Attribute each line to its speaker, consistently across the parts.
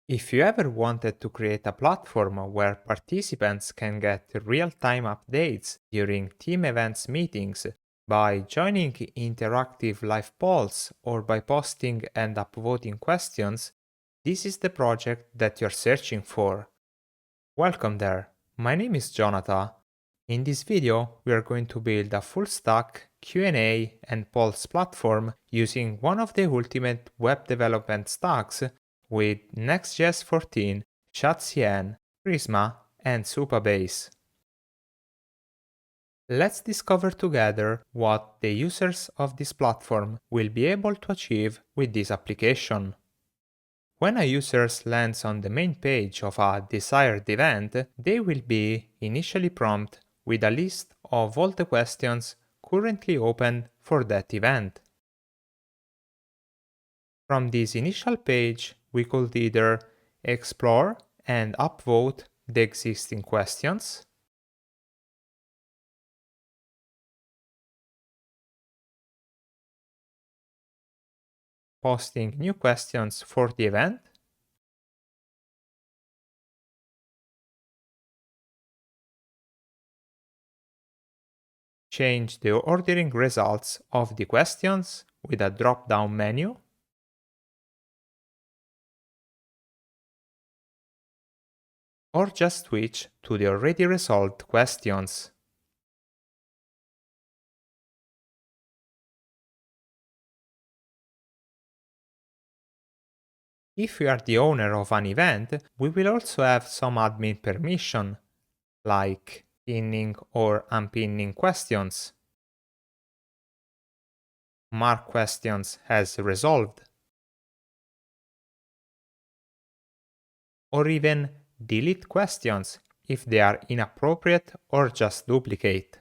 Speaker 1: If you ever wanted to create a platform where participants can get real-time updates during team events meetings by joining interactive live polls or by posting and upvoting questions, this is the project that you're searching for. Welcome there. My name is Jonathan. In this video, we are going to build a full-stack Q&A and polls platform using one of the ultimate web development stacks with Next.js 14, ShadCN, Prisma, and Supabase. Let's discover together what the users of this platform will be able to achieve with this application. When a user lands on the main page of a desired event, they will be initially prompted with a list of all the questions currently open for that event. From this initial page, we could either explore and upvote the existing questions, posting new questions for the event, change the ordering results of the questions with a drop-down menu, or just switch to the already resolved questions. If we are the owner of an event, we will also have some admin permission, like pinning or unpinning questions, mark questions as resolved, or even delete questions if they are inappropriate or just duplicate.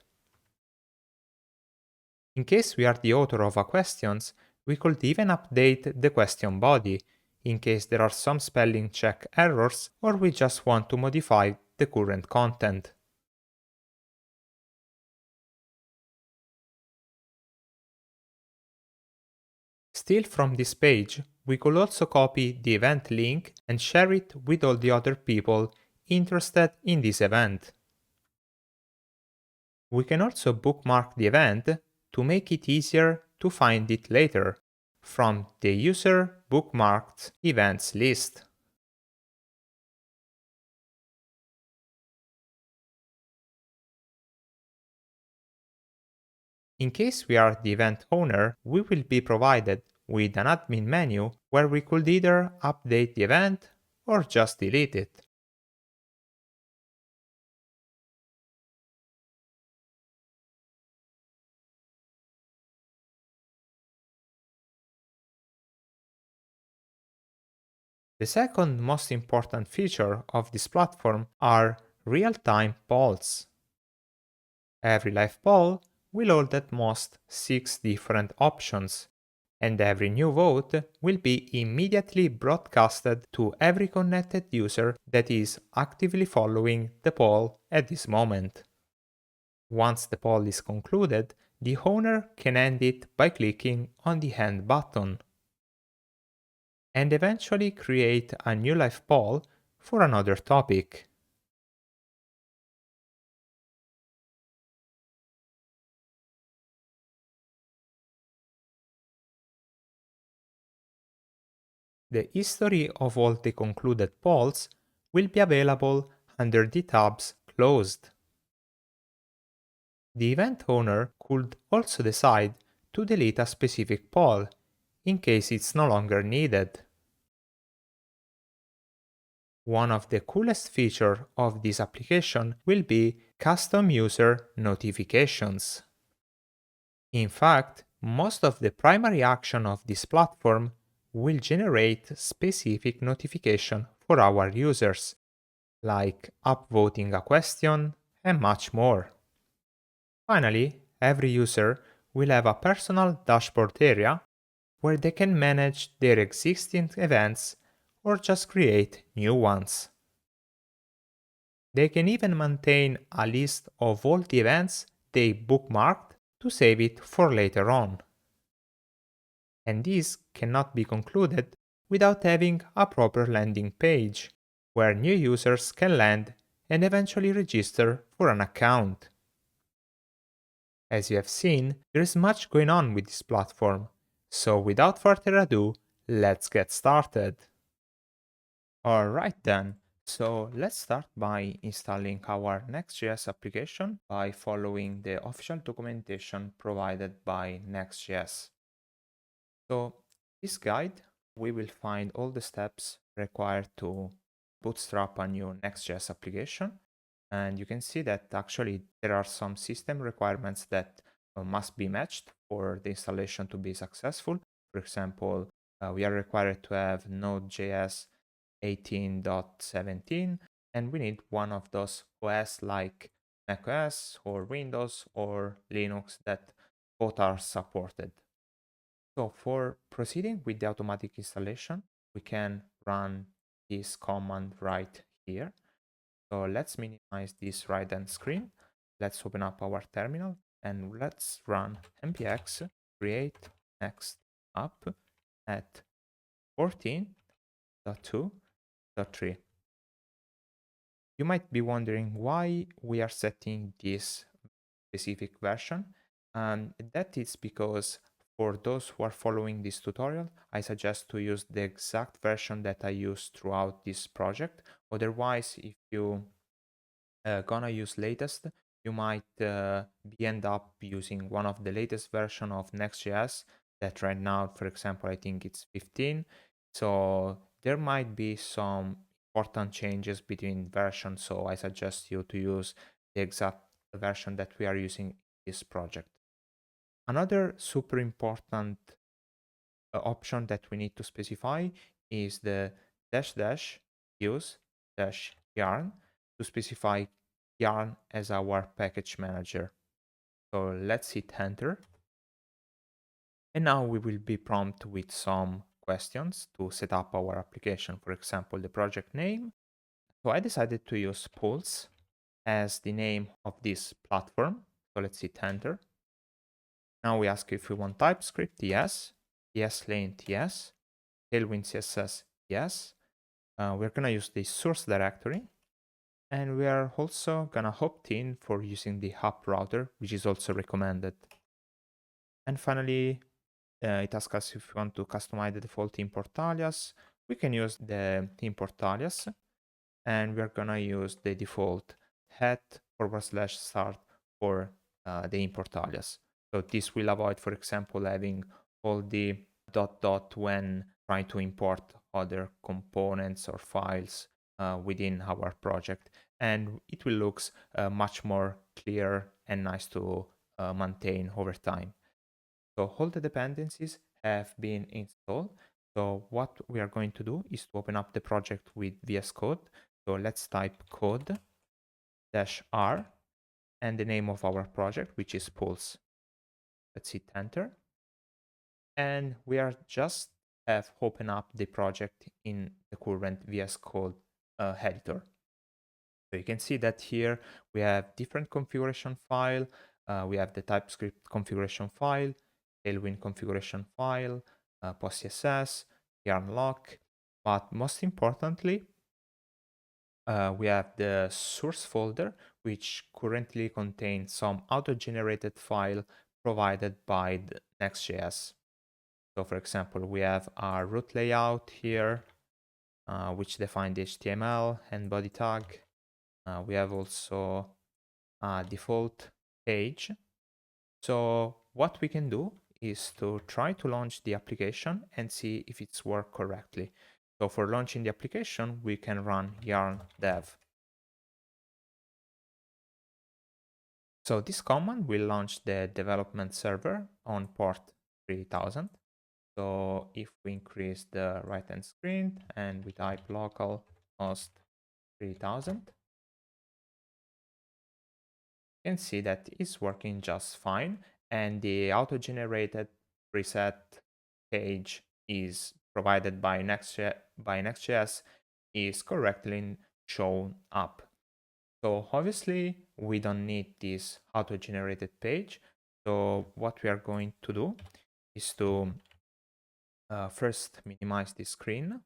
Speaker 1: In case we are the author of a question, we could even update the question body in case there are some spelling check errors or we just want to modify the current content. Still from this page, we could also copy the event link and share it with all the other people interested in this event. We can also bookmark the event to make it easier to find it later from the user bookmarked events list. In case we are the event owner, we will be provided with an admin menu where we could either update the event or just delete it. The second most important feature of this platform are real-time polls. Every live poll will hold at most 6 different options, and every new vote will be immediately broadcasted to every connected user that is actively following the poll at this moment. Once the poll is concluded, the owner can end it by clicking on the End button, and eventually create a new live poll for another topic. The history of all the concluded polls will be available under the tabs Closed. The event owner could also decide to delete a specific poll in case it's no longer needed. One of the coolest features of this application will be custom user notifications. In fact, most of the primary action of this platform will generate specific notification for our users, like upvoting a question and much more. Finally, every user will have a personal dashboard area where they can manage their existing events or just create new ones. They can even maintain a list of all the events they bookmarked to save it for later on. And this cannot be concluded without having a proper landing page where new users can land and eventually register for an account. As you have seen, there is much going on with this platform, so without further ado, let's get started. Alright then, so let's start by installing our Next.js application by following the official documentation provided by Next.js. So this guide, we will find all the steps required to bootstrap a new Next.js application. And you can see that actually there are some system requirements that must be matched for the installation to be successful. For example, we are required to have Node.js 18.17, and we need one of those OS like macOS or Windows or Linux that both are supported. So for proceeding with the automatic installation, we can run this command right here. So let's minimize this right-hand screen. Let's open up our terminal and let's run npx create next app at 14.2.3. You might be wondering why we are setting this specific version, and that is because for those who are following this tutorial, I suggest to use the exact version that I use throughout this project. Otherwise, if you gonna use latest, you might be end up using one of the latest version of Next.js that right now, for example, I think it's 15. So there might be some important changes between versions. So I suggest you to use the exact version that we are using in this project. Another super important option that we need to specify is the dash dash use dash yarn to specify yarn as our package manager. So let's hit enter. And now we will be prompted with some questions to set up our application. For example, the project name. So I decided to use Pulse as the name of this platform. So let's hit enter. Now we ask if we want TypeScript, yes. ESLint, yes. Tailwind CSS, yes. We're gonna use the source directory. And we are also gonna opt in for using the hub router, which is also recommended. And finally, it asks us if we want to customize the default import alias. We can use the import alias, and we're gonna use the default /start for the import alias. So this will avoid, for example, having all the ... when trying to import other components or files within our project, and it will look much more clear and nice to maintain over time. So all the dependencies have been installed. So what we are going to do is to open up the project with VS Code. So let's type code -r and the name of our project, which is Pulse. Let's hit enter. And we are just have opened up the project in the current VS Code editor. So you can see that here we have different configuration file. We have the TypeScript configuration file, Tailwind configuration file, PostCSS, yarn lock, but most importantly, we have the source folder, which currently contains some auto-generated file provided by the Next.js. So for example, we have our root layout here, which define the HTML and body tag. We have also a default page. So what we can do is to try to launch the application and see if it's worked correctly. So for launching the application, we can run yarn dev. So this command will launch the development server on port 3000. So if we increase the right-hand screen and we type local host 3000, you can see that it's working just fine, and the auto-generated preset page is provided by Next.js is correctly shown up. So obviously we don't need this auto-generated page. So what we are going to do is to First, minimize the screen,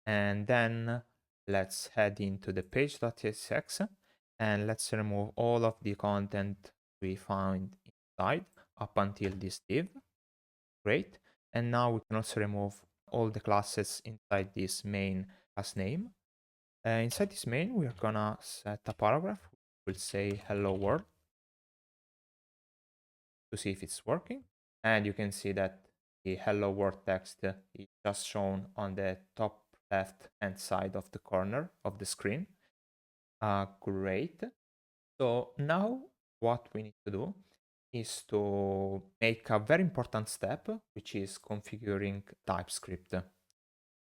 Speaker 1: and then let's head into the page.tsx and let's remove all of the content we found inside up until this div. Great. And now we can also remove all the classes inside this main class name. Inside this main, we're gonna set a paragraph. We'll say hello world to see if it's working. And you can see that the hello world text is just shown on the top left hand side of the corner of the screen. Great. So now what we need to do is to make a very important step, which is configuring TypeScript.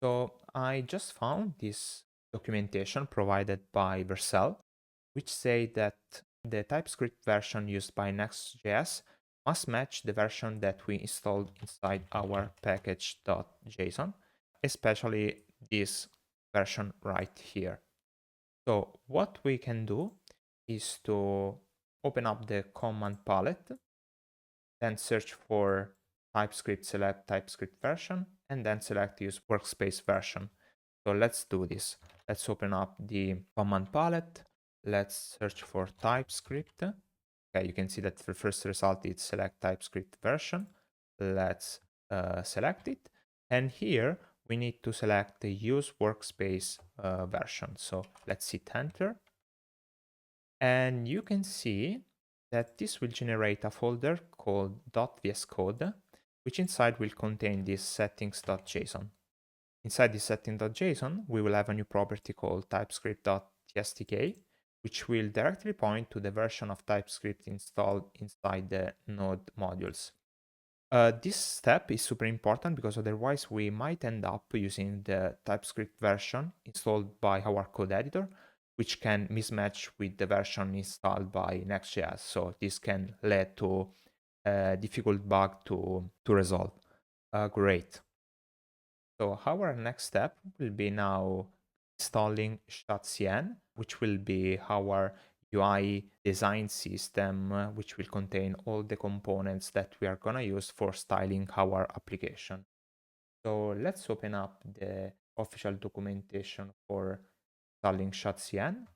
Speaker 1: So I just found this documentation provided by Vercel, which say that the TypeScript version used by Next.js must match the version that we installed inside our package.json, especially this version right here. So what we can do is to open up the command palette, then search for TypeScript, select TypeScript version, and then select use workspace version. So let's do this. Let's open up the command palette. Let's search for TypeScript. Okay, you can see that the first result is select TypeScript version. Let's select it. And here we need to select the use workspace version. So let's hit enter. And you can see that this will generate a folder called .vscode, which inside will contain this settings.json. Inside this setting.json, we will have a new property called typescript.tstk, which will directly point to the version of TypeScript installed inside the node modules. This step is super important because otherwise we might end up using the TypeScript version installed by our code editor, which can mismatch with the version installed by Next.js. So this can lead to a difficult bug to resolve. Great. So our next step will be now installing ShadCN, which will be our UI design system, which will contain all the components that we are going to use for styling our application. So let's open up the official documentation for installing ShadCN.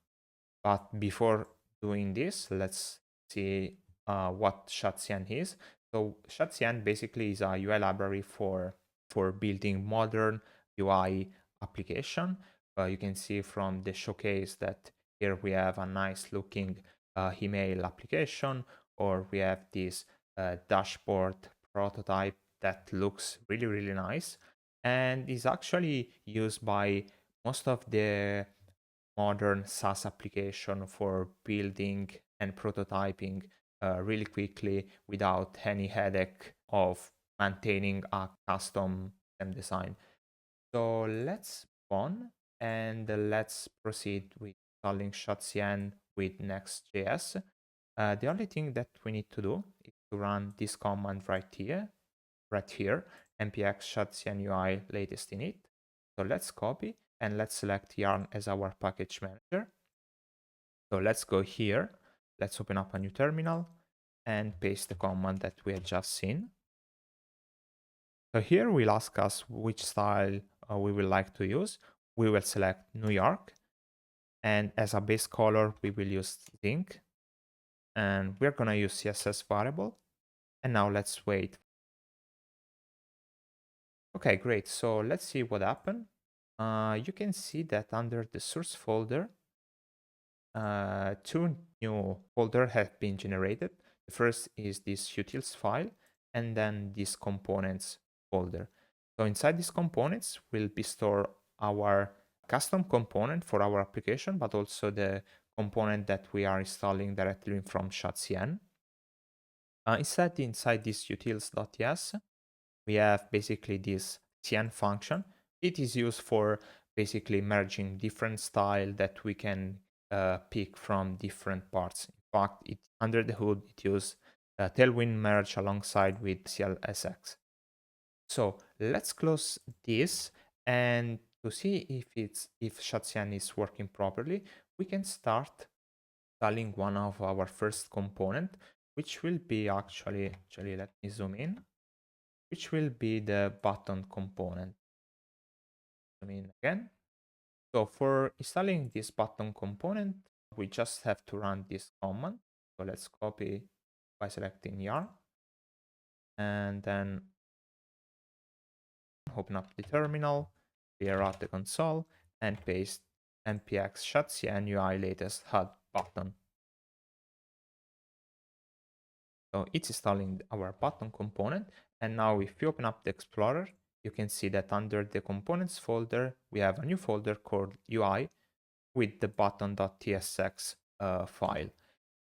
Speaker 1: But before doing this, let's see what ShadCN is. So ShadCN basically is a UI library for building modern UI application. You can see from the showcase that here we have a nice looking email application, or we have this dashboard prototype that looks really, really nice and is actually used by most of the modern SaaS application for building and prototyping really quickly without any headache of maintaining a custom design. So let's move on and let's proceed with installing ShadCN with Next.js. The only thing that we need to do is to run this command right here, npx ShadCN UI latest init. So let's copy and let's select yarn as our package manager. So let's go here. Let's open up a new terminal and paste the command that we had just seen. So here we'll ask us which style we would like to use. We will select New York, and as a base color we will use Zinc, and we're gonna use CSS variable. And now let's wait. Okay, great. So let's see what happened. You can see that under the source folder, two new folders have been generated. The first is this utils file, and then this components folder. So inside these components will be stored our custom component for our application, but also the component that we are installing directly from ShadCN. Instead, inside this utils.ts, we have basically this cn function. It is used for basically merging different style that we can pick from different parts. In fact, under the hood, it uses Tailwind merge alongside with CLSX. So let's close this, and to see if ShadCN is working properly, we can start installing one of our first component, which will be actually let me zoom in. which will be the button component. Again. So for installing this button component, we just have to run this command. So let's copy by selecting yarn and then open up the terminal, clear out the console, and paste npx ShadCN UI latest HUD button. So it's installing our button component. And now if you open up the Explorer, you can see that under the components folder, we have a new folder called UI with the button.tsx file.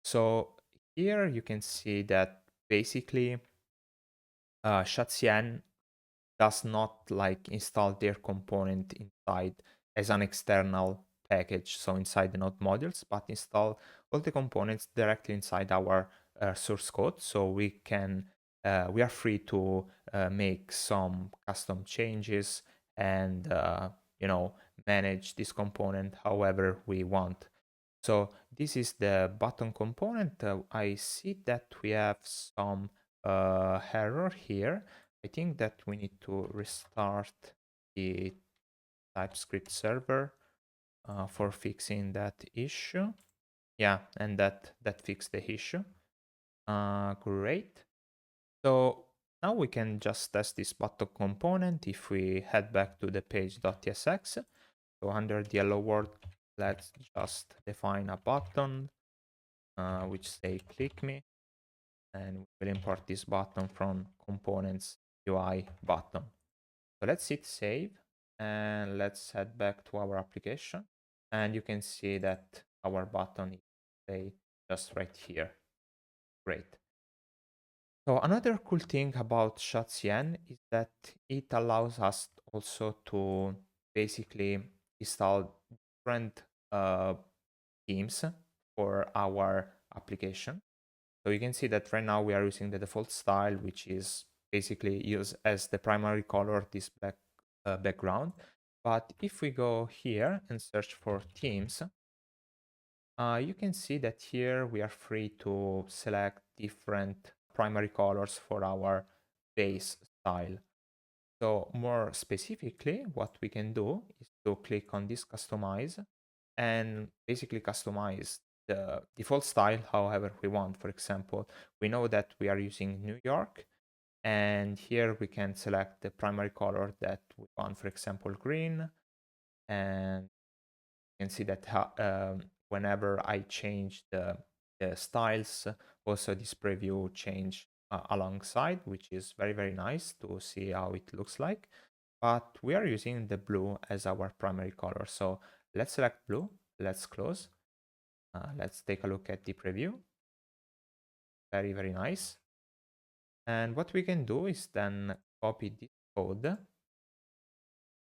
Speaker 1: So here you can see that basically ShadCN does not like install their component inside as an external package, so inside the node modules, but install all the components directly inside our source code. So we are free to make some custom changes and manage this component however we want. So this is the button component. I see that we have some error here. I think that we need to restart the TypeScript server for fixing that issue. Yeah, and that fixed the issue. Great. So now we can just test this button component if we head back to the page.tsx. So under the hello world, let's just define a button which say click me, and we'll import this button from components UI button. So let's hit save and let's head back to our application, and you can see that our button is just right here. Great. So another cool thing about ShadCN is that it allows us also to basically install different themes for our application. So you can see that right now we are using the default style, which is basically used as the primary color, this black background. But if we go here and search for themes, you can see that here we are free to select different primary colors for our base style. So more specifically, what we can do is to click on this customize and basically customize the default style however we want. For example, we know that we are using New York, and here we can select the primary color that we want, for example, green. And you can see that whenever I change the styles, also this preview change alongside, which is very, very nice to see how it looks like. But we are using the blue as our primary color. So let's select blue, let's close. Let's take a look at the preview. Very, very nice. And what we can do is then copy this code.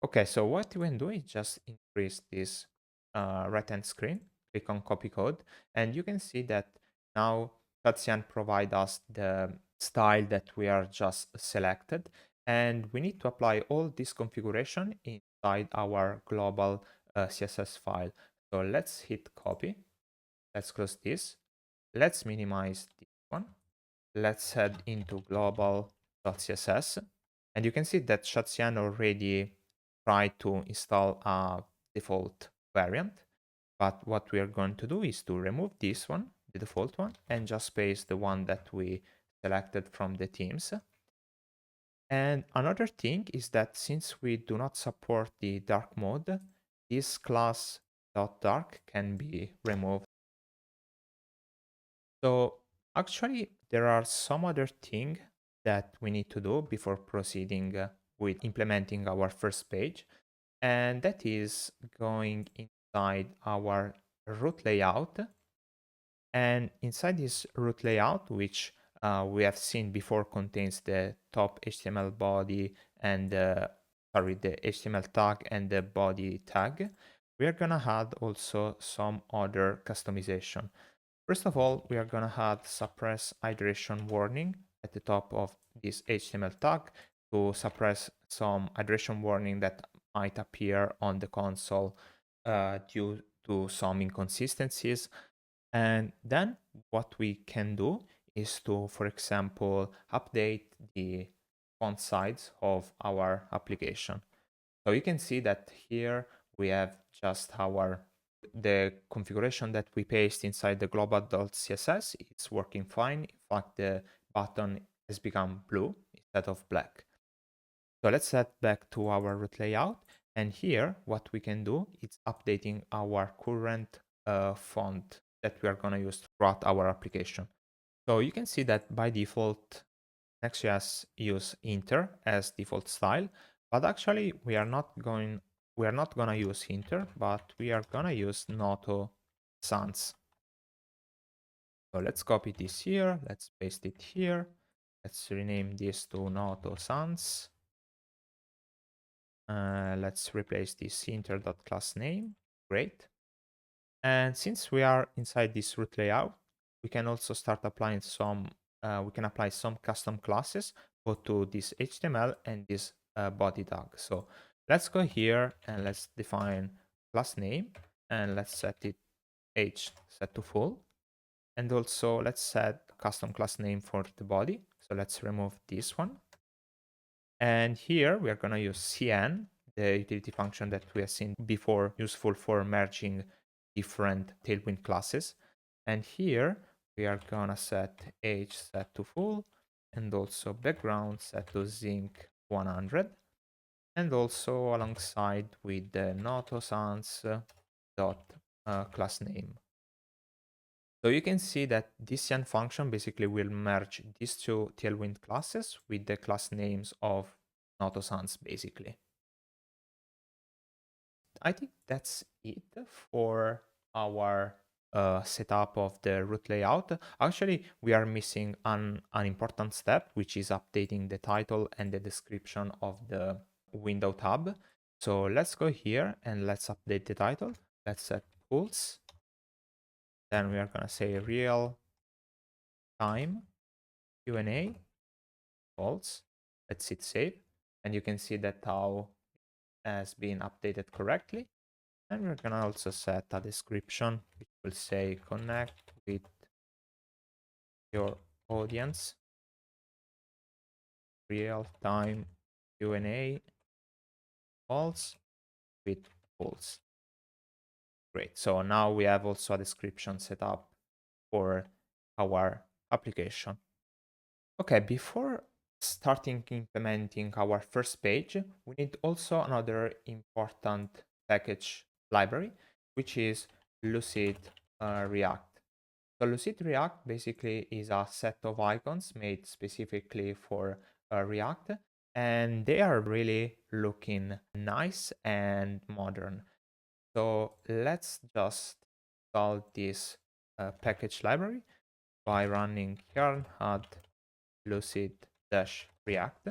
Speaker 1: Okay, so what we can do is just increase this right-hand screen, click on copy code, and you can see that now ShadCN provide us the style that we are just selected, and we need to apply all this configuration inside our global CSS file. So let's hit copy, let's close this, let's minimize this one, let's head into global.css, and you can see that ShadCN already tried to install a default variant. But what we are going to do is to remove this one, the default one, and just paste the one that we selected from the themes. And another thing is that since we do not support the dark mode, this class.dark can be removed. So actually, there are some other things that we need to do before proceeding with implementing our first page. And that is going inside our root layout. And inside this root layout, which we have seen before contains the top HTML body and the HTML tag and the body tag, we are gonna add also some other customization. First of all, we are gonna add suppress hydration warning at the top of this HTML tag to suppress some hydration warning that might appear on the console due to some inconsistencies. And then what we can do is to, for example, update the font size of our application. So you can see that here we have just the configuration that we paste inside the global.css. It's working fine. In fact, the button has become blue instead of black. So let's head back to our root layout. And here, what we can do is updating our current font that we are going to use throughout our application. So you can see that by default, Nextjs use Inter as default style, but actually we are not gonna use Inter, but we are gonna use Noto Sans. So let's copy this here, let's paste it here, let's rename this to Noto Sans. Let's replace this inter.class name. Great. And since we are inside this root layout, we can also start applying we can apply some custom classes both to this HTML and this body tag. So let's go here and let's define class name and let's set it set to full. And also let's set custom class name for the body. So let's remove this one. And here we are going to use CN, the utility function that we have seen before, useful for merging different Tailwind classes. And here we are going to set age set to full and also background set to zinc 100. And also alongside with the notosans dot class name. So you can see that this CN function basically will merge these two Tailwind classes with the class names of Notosans basically. I think that's it for our setup of the root layout. Actually, we are missing an important step, which is updating the title and the description of the window tab. So let's go here and let's update the title. Let's set pulse. Then we are going to say real time Q&A false. Let's hit save. And you can see that how has been updated correctly. And we're going to also set a description which will say connect with your audience, real-time Q&A, false with false. Great. So now we have also a description set up for our application. Okay, before starting implementing our first page, we need also another important package library, which is Lucid React. So Lucid React basically is a set of icons made specifically for React, and they are really looking nice and modern. So let's just install this package library by running yarn add lucid-react.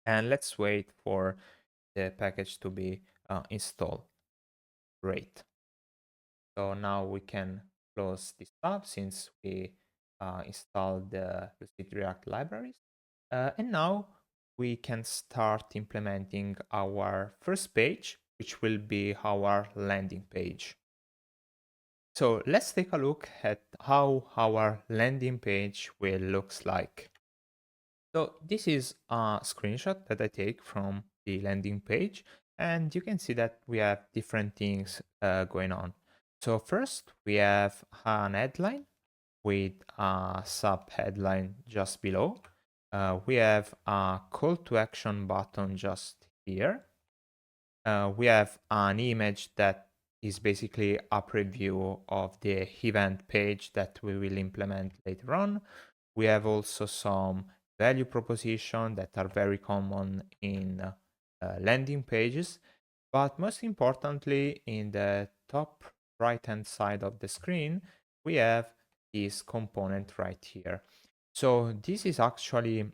Speaker 1: And let's wait for the package to be installed. Great. So now we can close this tab since we installed the Lucid React libraries. And now we can start implementing our first page, which will be our landing page. So let's take a look at how our landing page will look like. So this is a screenshot that I take from the landing page, and you can see that we have different things going on. So first we have an headline with a sub headline just below. We have a call to action button just here. We have an image that is basically a preview of the event page that we will implement later on. We have also some value proposition that are very common in landing pages, but most importantly, in the top right hand side of the screen, we have this component right here. So this is actually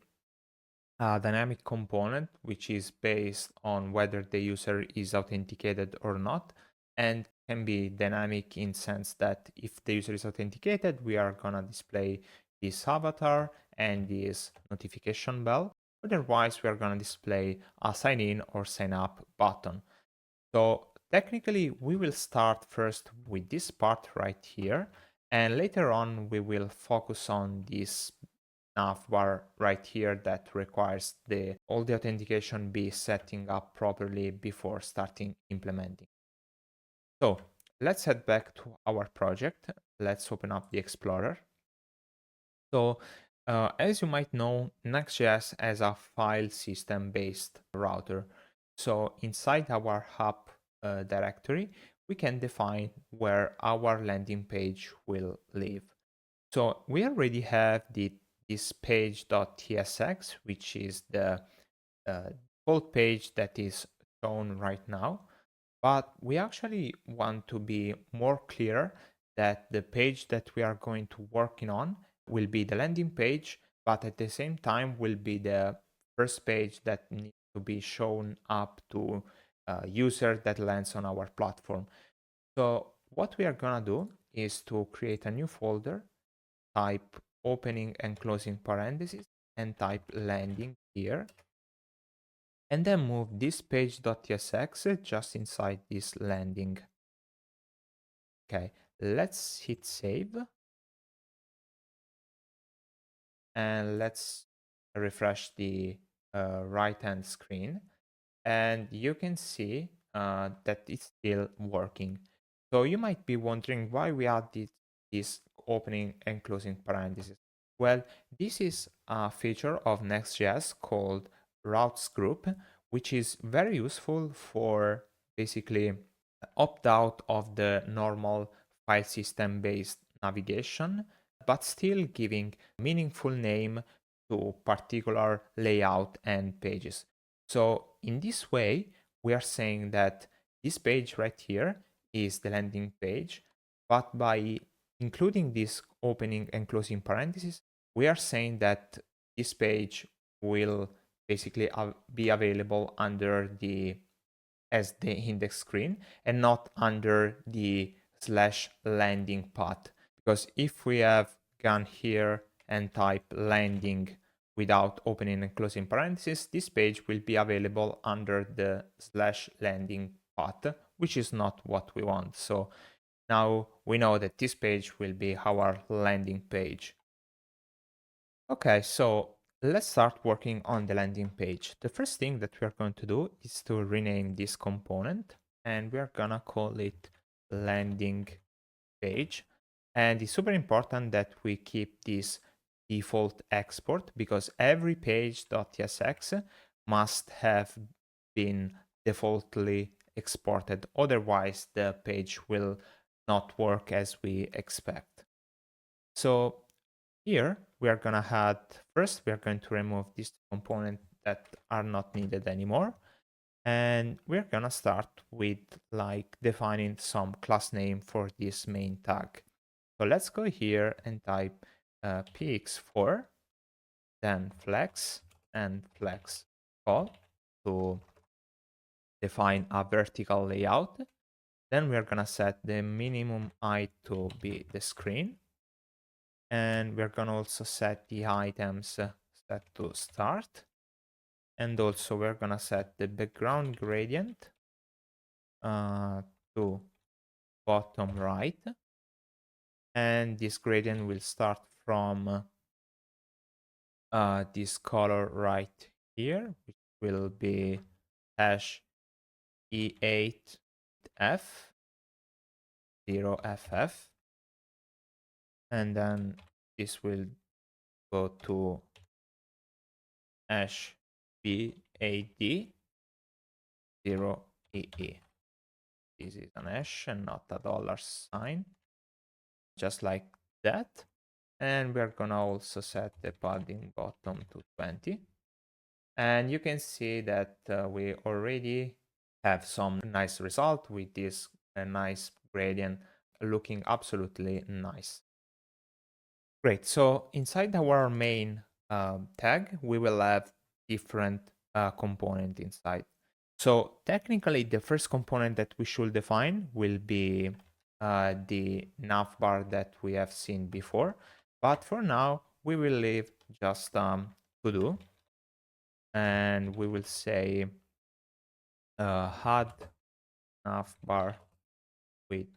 Speaker 1: a dynamic component which is based on whether the user is authenticated or not, and can be dynamic in sense that if the user is authenticated, we are gonna display this avatar and this notification bell. Otherwise, we are gonna display a sign in or sign up button. So technically, we will start first with this part right here, and later on we will focus on this navbar right here that requires all the authentication be setting up properly before starting implementing. So let's head back to our project. Let's open up the Explorer. So as you might know, Next.js has a file system based router. So inside our hub directory, we can define where our landing page will live. So we already have this page.tsx, which is the default page that is shown right now. But we actually want to be more clear that the page that we are going to working on will be the landing page, but at the same time will be the first page that needs to be shown up to a user that lands on our platform. So what we are gonna do is to create a new folder, type opening and closing parentheses, and type landing here, and then move this page.tsx just inside this landing. Okay, let's hit save and let's refresh the right hand screen, and you can see that it's still working. So you might be wondering why we added this opening and closing parentheses. Well, this is a feature of Next.js called routes group, which is very useful for basically opt out of the normal file system based navigation, but still giving meaningful name to particular layout and pages. So in this way, we are saying that this page right here is the landing page, but by including this opening and closing parentheses, we are saying that this page will basically be available under the as the index screen and not under the slash landing path. Because if we have gone here and type landing without opening and closing parentheses, this page will be available under the slash landing path, which is not what we want. So now we know that this page will be our landing page. Okay, so let's start working on the landing page. The first thing that we are going to do is to rename this component, and we are gonna call it landing page. And it's super important that we keep this default export because every page.tsx must have been defaultly exported. Otherwise, the page will not work as we expect. So here we are gonna add, first we are going to remove these components that are not needed anymore. And we're gonna start with like defining some class name for this main tag. So let's go here and type px4, then flex and flex call to define a vertical layout. Then we're gonna set the minimum height to be the screen. And we're gonna also set the items set to start. And also we're gonna set the background gradient to bottom right. And this gradient will start from this color right here, which will be hash E8F 0FF. And then this will go to hash BAD 0EE. This is an hash and not a dollar sign, just like that. And we're gonna also set the padding bottom to 20. And you can see that we already have some nice result with this nice gradient looking absolutely nice. Great, so inside our main tag, we will have different component inside. So technically the first component that we should define will be the navbar that we have seen before. But for now, we will leave just to do, and we will say add navbar with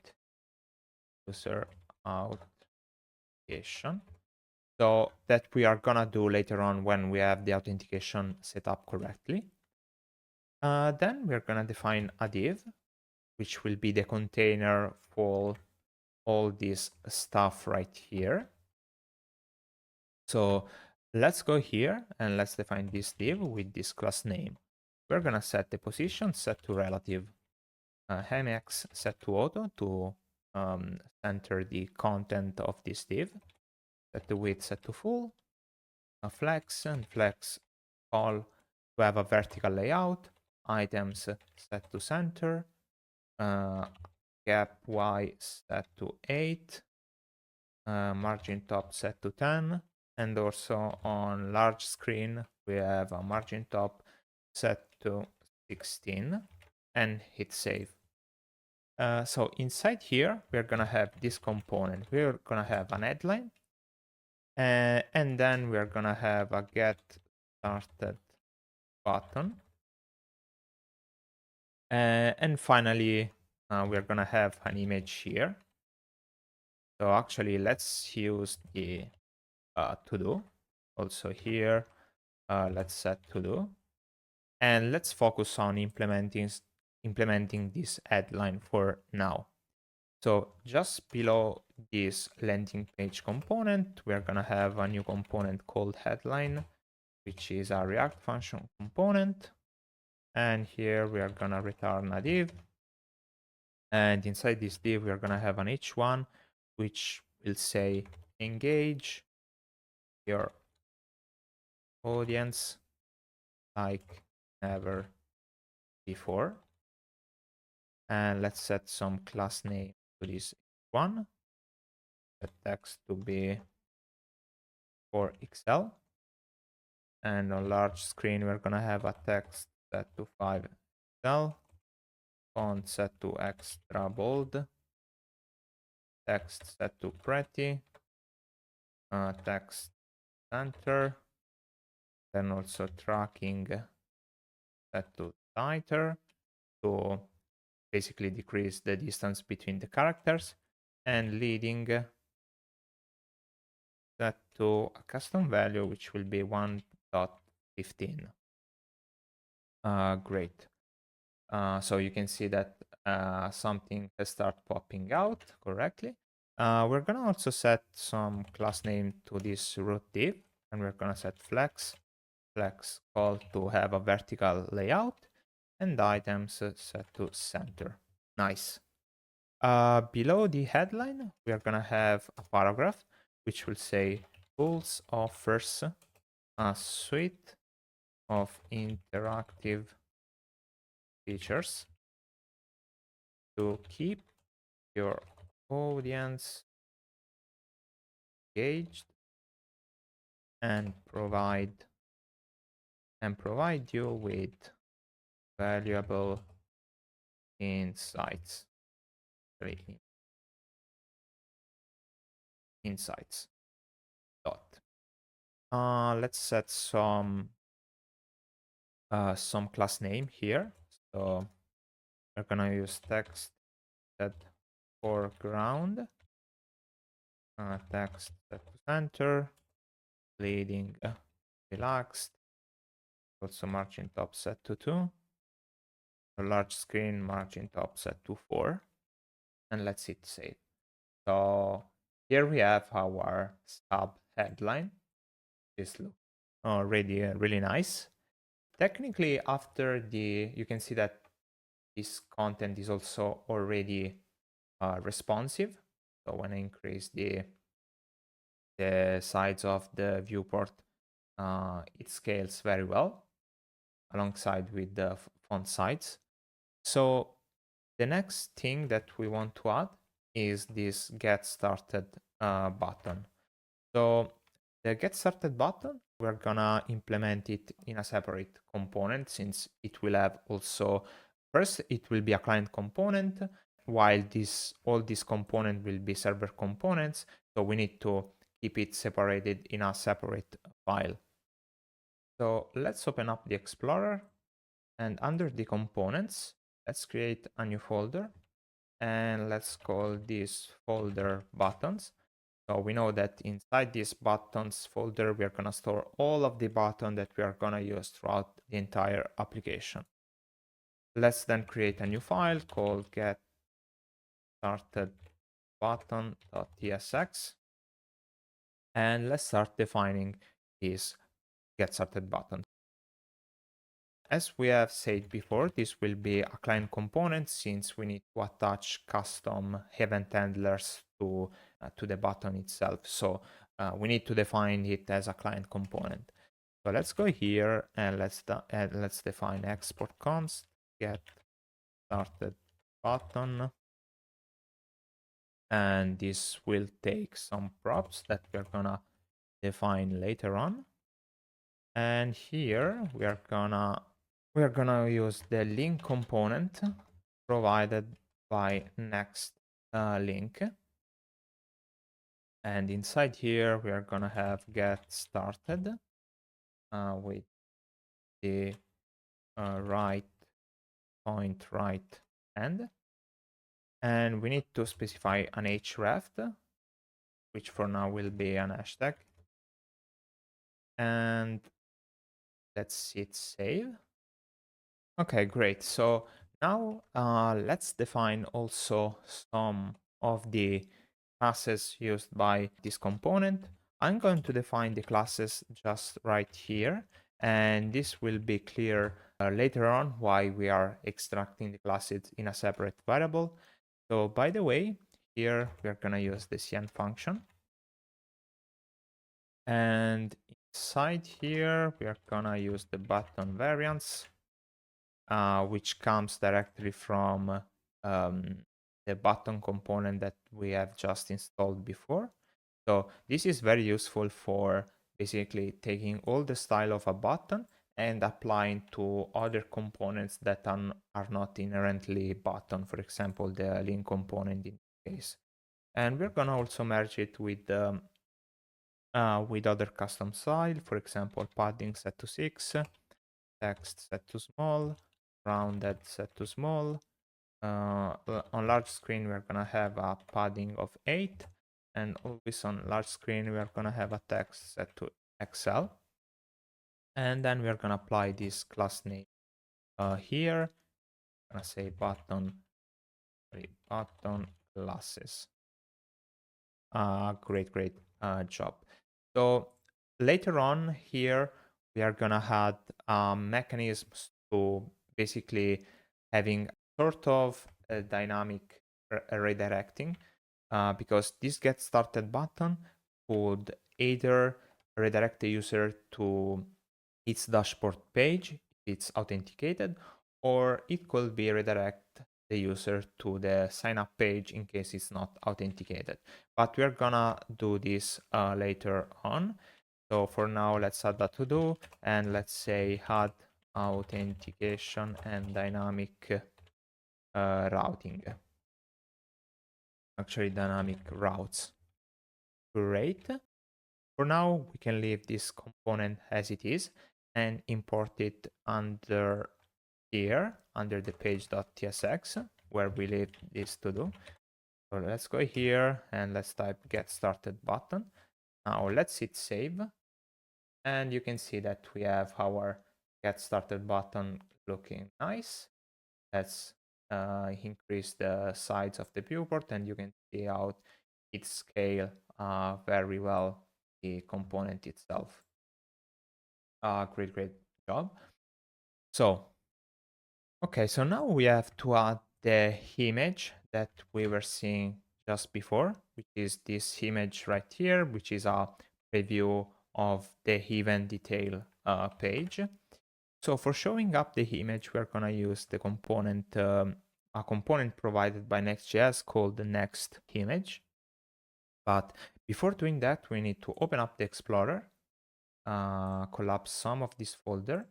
Speaker 1: user authentication. So that we are gonna do later on when we have the authentication set up correctly. Then we're gonna define a div, which will be the container for all this stuff right here. So let's go here and let's define this div with this class name. We're gonna set the position set to relative, mx set to auto to center the content of this div, set the width set to full, a flex and flex all to have a vertical layout, items set to center, gap y set to 8, margin top set to 10, and also on large screen we have a margin top set to 16 and hit save. So inside here we're gonna have this component. We're gonna have an headline, and then we're gonna have a get started button, and finally we're gonna have an image here. So actually let's use the to do also here. Let's set to do, and let's focus on implementing this headline for now. So just below this landing page component, we're gonna have a new component called headline, which is a React function component. And here we are gonna return a div. And inside this div, we're gonna have an h1, which will say engage your audience like never before. And let's set some class name to this one. The text to be for Excel. And on large screen, we're gonna have a text set to 5 Excel, font set to extra bold, text set to pretty, text center, then also tracking set to tighter to basically decrease the distance between the characters, and leading set to a custom value, which will be 1.15. Great. So you can see that something has started popping out correctly. We're gonna also set some class name to this root div, and we're gonna set flex call to have a vertical layout, and items set to center. Nice. Below the headline, we are gonna have a paragraph which will say tools offers a suite of interactive features to keep your audience engaged and provide you with valuable insights. Dot. Let's set some class name here. So we're gonna use text set foreground, text set to center, leading relaxed, also margin top set to 2, a large screen margin top set to 4, and let's hit save. So here we have our sub headline. This looks already really nice. Technically, after you can see that this content is also already responsive. So when I increase the size of the viewport, it scales very well alongside with the font size. So the next thing that we want to add is this get started button. So the get started button, we're gonna implement it in a separate component, since it will have also, first it will be a client component, while all these components will be server components. So we need to keep it separated in a separate file. So let's open up the Explorer, and under the components, let's create a new folder, and let's call this folder buttons. So we know that inside this buttons folder, we are going to store all of the buttons that we are going to use throughout the entire application. Let's then create a new file called get started button.tsx, and let's start defining this get started button. As we have said before, this will be a client component since we need to attach custom event handlers to the button itself. So we need to define it as a client component. So let's go here and let's define export const get started button, and this will take some props that we're gonna define later on. And here we are gonna use the link component provided by next link, and inside here we are gonna have get started with the right point right end, and we need to specify an href, which for now will be an hashtag, and let's hit save. Okay, great. So now let's define also some of the classes used by this component. I'm going to define the classes just right here, and this will be clear later on why we are extracting the classes in a separate variable. So by the way, here we're going to use the CN function. And inside here, we are going to use the button variants, which comes directly from the button component that we have just installed before. So this is very useful for basically taking all the style of a button and applying to other components that are not inherently button, for example, the link component in this case. And we're gonna also merge it with other custom style, for example, padding set to 6, text set to small, rounded set to small. On large screen, we're gonna have a padding of 8, and always on large screen, we're gonna have a text set to XL. And then we're gonna apply this class name here. I'm gonna say button classes. Great job. So later on here, we are gonna add mechanisms to basically having sort of a dynamic redirecting, because this get started button could either redirect the user to its dashboard page if it's authenticated, or it could be redirect the user to the sign up page in case it's not authenticated. But we're gonna do this later on. So for now, let's add that to do, and let's say add authentication and dynamic routing. Actually, dynamic routes. Great. For now, we can leave this component as it is and import it under here, under the page.tsx, where we leave this to do. So let's go here and let's type get started button. Now let's hit save. And you can see that we have our get started button looking nice. Let's increase the size of the viewport, and you can see how it scales very well the component itself. Great job. So, okay, so now we have to add the image that we were seeing just before, which is this image right here, which is a preview of the event detail page. So for showing up the image, we're gonna use the component, a component provided by Next.js called the next image. But before doing that, we need to open up the Explorer, collapse some of this folder,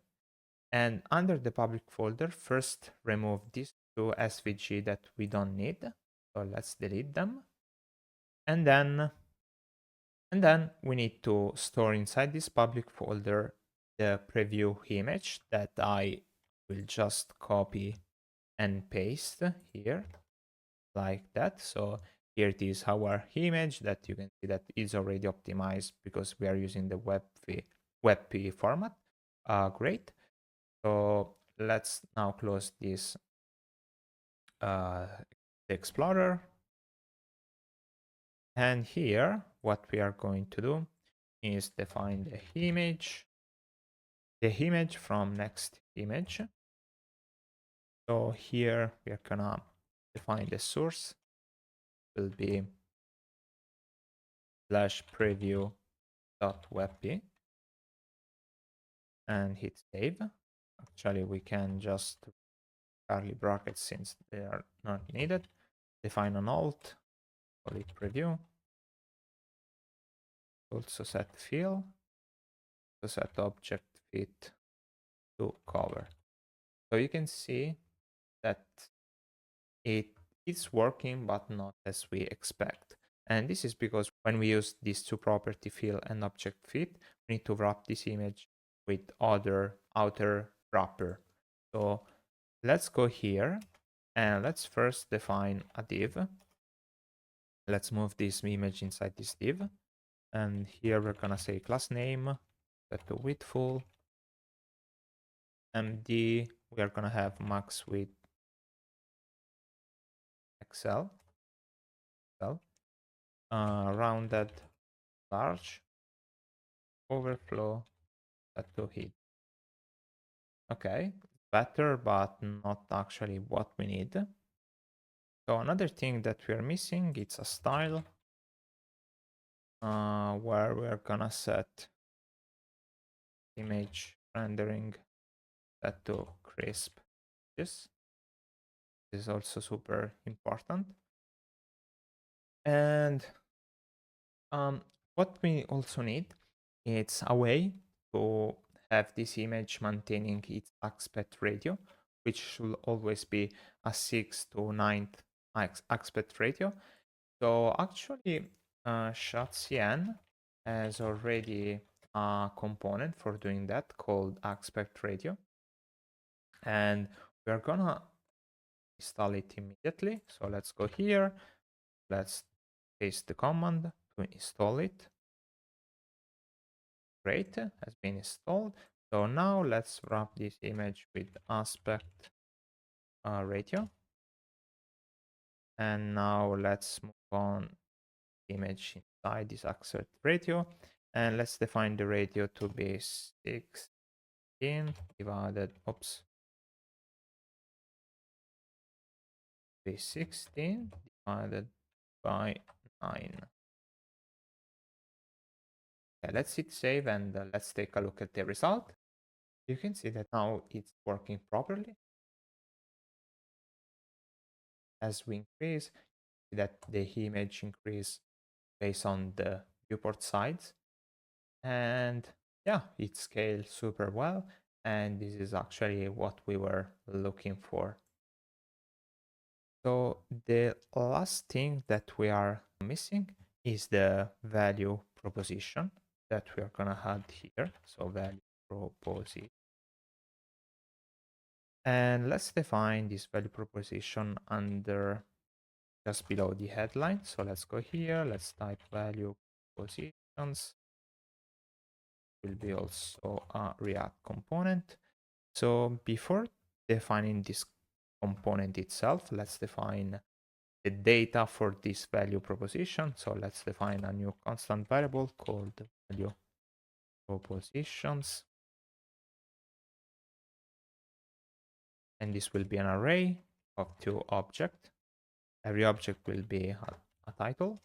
Speaker 1: and under the public folder, first remove these two SVG that we don't need. So let's delete them. And then we need to store inside this public folder the preview image that I will just copy and paste here like that. So here it is our image that you can see that is already optimized because we are using the WebP format. Great. So let's now close this the Explorer. And here, what we are going to do is define the image from next image. So here we are gonna define the source will be /preview.webp and hit save. Actually, we can just curly brackets since they are not needed. Define an alt, call it preview. Also set fill, to set object fit to cover. So you can see that it is working, but not as we expect. And this is because when we use these two property fill and object fit, we need to wrap this image with other outer wrapper. So let's go here and let's first define a div. Let's move this image inside this div. And here we're gonna say class name, set to width full, MD, we are gonna have max width XL, rounded large, overflow, set to hid. Okay, better, but not actually what we need. So another thing that we are missing, it's a style where we're gonna set image rendering set to crisp. This is also super important. And what we also need, it's a way to have this image maintaining its aspect ratio, which should always be a 6 to 9 aspect ratio. So actually, ShadCN has already a component for doing that called aspect ratio. And we're gonna install it immediately. So let's go here. Let's paste the command to install it. Great, has been installed. So now let's wrap this image with aspect ratio. And now let's move on image inside this aspect ratio. And let's define the ratio to be 16 divided, be 16 divided by 9. Okay, let's hit save and let's take a look at the result. You can see that now it's working properly. As we increase, that the image increase based on the viewport size. And yeah, it scales super well. And this is actually what we were looking for. So the last thing that we are missing is the value proposition that we are gonna add here. So value proposition. And let's define this value proposition under just below the headline. So let's go here. Let's type value positions. Will be also a React component. So before defining this component itself, let's define the data for this value proposition. So let's define a new constant variable called value propositions. And this will be an array of 2 objects. Every object will be a title.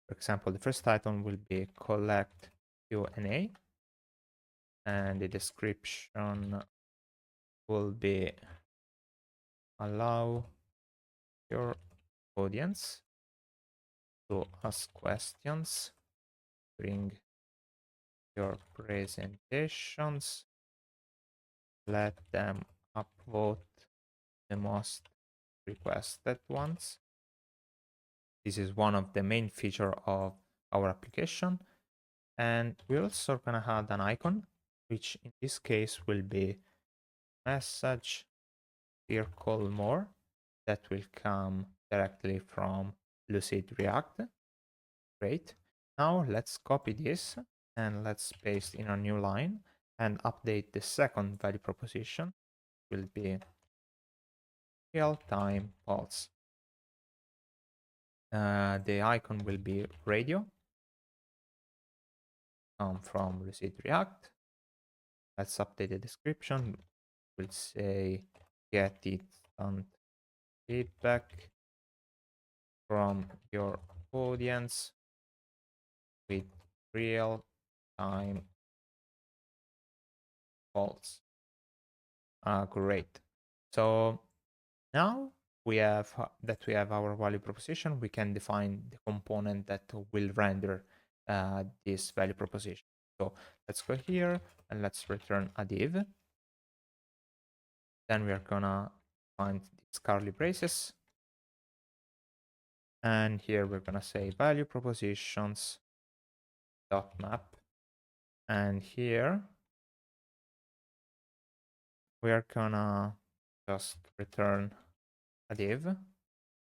Speaker 1: For example, the first title will be collect Q&A, and the description will be allow your audience to ask questions during your presentations. Let them upvote the most requested ones. This is one of the main features of our application. And we're also gonna add an icon, which in this case will be message circle more, that will come directly from Lucid React. Great. Now let's copy this and let's paste in a new line and update the second value proposition. Will be real-time pulse. The icon will be radio. From Lucid React. Let's update the description. We'll say get instant feedback from your audience with real-time pulse. Great. So now we have our value proposition. We can define the component that will render this value proposition. So let's go here and let's return a div. Then we are gonna find these curly braces. And here we're gonna say value propositions dot map. And here we are gonna just return a div.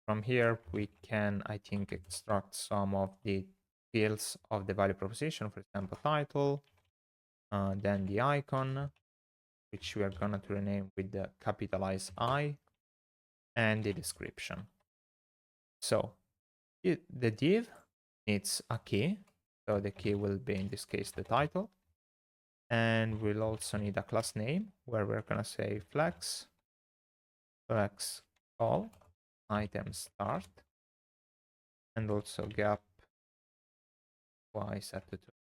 Speaker 1: From here we can, I think, extract some of the fields of the value proposition, for example, title, then the icon, which we are gonna to rename with the capitalized I, and the description. So the div needs a key. So the key will be, in this case, the title. And we'll also need a class name where we're gonna say flex call item start, and also gap y set to 2.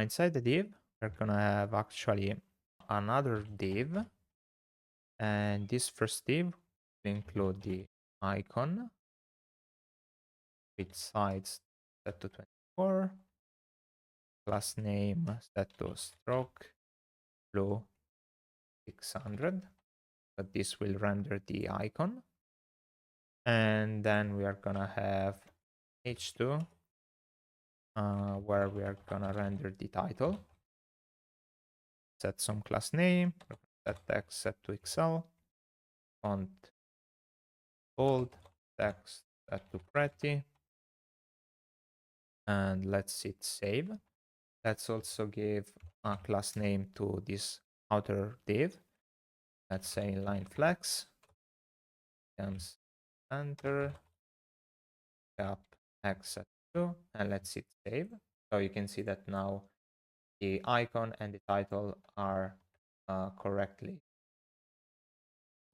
Speaker 1: Inside the div, we're gonna have actually another div, and this first div will include the icon with size set to 24, class name set to stroke blue 600, but this will render the icon. And then we are gonna have h2 where we are gonna render the title, set some class name, set text set to Excel, font bold, text set to pretty, and let's hit save. Let's also give a class name to this outer div. Let's say inline flex, comes enter, cap x set to 2, and let's hit save. So you can see that now the icon and the title are correctly.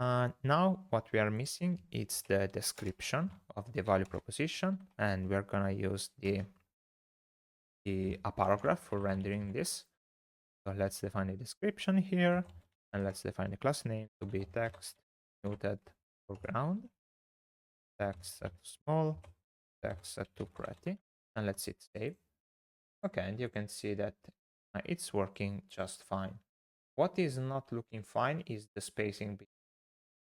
Speaker 1: Now what we are missing is the description of the value proposition, and we're gonna use a paragraph for rendering this. So let's define the description here, and let's define the class name to be text muted foreground, text set to small, text set to pretty, and let's hit save. Okay, and you can see that it's working just fine. What is not looking fine is the spacing between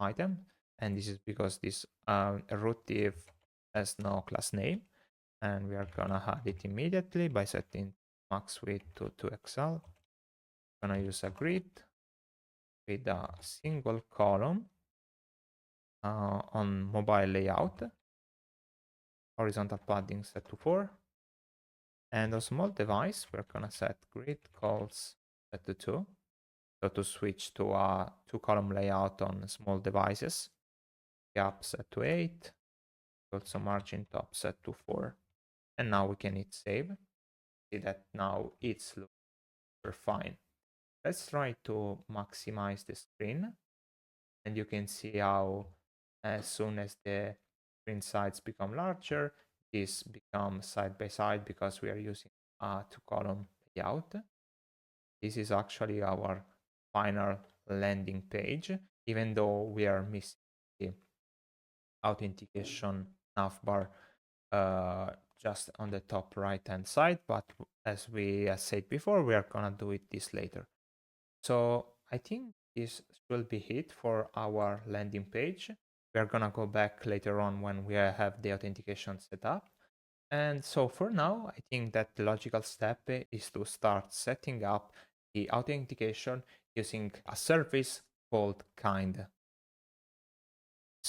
Speaker 1: item, and this is because this root div has no class name, and we are gonna add it immediately by setting max width to 2xl. Gonna use a grid with a single column on mobile layout, horizontal padding set to 4, and on small device we're gonna set grid calls set to 2. So to switch to a 2-column layout on small devices, gap set to 8, also margin top set to 4. And now we can hit save. See that now it's looking super fine. Let's try to maximize the screen. And you can see how as soon as the screen size become larger, this becomes side by side because we are using a 2-column layout. This is actually our final landing page, even though we are missing the authentication navbar just on the top right hand side, but as we said before, we are gonna do this later. So I think this will be it for our landing page. We are gonna go back later on when we have the authentication set up. And so for now, I think that the logical step is to start setting up the authentication using a service called Kinde.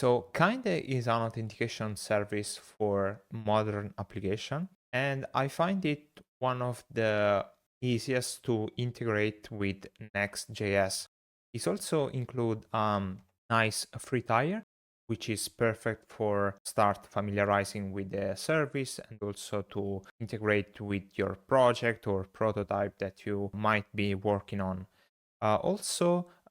Speaker 1: So Kinde is an authentication service for modern application, and I find it one of the easiest to integrate with Next.js. It also include nice free tier, which is perfect for start familiarizing with the service and also to integrate with your project or prototype that you might be working on.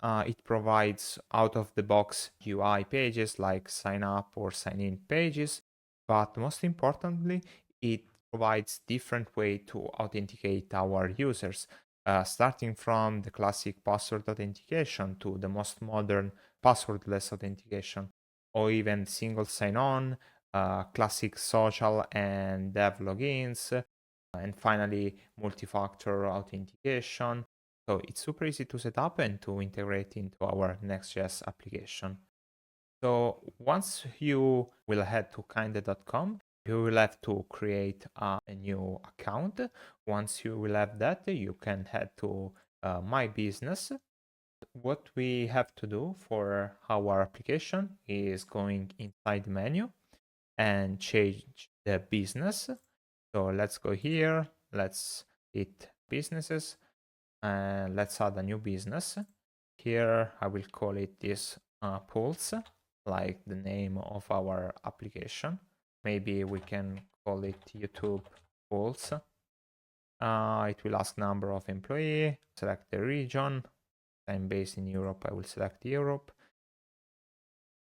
Speaker 1: It provides out-of-the-box UI pages like sign up or sign in pages, but most importantly, it provides different way to authenticate our users, starting from the classic password authentication to the most modern passwordless authentication, or even single sign-on, classic social and dev logins, and finally multi-factor authentication. So it's super easy to set up and to integrate into our Next.js application. So once you will head to kinde.com, you will have to create a new account. Once you will have that, you can head to My Business. What we have to do for our application is going inside the menu and change the business. So let's go here, let's hit businesses, and let's add a new business. Here I will call it this Pulse, like the name of our application. Maybe we can call it YouTube Pulse. It will ask number of employee, select the region. I'm based in Europe, I will select Europe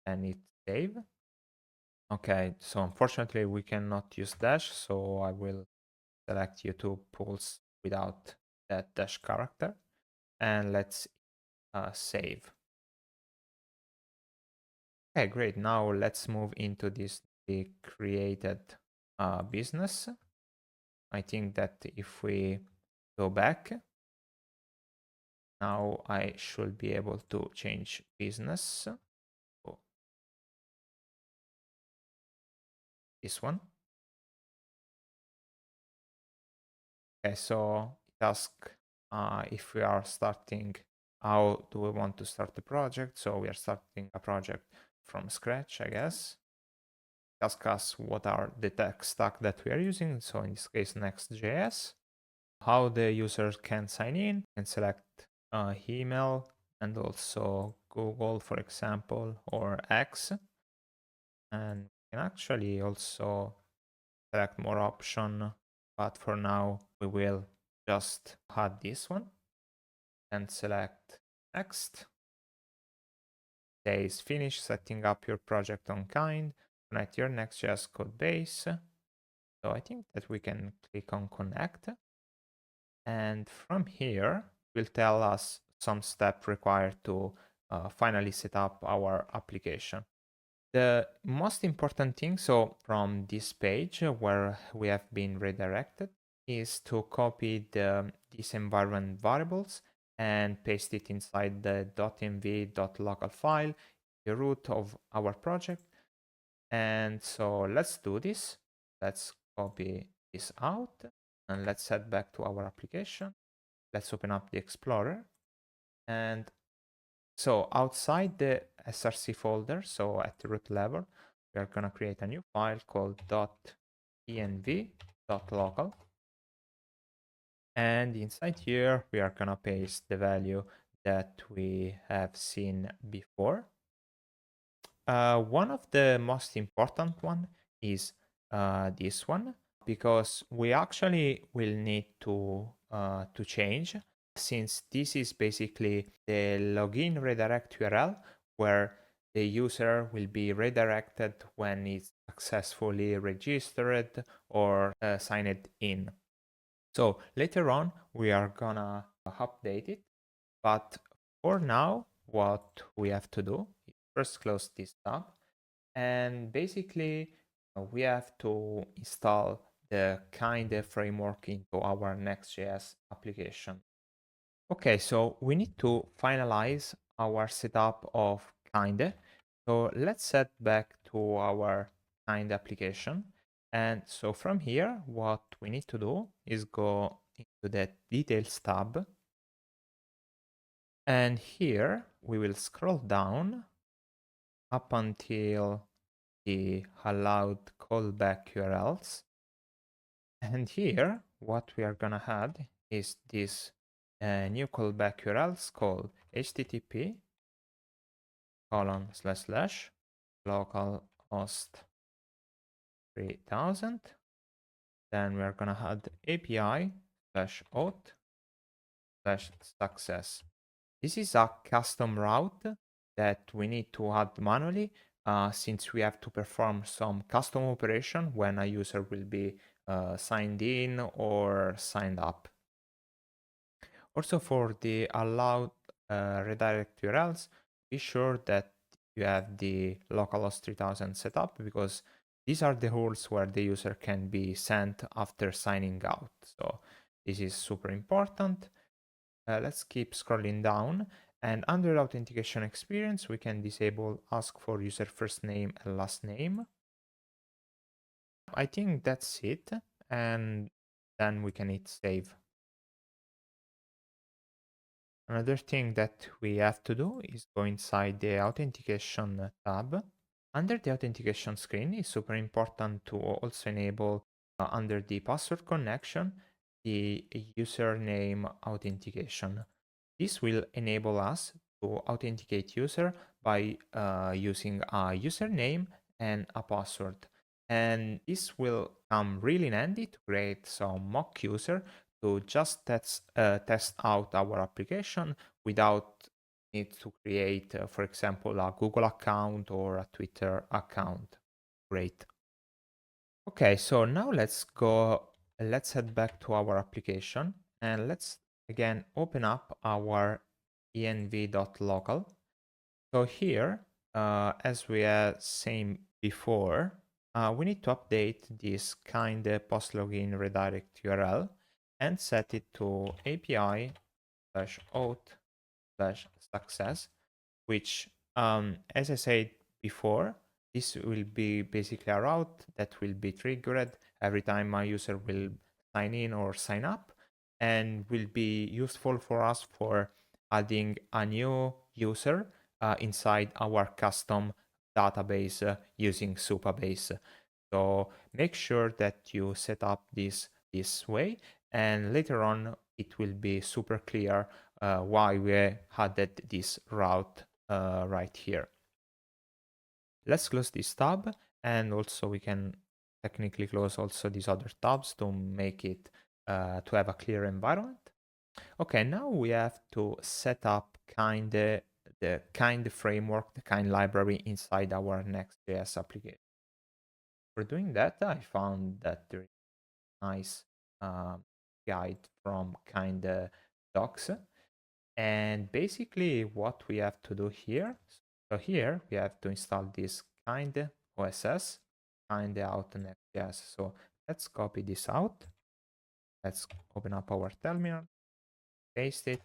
Speaker 1: and hit save. Okay, so unfortunately we cannot use dash, so I will select YouTube Pulse without that dash character. And let's save. Okay, great. Now let's move into this created business. I think that if we go back, now I should be able to change business. Oh, this one. Okay, so it asks if we are starting, how do we want to start the project? So we are starting a project from scratch, I guess. Ask us what are the tech stack that we are using. So in this case, Next.js. How the user can sign in and select email and also Google, for example, or X. And we can actually also select more option, but for now we will just add this one and select next. Says finish setting up your project on Kind, connect your Next.js code base. So I think that we can click on connect. And from here, will tell us some step required to finally set up our application. The most important thing, so from this page where we have been redirected, is to copy these environment variables and paste it inside the .env.local file, the root of our project. And so let's do this. Let's copy this out and let's head back to our application. Let's open up the Explorer. And so outside the src folder, so at the root level, we are going to create a new file called .env.local. And inside here, we are going to paste the value that we have seen before. One of the most important one is this one, because we actually will need to change, since this is basically the login redirect URL where the user will be redirected when it's successfully registered or signed in. So later on, we are gonna update it, but for now, what we have to do is first close this tab, and basically we have to install the Kinde framework into our Next.js application. Okay, so we need to finalize our setup of Kinde. So let's head back to our Kinde application. And so from here, what we need to do is go into the details tab. And here we will scroll down up until the allowed callback URLs. And here, what we are gonna add is this new callback URLs called http localhost 3000. Then we're gonna add API /auth /success. This is a custom route that we need to add manually since we have to perform some custom operation when a user will be signed in or signed up. Also for the allowed redirect URLs, be sure that you have the localhost 3000 set up because these are the rules where the user can be sent after signing out. So this is super important. Let's keep scrolling down, and under authentication experience, we can disable ask for user first name and last name. I think that's it, and then we can hit save. Another thing that we have to do is go inside the authentication tab. Under the authentication screen, it's super important to also enable under the password connection the username authentication. This will enable us to authenticate user by using a username and a password. And this will come really handy to create some mock user to just test out our application without need to create, for example, a Google account or a Twitter account. Great. Okay, so now let's head back to our application and let's again open up our env.local. So here, as we are saying before, we need to update this Kinde post login redirect URL and set it to API /auth /success, which, as I said before, this will be basically a route that will be triggered every time a user will sign in or sign up, and will be useful for us for adding a new user inside our custom database using Supabase. So make sure that you set up this way, and later on it will be super clear why we added this route right here. Let's close this tab, and also we can technically close also these other tabs to make it to have a clear environment. Okay, now we have to set up the kind framework, the kind library inside our Next.js application. For doing that, I found that there is a nice guide from kind docs. And basically what we have to do here, so here we have to install this kind OSS, Kinde Auth Next.js. So let's copy this out. Let's open up our terminal, paste it,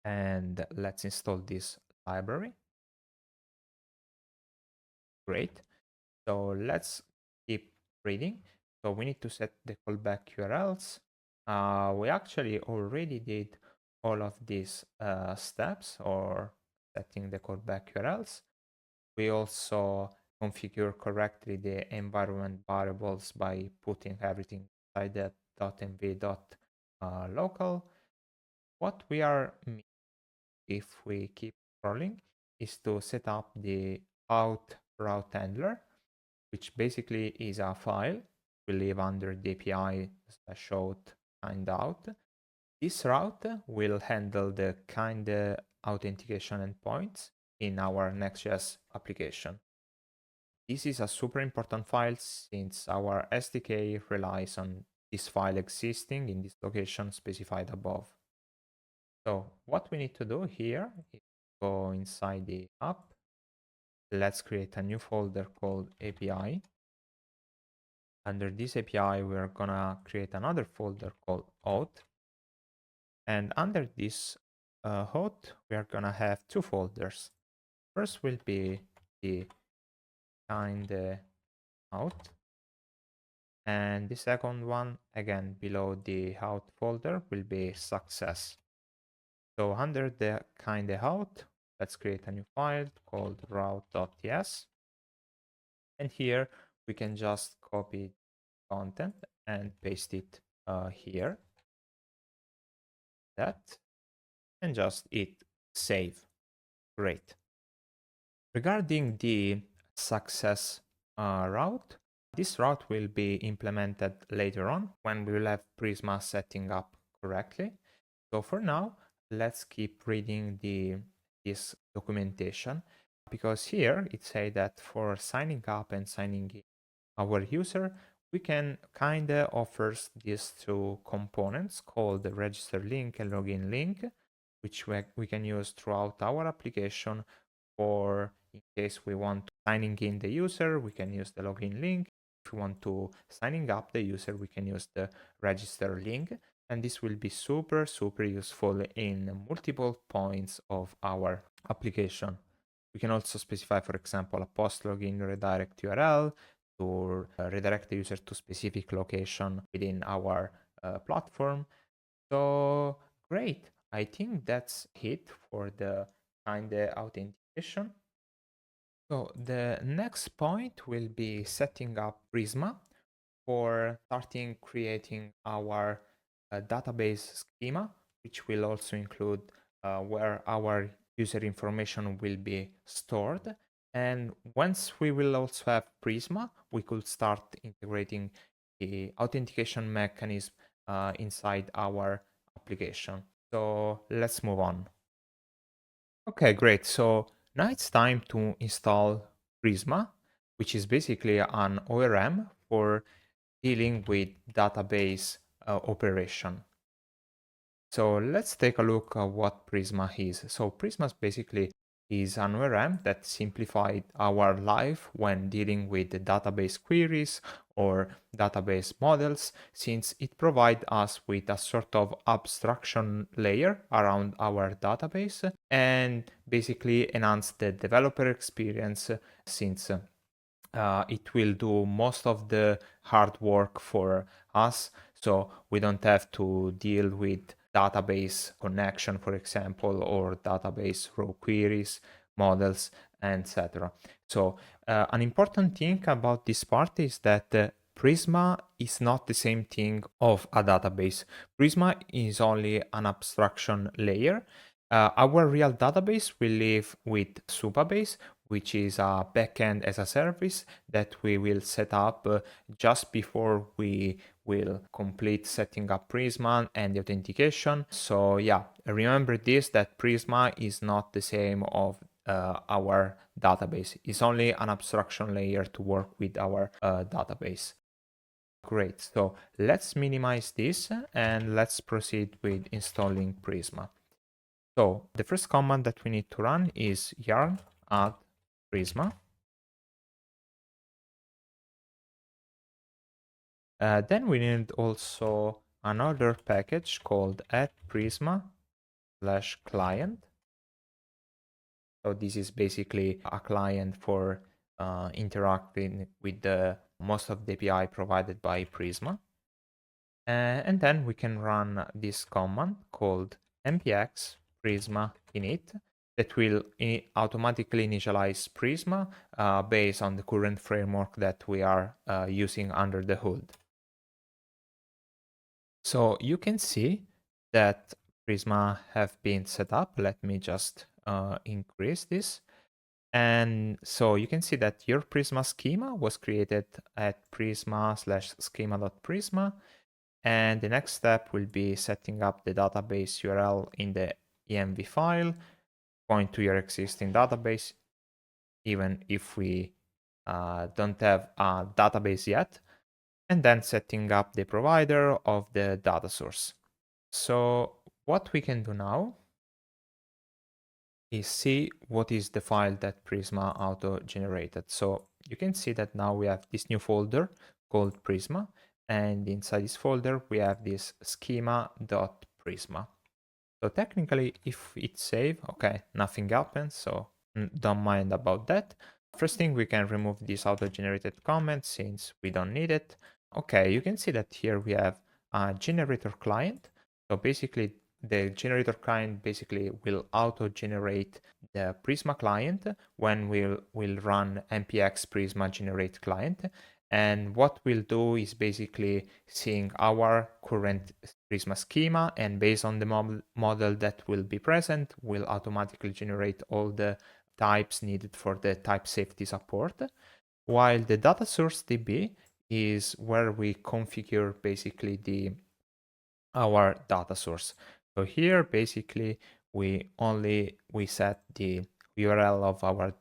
Speaker 1: and let's install this library. Great. So let's keep reading. So we need to set the callback URLs. We actually already did all of these steps or setting the callback URLs. We also configure correctly the environment variables by putting everything inside that .env.local. What we are missing, if we keep scrolling, is to set up the auth route handler, which basically is a file we leave under the API /auth kindout. This route will handle the kind authentication endpoints in our Next.js application. This is a super important file since our SDK relies on this file existing in this location specified above. So what we need to do here is go inside the app. Let's create a new folder called API. Under this API, we're gonna create another folder called Auth. And under this Auth, we are gonna have two folders. First will be the Kinde Auth. And the second one, again, below the Auth folder will be success. So under the Kinde Auth, let's create a new file called route.ts. And here we can just copy content and paste it here. That, and just hit save. Great. Regarding the success route, this route will be implemented later on when we will have Prisma setting up correctly. So for now, let's keep reading this documentation, because here it says that for signing up and signing in our user, we can kinda offers these two components called the register link and login link, which we can use throughout our application. Or in case we want signing in the user, we can use the login link. If we want to signing up the user, we can use the register link. And this will be super useful in multiple points of our application. We can also specify, for example, a post login redirect URL to redirect the user to specific location within our platform. So great. I think that's it for the Kinde authentication. So the next point will be setting up Prisma for starting creating our database schema, which will also include where our user information will be stored. And once we will also have Prisma, we could start integrating the authentication mechanism inside our application. So let's move on. Okay, great. So now it's time to install Prisma, which is basically an ORM for dealing with database operation. So let's take a look at what Prisma is. So Prisma basically is an ORM that simplified our life when dealing with the database queries or database models, since it provides us with a sort of abstraction layer around our database and basically enhance the developer experience, since it will do most of the hard work for us, so we don't have to deal with database connection, for example, or database row queries, models, etc. So an important thing about this part is that Prisma is not the same thing of a database. Prisma is only an abstraction layer. Our real database will live with Supabase, which is a backend as a service that we will set up just before we will complete setting up Prisma and the authentication. So yeah, remember this, that Prisma is not the same of our database. It's only an abstraction layer to work with our database. Great, so let's minimize this and let's proceed with installing Prisma. So the first command that we need to run is yarn add Prisma. Then we need also another package called add Prisma /client. So this is basically a client for interacting with the most of the API provided by Prisma. And then we can run this command called npx prisma init that will automatically initialize Prisma based on the current framework that we are using under the hood. So you can see that Prisma have been set up. Let me just increase this. And so you can see that your Prisma schema was created at prisma/schema.prisma. And the next step will be setting up the database URL in the env file, point to your existing database, even if we don't have a database yet, and then setting up the provider of the data source. So what we can do now is see what is the file that Prisma auto-generated. So you can see that now we have this new folder called Prisma, and inside this folder we have this schema.prisma. So technically, if it's saved, okay, nothing happens, so don't mind about that. First thing, we can remove this auto-generated comment since we don't need it. Okay, you can see that here we have a generator client. So basically, the generator client basically will auto-generate the Prisma client when we'll run npx prisma generate client. And what we'll do is basically seeing our current Prisma schema, and based on the model that will be present, will automatically generate all the types needed for the type safety support. While the data source DB is where we configure basically our data source. So here basically we set the URL of our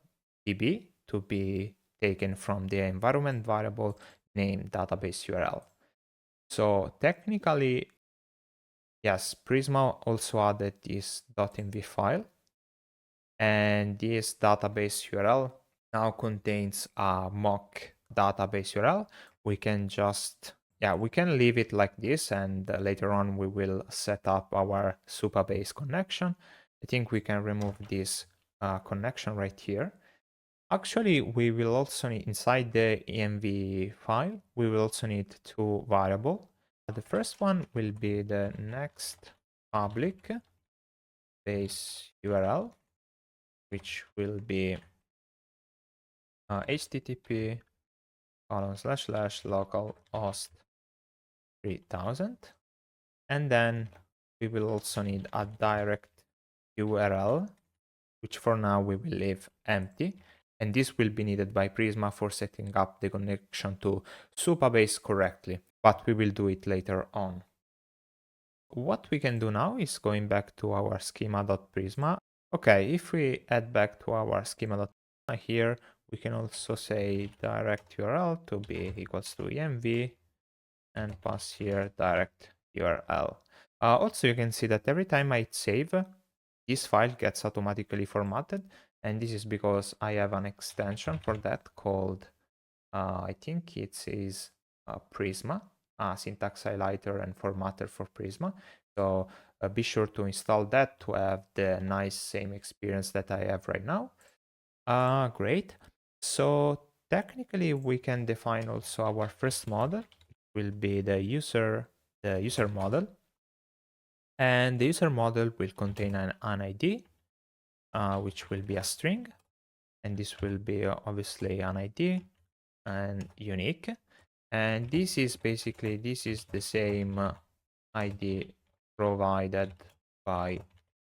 Speaker 1: DB to be taken from the environment variable named database URL. So technically, yes, Prisma also added this .env file, and this database URL now contains a mock database URL. We can just, we can leave it like this, and later on we will set up our Supabase connection. I think we can remove this connection right here. Actually, we will also need, inside the env file, we will also need two variables. The first one will be the next public base URL, which will be http://localhost 3000. And then we will also need a direct URL, which for now we will leave empty. And this will be needed by Prisma for setting up the connection to Supabase correctly, but we will do it later on. What we can do now is going back to our schema.prisma. Okay, if we add back to our schema.prisma here, we can also say direct URL to be equals to env and pass here direct URL. Also, you can see that every time I save, this file gets automatically formatted, and this is because I have an extension for that called, I think it says Prisma, syntax highlighter and formatter for Prisma. So be sure to install that to have the nice same experience that I have right now. Great. So technically we can define also our first model. It will be the user model. And the user model will contain an ID, which will be a string. And this will be obviously an ID and unique. And this is the same ID provided by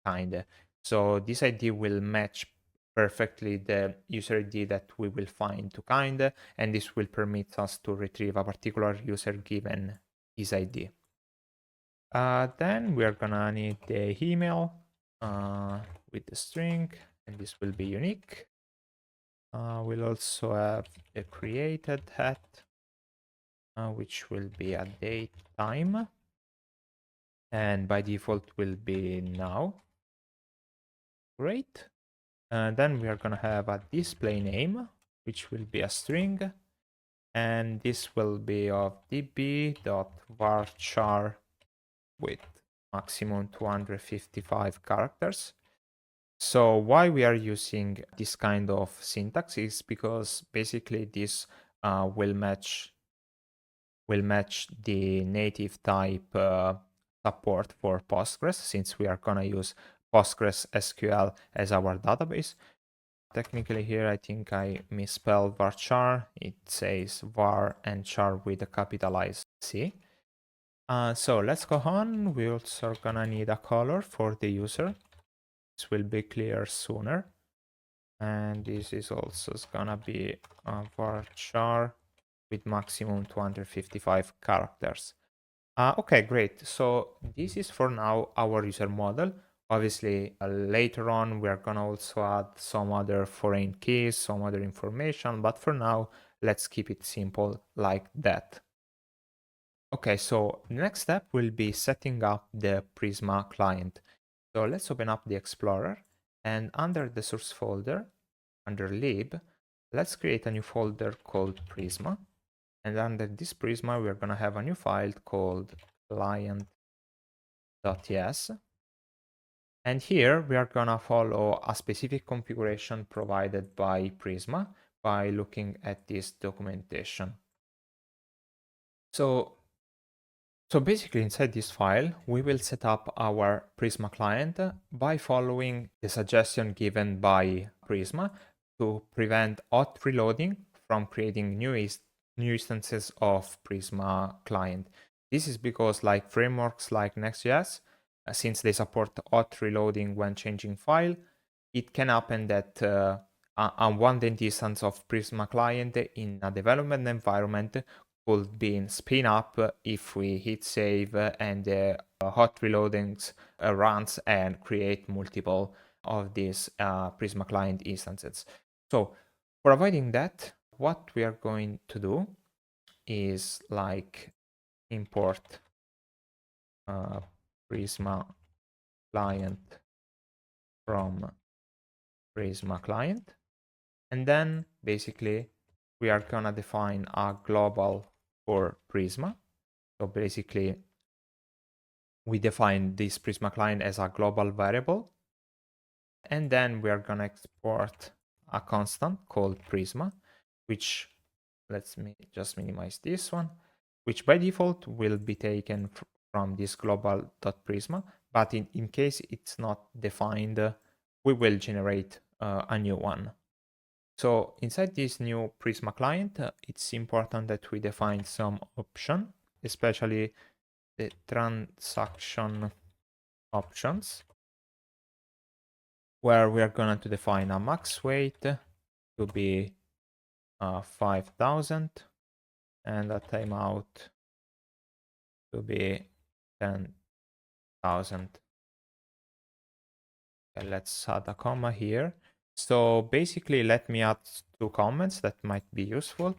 Speaker 1: Kinde. So this ID will match perfectly the user ID that we will find to Kinde, and this will permit us to retrieve a particular user given his ID. Then we are gonna need the email with the string, and this will be unique. We'll also have the created hat, which will be a date time, and by default will be now. Great. And then we are gonna have a display name, which will be a string, and this will be of db.varchar with maximum 255 characters. So why we are using this kind of syntax is because basically this will match the native type support for Postgres, since we are gonna use Postgres SQL as our database. Technically here I think I misspelled varchar. It says var and char with a capitalized C. So let's go on. We also are gonna need a color for the user. This will be clear sooner. And this is also gonna be varchar with maximum 255 characters. Okay, great. So this is for now our user model. Obviously, later on, we are gonna also add some other foreign keys, some other information, but for now, let's keep it simple like that. Okay, so the next step will be setting up the Prisma client. So let's open up the Explorer, and under the source folder, under lib, let's create a new folder called Prisma. And under this Prisma, we're gonna have a new file called client.ts. And here we are gonna follow a specific configuration provided by Prisma by looking at this documentation. So So basically inside this file, we will set up our Prisma client by following the suggestion given by Prisma to prevent auth reloading from creating new instances of Prisma client. This is because like frameworks like Next.js, since they support auth reloading when changing file, it can happen that unwanted instance of Prisma client in a development environment could be spin up if we hit save and hot reloadings runs and create multiple of these Prisma client instances. So for avoiding that, what we are going to do is like import Prisma client from Prisma client. And then basically we are gonna define a global for Prisma. So basically we define this Prisma client as a global variable. And then we are gonna export a constant called Prisma, which let's just minimize this one, which by default will be taken from this global.prisma. But in case it's not defined, we will generate a new one. So inside this new Prisma client, it's important that we define some option, especially the transaction options, where we are going to define a max weight to be 5,000 and a timeout to be 10,000. Okay, let's add a comma here. So basically, let me add two comments that might be useful.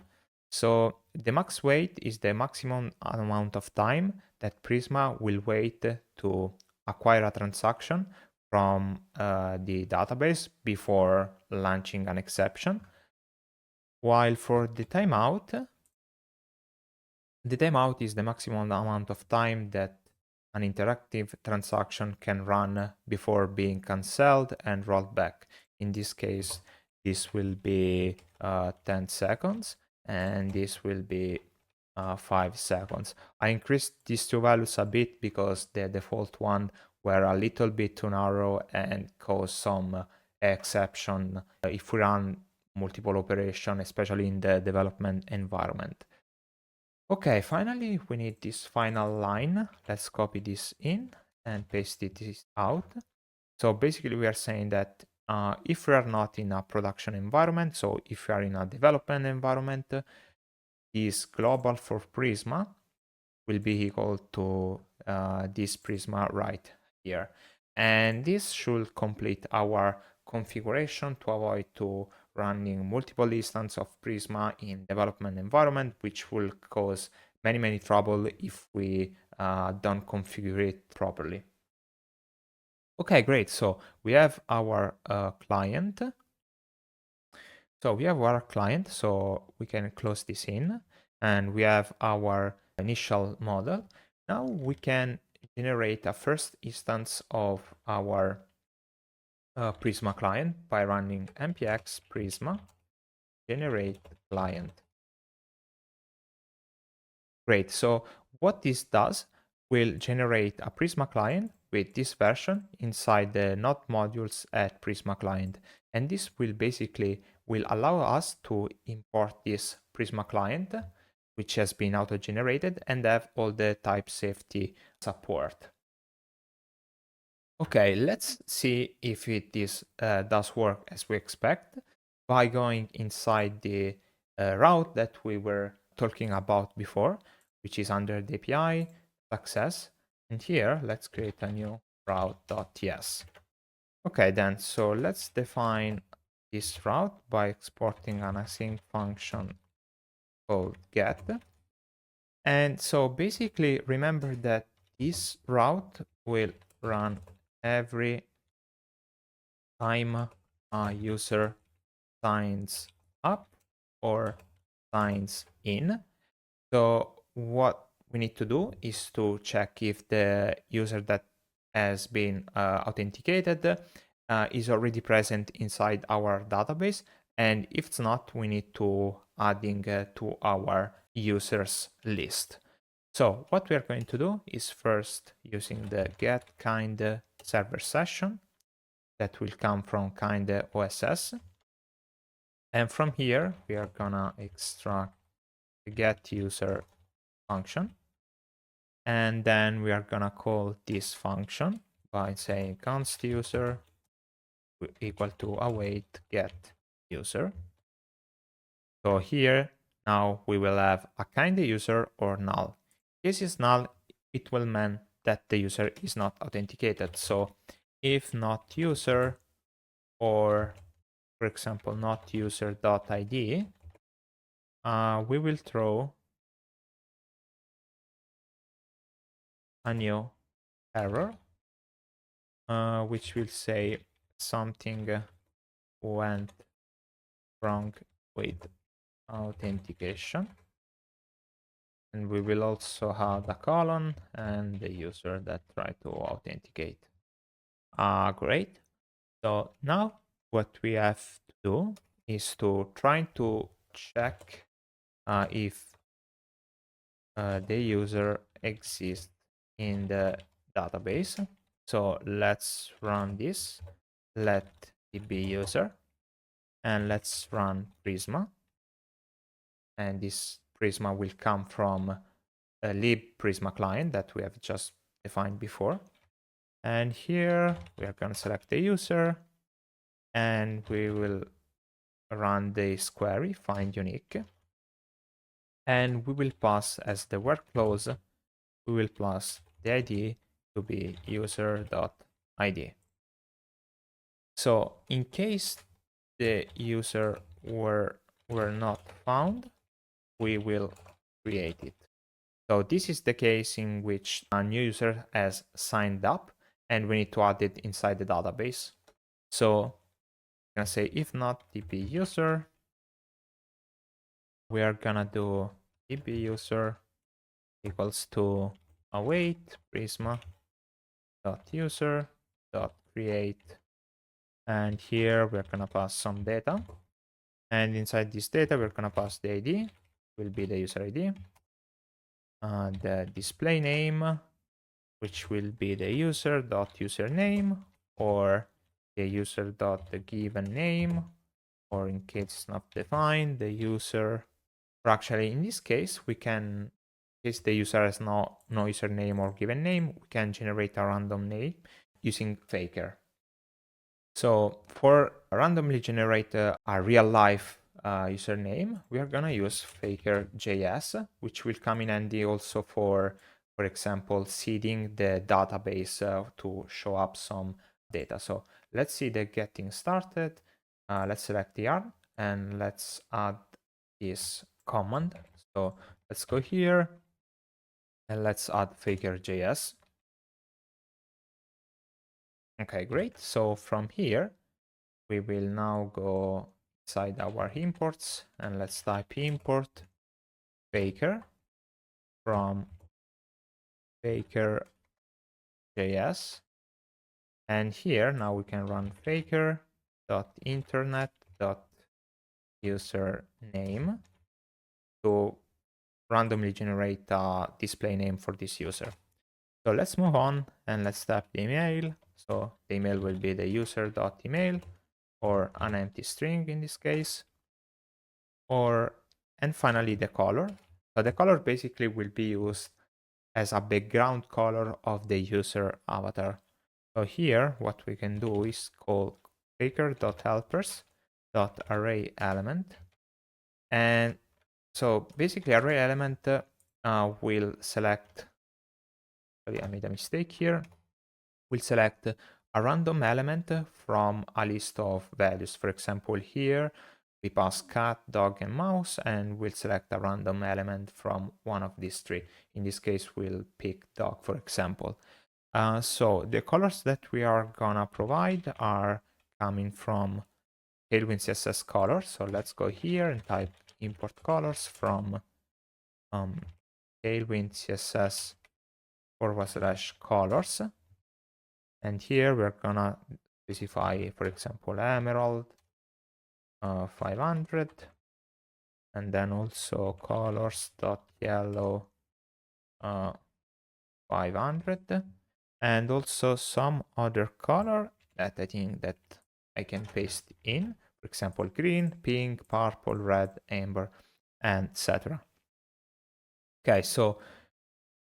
Speaker 1: So the max wait is the maximum amount of time that Prisma will wait to acquire a transaction from the database before launching an exception. While for the timeout is the maximum amount of time that an interactive transaction can run before being cancelled and rolled back. In this case, this will be 10 seconds and this will be 5 seconds. I increased these two values a bit because the default one were a little bit too narrow and caused some exception if we run multiple operations, especially in the development environment. Okay, finally, we need this final line. Let's copy this in and paste it out. So basically, we are saying that if we are not in a production environment, so if we are in a development environment, this global for Prisma will be equal to this Prisma right here. And this should complete our configuration to avoid to running multiple instances of Prisma in development environment, which will cause many trouble if we don't configure it properly. Okay, great. So we have our client. So we have our client, so we can close this in, and we have our initial model. Now we can generate a first instance of our Prisma client by running npx prisma generate client. Great. So what this does will generate a Prisma client with this version inside the node modules at Prisma client. And this will basically allow us to import this Prisma client, which has been auto-generated and have all the type safety support. Okay, let's see if this does work as we expect by going inside the route that we were talking about before, which is under the API success. And here, let's create a new route.ts. Okay, then, so let's define this route by exporting an async function called get. And so basically, remember that this route will run every time a user signs up or signs in. So what we need to do is to check if the user that has been authenticated is already present inside our database. And if it's not, we need to adding to our users list. So what we are going to do is first using the get Kinde server session that will come from Kinde OSS. And from here, we are gonna extract the get user function. And then we are gonna call this function by saying const user equal to await get user. So here now we will have a Kinde user or null. This is null, it will mean that the user is not authenticated. So if not user, or for example not user.id, we will throw a new error, which will say something went wrong with authentication. And we will also have the colon and the user that tried to authenticate. Great. So now what we have to do is to try to check if the user exists in the database. So let's run this. Let it be user. And let's run Prisma. And this Prisma will come from a lib Prisma client that we have just defined before. And here we are going to select the user and we will run this query, find unique. And we will pass as the workflows, we will pass the ID to be user.id. So in case the user were not found, we will create it. So this is the case in which a new user has signed up and we need to add it inside the database. So I'm gonna say if not db user, we are gonna do db user equals to await prisma dot user dot create, and here we're gonna pass some data, and inside this data we're gonna pass the ID, will be the user ID, the display name, which will be the user.username or the user.given name, or in case it's not defined, the user, or actually in this case, we can, in case the user has no username or given name, we can generate a random name using Faker. So for randomly generate a real life username, we are gonna use Faker.js, which will come in handy also for example, seeding the database to show up some data. So let's see the getting started. Let's select the yarn and let's add this command. So let's go here and let's add Faker.js. Okay, great. So from here, we will now go inside our imports and let's type import Faker from Faker.js. And here now we can run faker.internet.username to randomly generate a display name for this user. So let's move on and let's type the email. So the email will be the user.email or an empty string in this case. And finally the color. So the color basically will be used as a background color of the user avatar. So here what we can do is call faker.helpers.arrayElement. And so basically array element will select, sorry, I made a mistake here. We'll select a random element from a list of values. For example, here we pass cat, dog, and mouse, and we'll select a random element from one of these three. In this case, we'll pick dog, for example. So the colors that we are gonna provide are coming from Tailwind CSS colors. So let's go here and type import colors from Tailwind CSS /colors. And here we're gonna specify, for example, emerald 500, and then also colors.yellow 500, and also some other color that I think that I can paste in, for example, green, pink, purple, red, amber, and etc. Okay, so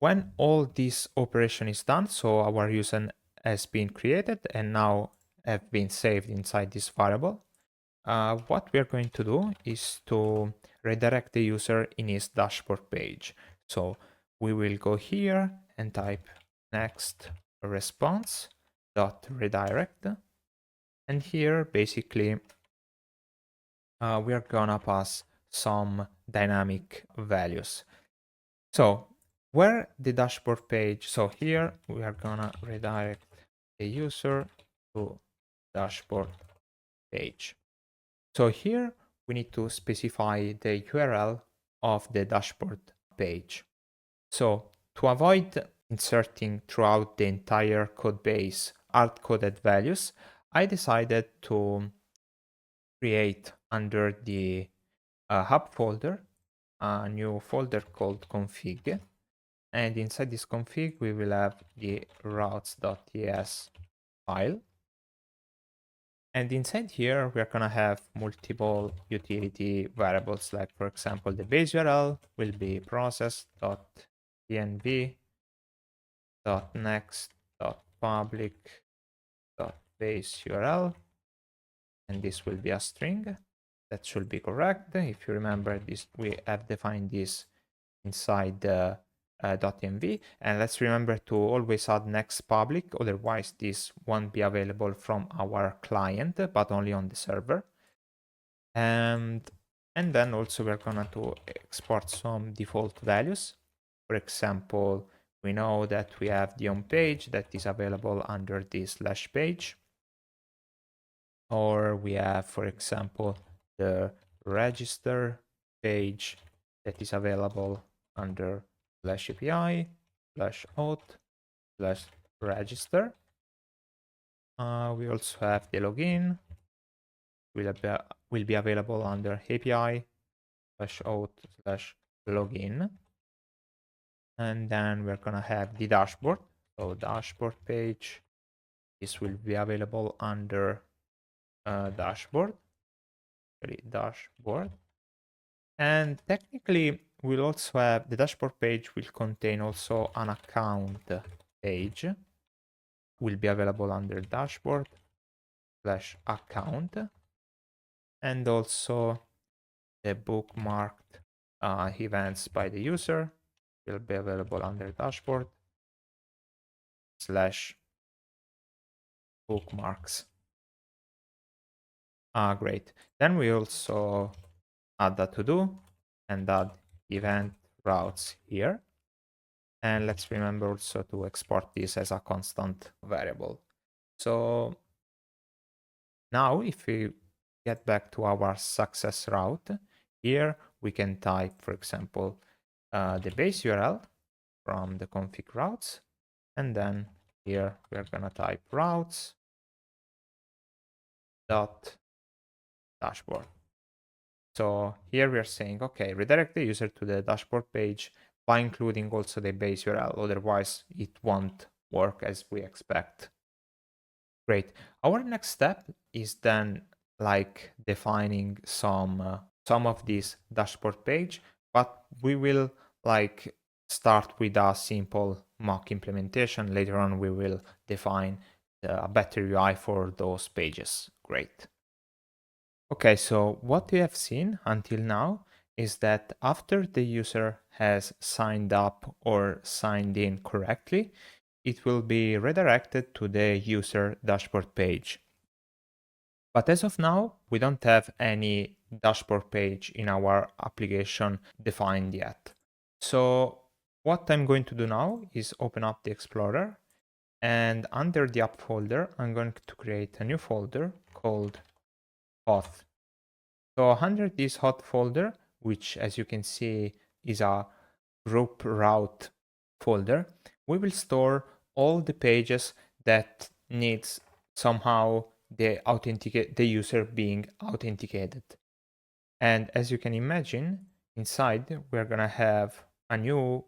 Speaker 1: when all this operation is done, so our user has been created and now have been saved inside this variable, what we are going to do is to redirect the user in his dashboard page. So we will go here and type next response dot redirect, and here basically we are gonna pass some dynamic values. So where the dashboard page, so here we are gonna redirect the user to dashboard page. So here we need to specify the URL of the dashboard page. So to avoid inserting throughout the entire code base hard-coded values, I decided to create under the hub folder a new folder called config. And inside this config, we will have the routes.ts file. And inside here, we're going to have multiple utility variables, like, for example, the base URL will be process.env.next.public.base URL. And this will be a string. That should be correct. If you remember this, we have defined this inside the .env, and let's remember to always add next public, otherwise this won't be available from our client but only on the server. And then also we're gonna to export some default values. For example, we know that we have the home page that is available under the /page, or we have, for example, the register page that is available under /API, /auth, /register. We also have the login, will be available under API, /auth, /login. And then we're gonna have the dashboard. So dashboard page, this will be available under dashboard. And technically, we'll also have the dashboard page will contain also an account page. Will be available under dashboard /account, and also the bookmarked events by the user will be available under dashboard /bookmarks. Great. Then we also add that to do and add event routes here. And let's remember also to export this as a constant variable. So now if we get back to our success route, here we can type, for example, the base URL from the config routes. And then here we're gonna type routes dot dashboard. So here we are saying, okay, redirect the user to the dashboard page by including also the base URL, otherwise it won't work as we expect. Great. Our next step is then like defining some of this dashboard page, but we will like start with a simple mock implementation. Later on, we will define a better UI for those pages. Great. Okay, so what we have seen until now is that after the user has signed up or signed in correctly, it will be redirected to the user dashboard page. But as of now, we don't have any dashboard page in our application defined yet. So what I'm going to do now is open up the Explorer, and under the app folder, I'm going to create a new folder called Auth. So under this hot folder, which as you can see is a group route folder, we will store all the pages that needs somehow the user being authenticated. And as you can imagine, inside we're gonna have a new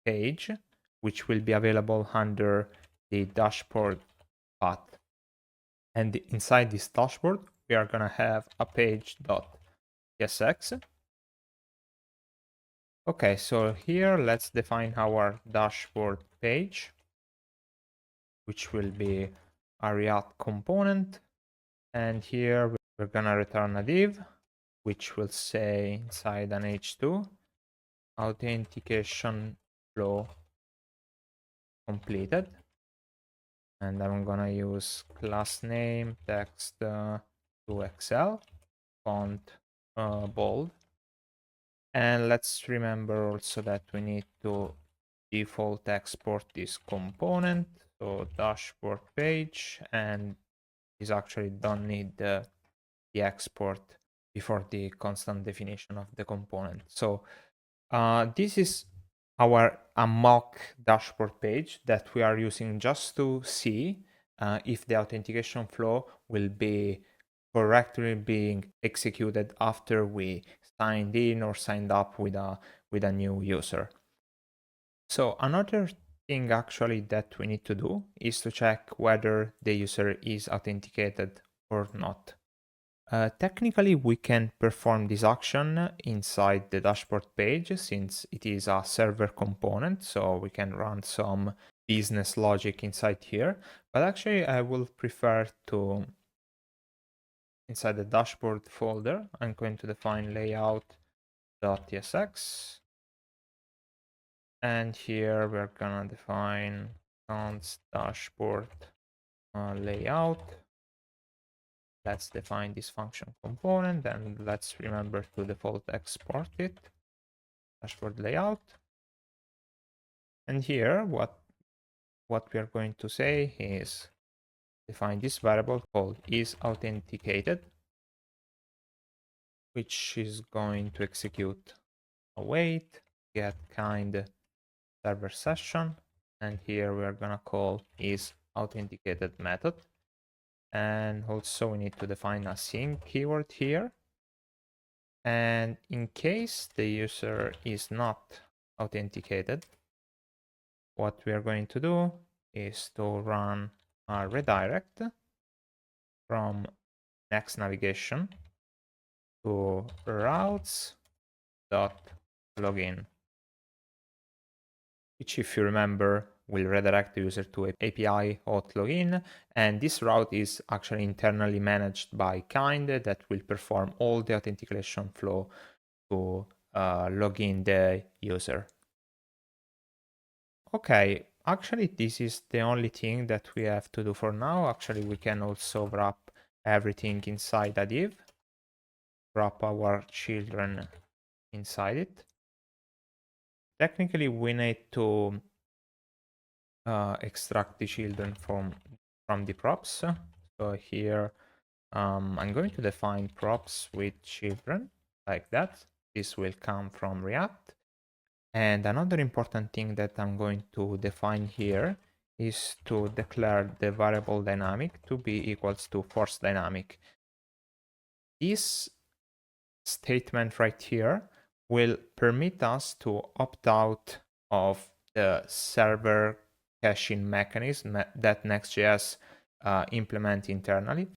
Speaker 1: page, which will be available under the dashboard path. And inside this dashboard, we are going to have a page.tsx. Okay, so here let's define our dashboard page, which will be a React component. And here we're going to return a div, which will say inside an h2 authentication flow completed. And I'm gonna use class name text to Excel, font bold. And let's remember also that we need to default export this component. So dashboard page, and this actually don't need the export before the constant definition of the component. So this is our mock dashboard page that we are using just to see if the authentication flow will be correctly being executed after we signed in or signed up with a new user. So another thing actually that we need to do is to check whether the user is authenticated or not. Technically, we can perform this action inside the dashboard page since it is a server component, so we can run some business logic inside here. But actually, I will prefer to, inside the dashboard folder, I'm going to define layout.tsx. And here we're gonna define const dashboard layout. Let's define this function component and let's remember to default export it, dashboard layout. And here what we are going to say is define this variable called isAuthenticated, which is going to execute await get kind server session, and here we are gonna call isAuthenticated method. And also we need to define a sync keyword here. And in case the user is not authenticated, what we are going to do is to run a redirect from next navigation to routes.login, which, if you remember, will redirect the user to API auth login. And this route is actually internally managed by Kinde that will perform all the authentication flow to log in the user. Okay, actually, this is the only thing that we have to do for now. Actually, we can also wrap everything inside a div, wrap our children inside it. Technically, we need to extract the children from the props. So here, I'm going to define props with children like that. This will come from React. And another important thing that I'm going to define here is to declare the variable dynamic to be equals to force dynamic. This statement right here will permit us to opt out of the server caching mechanism that Next.js implement internally.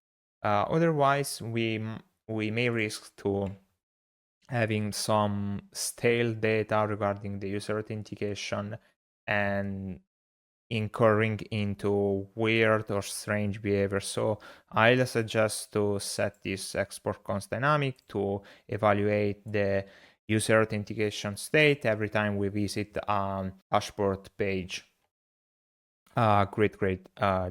Speaker 1: Otherwise, we may risk to having some stale data regarding the user authentication and incurring into weird or strange behavior. So I'll suggest to set this export const dynamic to evaluate the user authentication state every time we visit a dashboard page. Great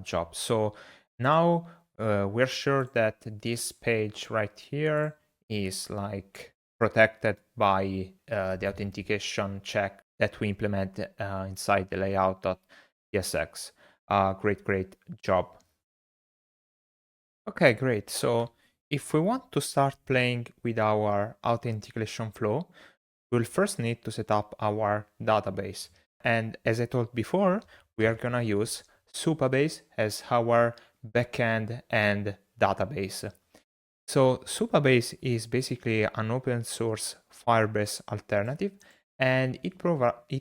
Speaker 1: job. So now we're sure that this page right here is like protected by the authentication check that we implement inside the layout.tsx. Great job. Okay, great. So if we want to start playing with our authentication flow, we'll first need to set up our database. And as I told before, we are gonna use Supabase as our backend and database. So Supabase is basically an open source Firebase alternative and it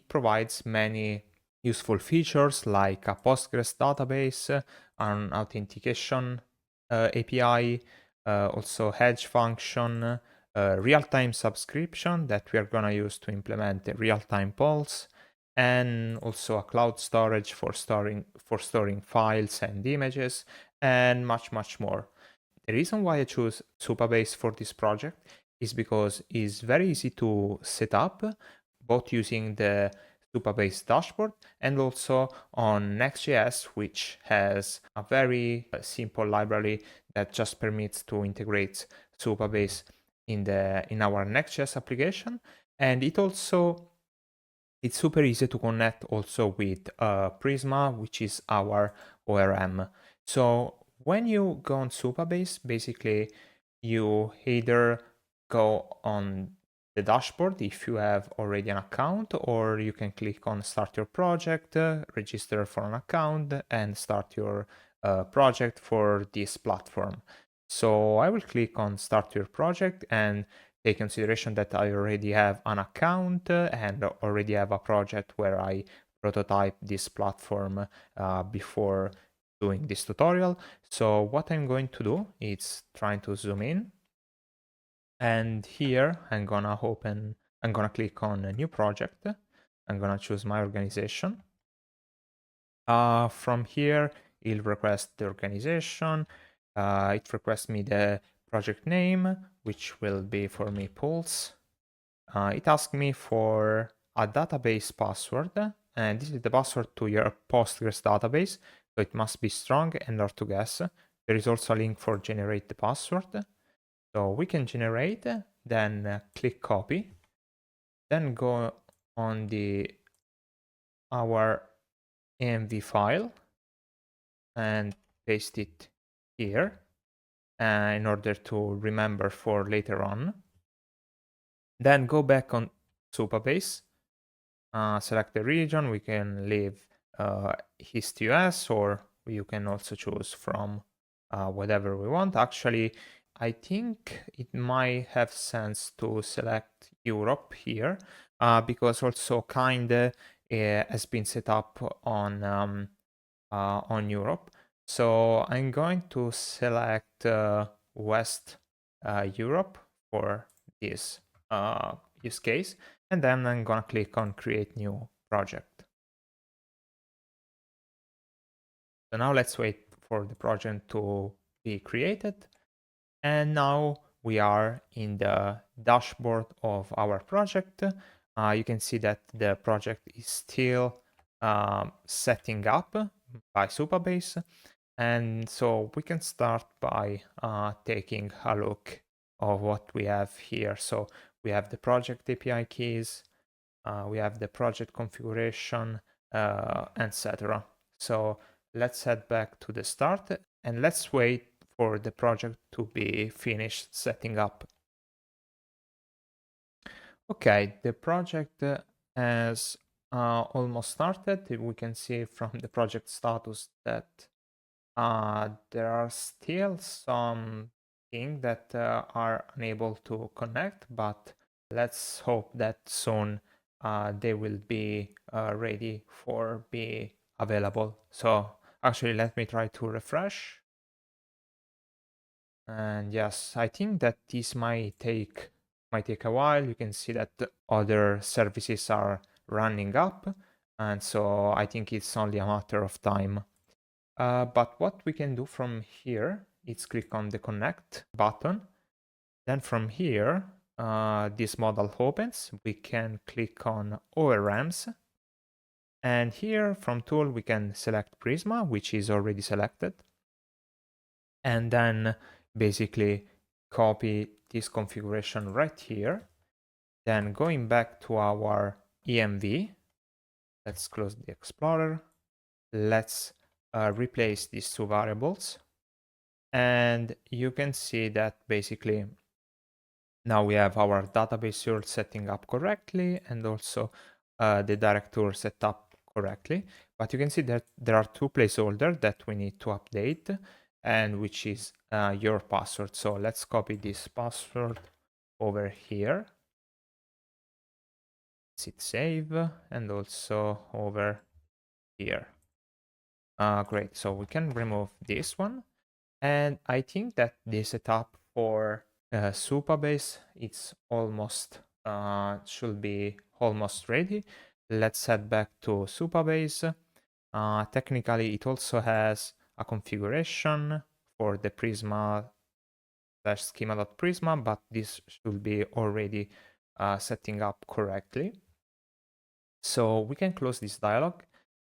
Speaker 1: provides many useful features like a Postgres database, an authentication API, also hedge function, real-time subscription that we are going to use to implement the real-time polls, and also a cloud storage for storing files and images, and much more. The reason why I choose Supabase for this project is because it's very easy to set up, both using the Supabase dashboard and also on Next.js, which has a very simple library that just permits to integrate Supabase in our Next.js application. And it's super easy to connect also with Prisma, which is our ORM. So when you go on Supabase, basically you either go on the dashboard if you have already an account, or you can click on start your project, register for an account, and start your project for this platform. So I will click on start your project and take consideration that I already have an account and already have a project where I prototype this platform before doing this tutorial. So what I'm going to do is trying to zoom in, and here I'm gonna click on a new project. I'm gonna choose my organization. From here, it'll request the organization. It requests me the project name, which will be for me Pulse. It asks me for a database password, and this is the password to your Postgres database, so it must be strong and hard to guess. There is also a link for generate the password. So we can generate, then click copy, then go on our env file and paste it here in order to remember for later on. Then go back on Supabase, select the region. We can leave East US, or you can also choose from whatever we want. Actually, I think it might have sense to select Europe here because also Kinde has been set up on Europe. So I'm going to select West Europe for this use case, and then I'm gonna click on create new project. So now let's wait for the project to be created. And now we are in the dashboard of our project. You can see that the project is still setting up by Supabase. And so we can start by taking a look of what we have here. So we have the project API keys, we have the project configuration, etc. So let's head back to the start and let's wait for the project to be finished setting up. Okay, the project has almost started. We can see from the project status that there are still some things that are unable to connect, but let's hope that soon they will be ready for be available. So actually, let me try to refresh. And yes, I think that this might take a while. You can see that other services are running up, and so I think it's only a matter of time. But what we can do from here is click on the connect button. Then from here, this model opens. We can click on ORMs. And here from tool, we can select Prisma, which is already selected. And then basically copy this configuration right here. Then going back to our env, let's close the Explorer. Let's replace these two variables. And you can see that basically now we have our database URL setting up correctly and also the directory set up correctly. But you can see that there are two placeholders that we need to update, and which is your password. So let's copy this password over here. let's hit save and also over here. Great, so we can remove this one. And I think that the setup for Supabase, it's almost, should be almost ready. Let's head back to Supabase. Technically, it also has a configuration for the Prisma schema.prisma, but this should be already setting up correctly. So we can close this dialog.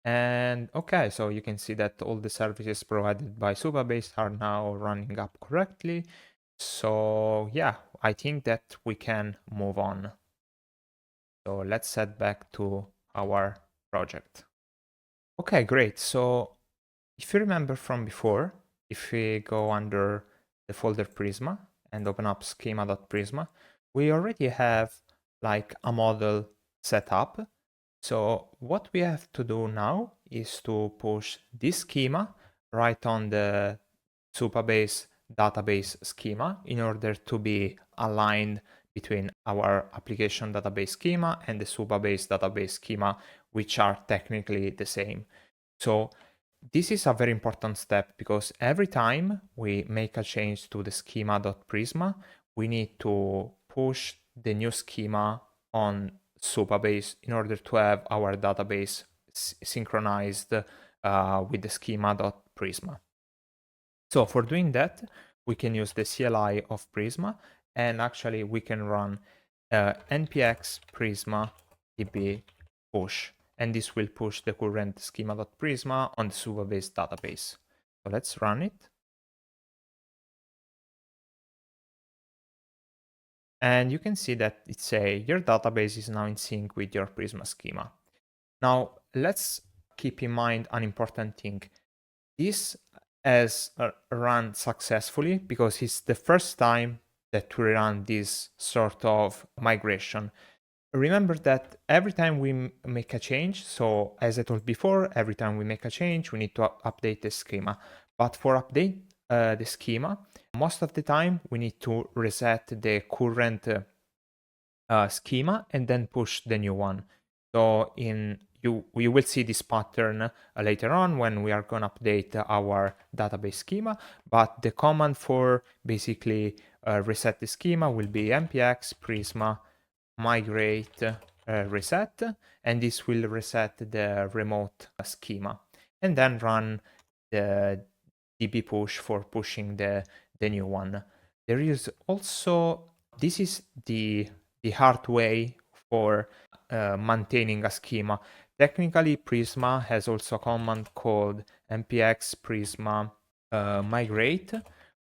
Speaker 1: And okay, so you can see that all the services provided by Supabase are now running up correctly. So yeah, I think that we can move on. So let's head back to our project. Okay, great. So if you remember from before, if we go under the folder Prisma and open up schema.prisma, we already have like a model set up. So what we have to do now is to push this schema right on the Supabase database schema in order to be aligned between our application database schema and the Supabase database schema, which are technically the same. So this is a very important step because every time we make a change to the schema.prisma, we need to push the new schema on Supabase in order to have our database synchronized with the schema.prisma. So for doing that, we can use the CLI of Prisma, and actually we can run npx prisma db push, and this will push the current schema.prisma on the Supabase database. So let's run it. And you can see that it says your database is now in sync with your Prisma schema. Now let's keep in mind an important thing. This has run successfully because it's the first time that we run this sort of migration. Remember that every time we make a change, so as I told before, every time we make a change, we need to update the schema. But for update the schema, most of the time we need to reset the current schema and then push the new one. So we will see this pattern later on when we are going to update our database schema, but the command for basically reset the schema will be npx prisma migrate reset, and this will reset the remote schema, and then run the db push for pushing the new one. There is also, this is the hard way for maintaining a schema. Technically, Prisma has also a command called npx prisma migrate,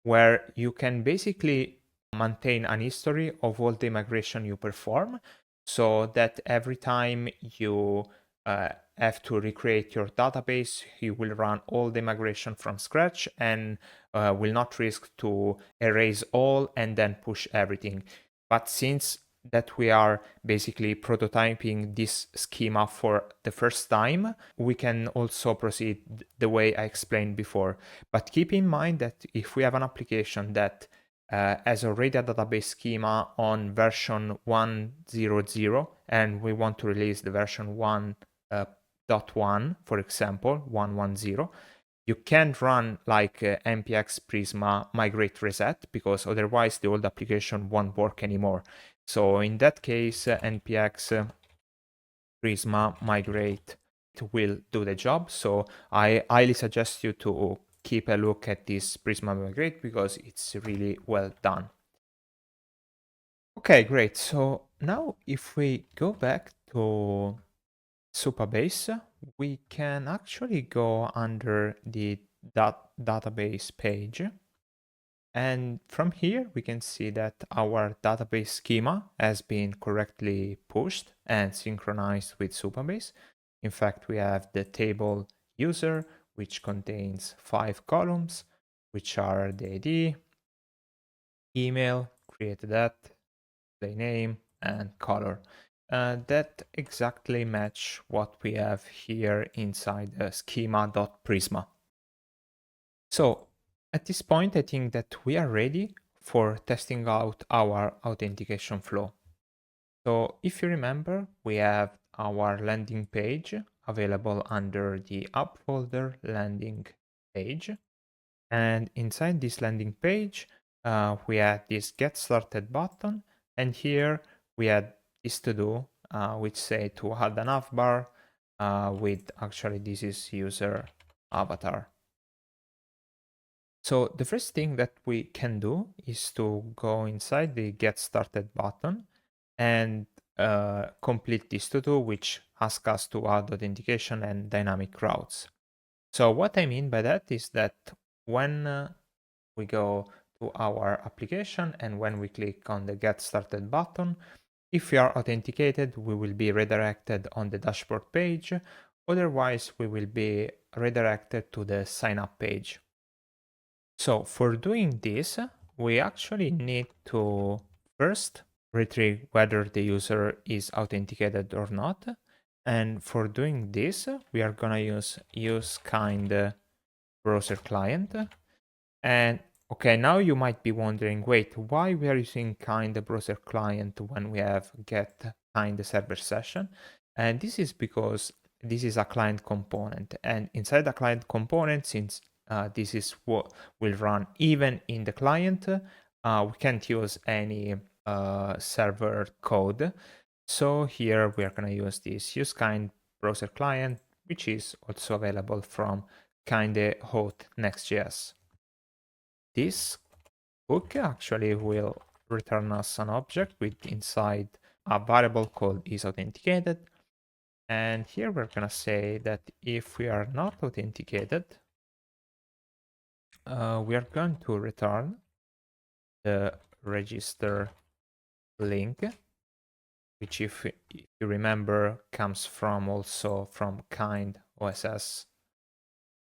Speaker 1: where you can basically maintain an history of all the migration you perform, so that every time you have to recreate your database, you will run all the migration from scratch and will not risk to erase all and then push everything. But since that we are basically prototyping this schema for the first time, we can also proceed the way I explained before. But keep in mind that if we have an application that has already a database schema on version 1.0.0 and we want to release the version 1.1, for example, 1.1.0, you can't run like npx prisma migrate reset because otherwise the old application won't work anymore. So in that case, npx prisma migrate will do the job. So I highly suggest you to keep a look at this Prisma migrate because it's really well done. Okay, great. So now if we go back to Supabase, we can actually go under the database page. And from here, we can see that our database schema has been correctly pushed and synchronized with Supabase. In fact, we have the table user, which contains 5 columns, which are the ID, email, created at, the name, and color. That exactly match what we have here inside the schema.prisma. So at this point, I think that we are ready for testing out our authentication flow. So if you remember, we have our landing page available under the Up folder landing page. And inside this landing page, we had this Get Started button. And here we had this to do, which say to add an bar with actually this is user avatar. So the first thing that we can do is to go inside the Get Started button and complete this to-do, which asks us to add authentication and dynamic routes. So what I mean by that is that when we go to our application and when we click on the Get Started button, if we are authenticated, we will be redirected on the dashboard page. Otherwise, we will be redirected to the sign up page. So for doing this, we actually need to first retrieve whether the user is authenticated or not. And for doing this, we are gonna use Kinde browser client. And okay, now you might be wondering, wait, why we are using Kinde browser client when we have get Kinde server session? And this is because this is a client component, and inside the client component, since this is what will run even in the client, we can't use any server code. So here we are going to use this use kind browser client, which is also available from Kinde Auth Next.js. This hook actually will return us an object with inside a variable called isAuthenticated. And here we're going to say that if we are not authenticated, we are going to return the register link, which if you remember comes from also from Kinde OSS.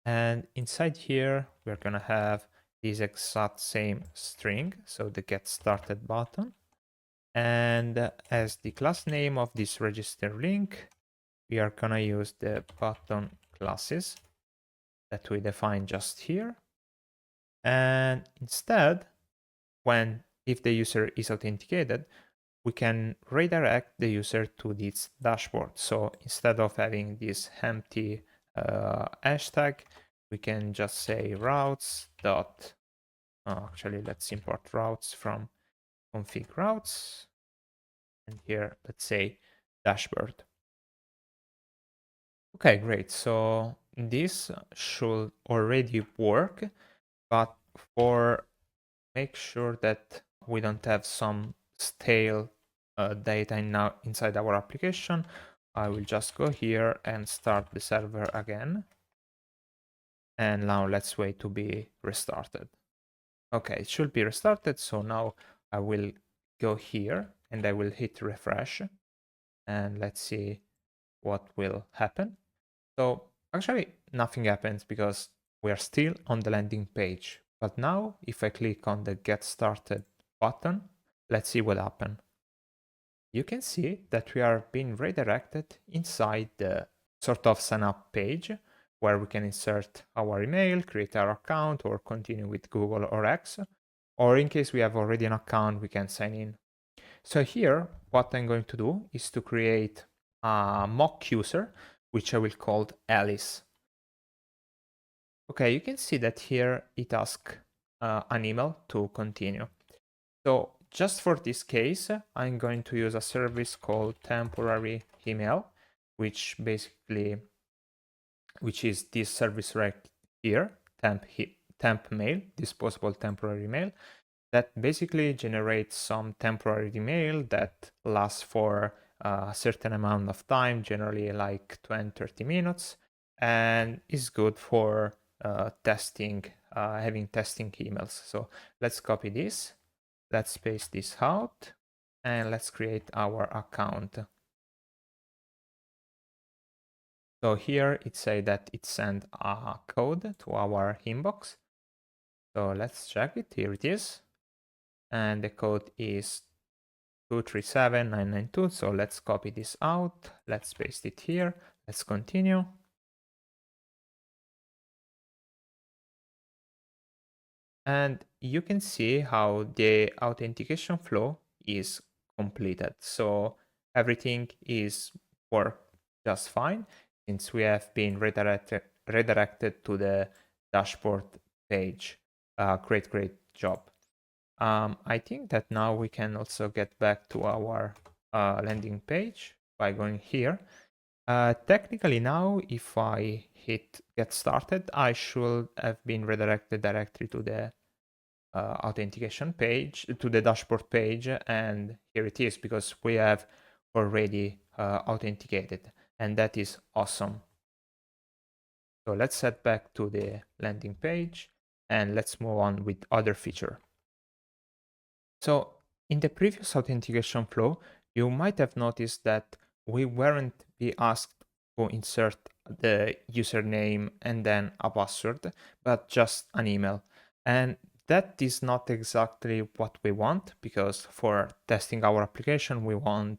Speaker 1: And inside here, we're going to have this exact same string, so the get started button. And as the class name of this register link, we are going to use the button classes that we define just here. And instead, if the user is authenticated, we can redirect the user to this dashboard. So instead of having this empty hashtag, we can just say routes dot. Actually, let's import routes from config routes. And here, let's say dashboard. Okay, great. So this should already work, but for make sure that we don't have some stale data inside our application, I will just go here and start the server again. And now let's wait to be restarted. Okay, it should be restarted. So now I will go here and I will hit refresh. And let's see what will happen. So actually nothing happens because we are still on the landing page. But now if I click on the Get Started button, let's see what happens. You can see that we are being redirected inside the sort of sign up page where we can insert our email, create our account, or continue with Google or X. Or in case we have already an account, we can sign in. So here, what I'm going to do is to create a mock user, which I will call Alice. Okay, you can see that here it asks an email to continue. So just for this case, I'm going to use a service called temporary email, which is this service right here, temp mail, disposable temporary mail, that basically generates some temporary email that lasts for a certain amount of time, generally like 20-30 minutes, and is good for testing, having testing emails. So let's copy this. Let's paste this out and let's create our account. So here it says that it sent a code to our inbox. So let's check it. Here it is. And the code is 237992. So let's copy this out. Let's paste it here. Let's continue. And you can see how the authentication flow is completed. So everything is work just fine since we have been redirected to the dashboard page. Great job. I think that now we can also get back to our landing page by going here. Technically now, if I hit get started, I should have been redirected directly to the authentication page, to the dashboard page, and here it is because we have already authenticated, and that is awesome. So let's head back to the landing page and let's move on with other feature. So in the previous authentication flow, you might have noticed that we weren't be asked to insert the username and then a password, but just an email. And that is not exactly what we want, because for testing our application, we want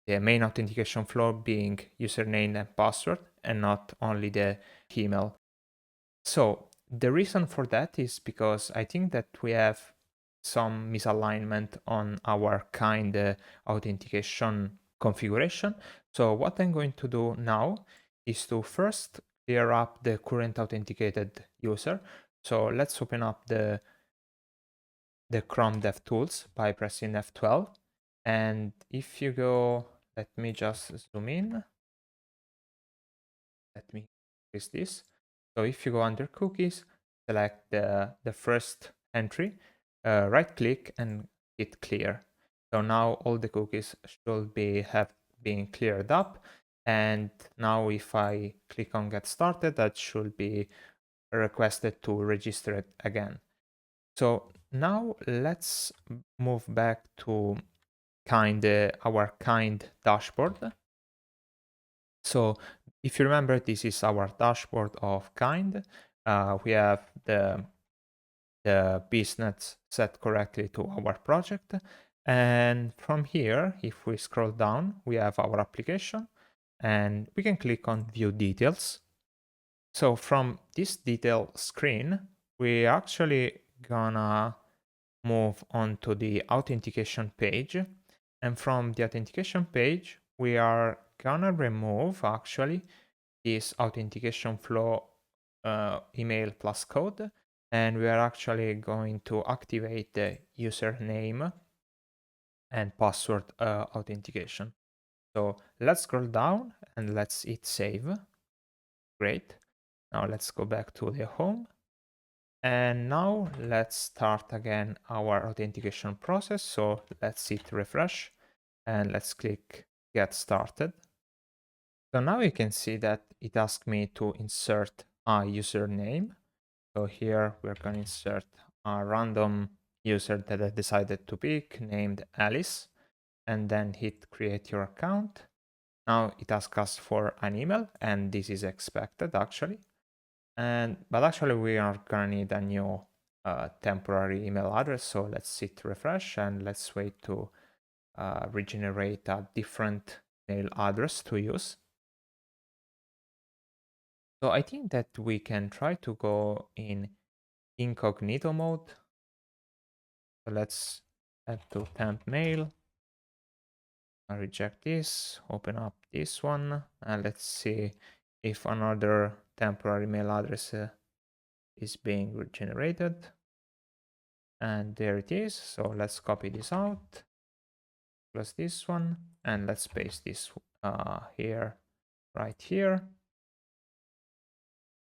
Speaker 1: the main authentication flow being username and password and not only the email. So the reason for that is because I think that we have some misalignment on our Kinde authentication configuration. So what I'm going to do now is to first clear up the current authenticated user. So let's open up the Chrome DevTools by pressing F12. And if you go, let me just zoom in. Let me increase this. So if you go under cookies, select the first entry, right click and hit clear. So now all the cookies should have been cleared up. And now if I click on get started, that should be requested to register it again. So now let's move back to our Kinde dashboard. So if you remember, this is our dashboard of Kinde. We have the business set correctly to our project. And from here, if we scroll down, we have our application and we can click on view details. So from this detail screen, we actually gonna move on to the authentication page. And from the authentication page, we are gonna remove actually this authentication flow email plus code, and we are actually going to activate the username and password authentication. So let's scroll down and let's hit save. Great. Now let's go back to the home. And now let's start again our authentication process. So let's hit refresh and let's click get started. So now you can see that it asked me to insert a username. So here we're going to insert a random user that I decided to pick named Alice, and then hit create your account. Now it asks us for an email, and this is expected actually. But actually we are gonna need a new temporary email address. So let's hit refresh and let's wait to regenerate a different email address to use. So I think that we can try to go in incognito mode. So let's add to temp mail. I reject this, open up this one, and let's see if another temporary mail address is being generated. And there it is. So let's copy this out, plus this one, and let's paste this here, right here.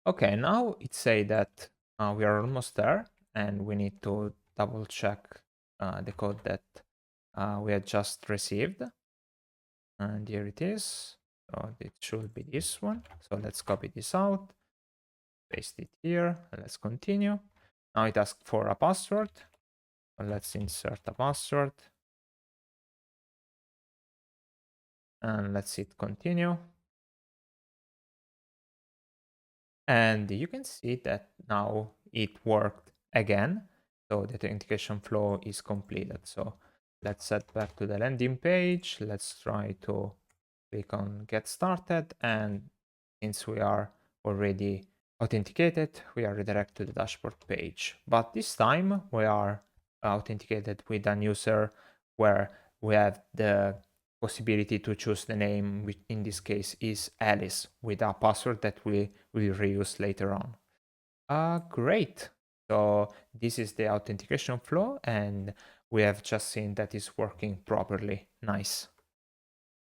Speaker 1: Okay, now it say that we are almost there, and we need to double check the code that we had just received. And here it is. So it should be this one. So let's copy this out, paste it here, and let's continue. Now it asks for a password. So let's insert a password. And let's hit continue. And you can see that now it worked again. So the authentication flow is completed. So let's head back to the landing page. Let's try to click on get started. And since we are already authenticated, we are redirected to the dashboard page. But this time we are authenticated with a user where we have the possibility to choose the name, which in this case is Alice, with a password that we will reuse later on. Great. So this is the authentication flow, and we have just seen that it's working properly. Nice.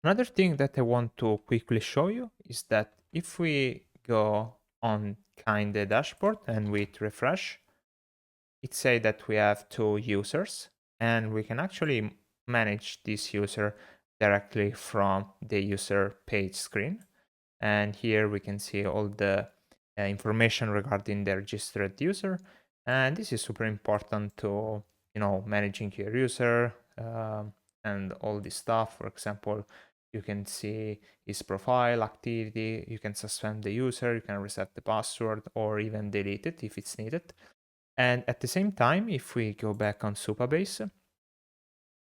Speaker 1: Another thing that I want to quickly show you is that if we go on Kinde dashboard and we hit refresh, it says that we have 2 users, and we can actually manage this user directly from the user page screen. And here we can see all the information regarding the registered user. And this is super important to, managing your user and all this stuff. For example, you can see his profile activity, you can suspend the user, you can reset the password, or even delete it if it's needed. And at the same time, if we go back on Supabase,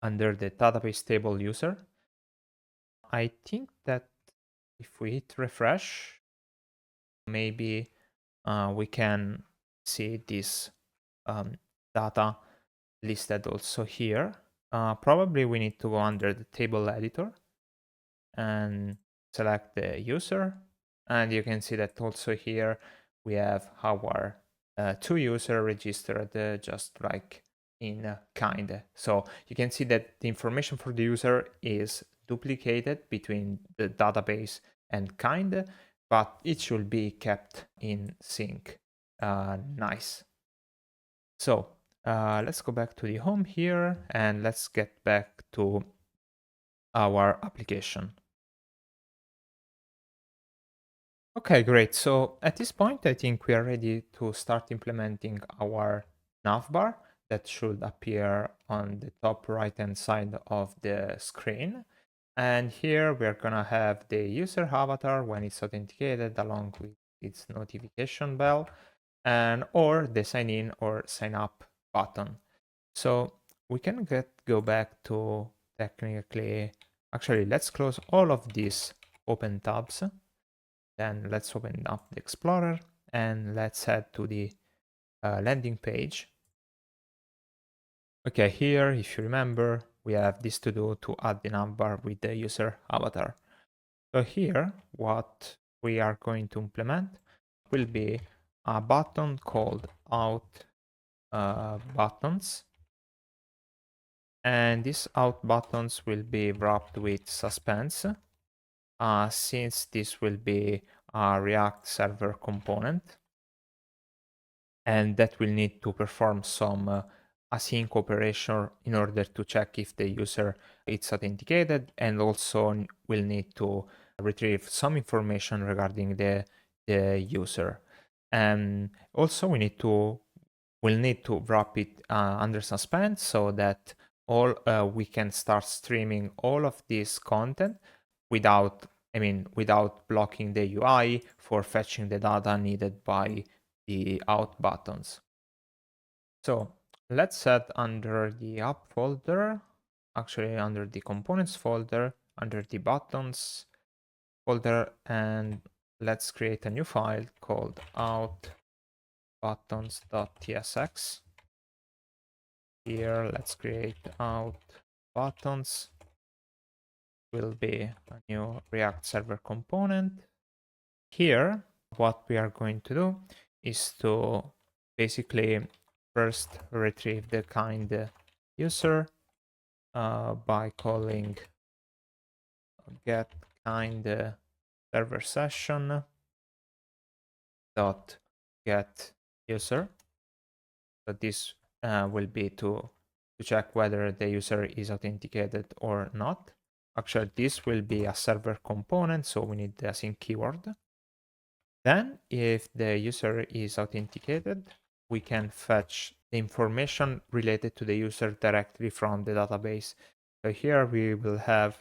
Speaker 1: under the database table user, I think that if we hit refresh, maybe we can see this data listed also here. Probably we need to go under the table editor and select the user. And you can see that also here we have our 2 users registered just like in Kinde. So you can see that the information for the user is duplicated between the database and Kinde, but it should be kept in sync. Nice. So let's go back to the home here and let's get back to our application. Okay, great. So at this point, I think we are ready to start implementing our navbar that should appear on the top right-hand side of the screen. And here we're gonna have the user avatar when it's authenticated along with its notification bell, and or the sign in or sign up button. So we can go back to technically, actually, let's close all of these open tabs. Then let's open up the Explorer and let's head to the landing page. Okay, here, if you remember, we have this to do to add the navbar with the user avatar. So here, what we are going to implement will be a button called Auth buttons. And these Auth buttons will be wrapped with suspense, since this will be a React server component. And that will need to perform some async operation in order to check if the user is authenticated, and also will need to retrieve some information regarding the user. And also we'll need to wrap it under suspense so that we can start streaming all of this content without blocking the UI for fetching the data needed by the Auth buttons. So let's set under the app folder, actually under the components folder, under the buttons folder, and let's create a new file called auth-buttons.tsx. Here, let's create auth buttons. Will be a new React server component. Here, what we are going to do is to basically first retrieve the kind user by calling get kind server session dot get user. So this will be to check whether the user is authenticated or not. Actually, this will be a server component, so we need the async keyword. Then, if the user is authenticated, we can fetch the information related to the user directly from the database. So here we will have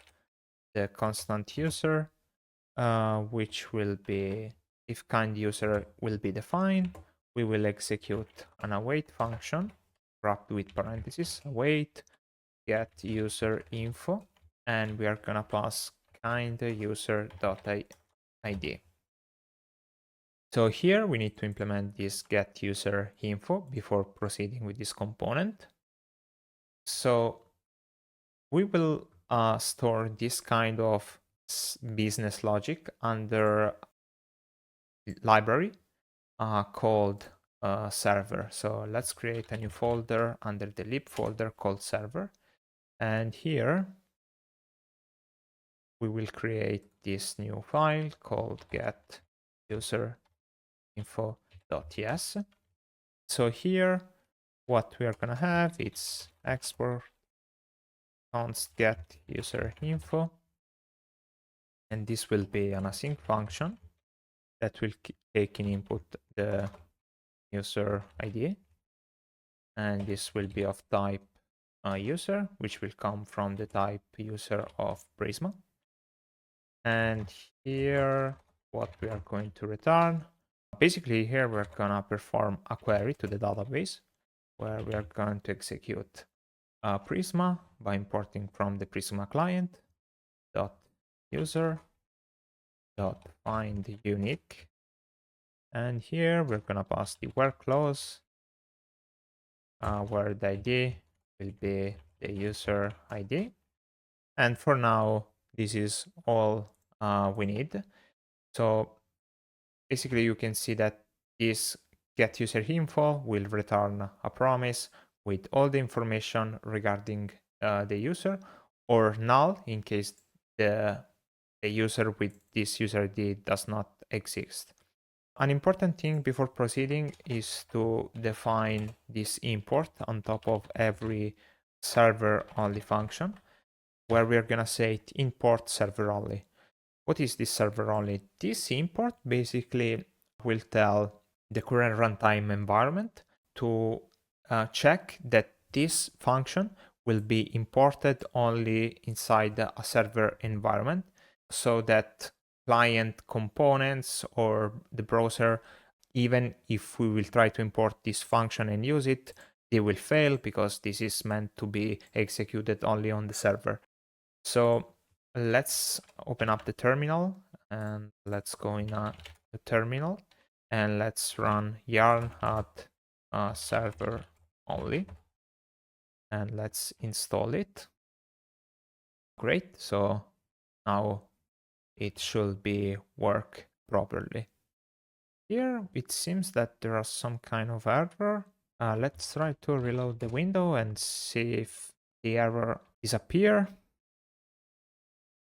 Speaker 1: the constant user, which will be, if kind user will be defined, we will execute an await function wrapped with parentheses, await get user info, and we are gonna pass kind user.id. So here we need to implement this get user info before proceeding with this component. So we will store this kind of business logic under library called server. So let's create a new folder under the lib folder called server. And here we will create this new file called get user info.ts. So here, what we are gonna have, it's export const get user info, and this will be an async function that will take in input the user ID, and this will be of type user, which will come from the type user of Prisma. And here, what we are going to return, basically here we're gonna perform a query to the database where we are going to execute Prisma by importing from the Prisma client dot user dot find unique, and here we're gonna pass the where clause where the ID will be the user ID, and for now this is all we need. So basically you can see that this get user info will return a promise with all the information regarding the user, or null in case the user with this user ID does not exist. An important thing before proceeding is to define this import on top of every server only function, where we're gonna say import server only. What is this server only? This import basically will tell the current runtime environment to check that this function will be imported only inside a server environment, so that client components or the browser, even if we will try to import this function and use it, they will fail because this is meant to be executed only on the server. So let's open up the terminal and let's go in the terminal and let's run yarn at server only, and let's install it. Great, so now it should be work properly. Here it seems that there are some kind of error. Let's try to reload the window and see if the error disappears.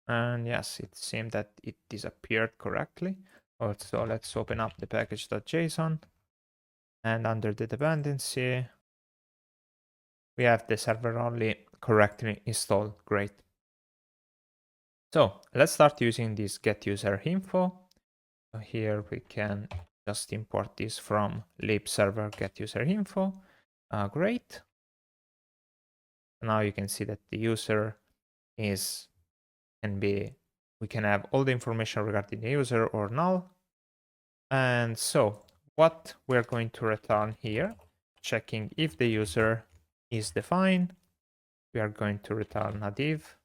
Speaker 1: And yes, it seemed that it disappeared correctly. Also, let's open up the package.json, and under the dependency, we have the server only correctly installed. Great. So let's start using this get user info. So here we can just import this from lib server get user info. Great. Now you can see that the user we can have all the information regarding the user or null. And so what we're going to return here, checking if the user is defined, we are going to return a div.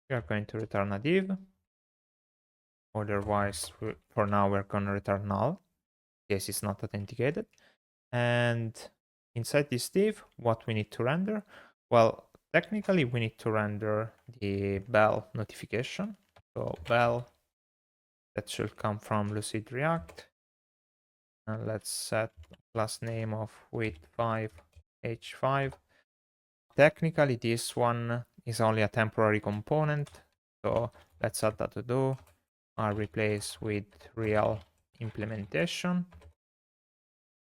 Speaker 1: We are going to return a div. Otherwise, for now, we're going to return null in case it's not authenticated. And inside this div, what we need to render? Well, technically, we need to render the bell notification. So bell, that should come from Lucid React. And let's set class name of width5 h5. Technically, this one is only a temporary component, so let's add that to do. Replace with real implementation,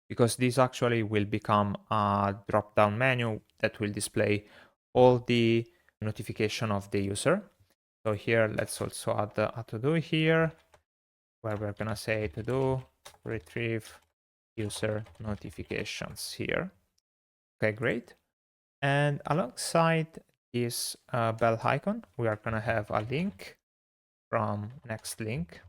Speaker 1: because this actually will become a drop-down menu that will display all the notification of the user. So here, let's also add a to-do here, where we're gonna say to-do retrieve user notifications here. Okay, great. And alongside this bell icon, we are gonna have a link from next link.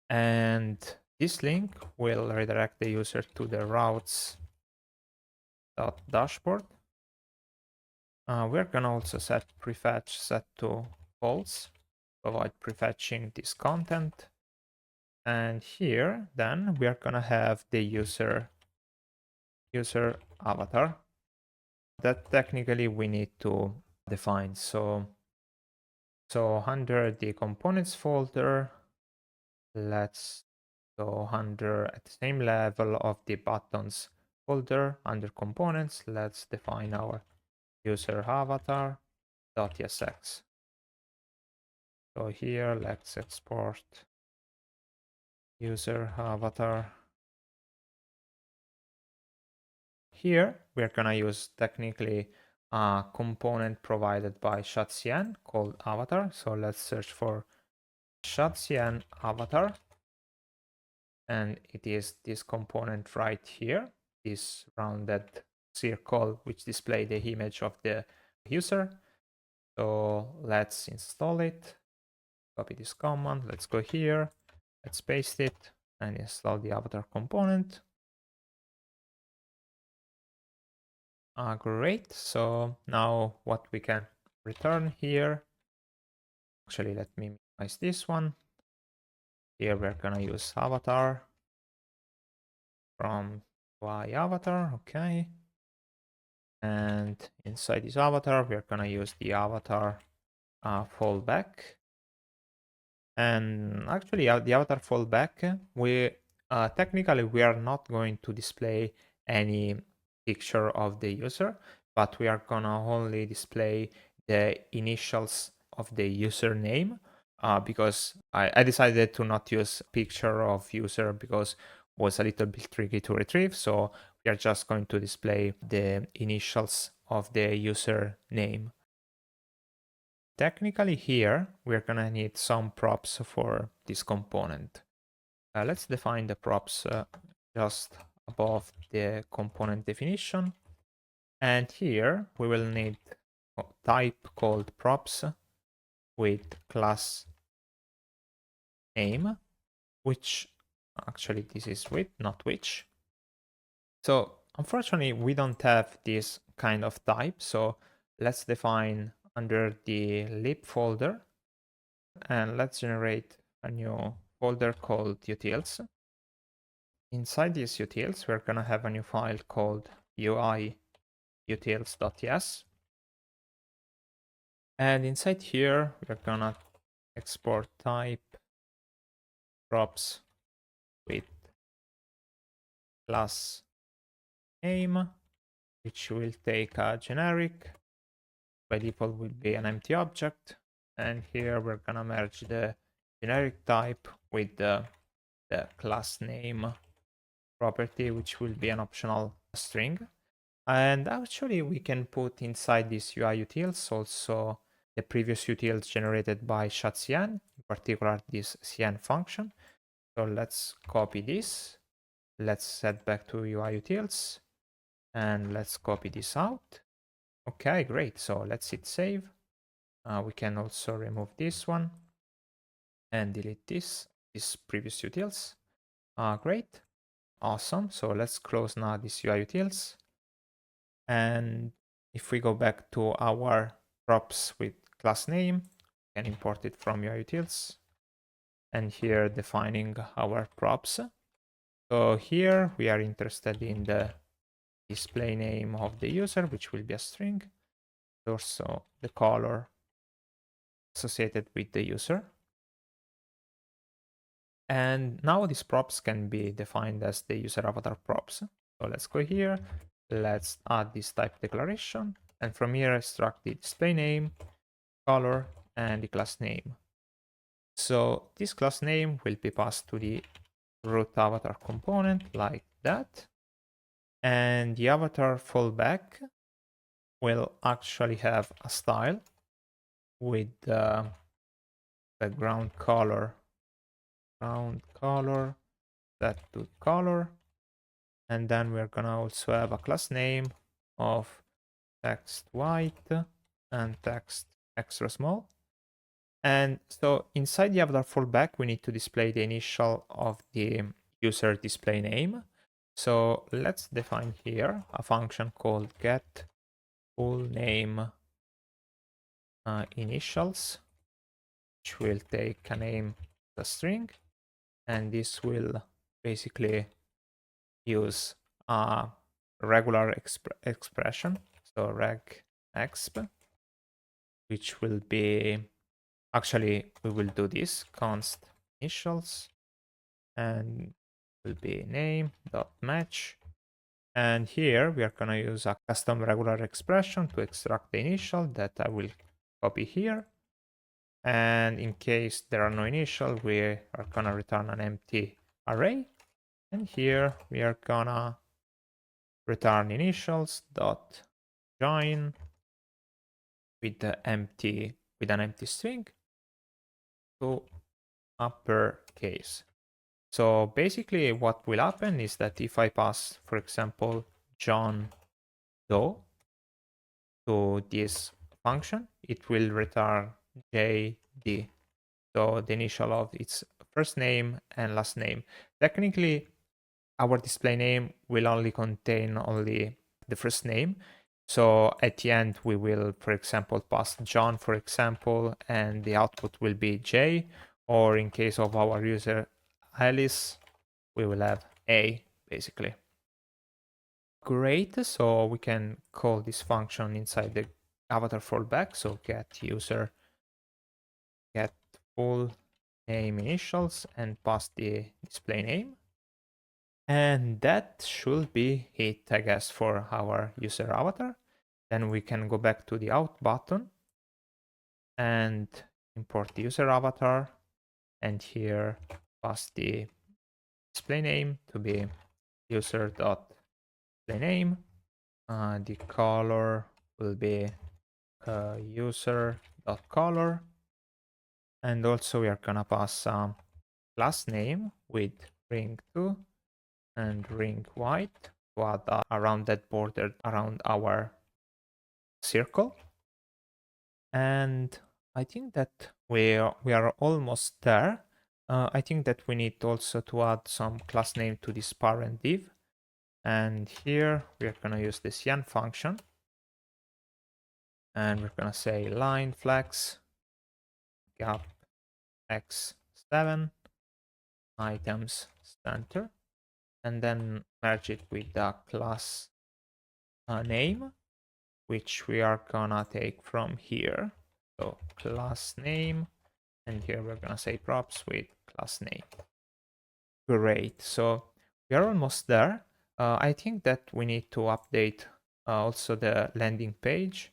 Speaker 1: And this link will redirect the user to the routes.dashboard. We're gonna also set prefetch set to false to avoid prefetching this content. And here, then we are gonna have the user avatar. that technically we need to define. So under the components folder, let's go under at the same level of the buttons folder under components. Let's define our user avatar.tsx. So here, let's export user avatar. Here, we're gonna use technically a component provided by ShadCN called avatar. So let's search for ShadCN avatar. And it is this component right here, this rounded circle which displays the image of the user. So let's install it, copy this command, let's go here, let's paste it and install the avatar component. Great, so now what we can return here, actually let me minimize this one. Here we're gonna use avatar from UI avatar, okay. And inside this avatar, we're gonna use the avatar fallback. And actually, the avatar fallback, we technically we are not going to display any picture of the user, but we are gonna only display the initials of the username because I decided to not use picture of user because it was a little bit tricky to retrieve. So we are just going to display the initials of the user name. Technically here, we're gonna need some props for this component. Let's define the props just above the component definition. And here we will need a type called props with class name, which actually this is with, not which. So unfortunately, we don't have this kind of type. So let's define under the lib folder and let's generate a new folder called utils. Inside these utils, we're gonna have a new file called UI utils.ts. And inside here, we're gonna export type props with class name, which will take a generic, by default will be an empty object. And here we're gonna merge the generic type with the class name property, which will be an optional string. And actually we can put inside this UI utils also the previous utils generated by ShadCN, in particular this CN function. So let's copy this. Let's set back to UI utils and let's copy this out. Okay, great. So let's hit save. We can also remove this one and delete this previous utils. Great. Awesome. So let's close now this UI utils. And if we go back to our props with class name, we can import it from UI utils. And here defining our props. So here we are interested in the display name of the user, which will be a string. Also the color associated with the user. And now these props can be defined as the user avatar props. So let's go here. Let's add this type declaration. And from here, extract the display name, color, and the class name. So this class name will be passed to the root avatar component like that. And the avatar fallback will actually have a style with the background color set to color. And then we're gonna also have a class name of text white and text extra small. And so inside the avatar fallback, we need to display the initial of the user display name. So let's define here a function called get full name initials, which will take a name as a string. And this will basically use a regular expression. So reg exp, which will be, actually we will do this const initials, and will be name dot match. And here we are going to use a custom regular expression to extract the initial that I will copy here. And in case there are no initial, we are going to return an empty array. And here we are going to return initials dot join with an empty string to uppercase. So basically what will happen is that if I pass, for example, John Doe to this function, it will return JD. So the initial of its first name and last name. Technically, our display name will only contain only the first name. So at the end, we will, for example, pass John, for example, and the output will be J, or in case of our user Alice, we will have A, basically. Great, so we can call this function inside the avatar fallback. So get user, get full name initials, and pass the display name. And that should be it, I guess, for our user avatar. Then we can go back to the out button and import the user avatar. And here pass the display name to be user.displayname. The color will be user.color. And also we are gonna pass class name with ring2 and ring white to add a rounded border around our circle. And I think that we are almost there. I think that we need also to add some class name to this parent div. And here we are going to use the ShadCN function. And we're going to say line flex gap x7 items center, and then merge it with the class name, which we are gonna take from here. So class name, and here we're gonna say props with class name. Great, so we are almost there. I think that we need to update also the landing page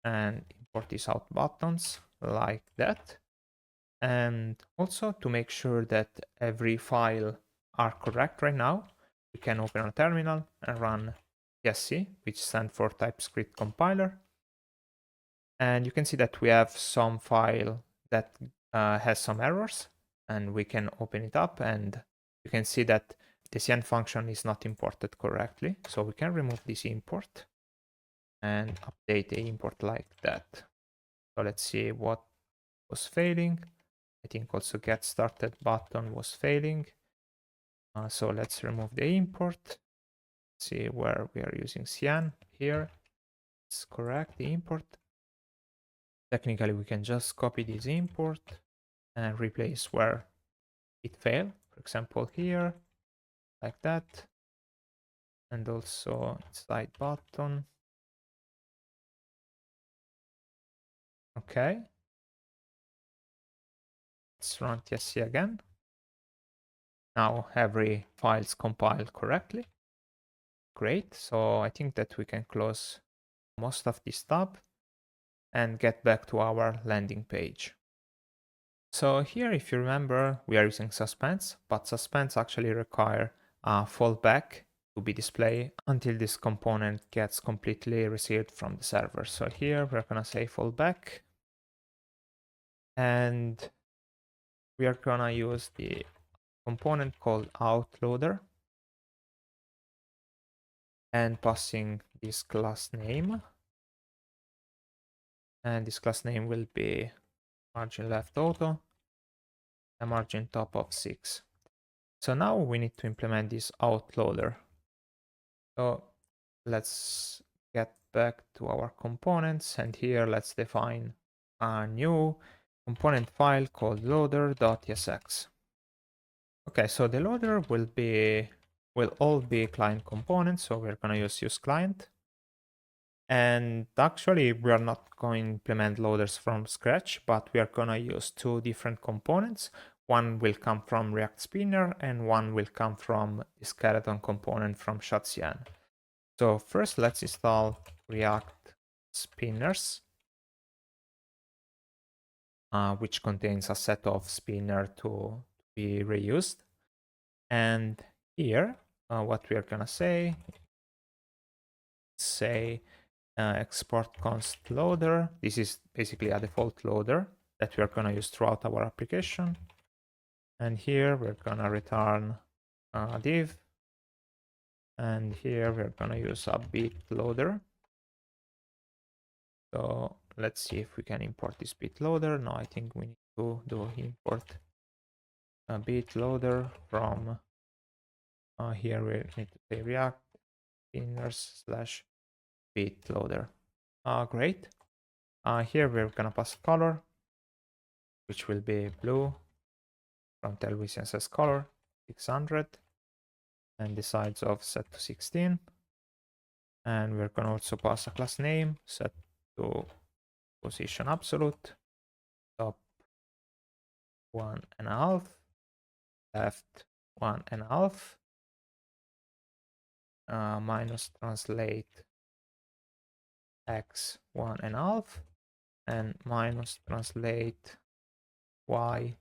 Speaker 1: and import these out buttons like that. And also to make sure that every file are correct right now, we can open a terminal and run TSC, which stands for TypeScript Compiler. And you can see that we have some file that has some errors, and we can open it up, and you can see that the ShadCN function is not imported correctly. So we can remove this import and update the import like that. So let's see what was failing. I think also get started button was failing. So let's remove the import. See where we are using ShadCN here. It's correct, the import. Technically, we can just copy this import and replace where it failed. For example, here, like that. And also side button. Okay. Let's run TSC again. Now every file is compiled correctly. Great. So I think that we can close most of this tab and get back to our landing page. So here, if you remember, we are using suspense, but suspense actually require a fallback to be displayed until this component gets completely received from the server. So here we're gonna say fallback, and we are gonna use the component called outloader and passing this class name. And this class name will be margin left auto and margin top of 6. So now we need to implement this outloader. So let's get back to our components, and here let's define a new component file called loader.tsx. Okay, so the loader will all be client components, so we're gonna use client. And actually, we are not going to implement loaders from scratch, but we are going to use two different components. One will come from React Spinner, and one will come from the skeleton component from ShadCN. So first, let's install React Spinners, which contains a set of spinner to be reused. And here, what we are going to say export const loader. This is basically a default loader that we are going to use throughout our application. And here we're going to return a div. And here we're going to use a bit loader. So let's see if we can import this bit loader. No, I think we need to do import a bit loader from here. We need to say React spinners / bit loader. Great. Here we're gonna pass color, which will be blue from tell CSS color 600, and the size of set to 16. And we're gonna also pass a class name set to position absolute, top 1.5, left 1.5, minus translate x 1.5, and minus translate y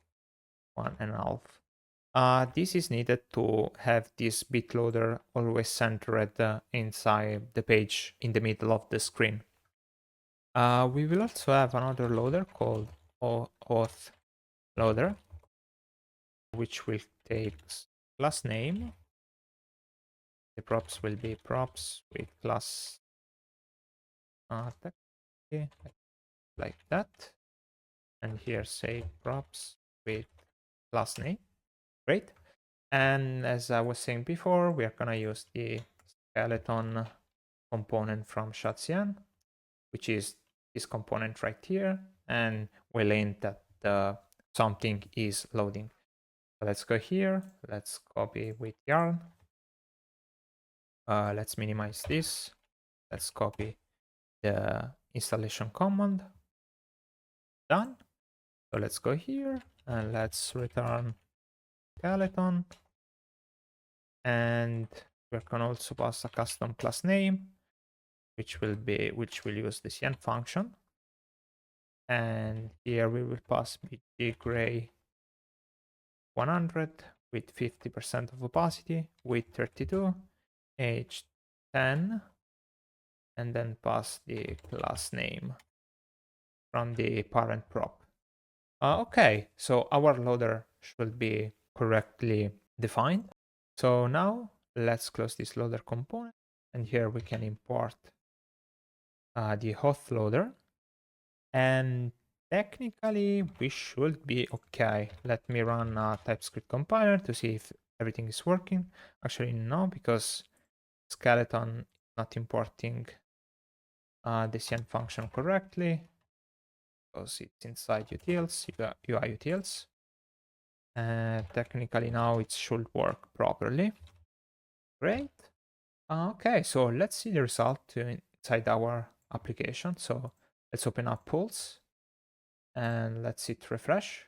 Speaker 1: 1.5. This is needed to have this bit loader always centered inside the page in the middle of the screen. We will also have another loader called Auth loader, which will take class name. The props will be props with class like that. And here say props with class name. Great. And as I was saying before, we are going to use the skeleton component from ShadCN, which is this component right here, and we'll hint that something is loading. So let's go here, let's copy with yarn. Let's minimize this. Let's copy the installation command. Done. So let's go here and let's return skeleton. And we can also pass a custom class name, which will use the CN function. And here we will pass bggray 100 with 50% of opacity, width 32, age 10, and then pass the class name from the parent prop. Okay, so our loader should be correctly defined. So now let's close this loader component, and here we can import the Auth loader, and technically we should be okay. Let me run a TypeScript compiler to see if everything is working. Actually no, because skeleton is not importing the CN function correctly because it's inside utils, UI utils. Technically now it should work properly. Great. Okay, so let's see the result inside our application. So let's open up Pulse and let's hit refresh.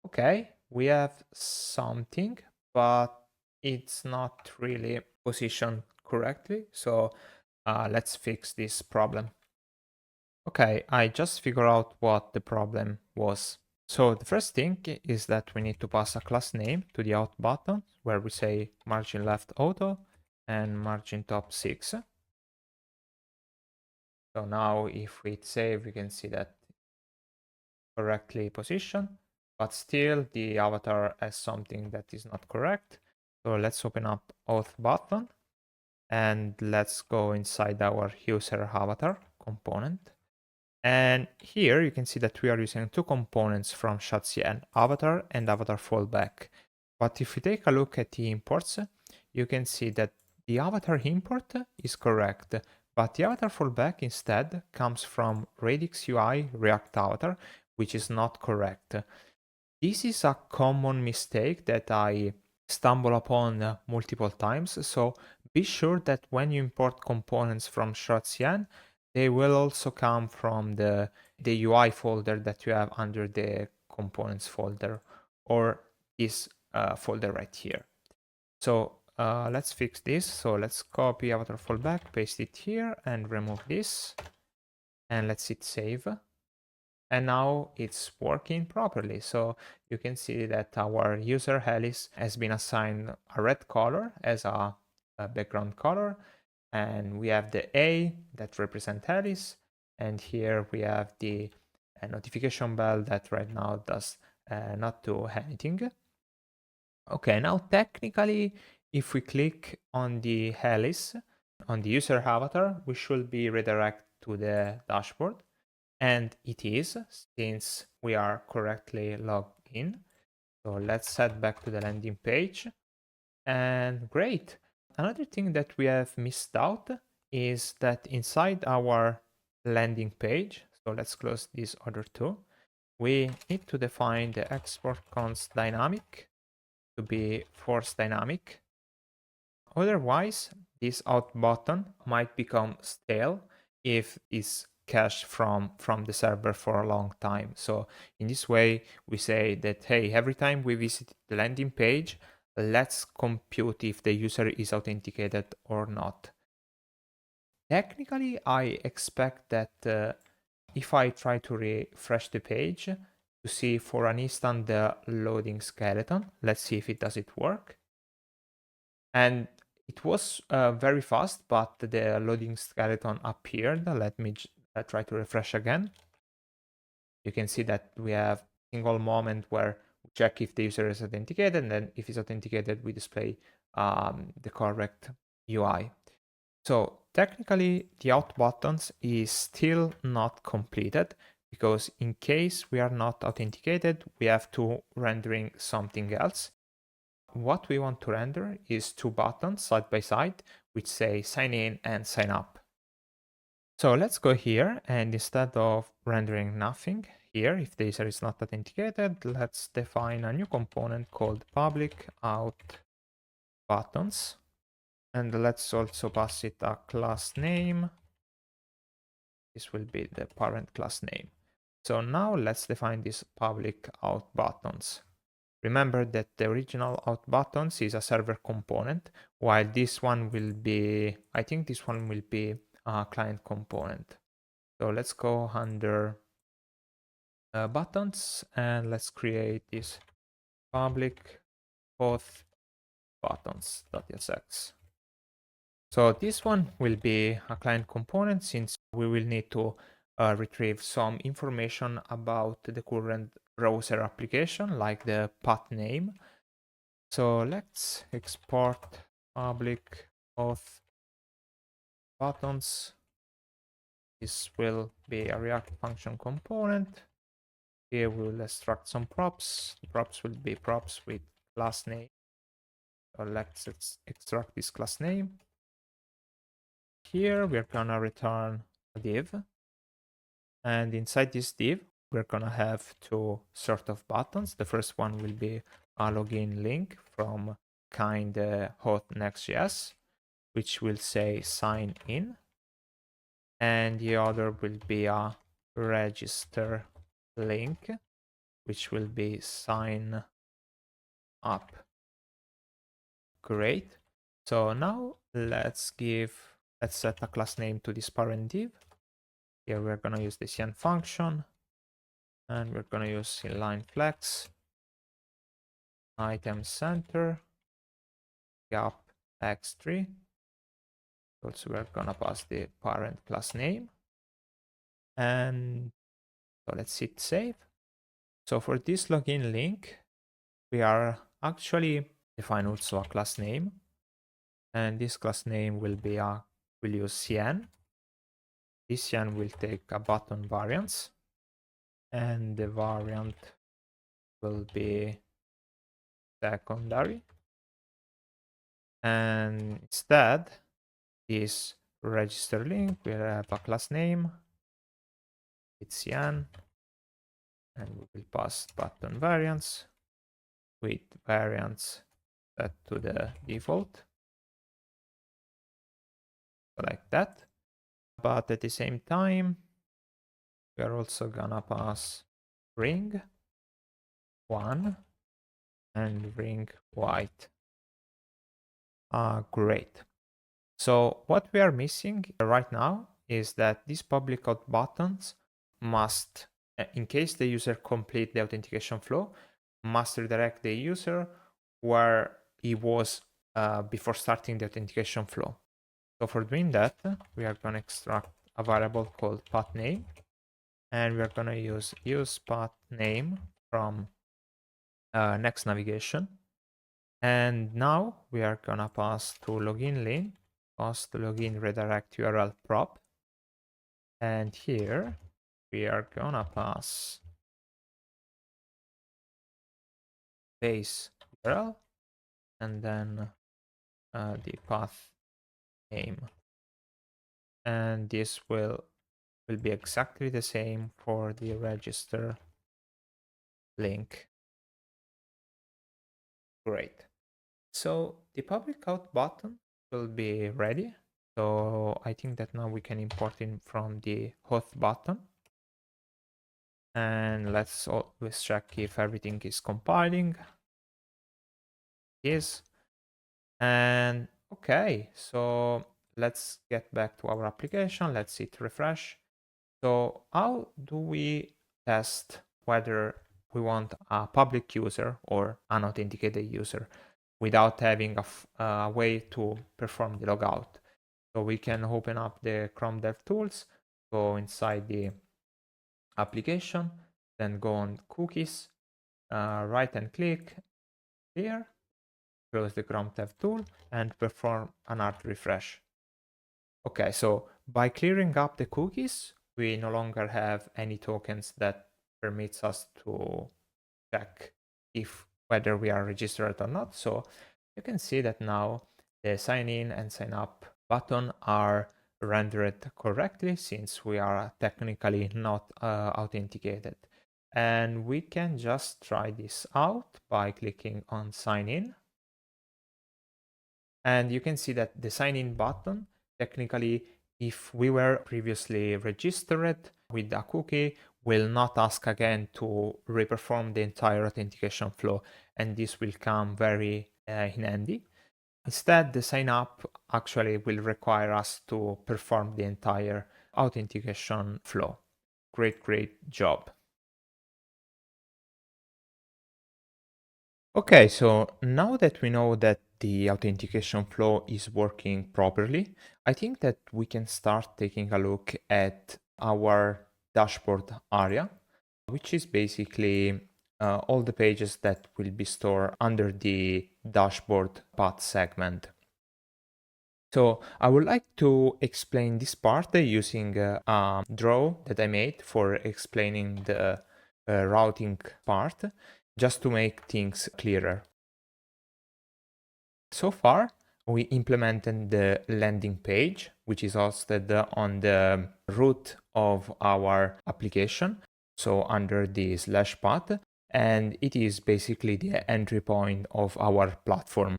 Speaker 1: Okay, we have something, but it's not really positioned correctly. So let's fix this problem. Okay, I just figured out what the problem was. So the first thing is that we need to pass a class name to the out button where we say margin left auto and margin top 6. So now if we hit save, we can see that correctly positioned, but still the avatar has something that is not correct. So let's open up Auth button and let's go inside our user avatar component. And here you can see that we are using two components from ShadCN, avatar and avatar fallback. But if we take a look at the imports, you can see that the avatar import is correct, but the avatar fallback instead comes from Radix UI React avatar, which is not correct. This is a common mistake that I stumble upon multiple times, so be sure that when you import components from ShadCN, they will also come from the UI folder that you have under the components folder, or this folder right here. So let's fix this. So let's copy avatar fallback, paste it here, and remove this. And let's hit save. And now it's working properly. So you can see that our user Alice has been assigned a red color as a background color. And we have the A that represents Alice. And here we have the notification bell that right now does not do anything. Okay, now technically, if we click on the Alice, on the user avatar, we should be redirected to the dashboard. And it is, since we are correctly logged in. So let's head back to the landing page. And great. Another thing that we have missed out is that inside our landing page, so let's close these other two, we need to define the export const dynamic to be force dynamic. Otherwise, this out button might become stale if it's cached from the server for a long time. So in this way, we say that, hey, every time we visit the landing page, let's compute if the user is authenticated or not. Technically, I expect that if I try to refresh the page to see for an instant the loading skeleton, let's see if it does it work. And it was very fast, but the loading skeleton appeared. Let me try to refresh again. You can see that we have a single moment where we check if the user is authenticated, and then if it's authenticated, we display the correct UI. So technically, the out buttons is still not completed, because in case we are not authenticated, we have to rendering something else. What we want to render is two buttons side by side, which say sign in and sign up. So let's go here, and instead of rendering nothing here, if the user is not authenticated, let's define a new component called public auth buttons. And let's also pass it a class name. This will be the parent class name. So now let's define these public auth buttons. Remember that the original auth buttons is a server component, while this one will be, I think this one will be a client component. So let's go under buttons, and let's create this public auth buttons.tsx. So this one will be a client component, since we will need to retrieve some information about the current browser application, like the path name. So let's export public auth buttons. This will be a React function component. Here we will extract some props. The props will be props with class name. So let's extract this class name. Here we're gonna return a div. And inside this div, we're gonna have two sort of buttons. The first one will be a login link from Kinde Auth Next.js, which will say sign in. And the other will be a register link, which will be sign up. Great. So now let's set a class name to this parent div. Here we're gonna use the ShadCN function, and we're gonna use inline flex, item center, gap x3. Also, we're gonna pass the parent class name. And so let's hit save. So for this login link, we are actually define also a class name. And this class name will be we'll use CN. This CN will take a button variance, and the variant will be secondary. And instead, this register link will have a class name. It's CN, and we will pass button variance with variance set to the default, like that. But at the same time, we are also gonna pass ring 1 and ring white. Great. So what we are missing right now is that these public auth buttons must, in case the user complete the authentication flow, must redirect the user where he was before starting the authentication flow. So for doing that, we are going to extract a variable called path name, and we are going to use path name from next navigation. And now we are going to pass to login link, pass to login redirect URL prop. And here we are going to pass base URL and then the path name. And this will be exactly the same for the register link. Great. So the public out button will be ready. So I think that now we can import it from the auth button. And let's always check if everything is compiling. It is. And okay, so let's get back to our application. Let's hit refresh. So how do we test whether we want a public user or an authenticated user without having a way to perform the logout? So we can open up the Chrome DevTools, go inside the application, then go on cookies, right and click here, close the Chrome DevTool and perform an hard refresh. Okay, so by clearing up the cookies, we no longer have any tokens that permits us to check if whether we are registered or not. So you can see that now the sign in and sign up button are rendered correctly since we are technically not authenticated. And we can just try this out by clicking on sign in. And you can see that the sign in button, technically, if we were previously registered with a cookie, will not ask again to reperform the entire authentication flow. And this will come very in handy. Instead, the sign up actually will require us to perform the entire authentication flow. Great job. Okay, so now that we know that the authentication flow is working properly, I think that we can start taking a look at our dashboard area, which is basically all the pages that will be stored under the dashboard path segment. So I would like to explain this part using a draw that I made for explaining the routing part, just to make things clearer. So far, we implemented the landing page, which is hosted on the root of our application, so under the /path, and it is basically the entry point of our platform.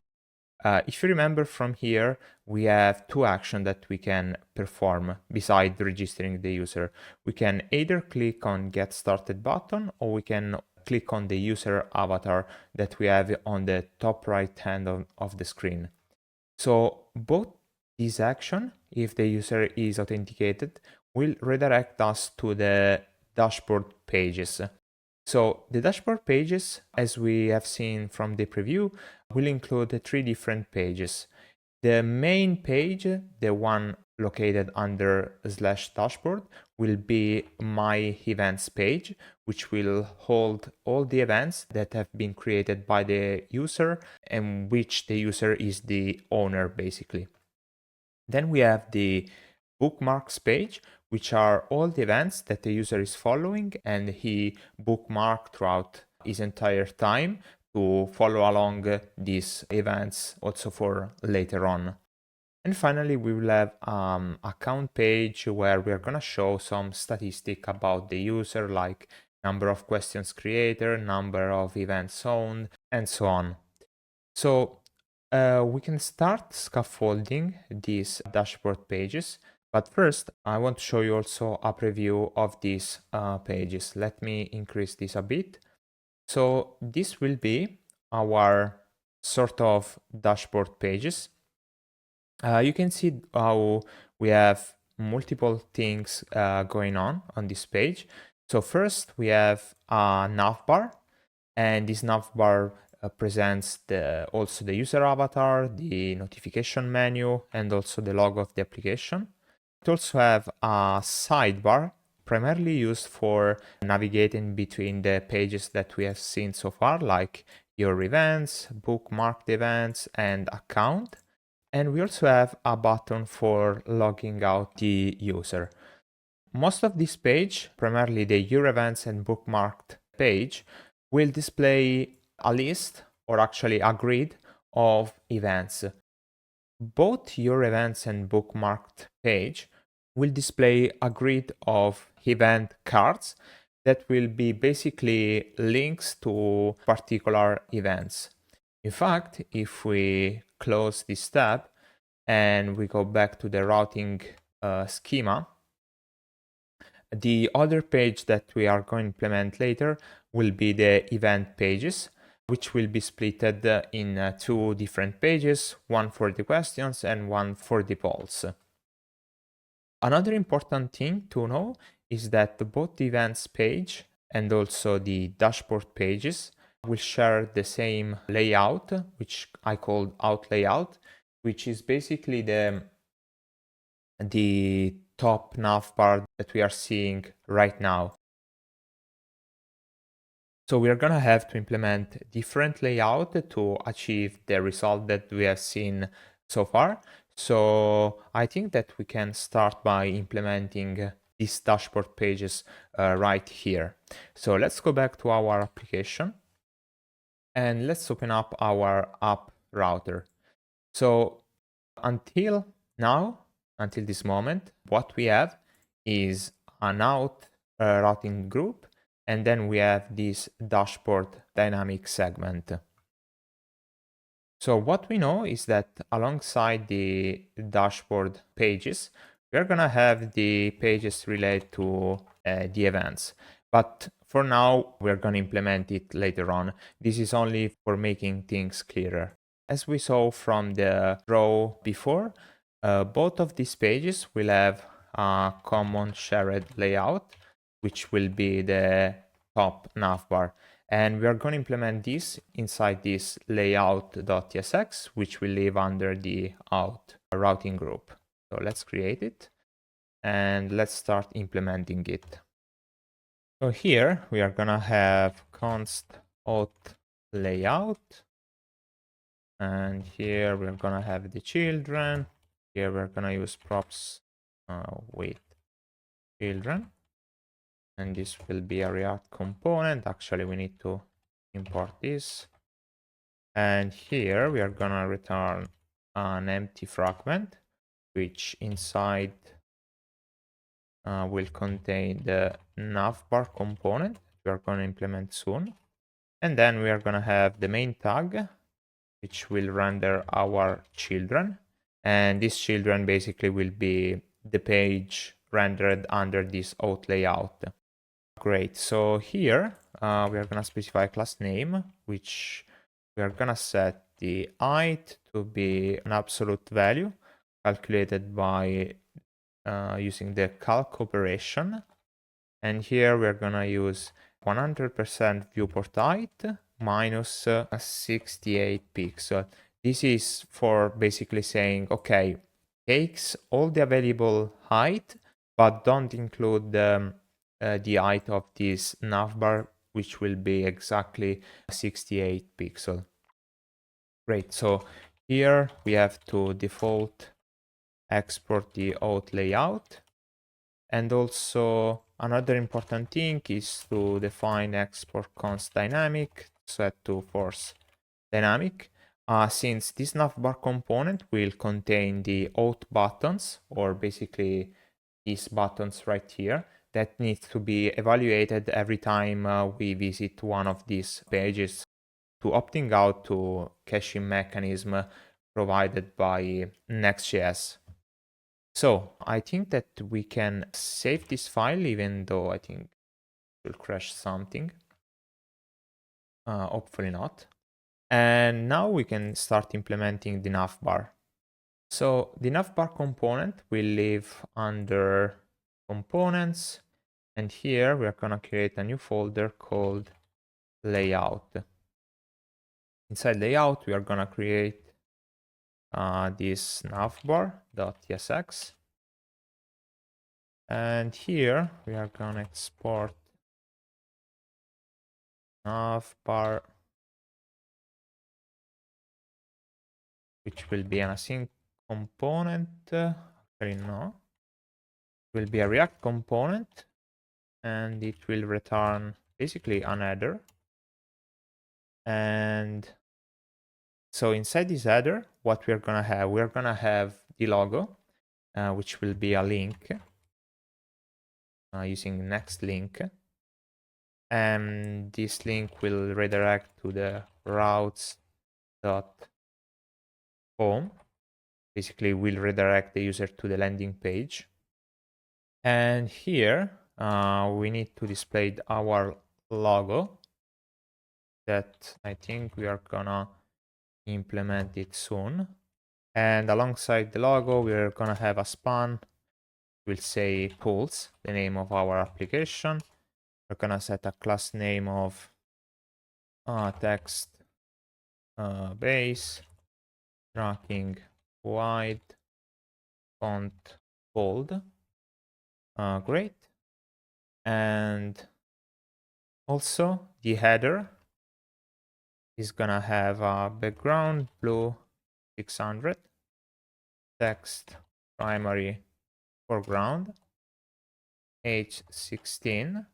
Speaker 1: If you remember from here, we have two actions that we can perform besides registering the user. We can either click on Get Started button, or we can click on the user avatar that we have on the top right hand of the screen. So both these actions, if the user is authenticated, will redirect us to the dashboard pages. So the dashboard pages, as we have seen from the preview, will include three different pages. The main page, the one located under /dashboard, will be my events page, which will hold all the events that have been created by the user and which the user is the owner, basically. Then we have the bookmarks page, which are all the events that the user is following and he bookmarked throughout his entire time to follow along these events also for later on. And finally, we will have account page where we are going to show some statistic about the user, like number of questions created, number of events owned, and so on. So we can start scaffolding these dashboard pages. But first, I want to show you also a preview of these pages. Let me increase this a bit. So this will be our sort of dashboard pages. You can see how we have multiple things going on this page. So first we have a navbar, and this navbar presents also the user avatar, the notification menu, and also the log of the application. It also have a sidebar, primarily used for navigating between the pages that we have seen so far, like your events, bookmarked events, and account. And we also have a button for logging out the user. Most of this page, primarily the your events and bookmarked page, will display a list, or actually a grid, of events. Both your events and bookmarked page will display a grid of event cards that will be basically links to particular events. In fact, if we close this tab and we go back to the routing schema, the other page that we are going to implement later will be the event pages, which will be splitted in two different pages, one for the questions and one for the polls. Another important thing to know is that both the events page and also the dashboard pages will share the same layout, which I called out layout, which is basically the top navbar that we are seeing right now. So we are going to have to implement different layout to achieve the result that we have seen so far. So I think that we can start by implementing these dashboard pages right here. So let's go back to our application and let's open up our app router. So until now, until this moment, what we have is an out routing group, and then we have this dashboard dynamic segment. So what we know is that alongside the dashboard pages, we're gonna have the pages related to the events. But for now, we're gonna implement it later on. This is only for making things clearer. As we saw from the row before, both of these pages will have a common shared layout, which will be the top navbar. And we are going to implement this inside this layout.tsx, which will live under the out routing group. So let's create it and let's start implementing it. So here we are going to have const auth layout. And here we're going to have the children. Here we're going to use props with children. And this will be a React component. Actually, we need to import this. And here we are gonna return an empty fragment, which inside will contain the navbar component we are gonna implement soon. And then we are gonna have the main tag, which will render our children. And these children basically will be the page rendered under this auth layout. Great. So here we are gonna specify class name, which we are gonna set the height to be an absolute value calculated by using the calc operation. And here we're gonna use 100% viewport height minus 68 pixels. This is for basically saying, okay, takes all the available height, but don't include the height of this navbar, which will be exactly 68 pixels. Great, so here we have to default export the auth layout. And also another important thing is to define export const dynamic set to force dynamic. Since this navbar component will contain the auth buttons, or basically these buttons right here, that needs to be evaluated every time we visit one of these pages to opting out to caching mechanism provided by Next.js. So I think that we can save this file, even though I think it will crash something. Hopefully not. And now we can start implementing the navbar. So the navbar component will live under components. And here we are going to create a new folder called layout. Inside layout, we are going to create this navbar.tsx. And here we are going to export navbar, which will be an async component. Actually, no. It will be a React component, and it will return basically an header. And so inside this header, what we're going to have, we're going to have the logo, which will be a link using next link. And this link will redirect to the routes.home. Basically, will redirect the user to the landing page. And here, we need to display our logo that I think we are gonna implement it soon. And alongside the logo, we're gonna have a span. We'll say pools, the name of our application. We're gonna set a class name of text base, tracking wide, font bold. Great. And also the header is gonna have a background blue 600, text primary foreground, H16,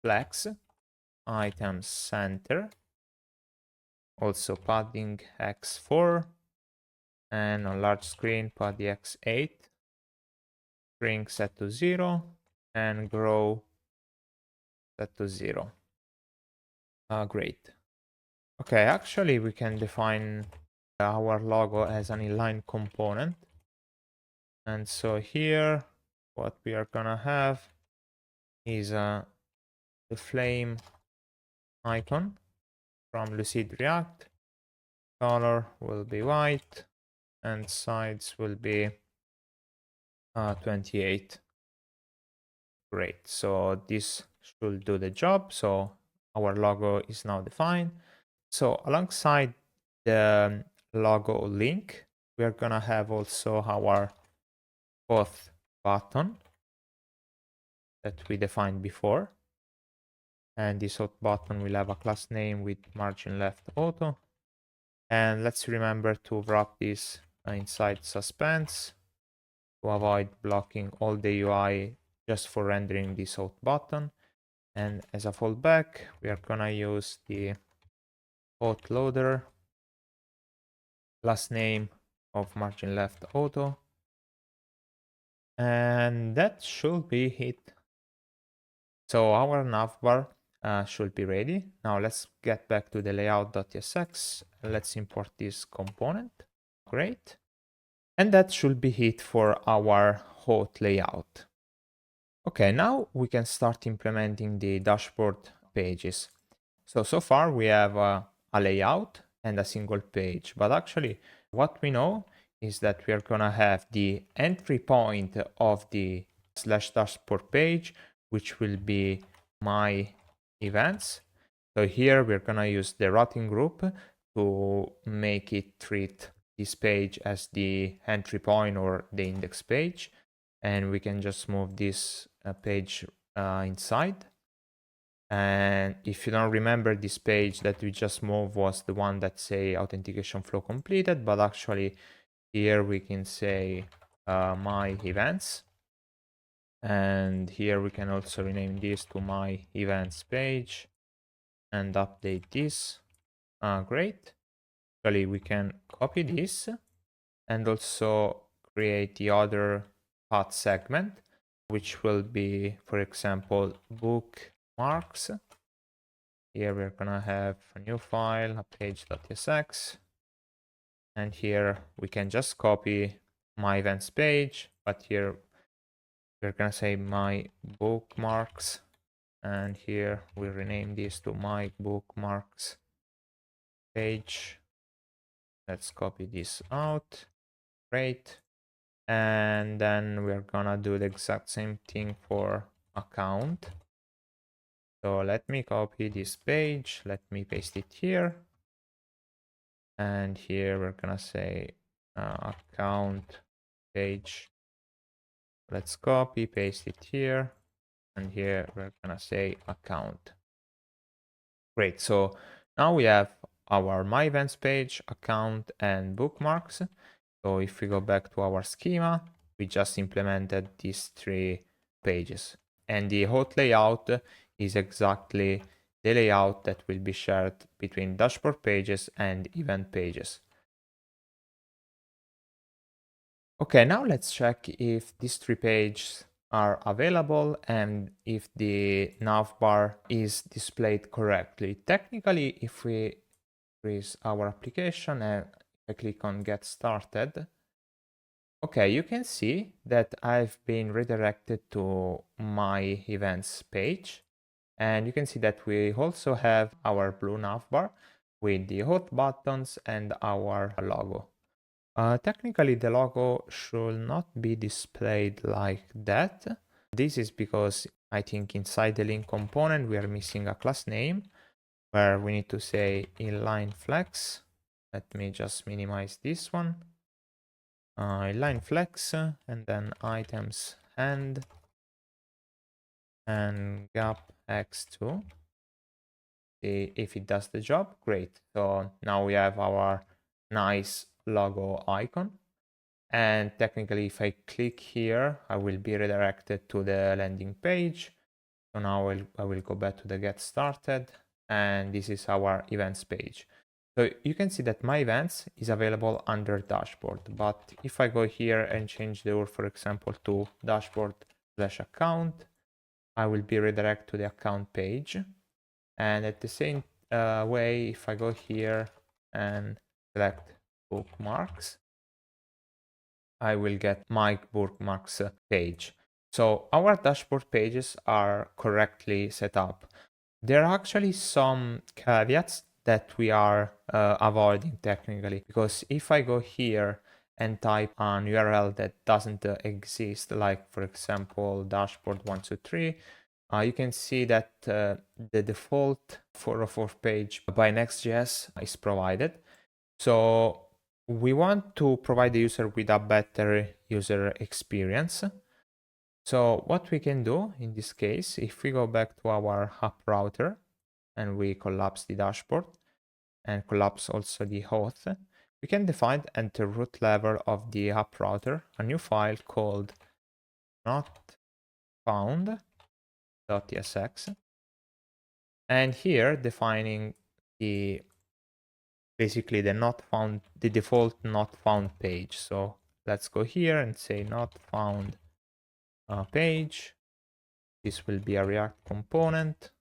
Speaker 1: flex, items center, also padding X4, and on large screen padding X8, string set to 0, and grow set to 0. Great. Okay, actually we can define our logo as an inline component. And so here, what we are gonna have is the flame icon from Lucid React. Color will be white and size will be 28. Great, so this should do the job. So our logo is now defined. So alongside the logo link, we are gonna have also our auth button that we defined before. And this auth button will have a class name with margin left auto. And let's remember to wrap this inside suspense to avoid blocking all the UI just for rendering this auth button. And as a fallback, we are gonna use the auth loader class name of margin left auto. And that should be it. So our navbar should be ready. Now let's get back to the layout.tsx. Let's import this component. Great. And that should be it for our auth layout. Okay, now we can start implementing the dashboard pages. So far we have a layout and a single page, but actually what we know is that we are gonna have the entry point of the /dashboard page, which will be my events. So here we're gonna use the routing group to make it treat this page as the entry point or the index page. And we can just move this page inside. And if you don't remember, this page that we just moved was the one that say authentication flow completed, but actually here we can say my events. And here we can also rename this to my events page and update this. Great. Actually, we can copy this and also create the other path segment, which will be, for example, bookmarks. Here we're gonna have a new file, a page.tsx. And here we can just copy my events page, but here we're gonna say my bookmarks, and here we rename this to my bookmarks page. Let's copy this out. Great. And then we're gonna do the exact same thing for account. So let me copy this page, let me paste it here. And here we're gonna say account page. Let's copy, paste it here. And here we're gonna say account. Great, so now we have our My Events page, account, and bookmarks. So if we go back to our schema, we just implemented these 3 pages. And the hot layout is exactly the layout that will be shared between dashboard pages and event pages. Okay, now let's check if these 3 pages are available and if the navbar is displayed correctly. Technically, if we increase our application and I click on Get Started, okay, you can see that I've been redirected to my events page. And you can see that we also have our blue navbar with the hot buttons and our logo. Technically, the logo should not be displayed like that. This is because I think inside the link component, we are missing a class name where we need to say inline flex. Let me just minimize this one. Inline flex, and then items hand and gap x2. See if it does the job. Great. So now we have our nice logo icon. And technically, if I click here, I will be redirected to the landing page. So now I will go back to the Get Started, and this is our events page. So you can see that my events is available under dashboard, but if I go here and change the URL, for example, to dashboard/account, I will be redirected to the account page. And at the same way, if I go here and select bookmarks, I will get my bookmarks page. So our dashboard pages are correctly set up. There are actually some caveats that we are avoiding technically, because if I go here and type an URL that doesn't exist, like for example dashboard 123, you can see that the default 404 page by Next.js is provided. So we want to provide the user with a better user experience. So what we can do in this case, if we go back to our app router and we collapse the dashboard and collapse also the auth, we can define at the root level of the app router a new file called notfound.tsx, and here defining the basically the default not found page. So let's go here and say not found page. This will be a React component.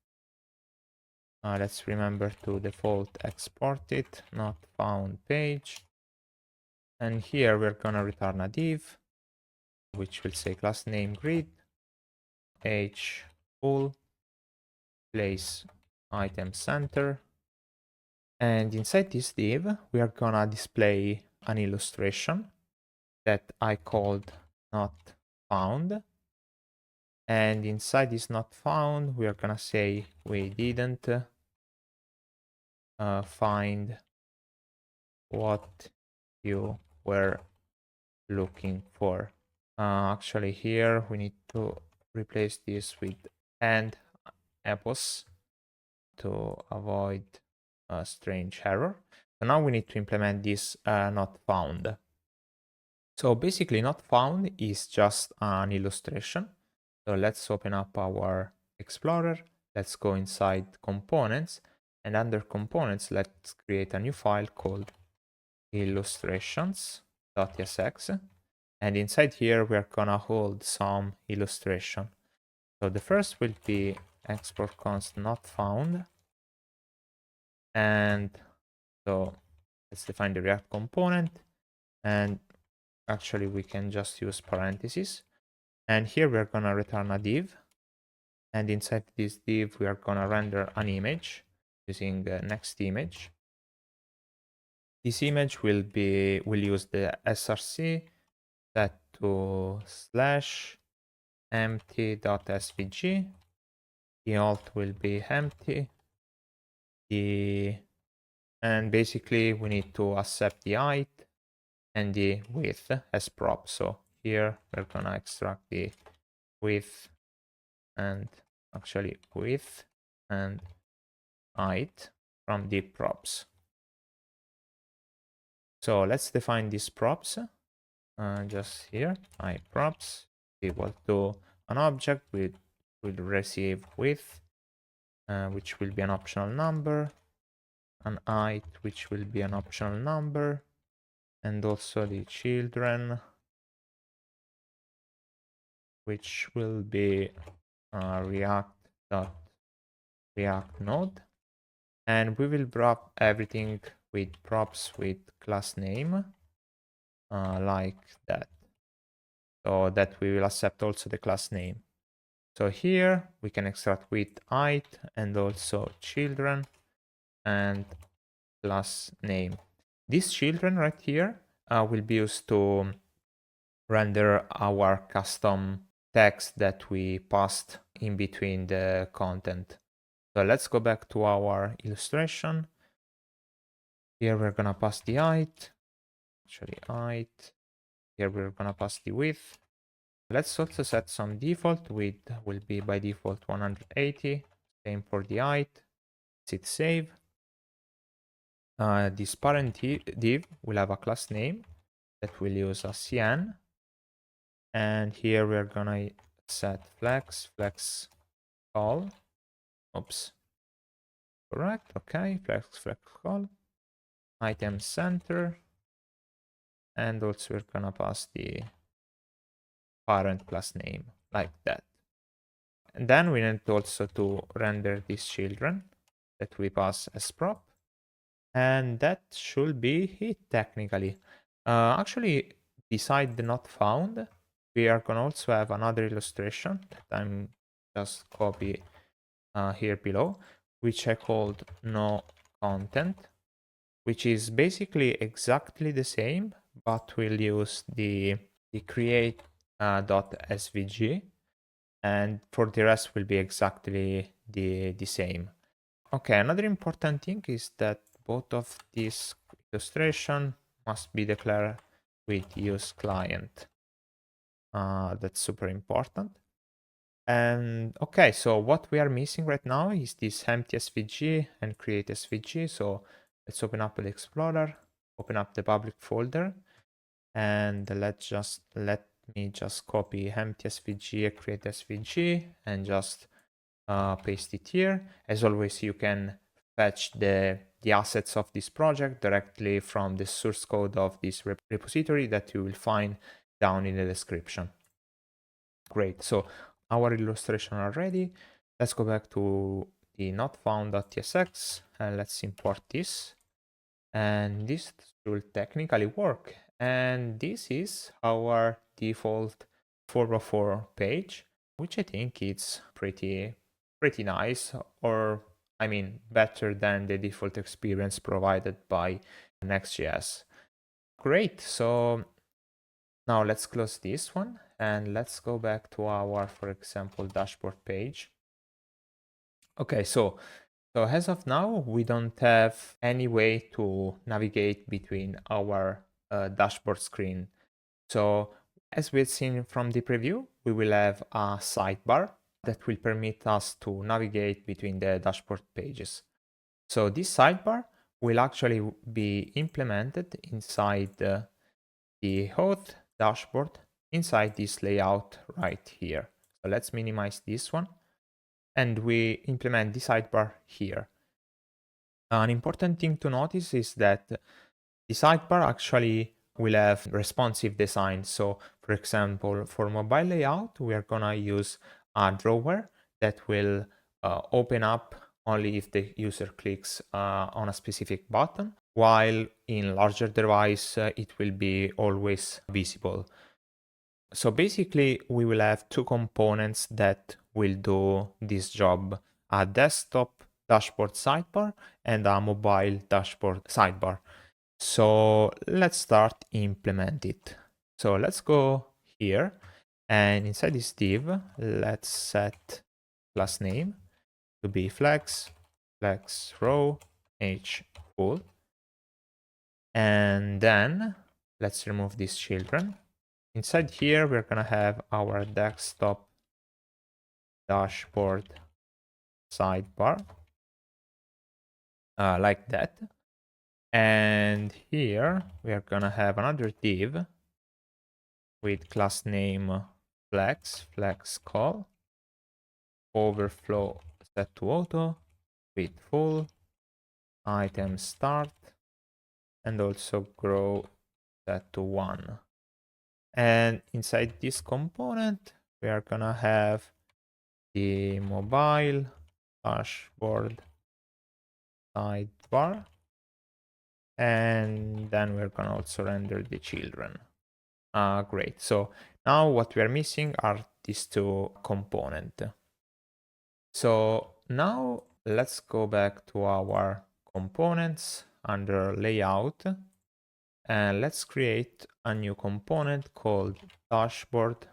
Speaker 1: Let's remember to default export it, not found page. And here we're gonna return a div, which will say class name grid, h full, place item center. And inside this div, we are gonna display an illustration that I called not found. And inside this not found, we are gonna say we didn't find what you were looking for. Actually here we need to replace this with and epos to avoid a strange error. So now we need to implement this not found. So basically not found is just an illustration. So let's open up our Explorer. Let's go inside components, and under components, let's create a new file called illustrations.tsx. And inside here, we're gonna hold some illustration. So the first will be export const not found. And so let's define the React component. And Actually, we can just use parentheses. And here we're going to return a div. And inside this div, we are going to render an image using next image. This image will use the src set to / empty.svg. The alt will be empty. And basically we need to accept the height and the width as props. So here we're gonna extract the width and height from the props. So let's define these props. Just here, props equal to an object will receive width, which will be an optional number, an height, which will be an optional number, and also the children, which will be React node. And we will wrap everything with props with class name, like that. So that we will accept also the class name. So here we can extract width, height, and also children and class name. These children right here will be used to render our custom text that we passed in between the content. So let's go back to our illustration. Here we're gonna pass the height, height. Here we're gonna pass the width. Let's also set some default. Width will be by default 180. Same for the height. Hit save. This parent div will have a class name that will use a CN. And here we're gonna set flex call. Oops. Correct. Okay. Flex call. Item center. And also we're gonna pass the parent class name like that. And then we need also to render these children that we pass as prop. And that should be it technically. Actually, beside the not found, we are gonna also have another illustration that I'm just copy here below, which I called no content, which is basically exactly the same, but we'll use the create .svg, and for the rest will be exactly the same. Okay, another important thing is that both of these illustration must be declared with use client. That's super important. And okay, so what we are missing right now is this empty SVG and create SVG. So let's open up the Explorer, open up the public folder, and let me just copy empty SVG, create SVG, and just paste it here. As always, you can fetch the assets of this project directly from the source code of this repository that you will find down in the description. Great, so our illustration are ready. Let's go back to the notfound.tsx and let's import this. And this should technically work. And this is our default 404 page, which I think is pretty nice, or I mean better than the default experience provided by Next.js. Great, so now let's close this one and let's go back to our, for example, dashboard page. Okay, so as of now, we don't have any way to navigate between our dashboard screen. So as we've seen from the preview, we will have a sidebar that will permit us to navigate between the dashboard pages. So this sidebar will actually be implemented inside the Auth dashboard inside this layout right here. So let's minimize this one and we implement the sidebar here. An important thing to notice is that the sidebar actually will have responsive design. So for example, for mobile layout, we are gonna use a drawer that will open up only if the user clicks on a specific button, while in larger device it will be always visible. So basically we will have two components that will do this job: a desktop dashboard sidebar and a mobile dashboard sidebar. So let's start implement it. So let's go here, and inside this div, let's set class name to be flex row h full, and then let's remove these children. Inside here, we're gonna have our desktop dashboard sidebar, like that. And here we are gonna have another div with class name flex call, overflow set to auto, with full, item start, and also grow set to 1. And inside this component, we are gonna have the mobile dashboard sidebar, and then we're gonna also render the children. Great. So now what we are missing are these two components. So now let's go back to our components under layout, and let's create a new component called dashboard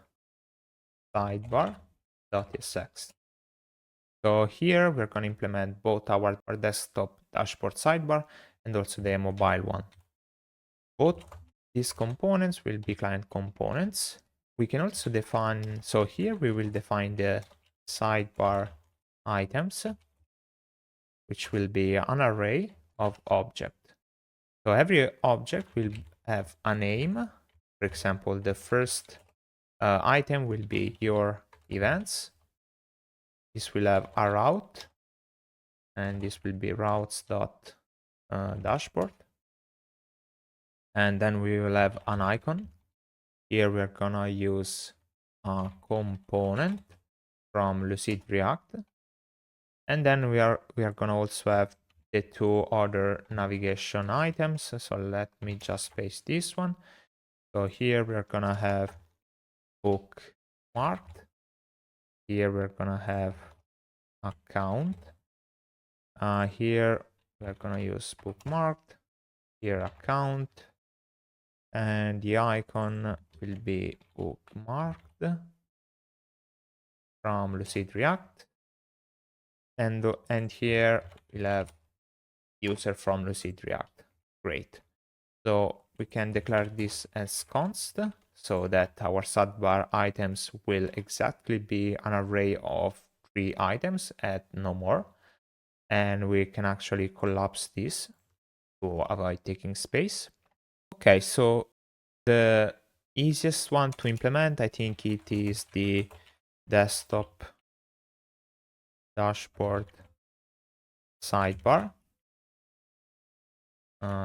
Speaker 1: sidebar.tsx. So here we're going to implement both our desktop dashboard sidebar and also the mobile one. Both these components will be client components. We can also define, so here we will define the sidebar items, which will be an array of object. So every object will have a name. For example, the first item will be your events. This will have a route, and this will be routes.dashboard. And then we will have an icon. Here we're gonna use a component from Lucid React. And then we are gonna also have the two other navigation items. So let me just paste this one. So here we're gonna have bookmarked. Here we're gonna have account. Here we're gonna use bookmarked. Here account, and the icon will be bookmarked from Lucid React. And here we'll have user from Lucid React. Great. So we can declare this as const, so that our sidebar items will exactly be an array of 3 items and no more. And we can actually collapse this to avoid taking space. Okay, so the easiest one to implement, I think it is the desktop dashboard sidebar.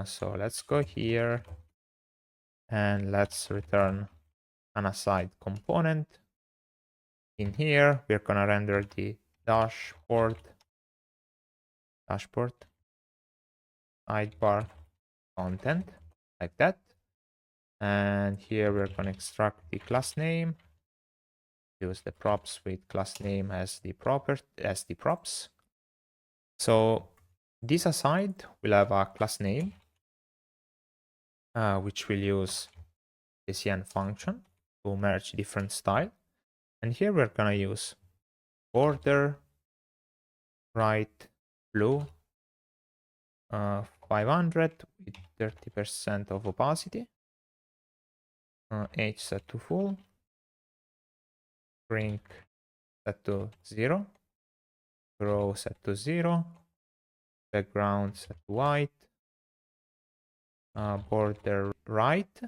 Speaker 1: So let's go here and let's return an aside component. In here, we're gonna render the dashboard sidebar content like that. And here we're gonna extract the class name, use the props with class name as the props. So this aside will have a class name, which will use the ShadCN function to merge different style. And here we're gonna use border right blue 500 with 30% of opacity, h set to full, shrink set to 0, grow set to 0, background set to white, border right.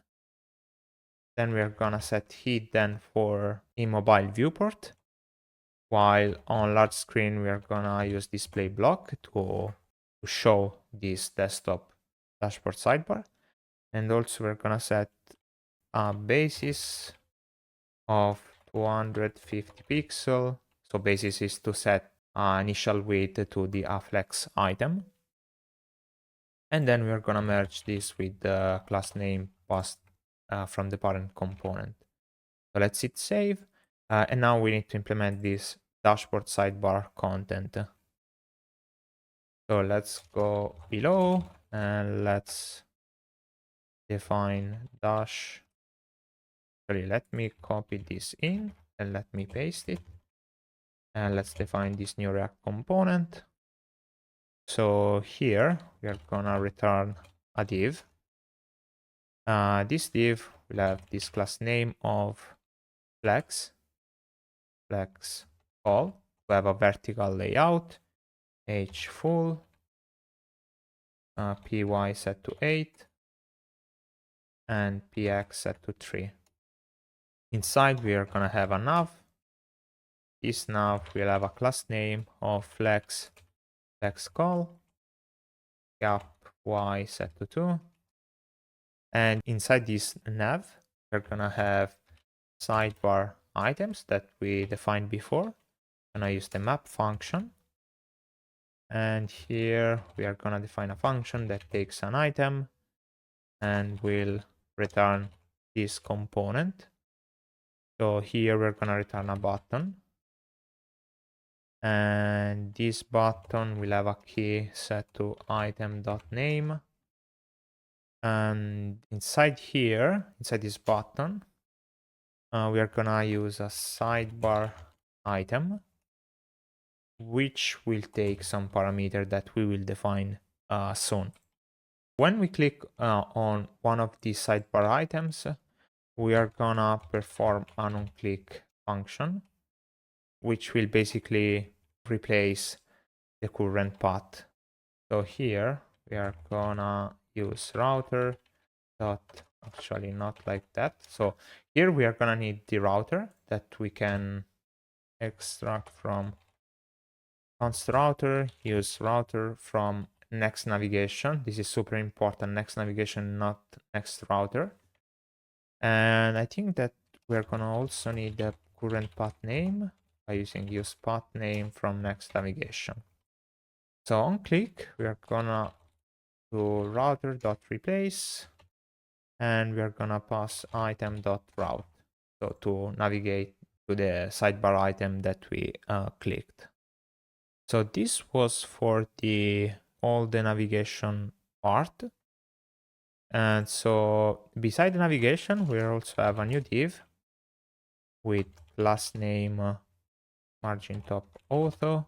Speaker 1: Then we're gonna set hidden for immobile viewport, while on large screen we're gonna use display block to show this desktop dashboard sidebar. And also we're gonna set a basis of 250 pixel. So basis is to set initial weight to the flex item. And then we're gonna merge this with the class name passed from the parent component. So let's hit save. And now we need to implement this dashboard sidebar content. So let's go below and let's define dash. Sorry, let me copy this in and let me paste it. And let's define this new React component. So here we are gonna return a div. This div will have this class name of flex all. We have a vertical layout, h full, py set to 8, and px set to 3. Inside we are gonna have a nav. This nav will have a class name of flex call, gap y set to 2, and inside this nav we're gonna have sidebar items that we defined before. And I use the map function. And here we are gonna define a function that takes an item and will return this component. So here we're gonna return a button. And this button will have a key set to item.name. And inside here, inside this button, we are gonna use a sidebar item, which will take some parameter that we will define soon. When we click on one of these sidebar items, we are gonna perform an onClick function, which will basically replace the current path. So here we are gonna use router dot, actually not like that. So here we are gonna need the router that we can extract from const router, use router from next navigation. This is super important, next navigation, not next router. And I think that we're gonna also need the current path name by using use path name from next navigation. So on click, we are gonna do router.replace, and we are gonna pass item.route, so to navigate to the sidebar item that we clicked. So this was for all the navigation part. And so beside the navigation, we also have a new div with class name margin top auto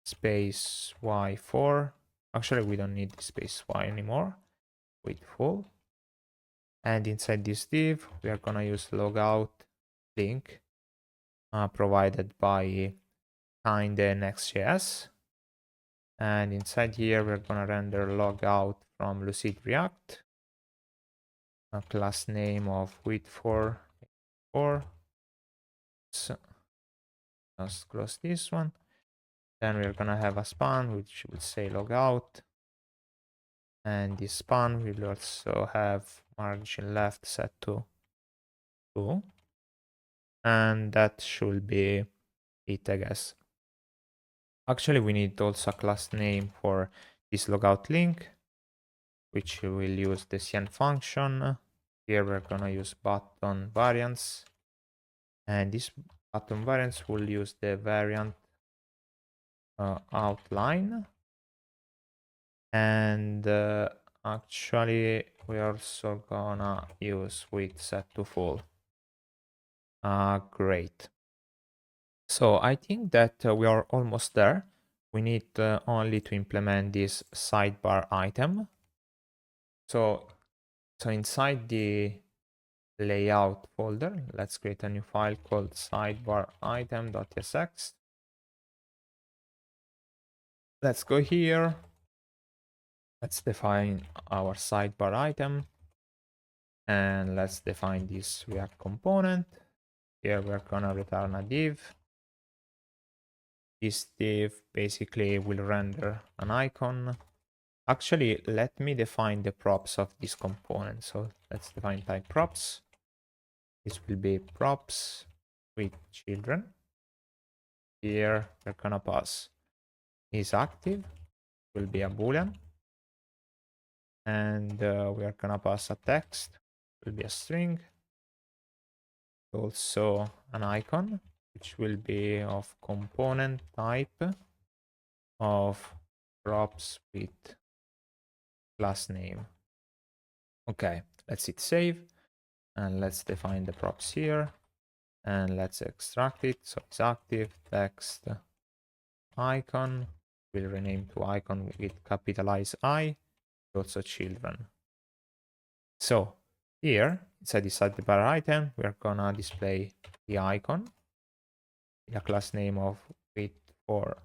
Speaker 1: space y4. Actually, we don't need the space y anymore with full. And inside this div, we are gonna use logout link provided by Kinde Nextjs. And inside here, we're gonna render logout from Lucid React, a class name of width4. So let's close this one. Then we're gonna have a span which will say logout, and this span will also have margin left set to 2, and that should be it, I guess. Actually, we need also a class name for this logout link, which will use the CN function. Here we're gonna use button variants, and this button variants will use the variant outline. And actually, we're also gonna use width set to full. Great. So I think that we are almost there. We need only to implement this sidebar item. So inside the layout folder, let's create a new file called sidebar item.tsx. Let's go here. Let's define our sidebar item, and let's define this React component. Here we're gonna return a div. This div basically will render an icon. Actually, let me define the props of this component. So let's define type props. This will be props with children. Here we're gonna pass is active, will be a boolean. And we are gonna pass a text, it will be a string, also an icon, which will be of component type of props with class name. Okay, let's hit save and let's define the props here and let's extract it. So it's active text icon, will rename to icon with capitalized I, also children. So here inside the sidebar item, we're gonna display the icon in a class name of width for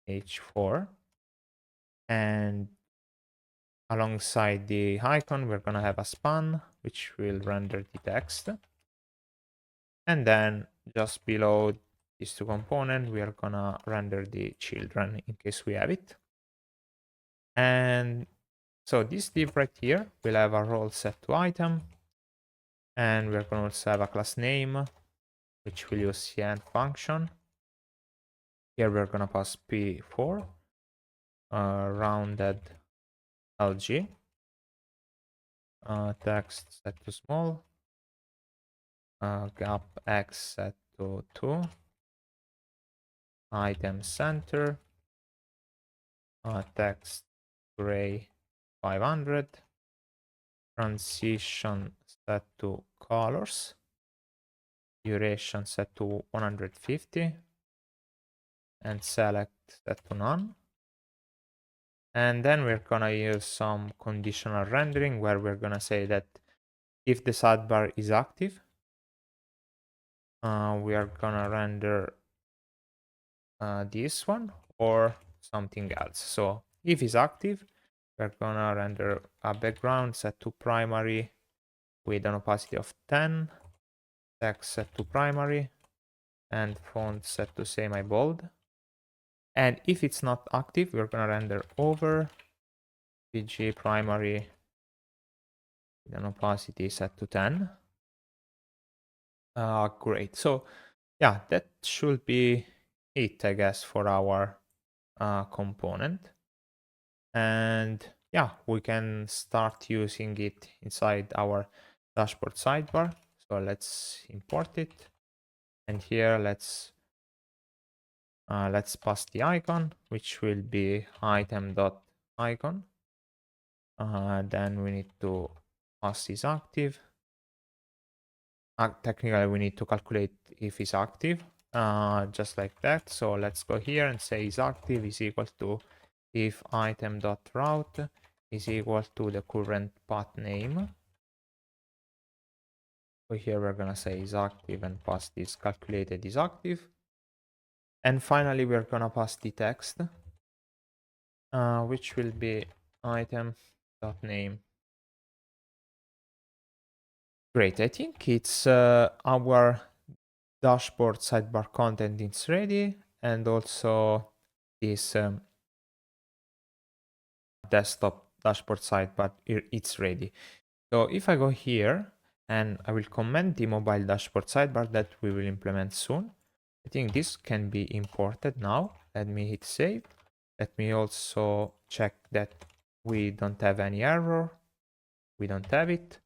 Speaker 1: h4, and alongside the icon, we're gonna have a span which will render the text. And then just below these two components, we are gonna render the children in case we have it. And so this div right here will have a role set to item, and we're gonna also have a class name which will use cn function. Here we're gonna pass p4 rounded lg, text set to small, gap x set to 2, item center, text gray 500, transition set to colors, duration set to 150, and select set to none. And then we're gonna use some conditional rendering where we're gonna say that if the sidebar is active, we are gonna render this one or something else. So if it's active, we're gonna render a background set to primary with an opacity of 10, text set to primary, and font set to semi-bold. And if it's not active, we're gonna render over pg primary with an opacity set to 10. Great. So yeah, that should be it, I guess, for our component. And yeah, we can start using it inside our dashboard sidebar. So let's import it. And here let's pass the icon, which will be item.icon. Then we need to pass is active. Technically, we need to calculate if it's active, just like that. So let's go here and say is active is equal to if item.route is equal to the current path name. So here we're gonna say is active and pass this calculated is active. And finally, we're gonna pass the text, which will be item.name. Great, I think it's our dashboard sidebar content is ready, and also this desktop dashboard sidebar it's ready. So if I go here and I will comment the mobile dashboard sidebar that we will implement soon, I think this can be imported now. Let me hit save. Let me also check that we don't have any error. We don't have it.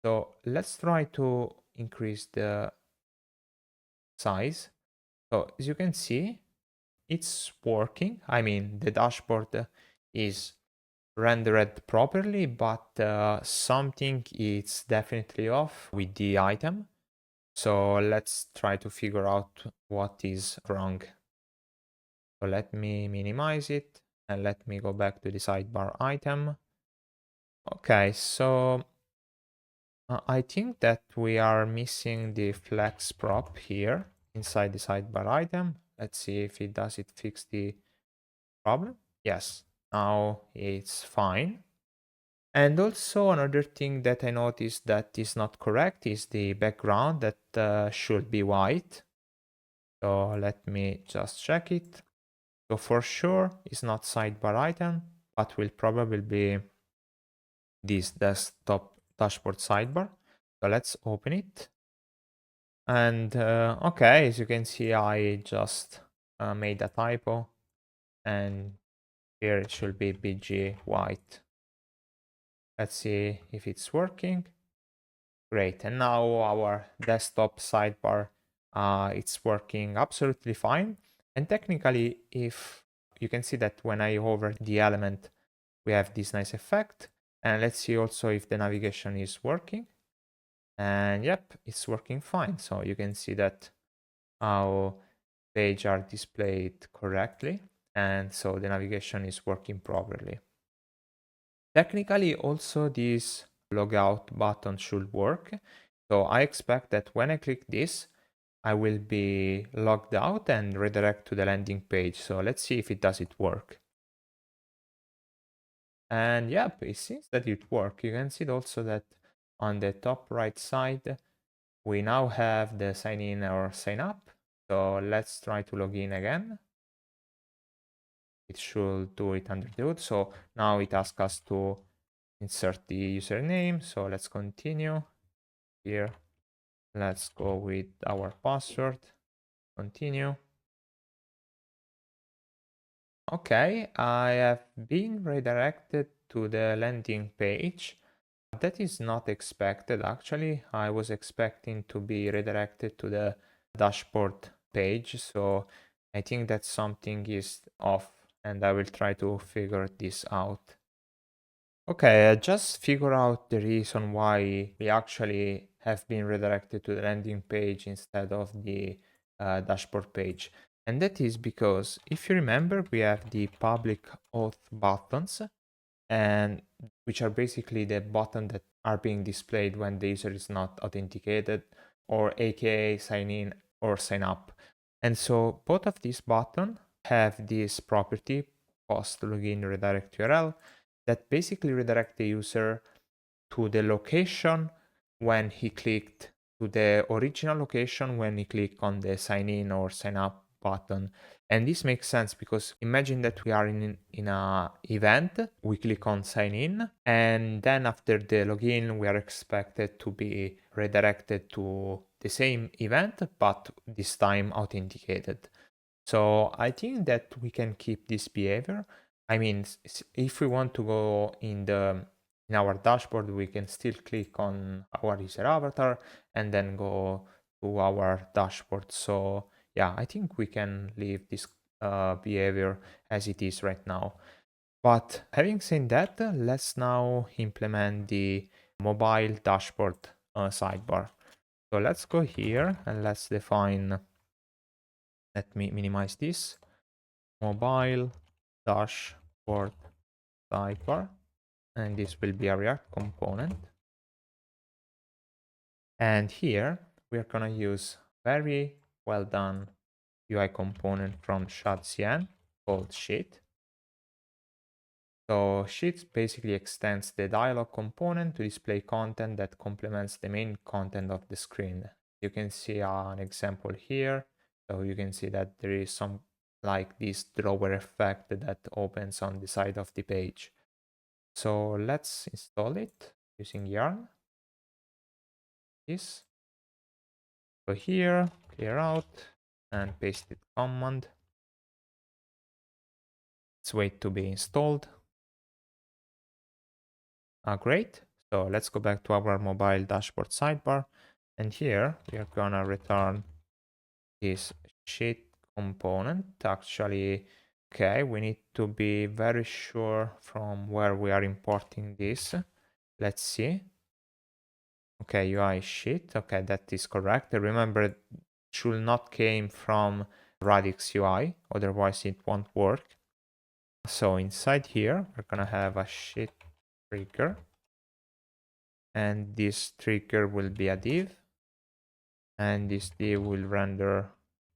Speaker 1: So let's try to increase the size. So as you can see, it's working. I mean, the dashboard is rendered properly, but something is definitely off with the item. So let's try to figure out what is wrong. So let me minimize it and let me go back to the sidebar item. Okay, so I think that we are missing the flex prop here inside the sidebar item. Let's see if it fix the problem. Yes, now it's fine. And also another thing that I noticed that is not correct is the background that should be white. So let me just check it. So for sure it's not sidebar item, but will probably be this desktop dashboard sidebar. So let's open it. And okay, as you can see, I just made a typo, and here it should be BG white. Let's see if it's working. Great, and now our desktop sidebar, it's working absolutely fine. And technically, if you can see that when I hover the element, we have this nice effect. And let's see also if the navigation is working. And yep, it's working fine. So you can see that our pages are displayed correctly. And so the navigation is working properly. Technically, also this logout button should work. So I expect that when I click this, I will be logged out and redirect to the landing page. So let's see if it does it work. And yep, it seems that it worked. You can see also that on the top right side, we now have the sign in or sign up. So let's try to log in again. It should do it under the hood. So now it asks us to insert the username. So let's continue here. Let's go with our password. Continue. Okay, I have been redirected to the landing page. That is not expected actually. I was expecting to be redirected to the dashboard page. So I think that something is off and I will try to figure this out. Okay, I just figured out the reason why we actually have been redirected to the landing page instead of the dashboard page. And that is because if you remember, we have the public auth buttons, and which are basically the buttons that are being displayed when the user is not authenticated, or aka sign in or sign up. And so both of these buttons have this property, post login redirect URL, that basically redirect the user to the location when he clicked, to the original location when he clicked on the sign in or sign up button. And this makes sense because imagine that we are in a event, we click on sign in, and then after the login, we are expected to be redirected to the same event, but this time authenticated. So I think that we can keep this behavior. I mean, if we want to go in our dashboard, we can still click on our user avatar and then go to our dashboard. So yeah, I think we can leave this behavior as it is right now. But having said that, let's now implement the mobile dashboard sidebar. So let's go here and let's define, let me minimize this, mobile dashboard sidebar, and this will be a React component. And here we are gonna use very well done UI component from ShadCN called Sheet. So Sheet basically extends the dialog component to display content that complements the main content of the screen. You can see an example here. So you can see that there is some like this drawer effect that opens on the side of the page. So let's install it using yarn. This. So here, clear out and paste it command. Let's wait to be installed. Great. So let's go back to our mobile dashboard sidebar. And here we are gonna return this sheet component. Actually, okay, we need to be very sure from where we are importing this. Let's see. Okay, UI sheet. Okay, that is correct. Remember, it should not came from Radix UI, otherwise it won't work. So inside here, we're gonna have a sheet trigger, and this trigger will be a div, and this div will render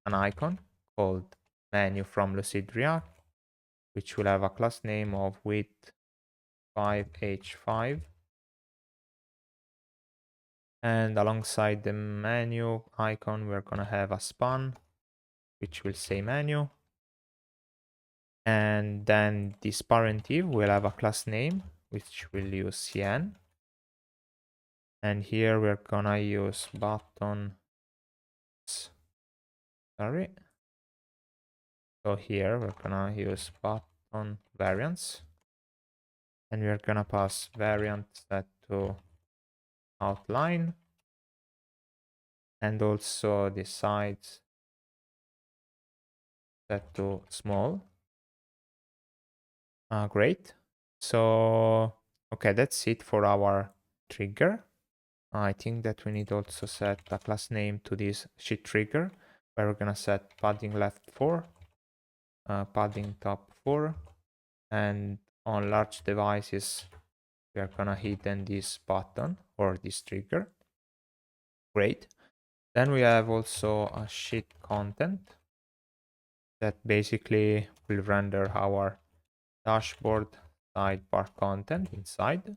Speaker 1: an icon called menu from Lucid React, which will have a class name of width 5h5. And alongside the menu icon, we're gonna have a span, which will say menu. And then this parent div will have a class name, which will use CN. And here we're gonna use button. Sorry. So here we're gonna use button variants. and we're gonna pass variant set to outline, and also the size set to small. Great. So, okay, that's it for our trigger. I think that we need also set a class name to this sheet trigger, where we're gonna set padding left 4, padding top 4, and on large devices, we are gonna hit then this button or this trigger. Great. Then we have also a sheet content that basically will render our dashboard sidebar content inside.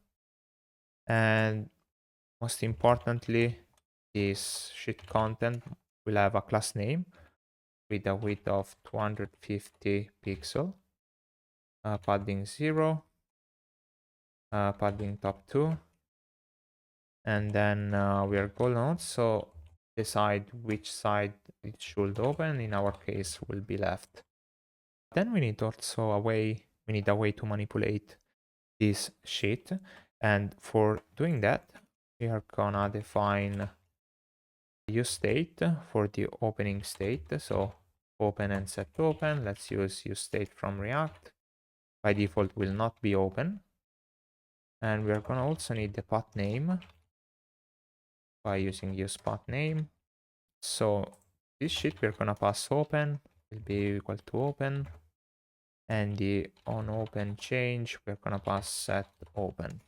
Speaker 1: And most importantly, this sheet content will have a class name with a width of 250 pixel, padding 0, padding top 2, and then we are going to also decide which side it should open. In our case, will be left. Then we need also a way to manipulate this sheet, and for doing that, we are gonna define use state for the opening state. So open and set to open. Let's use state from React. By default will not be open. And we're gonna also need the path name by using use path name. So this sheet we're gonna pass open will be equal to open, and the on open change we're gonna pass set open.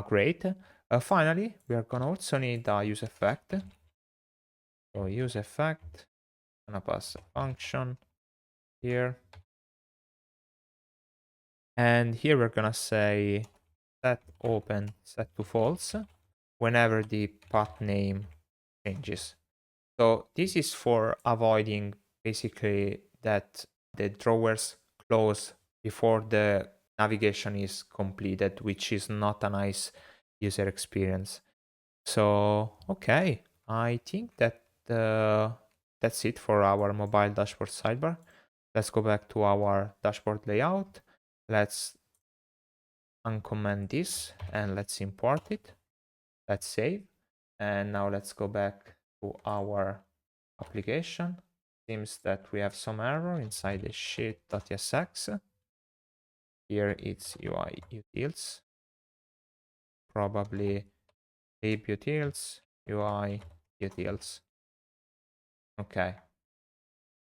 Speaker 1: Great. Finally, we are gonna also need a use effect. So use effect, gonna pass a function here. And here we're gonna say set open set to false whenever the path name changes. So this is for avoiding basically that the drawers close before the navigation is completed, which is not a nice user experience. So, okay, I think that that's it for our mobile dashboard sidebar. Let's go back to our dashboard layout. Let's uncomment this and let's import it. Let's save. And now let's go back to our application. Seems that we have some error inside the sheet.tsx. Here it's UI utils. Probably lib utils, UI utils. Okay.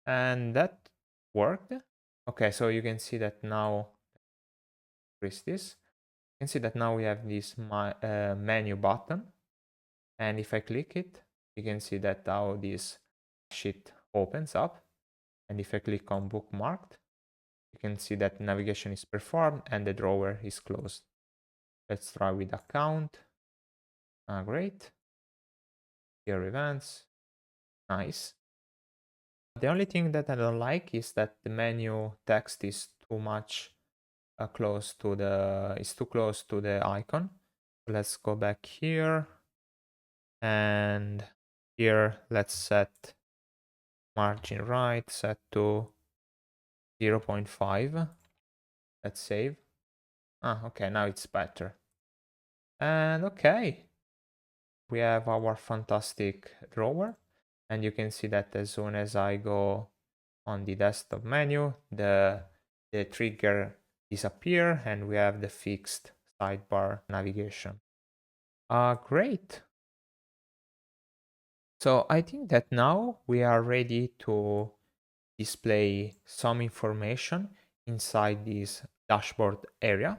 Speaker 1: And that worked. Okay, so you can see that now, increase this. You can see that now we have this menu button. And if I click it, you can see that now this sheet opens up. And if I click on bookmarked, you can see that navigation is performed and the drawer is closed. Let's try with account. Great. Here events. Nice. The only thing that I don't like is that the menu text is too much close to the icon. Let's go back here, and here let's set margin right, set to 0.5. Let's save. Okay, now it's better. And okay, we have our fantastic drawer, and you can see that as soon as I go on the desktop menu, the trigger disappear and we have the fixed sidebar navigation. Great. So I think that now we are ready to display some information inside this dashboard area.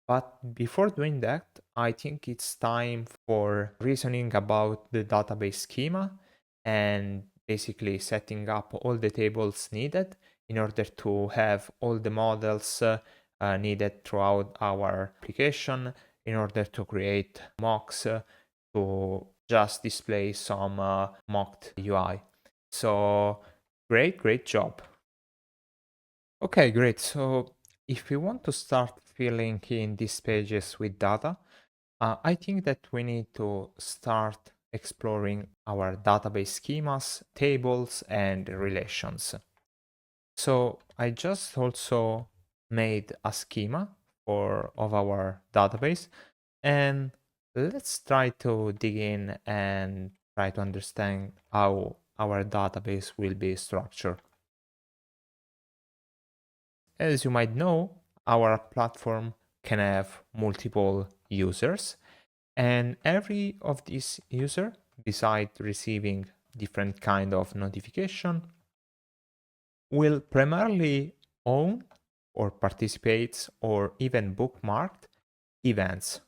Speaker 1: But before doing that, I think it's time for reasoning about the database schema and basically setting up all the tables needed in order to have all the models needed throughout our application in order to create mocks to just display some mocked UI. So great job. Okay, great. So if we want to start filling in these pages with data, I think that we need to start exploring our database schemas, tables, and relations. So I just also made a schema of our database, and let's try to dig in and try to understand how our database will be structured. As you might know, our platform can have multiple users, and every of these users, besides receiving different kind of notification, will primarily own or participates or even bookmarked events.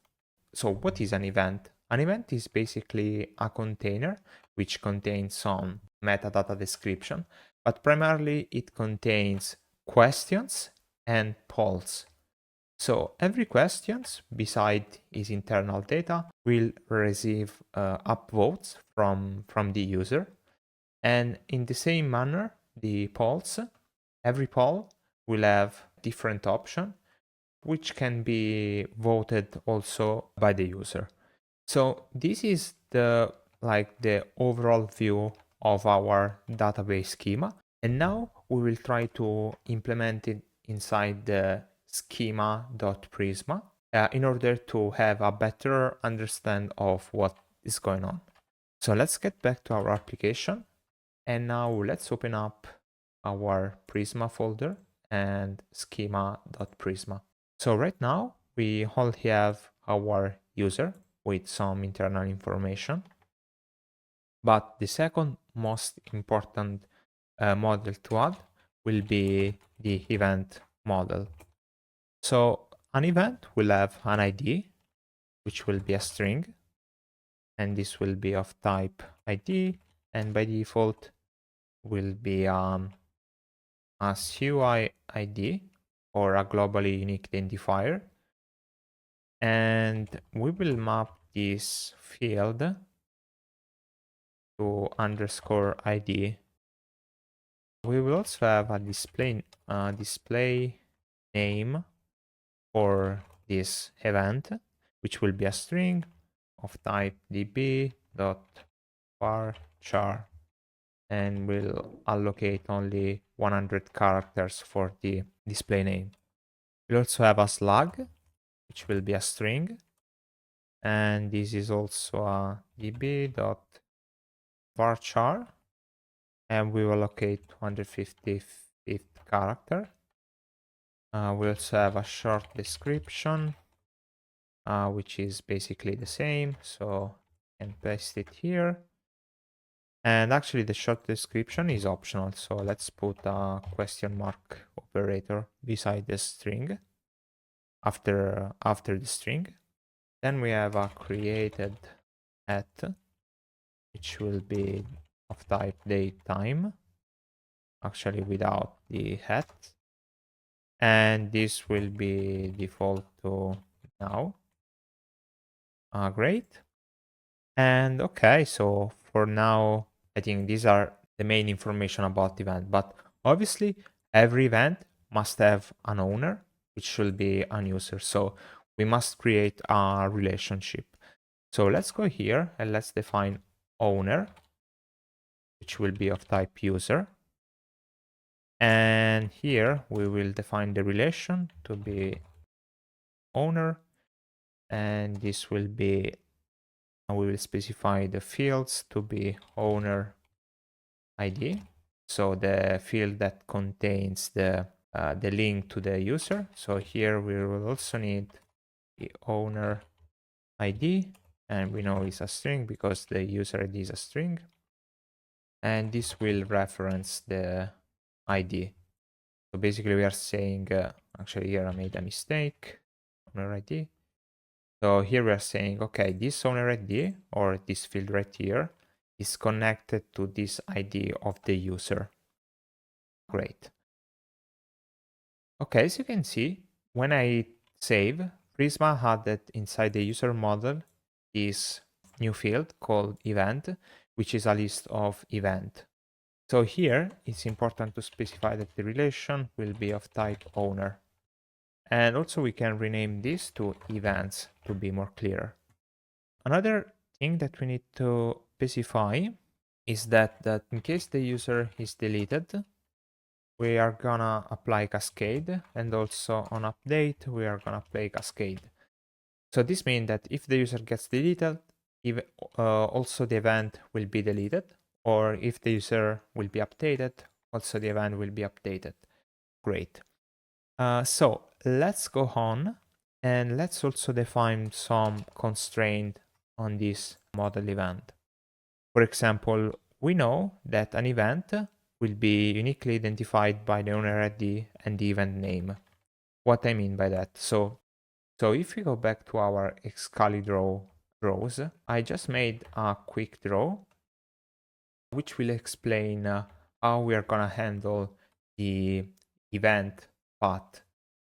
Speaker 1: So what is an event? An event is basically a container which contains some metadata description, but primarily it contains questions and polls. So every question, beside its internal data, will receive upvotes from the user. And in the same manner, the polls, every poll will have different option, which can be voted also by the user. So this is the overall view of our database schema. And now we will try to implement it inside the schema.prisma in order to have a better understand of what is going on. So let's get back to our application. And now let's open up our Prisma folder and schema.prisma. So right now we all have our user with some internal information. But the second most important model to add will be the event model. So an event will have an ID, which will be a string, and this will be of type ID, and by default will be a CUI ID or a globally unique identifier. And we will map this field to underscore ID. We will also have a display name for this event, which will be a string of type db.varchar, and will allocate only 100 characters for the display name. We'll also have a slug, which will be a string, and this is also a db.varchar, and we will allocate 255th character. We also have a short description, which is basically the same, so I can paste it here. And actually the short description is optional, so let's put a question mark operator beside the string after the string. Then we have a created at, which will be of type datetime, actually without the hat, and this will be default to now. Great. And okay, so for now, I think these are the main information about the event, but obviously every event must have an owner, which should be an user. So we must create a relationship. So let's go here and let's define owner, which will be of type user. And here we will define the relation to be owner, and this will be, we will specify the fields to be owner ID. So the field that contains the link to the user. So here we will also need the owner ID, and we know it's a string because the user ID is a string. And this will reference the ID. So basically we are saying, actually here I made a mistake, owner ID. So here we are saying, okay, this owner ID or this field right here is connected to this ID of the user. Great. Okay, as you can see, when I save, Prisma added inside the user model this new field called event, which is a list of event. So here it's important to specify that the relation will be of type owner. And also we can rename this to events to be more clear. Another thing that we need to specify is that in case the user is deleted, we are gonna apply cascade, and also on update, we are gonna apply cascade. So this means that if the user gets deleted, also the event will be deleted, or if the user will be updated, also the event will be updated. Great. So let's go on, and let's also define some constraint on this model event. For example, we know that an event will be uniquely identified by the owner ID and the event name. What I mean by that? So if we go back to our Excalibur draws, I just made a quick draw which will explain how we are gonna handle the event path.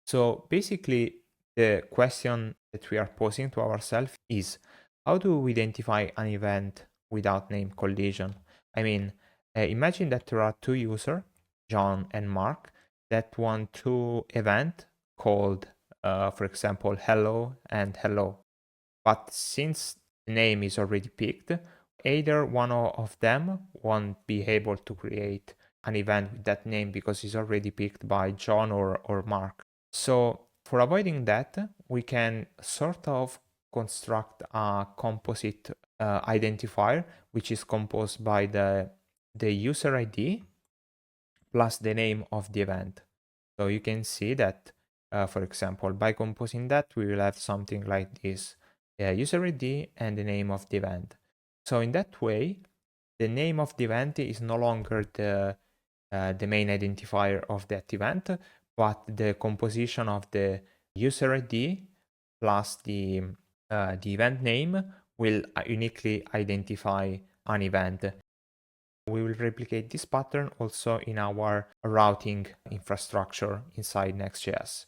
Speaker 1: So basically, the question that we are posing to ourselves is, how do we identify an event without name collision? I mean, imagine that there are two users, John and Mark, that want two events called, for example, hello and hello. But since the name is already picked, either one of them won't be able to create an event with that name because it's already picked by John or Mark. So for avoiding that, we can sort of construct a composite identifier, which is composed by the user ID plus the name of the event. So you can see that, for example, by composing that, we will have something like this, user ID and the name of the event. So in that way, the name of the event is no longer the main identifier of that event, but the composition of the user ID plus the event name will uniquely identify an event. We will replicate this pattern also in our routing infrastructure inside Next.js.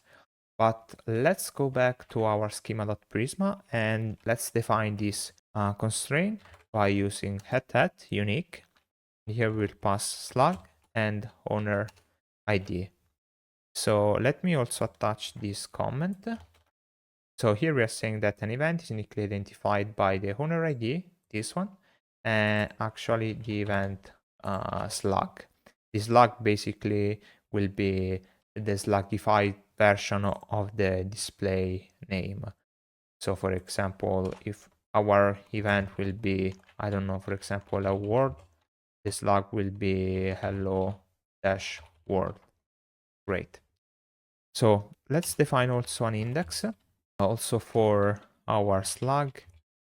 Speaker 1: But let's go back to our schema.prisma and let's define this constraint by using #unique. Here we'll pass slug and owner ID. So let me also attach this comment. So here we are saying that an event is uniquely identified by the owner ID, this one, and actually the event slug. The slug basically will be the slugified version of the display name. So for example, if our event will be, I don't know, for example, a word, the slug will be hello-word. Great. So let's define also an index also for our slug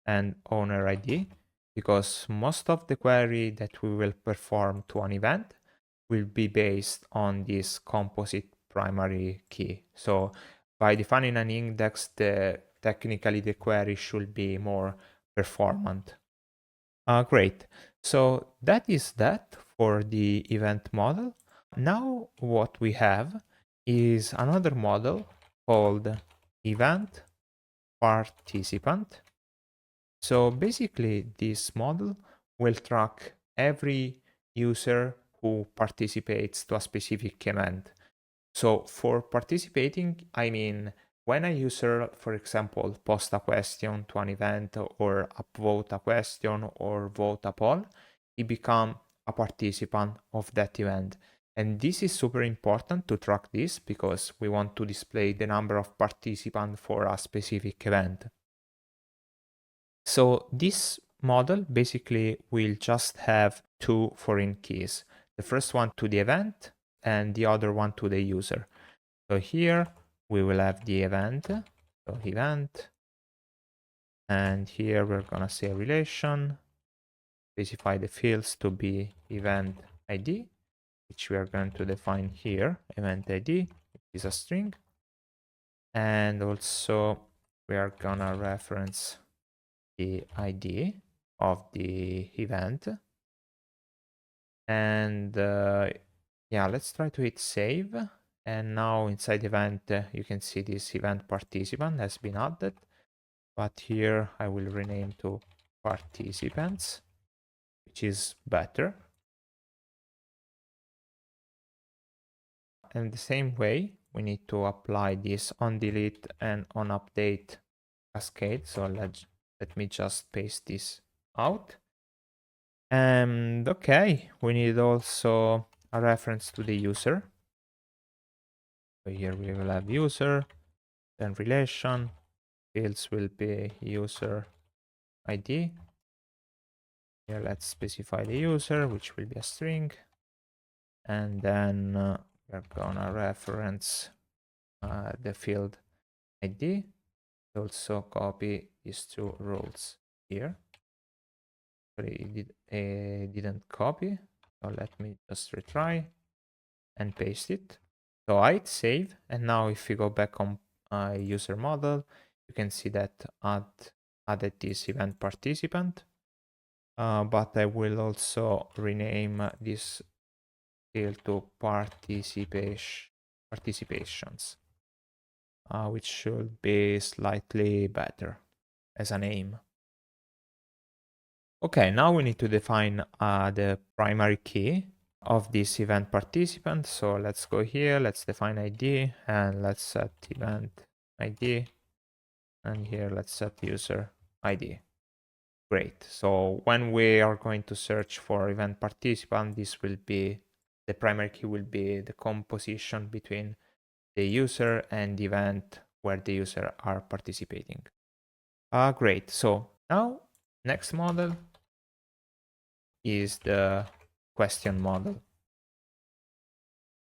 Speaker 1: and owner ID, because most of the query that we will perform to an event will be based on this composite primary key. So by defining an index, technically the query should be more performant. Great. So that is that for the event model. Now what we have is another model called event participant. So basically this model will track every user who participates to a specific event. So for participating, I mean when a user, for example, posts a question to an event or upvote a question or vote a poll, he becomes a participant of that event. And this is super important to track this because we want to display the number of participants for a specific event. So this model basically will just have two foreign keys. The first one to the event and the other one to the user. So here we will have the event, so event, and here we're gonna say relation, specify the fields to be event ID, which we are going to define here, event ID, which is a string, and also we are gonna reference the ID of the event, and yeah, let's try to hit save. And now inside event, you can see this event participant has been added, but here I will rename to participants, which is better. And the same way, we need to apply this on delete and on update cascade. So let me just paste this out. And okay, we need also a reference to the user. So here we will have user, then relation, fields will be user ID. Here let's specify the user, which will be a string. And then we're gonna reference the field ID. Also copy these two rules here. Sorry, it didn't copy. So let me just retry and paste it. So I hit save, and now if we go back on user model, you can see that added this event participant. But I will also rename this field to participations, which should be slightly better as a name. Okay, now we need to define the primary key of this event participant. So let's go here, let's define ID, and let's set event ID. And here let's set user ID. Great. So when we are going to search for event participant, this will be, the primary key will be the composition between the user and the event where the user are participating. Great. So now next model is the question model.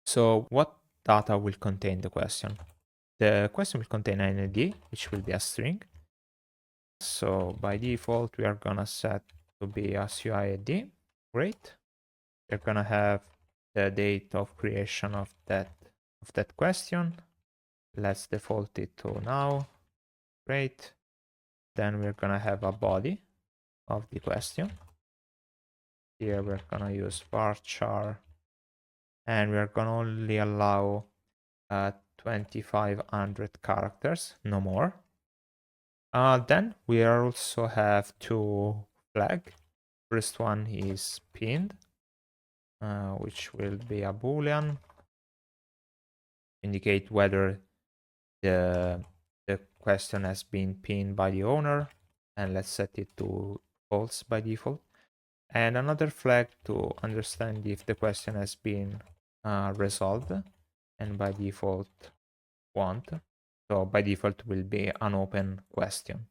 Speaker 1: So what data will contain the question? The question will contain an ID, which will be a string. So by default, we are gonna set to be a SUI ID. Great. We're gonna have the date of creation of that question. Let's default it to now. Great. Then we're gonna have a body of the question. Here we're gonna use varchar, and we're gonna only allow 2500 characters, no more. Then we also have two flags. First one is pinned, which will be a boolean, indicate whether the question has been pinned by the owner, and let's set it to false by default. And another flag to understand if the question has been resolved, and by default won't. So by default will be an open question.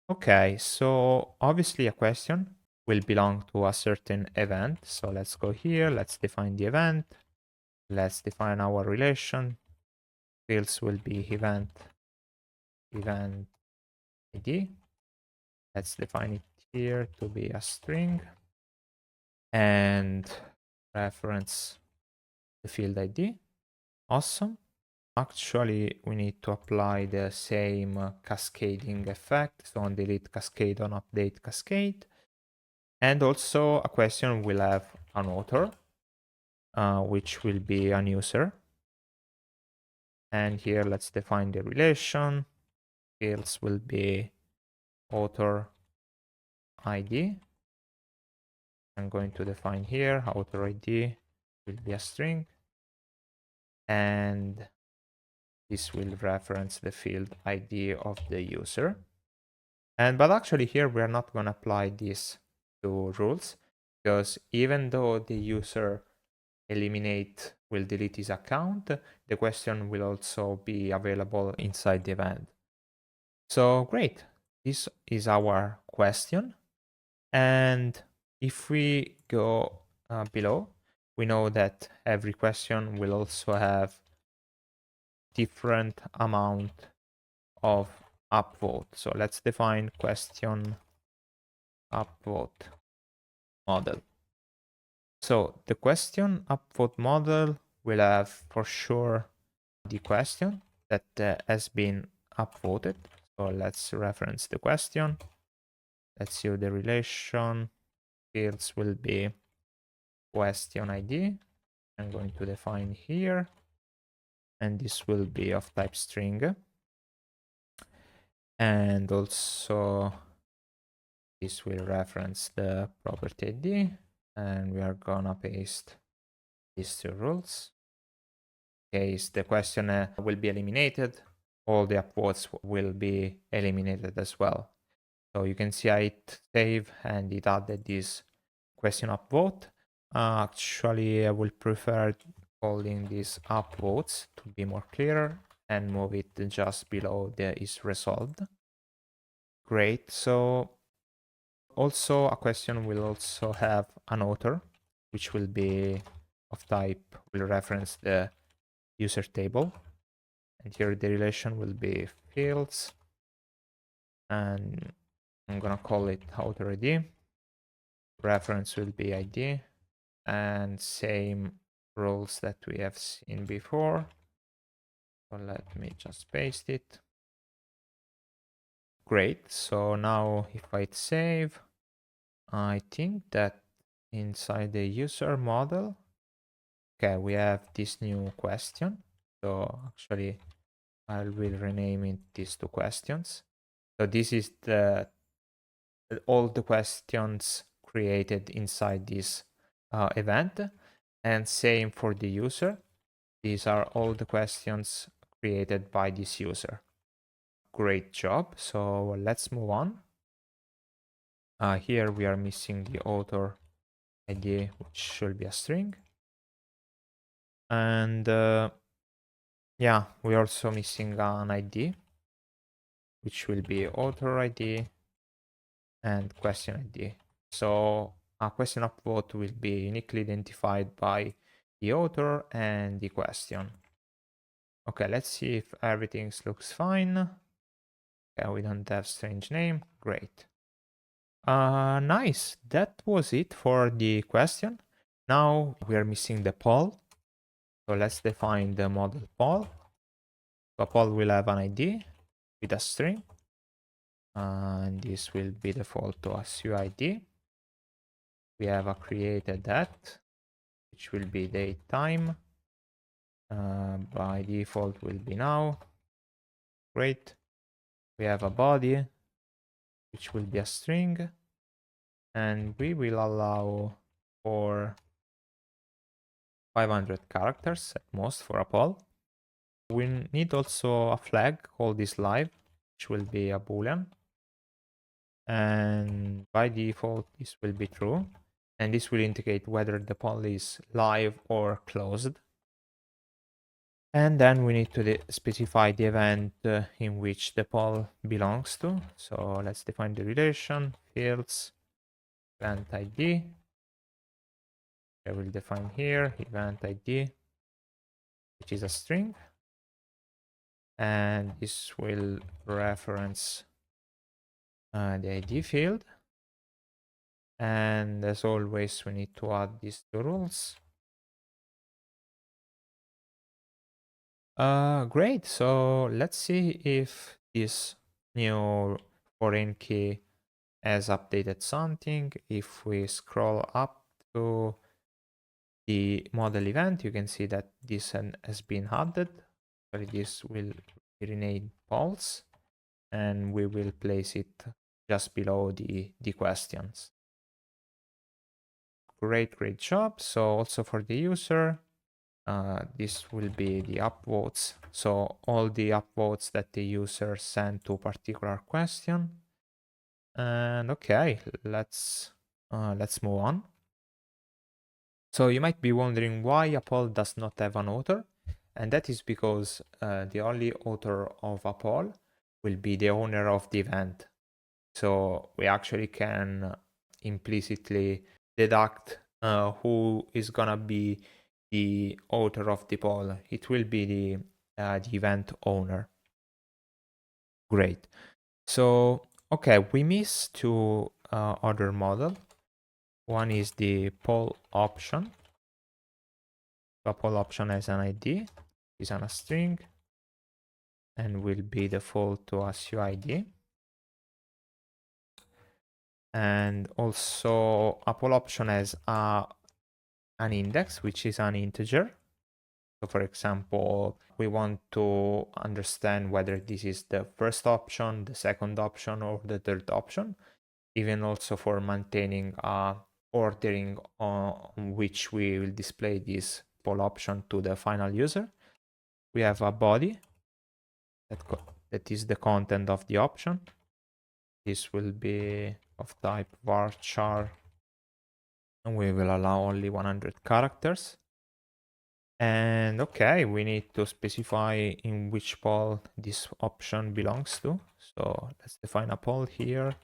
Speaker 1: Okay, so obviously a question will belong to a certain event. So let's go here, let's define the event. Let's define our relation. Fields will be event ID. Let's define it here to be a string and reference the field ID. Awesome. Actually, we need to apply the same cascading effect. So on delete cascade, on update cascade. And also a question will have an author, which will be an user. And here let's define the relation. Fields will be author ID. I'm going to define here author ID will be a string, and this will reference the field ID of the user. But actually here we are not going to apply these two rules, because even though the user will delete his account, the question will also be available inside the event. So great, this is our question. And if we go below, we know that every question will also have different amount of upvote. So let's define question upvote model. So the question upvote model will have for sure the question that has been upvoted. So let's reference the question. Let's see the relation. Fields will be question ID. I'm going to define here, and this will be of type string. And also this will reference the property ID, and we are gonna paste these two rules. In case the question will be eliminated, all the upvotes will be eliminated as well. So you can see I hit save, and it added this question upvote. Actually, I will prefer calling this upvotes to be more clear and move it just below the is resolved. Great. So also a question will also have an author, which will be of type, will reference the user table. And here the relation will be fields. And I'm gonna call it author ID. Reference will be ID. And same rules that we have seen before. So let me just paste it. Great. So now if I save, I think that inside the user model, okay, we have this new question. So actually, I will rename it these two questions. So this is all the questions created inside this event, and same for the user. These are all the questions created by this user. Great job. So let's move on. Here we are missing the author ID, which should be a string. And yeah, we're also missing an ID, which will be author ID and question ID. So a question upvote will be uniquely identified by the author and the question. Okay, let's see if everything looks fine. Okay, we don't have strange name. Great. Nice. That was it for the question. Now we are missing the poll. So let's define the model poll. So poll will have an ID with a string. And this will be default to a UID. We have a created that, which will be date time. By default will be now. Great. We have a body, which will be a string. And we will allow for 500 characters at most for a poll. We need also a flag called is live, which will be a boolean. And by default, this will be true. And this will indicate whether the poll is live or closed. And then we need to specify the event in which the poll belongs to. So let's define the relation, fields, event ID. I will define here event ID, which is a string. And this will reference the ID field. And as always, we need to add these two rules. Great. So let's see if this new foreign key has updated something. If we scroll up to the model event, you can see that this has been added. So this will be renamed polls, and we will place it just below the questions. Great job. So also for the user, this will be the upvotes. So all the upvotes that the user sent to a particular question. And okay, let's move on. So you might be wondering why a poll does not have an author, and that is because the only author of a poll will be the owner of the event. So we actually can implicitly deduct who is gonna be the author of the poll. It will be the event owner. Great. So okay, we missed two other model. One is the poll option. So poll option has an ID, is on a string, and will be default to a UID. And also a poll option has an index, which is an integer. So for example, we want to understand whether this is the first option, the second option, or the third option, even also for maintaining ordering on which we will display this poll option to the final user. We have a body that is the content of the option. This will be of type varchar, and we will allow only 100 characters. And okay, we need to specify in which poll this option belongs to. So let's define a poll here.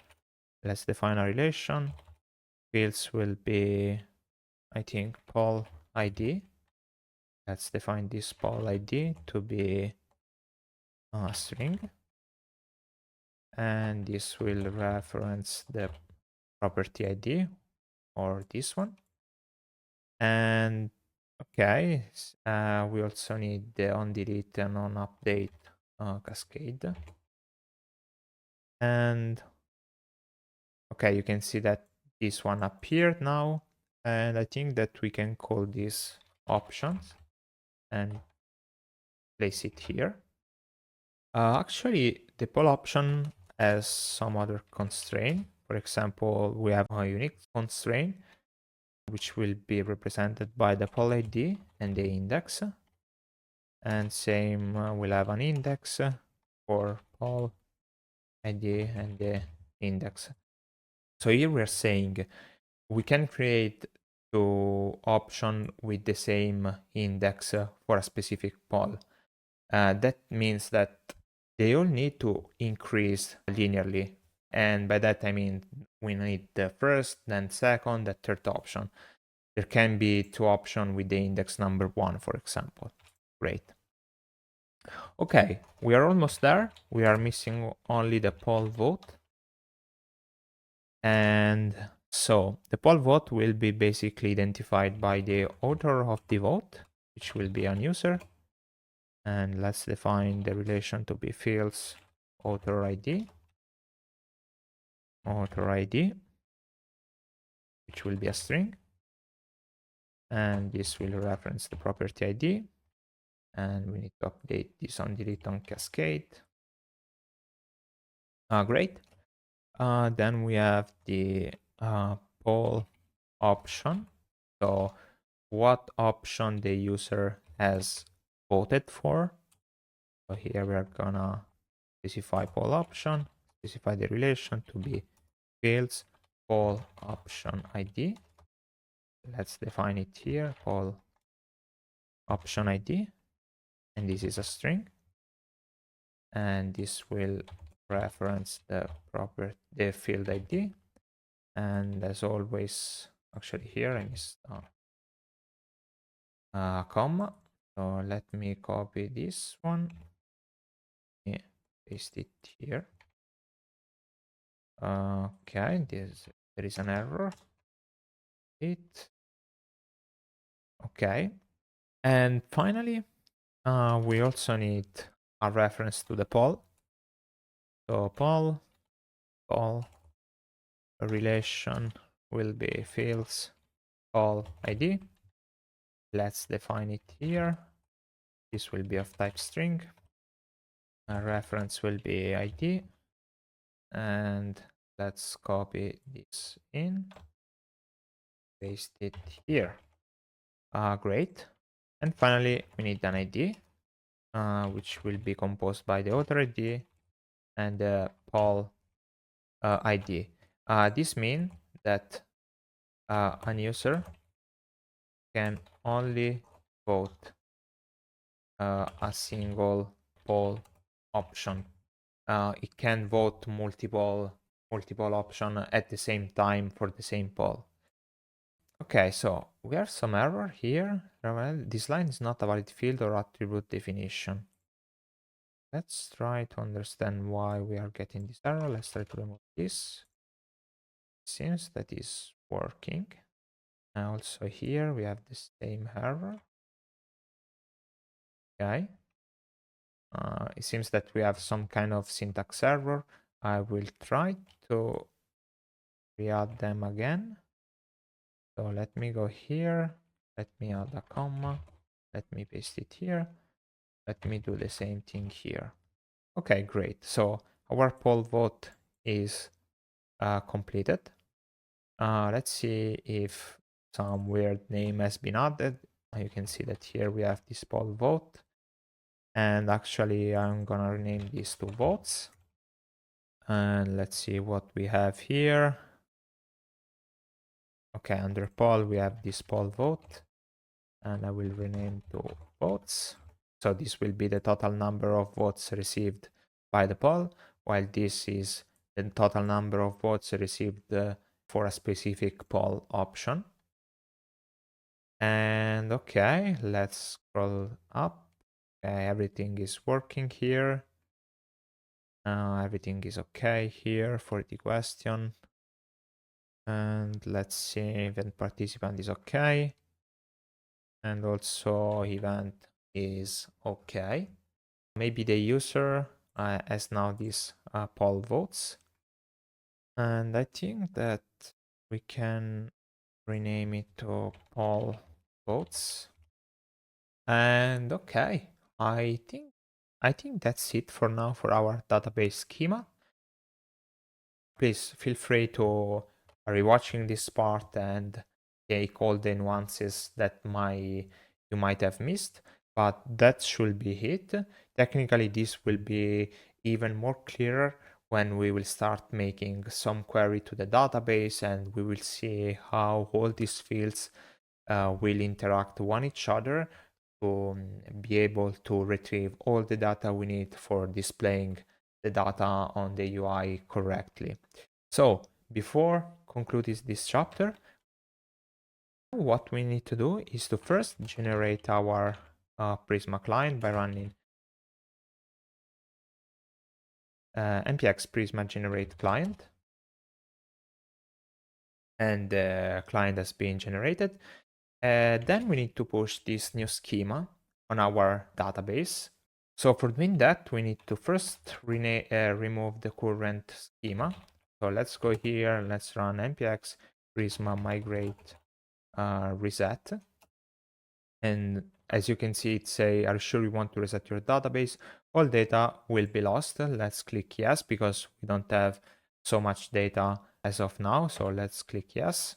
Speaker 1: Let's define a relation. Fields will be, I think, poll ID. Let's define this poll ID to be a string. And this will reference the property ID or this one. And okay, we also need the onDelete and onUpdate cascade. And okay, you can see that this one appeared now. And I think that we can call this options and place it here. Actually, the poll option has some other constraint. For example, we have a unique constraint, which will be represented by the poll ID and the index. And same, we'll have an index for poll ID and the index. So here we're saying we can create two options with the same index for a specific poll. That means that they all need to increase linearly. And by that I mean we need the first, then second, the third option. There can be two options with the index number 1, for example. Great. Okay, we are almost there. We are missing only the poll vote. And so the poll vote will be basically identified by the author of the vote, which will be an user. And let's define the relation to be fields author ID, which will be a string. And this will reference the property ID. And we need to update this onDelete on cascade. Great. Then we have the poll option. So what option the user has voted for. So here we are gonna specify poll option, specify the relation to be fields poll option ID. Let's define it here, poll option ID, and this is a string. And this will reference the field ID. And as always, actually here I missed a comma. So let me copy this one, paste it here. Okay, there is an error. Okay, and finally, we also need a reference to the poll. So poll relation will be fields poll ID. Let's define it here. This will be of type string. A reference will be ID. And let's copy this in, paste it here. Great. And finally, we need an ID, which will be composed by the author ID and the poll ID. This means that an user can only vote a single poll option. It can vote multiple option at the same time for the same poll. Okay, so we have some error here. This line is not a valid field or attribute definition. Let's try to understand why we are getting this error. Let's try to remove this. Seems that is working. And also here we have the same error. Okay. It seems that we have some kind of syntax error. I will try to re-add them again. So let me go here. Let me add a comma. Let me paste it here. Let me do the same thing here. Okay, great. So our poll vote is completed. Let's see if some weird name has been added. You can see that here we have this poll vote. And actually, I'm gonna rename these two votes. And let's see what we have here. Okay, under poll, we have this poll vote. and I will rename to votes. So this will be the total number of votes received by the poll, while this is the total number of votes received for a specific poll option. And okay, let's scroll up. Okay, everything is working here. Everything is okay here for the question. And let's see, event participant is okay. And also event is okay. Maybe the user has now these poll votes. And I think that we can rename it to poll votes. And okay, I think that's it for now for our database schema. Please feel free to rewatching this part and take all the nuances that you might have missed, but that should be it. Technically, this will be even more clearer when we will start making some query to the database, and we will see how all these fields will interact one each other to be able to retrieve all the data we need for displaying the data on the UI correctly. So before concluding this chapter, what we need to do is to first generate our Prisma client by running npx Prisma generate client, and the client has been generated. Then we need to push this new schema on our database. So for doing that, we need to first remove the current schema. So let's go here, let's run npx Prisma migrate reset. And as you can see, it say, are you sure you want to reset your database? All data will be lost. Let's click yes, because we don't have so much data as of now. So let's click yes.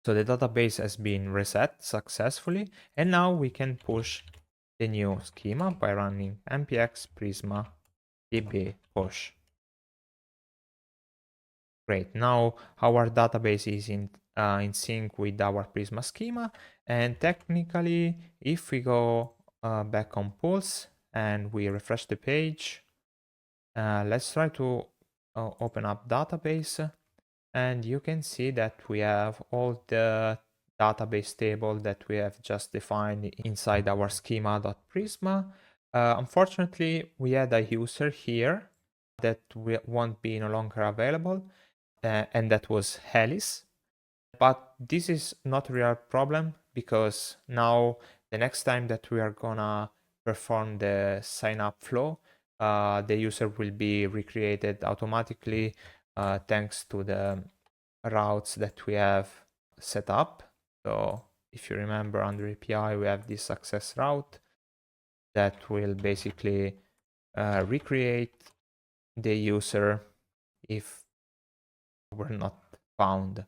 Speaker 1: So the database has been reset successfully. And now we can push the new schema by running npx Prisma db push. Great. Now our database is in sync with our Prisma schema. And technically, if we go back on Pulse and we refresh the page, let's try to open up database. And you can see that we have all the database table that we have just defined inside our schema.prisma. Unfortunately, we had a user here that won't be no longer available, and that was Alice. But this is not a real problem, because now the next time that we are gonna perform the sign up flow, the user will be recreated automatically thanks to the routes that we have set up. So if you remember, under API, we have this success route that will basically recreate the user if we're not found.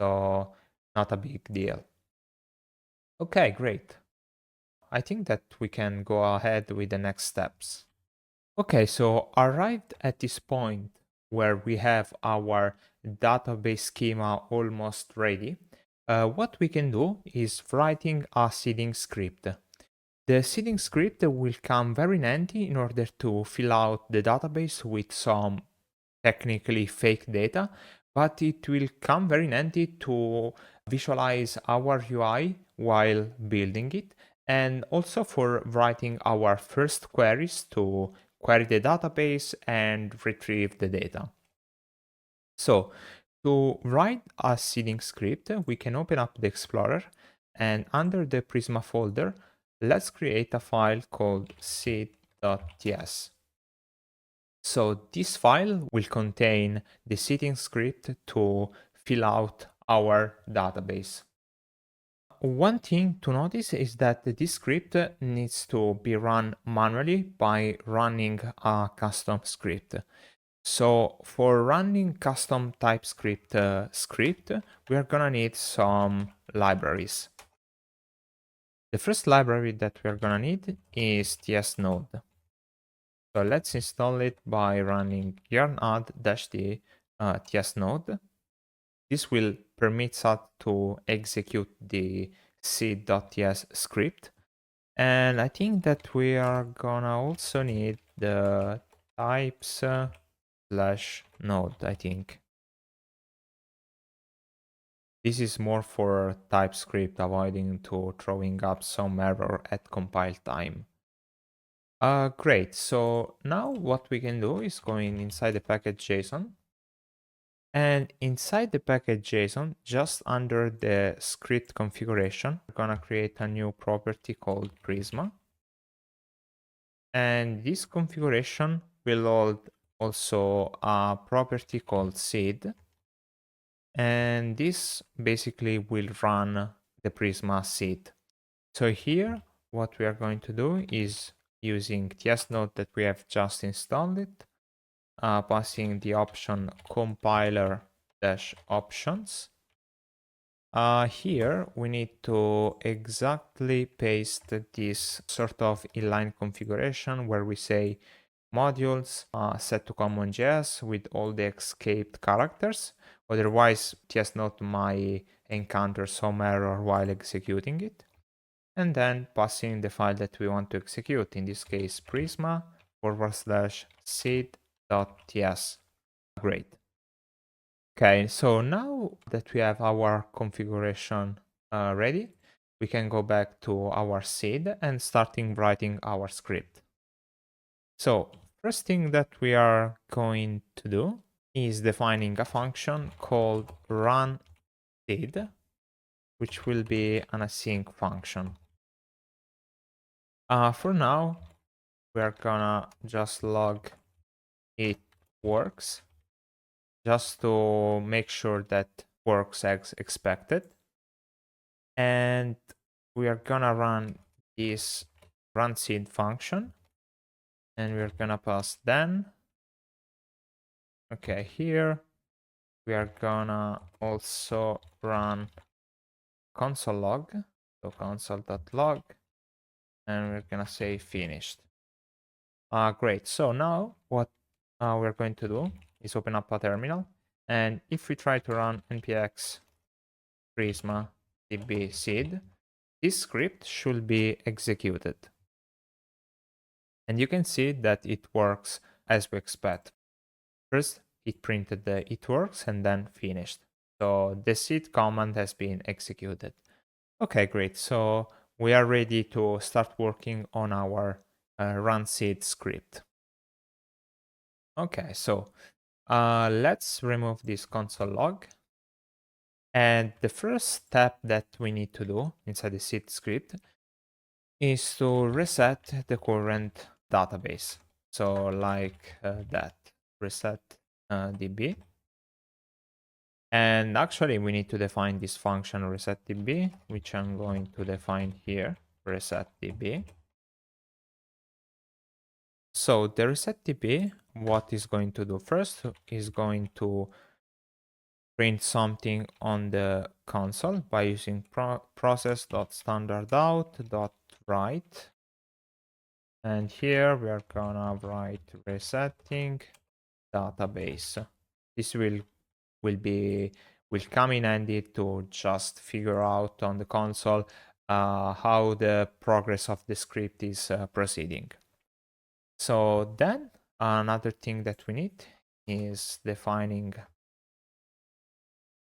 Speaker 1: So not a big deal. Okay, great. I think that we can go ahead with the next steps. Okay, so arrived at this point where we have our database schema almost ready, what we can do is writing a seeding script. The seeding script will come very handy in order to fill out the database with some technically fake data, but it will come very handy to visualize our UI while building it, and also for writing our first queries to query the database and retrieve the data. So to write a seeding script, we can open up the Explorer, and under the Prisma folder, let's create a file called seed.ts. So this file will contain the seeding script to fill out our database. One thing to notice is that this script needs to be run manually by running a custom script. So for running custom TypeScript script, we are gonna need some libraries. The first library that we are gonna need is tsnode. So let's install it by running yarn add -d tsnode. This will permit us to execute the seed.ts script. And I think that we are gonna also need the types slash node, I think. This is more for TypeScript, avoiding to throwing up some error at compile time. Great, so now what we can do is going inside the package JSON. And inside the package JSON, just under the script configuration, we're gonna create a new property called Prisma. And this configuration will hold also a property called seed. And this basically will run the Prisma seed. So here, what we are going to do is using TS node that we have just installed it, passing the option compiler-options. Here we need to exactly paste this sort of inline configuration where we say modules set to common.js with all the escaped characters. Otherwise, TS node might encounter some error while executing it. And then passing the file that we want to execute, in this case prisma /seed.ts. Great. Okay, so now that we have our configuration ready, we can go back to our seed and starting writing our script. So first thing that we are going to do is defining a function called run seed, which will be an async function. For now, we're gonna just log it works, just to make sure that works as expected. And we are gonna run this run seed function, and we're gonna pass then. Okay, here we are gonna also run console log, so console.log, and we're gonna say finished. Great, so now what we're going to do is open up a terminal, and if we try to run npx prisma db seed, this script should be executed. And you can see that it works as we expect. First, it printed the it works and then finished. So the seed command has been executed. Okay, great. So we are ready to start working on our run seed script. Okay, so let's remove this console log. And the first step that we need to do inside the seed script is to reset the current database. So like that, reset db. And actually we need to define this function reset db, which I'm going to define here, reset db. So the reset db, what is going to do first is going to print something on the console by using process.standardout.write. And here we are gonna write resetting database. This will come in handy to just figure out on the console how the progress of the script is proceeding. So then another thing that we need is defining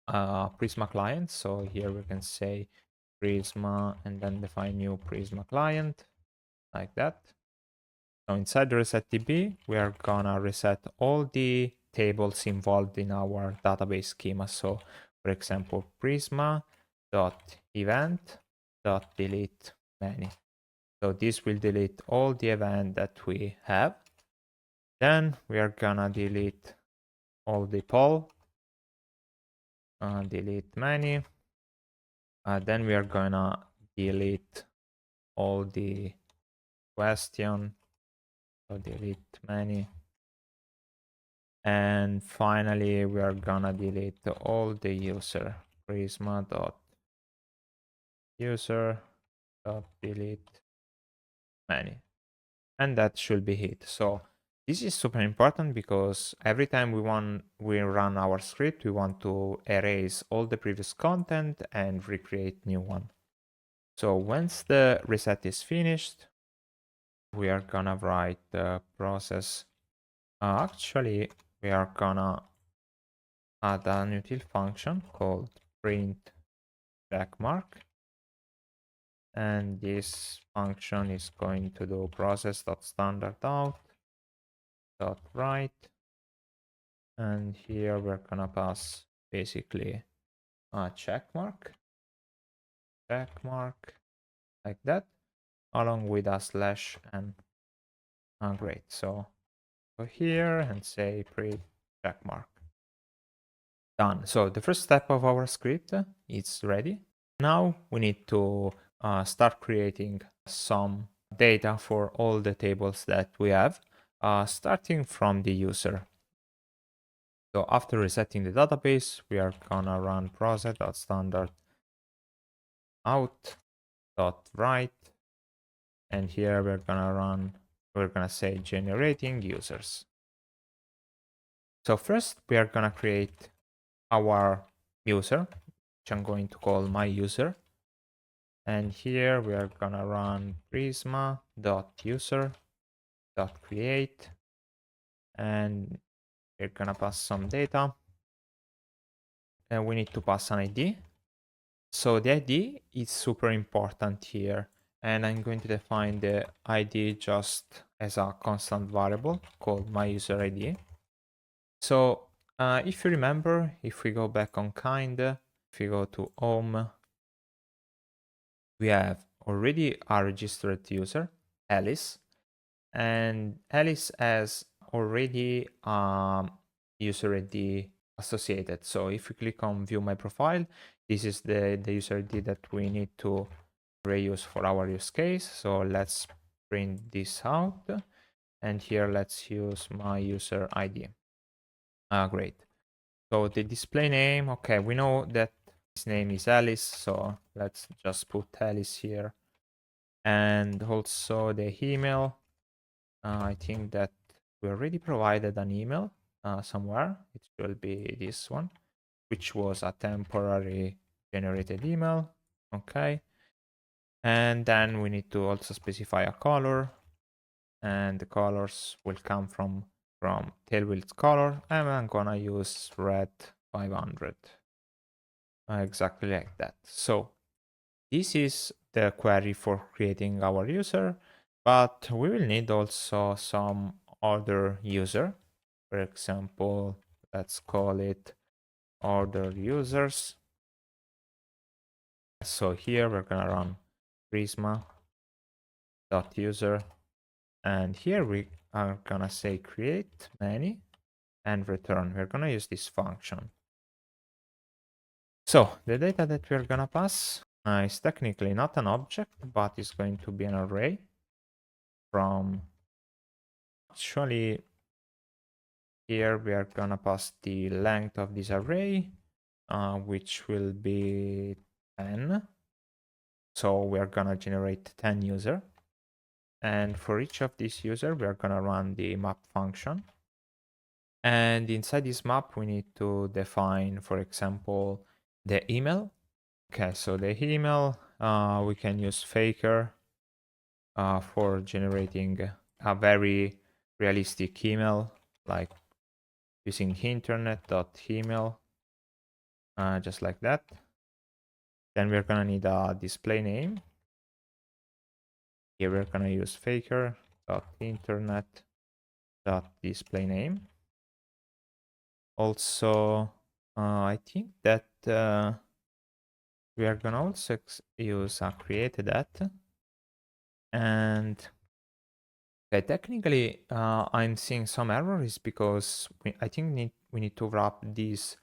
Speaker 1: Prisma client. So here we can say Prisma and then define new Prisma client like that. So inside the reset DB, we are gonna reset all the tables involved in our database schema. So for example, prisma.event.delete many. So this will delete all the event that we have. Then we are gonna delete all the poll, delete many. Then we are gonna delete all the question, so delete many. And finally, we are gonna delete all the user, prisma.user.delete many. And that should be it. So This is super important because every time we run our script, we want to erase all the previous content and recreate new one. So once the reset is finished, we are gonna write the process. Actually, we are gonna add an util function called print checkmark. And this function is going to do process.standardout.write. And here we're gonna pass basically a checkmark like that, along with a /n. Great. So go here and say print checkmark. Done. So the first step of our script is ready. Now we need to start creating some data for all the tables that we have, starting from the user. So after resetting the database, we are gonna run process.standardout.write, and here we're gonna say generating users. So first we are gonna create our user, which I'm going to call my user. And here we are gonna run prisma.user.create, and we're gonna pass some data. And we need to pass an ID. So the ID is super important here. And I'm going to define the ID just as a constant variable called my user ID. So if you remember, if we go back on Kinde, if we go to home, we have already a registered user, Alice, and Alice has already user ID associated. So if we click on view my profile, this is the user ID that we need to reuse for our use case. So let's print this out, and here let's use my user ID. Great. So the display name, okay, we know that his name is Alice, so let's just put Alice here. And also the email, I think that we already provided an email somewhere. It will be this one, which was a temporary generated email. Okay. And then we need to also specify a color, and the colors will come from Tailwheel's color, and I'm gonna use red 500. Exactly like that. So this is the query for creating our user, but we will need also some other user. For example, let's call it order users. So here we're gonna run prisma.user, and here we are gonna say create many and return. We're gonna use this function. So the data that we're gonna pass is technically not an object, but is going to be an array from, actually, here we are gonna pass the length of this array, which will be 10. So we are gonna generate 10 user. And for each of these user, we are gonna run the map function. And inside this map, we need to define, for example, the email. Okay, so the email, we can use Faker for generating a very realistic email, like using internet.email, just like that. Then we're gonna need a display name. Here we're gonna use faker.internet.displayName. Also, I think that we are gonna also use a created@. And okay, technically, I'm seeing some errors because I think we need to wrap these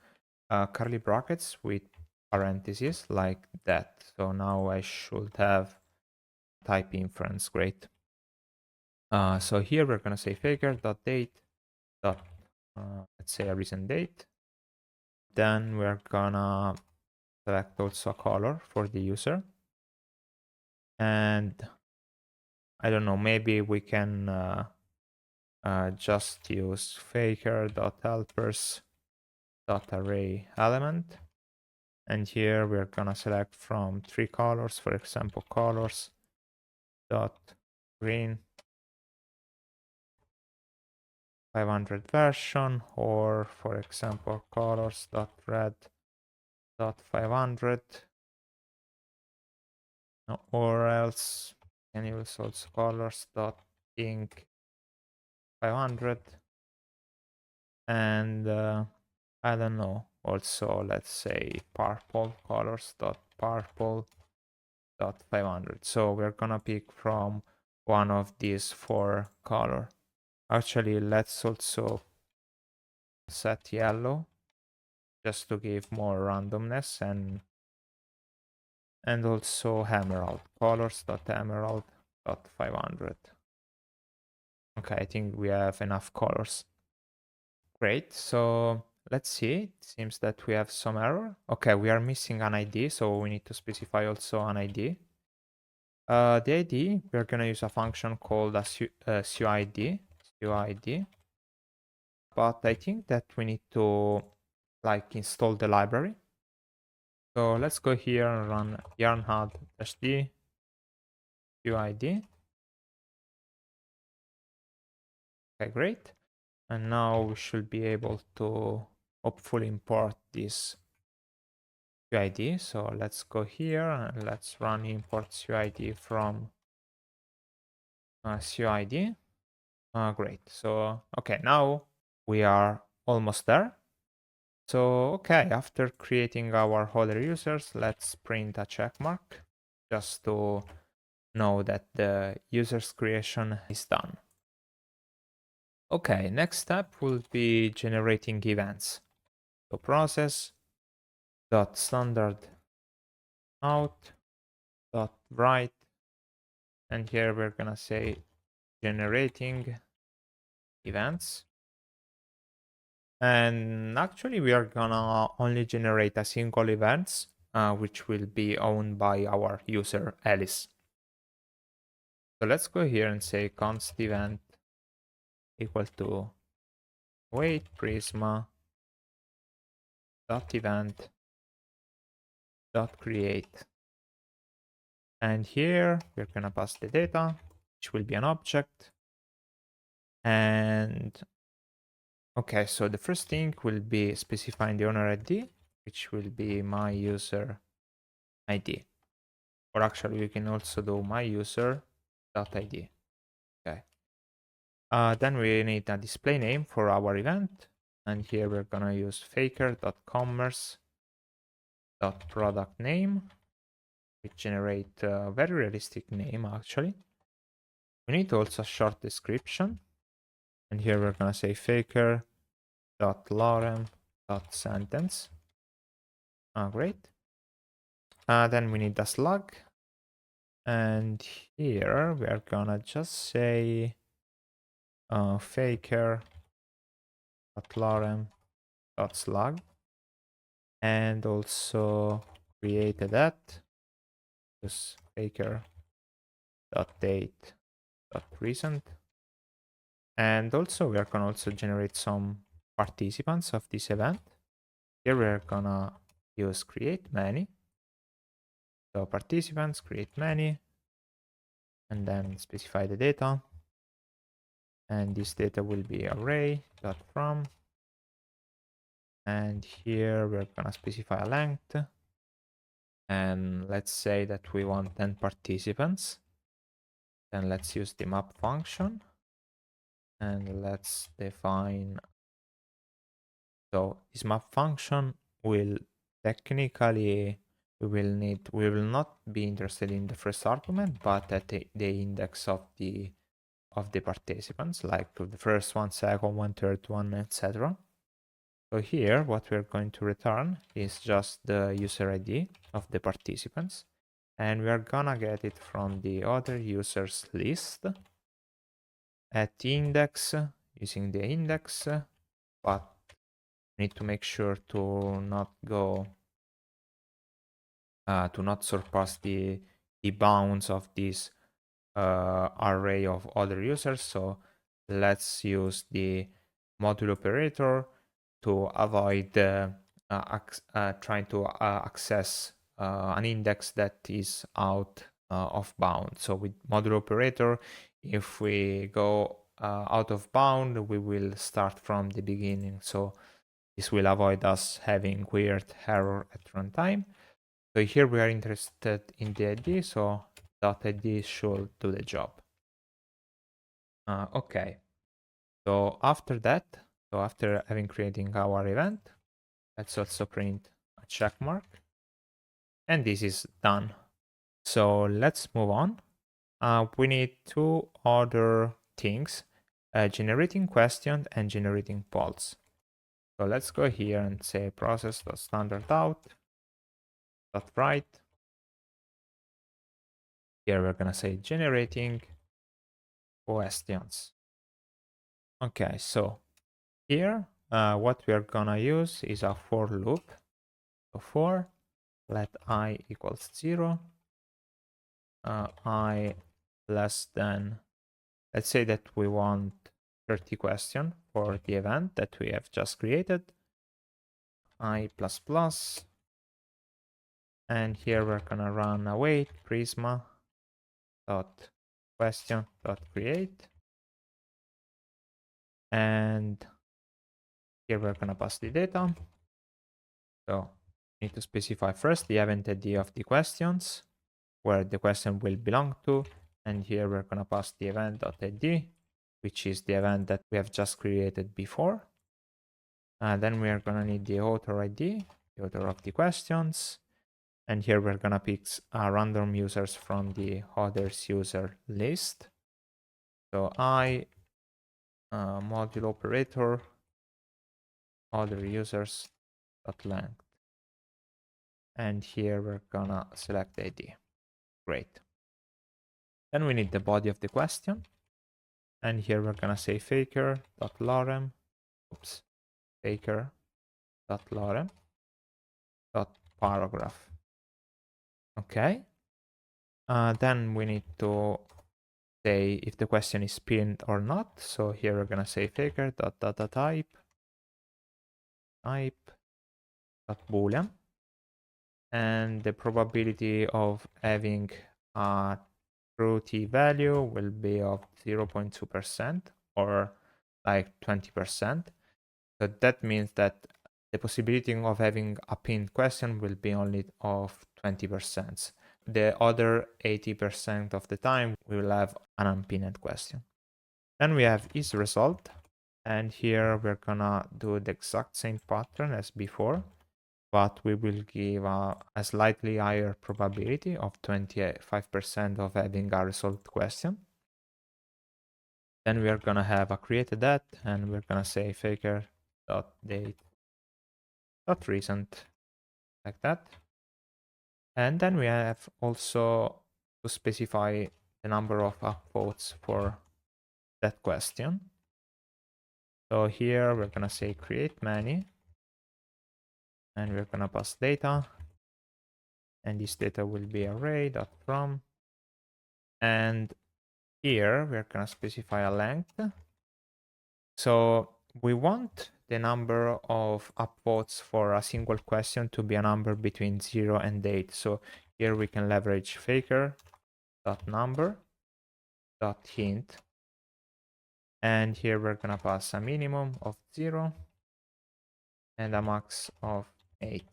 Speaker 1: curly brackets with parentheses like that. So now I should have type inference. Great. So here we're gonna say faker.date. Let's say a recent date. Then we're gonna select also a color for the user. And I don't know, maybe we can just use faker.helpers.array element. And here we're gonna select from 3 colors, for example, colors dot green 500 version, or for example, colors dot red dot 500, or else you can use also colors dot pink 500, and I don't know, also let's say purple, colors dot purple dot 500. So we're gonna pick from one of these 4 color. Actually, let's also set yellow just to give more randomness, and also emerald, colors dot emerald dot 500. Okay, I think we have enough colors. Great, so let's see. It seems that we have some error. Okay, we are missing an ID, so we need to specify also an ID. The ID, we're gonna use a function called a suid, but I think that we need to like install the library. So let's go here and run yarn-add-d uid. Okay, great. And now we should be able to hopefully import this UID. So let's go here and let's run import UID from UID. Great. So, okay, now we are almost there. So, okay, after creating our other users, let's print a check mark just to know that the user's creation is done. Okay, next step will be generating events. So process dot standard out dot write, and here we're gonna say generating events. And actually we are gonna only generate a single events, which will be owned by our user Alice. So let's go here and say const event equal to wait Prisma dot event dot create. And here we're gonna pass the data, which will be an object. And okay, so the first thing will be specifying the owner ID, which will be my user ID. Or actually, we can also do my user.id. Okay. Then we need a display name for our event. And here we're gonna use faker.commerce.product name, which generate a very realistic name actually. We need also a short description. And here we're gonna say faker.lorem.sentence. Great. Then we need a slug. And here we are gonna just say faker.lorem.slug, and also create a that, just faker.date.recent. And also we are gonna also generate some participants of this event. Here we're gonna use create many. So participants, create many, and then specify the data. And this data will be array.from. And here we're gonna specify a length. And let's say that we want 10 participants. Then let's use the map function. And let's define. So this map function will technically, we will not be interested in the first argument, but at the index of the participants, like the first one, second one, third one, etc. So here what we're going to return is just the user ID of the participants, and we are gonna get it from the other users list at index, using the index, but need to make sure to not go to not surpass the bounds of this array of other users. So let's use the module operator to avoid trying to access an index that is out of bound. So with module operator, if we go out of bound, we will start from the beginning. So this will avoid us having weird error at runtime. So here we are interested in the ID, so .id should do the job. Okay, so after that, so after having creating our event, let's also print a check mark. And this is done. So let's move on. We need two other things, generating question and generating polls. So let's go here and say process.standardout.write. Here we're gonna say generating questions. Okay, so here what we are gonna use is a for loop. So for let I equals 0, I less than, let's say that we want 30 questions for the event that we have just created, I plus plus, and here we're gonna run await Prisma dot question dot create, and here we're gonna pass the data. So we need to specify first the event ID of the questions, where the question will belong to, and here we're gonna pass the event.id, which is the event that we have just created before. Then we are gonna need the author ID, the author of the questions, and here we're gonna pick random users from the others user list. So I module operator other users dot length, and here we're gonna select the ID. Great. Then we need the body of the question, and here we're gonna say faker.lorem, faker.lorem.paragraph. Okay. Then we need to say if the question is pinned or not. So here we're gonna say faker.datatype boolean, and the probability of having a true t value will be of 0.2% or like 20%. So that means that the possibility of having a pinned question will be only of 20%. The other 80% of the time we will have an unpinned question. Then we have isResult, and here we're gonna do the exact same pattern as before, but we will give a slightly higher probability of 25% of having a result question. Then we are gonna have a created that, and we're gonna say faker.date.recent, like that. And then we have also to specify the number of upvotes for that question. So here we're gonna say create many, and we're gonna pass data, and this data will be array.from, and here we're gonna specify a length. So we want the number of upvotes for a single question to be a number between 0 and 8. So here we can leverage faker.number.hint, and here we're gonna pass a minimum of 0 and a max of 8.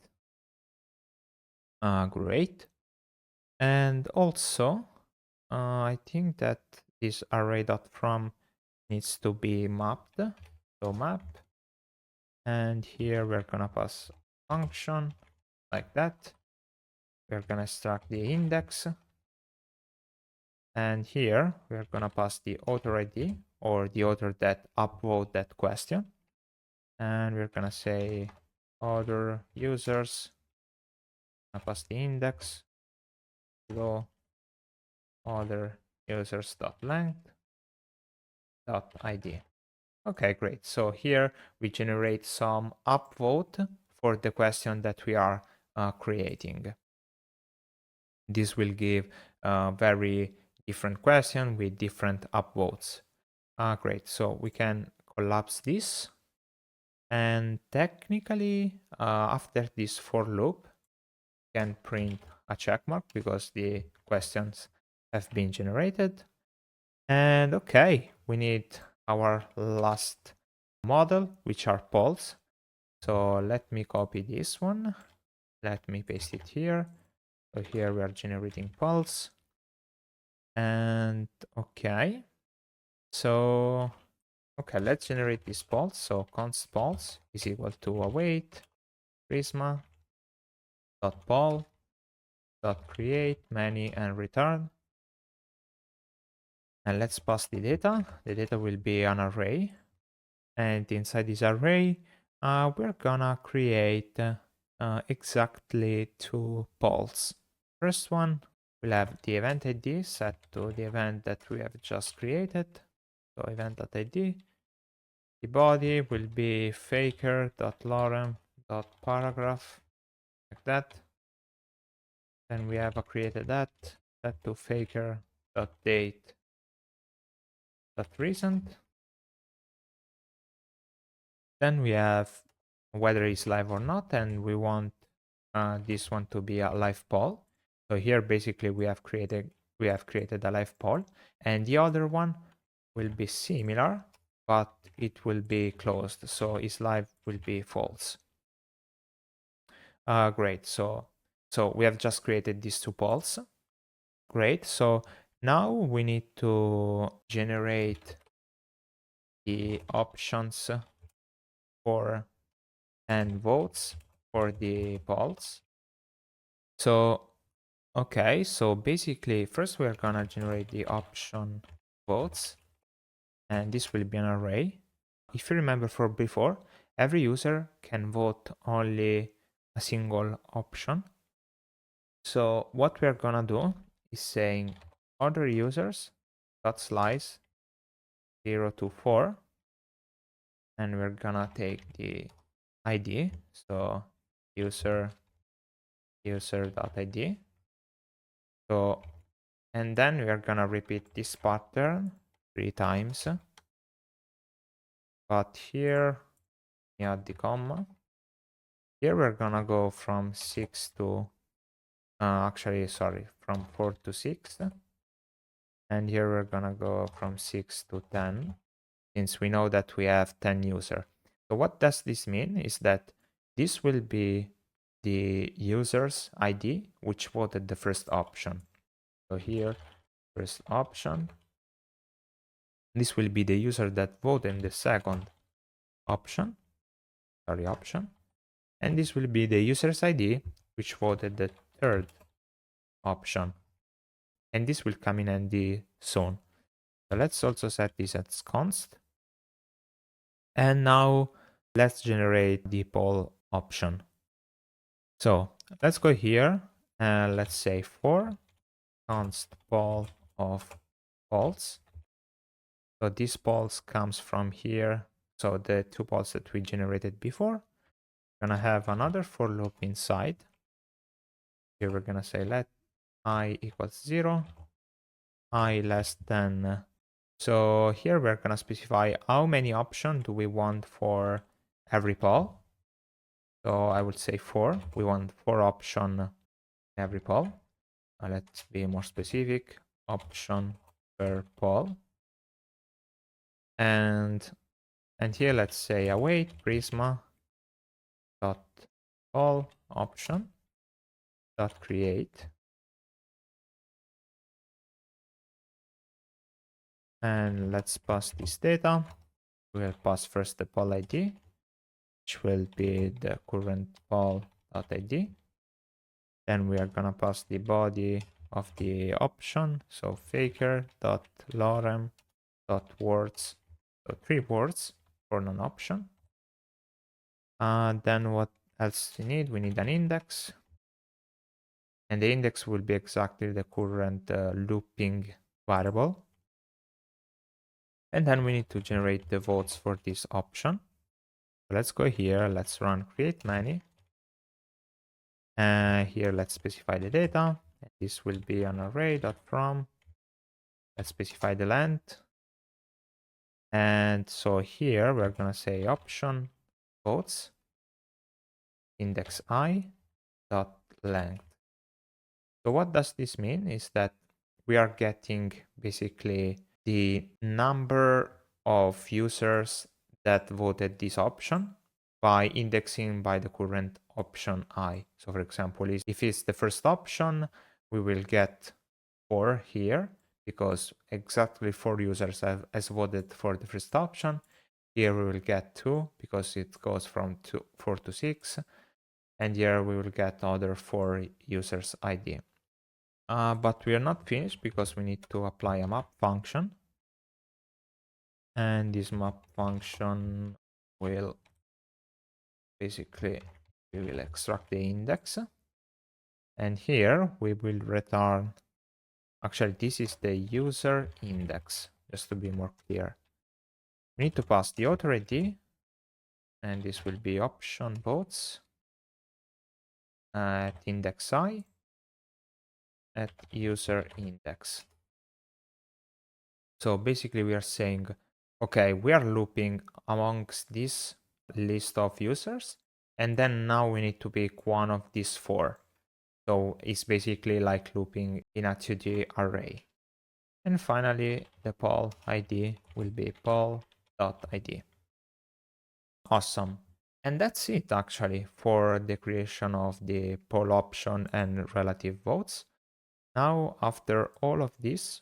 Speaker 1: Great. And also I think that this array.from needs to be mapped. So map, and here we're gonna pass function like that. We're gonna extract the index, and here we're gonna pass the author ID, or the author that upvote that question, and we're gonna say other users. Gonna pass the index below other users dot length dot ID. Okay, great. So here we generate some upvote for the question that we are creating. This will give a very different question with different upvotes. Great. So we can collapse this. And technically, after this for loop, we can print a check mark because the questions have been generated. And okay, we need our last model, which are polls. So let me copy this one. Let me paste it here. So here we are generating polls. And okay, so okay, let's generate this pulse. So const pulse is equal to await Prisma dot poll dot create many and return. And let's pass the data. The data will be an array. And inside this array, we're gonna create exactly two polls. First one, we'll have the event ID set to the event that we have just created. So event.id. The body will be faker.lorem.paragraph, like that. Then we have created that, set to faker.date.recent. Then we have whether it's live or not, and we want this one to be a live poll. So here basically we have created a live poll, and the other one will be similar, but it will be closed. So is live will be false. Great. So we have just created these two polls. Great. So now we need to generate the options for and votes for the polls. So okay, so basically first we're gonna generate the option votes, and this will be an array. If you remember from before, every user can vote only a single option. So what we're gonna do is saying other users dot slice 0 to 4, and we're gonna take the ID, so user.id. So, and then we are gonna repeat this pattern 3 times, but here we add the comma. Here we're gonna go from 6 to from 4 to 6, and here we're gonna go from 6 to 10, since we know that we have 10 users. So what does this mean is that this will be the user's ID which voted the first option. So here, first option. This will be the user that voted the second option. And this will be the user's ID which voted the third option. And this will come in handy soon. So let's also set this as const. And now let's generate the poll option. So let's go here and let's say for const poll of polls. So this polls comes from here. So the two polls that we generated before. We're gonna have another for loop inside. Here we're gonna say let I equals 0, I less than. So here we're gonna specify how many options do we want for every poll. So I would say 4. We want 4 options every poll. Let's be more specific. Option per poll. And here let's say await Prisma dot poll option dot create. And let's pass this data. We'll pass first the poll ID, which will be the current poll.id. Then we are gonna pass the body of the option, so faker.lorem.words, so 3 words for an option. Then what else we need? We need an index, and the index will be exactly the current looping variable. And then we need to generate the votes for this option. So let's go here, let's run create many. Here let's specify the data. This will be an array.from. Let's specify the length. And so here we're going to say option votes index I dot length. So what does this mean is that we are getting basically the number of users that voted this option by indexing by the current option I. So for example, if it's the first option, we will get 4 here because exactly 4 users has voted for the first option. Here we will get 2 because it goes from 4 to 6. And here we will get other 4 users ID. But we are not finished because we need to apply a map function. And this map function will basically, we will extract the index. And here we will return, actually this is the user index, just to be more clear. We need to pass the author ID, and this will be option votes at index I at user index. So basically we are saying, okay, we are looping amongst this list of users, and then now we need to pick one of these 4. So it's basically like looping in a 2D array. And finally, the poll ID will be poll.id. Awesome. And that's it actually for the creation of the poll option and relative votes. Now, after all of this,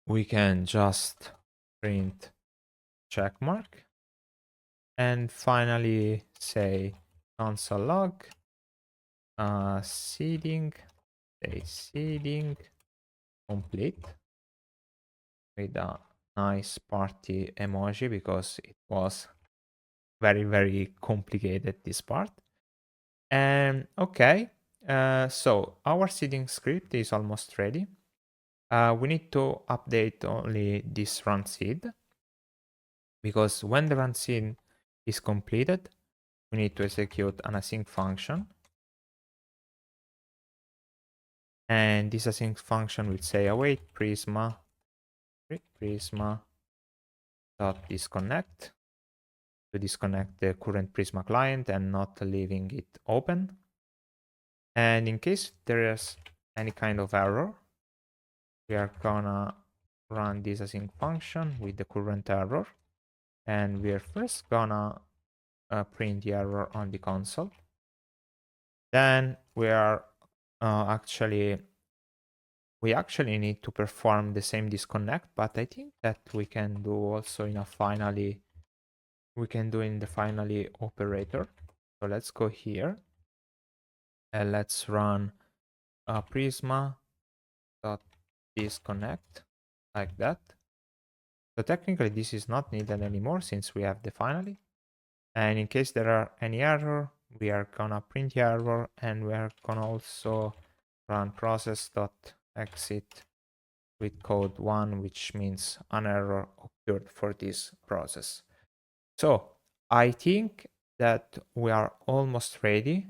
Speaker 1: we can just print checkmark and finally say console log seeding, say seeding complete with a nice party emoji because it was very, very complicated, this part. And okay, so our seeding script is almost ready. We need to update only this run seed because when the run seed is completed, we need to execute an async function. And this async function will say await Prisma dot disconnect to disconnect the current Prisma client and not leaving it open. And in case there is any kind of error, we are gonna run this async function with the current error. And we are first gonna print the error on the console. Then we are we actually need to perform the same disconnect, but I think that we can do also in a finally, we can do in the finally operator. So let's go here and let's run Prisma dot disconnect like that. So technically this is not needed anymore since we have the finally. And in case there are any error, we are gonna print the error, and we are gonna also run process.exit with code 1, which means an error occurred for this process. So I think that we are almost ready.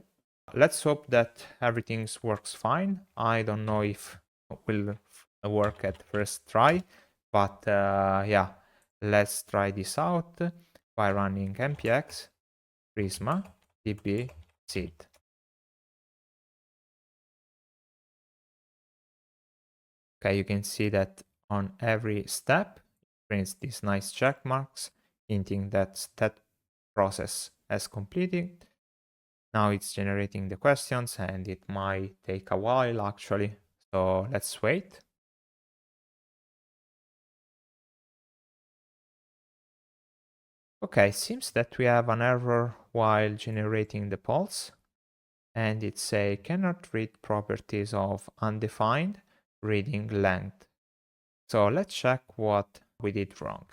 Speaker 1: Let's hope that everything works fine. I don't know if it will work at first try, but yeah, let's try this out by running npx prisma db seed. Okay, you can see that on every step it prints these nice check marks, hinting that that process has completed. Now it's generating the questions, and it might take a while actually. So let's wait. Okay, seems that we have an error while generating the polls, and it say cannot read properties of undefined reading length. So let's check what we did wrong.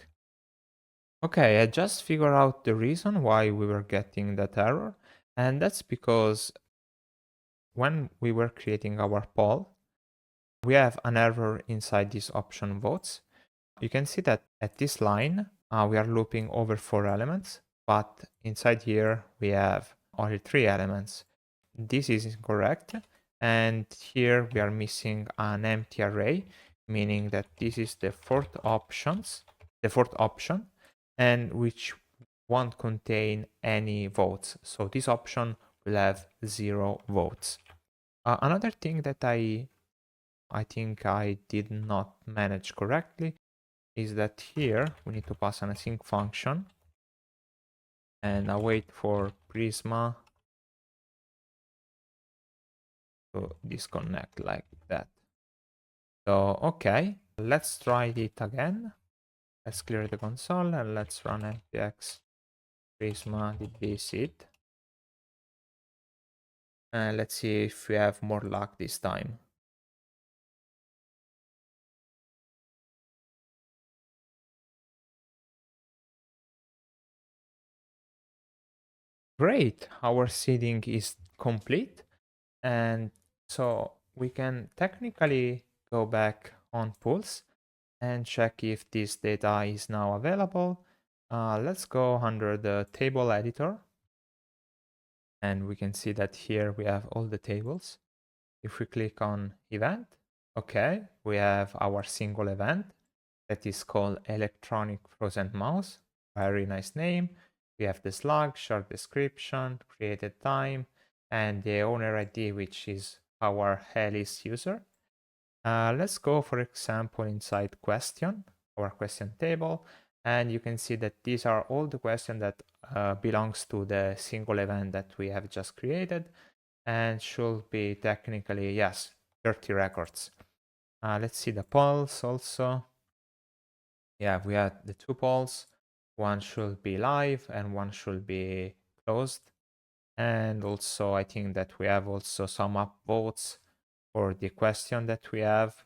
Speaker 1: Okay, I just figured out the reason why we were getting that error, and that's because when we were creating our poll, we have an error inside this option votes. You can see that at this line, we are looping over 4 elements, but inside here we have only 3 elements. This is incorrect, and here we are missing an empty array, meaning that this is the fourth option, and which won't contain any votes. So this option will have 0 votes. Another thing that I think I did not manage correctly is that here we need to pass an async function and I wait for Prisma to disconnect like that. So, okay, let's try it again. Let's clear the console and let's run npx Prisma did this it. And let's see if we have more luck this time. Great, our seeding is complete. And so we can technically go back on Pulse and check if this data is now available. Let's go under the table editor. And we can see that here we have all the tables. If we click on event, okay, we have our single event that is called electronic frozen mouse. Very nice name. We have the slug, short description, created time, and the owner ID, which is our Alice user. Let's go, for example, inside question, our question table, and you can see that these are all the questions that belongs to the single event that we have just created and should be technically, yes, 30 records. Let's see the polls also. Yeah, we had the 2 polls. One should be live and one should be closed. And also, I think that we have also some upvotes for the question that we have.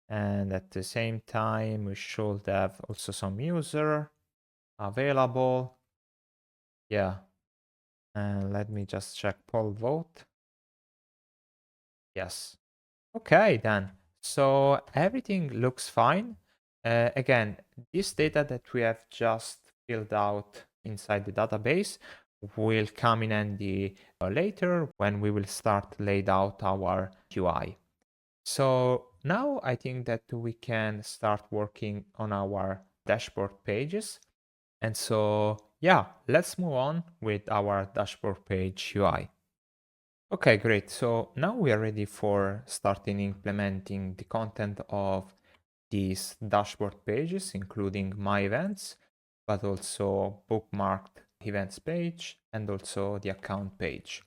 Speaker 1: And at the same time, we should have also some user available. Yeah. And let me just check poll vote. Yes. Okay, then. So everything looks fine. Again, this data that we have just filled out inside the database will come in handy later when we will start laid out our UI. So now I think that we can start working on our dashboard pages. And so, yeah, let's move on with our dashboard page UI. Okay, great. So now we are ready for starting implementing the content of these dashboard pages, including my events, but also bookmarked events page and also the account page.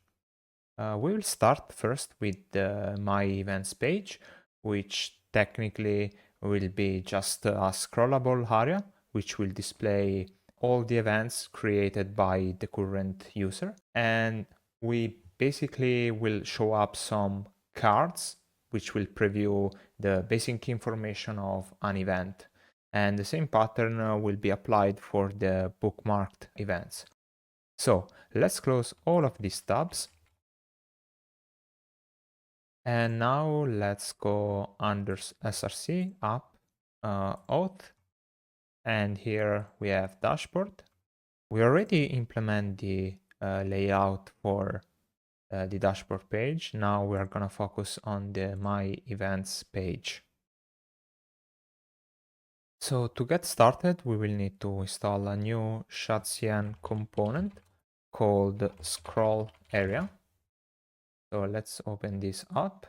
Speaker 1: We will start first with the my events page, which technically will be just a scrollable area, which will display all the events created by the current user. And we basically will show up some cards, which will preview the basic information of an event. And the same pattern will be applied for the bookmarked events. So let's close all of these tabs. And now let's go under SRC, App, Auth, and here we have dashboard. We already implement the layout for the dashboard page. Now we are gonna focus on the My Events page. So to get started, we will need to install a new ShadCN component called Scroll Area. So let's open this up.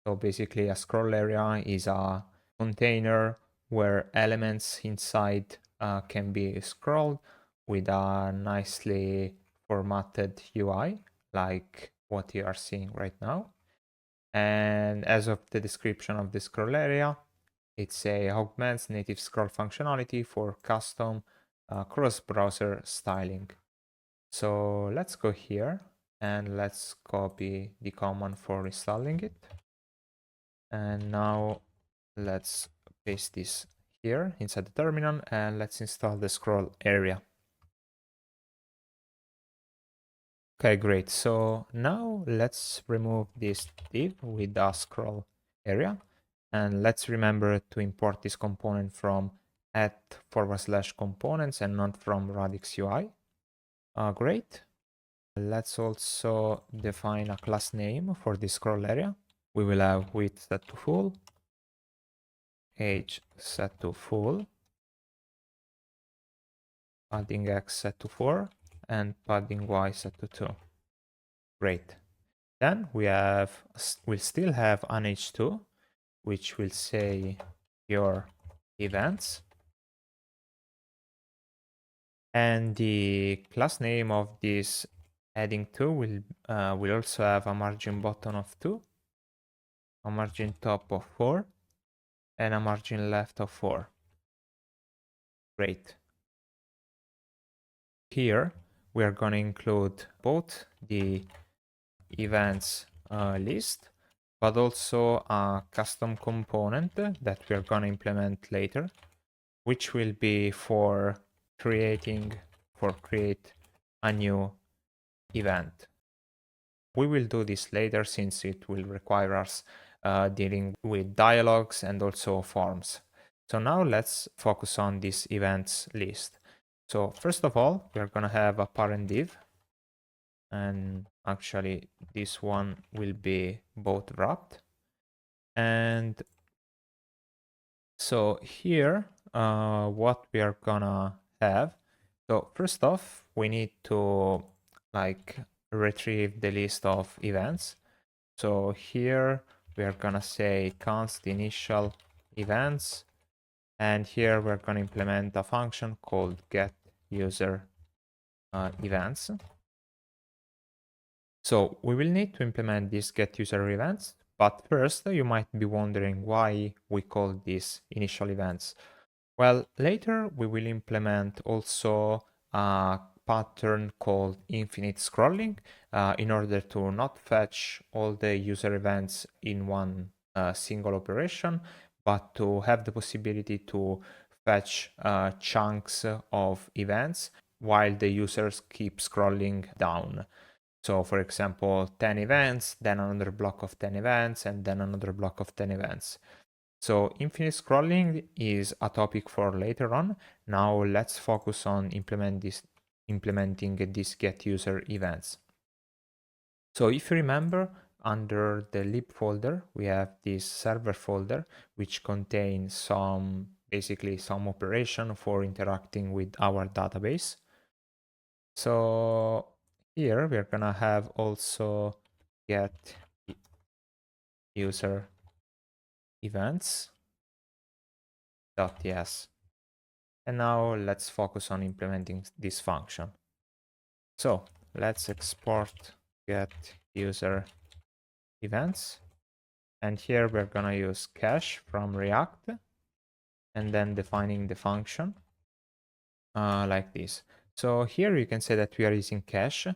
Speaker 1: So basically a scroll area is a container where elements inside can be scrolled with a nicely formatted UI like what you are seeing right now. And as of the description of the scroll area, it's a augments native scroll functionality for custom cross-browser styling. So let's go here and let's copy the command for installing it. And now let's paste this here inside the terminal and let's install the scroll area. Okay, great. So now let's remove this div with the scroll area. And let's remember to import this component from @components and not from Radix UI. Great. Let's also define a class name for the scroll area. We will have width set to full, age set to full, padding x set to 4 and padding y set to 2. Great. Then we'll still have an h2, which will say your events. And the class name of this heading 2 will also have a margin bottom of 2, a margin top of 4, and a margin left of 4. Great. Here we are going to include both the events list, but also a custom component that we are going to implement later, which will be for create a new event. We will do this later since it will require us dealing with dialogues and also forms. So now let's focus on this events list. So first of all, we're going to have a parent div, and actually this one will be both wrapped. And so here, what we are gonna have. So first off, we need to retrieve the list of events. So here we are gonna say const initial events, and here we're gonna implement a function called get user events. So we will need to implement these get user events, but first you might be wondering why we call these initial events. Well, later we will implement also a pattern called infinite scrolling in order to not fetch all the user events in one single operation, but to have the possibility to fetch chunks of events while the users keep scrolling down. So for example, 10 events, then another block of 10 events, and then another block of 10 events. So infinite scrolling is a topic for later on. Now let's focus on implementing these get user events. So if you remember, under the lib folder, we have this server folder, which contains basically some operation for interacting with our database. So here we're gonna have also get user events.ts. And now let's focus on implementing this function. So let's export get user events. And here we're gonna use cache from React and then defining the function like this. So here you can say that we are using cache.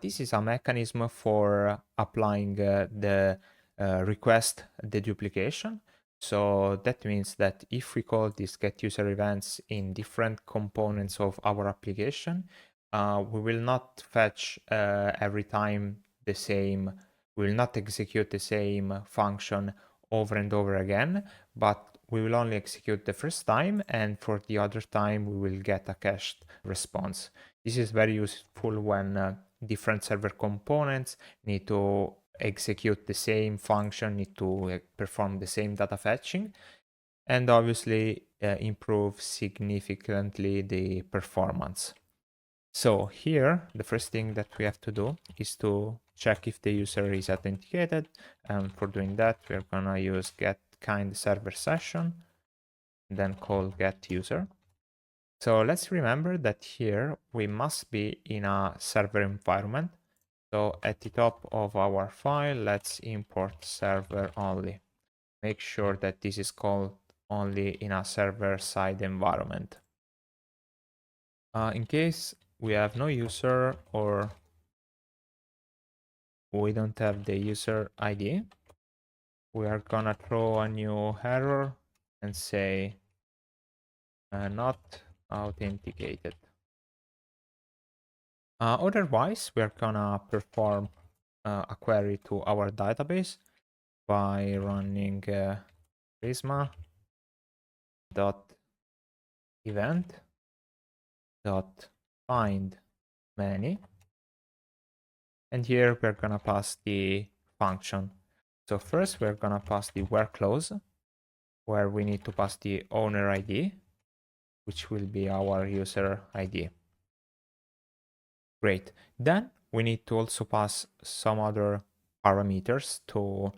Speaker 1: This is a mechanism for applying the request deduplication. So that means that if we call these get user events in different components of our application, we will not fetch every time the same, we will not execute the same function over and over again, but we will only execute the first time, and for the other time we will get a cached response. This is very useful when different server components need to execute the same function, need to perform the same data fetching, and obviously improve significantly the performance. So here, the first thing that we have to do is to check if the user is authenticated. And for doing that, we're gonna use get kind server session, then call get user. So let's remember that here we must be in a server environment. So at the top of our file, let's import server only. Make sure that this is called only in a server-side environment. In case we have no user or we don't have the user ID, we are gonna throw a new error and say not authenticated. Otherwise, we are gonna perform a query to our database by running Prisma dot event dot find many, and here we're gonna pass the function. So first we're gonna pass the where clause, where we need to pass the owner ID, which will be our user ID. Great. Then we need to also pass some other parameters to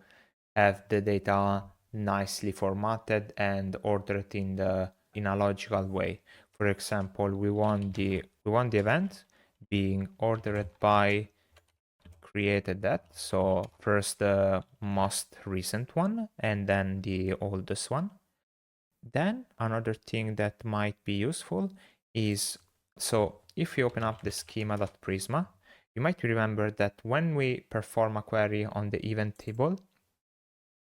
Speaker 1: have the data nicely formatted and ordered in a logical way. For example, we want the event being ordered by created that. So first the most recent one and then the oldest one. Then another thing that might be useful is, so if you open up the schema.prisma, you might remember that when we perform a query on the event table,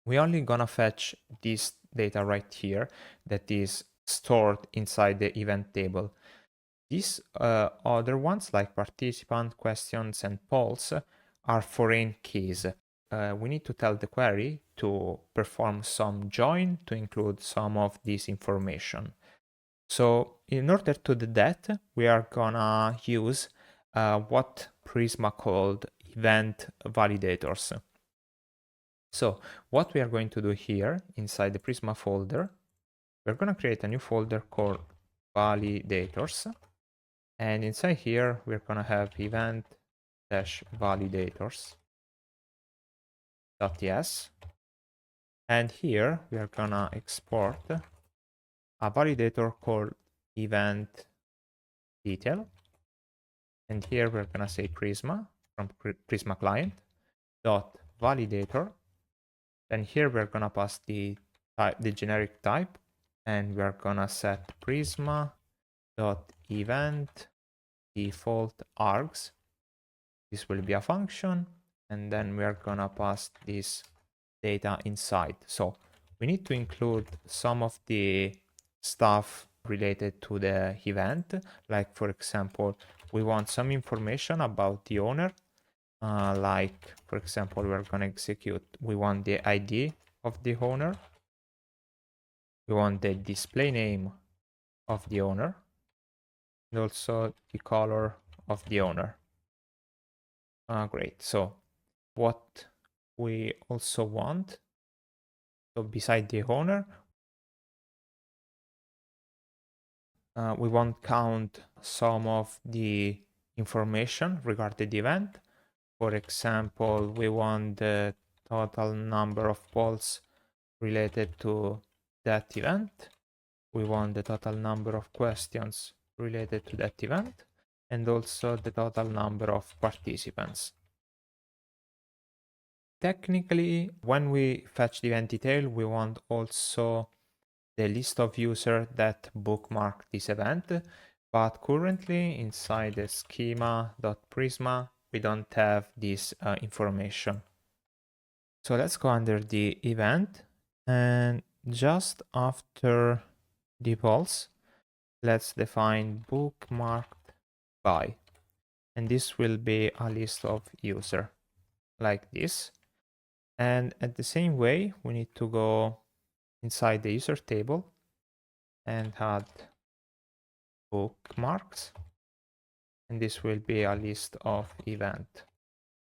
Speaker 1: we're only gonna fetch this data right here that is stored inside the event table. These other ones, like participant, questions, and polls, are foreign keys. We need to tell the query to perform some join to include some of this information. So in order to do that, we are gonna use what Prisma called event validators. So what we are going to do here inside the Prisma folder, we're gonna create a new folder called validators. And inside here, we're gonna have event-validators.ts. And here we are gonna export a validator called event detail. And here we're gonna say Prisma from Prisma client dot validator. And here we're gonna pass the generic type, and we're gonna set Prisma dot event default args. This will be a function, and then we are gonna pass this data inside. So we need to include some of the stuff related to the event. Like for example, we want some information about the owner. Like for example, we're gonna execute, we want the ID of the owner. We want the display name of the owner, and also the color of the owner. Great. So what we also want, so beside the owner, we want count some of the information regarding the event. For example, we want the total number of polls related to that event. We want the total number of questions related to that event, and also the total number of participants. Technically, when we fetch the event detail, we want also the list of users that bookmark this event, but currently inside the schema.prisma, we don't have this information. So let's go under the event, and just after the polls, let's define bookmarked by, and this will be a list of user like this. And at the same way, we need to go inside the user table and add bookmarks, and this will be a list of event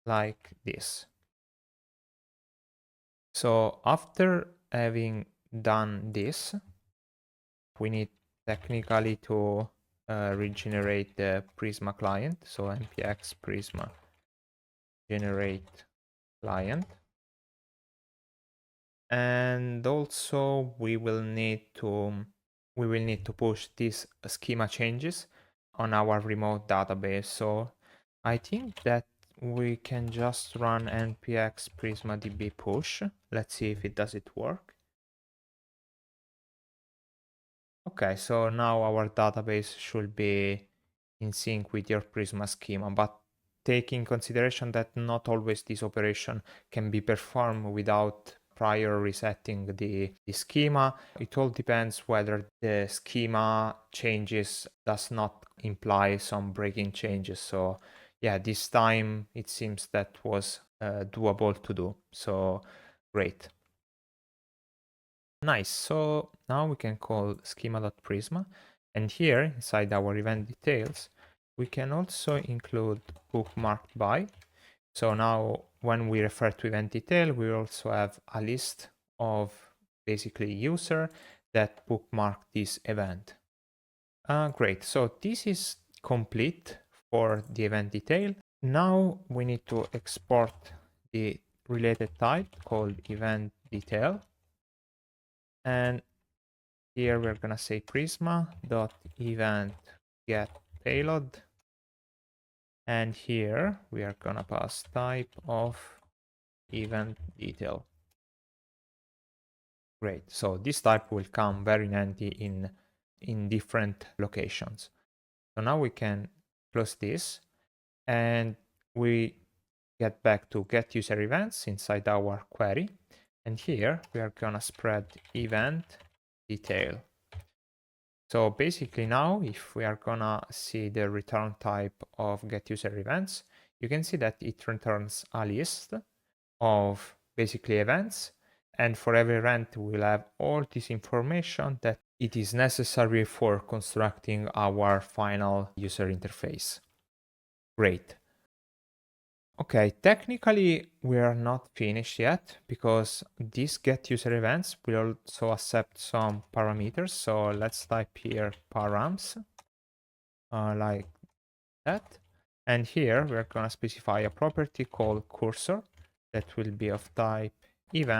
Speaker 1: like this. So after having done this, we need technically to regenerate the Prisma client. So npx Prisma generate client. And also we will need to push these schema changes on our remote database. So I think that we can just run npx Prisma db push. Let's see if it does it work. Okay, so now our database should be in sync with your Prisma schema, but take in consideration that not always this operation can be performed without prior resetting the schema. It all depends whether the schema changes does not imply some breaking changes. So yeah, this time it seems that was doable to do. So great. Nice. So now we can call schema.prisma, and here inside our event details, we can also include bookmarked by. So now when we refer to event detail, we also have a list of basically user that bookmark this event. Great, so this is complete for the event detail. Now we need to export the related type called event detail. And here we're gonna say Prisma.event get payload. And here we are gonna pass type of event detail. Great, so this type will come very handy in different locations. So now we can close this and we get back to get user events inside our query. And here we are gonna spread event detail. So basically now, if we are gonna see the return type of get user events, you can see that it returns a list of basically events. And for every event, we'll have all this information that it is necessary for constructing our final user interface. Great. Okay, technically we are not finished yet because these get user events will also accept some parameters. So let's type here params like that. And here we're going to specify a property called cursor that will be of type event.id.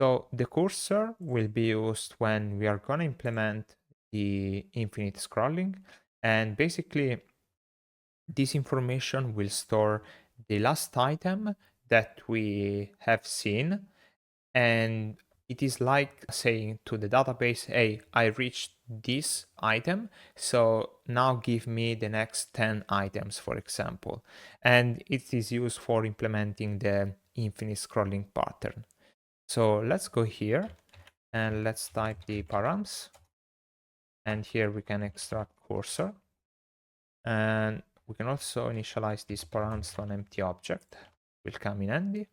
Speaker 1: So the cursor will be used when we are going to implement the infinite scrolling, and basically this information will store the last item that we have seen, and it is like saying to the database, hey, I reached this item, so now give me the next 10 items, for example. And it is used for implementing the infinite scrolling pattern. So let's go here and let's type the params. And here we can extract cursor. And we can also initialize these params to an empty object, will come in handy.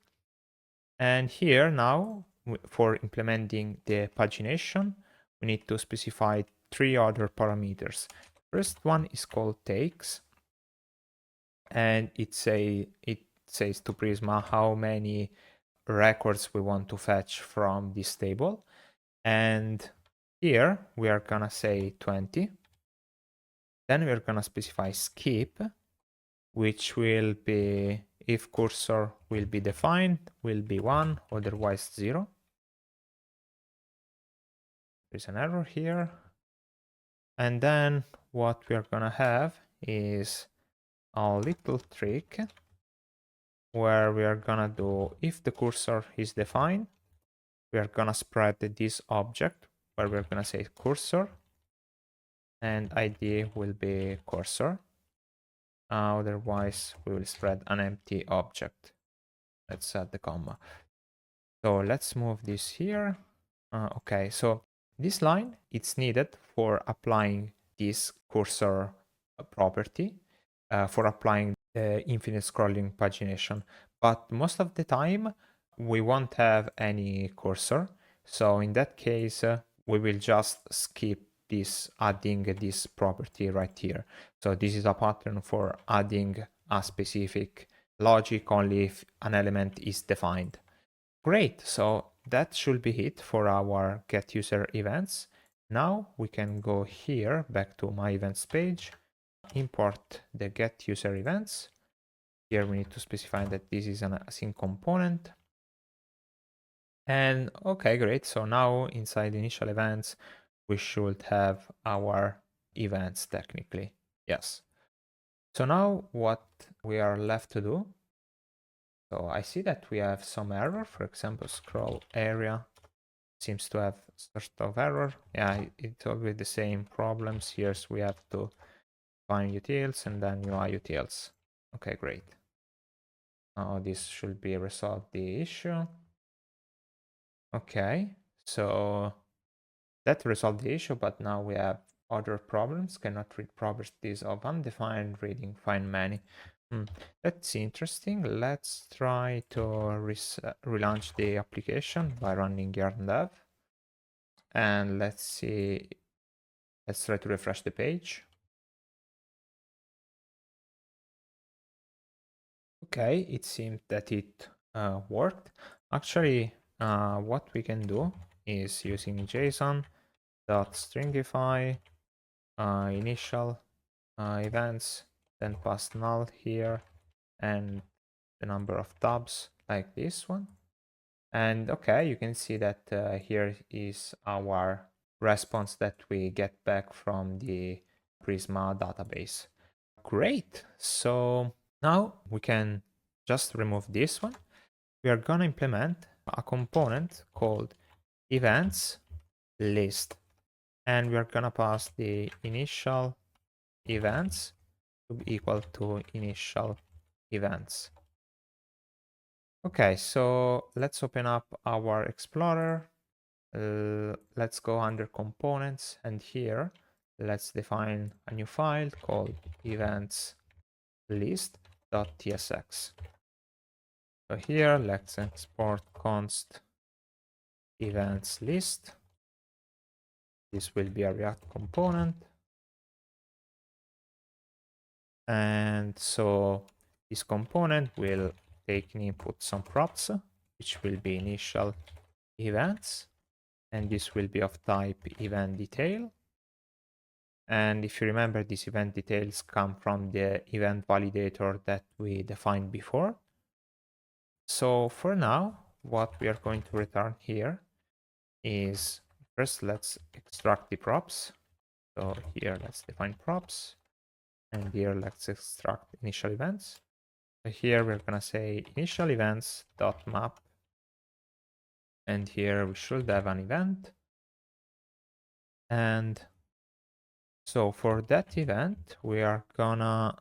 Speaker 1: And here now, for implementing the pagination, we need to specify 3 other parameters. First one is called takes, and it says to Prisma how many records we want to fetch from this table. And here we are gonna say 20. Then we're gonna specify skip, which will be if cursor will be defined, will be 1, otherwise 0. There's an error here. And then what we're gonna have is a little trick where we are gonna do, if the cursor is defined, we are gonna spread this object where we're gonna say cursor and ID will be cursor. Otherwise, we will spread an empty object. Let's add the comma. So let's move this here. Okay, so this line, it's needed for applying this cursor property, for applying the infinite scrolling pagination. But most of the time, we won't have any cursor. So in that case, we will just skip this, adding this property right here. So this is a pattern for adding a specific logic only if an element is defined. Great, so that should be it for our get user events. Now we can go here back to my events page, import the get user events. Here we need to specify that this is an async component. And okay, great. So now inside initial events, we should have our events technically. Yes. So now what we are left to do. So I see that we have some error, for example, scroll area seems to have sort of error. Yeah, it's always the same problems. Here we have to find utils and then UI utils. Okay, great. Now this should be resolved the issue. Okay, so that resolved the issue, but now we have other problems. Cannot read properties of undefined reading, find many. That's interesting. Let's try to relaunch the application by running yarn dev. And let's see, let's try to refresh the page. Okay, it seems that it worked. Actually, what we can do is using JSON dot stringify initial events, then pass null here and the number of tabs like this one. And okay, you can see that here is our response that we get back from the Prisma database. Great. So now we can just remove this one. We are going to implement a component called events list. And we are going to pass the initial events to be equal to initial events. Okay, so let's open up our Explorer. Let's go under components, and here let's define a new file called events list.tsx. So here let's export const events list. This will be a React component. And so this component will take in input some props, which will be initial events. And this will be of type event detail. And if you remember, these event details come from the event validator that we defined before. So for now, what we are going to return here is first let's extract the props. So here let's define props, and here let's extract initial events. So here we're gonna say initial events dot map, and here we should have an event. And so for that event, we are gonna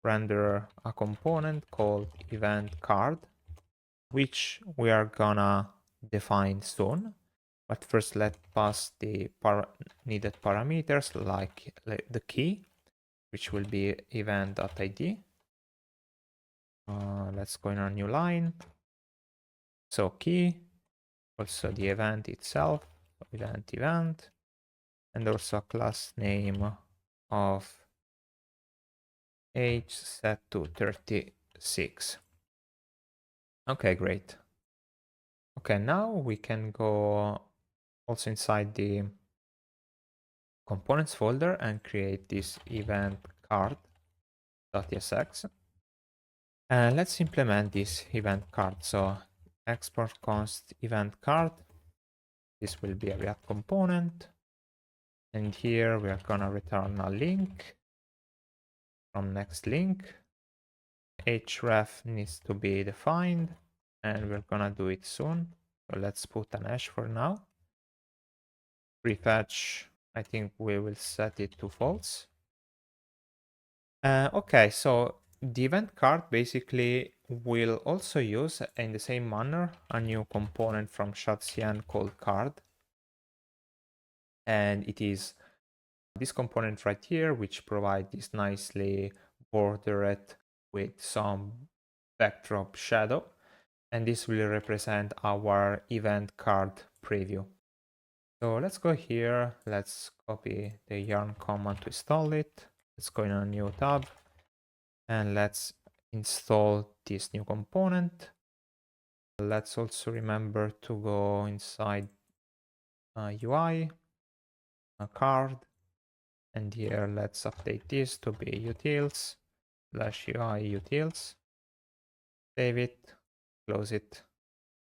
Speaker 1: render a component called event card, which we are gonna define soon. But first let's pass the needed parameters like the key, which will be event.id. Let's go in a new line. So key, also the event itself, event, and also a class name of age set to 36. Okay, great. Okay, now we can go also inside the components folder and create this event card.tsx. And let's implement this event card. So export const event card. This will be a React component. And here we are gonna return a link from next link. href needs to be defined, and we're gonna do it soon. So let's put an hash for now. Prefetch, I think we will set it to false. Okay, so the event card basically will also use in the same manner a new component from ShadCN called card. And it is this component right here, which provides this nicely bordered with some backdrop shadow. And this will represent our event card preview. So let's go here. Let's copy the yarn command to install it. Let's go in a new tab and let's install this new component. Let's also remember to go inside UI, a card, and here let's update this to be utils /UI utils. Save it, close it.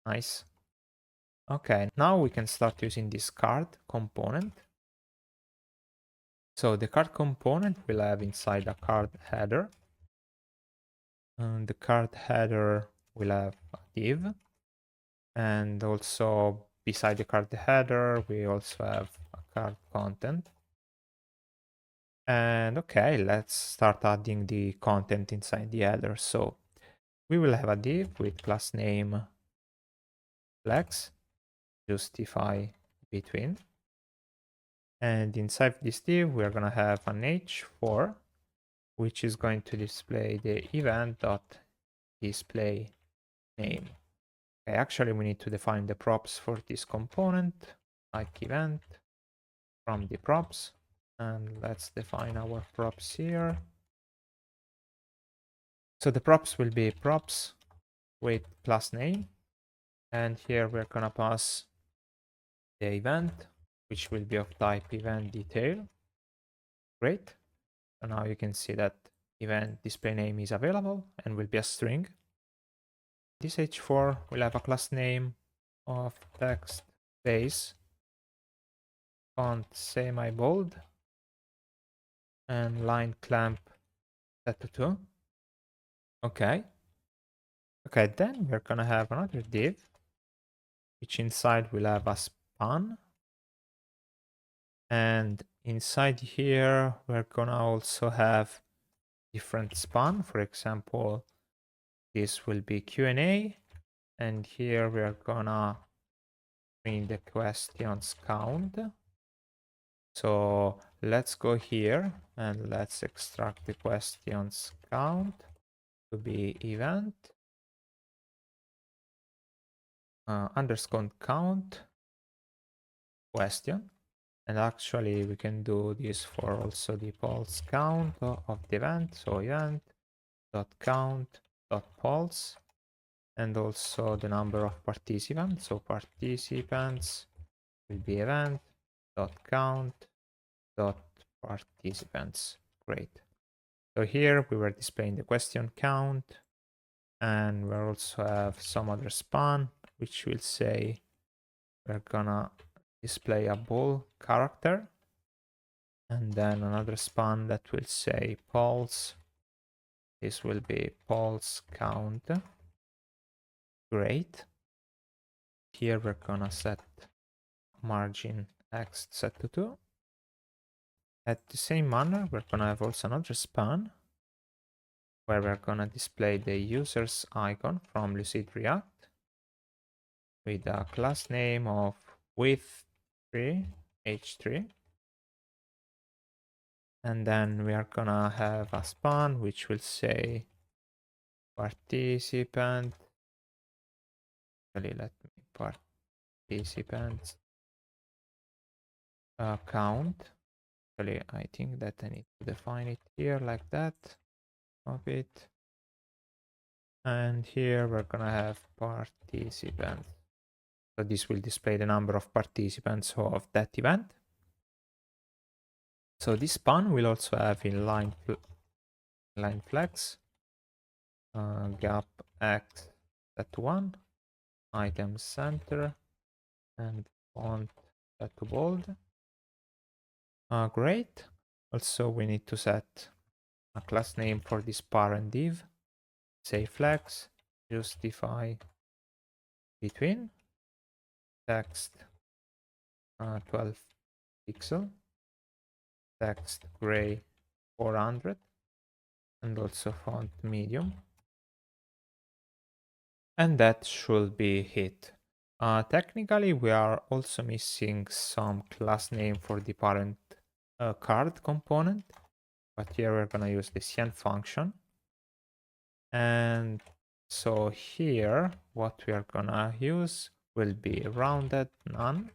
Speaker 1: Nice. Okay, now we can start using this card component. So the card component will have inside a card header. And the card header will have a div. And also beside the card header, we also have a card content. And okay, let's start adding the content inside the header. So we will have a div with class name flex, justify between. And inside this div, we're going to have an h4, which is going to display the event.display name. Okay, actually, we need to define the props for this component, like event from the props. And let's define our props here. So the props will be props with class name. And here we're going to pass the event which will be of type event detail. Great. So now you can see that event display name is available and will be a string. This h4 will have a class name of text base, font semi-bold, and line clamp set to 2. Okay. Okay, then we're gonna have another div, which inside will have a span. And inside here, we're gonna also have different span. For example, this will be Q&A, and here we're gonna bring the questions count. So let's go here and let's extract the questions count to be event underscore count question. And actually we can do this for also the pulse count of the event. So event dot count dot pulse, and also the number of participants. So participants will be event dot count dot participants. Great. So here we were displaying the question count, and we also have some other span which will say we're gonna display a bool character, and then another span that will say pulse. This will be pulse count. Great. Here we're gonna set margin X set to 2. At the same manner, we're gonna have also another span where we're gonna display the user's icon from Lucid React with a class name of width3 h3. And then we are gonna have a span which will say participant. Actually, let me participants count. Actually, I think that I need to define it here like that. Of it. And here we're gonna have participants. So this will display the number of participants of that event. So this span will also have inline flex, gap x set to 1, item center, and font set to bold. Great. Also, we need to set a class name for this parent div. Say flex, justify between text 12 pixel, text gray 400, and also font medium. And that should be it. Technically, we are also missing some class name for the parent card component, but here we're gonna use the ShadCN function. And so here, what we are gonna use will be rounded none,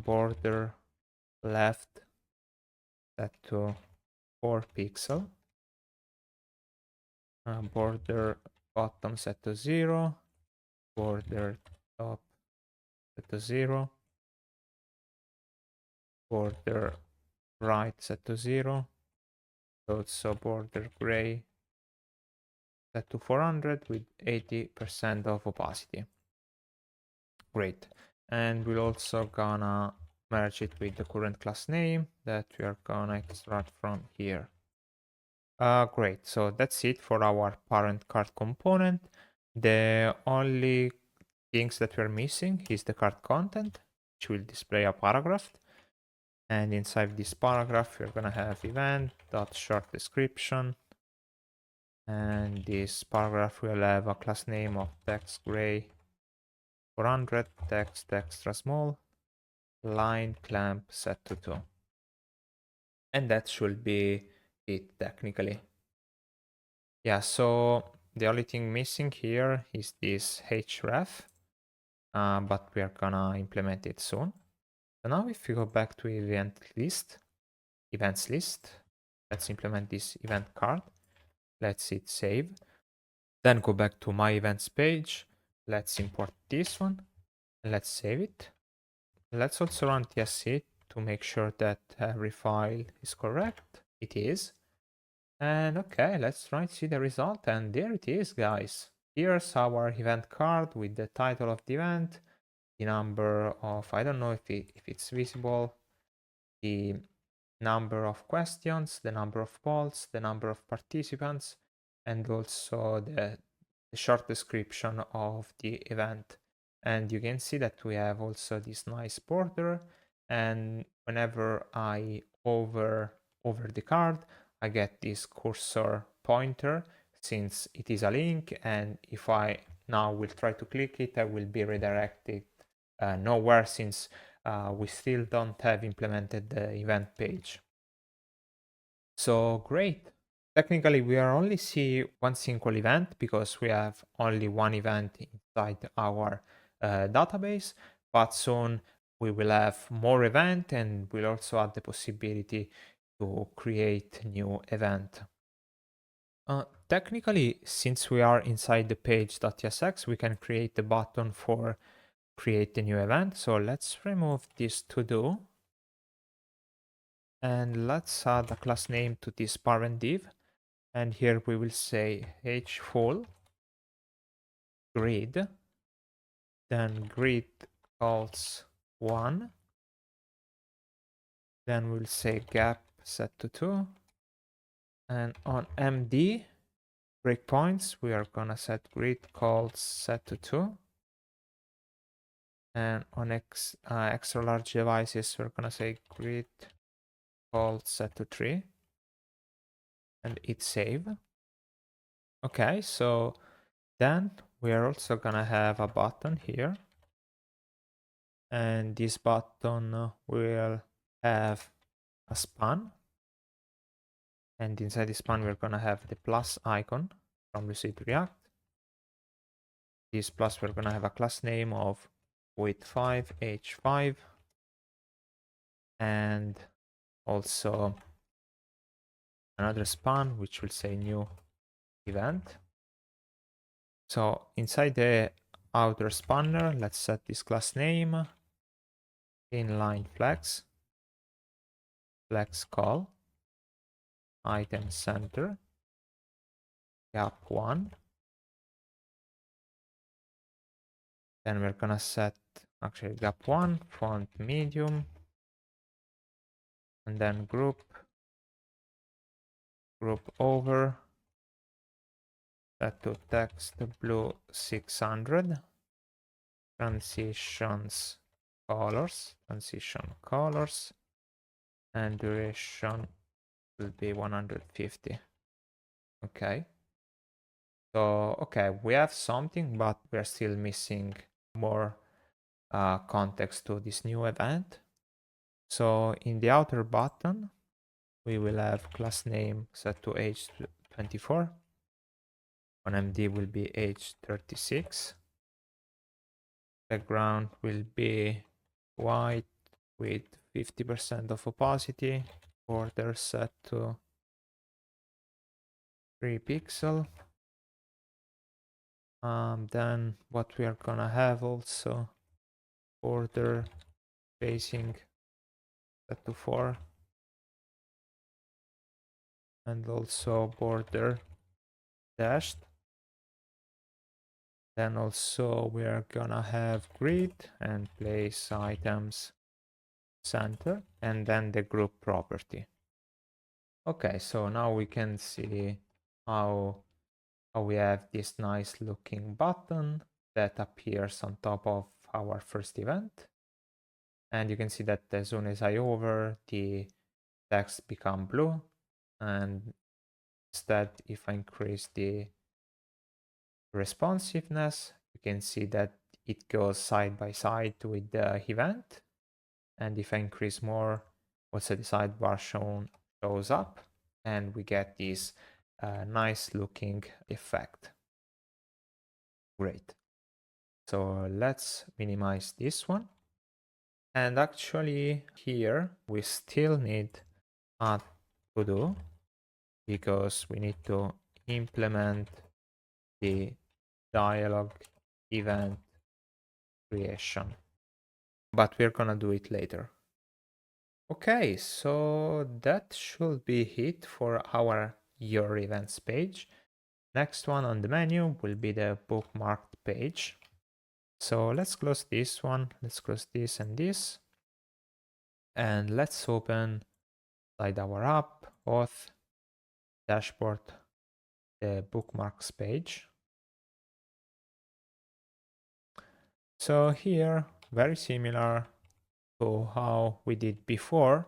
Speaker 1: border left set to 4 pixel, border bottom set to 0, border top set to 0, border right set to 0, also border gray set to 400 with 80% of opacity. Great. And we're also gonna merge it with the current class name that we are gonna extract from here. Great. So that's it for our parent card component. The only things that we're missing is the card content, which will display a paragraph. And inside this paragraph, we're gonna have event.short description. And this paragraph will have a class name of text gray 400, text extra small, line clamp set to 2. And that should be it technically. Yeah, so the only thing missing here is this href, but we are gonna implement it soon. So now if we go back to events list, let's implement this event card. Let's hit save. Then go back to my events page. Let's import this one. Let's save it. Let's also run tsc to make sure that every file is correct. It is. And okay, let's try to see the result. And there it is, guys. Here's our event card with the title of the event, the number of, I don't know if it's visible, the number of questions, the number of polls, the number of participants, and also the short description of the event. And you can see that we have also this nice border, and whenever I over the card, I get this cursor pointer since it is a link, and if I now will try to click it, I will be redirected nowhere since we still don't have implemented the event page. So great. Technically, we are only see one single event because we have only one event inside our database, but soon we will have more event and we'll also add the possibility to create new event. Technically, since we are inside the page.tsx, we can create the button for create a new event. So let's remove this to do. And let's add a class name to this parent div. And here we will say hfull grid, then grid calls 1, then we'll say gap set to 2, and on md breakpoints we are gonna set grid calls set to 2, and on extra large devices we're gonna say grid calls set to 3, and hit save. Okay, so then we are also gonna have a button here, and this button will have a span, and inside the span we're gonna have the plus icon from Lucid React. This plus, we're gonna have a class name of width5 h5, and also another span which will say new event. So inside the outer spanner, let's set this class name inline flex call item center gap1. Then we're gonna set actually gap1 font medium, and then group over, set to text blue 600, transition colors, and duration will be 150. Okay. So, okay, we have something, but we're still missing more context to this new event. So in the outer button, we will have class name set to age24. On MD will be age36. Background will be white with 50% of opacity. Border set to 3 pixel. Then what we are gonna have also border spacing set to 4, and also border dashed. Then also we are gonna have grid and place items center, and then the group property. Okay, so now we can see how we have this nice looking button that appears on top of our first event. And you can see that as soon as I hover, the text become blue. And instead, if I increase the responsiveness, you can see that it goes side by side with the event. And if I increase more, also the sidebar shows up, and we get this nice looking effect. Great. So let's minimize this one. And actually here we still need a to do, because we need to implement the dialog event creation. but we're gonna do it later. Okay, so that should be it for our Your Events page. Next one on the menu will be the bookmarked page. So let's close this one, let's close this and this. And let's open inside our app, Auth, dashboard, the bookmarks page. So here, very similar to how we did before,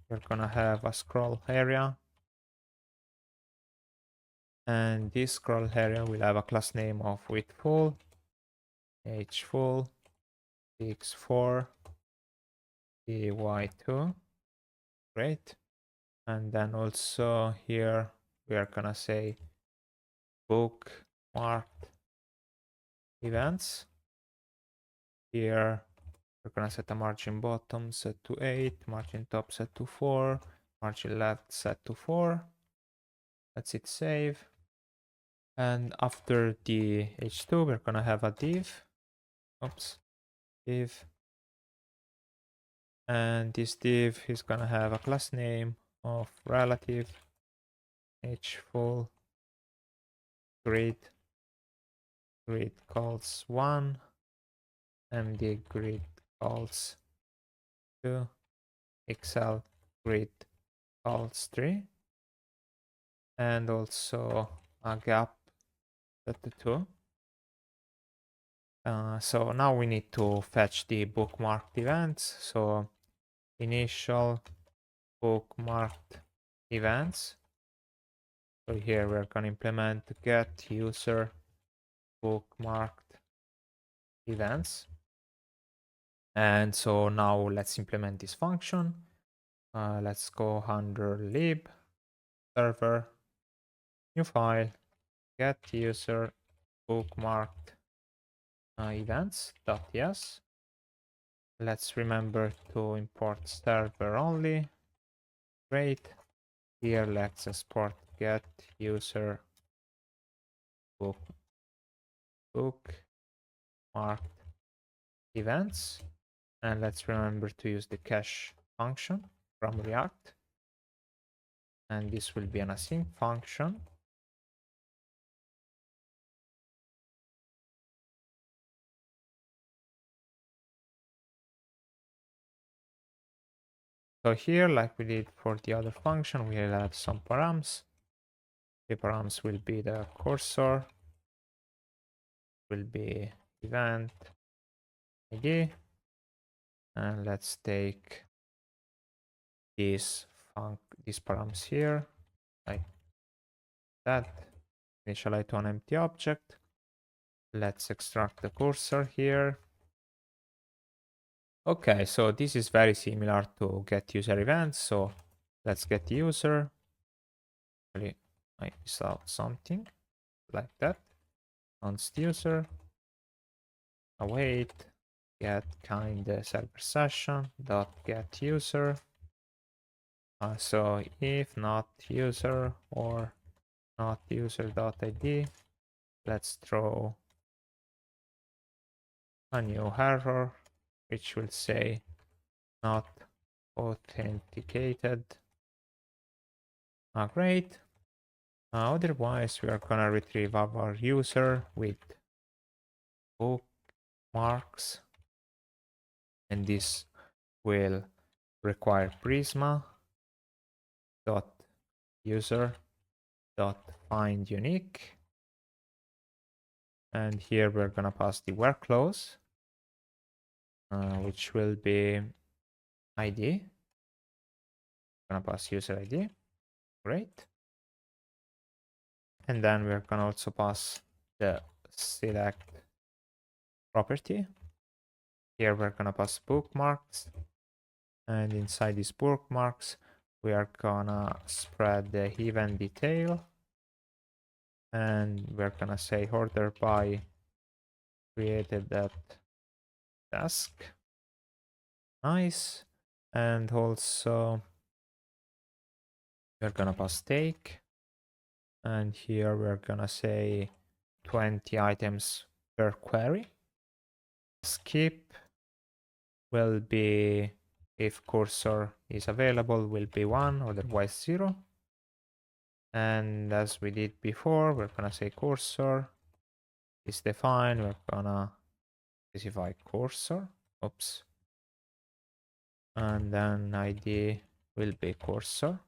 Speaker 1: we're gonna have a scroll area. And this scroll area will have a class name of width full, age full, x4, dy2. Great. And then also here we are gonna say bookmarked events. Here we're gonna set a margin bottom set to 8, margin top set to 4, margin left set to 4. Let's hit save. And after the h2 we're gonna have a div. Oops, div. And this div is gonna have a class name of relative h full grid calls 1, md grid calls 2, excel grid calls 3, and also a gap set to 2. So now we need to fetch the bookmarked events. So initial bookmarked events. So here we're going to implement get user bookmarked events. And so now let's implement this function. Let's go under lib server, new file, get user bookmarked events.ts. Let's remember to import server only. Great. Here let's export get user bookmarked events. And let's remember to use the cache function from React. And this will be an async function. So here, like we did for the other function, we will have some params. The params will be the cursor, will be event ID, and let's take these params here, like that. Initialize to an empty object. Let's extract the cursor here. Okay, so this is very similar to get user events. So let's get user. Actually, I missed out something like that. Const user. Await get Kinde server session dot get user. So if not user or not user.id, let's throw a new error which will say not authenticated. Great. Otherwise, we are gonna retrieve our user with bookmarks, and this will require Prisma dot user dot find unique, and here we're gonna pass the where clause, which will be ID. Gonna pass user ID. Great. And then we're gonna also pass the select property. Here we're gonna pass bookmarks, and inside these bookmarks we are gonna spread the event detail, and we're gonna say order by created at task. Nice. And also we're gonna pass take, and here we're gonna say 20 items per query. Skip will be, if cursor is available, will be 1, otherwise 0. And as we did before, we're gonna say cursor is defined. We're gonna specify cursor. Oops. And then ID will be cursor,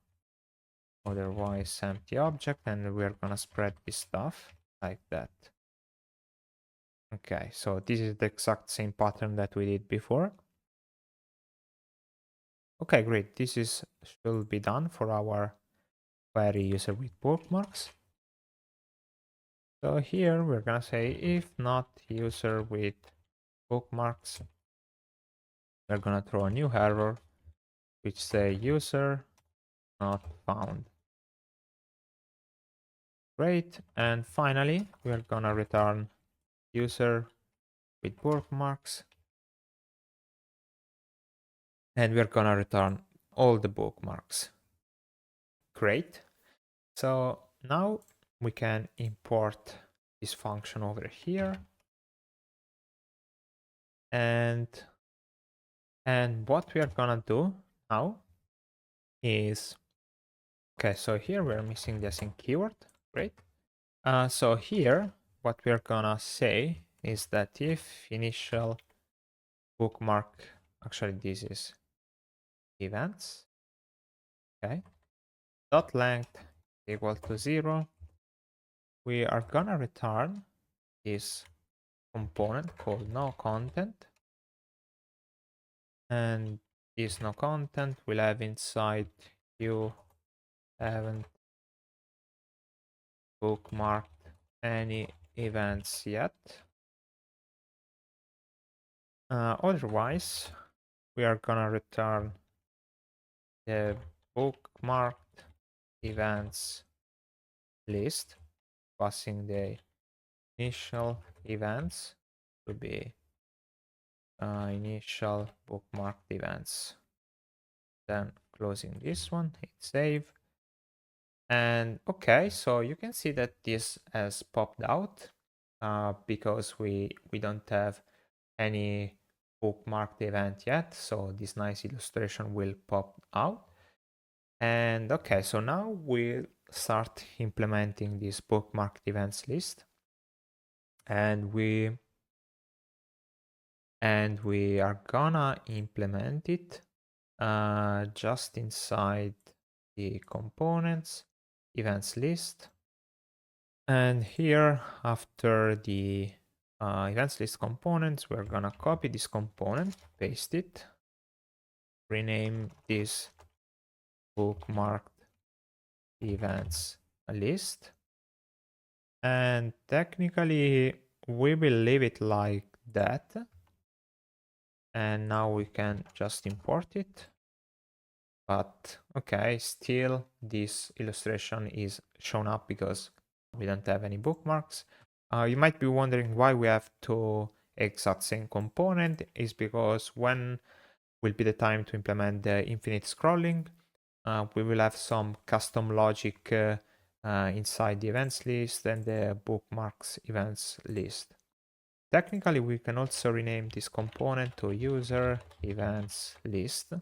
Speaker 1: otherwise empty object, and we're gonna spread this stuff like that. Okay, so this is the exact same pattern that we did before. Okay, great. This is should be done for our query user with bookmarks. So here we're gonna say if not user with bookmarks, we're gonna throw a new error which say user not found. Great. And finally, we're gonna return user with bookmarks, and we're gonna return all the bookmarks. Great. So now we can import this function over here, and what we are gonna do now is, okay, so here we're missing the async keyword. Great. So here what we're gonna say is that if initial bookmark, actually this is events, okay, dot length equal to 0, we are gonna return this component called no content, and this no content will have inside you haven't bookmarked any events yet. Otherwise, we are gonna return the bookmarked events list, passing the initial events to be initial bookmarked events. Then closing this one, hit save. And okay, so you can see that this has popped out because we don't have any bookmarked event yet. So this nice illustration will pop out. And okay, so now we'll start implementing this bookmarked events list. And we are gonna implement it just inside the components events list. And here, after the events list components, we're gonna copy this component, paste it, rename this bookmarked events list, and technically we will leave it like that. And now we can just import it. But okay, still this illustration is shown up because we don't have any bookmarks. You might be wondering why we have two exact same component. Is because when will be the time to implement the infinite scrolling, we will have some custom logic inside the events list and the bookmarks events list. Technically, we can also rename this component to user events list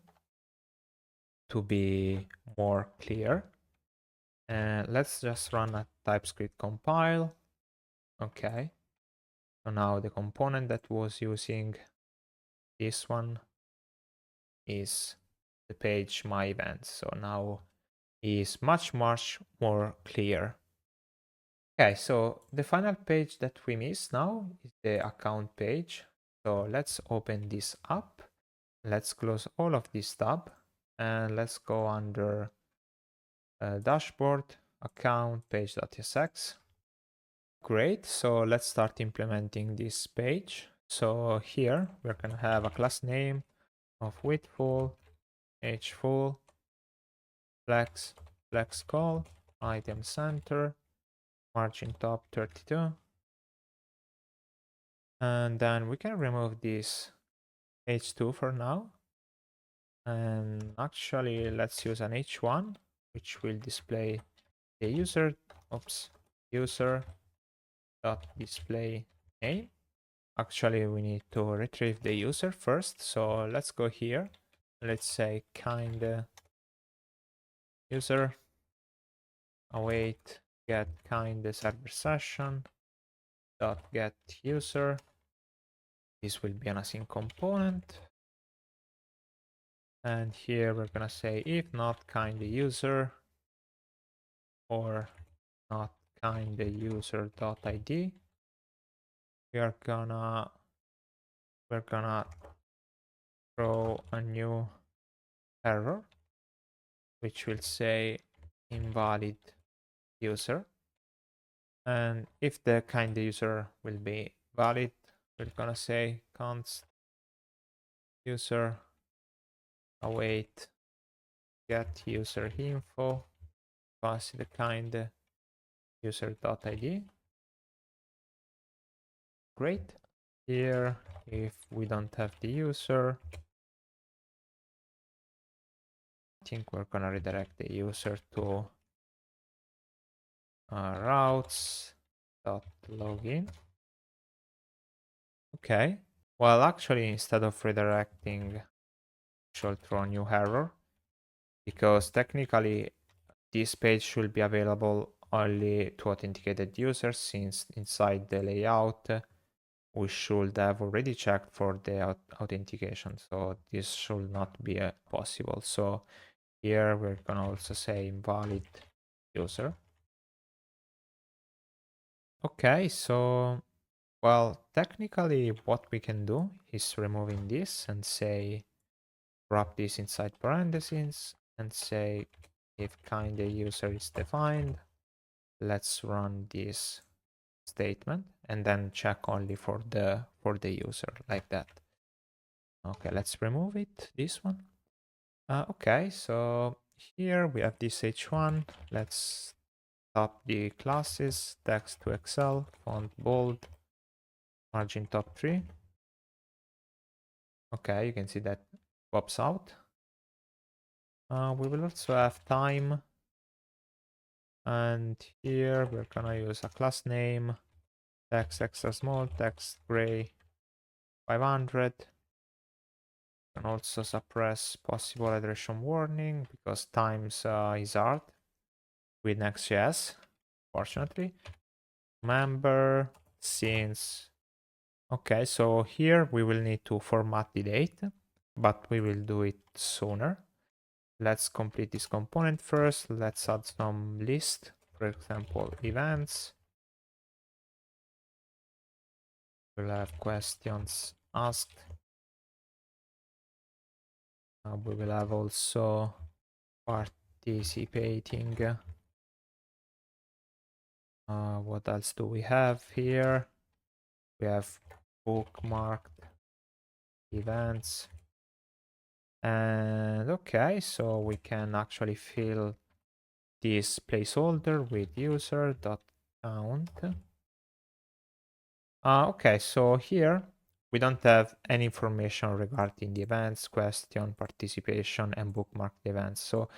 Speaker 1: to be more clear. And let's just run a TypeScript compile. Okay. So now the component that was using this one is the page my events. So now is much more clear. Okay, so the final page that we miss now is the account page. So let's open this up. Let's close all of this tab and let's go under dashboard, account, page.tsx. Great, so let's start implementing this page. So here we're gonna have a class name of width full, age full, flex call, item center, margin top 32. And then we can remove this h2 for now. And actually let's use an h1, which will display the user dot display name. actually we need to retrieve the user first. So let's go here. Let's say Kinde user await get Kinde server session dot get user. This will be an async component. And here we're gonna say if not Kinde user or not Kinde user dot id, we're gonna throw a new error which will say invalid user. And if the Kinde user will be valid, we're gonna say const user await get user info pass the Kinde user.id. Great. Here, if we don't have the user, I think we're gonna redirect the user to routes.login. Okay. Well, actually, instead of redirecting, we should throw a new error, because technically this page should be available only to authenticated users, since inside the layout we should have already checked for the authentication, so this should not be possible. So here we're gonna also say invalid user. Okay, so well, technically what we can do is removing this and say wrap this inside parentheses and say if Kinde user is defined, let's run this statement and then check only for the user, like that. Okay, let's remove it, this one. Okay, so here we have this h1. Let's top the classes, text to Excel, font bold, margin top 3. Okay, you can see that pops out. We will also have time, and here we're gonna use a class name, text extra small, text gray 500. Can also suppress possible iteration warning because times is hard with Next.js, fortunately. Member since. Okay, so here we will need to format the date, but we will do it sooner. Let's complete this component first. Let's add some list, for example, events. We'll have questions asked. We will have also participating. What else do we have here? We have bookmarked events. And okay, so we can actually fill this placeholder with user.count. Okay, so here we don't have any information regarding the events, question, participation, and bookmarked events. So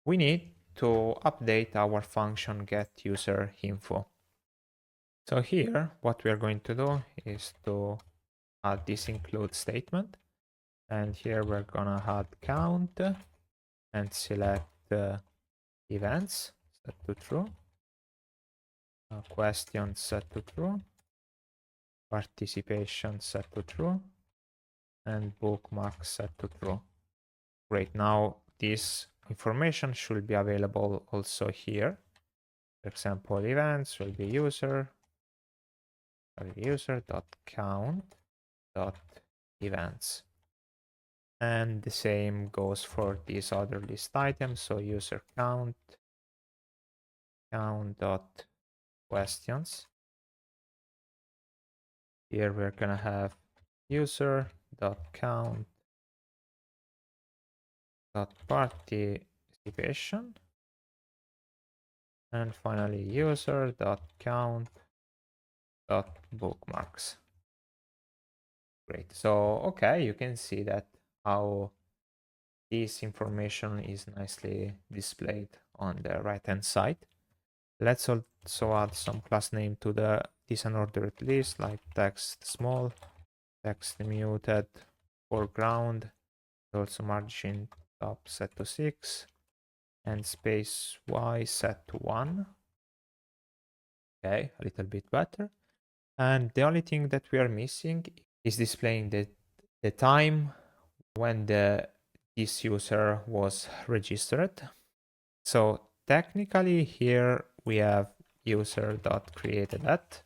Speaker 1: we need to update our function getUserInfo. So here, what we are going to do is to add this include statement. And here we're gonna add count and select events set to true, question set to true, participation set to true, and bookmark set to true. Great, now this information should be available also here. For example, events will be user.count.events. And the same goes for these other list items. So user count.questions. Here we're gonna have user.count.participation. And finally user.count.bookmarks. Great. So, okay, you can see that how this information is nicely displayed on the right-hand side. Let's also add some class name to this unordered list, like text small, text muted, foreground, also margin top set to 6, and space y set to 1. Okay, a little bit better. And the only thing that we are missing is displaying the time when this user was registered. So technically here we have user.created@,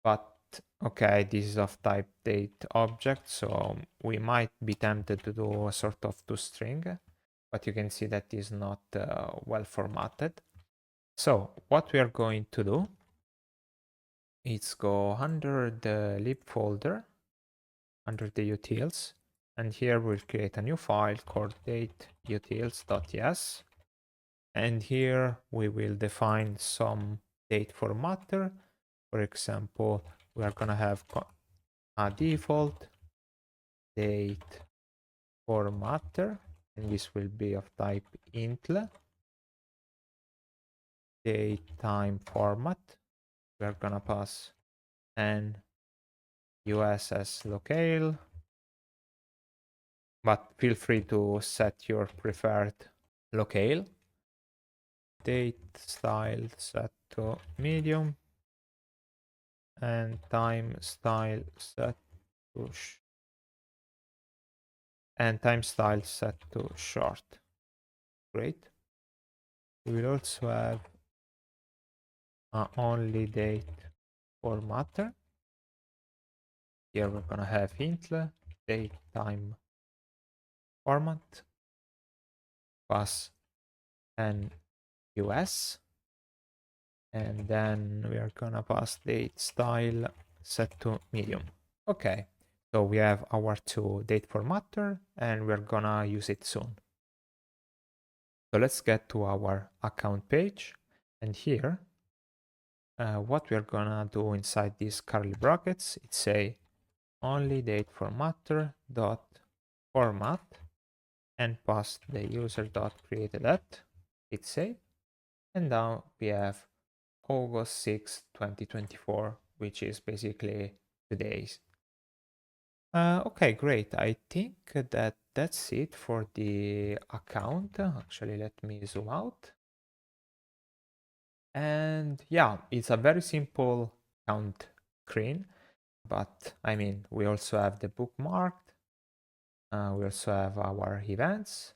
Speaker 1: but okay, this is of type date object, so we might be tempted to do a sort of toString, but you can see that is not well formatted. So what we are going to do is go under the lib folder, under the utils, and here we'll create a new file called dateutils.ts. And here we will define some date formatter. For example, we are going to have a default date formatter, and this will be of type intl. Date time format, we are going to pass an US as locale, but feel free to set your preferred locale. Date style set to medium, and time style set to short. Great. We will also have only date formatter. Here we're gonna have intl date time format, pass an US, and then we are gonna pass date style set to medium. Okay, so we have our two date formatter and we're gonna use it soon. So let's get to our account page, and here what we're gonna do inside these curly brackets, it's say only date formatter dot format and pass the user dot created@, hit save, and now we have August 6, 2024, which is basically today's. Okay, great. I think that's it for the account. Actually, let me zoom out. And yeah, it's a very simple account screen, but I mean, we also have the bookmarked. We also have our events,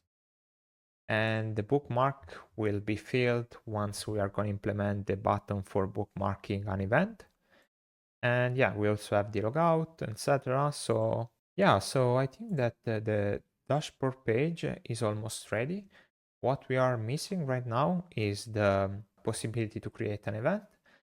Speaker 1: and the bookmark will be filled once we are going to implement the button for bookmarking an event. And yeah, we also have the logout, etc. So yeah, so I think that the dashboard page is almost ready. What we are missing right now is the possibility to create an event.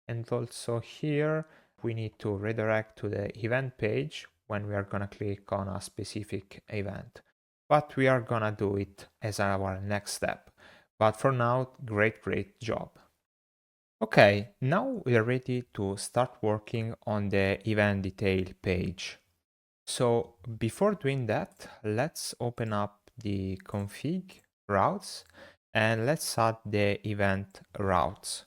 Speaker 1: And also here, we need to redirect to the event page when we are going to click on a specific event. But we are going to do it as our next step. But for now, great job. Okay, now we are ready to start working on the event detail page. So before doing that, let's open up the config routes and let's add the event routes.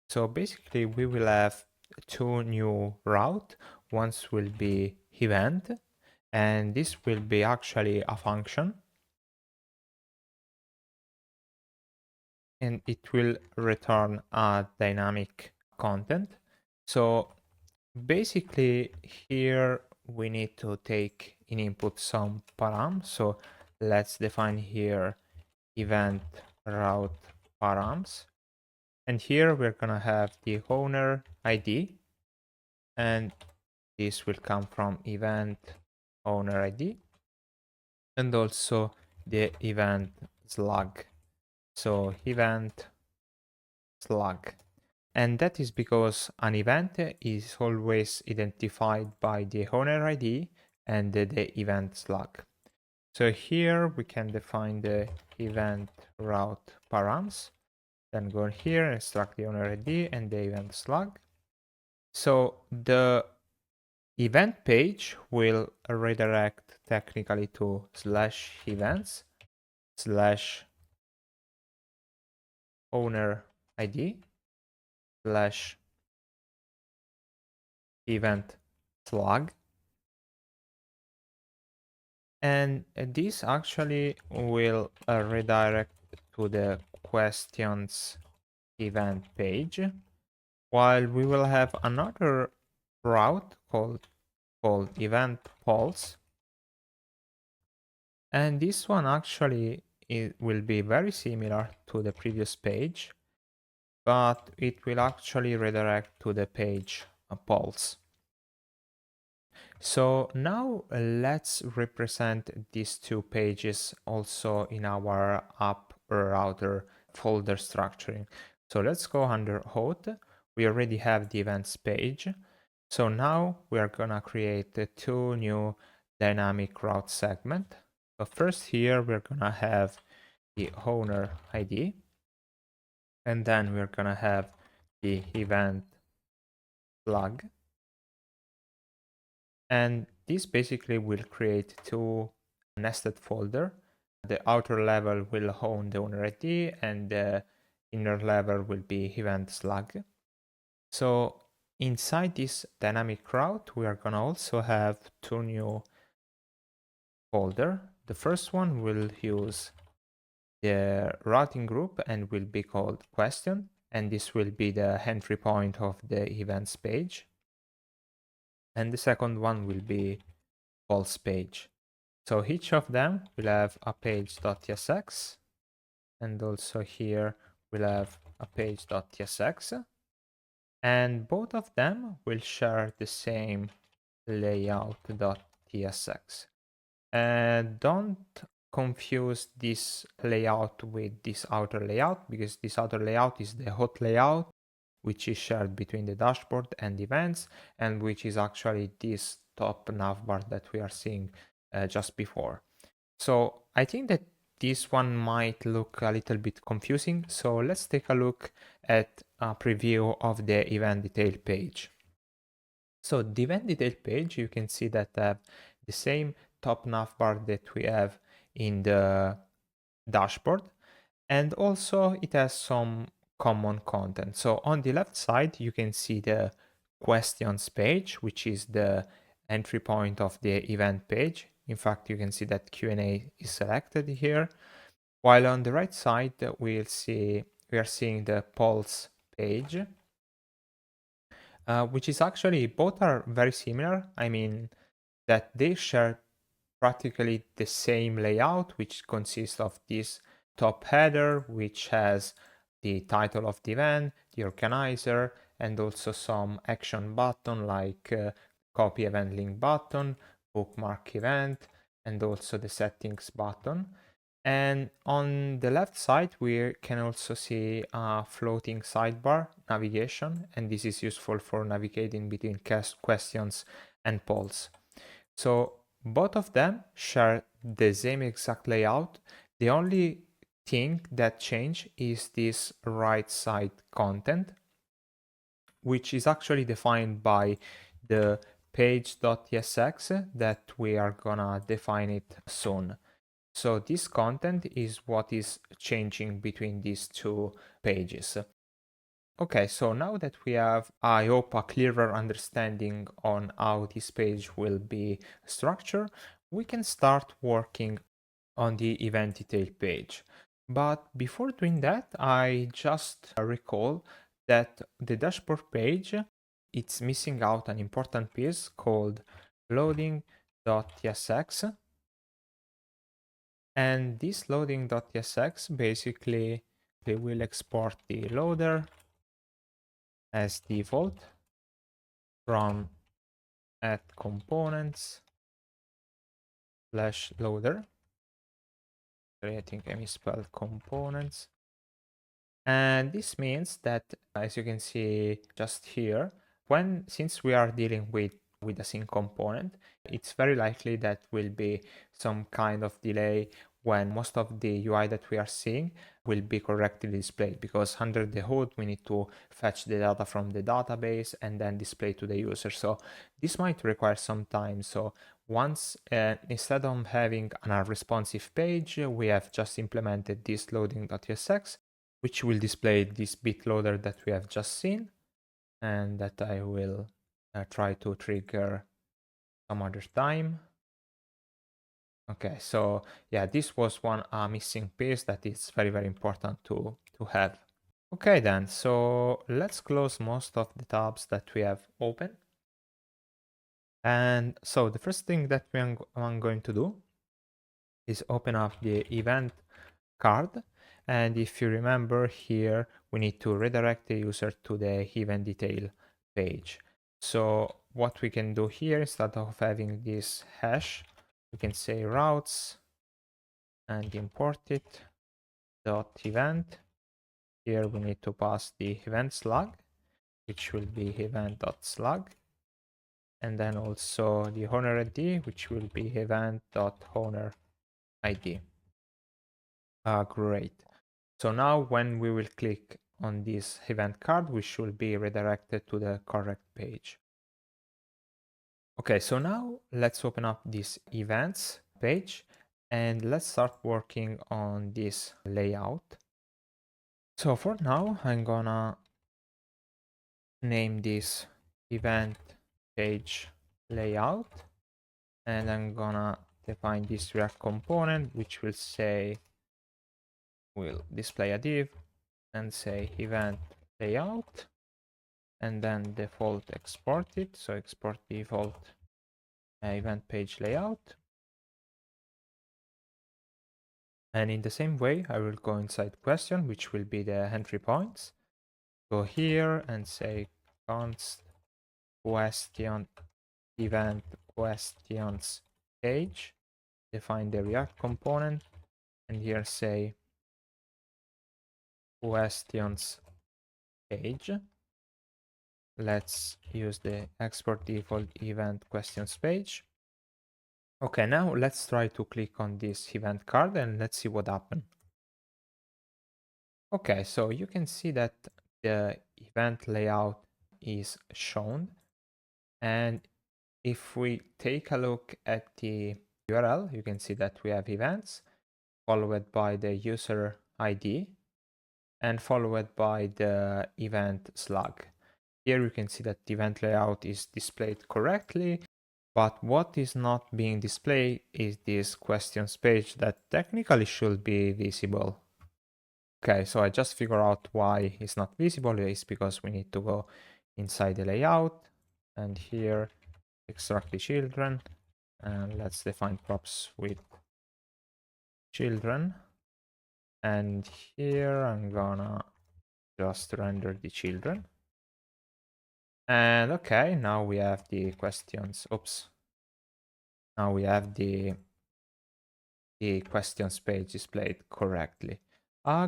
Speaker 1: So basically we will have two new routes. One will be event, and this will be actually a function, and it will return a dynamic content. So basically here we need to take in input some params. So let's define here event route params, and here we're gonna have the owner ID, and this will come from event owner ID, and also the event slug. So event slug. And that is because an event is always identified by the owner ID and the event slug. So here we can define the event route params, then go here and extract the owner ID and the event slug. So the event page will redirect technically to /events /owner ID. slash event slug. And this actually will redirect to the questions event page, while we will have another route called event pulse. And this one actually will be very similar to the previous page, but it will actually redirect to the page pulse. So now let's represent these two pages also in our app router folder structuring. So let's go under Auth. We already have the events page. So now we are gonna create two new dynamic route segment. So first here we're gonna have the owner ID, and then we're gonna have the event slug. And this basically will create two nested folder. The outer level will own the owner ID and the inner level will be event slug. So inside this dynamic route, we are gonna also have two new folder. The first one will use the routing group and will be called question. And this will be the entry point of the events page. And the second one will be pulse page. So each of them will have a page.tsx, and also here we'll have a page.tsx, and both of them will share the same layout.tsx. And don't confuse this layout with this outer layout, because this outer layout is the hot layout, which is shared between the dashboard and events, and which is actually this top navbar that we are seeing just before. So I think that this one might look a little bit confusing. So let's take a look at a preview of the event detail page. So the event detail page, you can see that the same top navbar that we have in the dashboard, and also it has some common content. So on the left side, you can see the questions page, which is the entry point of the event page. In fact, you can see that Q&A is selected here. While on the right side, we are seeing the pulse page, which is actually, both are very similar. I mean, that they share practically the same layout, which consists of this top header, which has the title of the event, the organizer, and also some action button like copy event link button, bookmark event, and also the settings button. And on the left side, we can also see a floating sidebar navigation, and this is useful for navigating between questions and polls. So both of them share the same exact layout. The only thing that change is this right side content, which is actually defined by the page.tsx that we are gonna define it soon. So this content is what is changing between these two pages. Okay, so now that we have, I hope, a clearer understanding on how this page will be structured, we can start working on the event detail page. But before doing that, I just recall that the dashboard page, it's missing out an important piece called loading.tsx. And this loading.tsx basically we will export the loader as default from add components / loader. Sorry, I think I misspelled components. And this means that, as you can see just here, since we are dealing with a sync component, it's very likely that will be some kind of delay when most of the UI that we are seeing will be correctly displayed, because under the hood we need to fetch the data from the database and then display to the user. So this might require some time. So once instead of having a responsive page, we have just implemented this loading.tsx, which will display this bit loader that we have just seen. and that I will try to trigger some other time. Okay, so yeah, this was one missing piece that is very, very important to have. Okay then, so let's close most of the tabs that we have open. And so the first thing that I'm going to do is open up the event card. And if you remember here, we need to redirect the user to the event detail page. So what we can do here, instead of having this hash, we can say routes and import it dot event. Here we need to pass the event slug, which will be event.slug. And then also the owner ID, which will be event.owner ID. Great. So now when we will click on this event card, we should be redirected to the correct page. Okay, so now let's open up this events page and let's start working on this layout. So for now, I'm gonna name this event page layout, and I'm gonna define this React component, which will say, will display a div and say event layout, and then default export it. So export default event page layout. And in the same way, I will go inside question, which will be the entry points. Go here and say const question event questions page. Define the React component, and here say questions page. Let's use the export default event questions page. Okay, now let's try to click on this event card and let's see what happens. Okay, so you can see that the event layout is shown. And if we take a look at the URL, you can see that we have events followed by the user ID and followed by the event slug. Here you can see that the event layout is displayed correctly, but what is not being displayed is this questions page that technically should be visible. Okay, so I just figured out why it's not visible. It's because we need to go inside the layout and here extract the children, and let's define props with children. And here I'm gonna just render the children. And okay, now we have the questions. Oops. Now we have the questions page displayed correctly.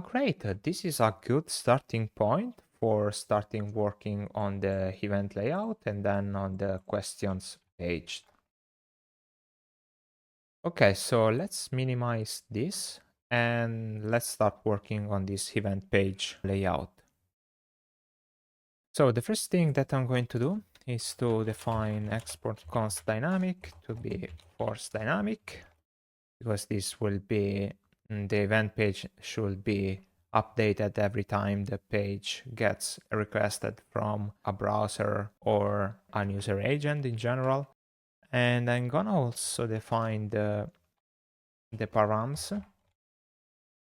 Speaker 1: Great. This is a good starting point for starting working on the event layout and then on the questions page. Okay, so let's minimize this and let's start working on this event page layout. So the first thing that I'm going to do is to define export const dynamic to be force dynamic, because this will be the event page should be updated every time the page gets requested from a browser or a user agent in general. And I'm gonna also define the params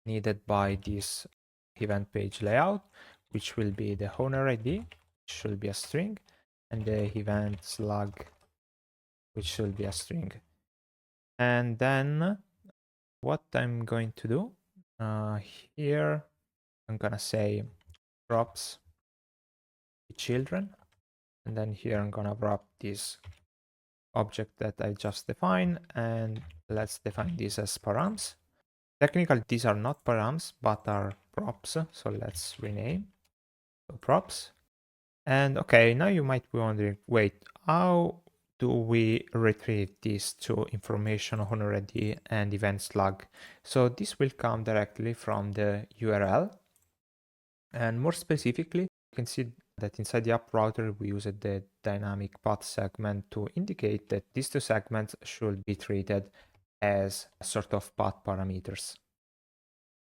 Speaker 1: needed by this event page layout, which will be the owner ID, which should be a string, and the event slug, which should be a string. And then what I'm going to do here, I'm gonna say props children, and then here I'm gonna wrap this object that I just defined, and let's define this as params. Technically these are not params but are props, so let's rename to props. And okay, now you might be wondering, wait, how do we retrieve these two information owner ID and event slug? So this will come directly from the URL. And more specifically, you can see that inside the app router, we used the dynamic path segment to indicate that these two segments should be treated as a sort of path parameters.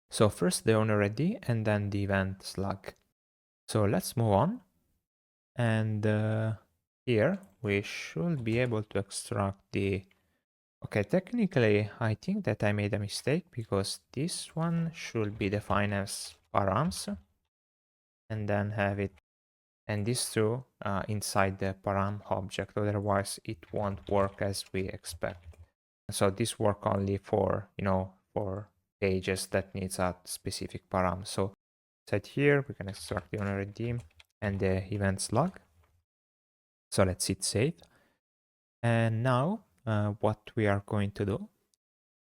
Speaker 1: So first the owner ID and then the event slug. So let's move on. And here we should be able to extract the... Okay, technically, I think that I made a mistake because this one should be defined as params and then have it, and these two inside the param object, otherwise it won't work as we expect. So this work only for, for pages that needs a specific param. So set here, we can extract the owner ID and the events log. So let's hit save. And now what we are going to do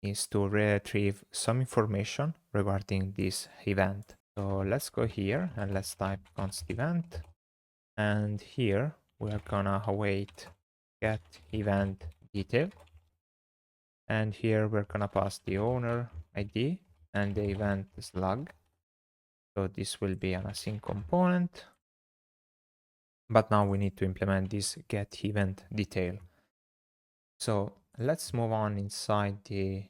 Speaker 1: is to retrieve some information regarding this event. So let's go here and let's type const event. And here we're gonna await get event detail. And here we're gonna pass the owner ID and the event slug. So this will be an async component. But now we need to implement this get event detail. So let's move on inside the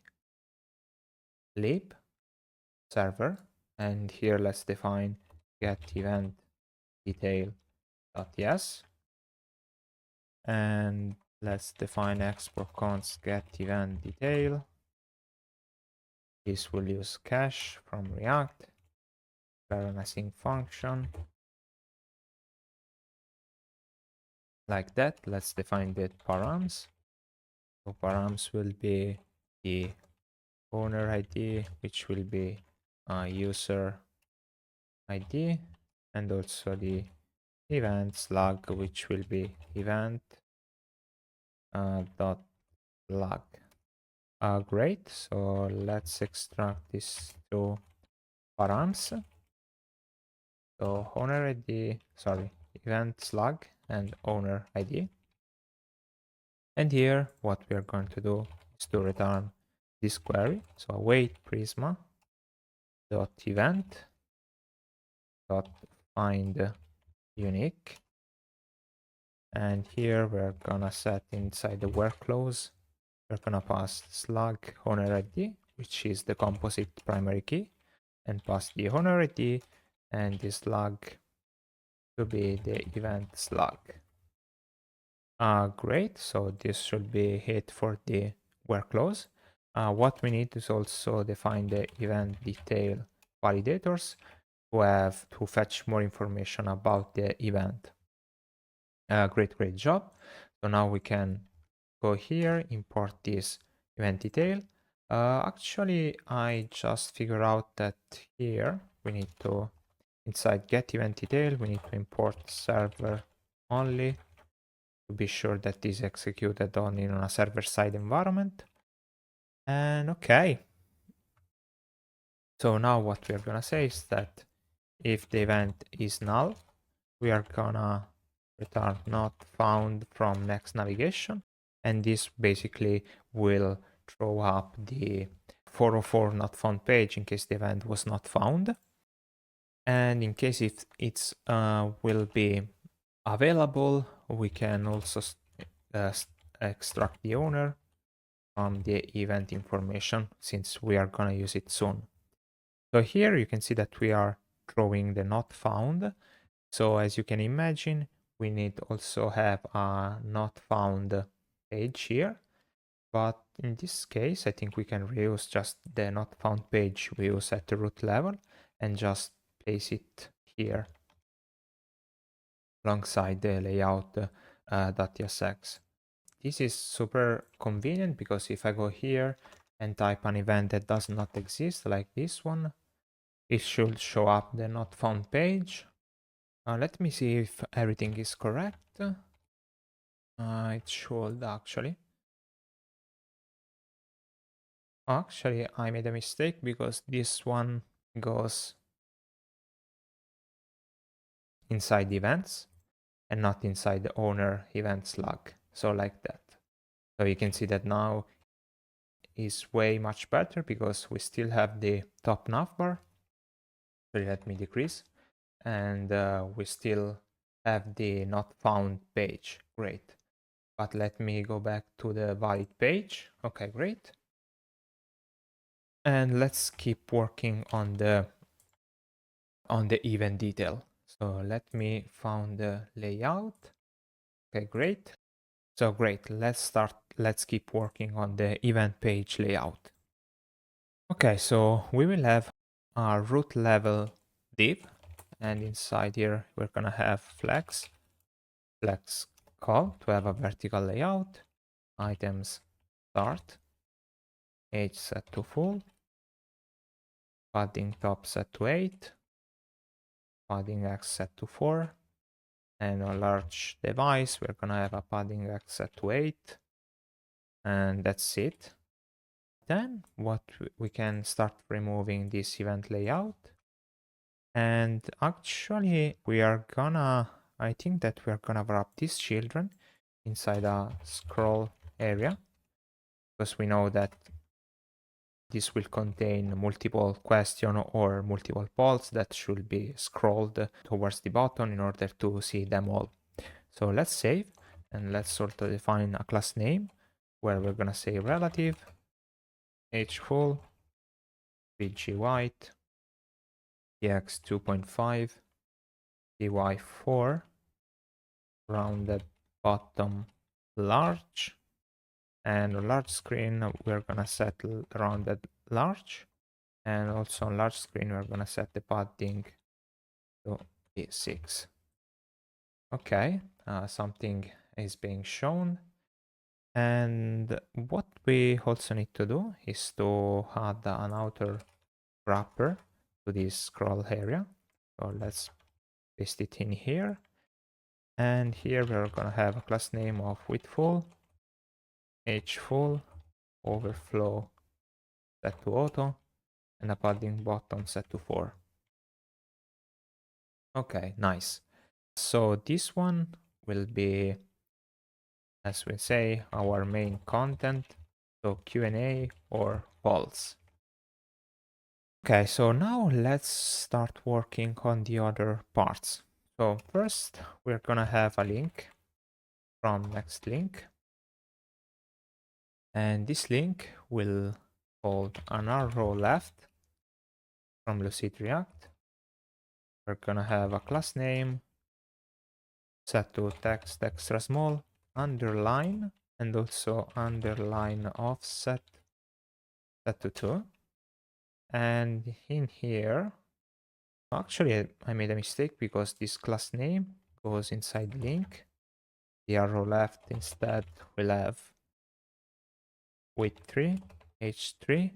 Speaker 1: lib server, and here let's define get event detail.yes, and let's define export const get event detail. This will use cache from React, declare an async function like that. Let's define the params. So params will be the owner ID, which will be user ID, and also the event slug, which will be event dot log. Great. So let's extract these two params. So owner ID, sorry, event slug and owner ID. And here what we are going to do is to return this query. So await Prisma dot event dot find unique. And here we're gonna set inside the where clause, we're gonna pass slug owner ID, which is the composite primary key, and pass the owner ID and the slug to be the event slug. Great, so this should be it for the where clause. What we need is also define the event detail validators to fetch more information about the event. Great job. So now we can go here, import this event detail. Actually, I just figured out that here we need to, inside get event detail, we need to import server only to be sure that this is executed only in a server-side environment. And okay. So now what we are gonna say is that if the event is null, we are gonna return not found from next navigation, and this basically will throw up the 404 not found page in case the event was not found. And in case if it's will be available, we can also extract the owner from the event information, since we are gonna use it soon. So here you can see that we are throwing the not found. So as you can imagine, we need also have a not found page here. But in this case, I think we can reuse just the not found page we use at the root level and just place it here alongside the layout.tsx. This is super convenient because if I go here and type an event that does not exist, like this one, it should show up the not found page. Let me see if everything is correct. It should actually. Actually, I made a mistake because this one goes inside the events and not inside the owner event slug. So like that. So you can see that now is way much better because we still have the top navbar. So let me decrease. And we still have the not found page. Great. But let me go back to the valid page. Okay, great. And let's keep working on the event detail. So let me find the layout. Okay, great. So great, let's keep working on the event page layout. Okay, so we will have our root level div, and inside here we're gonna have flex call to have a vertical layout, items start, age set to full, padding top set to 8, padding x set to 4, and on large device we're gonna have a padding x set to 8, and that's it. Then what we can start removing this event layout, and actually I think that we are gonna wrap these children inside a scroll area, because we know that this will contain multiple questions or multiple polls that should be scrolled towards the bottom in order to see them all. So let's save, and let's sort of define a class name where we're gonna say relative, age full, bg white, dx 2.5, dy 4, rounded bottom large, and on large screen we're gonna set rounded large, and also on large screen we're gonna set the padding to E6. Okay, something is being shown. And what we also need to do is to add an outer wrapper to this scroll area. So let's paste it in here. And here we're gonna have a class name of width full, age full, overflow set to auto, and a padding bottom set to 4. Okay, nice. So this one will be, as we say, our main content, so Q&A or polls. Okay, so now let's start working on the other parts. So first, we're gonna have a link from next link, and this link will hold an arrow left from Lucid React. We're gonna have a class name set to text extra small, underline, and also underline offset set to 2. And in here, actually I made a mistake because this class name goes inside link. The arrow left instead will have width 3, h3,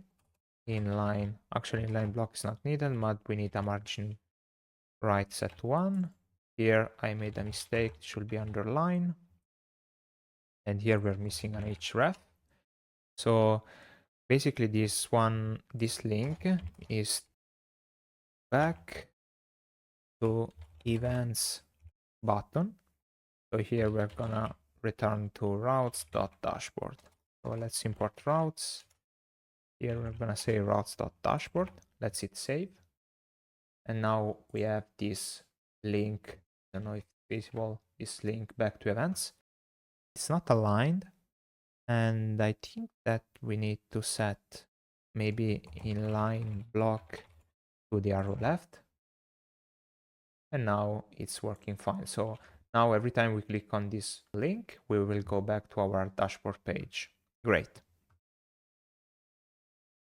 Speaker 1: inline. Actually inline block is not needed, but we need a margin right set to 1. Here I made a mistake, it should be underline. And here we're missing an href. So basically this link is back to events button. So here we're gonna return to routes.dashboard. So let's import routes. Here we're gonna say routes.dashboard. Let's hit save. And now we have this link. I don't know if it's visible, this link back to events. It's not aligned. And I think that we need to set maybe inline block to the arrow left. And now it's working fine. So now every time we click on this link, we will go back to our dashboard page. Great.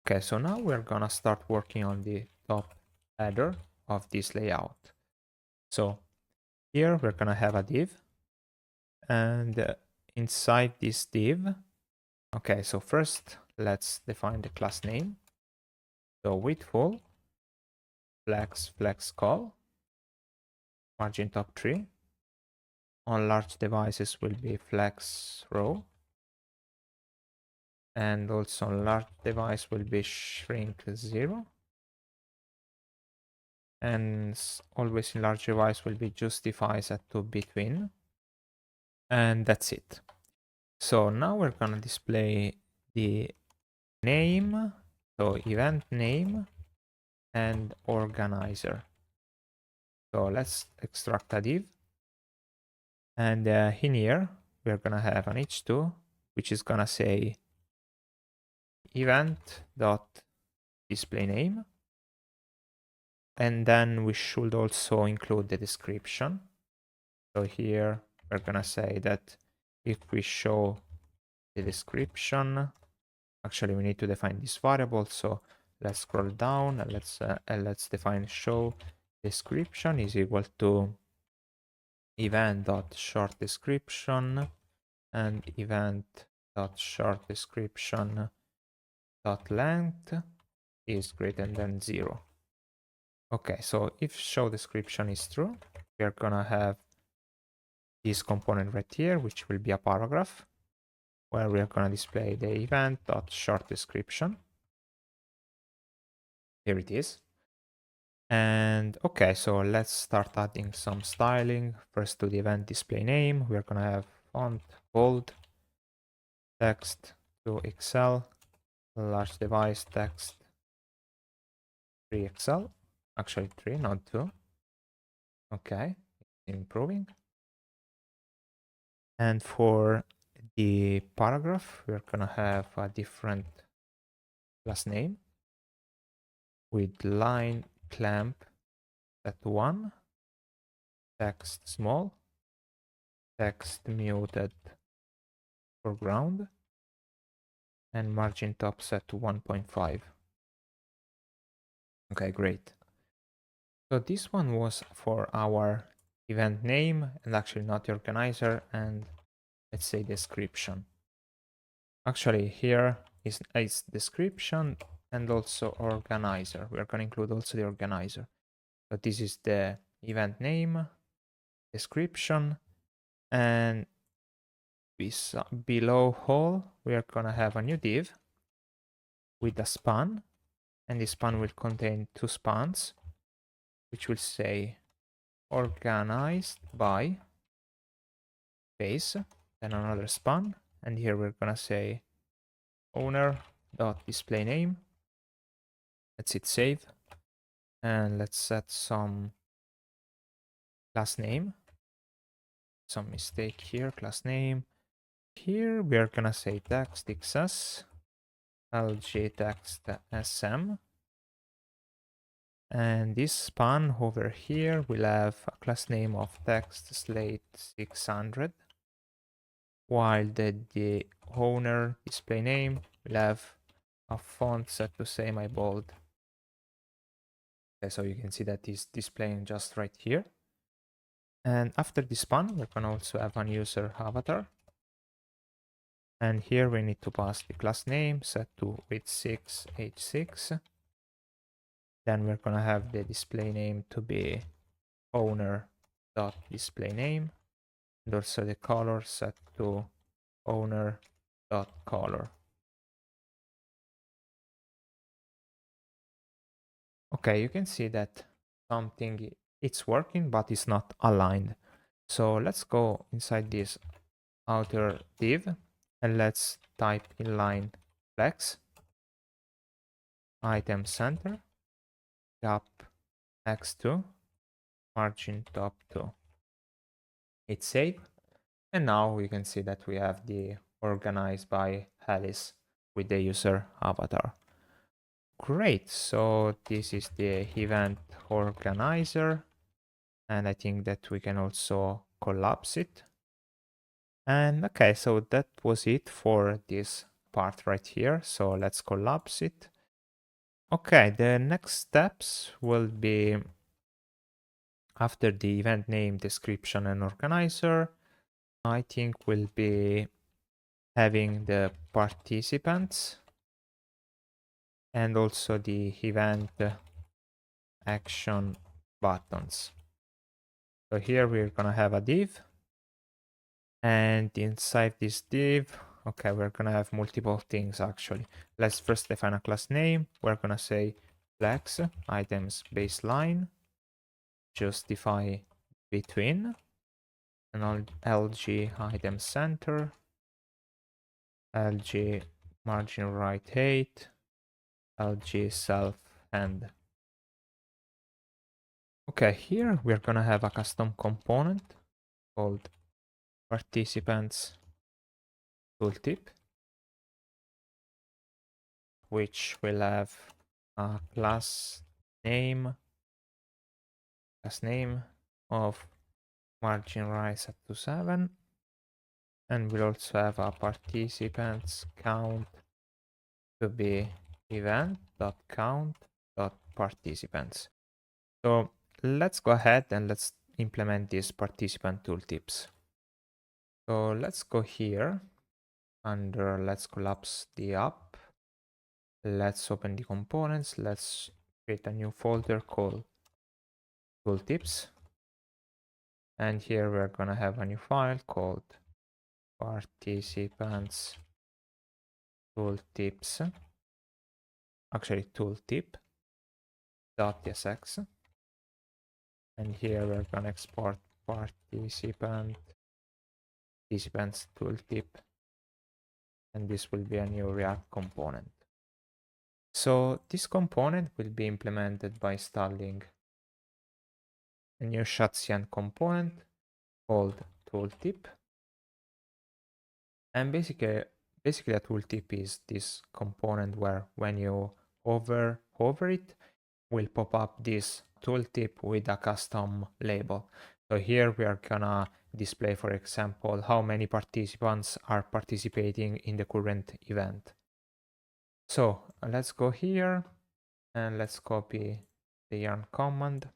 Speaker 1: Okay, so now we're gonna start working on the top header of this layout. So here we're gonna have a div, and inside this div, okay, so first let's define the class name. So width full, flex call, margin top 3. On large devices will be flex row, and also on large device will be shrink 0, and always in large device will be justify set to between, and that's it. So now we're gonna display the name, so event name and organizer. So let's extract a div, and in here we're gonna have an h2 which is gonna say event dot display name, and then we should also include the description. So here we're gonna say that if we show the description, actually we need to define this variable. So let's scroll down and let's define show description is equal to event.short description and event.short description dot length is greater than 0. Okay, so if show description is true, we are gonna have this component right here, which will be a paragraph where we are gonna display the event.short description. Here it is. And okay, so let's start adding some styling. First to the event display name, we're gonna have font bold, text to Excel, large device text 3 Excel, actually 3, not 2. Okay, improving. And for the paragraph, we're gonna have a different class name with line clamp at 1, text small, text muted foreground, and margin top set to 1.5. Okay, great. So this one was for our event name and actually not the organizer and let's say description. Actually here is description and also organizer. We're going to include also the organizer. So this is the event name, description, and below all we are going to have a new div with a span, and this span will contain 2 spans which will say organized by base, then another span, and here we're gonna say owner dot display name. Let's hit save, and let's set some class name. Some mistake here, class name. Here we are gonna say text xs lg text sm, and this span over here will have a class name of text slate 600, while the owner display name will have a font set to semi-bold. Okay, so you can see that is displaying just right here. And after the span, we can also have an user avatar. And here we need to pass the class name set to width6h6. Then we're gonna have the display name to be owner.displayName, and also the color set to owner.color. Okay, you can see that something it's working, but it's not aligned. So let's go inside this outer div and let's type inline flex item center gap x2 margin top 2. Hit save, and now we can see that we have the organized by Alice with the user avatar. Great, so this is the event organizer, and I think that we can also collapse it. And okay, so that was it for this part right here. So let's collapse it. Okay, the next steps will be after the event name, description, and organizer. I think we'll be having the participants and also the event action buttons. So here we're gonna have a div, and inside this div, okay, we're gonna have multiple things actually. Let's first define a class name. We're gonna say flex items baseline, justify between, and LG item center, LG margin right 8, LG self end. Okay, here we're gonna have a custom component called participants tooltip, which will have a class name class name of margin right set to 7. And we'll also have a participants count to be event.count.participants. So let's go ahead and let's implement these participant tooltips. So let's go here under, let's collapse the app. Let's open the components. Let's create a new folder called tooltips. And here we're gonna have a new file called participants tooltips. Actually tooltip.tsx. And here we're gonna export participants tooltip. And this will be a new React component. So this component will be implemented by installing a new ShadCN component called tooltip. And basically a tooltip is this component where when you hover it, will pop up this tooltip with a custom label. So here we are gonna display, for example, how many participants are participating in the current event. So let's go here and let's copy the yarn command.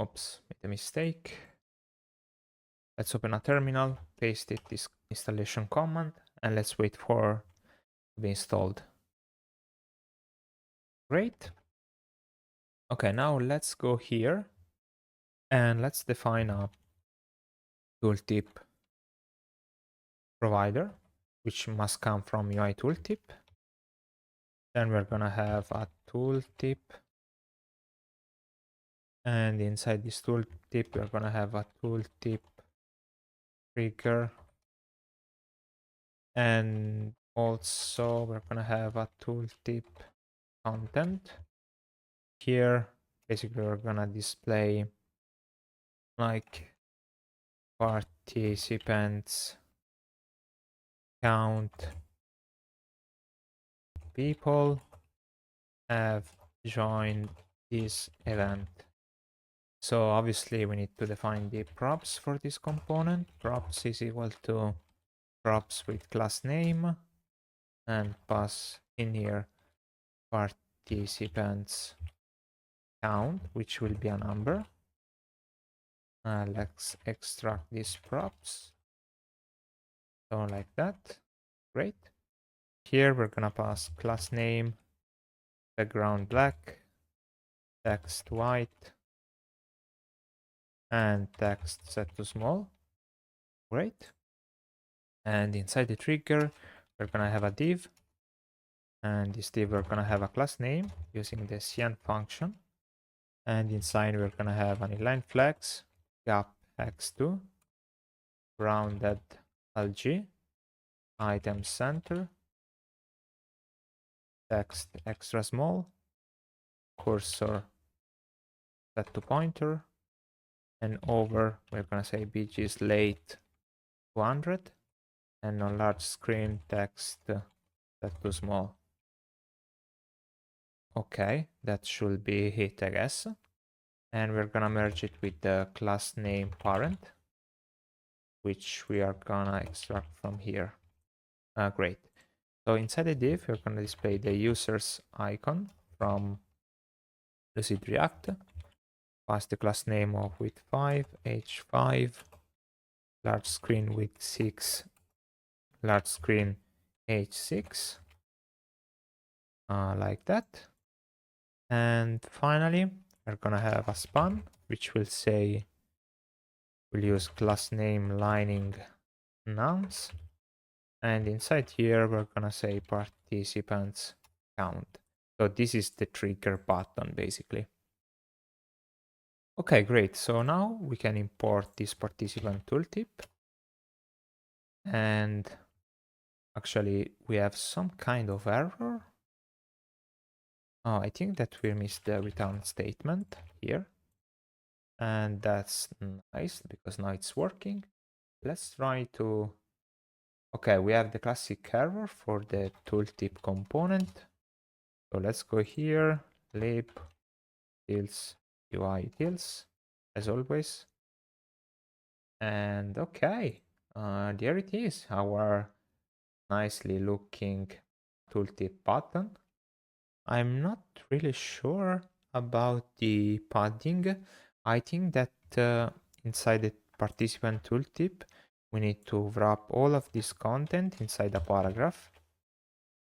Speaker 1: Oops, made a mistake. Let's open a terminal, paste it this installation command, and let's wait for to be installed. Great. Okay, now let's go here and let's define a tooltip provider, which must come from UI tooltip. Then we're gonna have a tooltip, and inside this tooltip we're gonna have a tooltip trigger, and also we're gonna have a tooltip content. Here basically we're gonna display like participants count people have joined this event. So obviously we need to define the props for this component. Props is equal to props with class name, and pass in here participants count, which will be a number. Let's extract these props. So like that. Great. Here we're gonna pass class name, background black, text white, and text set to small. Great. And inside the trigger, we're gonna have a div. And this div, we're gonna have a class name using the ShadCN function. And inside, we're gonna have an inline flex, gap x2, rounded LG, item center, text extra small, cursor set to pointer, and over, we're gonna say BG slate 200, and on large screen text set to small. Okay, that should be it, I guess. And we're gonna merge it with the class name parent, which we are gonna extract from here. Great. So inside the div, we're gonna display the user's icon from Lucid React. Pass the class name of width 5, h5, large screen width 6, large screen h6, like that. And finally, we're gonna have a span, which will say, we'll use class name lining nums. And inside here, we're gonna say participants count. So this is the trigger button, basically. Okay, great. So now we can import this participant tooltip. And actually, we have some kind of error. Oh, I think that we missed the return statement here. And that's nice because now it's working. Let's try to... Okay, we have the classic error for the tooltip component. So let's go here, lib, fields, UI utils, as always. And okay, there it is, our nicely looking tooltip button. I'm not really sure about the padding. I think that inside the participant tooltip, we need to wrap all of this content inside a paragraph.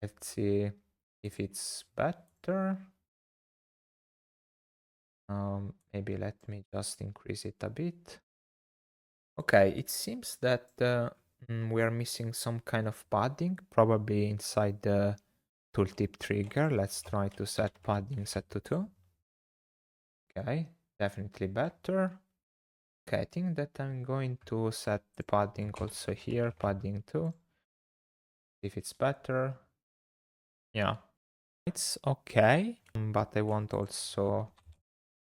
Speaker 1: Let's see if it's better. Maybe let me just increase it a bit. Okay, it seems that we are missing some kind of padding, probably inside the tooltip trigger. Let's try to set padding set to 2. Okay, definitely better. Okay, I think that I'm going to set the padding also here, padding 2. If it's better. Yeah, it's okay, but I want also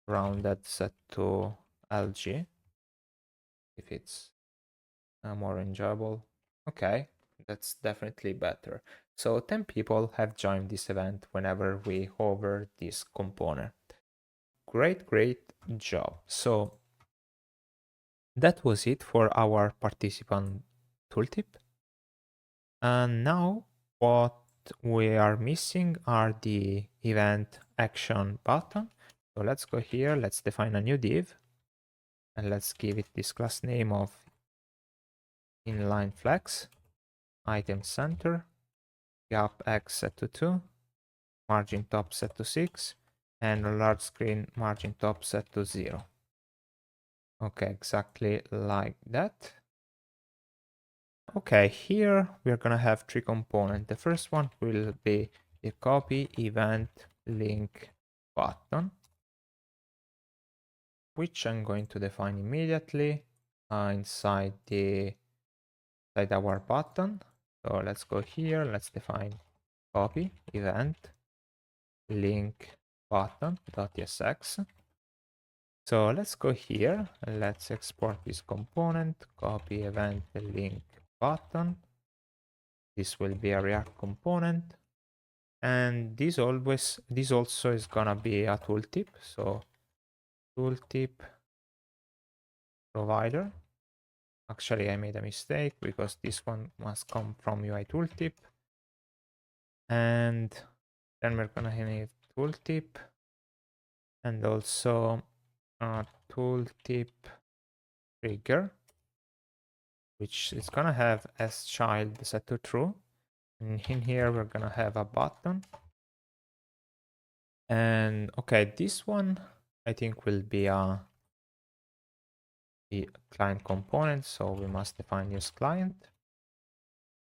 Speaker 1: rounded set to LG if it's more enjoyable. Okay, that's definitely better. So 10 people have joined this event whenever we hover this component. Great job. So that was it for our participant tooltip. And now what we are missing are the event action button. So let's go here, let's define a new div, and let's give it this class name of inline flex, item center, gap x set to 2, margin top set to 6, and a large screen margin top set to 0. Okay, exactly like that. Okay, here we're gonna have 3 components. The first one will be the copy event link button, which I'm going to define immediately inside our button. So let's go here, let's define copy event link button.tsx. So let's go here and let's export this component, copy event link button. This will be a React component. And this also is gonna be a tooltip. So tooltip provider. Actually, I made a mistake because this one must come from UI tooltip. And then we're gonna need tooltip and also a tooltip trigger, which is gonna have as child set to true. And in here, we're gonna have a button. And okay, this one I think will be the client component, so we must define use client.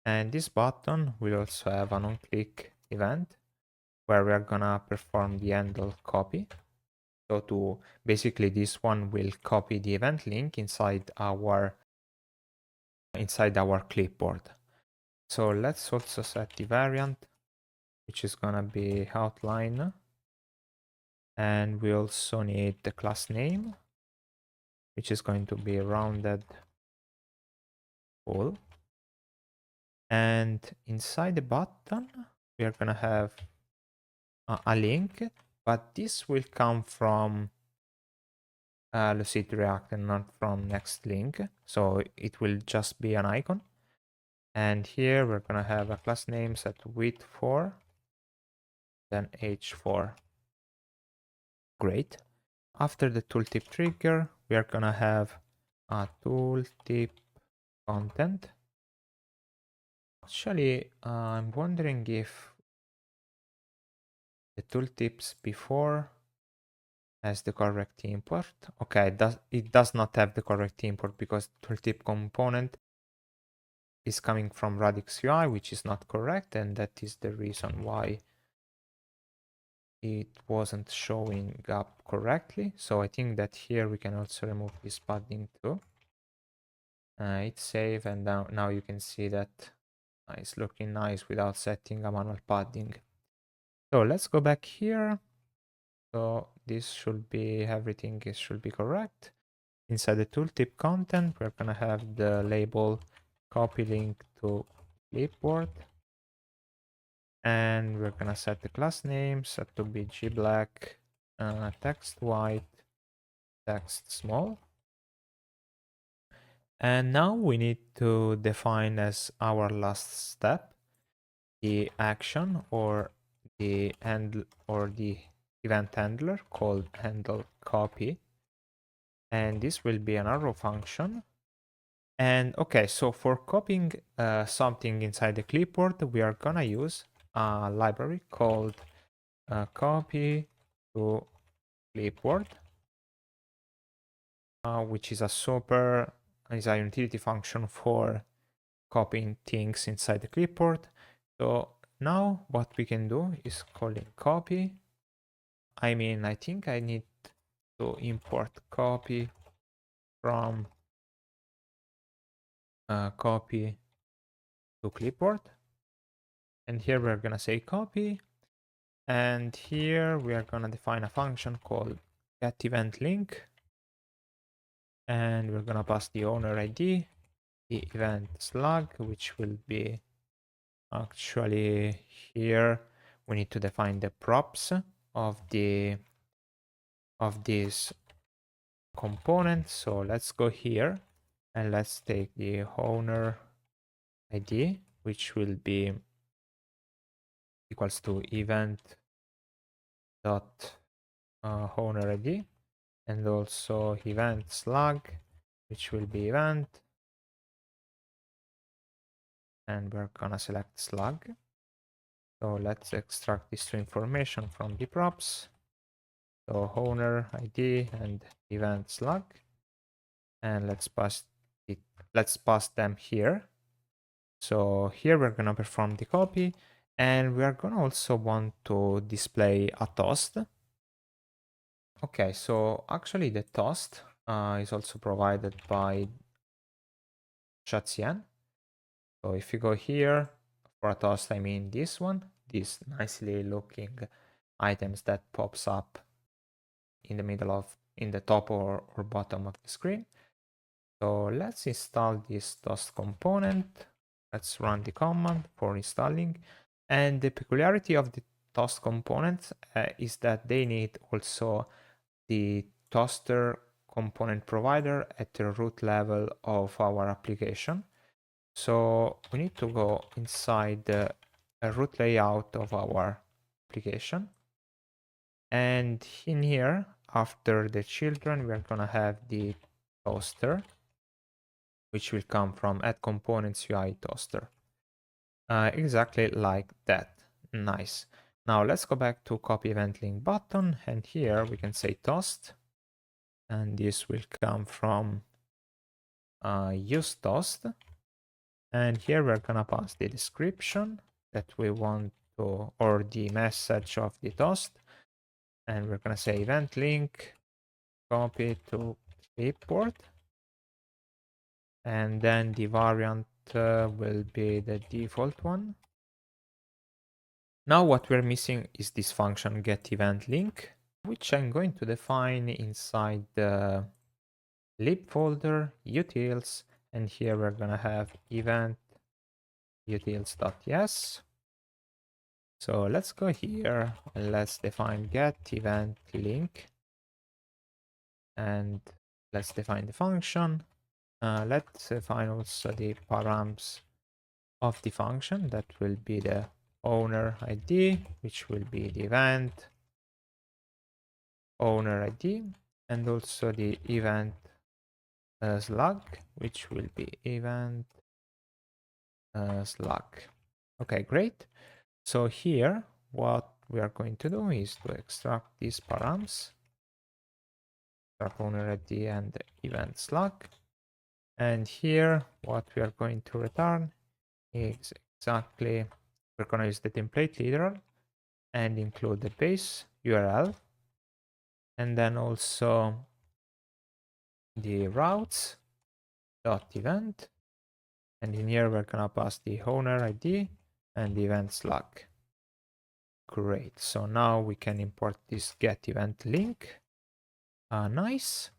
Speaker 1: And this button will also have an on-click event where we're gonna perform the handle copy. So to basically this one will copy the event link inside our clipboard. So let's also set the variant, which is gonna be outline. And we also need the class name, which is going to be rounded full. And inside the button, we are gonna have a link, but this will come from Lucid React and not from Next link. So it will just be an icon. And here we're gonna have a class name set width 4, then h4. Great. After the tooltip trigger, we are gonna have a tooltip content. Actually, I'm wondering if the tooltips before has the correct import. Okay, it does not have the correct import because tooltip component is coming from Radix UI, which is not correct, and that is the reason why it wasn't showing up correctly. So I think that here we can also remove this padding too. It's safe, and now you can see that it's looking nice without setting a manual padding. So let's go back here. So this should be, everything should be correct. Inside the tooltip content, we're gonna have the label copy link to clipboard. And we're gonna set the class name, set to be gblack, text white, text small. And now we need to define as our last step the action or the event handler called handle copy. And this will be an arrow function. And okay, so for copying something inside the clipboard, we are gonna use a library called copy to clipboard, which is a utility function for copying things inside the clipboard. So now what we can do is calling copy. I think I need to import copy from copy to clipboard. And here we're gonna say copy. And here we are gonna define a function called getEventLink. And we're gonna pass the owner ID, the event slug, which will be actually here. We need to define the props of this component. So let's go here and let's take the owner ID, which will be equals to event dot owner ID, and also event slug, which will be event, and we're gonna select slug. So let's extract these two information from the props. So owner ID and event slug, and let's pass them here. So here we're gonna perform the copy, and we are gonna also want to display a toast. Okay, so actually the toast is also provided by ShadCN. So if you go here for a toast, I mean this one, these nicely looking items that pops up in the top or bottom of the screen. So let's install this toast component. Let's run the command for installing. And the peculiarity of the toast components is that they need also the toaster component provider at the root level of our application. So we need to go inside the root layout of our application. And in here, after the children, we're gonna have the toaster, which will come from add components UI toaster. Exactly like that. Nice. Now let's go back to copy event link button, and here we can say toast, and this will come from use toast. And here we're gonna pass the description that we want to, or the message of the toast, and we're gonna say event link copy to clipboard, and then the variant will be the default one. Now what we're missing is this function getEventLink, which I'm going to define inside the lib folder utils, and here we're gonna have event utils.yes. So let's go here and let's define getEventLink, and let's define the function. Let's define also the params of the function. That will be the owner ID, which will be the event owner ID, and also the event slug, which will be event slug. Okay, great. So here, what we are going to do is to extract these params, extract owner ID and event slug. And here, what we are going to return is exactly, we're going to use the template literal and include the base URL, and then also the routes dot event, and in here we're gonna pass the owner ID and the event slug. Great. So now we can import this get event link. Nice.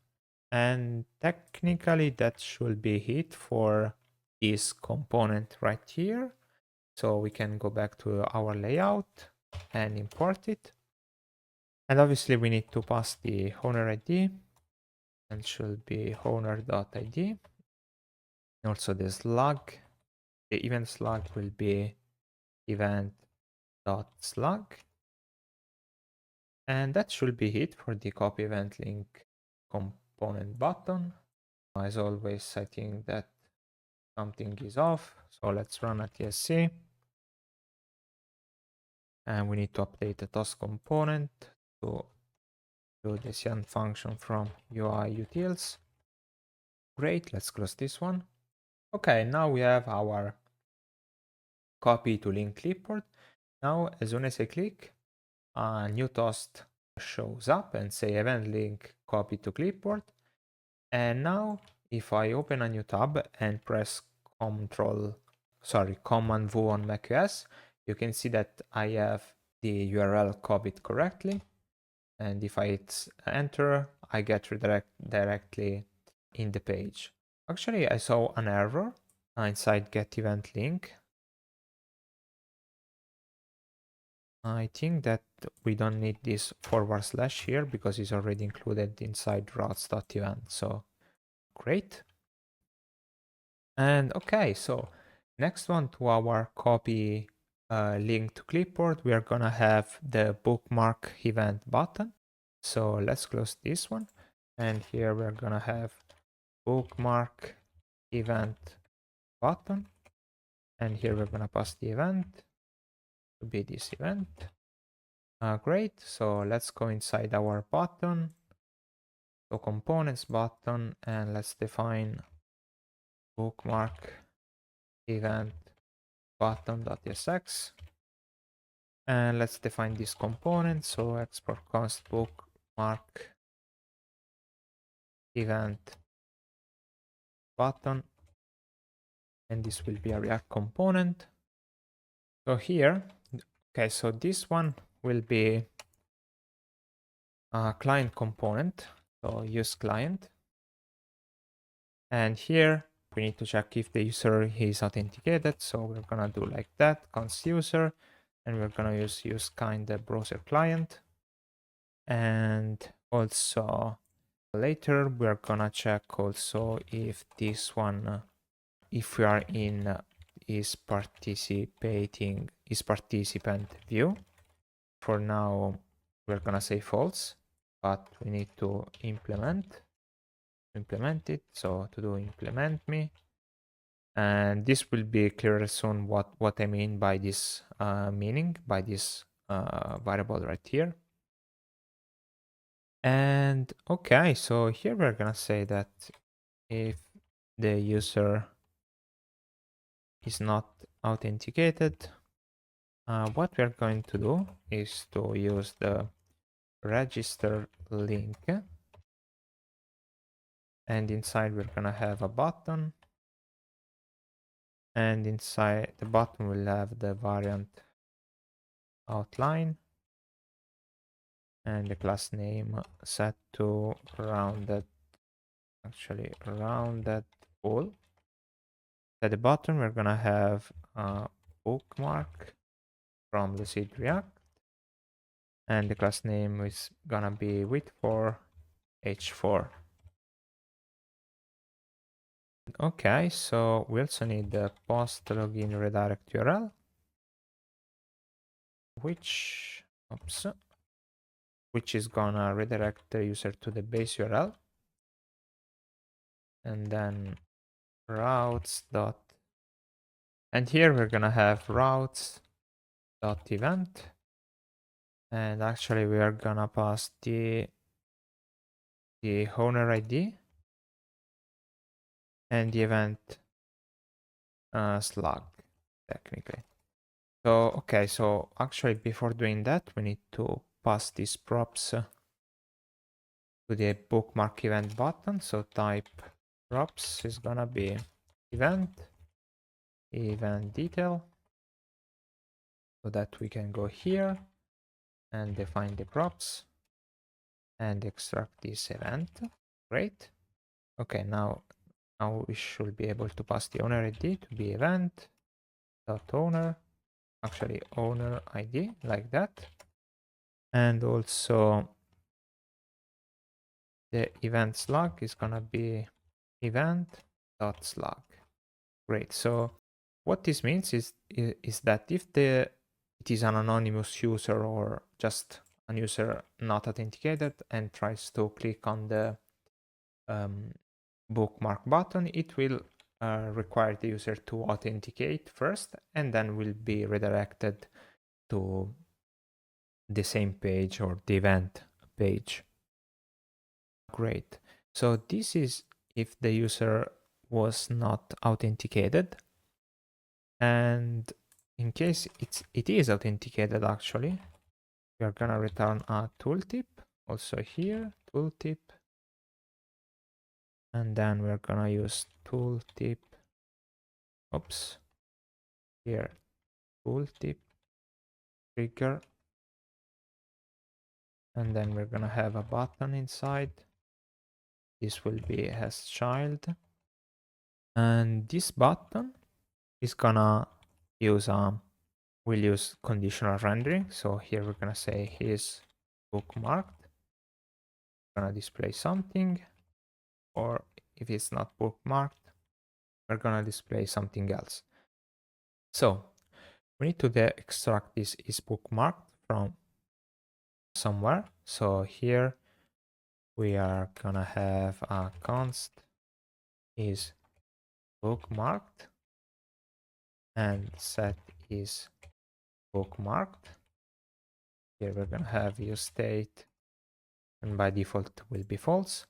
Speaker 1: And technically that should be it for this component right here. So we can go back to our layout and import it. And obviously we need to pass the owner ID and should be owner.id. Also the slug, the event slug will be event.slug. And that should be it for the copy event link component button. As always, I think that something is off. So let's run a TSC. And we need to update the task component to do the CN function from UI utils. Great, let's close this one. Okay, now we have our copy to link clipboard. Now, as soon as I click, a new task shows up and say event link copy to clipboard. And now if I open a new tab and press Command V on macOS, you can see that I have the URL copied correctly. And if I hit enter, I get directly in the page. Actually, I saw an error inside get event link. I think that we don't need this / here because it's already included inside routes.event. So great. And okay, so next one to our copy link to clipboard, we are gonna have the bookmark event button. So let's close this one. And here we're gonna have bookmark event button. And here we're gonna pass the event to be this event. Great, so let's go inside our button, so components button, and let's define bookmark event button.tsx. And let's define this component, so export const bookmark event button, and this will be a React component. So here, okay, so this one will be a client component, so use client. And here we need to check if the user is authenticated, so we're gonna do like that, const user, and we're gonna use Kinde browser client. And also later we're gonna check also if this one, if we are in is participant view. For now we're gonna say false, but we need to implement it. So to do implement me, and this will be clearer soon what I mean by this meaning by this variable right here. And okay, so here we're gonna say that if the user is not authenticated, what we're going to do is to use the register link, and inside we're gonna have a button, and inside the button we'll have the variant outline, and the class name set to rounded all. At the bottom we're gonna have a bookmark from Lucid React, and the class name is gonna be width4 h4. Okay, so we also need the post login redirect URL, which is gonna redirect the user to the base URL, and then routes dot, and here we're gonna have routes dot event, and actually we are gonna pass the owner ID and the event slug technically. So okay, so actually before doing that we need to pass these props to the bookmark event button. So type props is gonna be event detail, so that we can go here and define the props and extract this event. Great. Okay, now we should be able to pass the owner ID to be event dot owner, actually owner ID, like that. And also the event slug is gonna be event.slug. Great. So what this means is that if it is an anonymous user or just a user not authenticated and tries to click on the bookmark button, it will require the user to authenticate first, and then will be redirected to the same page or the event page. Great. So this is if the user was not authenticated. And in case it is authenticated, actually, we are gonna return a tooltip. Also here, tooltip. And then we're gonna use tooltip. Oops. Here, tooltip trigger. And then we're gonna have a button inside. This will be as child. And this button is gonna use we'll use conditional rendering. So here we're gonna say is bookmarked. We're gonna display something, or if it's not bookmarked, we're gonna display something else. So we need to extract this is bookmarked from somewhere. So here we are gonna have a const is bookmarked and set is bookmarked. Here we're gonna have use state, and by default will be false.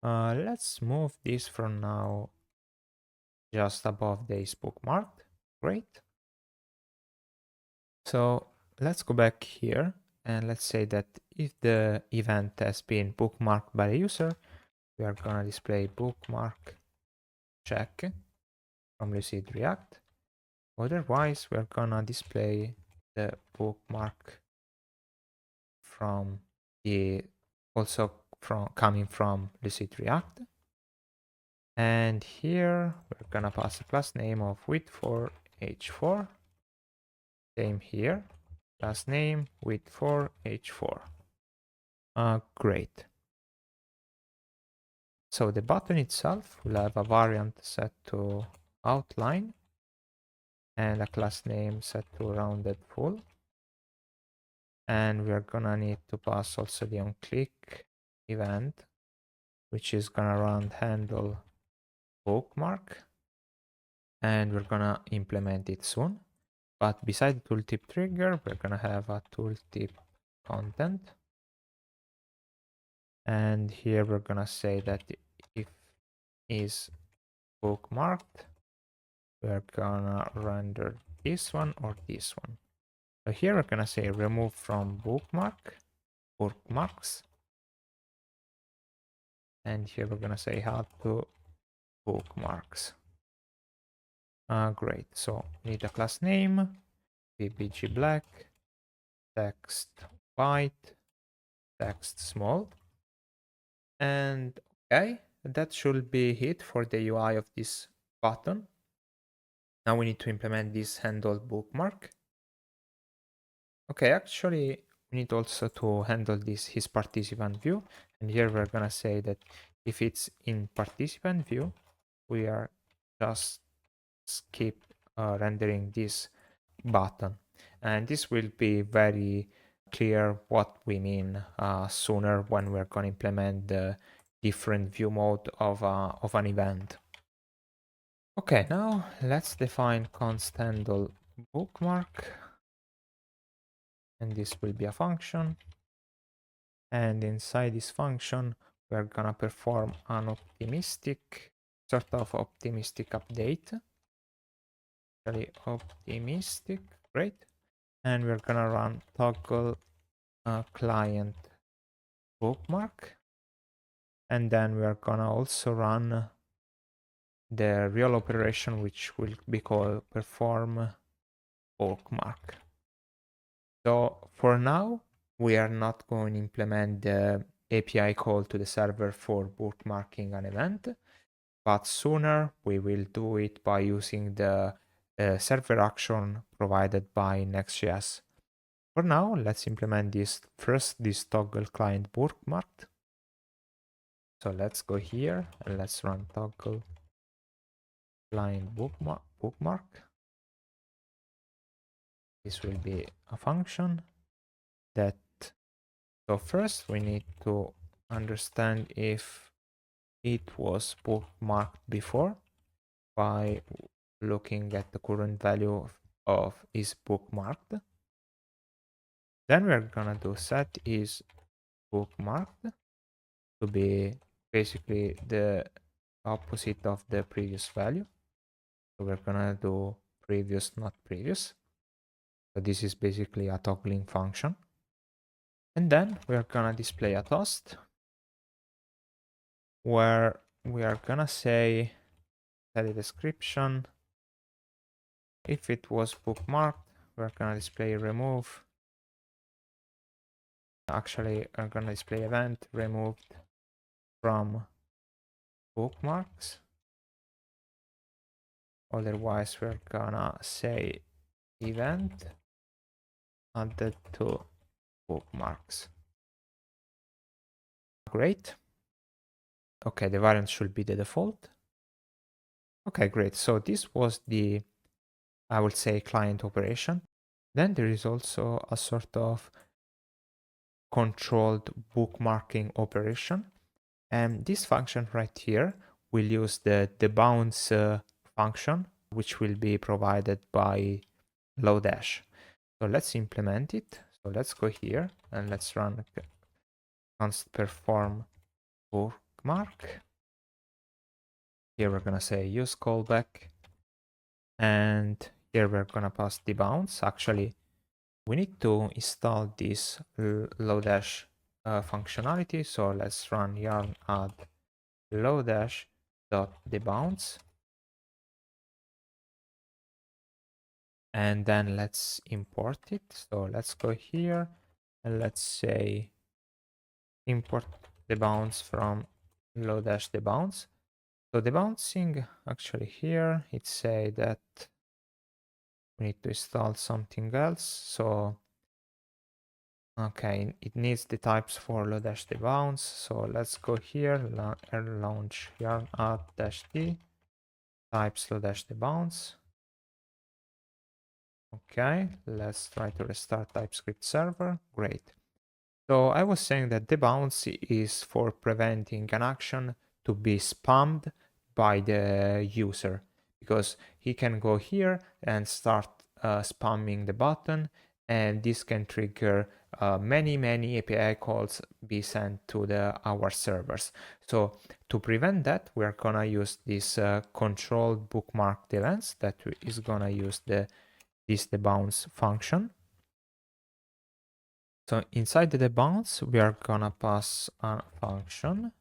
Speaker 1: Let's move this from now just above the is bookmarked. Great. So let's go back here and let's say that if the event has been bookmarked by the user, we are gonna display bookmark check from Lucid React. Otherwise, we're gonna display the bookmark from coming from Lucid React. And here we're gonna pass a class name of width4h4. Same here, class name width4h4. Great. So the button itself will have a variant set to outline and a class name set to rounded full. And we're gonna need to pass also the onClick event, which is gonna run handle bookmark. And we're gonna implement it soon. But beside the tooltip trigger, we're gonna have a tooltip content. And here we're gonna say that if is bookmarked, we're gonna render this one or this one. So here we're gonna say remove from bookmarks. And here we're gonna say how to bookmarks. Great. So we need a class name, bbg black, text white, text small. And okay, that should be it for the UI of this button. Now we need to implement this handle bookmark. Okay, actually we need also to handle this his participant view. And here we're gonna say that if it's in participant view, we are just skip rendering this button. And this will be very clear what we mean sooner when we're going to implement the different view mode of an event. Okay, now let's define const handle bookmark, and this will be a function. And inside this function, we're gonna perform an sort of optimistic update. Actually, optimistic, great. And we're gonna run toggle client bookmark, and then we're gonna also run the real operation, which will be called perform bookmark. So for now, we are not going to implement the API call to the server for bookmarking an event, but sooner we will do it by using the server action provided by Next.js. For now, let's implement this toggle client bookmarked. So let's go here and let's run toggle client bookmark. This will be a function that, so first we need to understand if it was bookmarked before by looking at the current value of is bookmarked. Then we're gonna do set is bookmarked to be basically the opposite of the previous value. So we're gonna do previous, not previous. So this is basically a toggling function. And then we're gonna display a toast where we are gonna say the description. If it was bookmarked, we're gonna display remove. Actually, I'm gonna display event removed from bookmarks. Otherwise, we're gonna say event added to bookmarks. Great. Okay, the variant should be the default. Okay, great. So this was the, I would say, client operation. Then there is also a sort of controlled bookmarking operation. And this function right here will use the bounce function, which will be provided by Lodash. So let's implement it. So let's go here and let's run const perform bookmark. Here we're gonna say use callback, and here we're gonna pass the bounce. Actually, we need to install this Lodash functionality. So let's run yarn add Lodash.debounce. And then let's import it. So let's go here and let's say import the bounce from Lodash debounce. So the bouncing actually here, it say that we need to install something else. So okay, it needs the types for Lodash debounce. So let's go here, launch yarn add -d types Lodash debounce. Okay, let's try to restart TypeScript server. Great. So I was saying that the bounce is for preventing an action to be spammed by the user, because he can go here and start spamming the button, and this can trigger many API calls be sent to our servers. So to prevent that, we're gonna use this controlled bookmarked events that is gonna use the bounce function. So inside the bounce, we are gonna pass a function,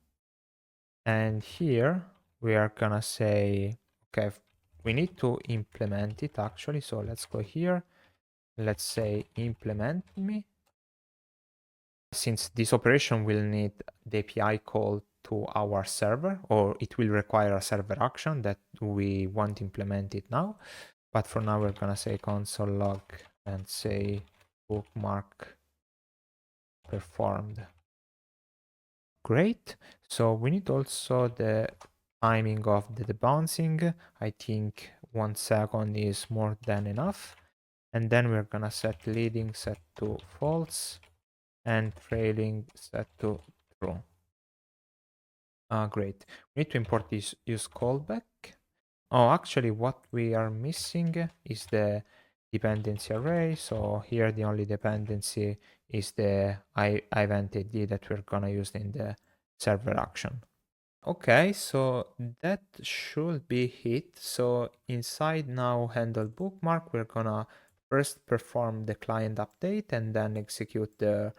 Speaker 1: and here we are gonna say, okay, we need to implement it actually. So let's go here. Let's say implement me. Since this operation will need the API call to our server, or it will require a server action that we won't implement it now. But for now, we're gonna say console log and say bookmark performed. Great. So we need also the timing of the debouncing. I think 1 second is more than enough. And then we're gonna set leading set to false and trailing set to true. Great. We need to import this use callback. Oh, actually what we are missing is the dependency array. So here the only dependency is the event ID that we're gonna use in the server action. Okay, so that should be it. So inside now handle bookmark, we're gonna first perform the client update and then execute the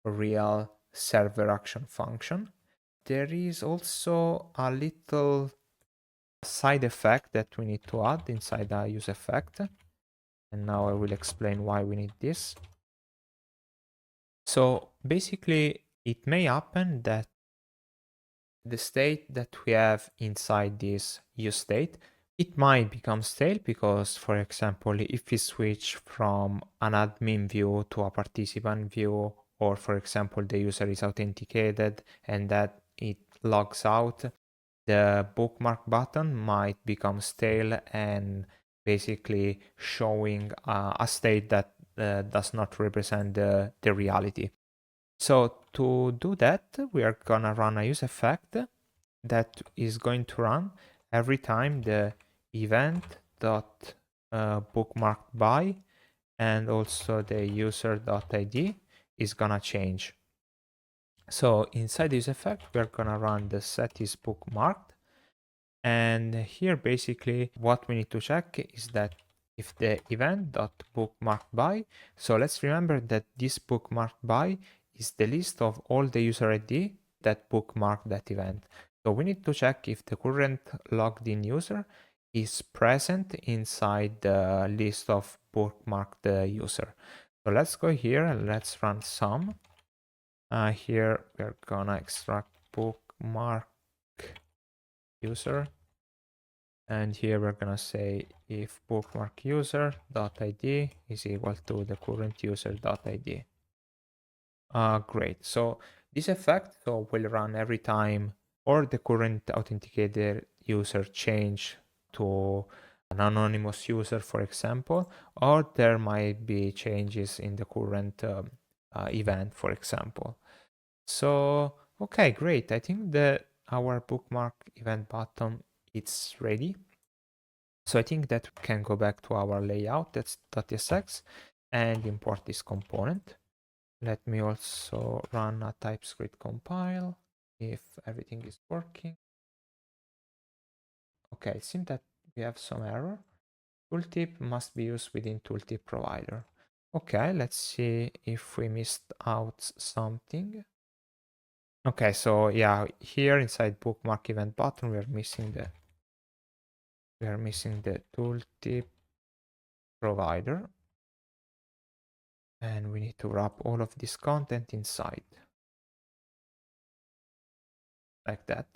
Speaker 1: real server action function. There is also a little side effect that we need to add inside the use effect. And now I will explain why we need this. So basically, it may happen that the state that we have inside this use state, it might become stale because, for example, if we switch from an admin view to a participant view, or for example, the user is authenticated and that it logs out, the bookmark button might become stale and basically showing a state that does not represent the reality. So to do that, we are gonna run a use effect that is going to run every time the event dot bookmarked by and also the user.id is gonna change. So inside this effect, we're gonna run the set is bookmarked. And here basically what we need to check is that if the event.bookmarked by, so let's remember that this bookmarked by is the list of all the user ID that bookmark that event. So we need to check if the current logged in user is present inside the list of bookmarked user. So let's go here and let's run sum. Here we're gonna extract bookmark user. And here we're gonna say if bookmark user.id is equal to the current user.id. Great. So this effect will run every time or the current authenticated user change to an anonymous user, for example, or there might be changes in the current event, for example. So, okay, great. I think that our bookmark event button is ready. So I think that we can go back to our layout, that's .tsx, and import this component. Let me also run a TypeScript compile if everything is working. Okay, it seems that we have some error. Tooltip must be used within tooltip provider. Okay, let's see if we missed out something. Okay, so yeah, here inside bookmark event button, we are missing the tooltip provider. And we need to wrap all of this content inside. Like that.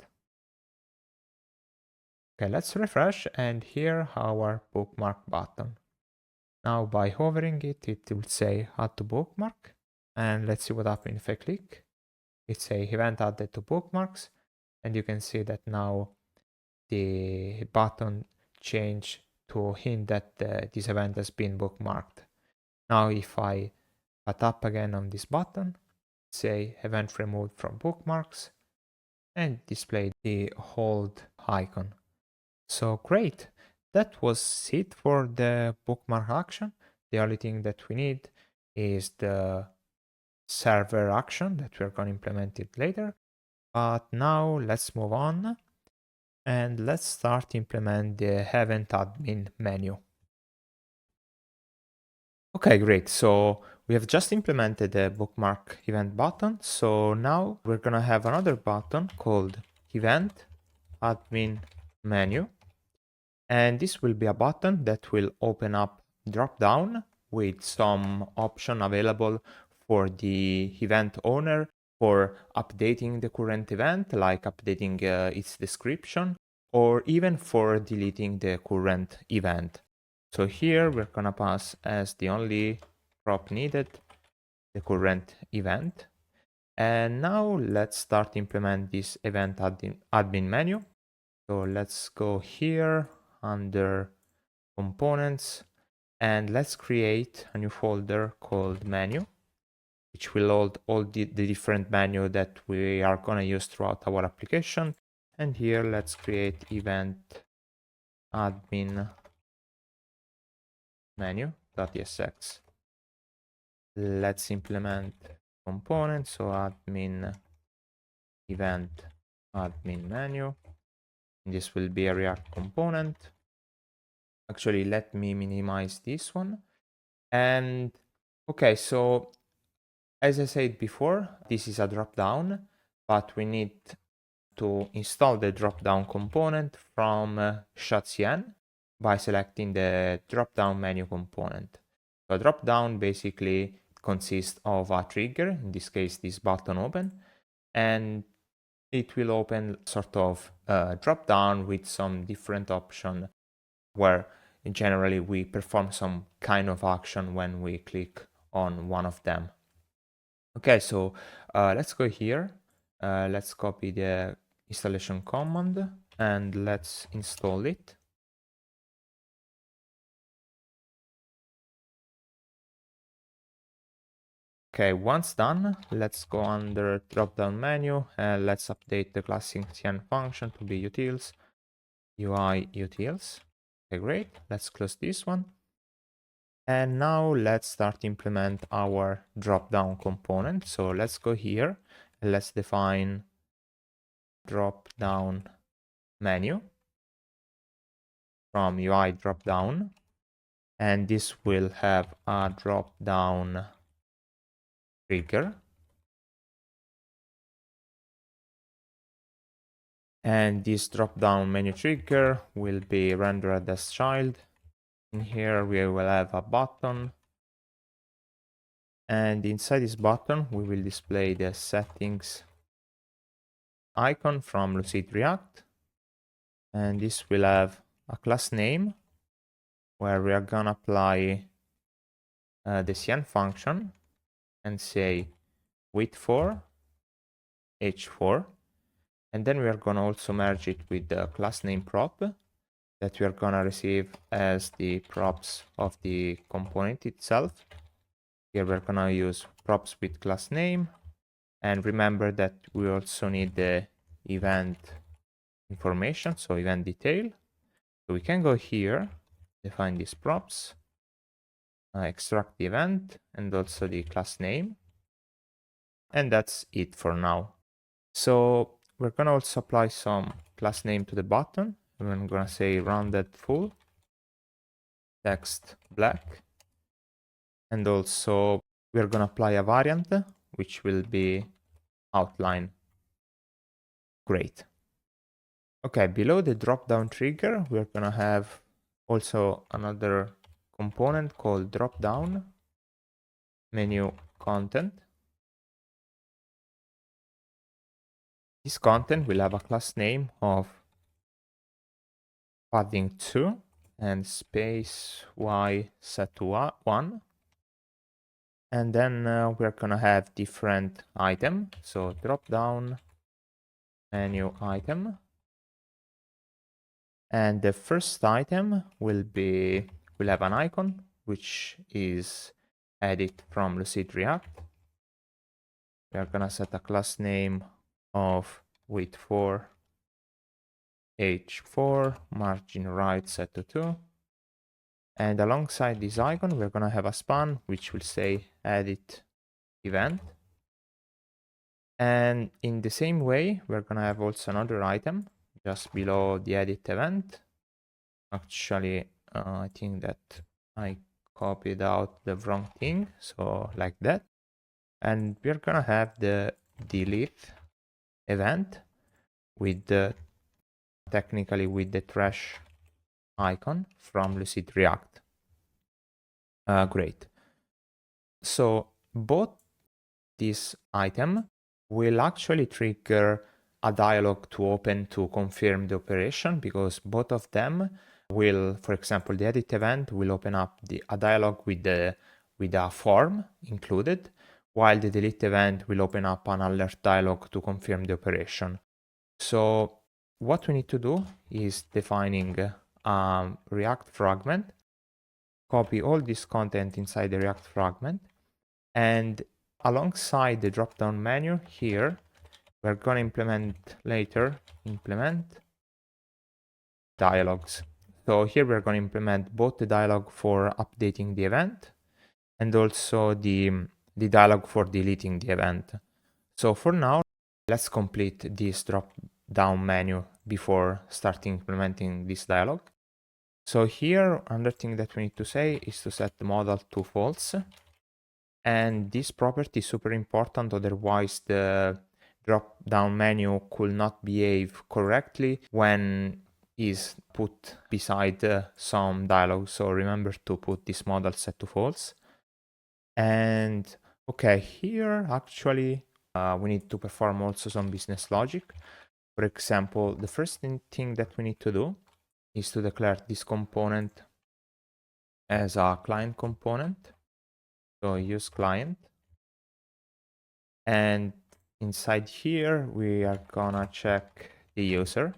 Speaker 1: Okay, let's refresh and here our bookmark button. Now by hovering it, it will say add to bookmark. And let's see what happens if I click. It's a event added to bookmarks. And you can see that now the button changed to hint that this event has been bookmarked. Now if I tap again on this button, say event removed from bookmarks, and display the hold icon. So great. That was it for the bookmark action. The only thing that we need is the server action that we're going to implement it later. But now let's move on and let's start implement the event admin menu. Okay, great. So we have just implemented the bookmark event button. So now we're going to have another button called event admin menu. And this will be a button that will open up drop down with some option available for the event owner for updating the current event, like updating its description, or even for deleting the current event. So here we're gonna pass as the only prop needed the current event. And now let's start implement this event admin menu. So let's go here under components and let's create a new folder called menu, which will hold all the different menu that we are going to use throughout our application. And here let's create event admin menu.tsx. Let's implement components, so admin event admin menu. This will be a React component. Actually, let me minimize this one. And okay, so as I said before, this is a dropdown, but we need to install the dropdown component from ShadCN by selecting the dropdown menu component. So dropdown basically consists of a trigger, in this case this button open, and it will open sort of drop down with some different option where generally we perform some kind of action when we click on one of them. Okay, so let's go here. Let's copy the installation command, and let's install it. Okay, once done, let's go under drop-down menu and let's update the class ShadCN function to be utils, UI utils. Okay, great. Let's close this one. And now let's start implement our drop-down component. So let's go here and let's define drop-down menu from UI drop-down. And this will have a drop-down trigger. And this drop-down menu trigger will be rendered as child. In here we will have a button. And inside this button, we will display the settings icon from Lucid React. And this will have a class name where we are gonna apply the CN function and say width4, h4. And then we are gonna also merge it with the class name prop that we are gonna receive as the props of the component itself. Here we're gonna use props with class name. And remember that we also need the event information, so event detail. So we can go here, define these props, extract the event, and also the class name. And that's it for now. So we're gonna also apply some class name to the button. And I'm gonna say rounded full, text black. And also we're gonna apply a variant, which will be outline. Great. Okay, below the drop-down trigger, we're gonna have also another component called drop-down menu content. This content will have a class name of padding2 and space y set to 1. And then we're gonna have different item. So drop-down menu item. And the first item will have an icon, which is added from Lucid React. We are gonna set a class name of width4, h4, margin right set to 2. And alongside this icon, we're gonna have a span, which will say edit event. And in the same way, we're gonna have also another item just below the edit event. Actually, I think that I copied out the wrong thing, so like that. And we're gonna have the delete event with the technically with the trash icon from Lucid React. Great. So both this item will actually trigger a dialog to open to confirm the operation, because both of them will, for example, the edit event will open up a dialog with a form included, while the delete event will open up an alert dialog to confirm the operation. So what we need to do is defining a React fragment, copy all this content inside the React fragment, and alongside the drop-down menu here, we're going to implement dialogues. So here we're going to implement both the dialog for updating the event and also the dialog for deleting the event. So for now, let's complete this drop-down menu before starting implementing this dialog. So here, another thing that we need to say is to set the modal to false. And this property is super important, otherwise the drop-down menu could not behave correctly when is put beside some dialog. So remember to put this modal set to false. And okay, here actually we need to perform also some business logic. For example, the first thing that we need to do is to declare this component as a client component. So use client. And inside here, we are gonna check the user.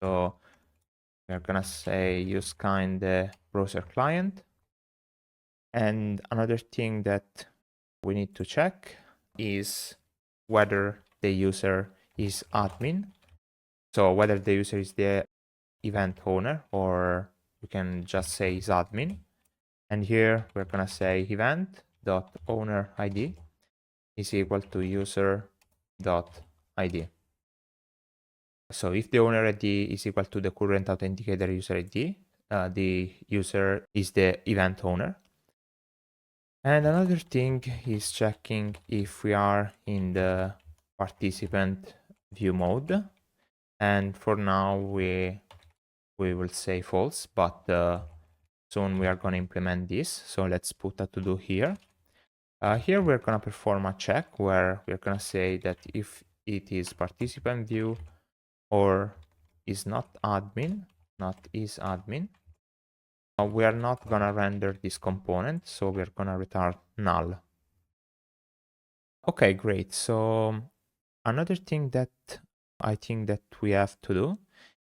Speaker 1: So we're gonna say use Kinde browser client. And another thing that we need to check is whether the user is admin. So whether the user is the event owner, or we can just say is admin. And here we're gonna say event.owner ID is equal to user.id. So if the owner ID is equal to the current authenticator user ID, the user is the event owner. And another thing is checking if we are in the participant view mode. And for now, we will say false, but soon we are going to implement this. So let's put a to-do here. Here we're going to perform a check where we're going to say that if it is participant view or is not admin, we are not going to render this component, so we're going to return null. Okay, great. So another thing that I think that we have to do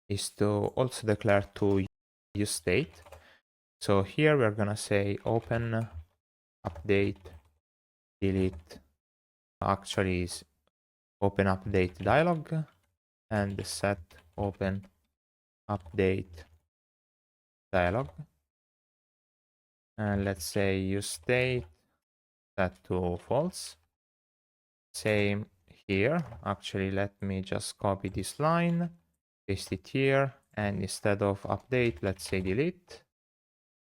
Speaker 1: is to also declare to use state. So here we're going to say open update delete, actually is open update dialog, and set open update dialog. And let's say use state set to false. Same here. Actually, let me just copy this line, paste it here, and instead of update, let's say delete,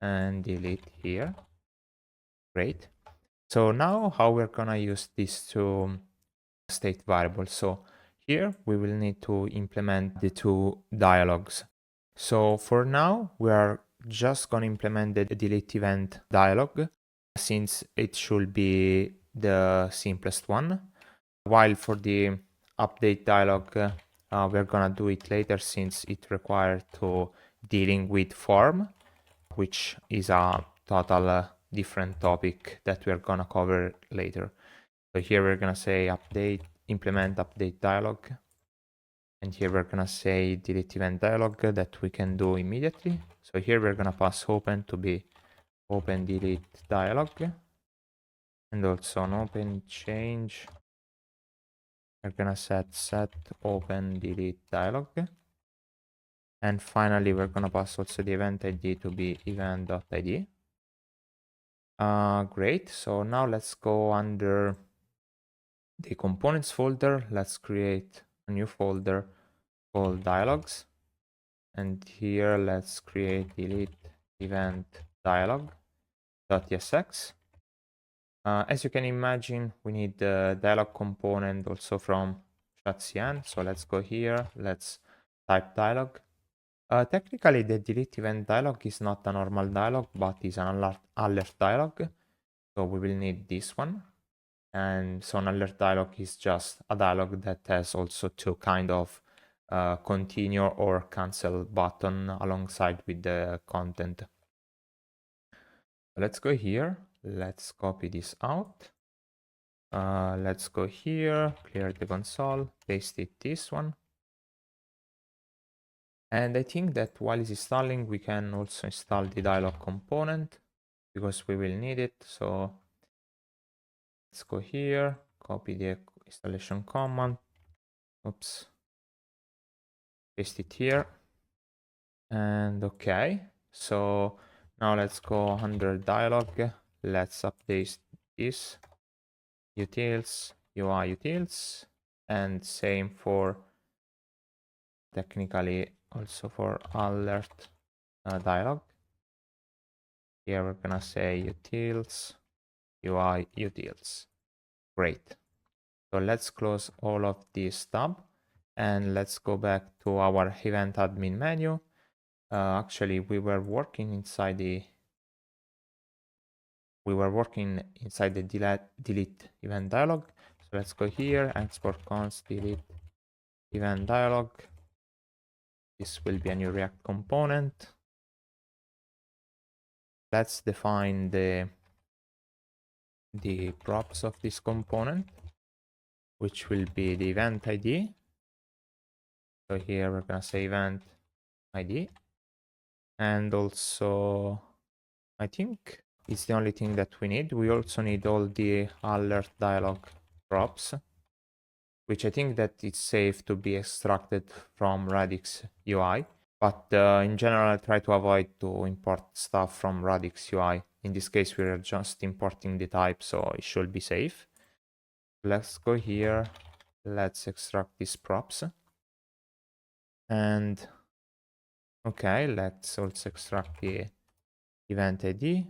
Speaker 1: and delete here. Great. So now how we're gonna use these two state variables. So here we will need to implement the two dialogues. So for now, we are just gonna implement the delete event dialog, since it should be the simplest one. While for the update dialog, we're gonna do it later, since it requires to dealing with form, which is a total different topic that we're gonna cover later. So here we're gonna say update, implement update dialog. And here we're gonna say delete event dialog that we can do immediately. So here we're gonna pass open to be open delete dialog. And also an open change. We're gonna set open delete dialog. And finally, we're gonna pass also the event ID to be event.id. Great. So now let's go under the components folder. Let's create a new folder called dialogs. And here let's create delete event dialog.tsx. As you can imagine, we need the dialog component also from ShadCN. So let's go here. Let's type dialog. Technically, the delete event dialog is not a normal dialog, but is an alert dialog. So we will need this one. And so an alert dialog is just a dialog that has also two kind of continue or cancel button alongside with the content. Let's go here. Let's copy this out. Let's go here, clear the console, paste it this one. And I think that while it's installing, we can also install the dialog component because we will need it. So let's go here, copy the installation command. Oops. Paste it here. And okay. So now let's go under dialog. Let's update this utils, UI utils, and same for technically also for alert dialog. Here we're gonna say utils, UI utils. Great. So let's close all of this tab and let's go back to our event admin menu. Actually, we were working inside the delete event dialog. So let's go here, export const delete event dialog. This will be a new React component. Let's define the props of this component, which will be the event ID. So here we're gonna say event ID. And also, I think it's the only thing that we need. We also need all the alert dialog props, which I think that it's safe to be extracted from Radix UI. But in general, I try to avoid to import stuff from Radix UI. In this case, we're just importing the type, so it should be safe. Let's go here. Let's extract these props. And okay, let's also extract the event ID.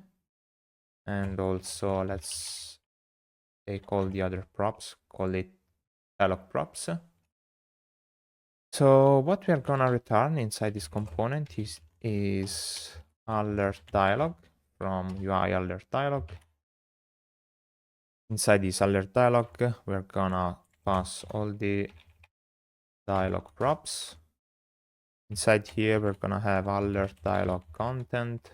Speaker 1: And also let's take all the other props, call it dialog props. So what we are gonna return inside this component is alert dialog from UI alert dialog. Inside this alert dialog, we're gonna pass all the dialog props. Inside here, we're gonna have alert dialog content.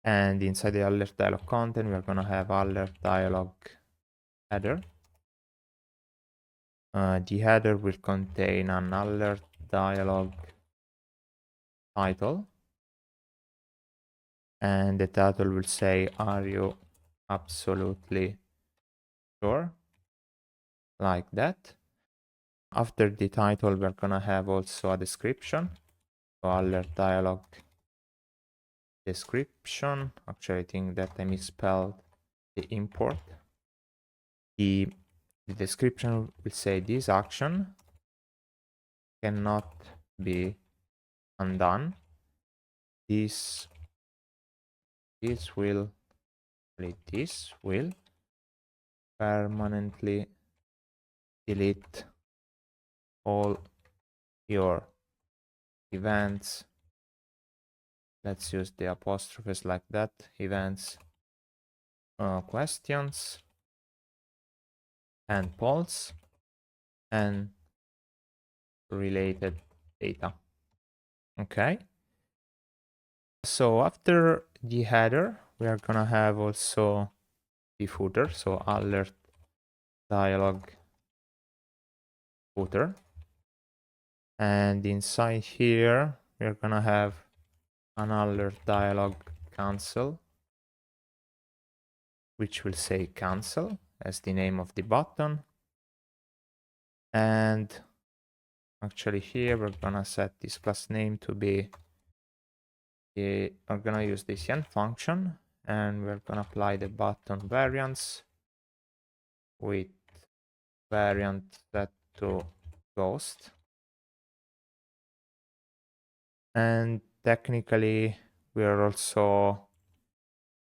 Speaker 1: And inside the alert dialog content, we're gonna have alert dialog header. The header will contain an alert dialog title. And the title will say, are you absolutely sure? Like that. After the title, we're gonna have also a description. So alert dialog description. Actually, I think that I misspelled the import. The description will say this action cannot be undone. This will permanently delete all your events. Let's use the apostrophes like that. Events, questions, and polls, and related data. Okay. So after the header, we are gonna have also the footer. So alert dialog footer. And inside here, we're gonna have an alert dialog cancel, which will say cancel as the name of the button. And actually here, we're gonna set this class name to be, we're gonna use the ShadCN function, and we're gonna apply the button variants with variant set to ghost. And technically, we are also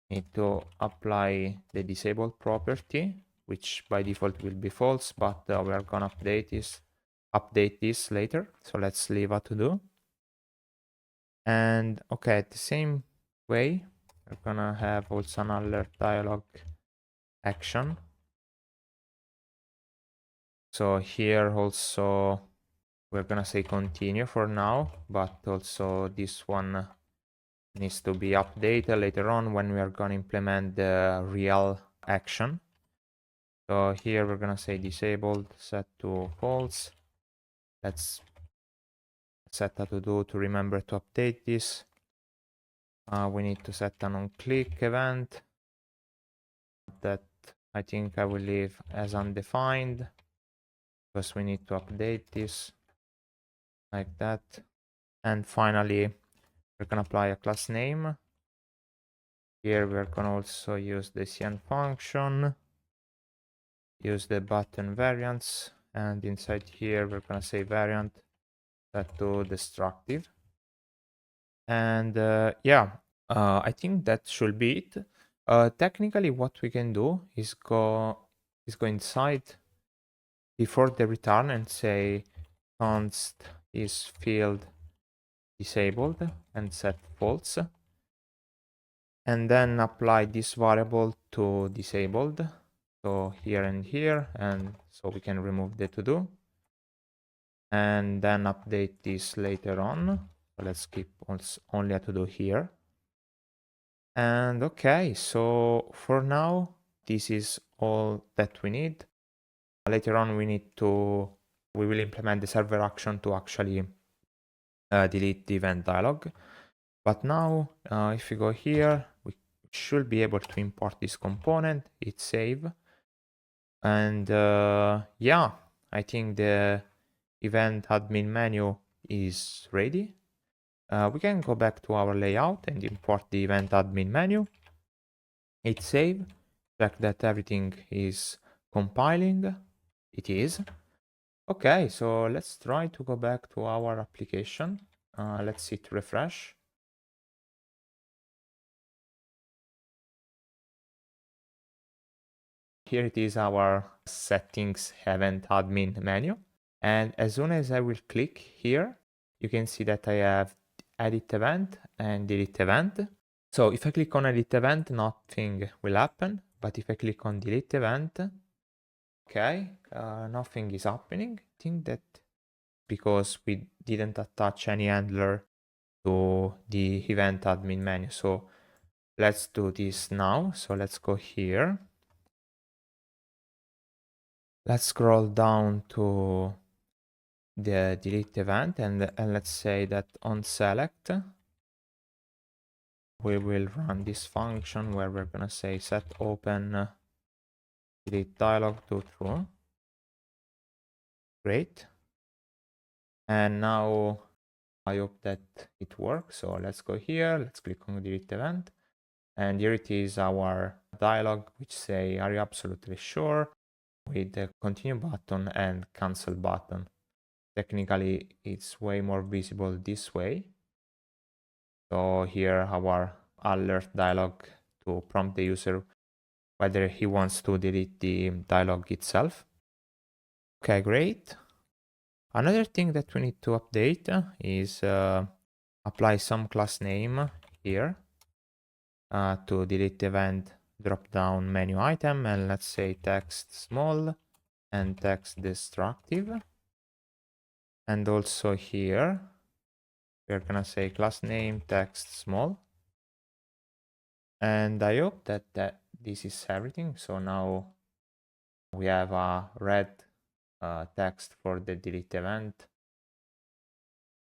Speaker 1: need to apply the disabled property, which by default will be false, but we are gonna update this later. So let's leave a to do. And okay, the same way, we're gonna have also an alert dialog action. So here also we're gonna say continue for now, but also this one needs to be updated later on when we are gonna implement the real action. So here we're gonna say disabled set to false. Let's set a to do to remember to update this. We need to set an on-click event that I think I will leave as undefined because we need to update this like that. And finally, we're gonna apply a class name. Here we're gonna also use the ShadCN function, use the button variants, and inside here we're gonna say variant set to destructive. And yeah, I think that should be it. Technically, what we can do is go inside before the return and say const is field disabled and set false, and then apply this variable to disabled, so here and here, and so we can remove the to do, and then update this later on. So let's keep only a to do here. And okay, so for now, this is all that we need. Later on, we need to we will implement the server action to actually delete the event dialog. But now, if we go here, we should be able to import this component, hit save. And yeah, I think the event admin menu is ready. We can go back to our layout and import the event admin menu. Hit save, check that everything is compiling. It is. Okay, so let's try to go back to our application. Let's hit refresh. Here it is, our settings event admin menu. And as soon as I will click here, you can see that I have edit event and delete event. So if I click on edit event, nothing will happen. But if I click on delete event, okay, nothing is happening. I think that because we didn't attach any handler to the event admin menu. So let's do this now. So let's go here. Let's scroll down to the delete event and let's say that on select we will run this function where we're gonna say set open delete dialog to true. Great. And now I hope that it works. So let's go here, let's click on delete event, and here it is, our dialog which say are you absolutely sure, with the continue button and cancel button. Technically it's way more visible this way. So here our alert dialog to prompt the user whether he wants to delete the dialog itself. Okay, great. Another thing that we need to update is apply some class name here to delete event drop down menu item, and let's say text small and text destructive. And also here we're gonna say class name text small. And I hope that this is everything. So now we have a red text for the delete event,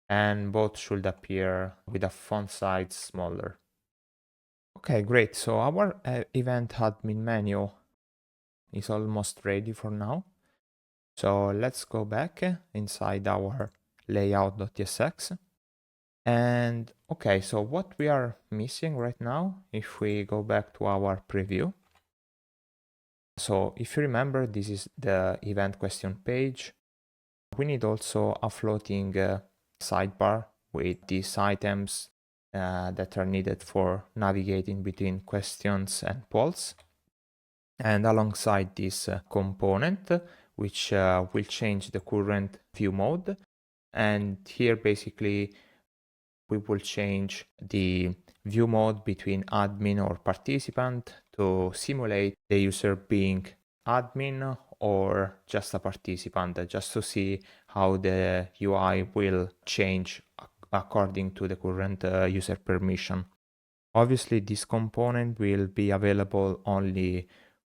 Speaker 1: and both should appear with a font size smaller. Okay, great. So our event admin menu is almost ready for now. So let's go back inside our layout.tsx. And okay, so what we are missing right now, if we go back to our preview. So if you remember, this is the event question page. We need also a floating sidebar with these items that are needed for navigating between questions and polls. And alongside this component, which will change the current view mode. And here basically we will change the view mode between admin or participant to simulate the user being admin or just a participant, just to see how the UI will change according to the current user permission. Obviously, this component will be available only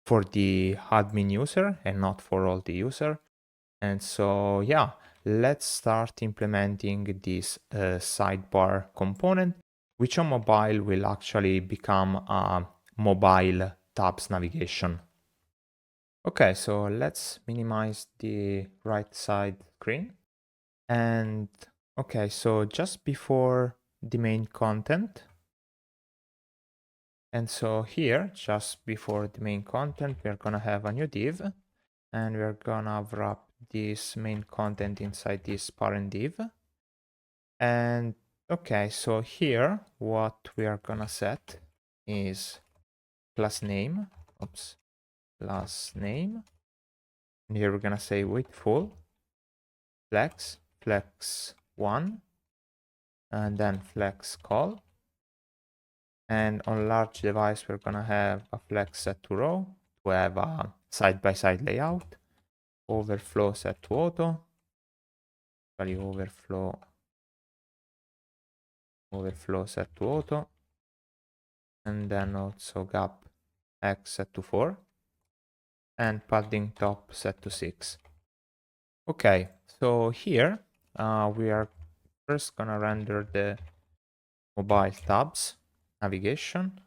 Speaker 1: for the admin user and not for all the user. And so, yeah, let's start implementing this sidebar component, which on mobile will actually become a mobile tabs navigation. Okay, so let's minimize the right side screen. And okay, so just before the main content. And so here, just before the main content, we're gonna have a new div, and we're gonna wrap this main content inside this parent div. And okay, so here, what we are gonna set is class name, class name. And here we're gonna say with full, flex 1, and then flex call. And on large device, we're gonna have a flex set to row to have a side-by-side layout, overflow set to auto, overflow set to auto, and then also gap x set to 4, and padding top set to 6. Okay, So here we are first gonna render the mobile tabs navigation.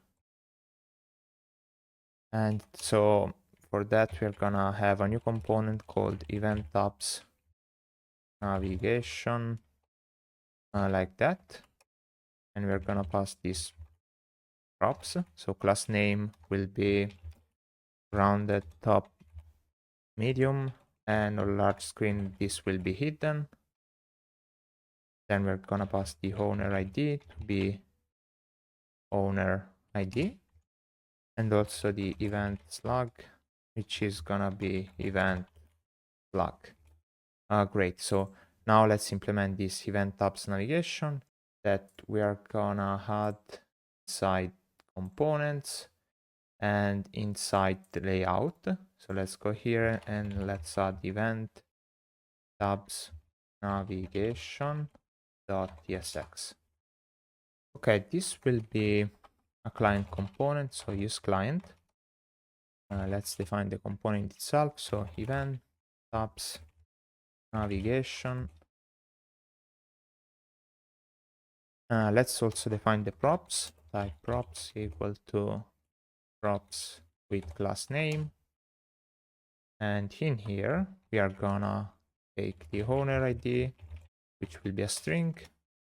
Speaker 1: And so for that, we're gonna have a new component called event tabs navigation, like that. And we're gonna pass these props. So class name will be rounded top medium, and on large screen this will be hidden. Then we're gonna pass the owner ID to be owner ID, and also the event slug, which is gonna be event slug. Great. So now let's implement this event tabs navigation that we are gonna add inside components and inside the layout. So let's go here and let's add event tabs navigation.tsx. Okay, this will be a client component, so use client. Let's define the component itself. So event tabs navigation. Let's also define the props. Type props equal to props with class name. And in here, we are gonna take the owner ID, which will be a string,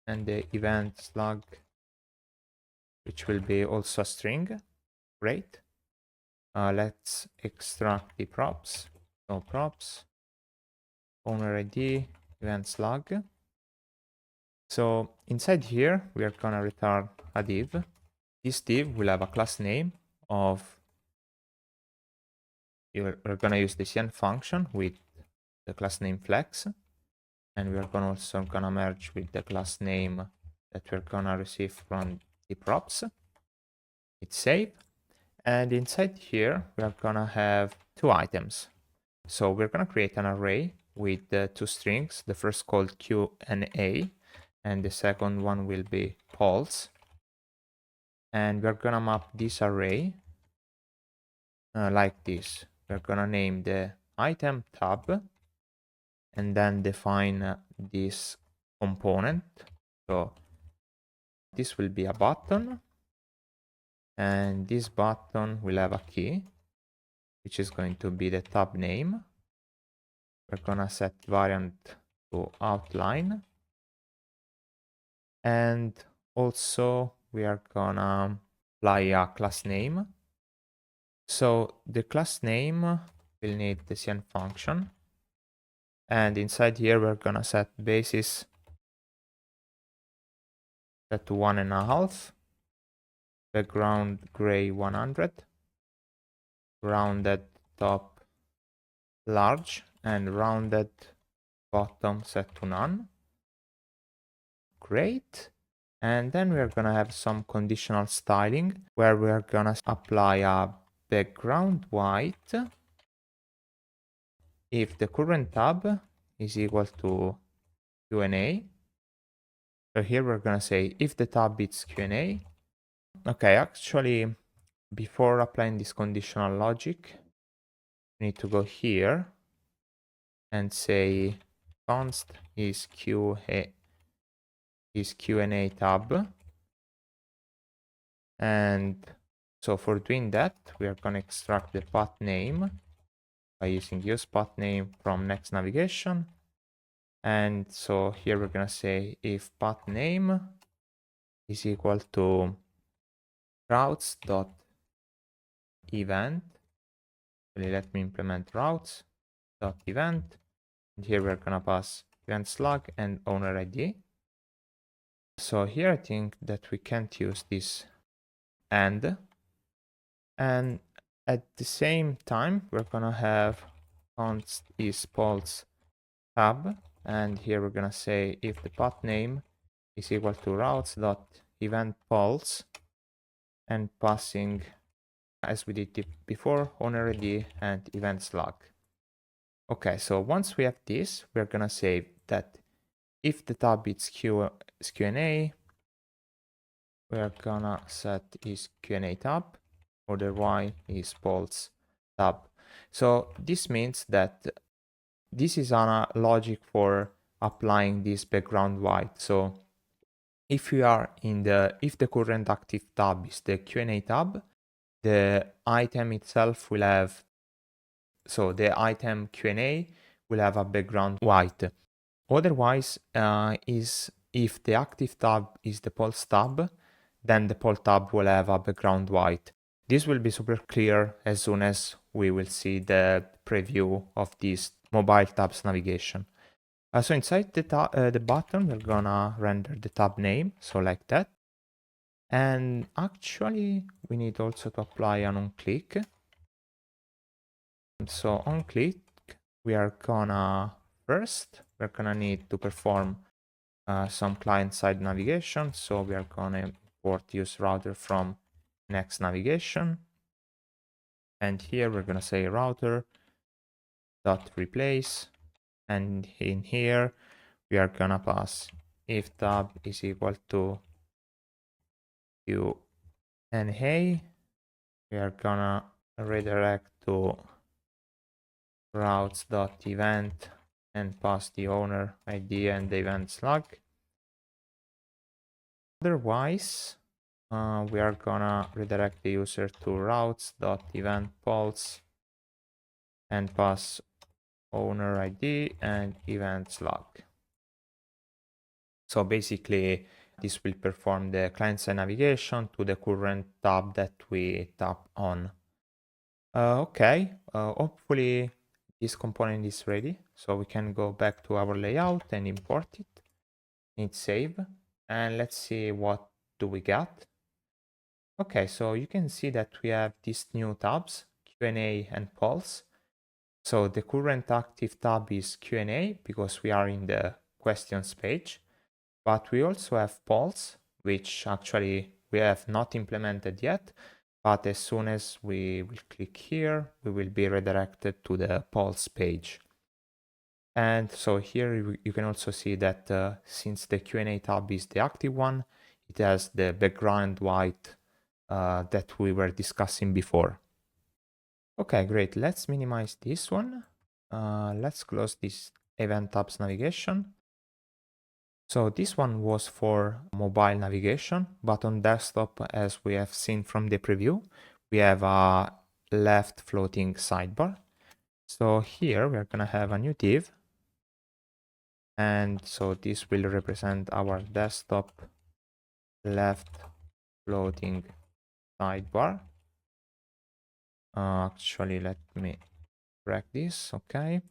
Speaker 1: and the event slug, which will be also a string. Great. Let's extract the props. So props, owner ID, event slug. So inside here, we are gonna return a div. This div will have a class name of, we're gonna use the CN function with the class name flex. And we're also gonna merge with the class name that we're gonna receive from the props. It's save. And inside here, we're gonna have two items. So we're gonna create an array with two strings. The first called Q and A, and the second one will be pulse. And we're gonna map this array like this. We're gonna name the item tab and then define this component. So this will be a button, and this button will have a key, which is going to be the tab name. We're gonna set variant to outline, and also we are gonna apply a class name. So the class name will need the CN function, and inside here we're gonna set basis set to 1.5, background gray 100, rounded top large, and rounded bottom set to none. Great. And then we're gonna have some conditional styling where we're gonna apply a background white if the current tab is equal to Q&A. So here we're gonna say if the tab beats Q&A. Okay, actually, before applying this conditional logic, we need to go here and say const is Q&A tab. And so for doing that, we are going to extract the path name by using use path name from next navigation. And so here we're going to say if path name is equal to routes.event. Let me implement routes.event. And here we're going to pass event slug and owner ID. So here I think that we can't use this and at the same time we're gonna have const is pulse tab, and here we're gonna say if the path name is equal to routes.event pulse, and passing as we did before owner ID and event slug. Okay, so once we have this, we're gonna say that if the tab is Q&A, we're gonna set is Q&A tab, or the Y is pulse tab. So this means that this is a logic for applying this background white. So if you are if the current active tab is the Q&A tab, the item itself will have, so the item Q&A will have a background white. Otherwise, is if the active tab is the polls tab, then the poll tab will have a background white. This will be super clear as soon as we will see the preview of this mobile tabs navigation. So inside the button, we're gonna render the tab name, so like that. And actually, we need also to apply an on-click. So on-click, we are gonna first, we're gonna need to perform some client-side navigation. So we are gonna import use router from Next navigation. And here we're gonna say router dot replace. And in here, we are gonna pass if tab is equal to Q&A. We are gonna redirect to routes.event and pass the owner ID and the event slug. Otherwise, we are gonna redirect the user to routes.event pulse and pass owner ID and event slug. So basically, this will perform the client-side navigation to the current tab that we tap on. Okay, hopefully this component is ready. So we can go back to our layout and import it. Hit save. And let's see what do we get. Okay, so you can see that we have these new tabs, Q&A and Pulse. So the current active tab is Q&A because we are in the questions page. But we also have Pulse, which actually we have not implemented yet. But as soon as we will click here, we will be redirected to the Pulse page. And so here you can also see that since the Q&A tab is the active one, it has the background white that we were discussing before. Okay, great. Let's minimize this one. Let's close this event tabs navigation. So this one was for mobile navigation, but on desktop, as we have seen from the preview, we have a left floating sidebar. So here we're gonna have a new div. And so this will represent our desktop left floating sidebar. Actually, let me correct this, okay.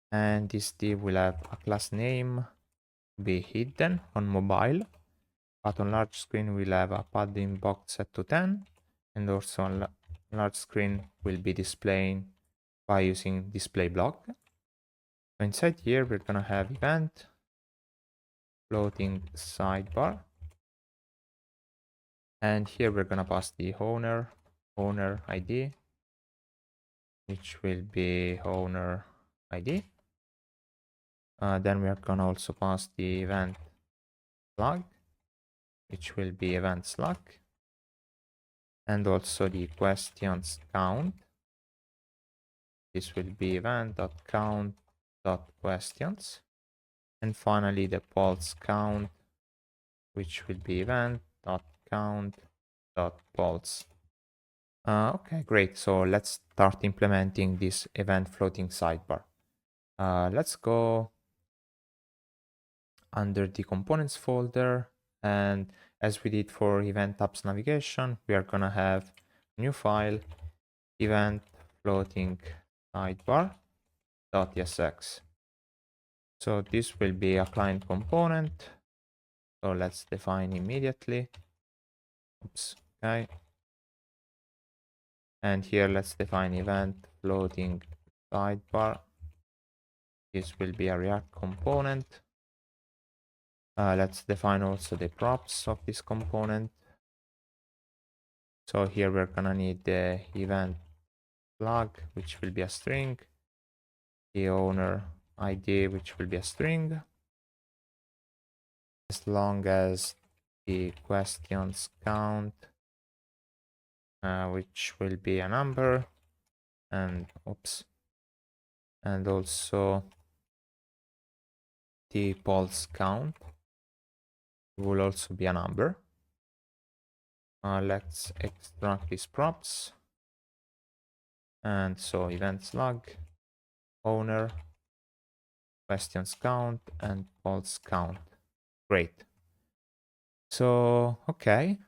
Speaker 1: And this div will have a class name be hidden on mobile, but on large screen we'll have a padding box set to 10, and also on large screen will be displaying by using display block. So inside here we're gonna have event floating sidebar, and here we're gonna pass the owner ID, which will be owner ID. Then we are gonna also pass the event slug, which will be event slug, and also the questions count. This will be event.count.questions, and finally the polls count, which will be event.count.polls. Okay, great. So let's start implementing this event floating sidebar. Let's go under the components folder, and as we did for event tabs navigation, we are gonna have a new file, event floating sidebar.tsx. So this will be a client component. So let's define immediately. Oops, okay. And here let's define event floating sidebar. This will be a React component. Let's define also the props of this component. So here we're gonna need the event flag, which will be a string, the owner ID, which will be a string, as long as the questions count, which will be a number, and and also the pulse count will also be a number. Let's extract these props. And so events log, owner, questions count, and pulse count. Great. So, okay.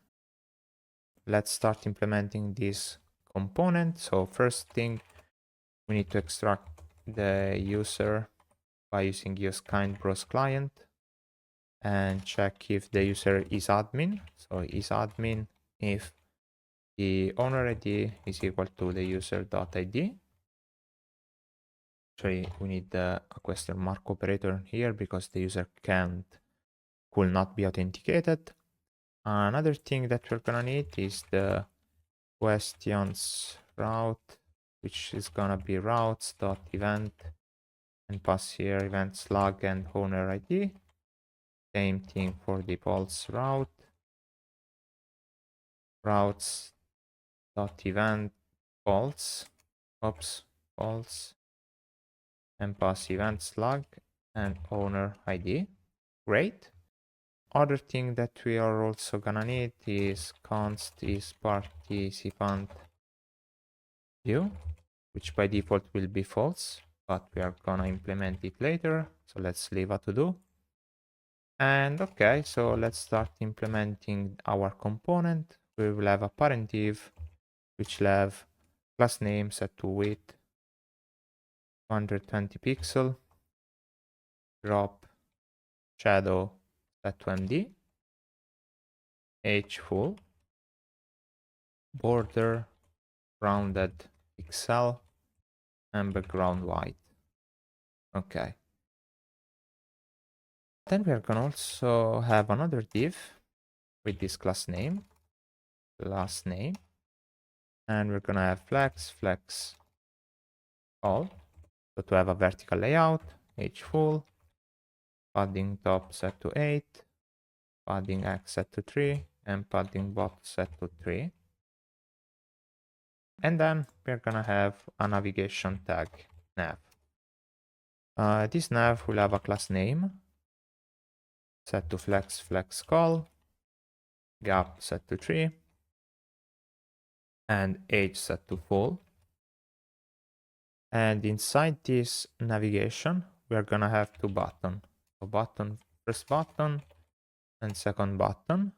Speaker 1: Let's start implementing this component. So first thing, we need to extract the user by using use kind browse client and check if the user is admin. So is admin if the owner ID is equal to the user.id. Actually, we need a question mark operator here because the user could not be authenticated. Another thing that we're gonna need is the questions route, which is gonna be routes.event and pass here events log and owner ID. Same thing for the pulse route. Routes.event pulse. Pulse. And pass events log and owner ID. Great. Other thing that we are also gonna need is const is participant view, which by default will be false, but we are gonna implement it later. So let's leave a to do. And okay, so let's start implementing our component. We will have a parent div, which will have class name set to width 120 pixel, drop shadow set to MD, H full, border rounded pixel, and background white. Okay. Then we are gonna also have another div with this class name, and we're gonna have flex all. So to have a vertical layout, H full, padding top set to 8, padding X set to 3, and padding bot set to 3. And then we're gonna have a navigation tag, nav. This nav will have a class name set to flex call, gap set to 3, and age set to full. And inside this navigation, we are gonna have two buttons. So first button and second button.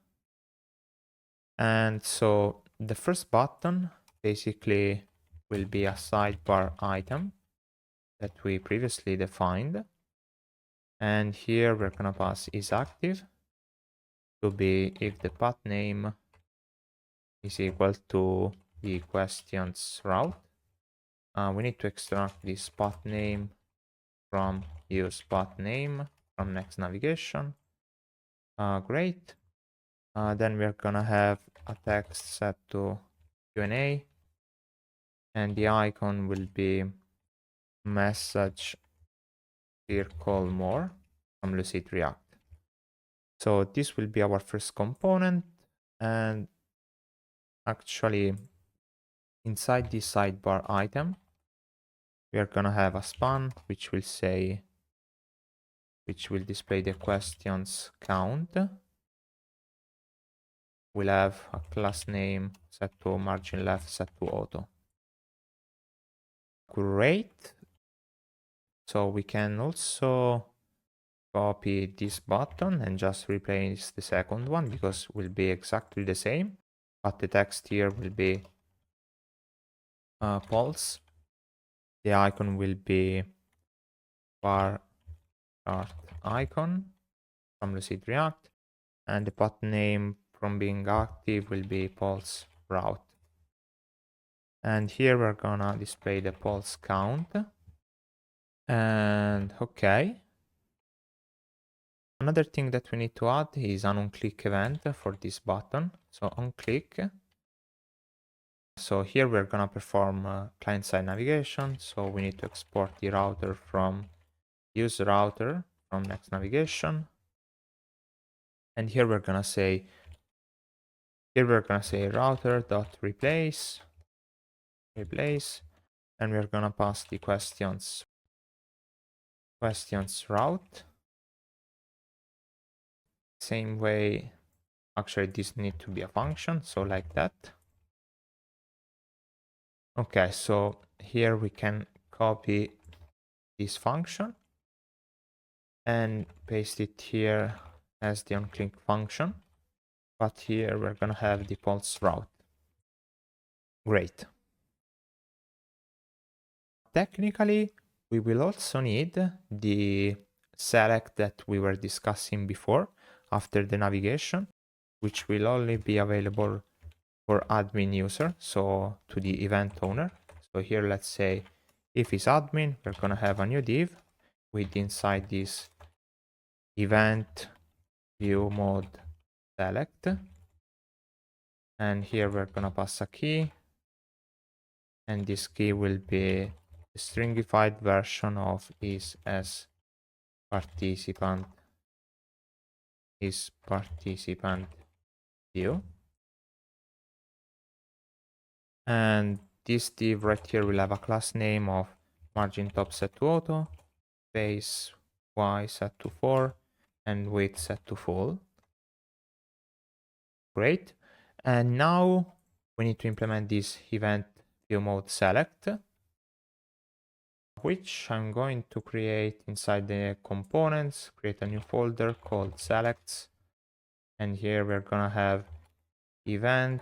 Speaker 1: And so the first button basically will be a sidebar item that we previously defined. And here we're gonna pass is active to be if the path name is equal to the questions route. We need to extract this path name from use path name from next navigation. Great. Then we're gonna have a text set to Q&A, and the icon will be message circle more from Lucid React. So this will be our first component, and actually inside this sidebar item, we are gonna have a span which will display the questions count. We'll have a class name set to margin left, set to auto. Great. So we can also copy this button and just replace the second one because it will be exactly the same, but the text here will be pulse. The icon will be bar chart icon from Lucid React, and the path name from being active will be pulse route. And here we're gonna display the pulse count. And okay. Another thing that we need to add is an on-click event for this button. So on-click. So here we're gonna perform client-side navigation. So we need to export the router from use router from next navigation. And here we're gonna say router.replace, and we're gonna pass the questions questions route. Same way, actually this need to be a function, so like that. Okay, so here we can copy this function and paste it here as the onClick function. But here we're gonna have the pulse route. Great. Technically, we will also need the select that we were discussing before after the navigation, which will only be available for admin user, so to the event owner. So here, let's say if it's admin, we're gonna have a new div with inside this event view mode select. And here we're gonna pass a key, and this key will be the stringified version of is as participant view. And this div right here will have a class name of margin top set to auto, base y set to 4, and width set to full. Great. And now we need to implement this event view mode select, which I'm going to create inside the components, create a new folder called selects. And here we're gonna have event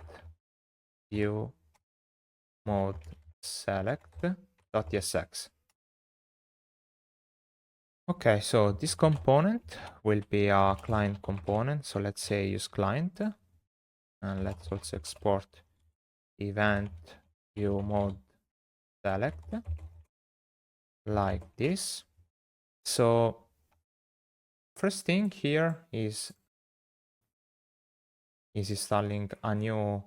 Speaker 1: view mode select.tsx. Okay, so this component will be a client component. So let's say use client, and let's also export event view mode select like this. So first thing here is installing a new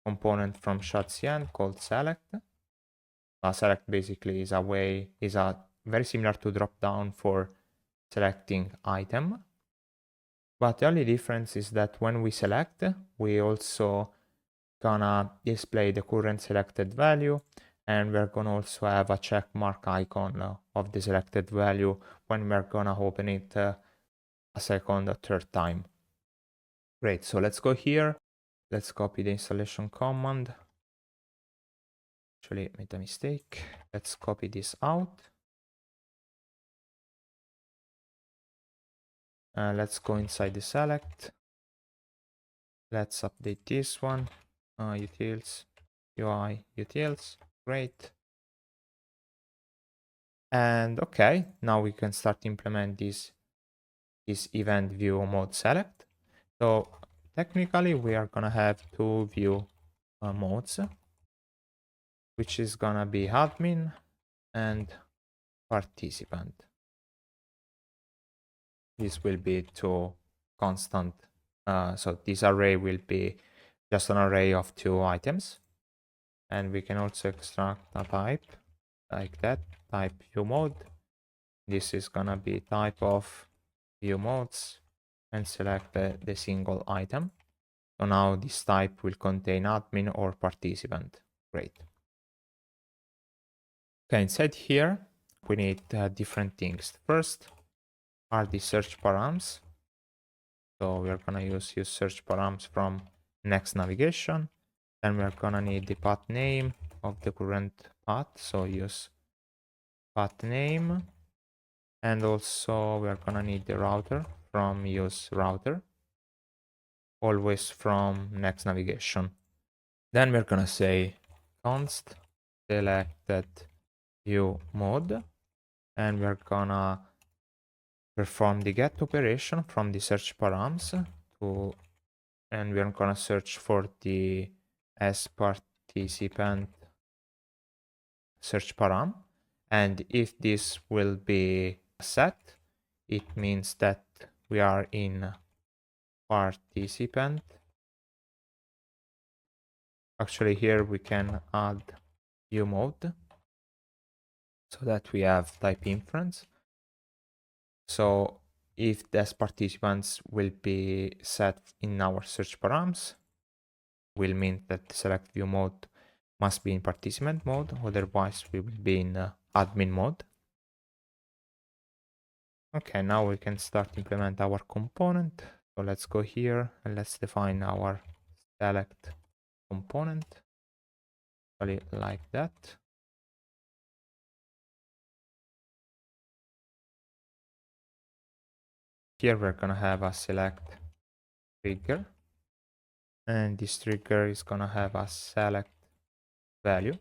Speaker 1: component from ShadCN called select. Select basically is a very similar to drop down for selecting item. But the only difference is that when we select, we also gonna display the current selected value, and we're gonna also have a check mark icon of the selected value when we're gonna open it a second or third time. Great, so let's go here. Let's copy the installation command. Actually, made a mistake. Let's copy this out. Let's go inside the select. Let's update this one. Utils, UI, utils. Great. And okay, now we can start implement this event view mode select. So technically we are gonna have two view modes, which is gonna be admin and participant. This will be two constant. So this array will be just an array of two items. And we can also extract a type like that, type view mode. This is gonna be type of view modes, and select the single item. So now this type will contain admin or participant. Great. Okay, inside here, we need different things. First are the search params. So we're gonna use search params from next navigation. Then we're gonna need the path name of the current path. So use path name. And also we're gonna need the router from use router. Always from next navigation. Then we're gonna say const selected view mode, and we're gonna perform the get operation from the search params and we're gonna search for the as participant search param. And if this will be set, it means that we are in participant. Actually, here we can add view mode so that we have type inference. So if these participants will be set in our search params, will mean that the select view mode must be in participant mode, otherwise we will be in admin mode. Okay, now we can start implement our component. So let's go here and let's define our select component. Like that. Here we're gonna have a select trigger, and this trigger is gonna have a select value,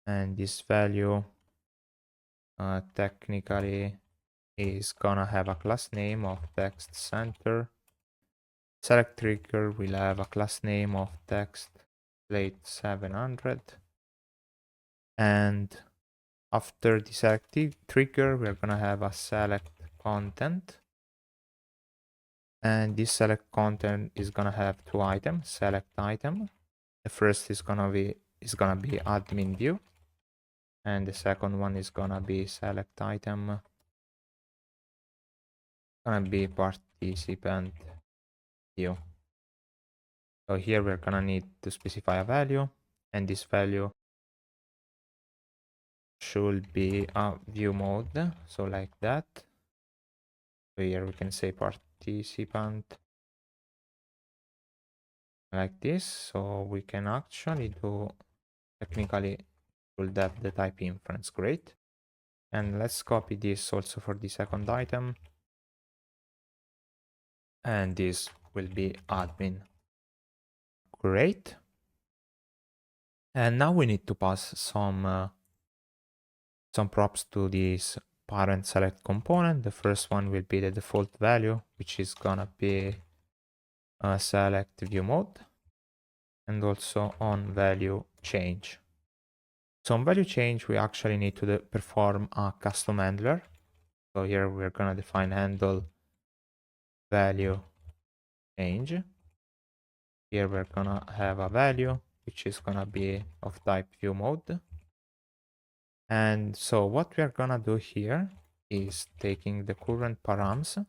Speaker 1: and this value technically is gonna have a class name of text center. Select trigger will have a class name of text plate 700, and after the select trigger we're gonna have a select content, and this select content is gonna have two items. Select item, the first is gonna be admin view, and the second one is gonna be select item, gonna be participant view. So here we're gonna need to specify a value, and this value should be a view mode, so like that. So here we can say participant like this, so we can actually do technically will have the type inference. Great. And let's copy this also for the second item, and this will be admin. Great. And now we need to pass some props to this parent select component. The first one will be the default value, which is gonna be select view mode, and also on value change. So on value change, we actually need to perform a custom handler. So here we're gonna define handle value change. Here we're gonna have a value which is gonna be of type view mode. And so what we're gonna do here is taking the current params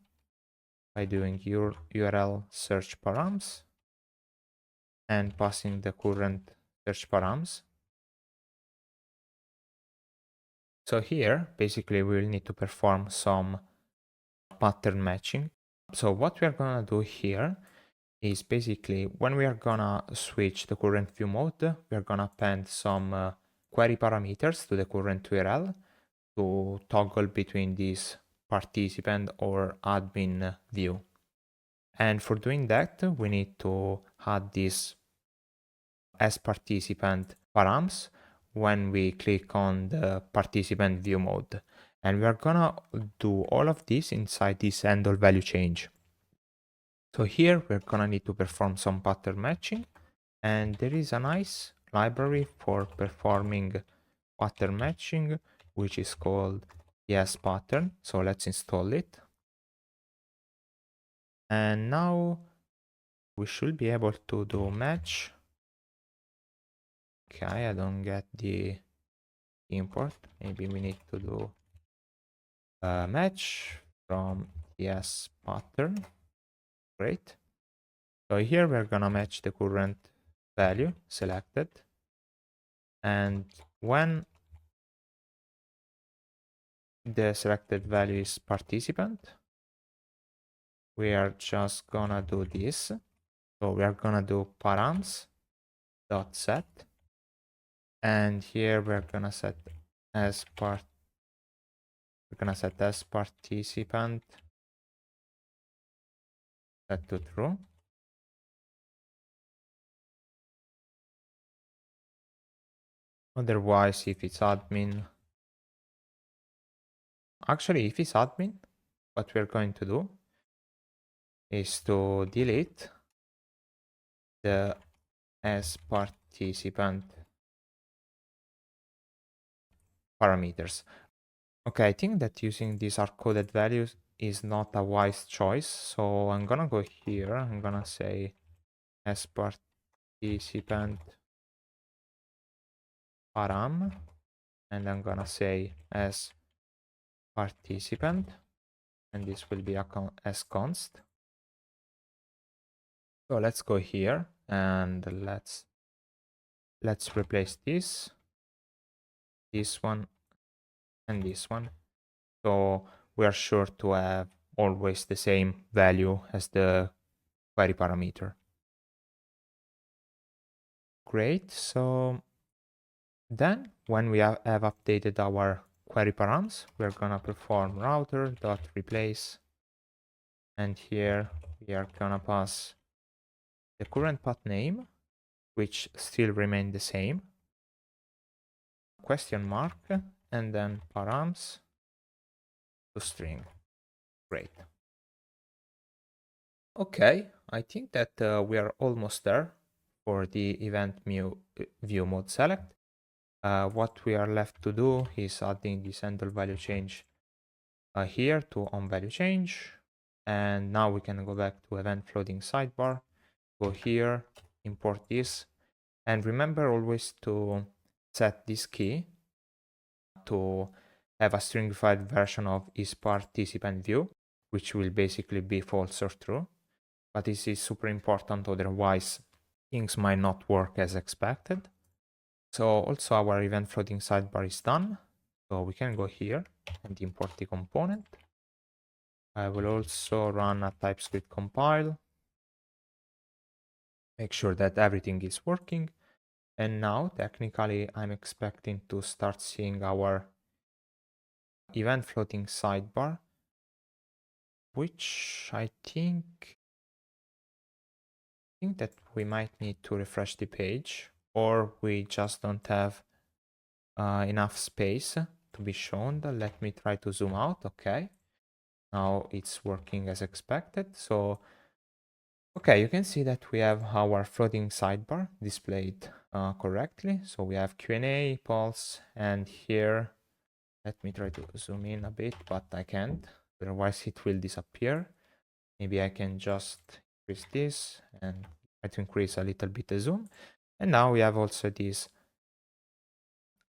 Speaker 1: by doing your URL search params and passing the current search params. So here, basically, we will need to perform some pattern matching. So what we're gonna do here is basically when we are gonna switch the current view mode, we're gonna append some query parameters to the current URL to toggle between this participant or admin view. And for doing that, we need to add this as participant params when we click on the participant view mode. And we are gonna do all of this inside this handle value change. So here we're gonna need to perform some pattern matching, and there is a nice library for performing pattern matching, which is called yes pattern. So let's install it. And now we should be able to do match. Okay, I don't get the import. Maybe we need to do a match from yes pattern. Great. So here we're gonna match the current value selected, and when the selected value is participant, we are just gonna do this. So we are gonna do params dot set, and here we're gonna set as participant set to true. Otherwise, if it's admin, actually if it's admin, what we're going to do is to delete the as participant parameters. Okay, I think that using these hard-coded values is not a wise choice, so I'm gonna go here, I'm gonna say as participant param, and I'm gonna say as participant, and this will be as const. So let's go here and let's replace this one, and this one. So we are sure to have always the same value as the query parameter. Great. So then when we have updated our query params, we're gonna perform router.replace, and here we are gonna pass the current path name, which still remain the same, question mark, and then params to string. Great. Okay, I think that we are almost there for the event view mode select. What we are left to do is adding this handle value change here to on value change. And now we can go back to event floating sidebar, go here, import this, and remember always to set this key to have a stringified version of is participant view, which will basically be false or true. But this is super important, otherwise things might not work as expected. So also our event floating sidebar is done. So we can go here and import the component. I will also run a TypeScript compile. Make sure that everything is working. And now technically I'm expecting to start seeing our event floating sidebar, which I think that we might need to refresh the page, or we just don't have enough space to be shown. Let me try to zoom out. Okay, now it's working as expected. So okay, you can see that we have our floating sidebar displayed correctly. So we have Q&A, pulse, and here, let me try to zoom in a bit, but I can't, otherwise it will disappear. Maybe I can just increase this and try to increase a little bit the zoom. And now we have also this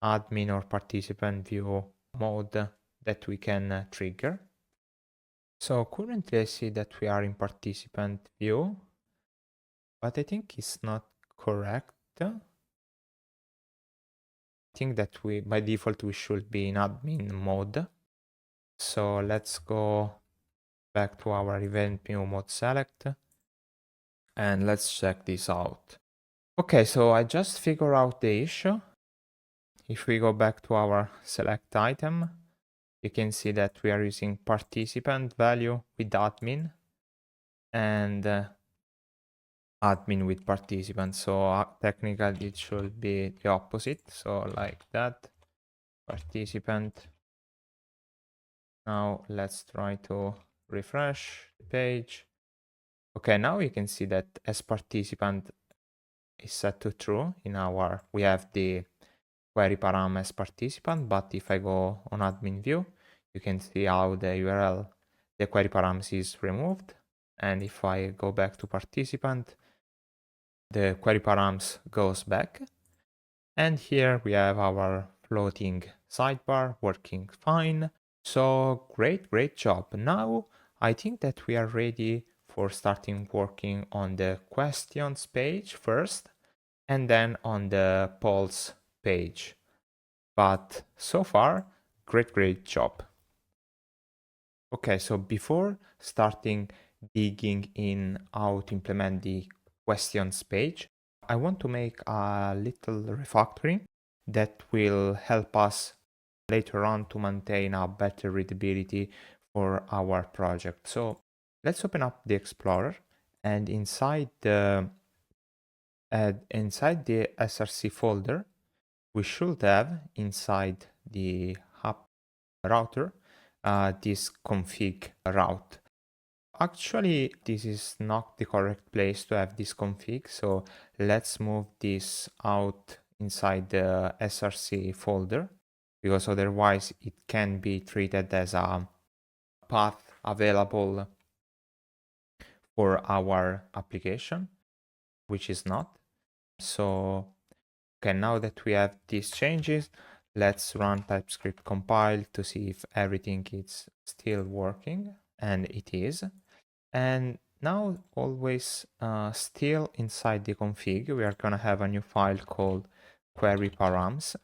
Speaker 1: admin or participant view mode that we can trigger. So currently I see that we are in participant view, but I think it's not correct. I think that we, by default, we should be in admin mode. So let's go back to our event view mode select and let's check this out. Okay, so I just figured out the issue. If we go back to our select item, you can see that we are using participant value with admin and admin with participant. So technically it should be the opposite. So like that, participant. Now let's try to refresh the page. Okay, now you can see that as participant is set to true in our, we have the query param as participant, but if I go on admin view, you can see how the URL, the query params is removed. And if I go back to participant, the query params goes back. And here we have our floating sidebar working fine. So great job. Now I think that we are ready for starting working on the questions page first, and then on the polls page. But so far, great job. Okay, so before starting digging in how to implement the questions page, I want to make a little refactoring that will help us later on to maintain a better readability for our project. So let's open up the Explorer, and inside the SRC folder, we should have inside the app router this config route. Actually, this is not the correct place to have this config, so let's move this out inside the SRC folder, because otherwise it can be treated as a path available for our application, which is not. So okay, now that we have these changes, let's run TypeScript compile to see if everything is still working, and it is. And now always still inside the config, we are gonna have a new file called query params.ts.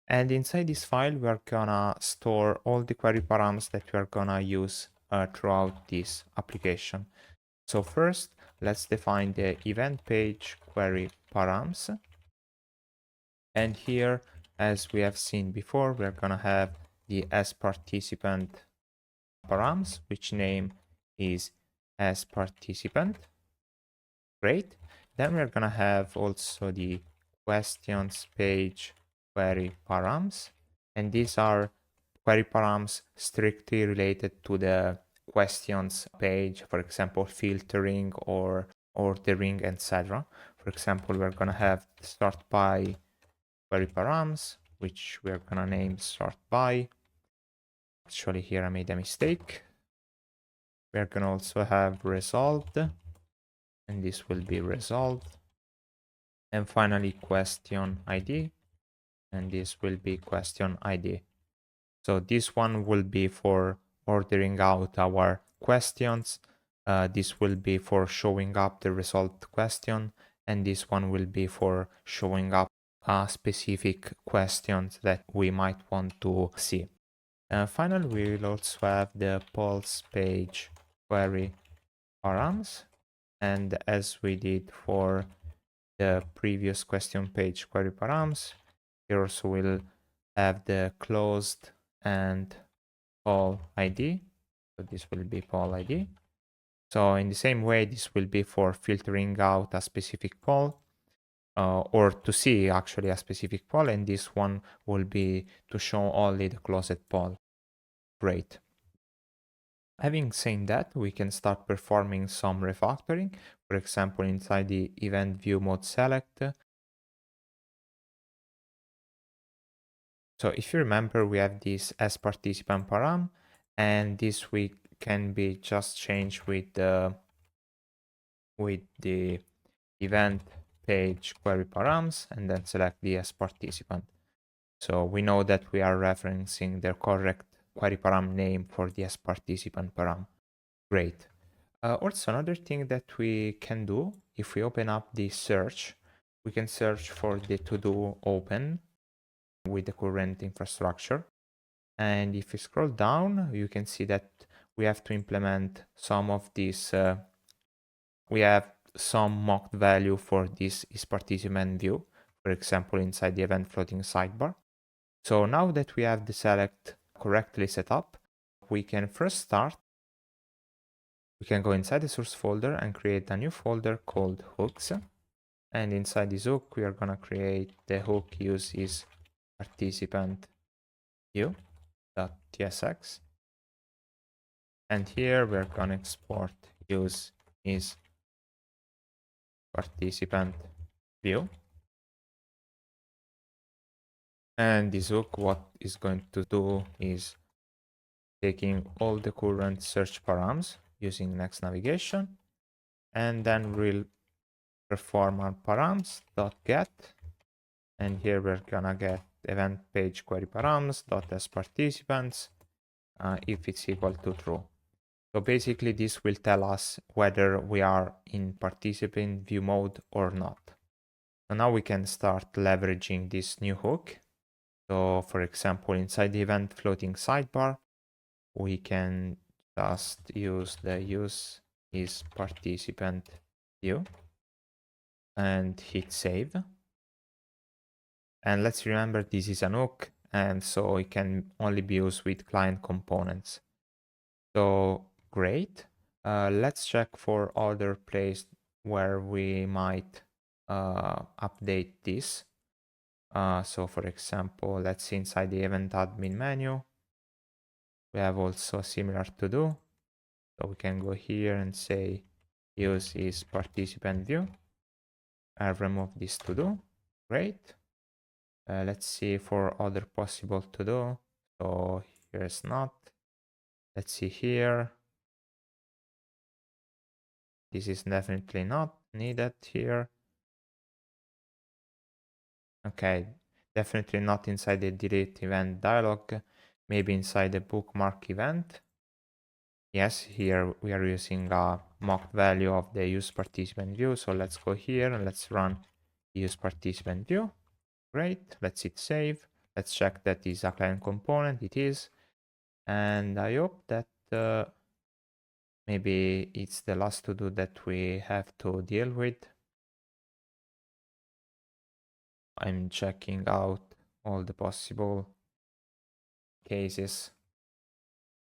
Speaker 1: And inside this file, we're gonna store all the query params that we're gonna use throughout this application. So first, let's define the event page query params. And here, as we have seen before, we're gonna have the asParticipant params, which name is asParticipant. Great. Then we're gonna have also the questions page query params, and these are query params strictly related to the questions page, for example, filtering or ordering, etc. For example, we're gonna have start by query params, which we're gonna name start by. Actually, here I made a mistake. We're gonna also have resolved, and this will be resolved. And finally, question ID, and this will be question ID. So this one will be for ordering out our questions. This will be for showing up the resolved question, and this one will be for showing up specific questions that we might want to see. Finally, we will also have the pulse page query params, and as we did for the previous question page query params, here also will have the closed and poll ID. So this will be poll ID. So in the same way, this will be for filtering out a specific poll, or to see actually a specific poll, and this one will be to show only the closed poll. Great. Having said that, we can start performing some refactoring. For example, inside the event view mode select. So if you remember, we have this asParticipant param, and this we can be just changed with the event page query params, and then select the asParticipant. So we know that we are referencing the correct query param name for the asParticipant param. Great. Also, another thing that we can do, if we open up the search, we can search for the to-do open with the current infrastructure. And if you scroll down, you can see that we have to implement some of these. We have some mocked value for this isParticipant view, for example, inside the event floating sidebar. So now that we have the select correctly set up, we can first start. We can go inside the source folder and create a new folder called hooks. And inside this hook, we are going to create the hook use is participant view.tsx. And here we're going to export use is participant view. And this hook, what is going to do is taking all the current search params using next navigation, and then we'll perform our params.get, and here we're gonna get event page query params.asParticipants if it's equal to true. So basically this will tell us whether we are in participant view mode or not. So now we can start leveraging this new hook. So for example, inside the event floating sidebar, we can just use the use is participant view and hit save. And let's remember this is an hook, and so it can only be used with client components. So great. Let's check for other place where we might update this. So for example, let's see inside the event admin menu. We have also similar to do. So we can go here and say use is participant view. I'll remove this to do. Great. Let's see for other possible to do. So here's not. Let's see here. This is definitely not needed here. Okay, definitely not inside the delete event dialog. Maybe inside the bookmark event. Yes, here we are using a mock value of the use participant view. So let's go here and let's run use participant view. Great, let's hit save. Let's check that is a client component. It is. And I hope that maybe it's the last to do that we have to deal with. I'm checking out all the possible cases.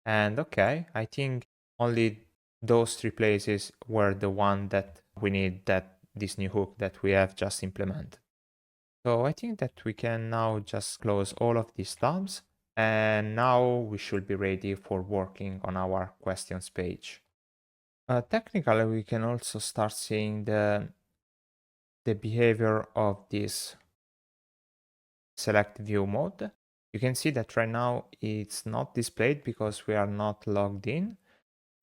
Speaker 1: And okay, I think only those three places were the one that we need, that this new hook that we have just implemented. So I think that we can now just close all of these tabs, and now we should be ready for working on our questions page. Technically, we can also start seeing the behavior of this select view mode. You can see that right now it's not displayed because we are not logged in.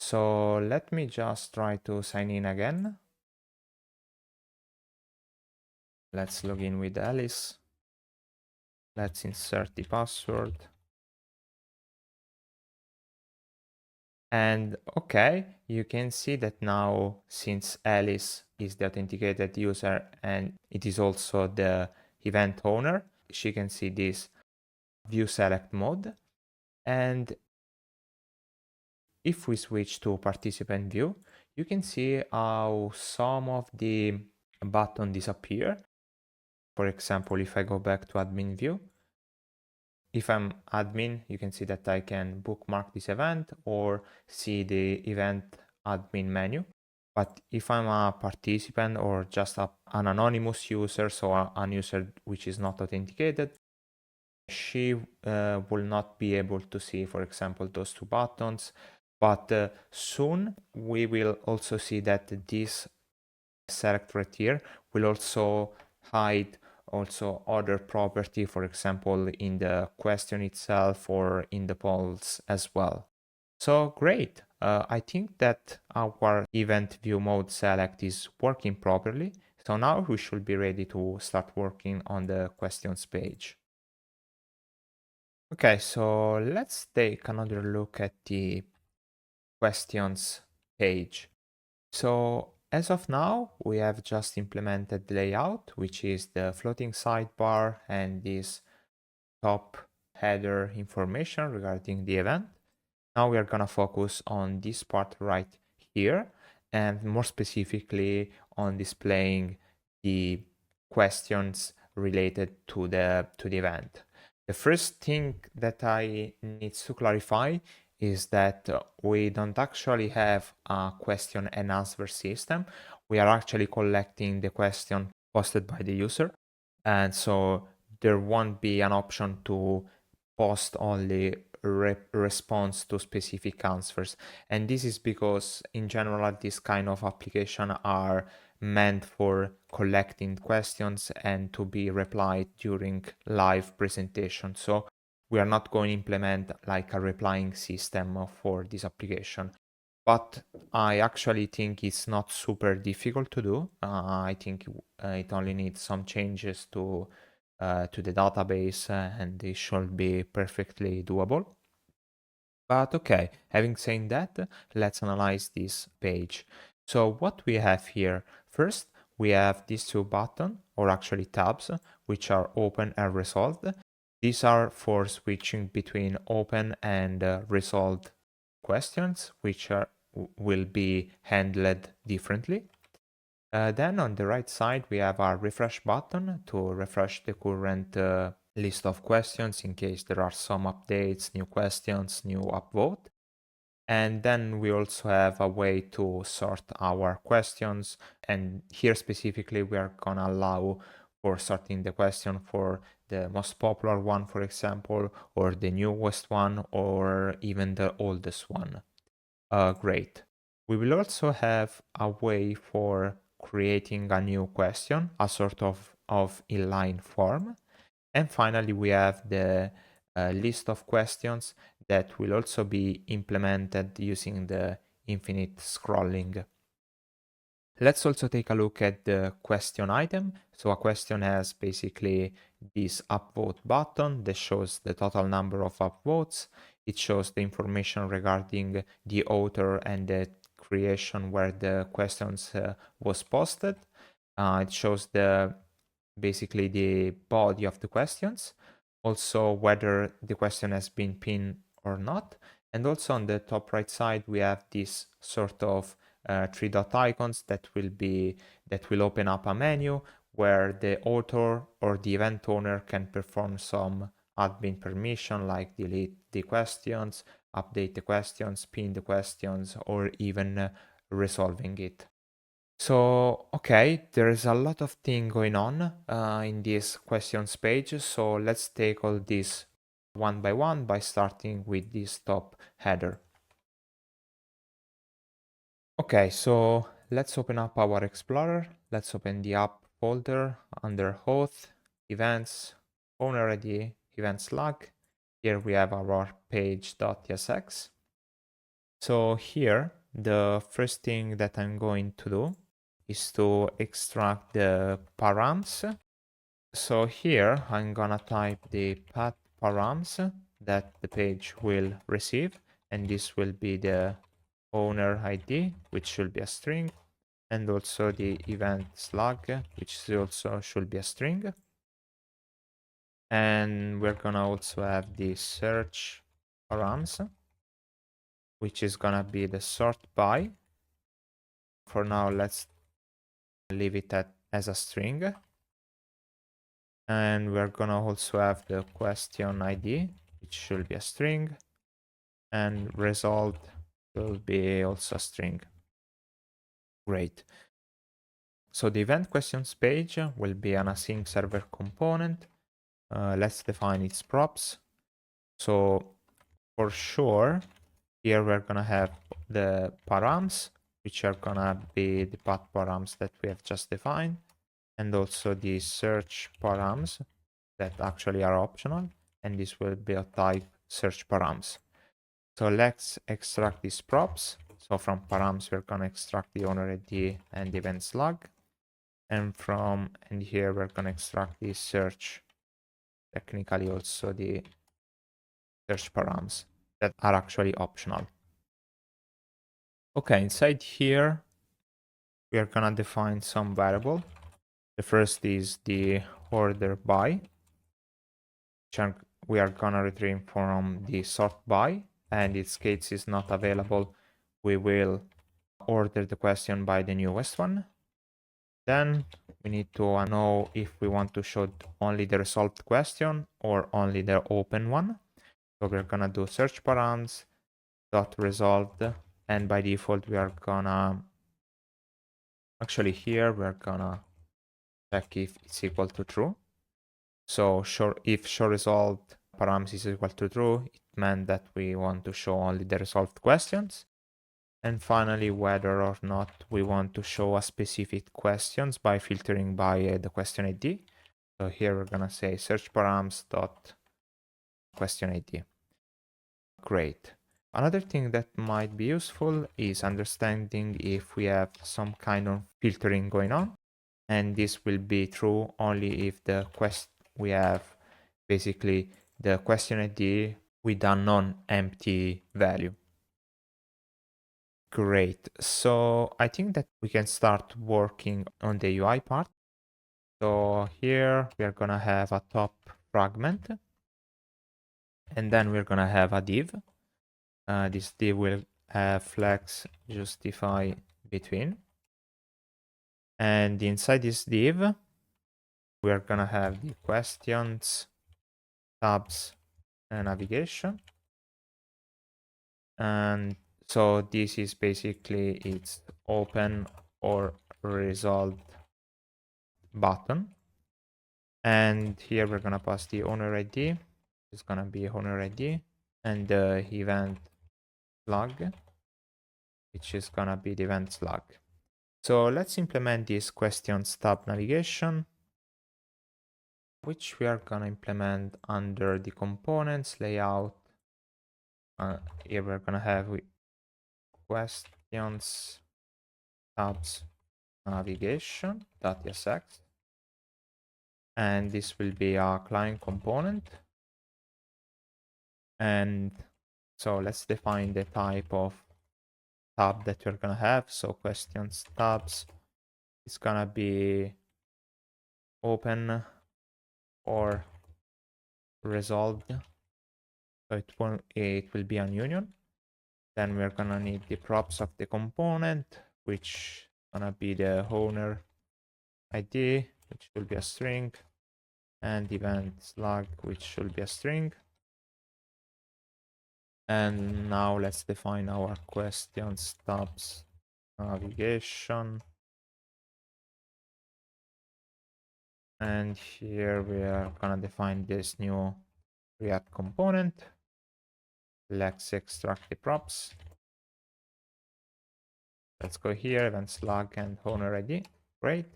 Speaker 1: So let me just try to sign in again. Let's log in with Alice. Let's insert the password. And okay, you can see that now, since Alice is the authenticated user and it is also the event owner, she can see this view select mode. And if we switch to participant view, you can see how some of the buttons disappear. For example, if I go back to admin view, if I'm admin, you can see that I can bookmark this event or see the event admin menu. But if I'm a participant or just an anonymous user, so a user which is not authenticated, she will not be able to see, for example, those two buttons. But soon we will also see that this select right here will also hide also other property, for example, in the question itself or in the polls as well. So great. I think that our event view mode select is working properly. So now we should be ready to start working on the questions page. Okay, so let's take another look at the questions page. So as of now, we have just implemented layout, which is the floating sidebar and this top header information regarding the event. Now we are gonna focus on this part right here, and more specifically on displaying the questions related to the event. The first thing that I need to clarify is that we don't actually have a question and answer system. We are actually collecting the question posted by the user, and so there won't be an option to post only response to specific answers. And this is because in general this kind of application are meant for collecting questions and to be replied during live presentation. So we are not going to implement like a replying system for this application. But I actually think it's not super difficult to do. I think it only needs some changes to the database, and it should be perfectly doable. But okay, having said that, let's analyze this page. So what we have here, first we have these two buttons, or actually tabs, which are open and resolved. These are for switching between open and resolved questions, which will be handled differently. Then on the right side, we have our refresh button to refresh the current list of questions in case there are some updates, new questions, new upvote. And then we also have a way to sort our questions. And here specifically, we are gonna allow for sorting the question for the most popular one, for example, or the newest one, or even the oldest one. Great. We will also have a way for creating a new question, a sort of inline form. And finally, we have the list of questions that will also be implemented using the infinite scrolling. Let's also take a look at the question item. So a question has basically this upvote button that shows the total number of upvotes. It shows the information regarding the author and the creation where the questions was posted. It shows basically the body of the questions. also whether the question has been pinned or not. And also on the top right side, we have this sort of three dot icons that will open up a menu where the author or the event owner can perform some admin permission, like delete the questions, update the questions, pin the questions, or even resolving it. So, okay, there is a lot of thing going on in this questions page. So let's take all this one by one by starting with this top header. Okay, so let's open up our Explorer. Let's open the app folder under Auth, Events, Owner ID, Events Log. Here we have our page.tsx. So here, the first thing that I'm going to do is to extract the params. So here I'm gonna type the path params that the page will receive, and this will be the owner ID, which should be a string, and also the event slug, which also should be a string. And we're gonna also have the search params, which is gonna be the sort by. For now, let's leave it as a string. And we're gonna also have the question ID, which should be a string, and result will be also a string. Great. So the event questions page will be an async server component. Let's define its props. So for sure, here we're gonna have the params, which are gonna be the path params that we have just defined, and also the search params that actually are optional, and this will be a type search params. So let's extract these props. So from params, we're gonna extract the owner ID and the event slug. And here we're gonna extract the search, technically also the search params that are actually optional. Okay, inside here, we are gonna define some variable. The first is the order by, which we are gonna retrieve from the sort by, and its case is not available. We will order the question by the newest one. Then we need to know if we want to show only the resolved question or only the open one. So we're gonna do search params dot resolved, and by default we are gonna actually here we're gonna check if it's equal to true. So if show resolved params is equal to true, it meant that we want to show only the resolved questions. And finally, whether or not we want to show a specific questions by filtering by the question ID. So here we're gonna say search params dot question ID. Great. Another thing that might be useful is understanding if we have some kind of filtering going on, and this will be true only if we have basically the question ID with a non-empty value. Great. So I think that we can start working on the UI part. So here we are gonna have a top fragment, and then we're gonna have a div. This div will have flex justify between. And inside this div, we are gonna have the questions, tabs, and navigation. And so this is basically its open or resolved button. And here we're gonna pass the owner ID. It's gonna be owner ID, and the event slug, which is gonna be the event slug. So let's implement this questions tab navigation, which we are gonna implement under the components layout. Here we're gonna have questions tabs navigation.tsx, and this will be our client component. And so let's define the type of tab that we're gonna have. So questions tabs is gonna be open or resolved. So it will be a union. Then we're gonna need the props of the component, which gonna be the owner ID, which will be a string, and event slug, which should be a string. And now let's define our questions, tabs, navigation. And here we are gonna define this new React component. Let's extract the props. Let's go here, event slug and owner ID. Great.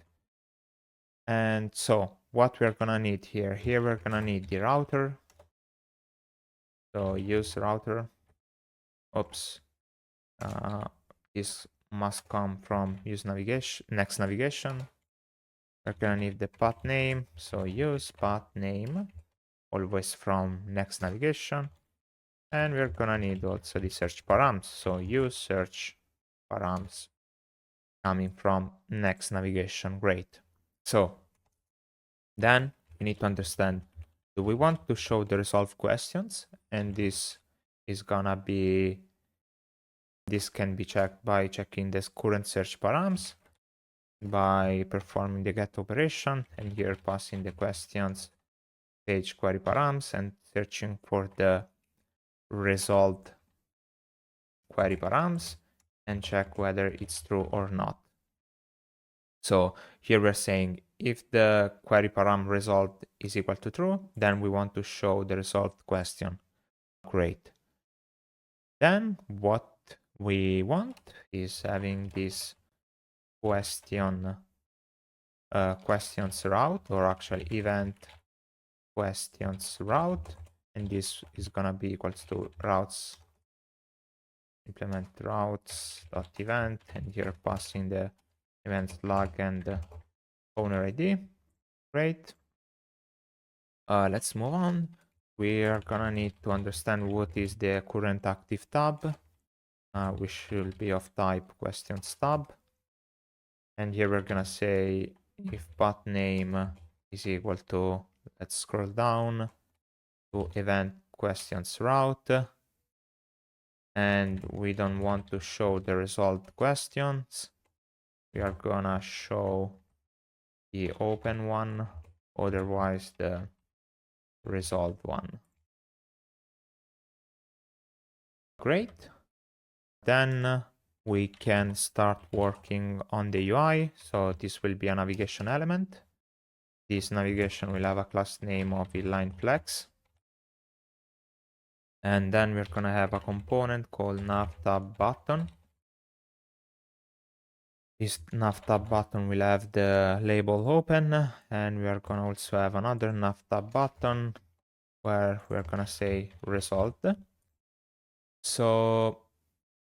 Speaker 1: And so what we're gonna need here we're gonna need the router. So use router. Oops. This must come from use navigation, next navigation. We're gonna need the path name. So use path name, always from next navigation. And we're gonna need also the search params. So use search params coming from next navigation. Great. So then we need to understand, do we want to show the resolved questions? And this can be checked by checking this current search params, by performing the get operation, and here passing the questions page query params and searching for the resolved query params and check whether it's true or not. So here we're saying if the query param resolved is equal to true, then we want to show the resolved question. Great. Then what we want is having this questions route, or actually event questions route, and this is gonna be equals to routes, implement routes dot event, and here passing the event slug and the owner ID. Great. Let's move on. We are gonna need to understand what is the current active tab, which should be of type questions tab. And here we're gonna say if path name is equal to, let's scroll down to event questions route. And we don't want to show the resolved questions. We are gonna show the open one, otherwise the resolved one. Great. Then we can start working on the UI. So this will be a navigation element. This navigation will have a class name of inline flex. And then we're gonna have a component called navtab button. This navtab button will have the label open, and we are gonna also have another navtab button where we're gonna say result. So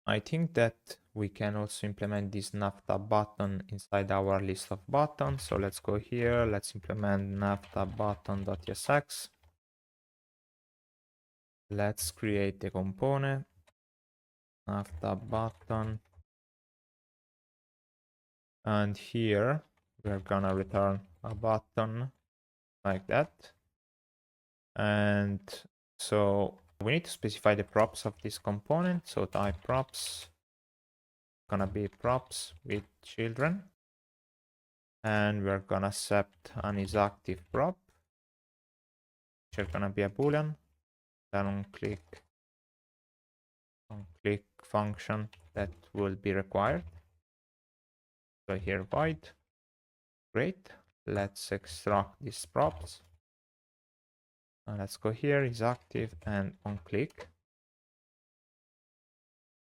Speaker 1: I think that we can also implement this navtab button inside our list of buttons. So let's go here, let's implement navtab button.tsx. Let's create the component navtab button. And here we're gonna return a button like that. And so we need to specify the props of this component. So type props, gonna be props with children. And we're gonna accept an isActive prop, which are gonna be a boolean. Then on click function that will be required. So here void. Great. Let's extract these props. Let's go here, isActive, and on click.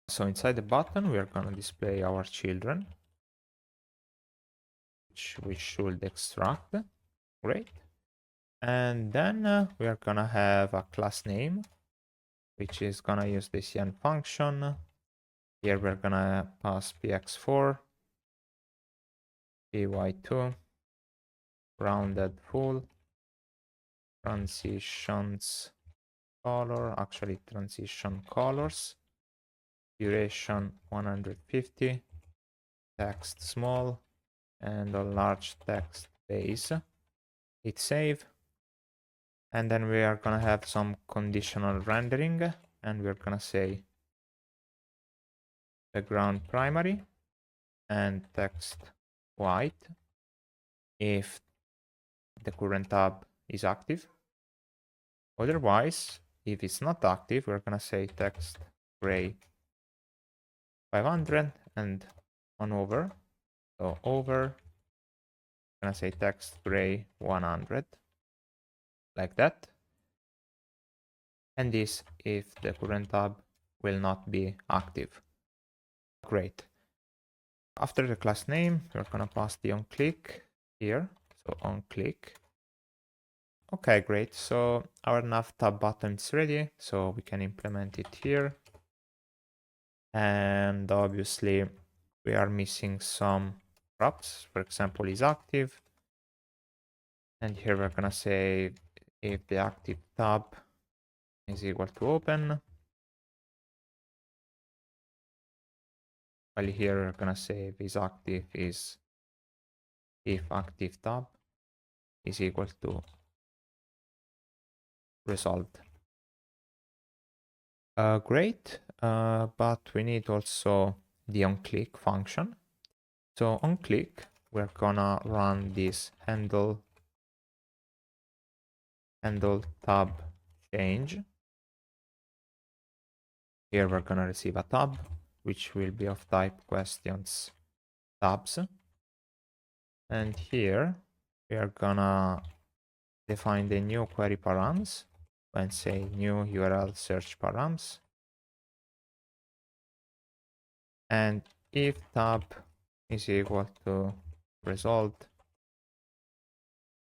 Speaker 1: So inside the button, we are gonna display our children, which we should extract. Great. And then we are gonna have a class name, which is gonna use the CN function. Here we're gonna pass px4, py2, rounded full, transitions color, actually transition colors, duration 150, text small, and a large text base. Hit save. And then we are gonna have some conditional rendering, and we're gonna say background primary and text white if the current tab is active. Otherwise, if it's not active, we're gonna say text gray 500 and on over. So over, I'm gonna say text gray 100, like that. And this if the current tab will not be active. Great. After the class name, we're gonna pass the onClick here. So onClick. Okay, great. So our nav tab button is ready, so we can implement it here. And obviously we are missing some props. For example, is active. And here we're gonna say if the active tab is equal to open. While here we're gonna say if is active is if active tab is equal to resolved. Great, but we need also the onClick function. So onClick, we're gonna run this handle tab change. Here we're gonna receive a tab, which will be of type questions tabs. And here we are gonna define the new query params and say new URL search params. And if tab is equal to result,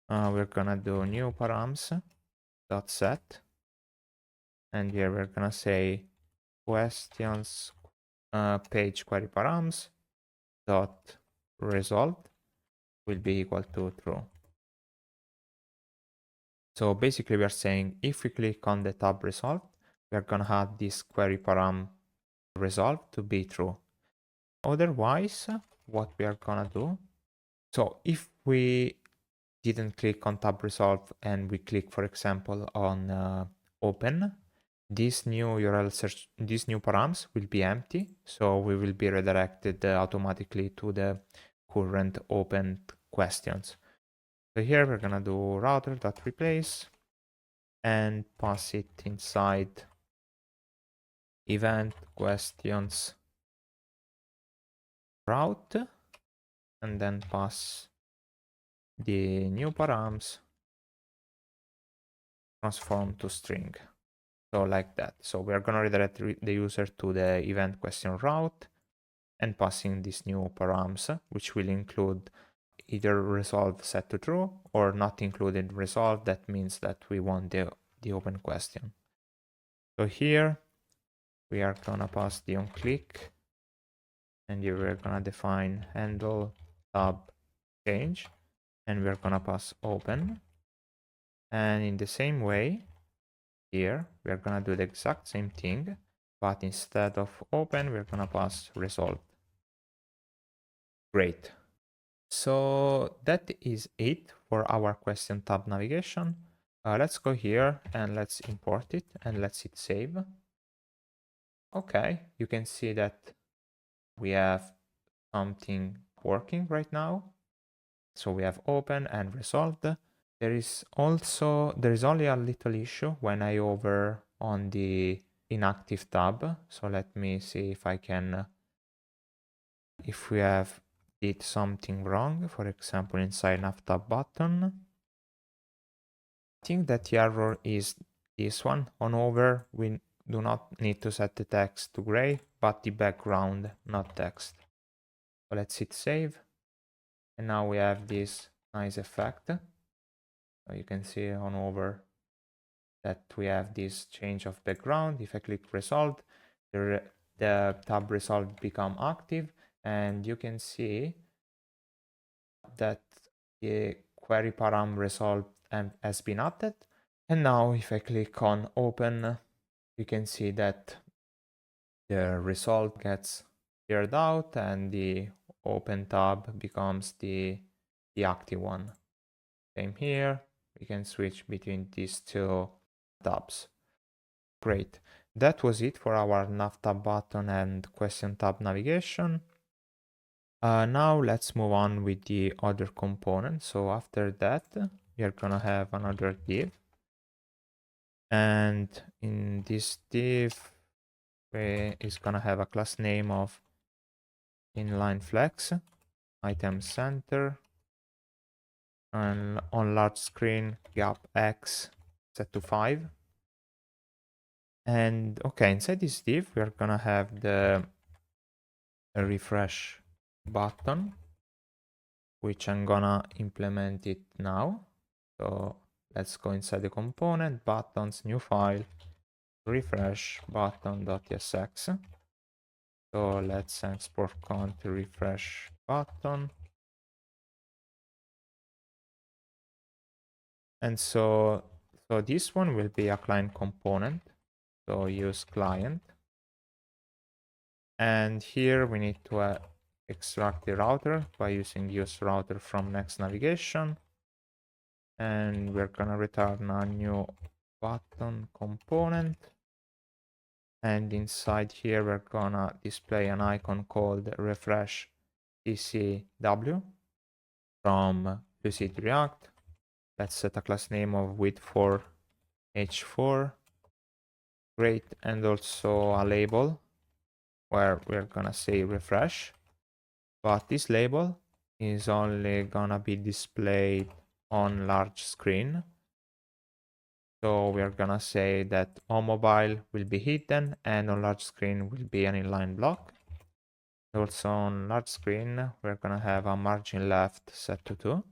Speaker 1: we're gonna do new params dot set, and here we're gonna say questions page query params dot result will be equal to true. So basically we are saying if we click on the tab result, we are gonna have this query param result to be true. Otherwise, what we are gonna do, so if we didn't click on tab resolve and we click, for example, on open, this new URL search, these new params will be empty. So we will be redirected automatically to the current opened questions. So here we're gonna do router.replace and pass it inside event questions route, and then pass the new params transform to string. So like that. So we are going to redirect the user to the event question route and passing these new params, which will include either resolve set to true or not included resolve. That means that we want the open question. So here we are going to pass the onClick, and here we're going to define handle tab change, and we're going to pass open. And in the same way, here we're going to do the exact same thing, but instead of open, we're going to pass resolved. Great. So that is it for our question tab navigation. Let's go here and let's import it and let's hit save. Okay, you can see that we have something working right now. So we have open and resolved. There is only a little issue when I hover on the inactive tab. So let me see if I can, if we have did something wrong, for example, inside nav tab button. I think that the error is this one. On over, we do not need to set the text to gray, but the background, not text. So let's hit save. And now we have this nice effect. So you can see on over that we have this change of background. If I click resolved, the tab resolved become active, and you can see that the query param resolved and has been added. And now if I click on open, you can see that the result gets cleared out and the open tab becomes the active one. Same here, we can switch between these two tabs. Great. That was it for our nav tab button and question tab navigation. Now let's move on with the other component. So after that, we are gonna have another div. And in this div, is gonna have a class name of inline flex, item center, and on large screen gap X set to 5. And okay, inside this div, we're gonna have the refresh button, which I'm gonna implement it now. So let's go inside the component, buttons, new file, refresh button.tsx. So let's export cont refresh button. And so this one will be a client component. So use client. And here we need to extract the router by using use router from next navigation. And we're gonna return a new button component. And inside here, we're gonna display an icon called refresh ECW from Lucid React. Let's set a class name of width4 h4. Great, and also a label where we're gonna say refresh. But this label is only gonna be displayed on large screen. So we're gonna say that on mobile will be hidden and on large screen will be an inline block. Also on large screen, we're gonna have a margin left set to 2.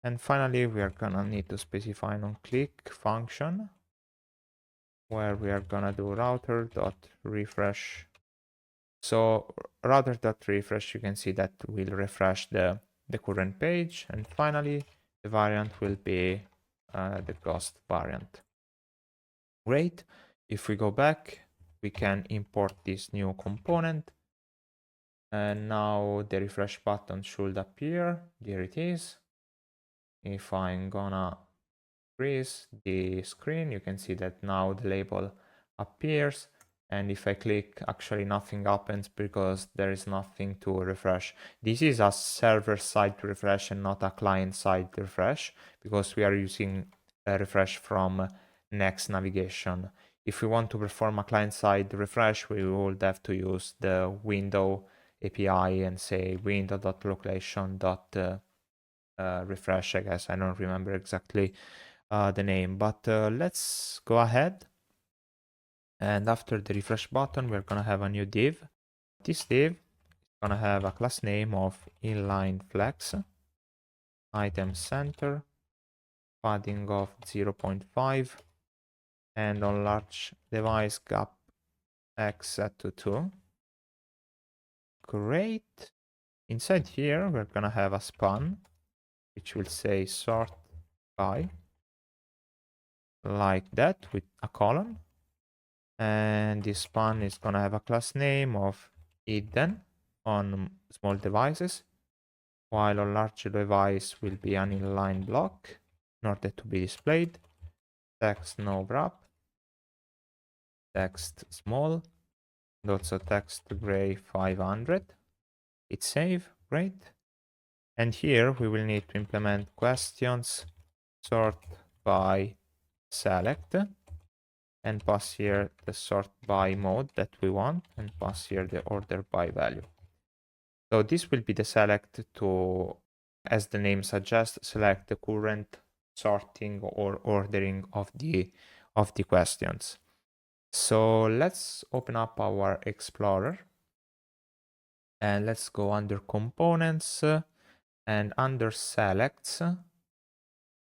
Speaker 1: And finally, we are gonna need to specify an on-click function where we are gonna do router.refresh. So router.refresh, you can see that will refresh the current page. And finally, the variant will be the ghost variant. Great. If we go back, we can import this new component. And now the refresh button should appear. There it is. If I'm gonna increase the screen, you can see that now the label appears. And if I click, actually nothing happens because there is nothing to refresh. This is a server-side refresh and not a client-side refresh because we are using a refresh from Next navigation. If we want to perform a client-side refresh, we would have to use the window API and say window.location.refresh, I guess. I don't remember exactly the name, but let's go ahead. And after the refresh button, we're gonna have a new div. This div is gonna have a class name of inline flex, item center, padding of 0.5, and on large device gap X set to 2. Great. Inside here, we're gonna have a span, which will say sort by, like that, with a colon. And this span is gonna have a class name of hidden on small devices, while on large device will be an inline block in order to be displayed. Text no wrap, text small, and also text gray 500. Hit save, great. And here we will need to implement questions sort by select and pass here the sort by mode that we want and pass here the order by value. So this will be the select to, as the name suggests, select the current sorting or ordering of the questions. So let's open up our Explorer and let's go under components and under selects.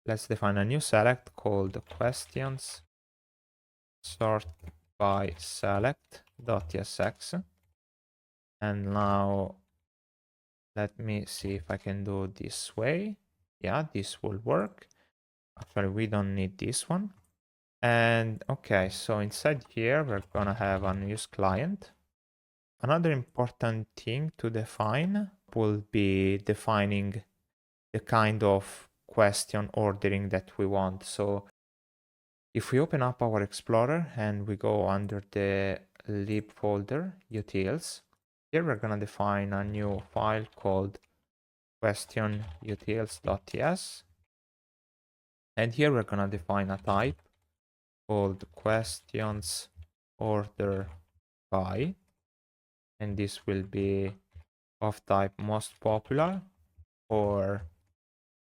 Speaker 1: Let's define a new select called questions sort by select.tsx. And now let me see if I can do this way. Yeah, this will work. Actually, we don't need this one. And okay, so inside here, we're gonna have a use client. Another important thing to define will be defining the kind of question ordering that we want. So if we open up our Explorer and we go under the lib folder, utils, here we're going to define a new file called questionutils.ts. And here we're going to define a type called questions order by. And this will be of type most popular or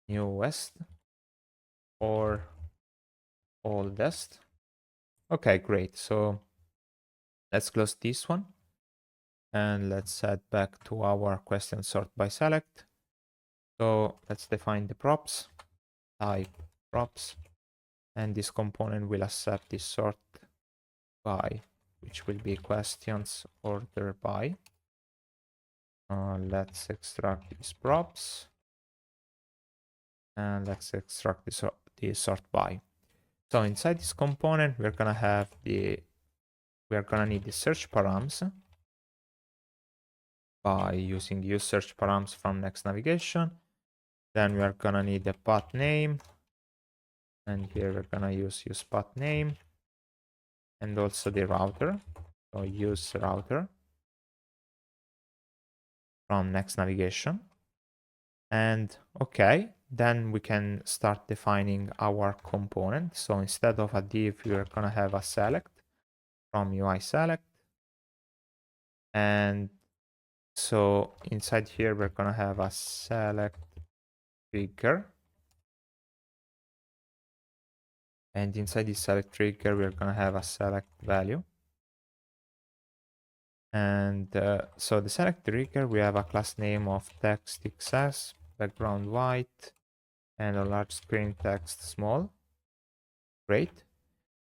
Speaker 1: newest or oldest. Okay, great. So let's close this one. And let's head back to our question sort by select. So let's define the props, type props, and this component will accept this sort by, which will be questions order by. Let's extract these props and let's extract this sort by. So inside this component, we're gonna need the search params by using use search params from Next Navigation. Then we are gonna need the path name, and here we're gonna use path name, and also the router. So use router from Next Navigation. And okay, then we can start defining our component. So instead of a div, we're gonna have a select from UI select. And so inside here, we're gonna have a select trigger. And inside this select trigger, we're gonna have a select value. And so the select trigger, we have a class name of text XS, background white, and a large screen text small. Great.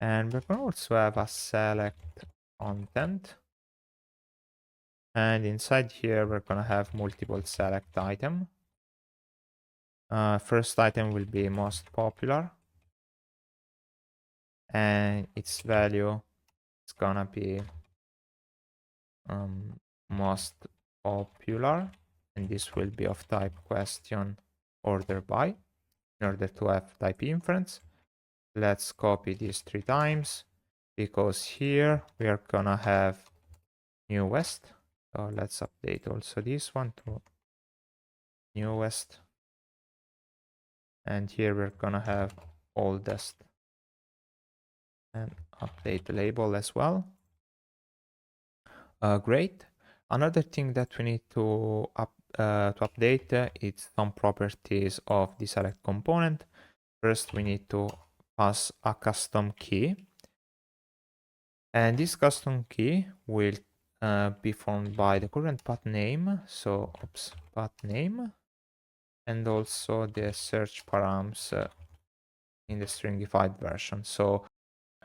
Speaker 1: And we're gonna also have a select content. And inside here, we're gonna have multiple select item. First item will be most popular. And its value is gonna be most popular. And this will be of type question order by in order to have type inference. Let's copy these 3 times because here we are gonna have newest. So let's update also this one to newest. And here we're gonna have oldest. And update the label as well. Great. Another thing that we need to update is some properties of the select component. First, we need to pass a custom key. And this custom key will be formed by the current path name. So, path name. And also the search params in the stringified version. So,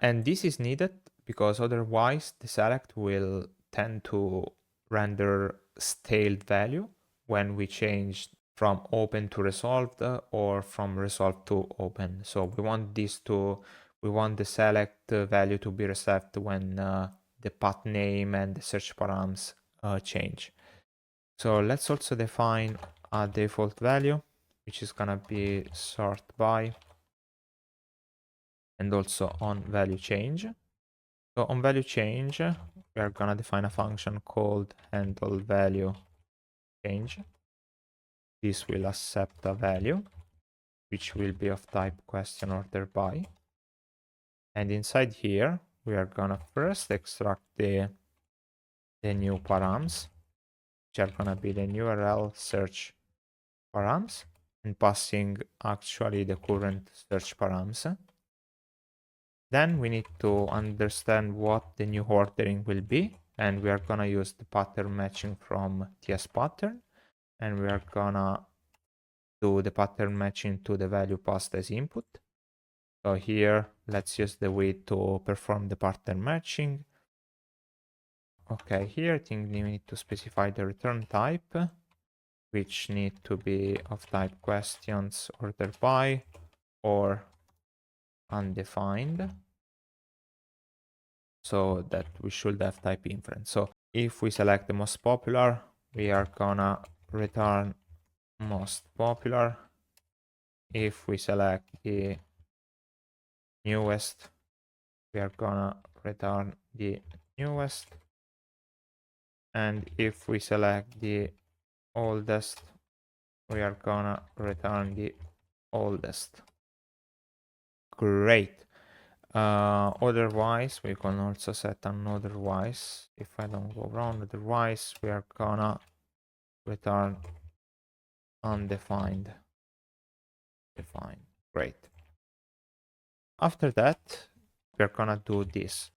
Speaker 1: and this is needed because otherwise the select will tend to render stale value when we change from open to resolved or from resolved to open. So we want the select value to be reset when the path name and the search params change. So let's also define a default value, which is gonna be sort by, and also on value change. So on value change, we are gonna define a function called handle value change. This will accept a value, which will be of type question order by. And inside here, we are gonna first extract the new params, which are gonna be the URL search params, and passing actually the current search params. Then we need to understand what the new ordering will be, and we are gonna use the pattern matching from TS pattern, and we are gonna do the pattern matching to the value passed as input. So here, let's use the with to perform the pattern matching. Okay, here I think we need to specify the return type, which need to be of type questions order by or undefined, so that we should have type inference. So if we select the most popular, we are gonna return most popular if we select the newest, we are gonna return the newest. And if we select the oldest, we are gonna return the oldest. Great. Otherwise, we can also set an otherwise. If I don't go wrong, otherwise, we are gonna return undefined. Defined. Great. After that, we're gonna do this.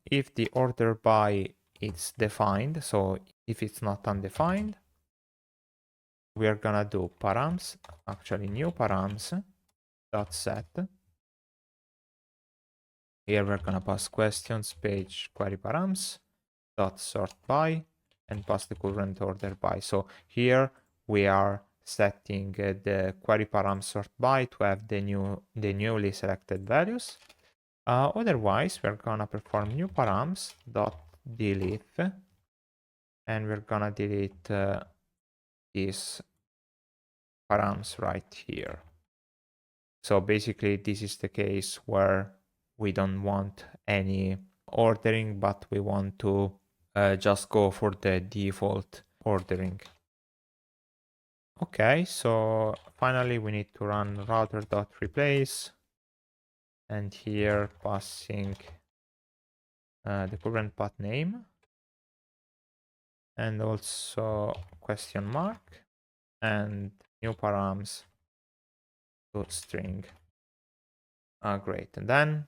Speaker 1: If the order by is defined, so if it's not undefined, we are gonna do params, actually new params dot set. Here we're gonna pass questions page query params dot sort by and pass the current order by. So here we are setting the query param sort by to have the newly selected values. Otherwise, we're gonna perform new params dot delete, and we're gonna delete these params right here. So basically, this is the case where we don't want any ordering, but we want to just go for the default ordering. Okay, so finally we need to run router.replace, and here passing the current path name and also question mark and new params to string. Great, and then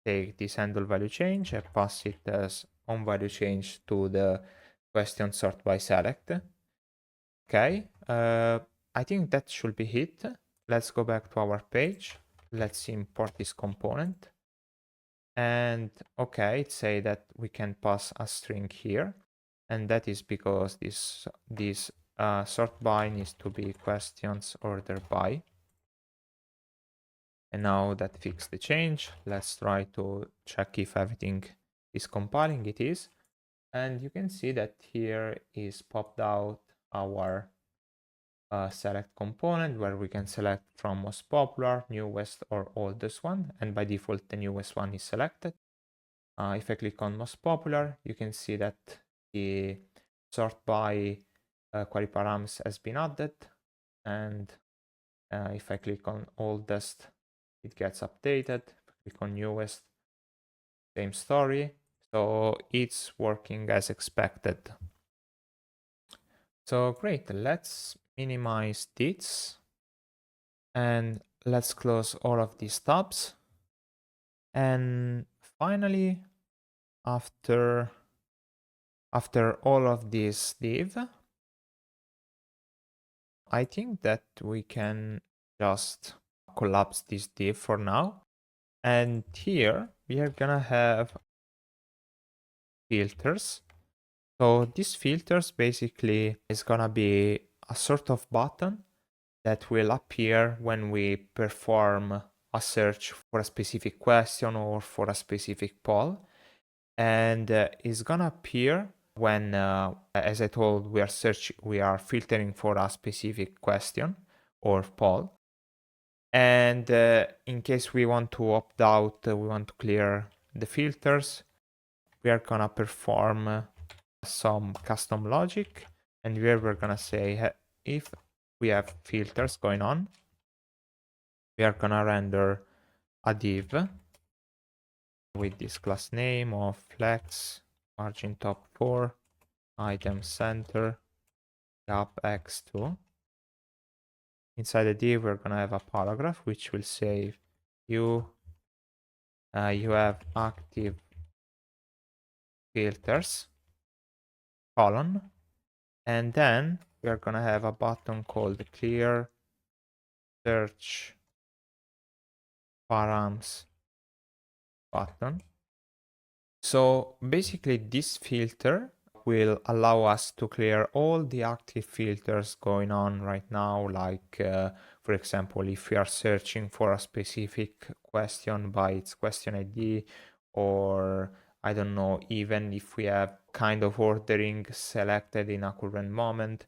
Speaker 1: take this handle value change and pass it as on value change to the question sort by select. Okay, I think that should be it. Let's go back to our page. Let's import this component. And okay, it say that we can pass a string here. And that is because this sort by needs to be questions order by. And now that fixed the change, let's try to check if everything is compiling. It is. And you can see that here is popped out our select component where we can select from most popular, newest, or oldest one. And by default, the newest one is selected. If I click on most popular, you can see that the sort by query params has been added. And if I click on oldest, it gets updated. If I click on newest, same story. So it's working as expected. So great, let's minimize this and let's close all of these tabs. And finally, after all of this div, I think that we can just collapse this div for now. And here we are gonna have filters. So these filters basically is gonna be a sort of button that will appear when we perform a search for a specific question or for a specific poll. And it's gonna appear when, as I told, we are filtering for a specific question or poll. And in case we want to opt out, we want to clear the filters, we are gonna perform some custom logic. And here we're gonna say if we have filters going on, we are gonna render a div with this class name of flex margin top 4 item center gap x2. Inside the div, we're gonna have a paragraph which will say you have active filters colon, and then we are gonna have a button called clear search params button. So basically this filter will allow us to clear all the active filters going on right now, like for example, if we are searching for a specific question by its question ID, or I don't know, even if we have kind of ordering selected in a current moment,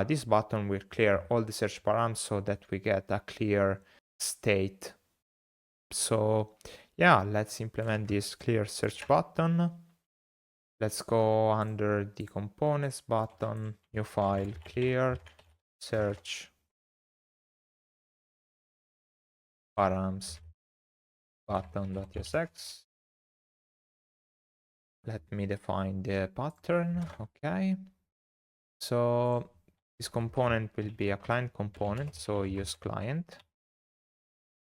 Speaker 1: this button will clear all the search params so that we get a clear state. So yeah, let's implement this clear search button. Let's go under the components button, new file, clear search params button.tsx. Let me define the pattern. Okay. So this component will be a client component, so use client.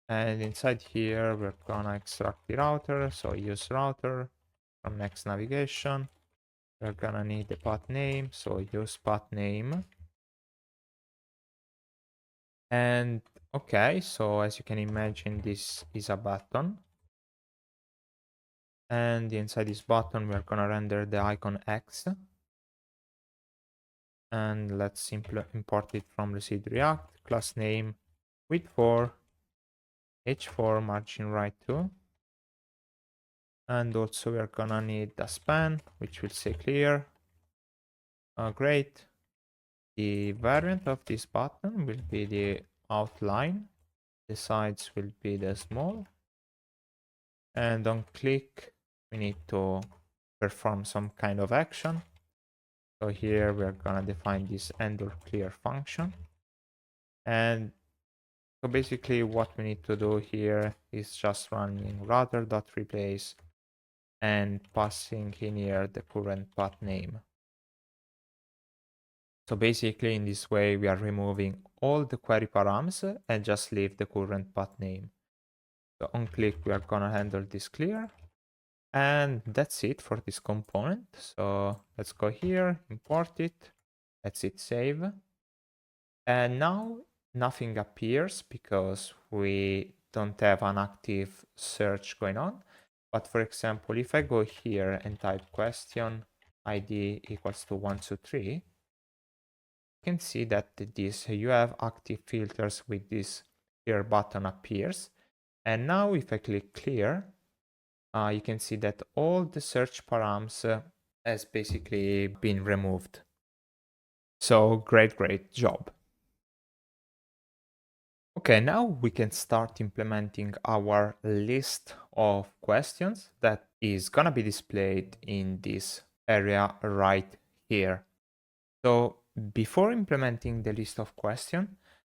Speaker 1: And inside here, we're gonna extract the router, so use router from next navigation. We're gonna need the path name, so use path name. And okay, so as you can imagine, this is a button. And inside this button, we're gonna render the icon X. And let's simply import it from Lucid React, class name, width 4, h4, margin right 2. And also we're gonna need a span, which will say clear. Great. The variant of this button will be the outline. The sides will be the small. And on click, we need to perform some kind of action. So here we're gonna define this end or clear function. And so basically what we need to do here is just running router.replace and passing in here the current path name. So basically in this way we are removing all the query params and just leave the current path name. So on click we are gonna handle this clear. And that's it for this component. So let's go here, import it, let's hit save. And now nothing appears because we don't have an active search going on. But for example, if I go here and type question ID equals to 123, you can see that this you have active filters with this clear button appears. And now if I click clear, you can see that all the search params has basically been removed. So great job. Okay, now we can start implementing our list of questions that is gonna be displayed in this area right here. So before implementing the list of questions,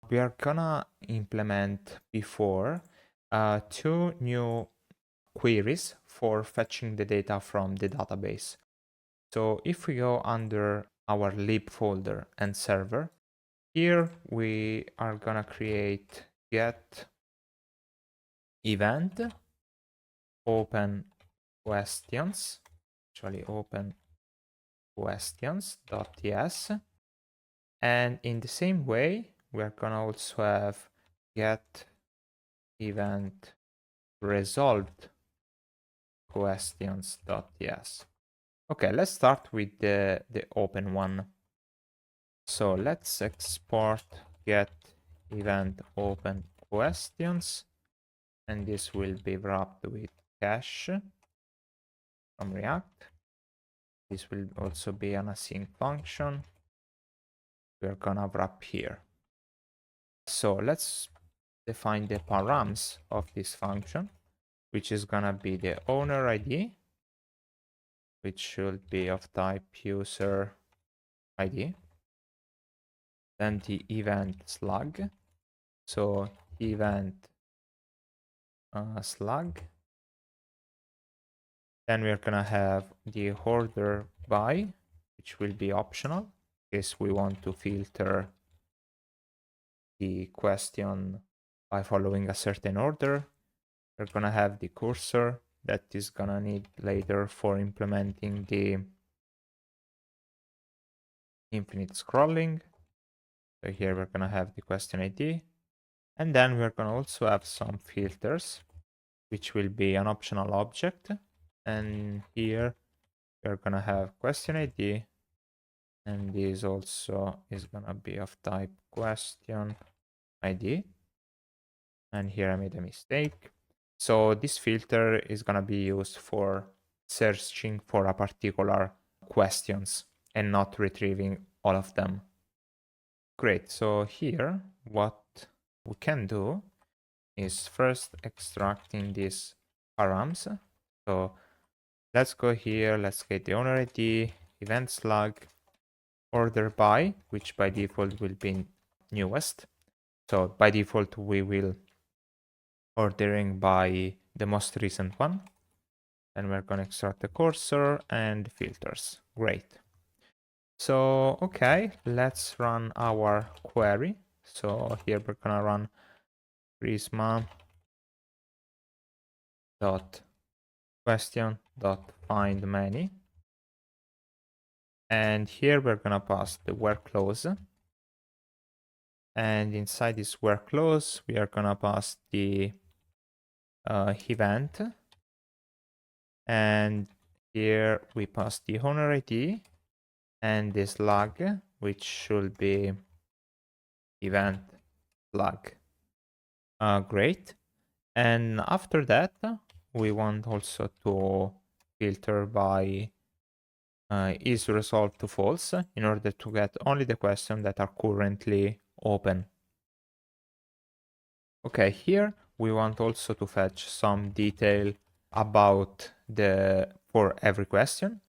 Speaker 1: we are gonna implement before two new queries for fetching the data from the database. So if we go under our lib folder and server, here we are gonna create get event open questions, actually open questions.ts. And in the same way, we're gonna also have get event resolved questions.ts. Okay, let's start with the open one. So let's export get event open questions, and this will be wrapped with cache from React. This will also be an async function. We're gonna wrap here. So let's define the params of this function, which is gonna be the owner ID, which should be of type user ID. Then the event slug. So event slug. Then we're gonna have the order by, which will be optional in case we want to filter the question by following a certain order. We're gonna have the cursor that is gonna need later for implementing the infinite scrolling. So here we're gonna have the question ID. And then we're gonna also have some filters, which will be an optional object. And here we're gonna have question ID. And this also is gonna be of type question ID. And here I made a mistake. So this filter is gonna be used for searching for a particular questions and not retrieving all of them. Great, so here what we can do is first extracting these params. So let's go here, let's get the owner ID, event slug, order by, which by default will be newest. So by default we will ordering by the most recent one. And we're gonna extract the cursor and filters. Great. So, okay, let's run our query. So here we're gonna run Prisma dot question dot find many, and here we're gonna pass the where clause, and inside this where clause we are gonna pass the event, and here we pass the owner ID and this log, which should be event log. Great. And after that, we want also to filter by is resolved to false in order to get only the questions that are currently open. Okay, here we want also to fetch some detail about for every question.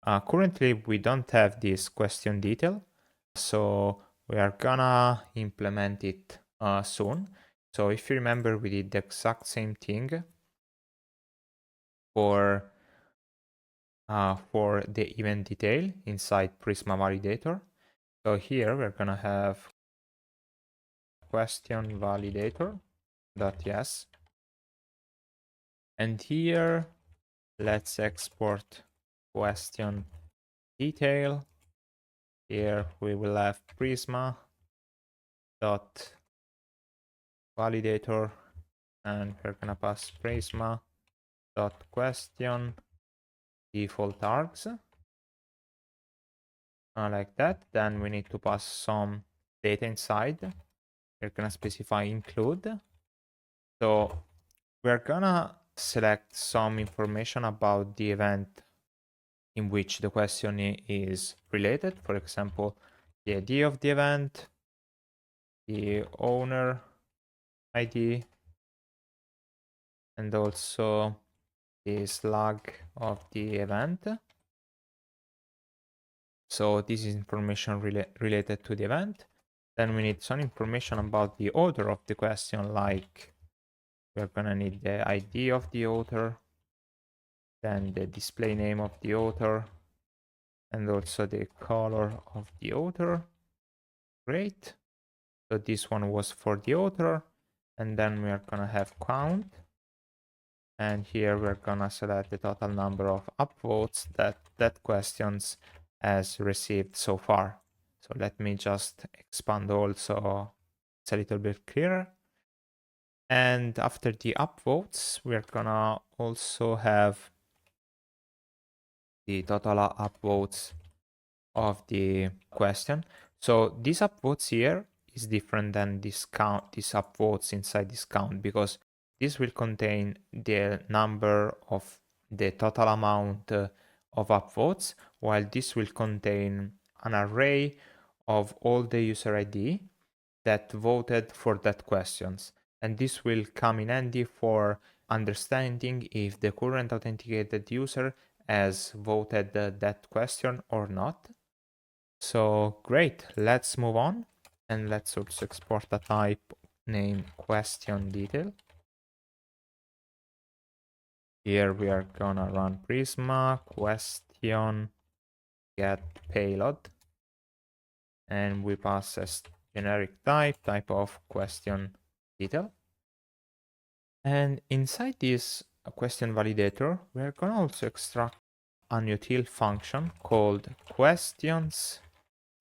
Speaker 1: Currently, we don't have this question detail, so we are gonna implement it soon. So if you remember, we did the exact same thing for the event detail inside Prisma validator. So here we're gonna have question validator.yes, and here let's export question detail. Here we will have Prisma dot validator, and we're gonna pass Prisma dot question default args like that. Then we need to pass some data inside. We're gonna specify include. So we're gonna select some information about the event in which the question is related. For example, the ID of the event, the owner ID, and also the slug of the event. So this is information related to the event. Then we need some information about the author of the question, like we're gonna need the ID of the author, then the display name of the author, and also the color of the author. Great. So this one was for the author, and then we are gonna have count. And here we're gonna select the total number of upvotes that questions has received so far. So let me just expand also, it's a little bit clearer. And after the upvotes, we're gonna also have the total upvotes of the question. So these upvotes here is different than this count, these upvotes inside this count, because this will contain the number of the total amount of upvotes, while this will contain an array of all the user ID that voted for that questions. And this will come in handy for understanding if the current authenticated user has voted that question or not. So great, let's move on, and let's also export a type name question detail. Here we are gonna run Prisma question get payload, and we pass as generic type of question detail. And inside this question validator, we're gonna also extract an util function called questions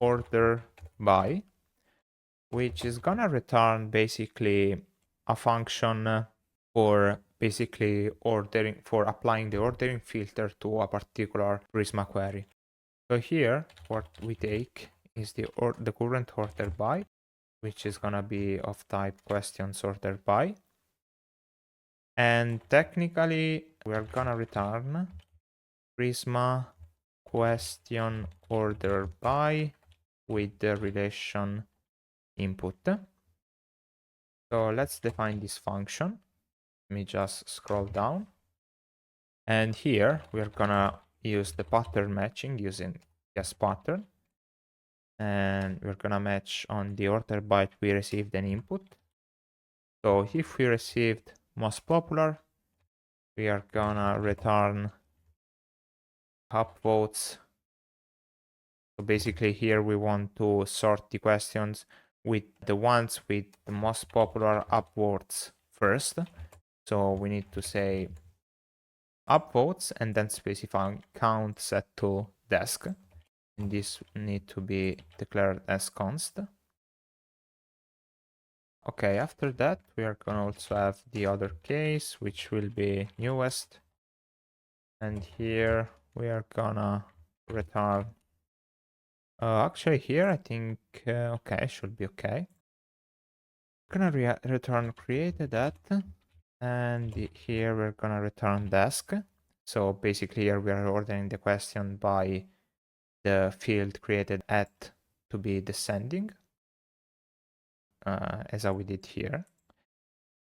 Speaker 1: order by, which is gonna return basically a function for basically applying the ordering filter to a particular Prisma query. So here, what we take is the current order by, which is gonna be of type questions order by. And technically, we're gonna return Prisma question order by with the relation input. So let's define this function. Let me just scroll down. And here we're gonna use the pattern matching using guess pattern. And we're gonna match on the order byte we received an input. So if we received most popular, we are gonna return upvotes. So basically here we want to sort the questions with the ones with the most popular upvotes first. So we need to say upvotes and then specify count set to desk. And this need to be declared as const. Okay, after that we are gonna also have the other case, which will be newest. And here we are gonna return. Actually here I think, okay, should be okay. We're gonna return created at, and here we're gonna return desk. So basically here we are ordering the question by the field created at to be descending, as we did here.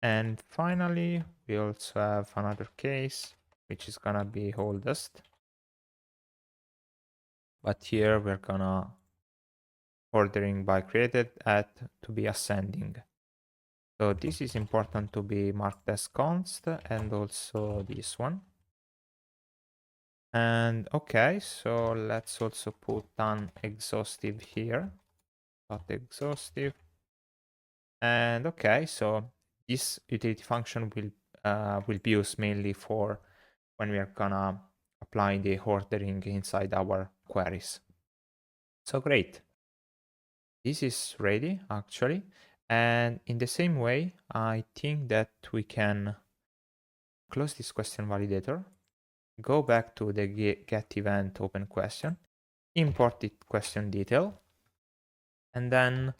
Speaker 1: And finally, we also have another case, which is gonna be oldest. But here we're gonna ordering by created at to be ascending. So this is important to be marked as const, and also this one. And okay, so let's also put unexhaustive here, not exhaustive. And okay, so this utility function will be used mainly for when we are gonna apply the ordering inside our queries. So great. This is ready actually. And in the same way, I think that we can close this question validator, go back to the get event open question, import it question detail, and then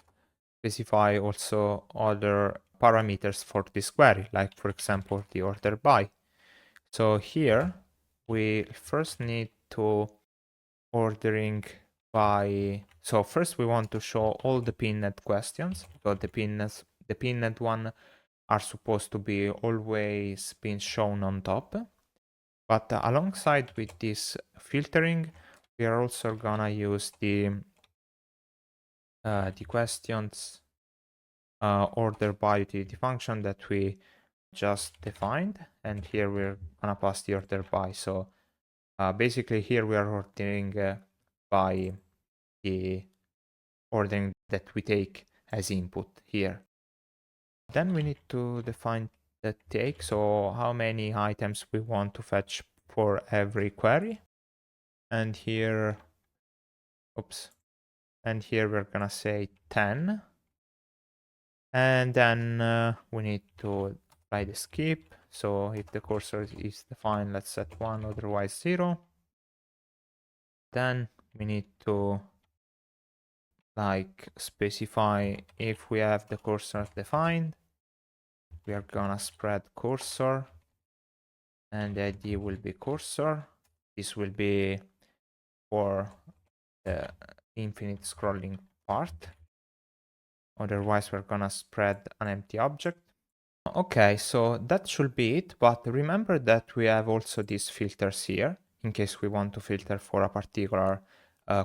Speaker 1: specify also other parameters for this query, like for example, the order by. So here we first need to ordering by, so first we want to show all the pinned questions, because the pinned one are supposed to be always being shown on top. But alongside with this filtering, we are also gonna use the questions order by utility function that we just defined, and here we're gonna pass the order by. So basically here we are ordering by the ordering that we take as input here. Then we need to define the take, so how many items we want to fetch for every query. And here, oops, and here we're gonna say 10. And then we need to apply the skip. So if the cursor is defined, let's set 1, otherwise 0. Then we need to like specify if we have the cursor defined, we are gonna spread cursor, and the ID will be cursor. This will be for the infinite scrolling part. Otherwise, we're gonna spread an empty object. Okay, so that should be it, but remember that we have also these filters here, in case we want to filter for a particular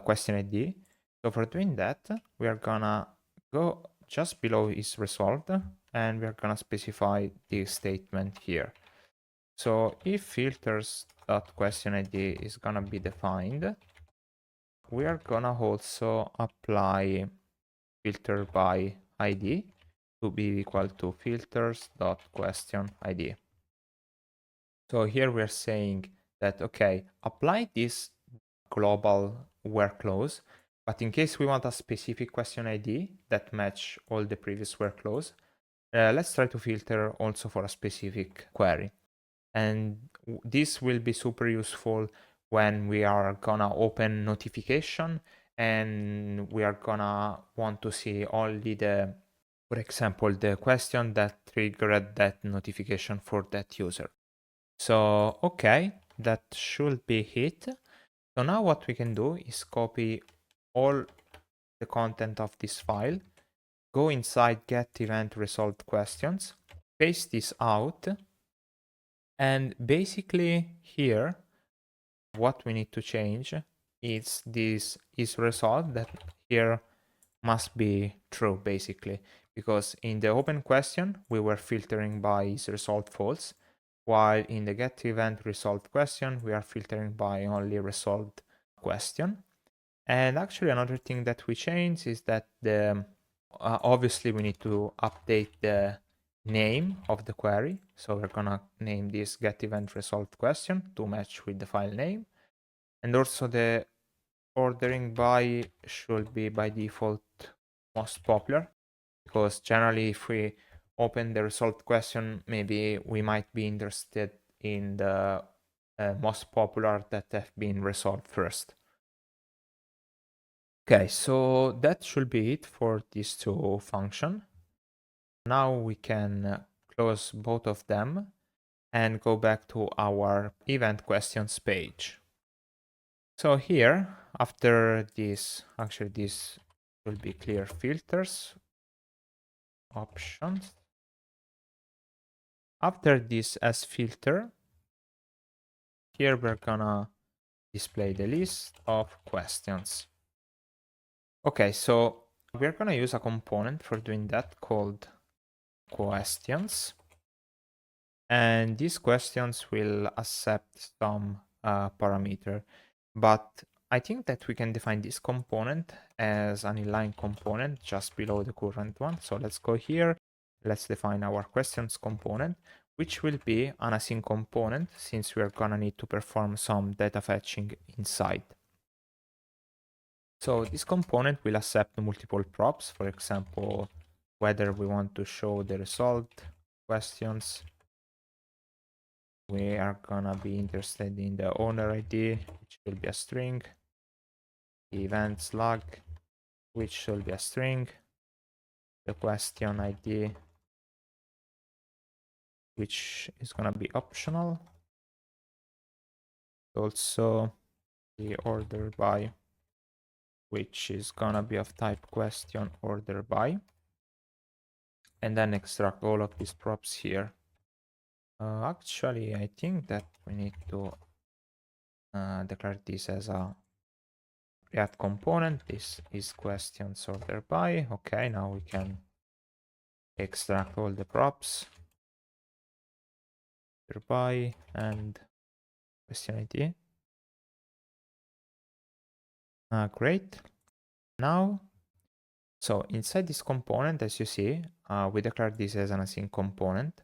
Speaker 1: question ID. So for doing that, we are gonna go just below is resolved, and we're gonna specify this statement here. So if filters.question ID is gonna be defined, we are gonna also apply filter by ID to be equal to filters.question ID. So here we're saying that, okay, apply this global where clause, but in case we want a specific question ID that match all the previous where clause, let's try to filter also for a specific query. And this will be super useful when we are gonna open notification and we are gonna want to see only the, for example, the question that triggered that notification for that user. So, okay, that should be it. So now what we can do is copy all the content of this file, go inside get event resolved questions, paste this out, and basically here what we need to change is this is resolved, that here must be true basically, because in the open question we were filtering by is resolved false, while in the get event resolved question we are filtering by only resolved question. And actually another thing that we change is that the obviously we need to update the name of the query. So we're gonna name this get event resolved question to match with the file name. And also the ordering by should be by default most popular, because generally if we open the resolved question, maybe we might be interested in the most popular that have been resolved first. Okay, so that should be it for these two functions. Now we can close both of them and go back to our event questions page. So here, after this, actually this will be clear filters, options. After this as filter, here we're gonna display the list of questions. Okay, so we're gonna use a component for doing that called questions. And these questions will accept some parameter, but I think that we can define this component as an inline component just below the current one. So let's go here, let's define our questions component, which will be an async component since we're gonna need to perform some data fetching inside. So this component will accept multiple props, for example, whether we want to show the result questions. We are gonna be interested in the owner ID, which will be a string, the event slug, which should be a string, the question ID, which is gonna be optional, also the order by, which is gonna be of type question order by, and then extract all of these props here. Actually, I think that we need to declare this as a React component. This is questions order by. Okay, now we can extract all the props order by and question ID. Great. Now, so inside this component, as you see, we declare this as an async component.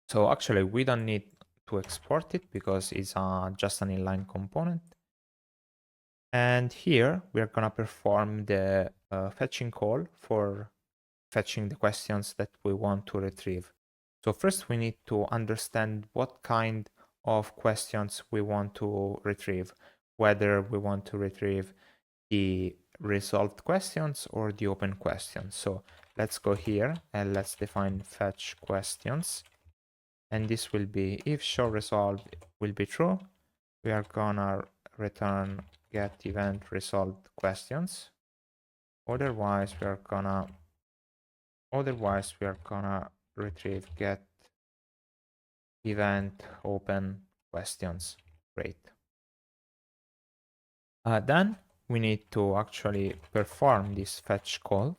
Speaker 1: So actually, we don't need to export it because it's just an inline component. And here we're gonna perform the fetching call for fetching the questions that we want to retrieve. So first we need to understand what kind of questions we want to retrieve, whether we want to retrieve the resolved questions or the open questions. So let's go here and let's define fetch questions. And this will be if show resolved will be true, we are gonna return get event resolved questions. Otherwise we are gonna retrieve get event open questions. Great. Then we need to actually perform this fetch call.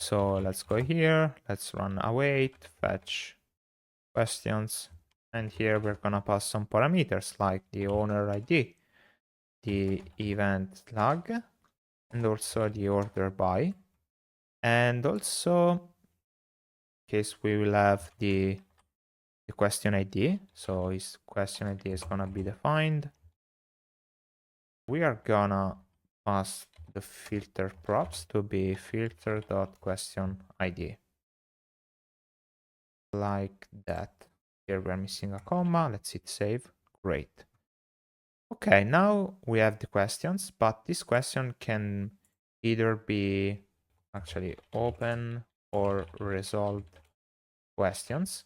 Speaker 1: So let's go here, let's run await, fetch questions, and here we're gonna pass some parameters like the owner ID, the event log, and also the order by, and also in case we will have the question ID. So his question ID is gonna be defined. We are gonna pass the filter props to be filter.question ID. Like that. Here we're missing a comma. Let's hit save. Great. Okay, now we have the questions, but this question can either be actually open or resolved questions.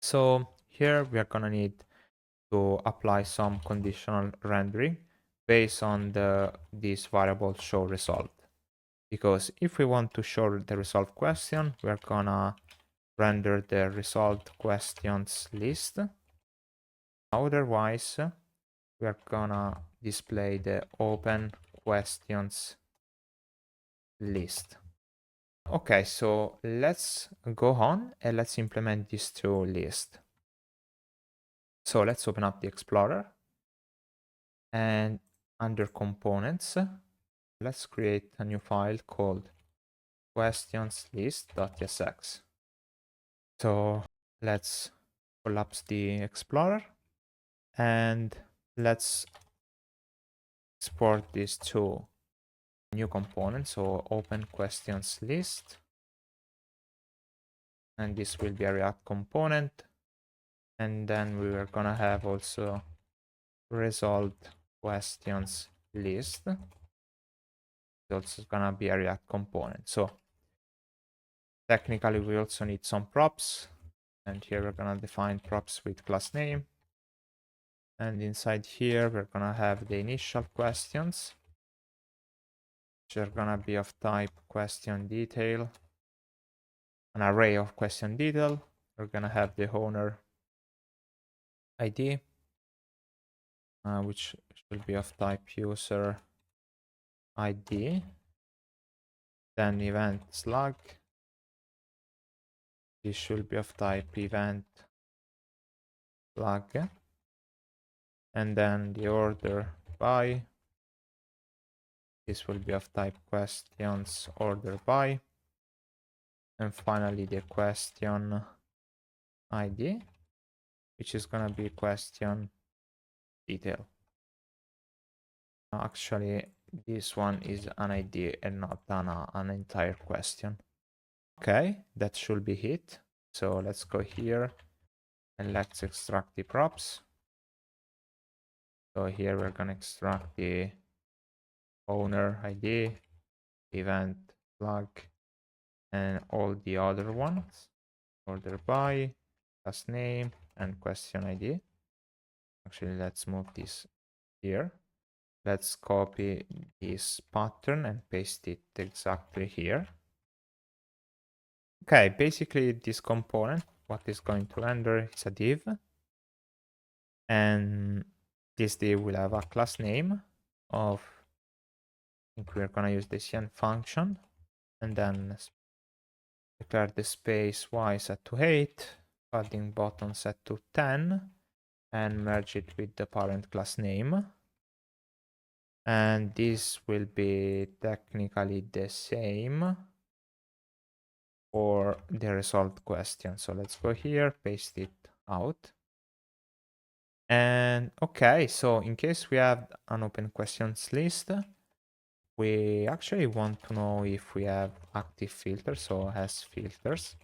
Speaker 1: So here we are gonna need to apply some conditional rendering based on this variable show result. Because if we want to show the result question, we're gonna render the result questions list. Otherwise, we're gonna display the open questions list. Okay, so let's go on and let's implement these two lists. So let's open up the Explorer, and under components, let's create a new file called questionslist.tsx. So let's collapse the Explorer and let's export these two new components. So open questions list, and this will be a React component. And then we are gonna have also result questions list. It's also gonna be a React component. So technically we also need some props, and here we're gonna define props with class name. And inside here we're gonna have the initial questions, which are gonna be of type question detail, an array of question detail. We're gonna have the owner ID, which should be of type user ID, then event slug. This should be of type event slug, and then the order by. This will be of type questions order by, and finally the question ID, which is gonna be question detail. Actually, this one is an ID and not an entire question. Okay, that should be it. So let's go here and let's extract the props. So here we're gonna extract the owner ID, event flag, and all the other ones. Order by, class name, and question ID. Actually, let's move this here. Let's copy this pattern and paste it exactly here. Okay, basically this component, what is going to render is a div. And this div will have a class name of, I think we're gonna use the CN function, and then declare the space y set to 8, padding bottom set to 10, and merge it with the parent class name. And this will be technically the same for the result question. So let's go here, paste it out. And okay, so in case we have an open questions list, we actually want to know if we have active filters, so has filters.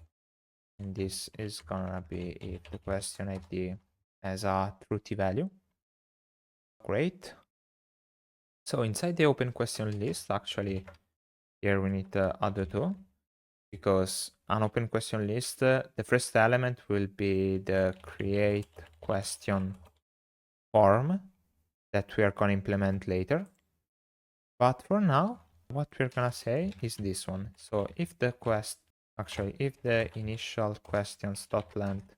Speaker 1: And this is gonna be if the question ID has a truthy value. Great. So inside the open question list, actually, here we need to add the two, because an open question list, the first element will be the create question form that we are going to implement later. But for now, what we're going to say is this one. So if the if the initial questions.length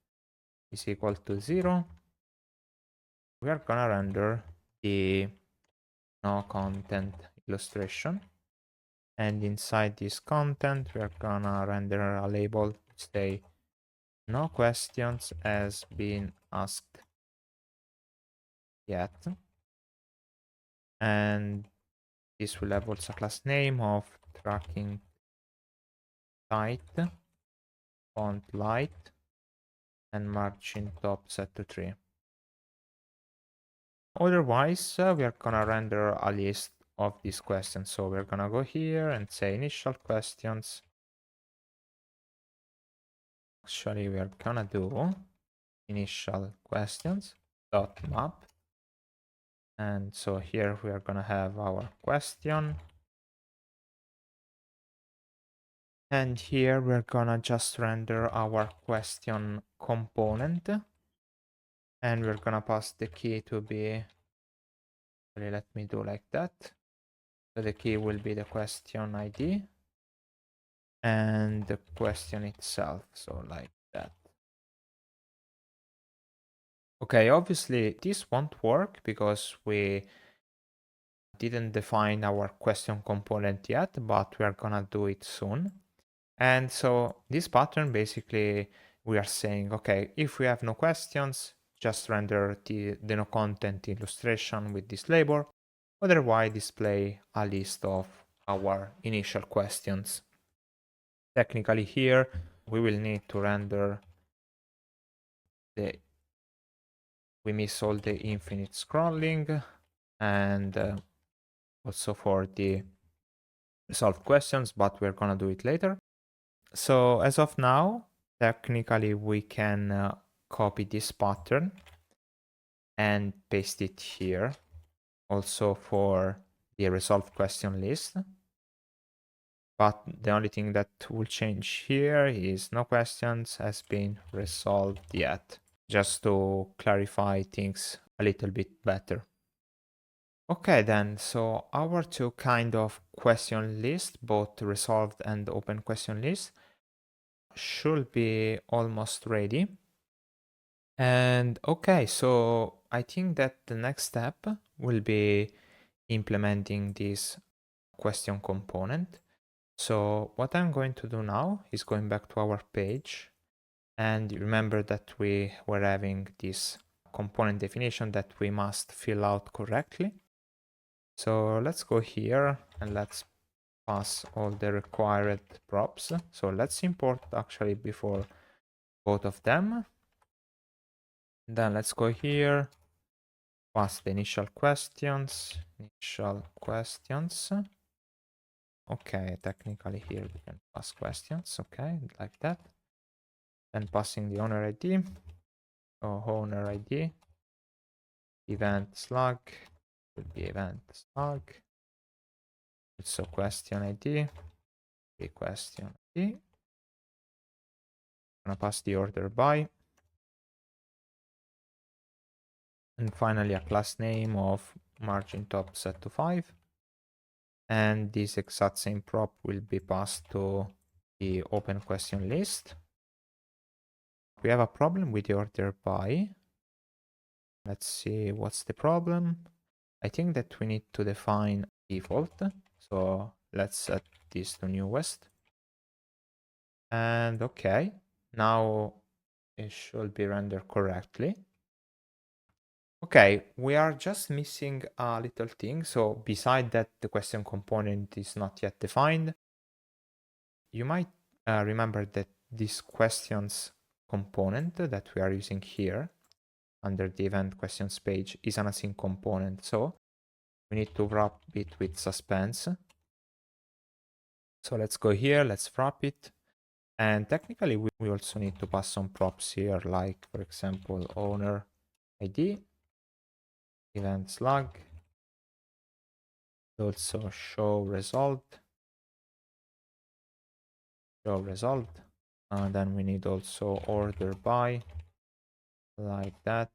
Speaker 1: is equal to 0, we are going to render the no content illustration. And inside this content, we're going to render a label which say no questions has been asked yet. And this will have also a class name of tracking height, font light, and margin top set to 3. Otherwise, we are gonna render a list of these questions. So we're gonna go here and say initial questions. Actually, we are gonna do initial questions dot map. And so here we are gonna have our question. And here we're gonna just render our question component. And we're gonna pass the key to be, let me do like that. So the key will be the question ID and the question itself, so like that. Okay, obviously this won't work because we didn't define our question component yet, but we are gonna do it soon. And so this pattern, basically we are saying, okay, if we have no questions, just render the no content illustration with this label, otherwise display a list of our initial questions. Technically here, we will need to render we miss all the infinite scrolling and also for the resolved questions, but we're gonna do it later. So as of now, technically we can copy this pattern and paste it here also for the resolved question list. But the only thing that will change here is no questions has been resolved yet, just to clarify things a little bit better. Okay then, so our two kind of question list, both resolved and open question list, should be almost ready. And okay, so I think that the next step will be implementing this question component. So what I'm going to do now is going back to our page, and remember that we were having this component definition that we must fill out correctly. So let's go here and let's pass all the required props. So let's import actually before both of them. Then let's go here, pass the initial questions. Okay, technically here we can pass questions, okay, like that. Then passing the owner ID, so owner ID, event slug, would be event slug, also question ID, the question ID. Gonna pass the order by. And finally a class name of margin top set to 5. And this exact same prop will be passed to the open question list. We have a problem with the order by. Let's see what's the problem. I think that we need to define default. So let's set this to newest. And okay, now it should be rendered correctly. Okay, we are just missing a little thing. So beside that, the question component is not yet defined. You might remember that this questions component that we are using here under the event questions page is an async component. So we need to wrap it with suspense. So let's go here, let's wrap it. And technically we also need to pass some props here, like for example, owner ID, event slug, also show result. And then we need also order by, like that.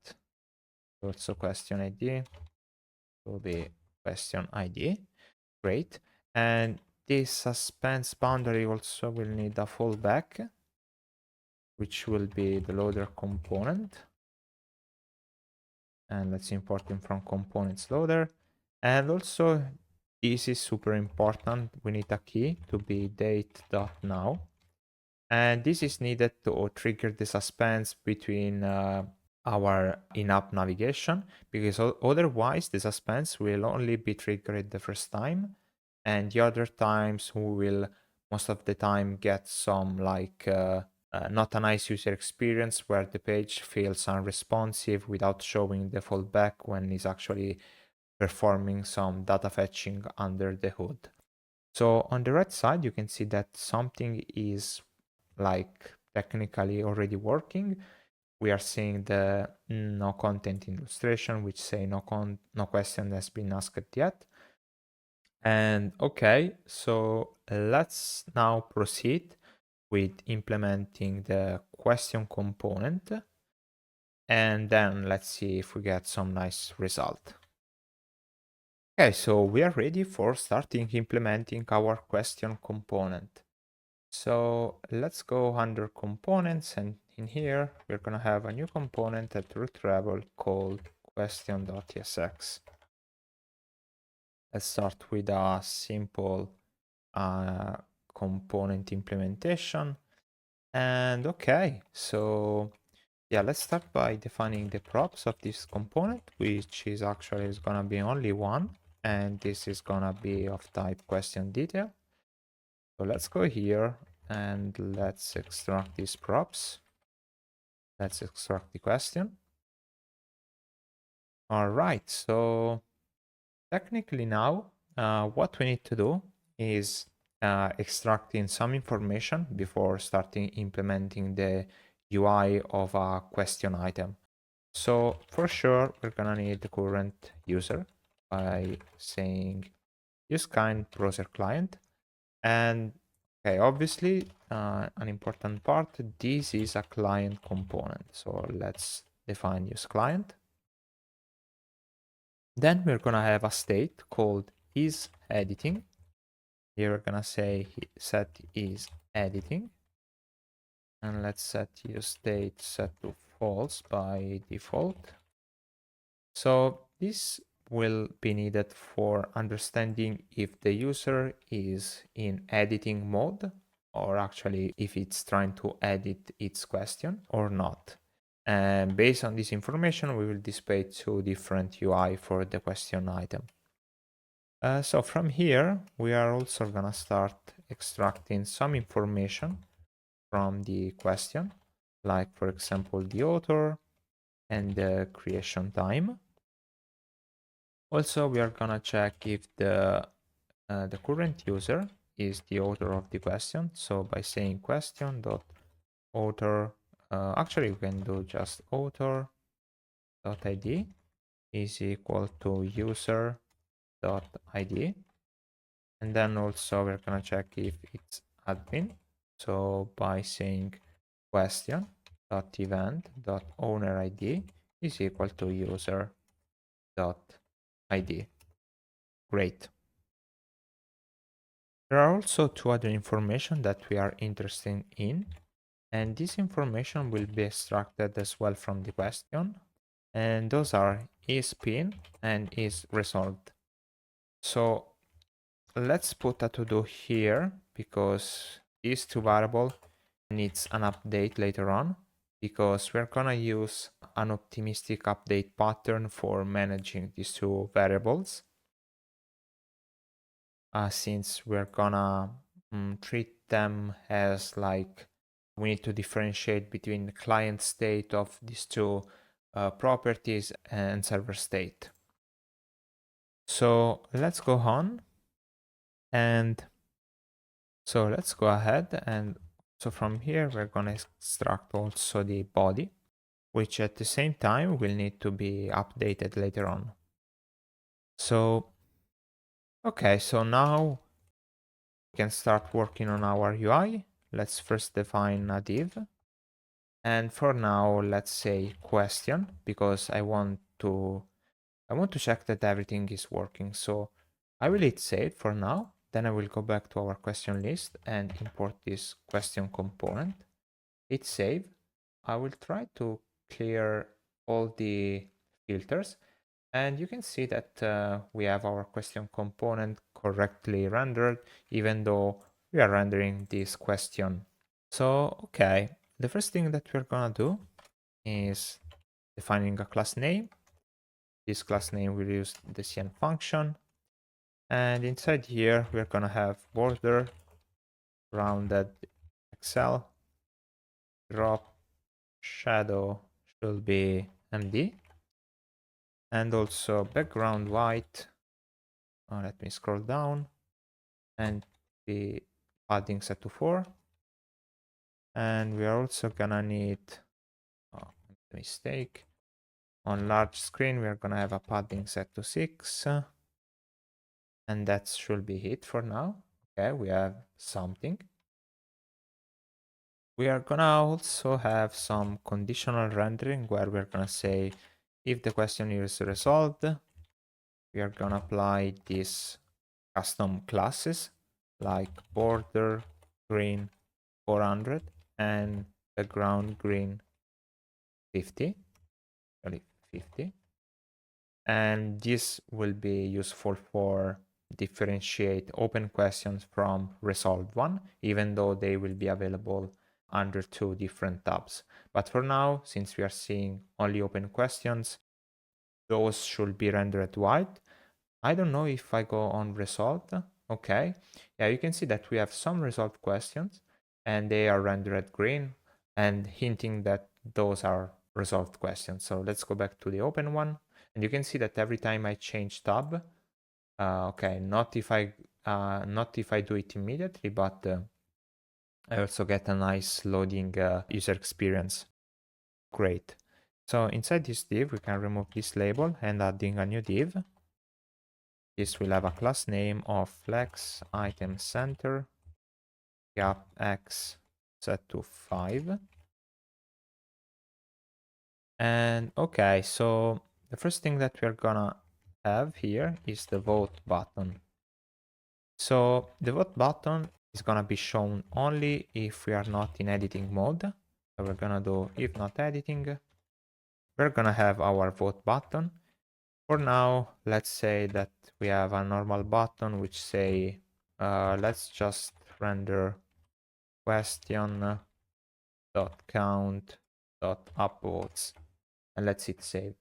Speaker 1: Also question ID will be question ID. Great. And this suspense boundary also will need a fallback, which will be the loader component. And let's import him from components loader. And also this is super important. We need a key to be date.now. And this is needed to trigger the suspense between our in-app navigation, because otherwise the suspense will only be triggered the first time, and the other times we will most of the time get some like not a nice user experience where the page feels unresponsive without showing the fallback when it's actually performing some data fetching under the hood. So on the right side you can see that something is like technically already working. We are seeing the no content illustration, which say no question has been asked yet. And okay, so let's now proceed with implementing the question component. and then let's see if we get some nice result. Okay, so we are ready for starting implementing our question component. So let's go under components, and in here we're gonna have a new component at root level called question.tsx. Let's start with a simple component implementation. And okay, so yeah, let's start by defining the props of this component, which is actually is gonna be only one, and this is gonna be of type question detail. So let's go here and let's extract these props. Let's extract the question. All right, so technically now, what we need to do is extracting some information before starting implementing the UI of a question item. So for sure, we're gonna need the current user by saying use kind browser client. And okay, obviously, an important part, this is a client component. So let's define use client. Then we're gonna have a state called is editing. Here we're gonna say set is editing. And let's set use state set to false by default. So this will be needed for understanding if the user is in editing mode, or actually if it's trying to edit its question or not. And based on this information, we will display two different UI for the question item. So from here, we are also gonna start extracting some information from the question, like for example, the author and the creation time. Also, we are gonna check if the current user is the author of the question. So by saying question dot author, actually we can do just author dot id is equal to user dot id, and then also we're gonna check if it's admin. So by saying question dot event dot owner id is equal to user dot id. Great. There are also two other information that we are interested in, and this information will be extracted as well from the question, and those are is_pin and is_resolved. So let's put a to-do here because these two variables needs an update later on, because we're gonna use an optimistic update pattern for managing these two variables. Since we're gonna treat them as like we need to differentiate between the client state of these two properties and server state. So let's go on, and so let's go ahead, and so from here we're gonna extract also the body, which at the same time will need to be updated later on. So okay, so now we can start working on our UI. Let's first define a div. And for now, let's say question, because I want to check that everything is working. So I will hit save for now. Then I will go back to our question list and import this question component. Hit save. I will try to clear all the filters. And you can see that we have our question component correctly rendered, even though we are rendering this question. So, okay, the first thing that we're gonna do is defining a class name. This class name will use the CN function. And inside here, we're gonna have border, rounded Excel, drop, shadow should be MD, and also background white. Let me scroll down, and the padding set to 4. And we are also gonna need, mistake. On large screen, we're gonna have a padding set to 6. And that should be it for now. Okay, we have something. We are gonna also have some conditional rendering where we're gonna say if the question is resolved, we are gonna apply these custom classes like border green 400 and background green 50, sorry, 50. And this will be useful for differentiate open questions from resolved one, even though they will be available under two different tabs. But for now, since we are seeing only open questions, those should be rendered white. I don't know if I go on resolved. Okay. Yeah, you can see that we have some resolved questions and they are rendered green and hinting that those are resolved questions. So let's go back to the open one. And you can see that every time I change tab, okay, not if I do it immediately, but I also get a nice loading user experience. Great. So inside this div, we can remove this label and adding a new div. This will have a class name of flex item center gap x set to 5. And okay, so the first thing that we're gonna have here is the vote button. So the vote button is gonna be shown only if we are not in editing mode. So we're gonna do if not editing. We're gonna have our vote button. For now, let's say that we have a normal button which say, let's just render question dot count dot upvotes and let's hit save.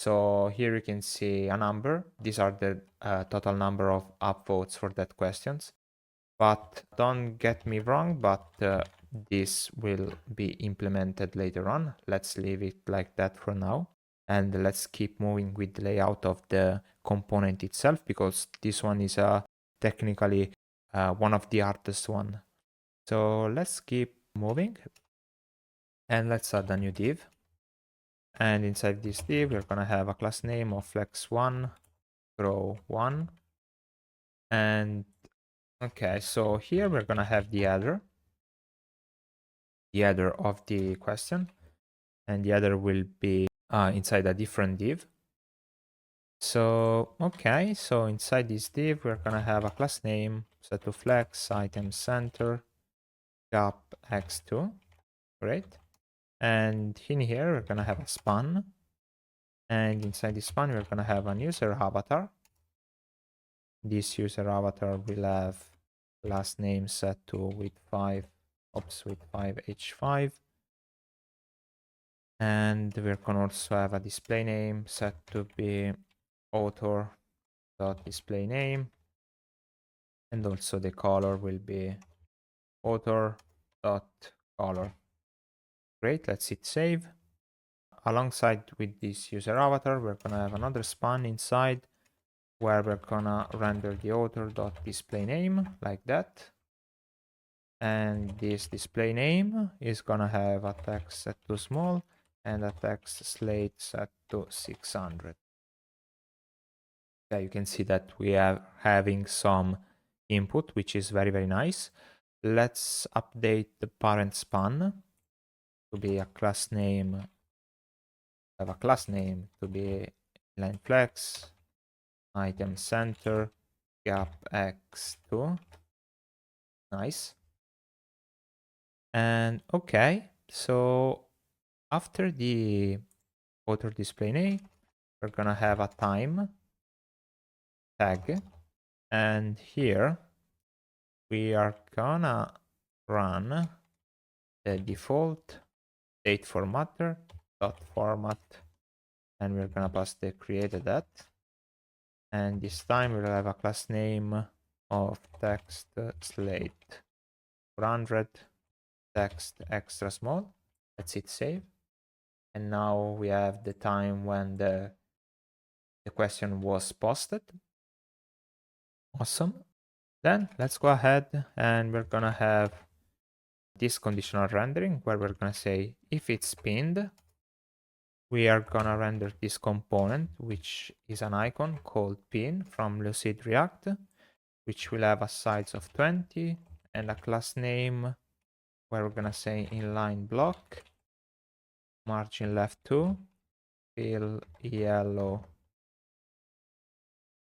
Speaker 1: So here you can see a number. These are the total number of upvotes for that questions. But don't get me wrong, but this will be implemented later on. Let's leave it like that for now. And let's keep moving with the layout of the component itself, because this one is technically one of the hardest one. So let's keep moving and let's add a new div. And inside this div, we're gonna have a class name of flex1 grow1. And okay, so here we're gonna have the header of the question, and the header will be inside a different div. So okay, so inside this div we're gonna have a class name set to flex item center gap x2. Great. And in here we're gonna have a span, and inside the span we're gonna have an user avatar. This user avatar will have last name set to with5 h5, and we can also have a display name set to be author.display name, and also the color will be author.color. Great, let's hit save. Alongside with this user avatar, we're gonna have another span inside where we're gonna render the author.display name like that. And this display name is gonna have a text set to small and a text slate set to 600. Okay, you can see that we are having some input, which is very, very nice. Let's update the parent span to be a class name, have a class name to be line flex, item center, gap x2. Nice. And okay, so after the author display name, we're gonna have a time tag, and here we are gonna run the default date formatter dot format, and we're gonna pass the created at, and this time we'll have a class name of text slate 400 text extra small. Let's hit save, and now we have the time when the question was posted. Awesome. Then let's go ahead and we're gonna have this conditional rendering where we're gonna say if it's pinned, we are gonna render this component, which is an icon called pin from Lucid React, which will have a size of 20 and a class name where we're gonna say inline block, margin left 2, fill yellow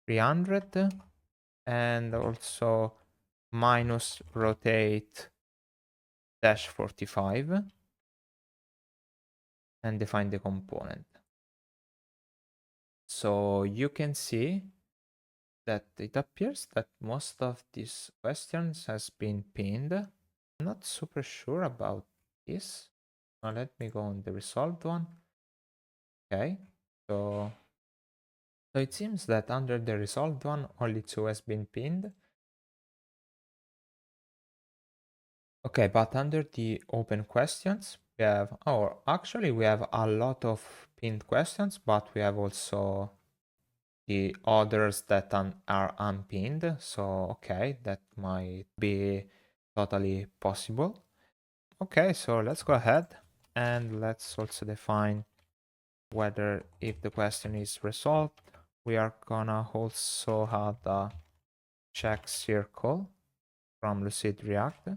Speaker 1: 300, and also minus rotate dash 45, and define the component. So you can see that it appears that most of these questions has been pinned. I'm not super sure about this. Now let me go on the resolved one. Okay, so it seems that under the resolved one, only 2 has been pinned. Okay, but under the open questions, we have, oh, actually we have a lot of pinned questions, but we have also the others that are unpinned. So, okay, that might be totally possible. Okay, so let's go ahead and let's also define whether if the question is resolved, we are gonna also have the check circle from Lucid React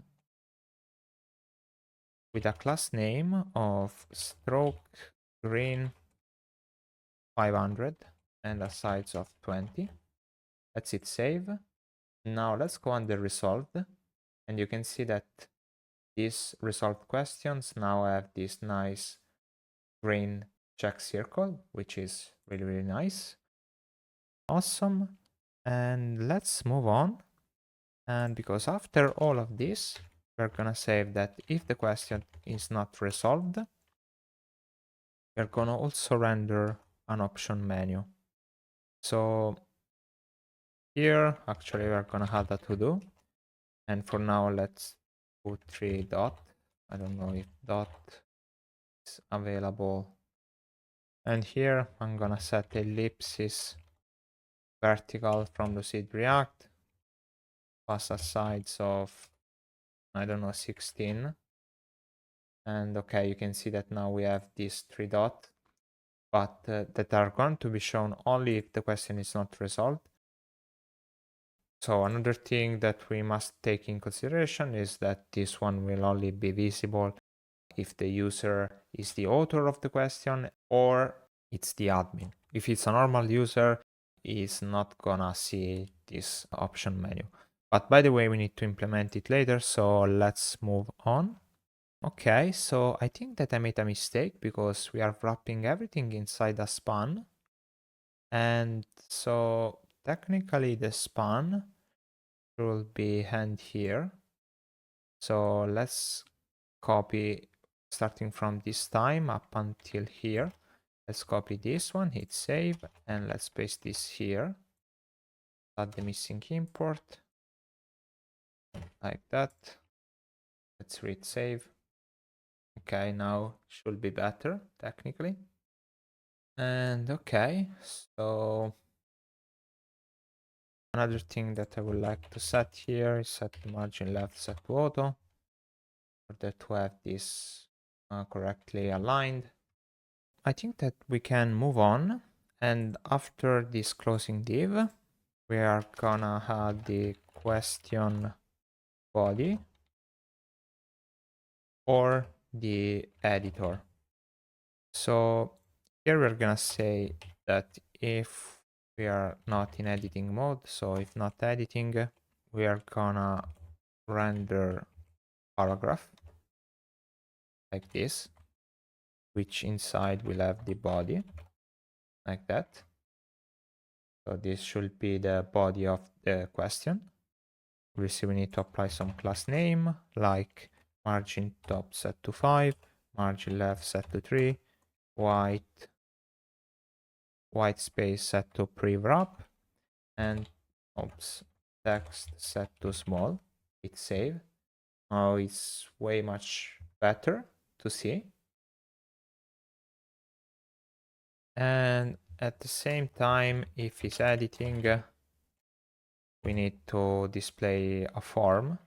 Speaker 1: with a class name of stroke green 500 and a size of 20. Let's hit save. Now let's go under resolved, and you can see that these resolved questions now have this nice green check circle, which is really, really nice. Awesome. And let's move on. And because after all of this, we're gonna save that if the question is not resolved, we're gonna also render an option menu. So here, actually, we're gonna have that to do. And for now, let's put 3 dot. I don't know if dot is available. And here, I'm gonna set ellipsis vertical from Lucid React, pass a size of, I don't know, 16. And okay, you can see that now we have these 3 dots, but that are going to be shown only if the question is not resolved. So another thing that we must take in consideration is that this one will only be visible if the user is the author of the question or it's the admin. If it's a normal user, is not gonna see this option menu. But by the way, we need to implement it later, so let's move on. Okay, so I think that I made a mistake because we are wrapping everything inside a span. And so technically the span should be hand here. So let's copy starting from this time up until here. Let's copy this one, hit save, and let's paste this here. Add the missing import, like that. Let's read save. Okay, now should be better, technically. And okay, so another thing that I would like to set here is set the margin left set to auto, for that to have this correctly aligned. I think that we can move on, and after this closing div, we are gonna have the question body or the editor. So here we're gonna say that if we are not in editing mode, so if not editing, we are gonna render paragraph like this, which inside will have the body like that. So this should be the body of the question. We need to apply some class name like margin top set to 5, margin left set to 3, white space set to pre-wrap, and text set to small. Hit save. Now it's way much better to see. And at the same time, if it's editing, we need to display a form.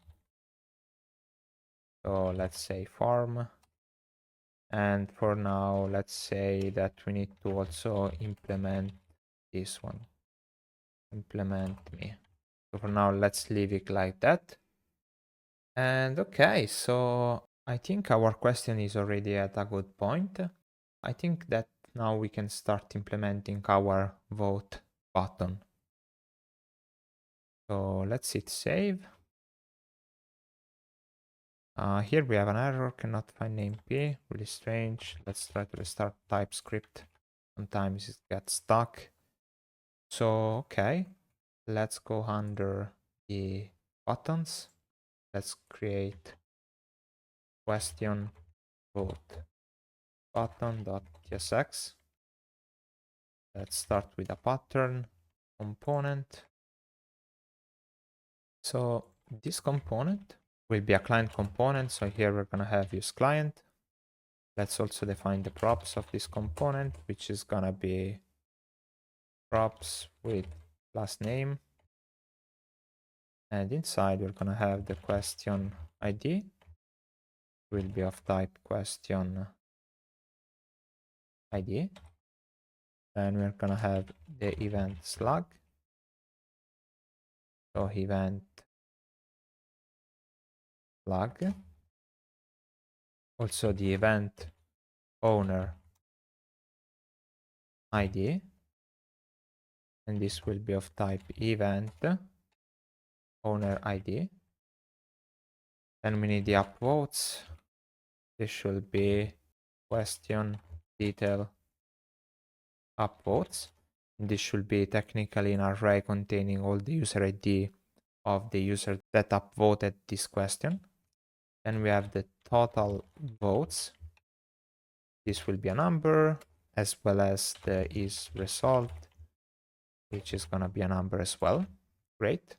Speaker 1: So let's say form. And for now, let's say that we need to also implement this one. Implement me. So for now, let's leave it like that. And okay, so I think our question is already at a good point. I think that now we can start implementing our vote button. So let's hit save. Here we have an error, cannot find name P, really strange. Let's try to restart TypeScript. Sometimes it gets stuck. So, okay, let's go under the buttons. Let's create question vote button.tsx. Let's start with a pattern component. So this component will be a client component. So here we're going to have use client. Let's also define the props of this component, which is going to be props with class name. And inside we're going to have the question ID will be of type question ID. And we're going to have the event slug. So event slug. Also the event owner ID. And this will be of type event owner ID. Then we need the upvotes. This should be question detail upvotes. This should be technically an array containing all the user ID of the user that upvoted this question. Then we have the total votes. This will be a number, as well as the is result, which is going to be a number as well. Great.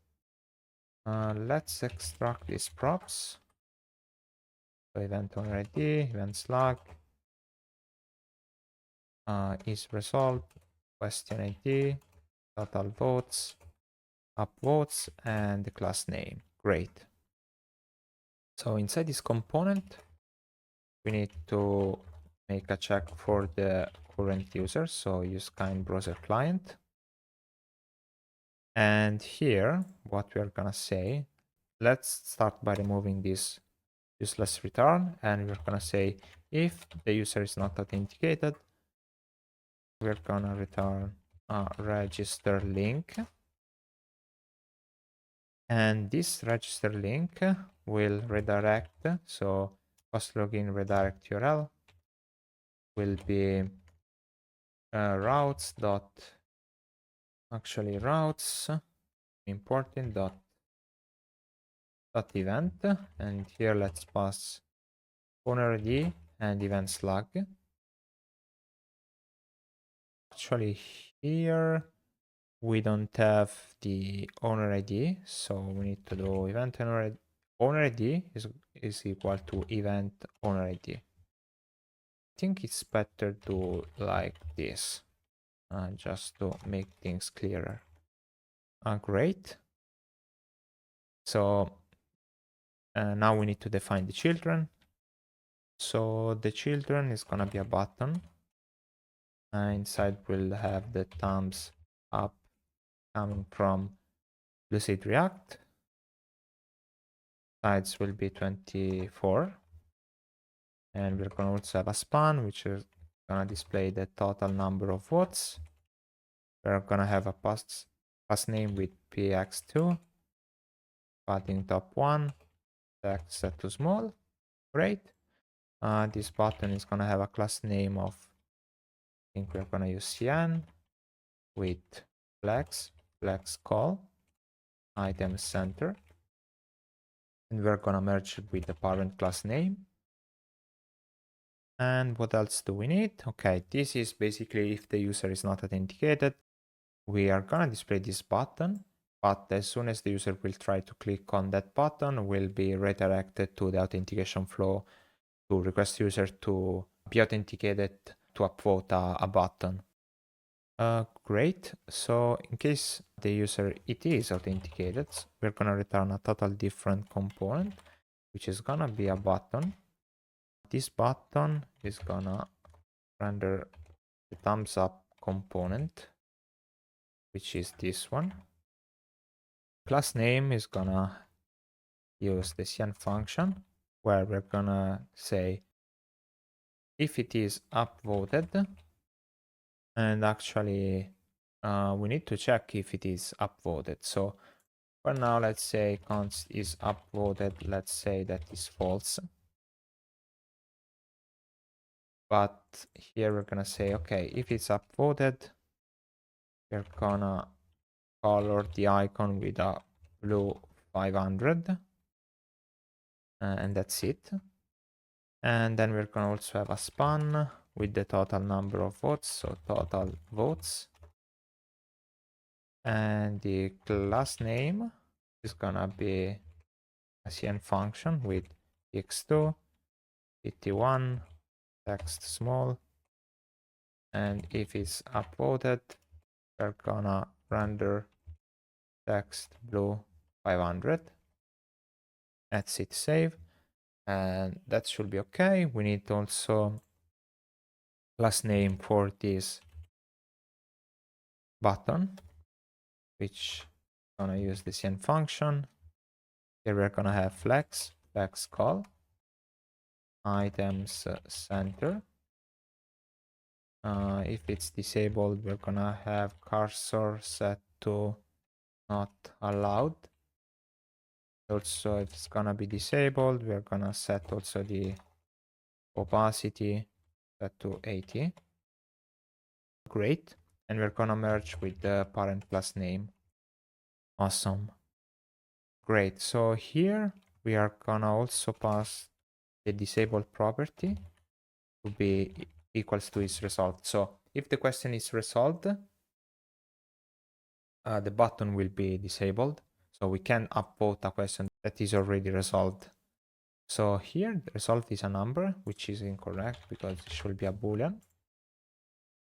Speaker 1: Let's extract these props. So event owner ID, event slug, is result, question ID, total votes, upvotes, and the class name. Great. So inside this component, we need to make a check for the current user. So use kind browser client. And here, what we're gonna say, let's start by removing this useless return. And we're gonna say, if the user is not authenticated, we're gonna return a register link. And this register link will redirect, so post login redirect URL will be routes dot routes important dot event, and here let's pass owner ID and event slug. Actually here we don't have the owner ID, so we need to do event owner ID is equal to event owner ID. I think it's better to like this, just to make things clearer. Great. So now we need to define the children. So the children is gonna be a button. Inside we'll have the thumbs up coming from Lucid React. Size will be 24. And we're gonna also have a span, which is gonna display the total number of votes. We're gonna have a pass name with px2, padding top 1, text set to small. Great. This button is gonna have a class name of, I think we're gonna use cn with flex call, item center, and we're gonna merge it with the parent class name. And what else do we need? Okay, this is basically if the user is not authenticated, we are gonna display this button, but as soon as the user will try to click on that button, will be redirected to the authentication flow to request user to be authenticated to upvote a button. Great. So in case the user it is authenticated, we're gonna return a total different component, which is gonna be a button. This button is gonna render the thumbs up component, which is this one. Class name is gonna use the CN function where we're gonna say if it is upvoted, and actually we need to check if it is upvoted. So for now, let's say const is upvoted. Let's say that is false. But here we're gonna say, okay, if it's upvoted, we're gonna color the icon with a blue 500. And that's it. And then we're gonna also have a span with the total number of votes, so total votes. And the class name is gonna be a CN function with x2, 51, text small, and if it's upvoted, we're gonna render text blue 500. That's it, save, and that should be okay. We need also class name for this button, which gonna use the CN function. Here we're gonna have flex call, items center. If it's disabled, we're gonna have cursor set to not allowed. Also, if it's gonna be disabled, we're gonna set also the opacity set to 80. Great. And we're gonna merge with the parent class name. Awesome. Great. So here we are gonna also pass the disabled property to be equals to is resolved. So if the question is resolved, the button will be disabled. So we can upvote a question that is already resolved. So here the result is a number, which is incorrect because it should be a boolean,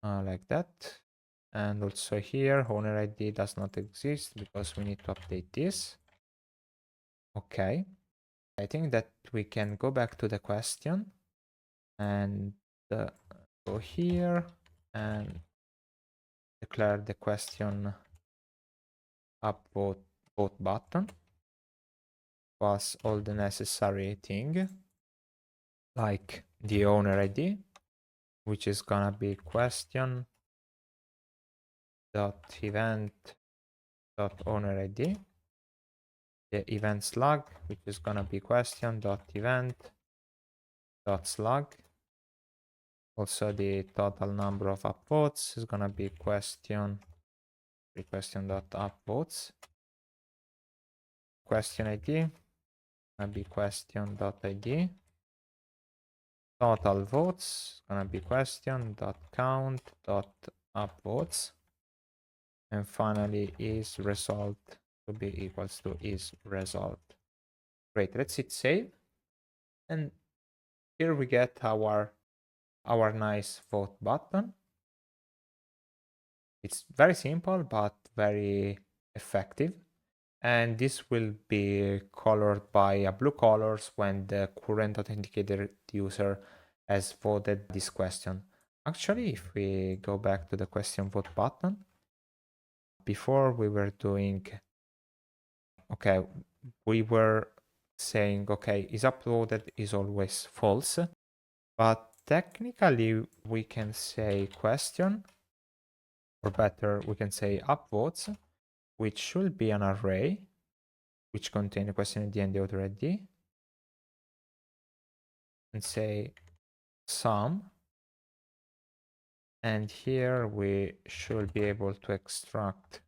Speaker 1: like that. And also here owner ID does not exist because we need to update this. Okay, I think that we can go back to the question and go here and declare the question upvote vote button, pass all the necessary thing like the owner ID, which is gonna be question dot event dot owner ID, the event slug, which is gonna be question dot event dot slug. Also the total number of upvotes is gonna be question dot upvotes. Question ID gonna be question dot ID. Total votes gonna be question dot count dot upvotes. And finally is result to be equals to is result. Great, let's hit save. And here we get our nice vote button. It's very simple, but very effective. And this will be colored by a blue colors when the current authenticated user has voted this question. Actually, if we go back to the question vote button, before we were doing, okay, we were saying, okay, is uploaded is always false, but technically we can say question, or better, we can say upvotes, which should be an array which contain the question ID and the author ID, and say sum. And here we should be able to extract.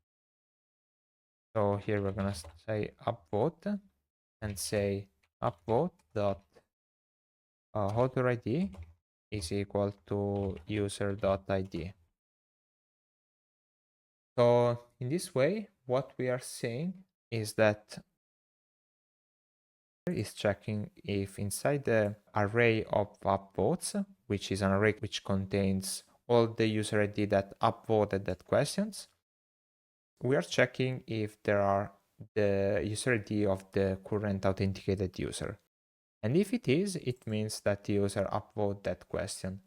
Speaker 1: So here we're gonna say upvote and say upvote dot author ID is equal to user.id. So in this way, what we are saying is that is checking if inside the array of upvotes, which is an array which contains all the user ID that upvoted that questions, we are checking if there are the user ID of the current authenticated user. And if it is, it means that the user upvoted that question.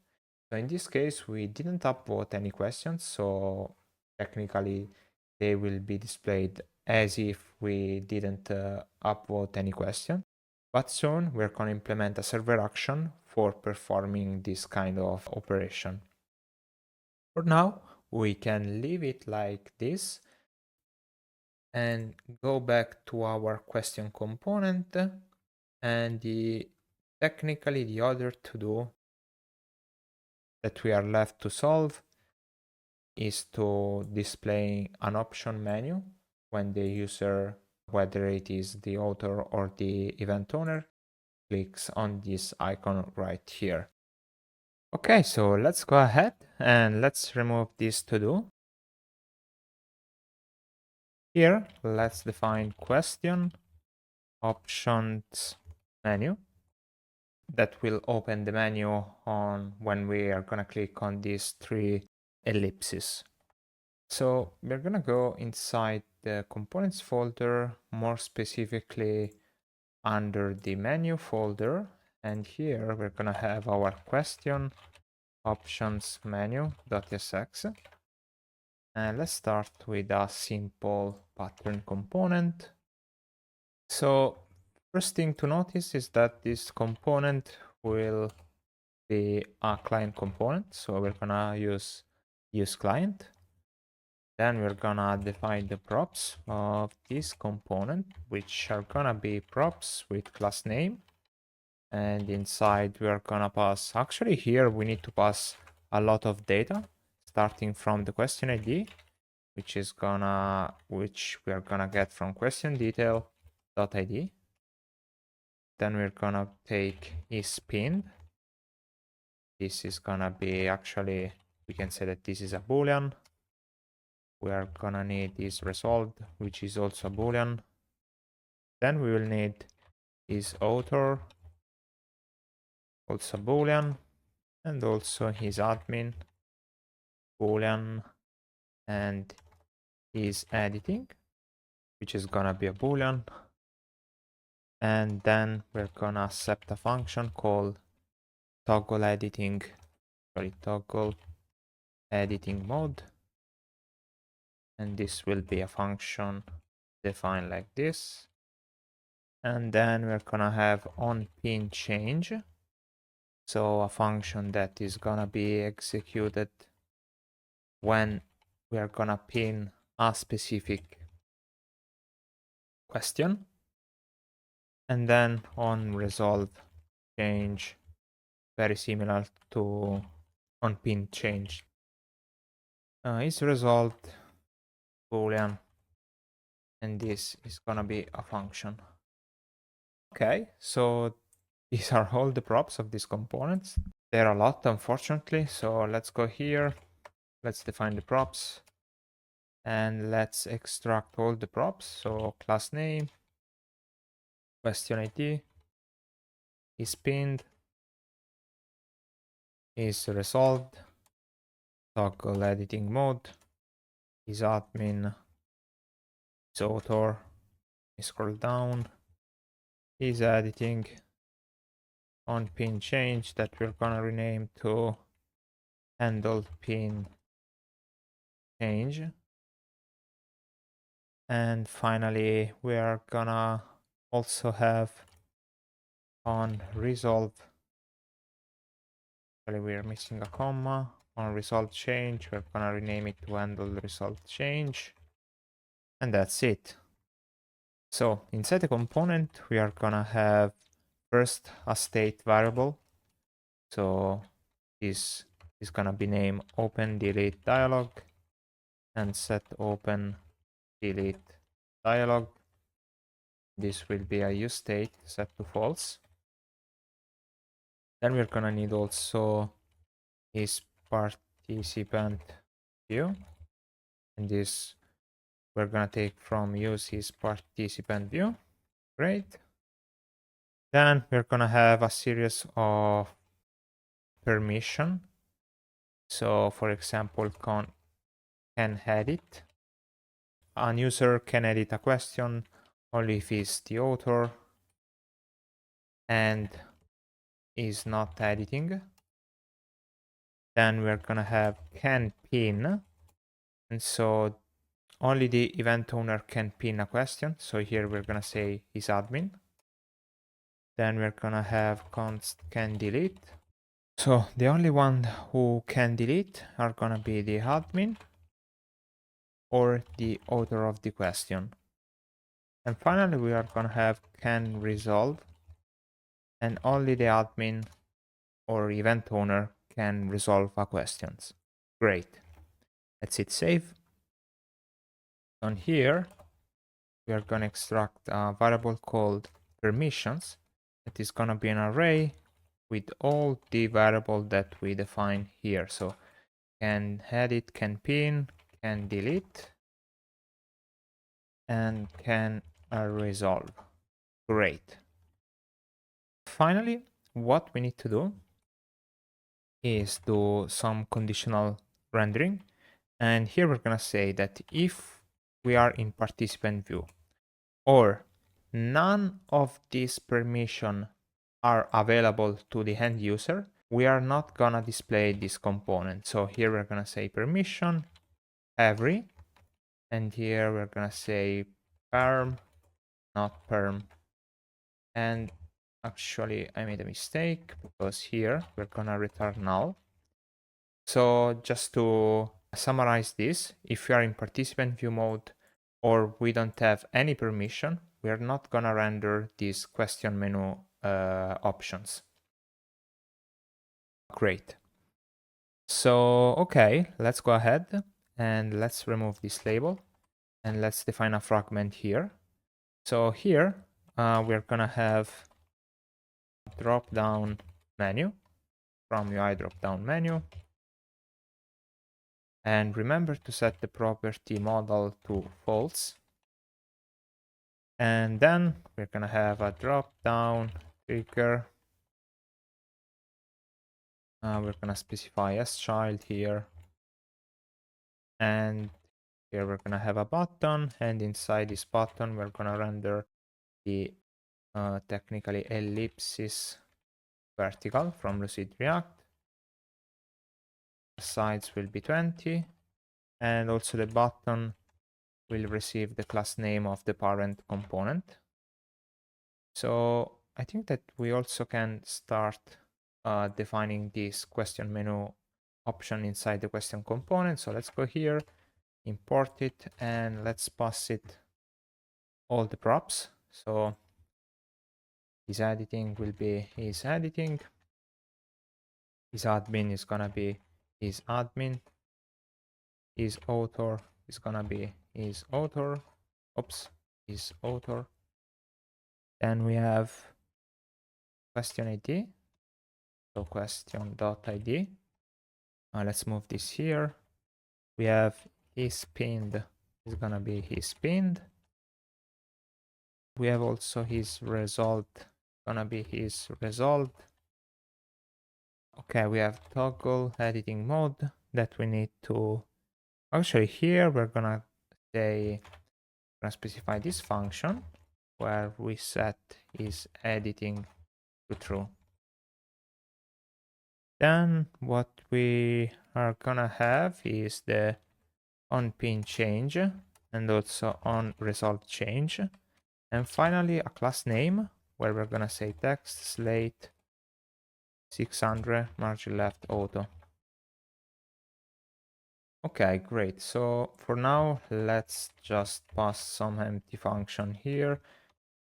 Speaker 1: So in this case, we didn't upvote any questions, so technically they will be displayed as if we didn't upvote any question. But soon we're going to implement a server action for performing this kind of operation. For now, we can leave it like this and go back to our question component, and technically the other to-do that we are left to solve is to display an option menu when the user, whether it is the author or the event owner, clicks on this icon right here. Okay, so let's go ahead and let's remove this to-do. Here, let's define question options menu that will open the menu on when we are gonna click on these three ellipses. So we're gonna go inside the components folder, more specifically under the menu folder, and here we're gonna have our question options menu.sx. And let's start with a simple pattern component. So first thing to notice is that this component will be a client component. So we're gonna use client. Then we're gonna define the props of this component, which are gonna be props with class name. And inside we are gonna pass, actually here we need to pass a lot of data, starting from the question ID, which we are gonna get from question detail.id. Then we're gonna take is pinned. This is gonna be, actually, we can say that this is a boolean. We are gonna need is resolved, which is also a boolean. Then we will need is author, also boolean, and also his admin, boolean, and is editing, which is gonna be a boolean. And then we're gonna accept a function called toggle editing mode, and this will be a function defined like this. And then we're gonna have on pin change, so a function that is gonna be executed when we are gonna pin a specific question. And then on resolve change, very similar to on pin change, is resolved boolean, and this is gonna be a function. Okay, so these are all the props of these components. There are a lot, unfortunately, so let's go here, let's define the props, and let's extract all the props. So class name, question ID, is pinned, is resolved, toggle editing mode, is admin, is author, scroll down, is editing, on pin change that we're gonna rename to handle pin change. And finally, we are gonna also have on resolve, actually we're missing a comma, on result change, we're gonna rename it to handle result change. And that's it. So inside the component, we are gonna have first a state variable. So this is gonna be named open delete dialog, and set open delete dialog. This will be a use state set to false. Then we're gonna need also is participant view, and this we're gonna take from use is participant view. Great. Then we're gonna have a series of permission. So for example, can edit. An user can edit a question only if he's the author and is not editing. Then we're gonna have can pin, and so only the event owner can pin a question. So here we're gonna say is admin. Then we're gonna have const can delete. So the only one who can delete are gonna be the admin or the author of the question. And finally, we are gonna have can resolve, and only the admin or event owner can resolve our questions. Great. Let's hit save. On here, we are gonna extract a variable called permissions. It is gonna be an array with all the variables that we define here. So can edit, can pin, can delete, and can resolve. Great. Finally, what we need to do is do some conditional rendering. And here we're gonna say that if we are in participant view or none of these permissions are available to the end user, we are not gonna display this component. So here we're gonna say permission every, and here we're gonna say perm, not perm. And actually I made a mistake because here we're gonna return null. So just to summarize this, if we are in participant view mode or we don't have any permission, we are not gonna render these question menu options. Great. So, okay, let's go ahead and let's remove this label and let's define a fragment here. So here we're gonna have a drop down menu from UI drop down menu. And remember to set the property model to false. And then we're gonna have a drop down trigger. We're gonna specify as child here. And here we're gonna have a button, and inside this button we're gonna render the technically ellipsis vertical from Lucid React. The sides will be 20, and also the button will receive the class name of the parent component. So I think that we also can start defining this question menu option inside the question component. So let's go here, import it, and let's pass it all the props. So his editing will be his editing. His admin is gonna be his admin. His author is gonna be his author. Oops, his author. Then we have question ID. So question.id. Let's move this here. We have his pinned is gonna be his pinned. We have also his result gonna be his result. Okay, we have toggle editing mode that we need to actually here we're gonna say specify this function where we set is editing to true. Then what we are gonna have is the on pin change and also on result change. And finally a class name where we're gonna say text slate 600 margin left auto. Okay, great. So for now, let's just pass some empty function here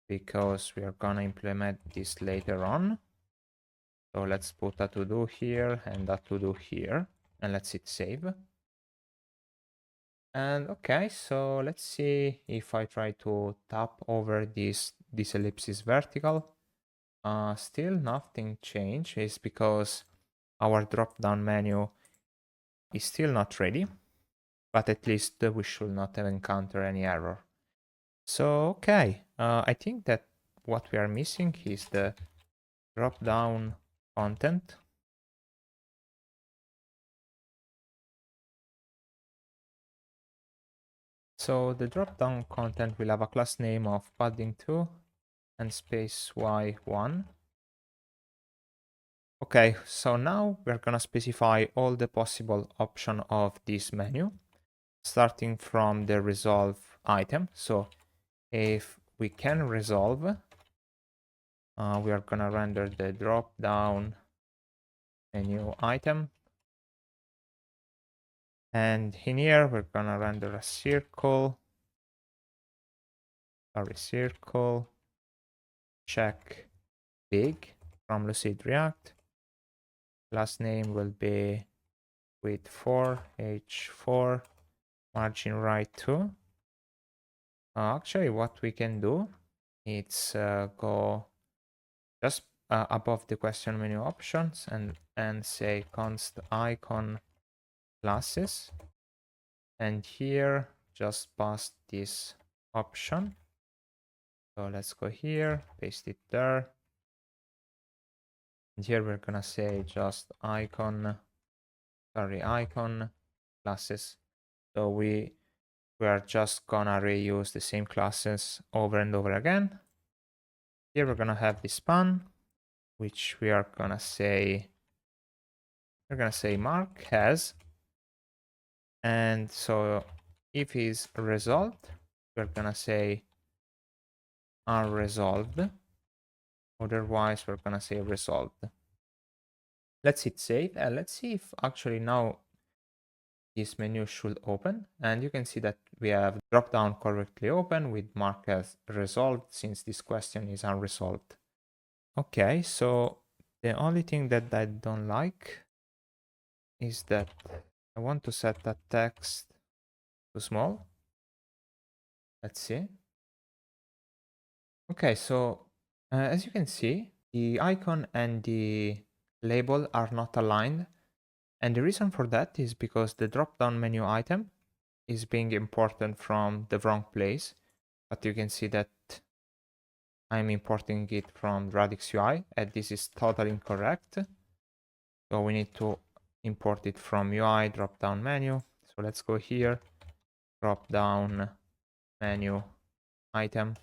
Speaker 1: because we are gonna implement this later on. So let's put a to do here and a to do here, and let's hit save. And okay, so let's see if I try to tap over this ellipsis vertical. Still nothing changed. It's because our drop down menu is still not ready, but at least we should not have encountered any error. So okay, I think that what we are missing is the drop down content. So the drop down content will have a class name of padding2 and space y1. Okay, so now we're gonna specify all the possible options of this menu. starting from the resolve item. So if we can resolve, we are gonna render the drop down menu item. And in here, we're gonna render a circle, check big from Lucid React. Last name will be width 4, h4, margin right 2. Actually, what we can do is go just above the question menu options and say const icon classes. And here, just pass this option. So let's go here, paste it there. And here we're gonna say just icon classes. So we are just gonna reuse the same classes over and over again. Here we're gonna have the span, which we're gonna say mark has. And so if is resolved, we're gonna say unresolved. Otherwise, we're gonna say resolved. Let's hit save and let's see if actually now this menu should open. And you can see that we have drop down correctly open with mark as resolved since this question is unresolved. Okay, so the only thing that I don't like is that I want to set that text to small. Let's see. Okay, so as you can see, the icon and the label are not aligned. And the reason for that is because the drop-down menu item is being imported from the wrong place. But you can see that I'm importing it from Radix UI, and this is totally incorrect. So we need to import it from UI drop-down menu. So let's go here, drop-down menu item.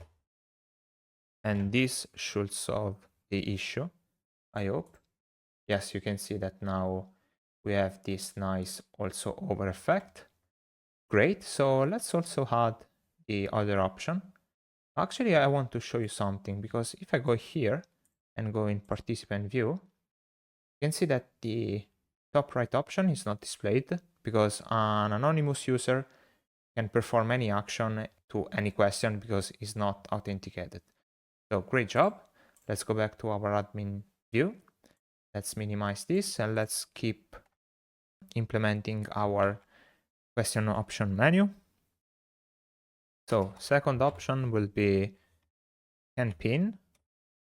Speaker 1: And this should solve the issue, I hope. Yes, you can see that now we have this nice also over effect. Great, so let's also add the other option. Actually, I want to show you something because if I go here and go in participant view, you can see that the top right option is not displayed because an anonymous user can perform any action to any question because it's not authenticated. So great job. Let's go back to our admin view. Let's minimize this and let's keep implementing our question option menu. So second option will be can pin.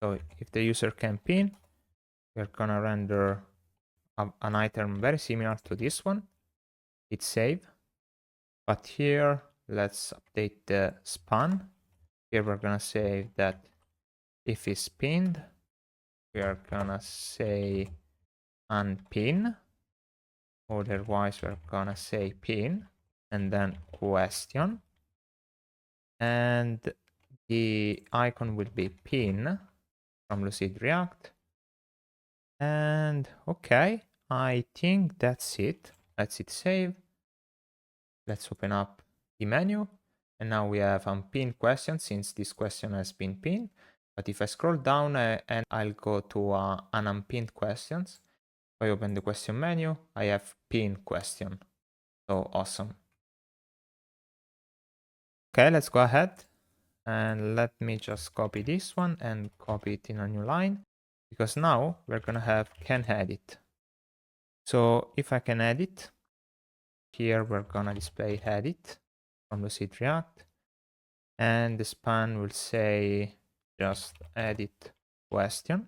Speaker 1: So if the user can pin, we're gonna render an item very similar to this one. Hit save. But here, let's update the span. Here we're gonna say that if it's pinned, we are gonna say unpin. Otherwise, we're gonna say pin and then question. And the icon will be pin from Lucid React. And okay, I think that's it. Let's hit save. Let's open up the menu. And now we have unpinned question since this question has been pinned. But if I scroll down and I'll go to an unpinned questions, if I open the question menu, I have pinned question. So awesome. Okay, let's go ahead and let me just copy this one and copy it in a new line because now we're gonna have can edit. So if I can edit, here we're gonna display edit from Lucid React, and the span will say just edit question.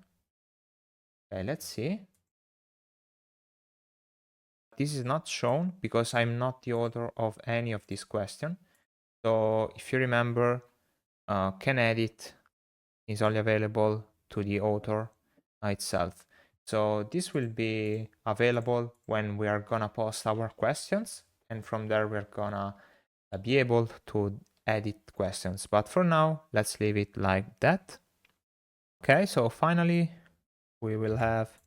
Speaker 1: Okay, let's see. This is not shown because I'm not the author of any of these questions. So if you remember, can edit is only available to the author itself. So this will be available when we are gonna post our questions, and from there we're gonna be able to edit questions. But for now, let's leave it like that. Okay, so finally we will have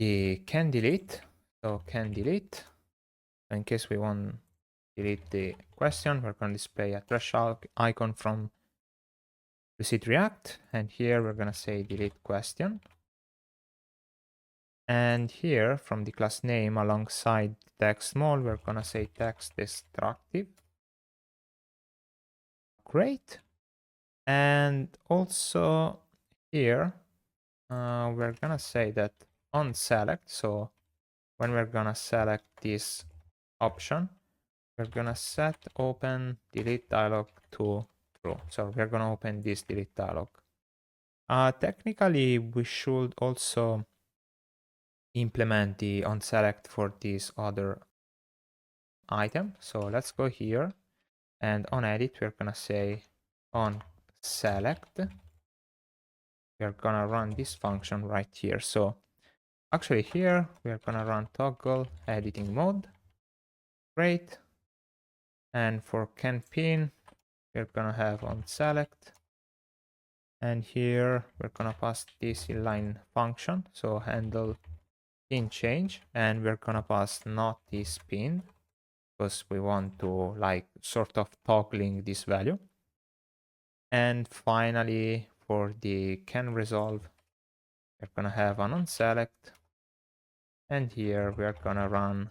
Speaker 1: the can delete. So can delete. In case we want to delete the question, we're going to display a threshold icon from Lucid React. And here we're going to say delete question. And here from the class name alongside text small, we're going to say text destructive. Great. And also here, we're going to say that on select. So when we're going to select this option, we're going to set open delete dialog to true. So we're going to open this delete dialog. Technically, we should also implement the on select for this other item. So let's go here, and on edit, we're going to say on select. We're going to run this function right here. So actually here, we're going to run toggle editing mode. Great. And for can pin, we're going to have on select. And here we're going to pass this inline function. So handle pin change, and we're going to pass not this pin because we want to like sort of toggling this value. And finally, for the can resolve, we're going to have an on select. And here we're going to run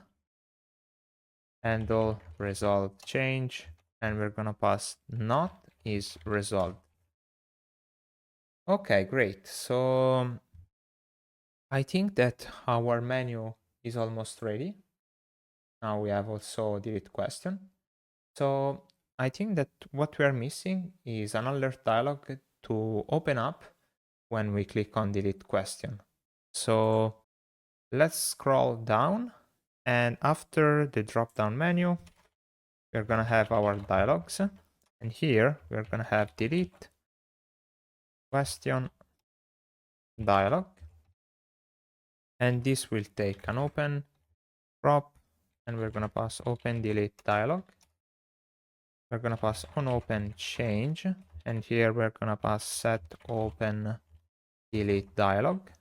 Speaker 1: handle resolve change, and we're going to pass not is resolved. Okay, great. So I think that our menu is almost ready. Now we have also delete question. So I think that what we are missing is an alert dialog to open up when we click on delete question. So let's scroll down, and after the drop down menu, we're going to have our dialogs. And here we're going to have delete question dialog. And this will take an open prop, and we're going to pass open delete dialog. We're going to pass on open change, and here we're going to pass set open delete dialog.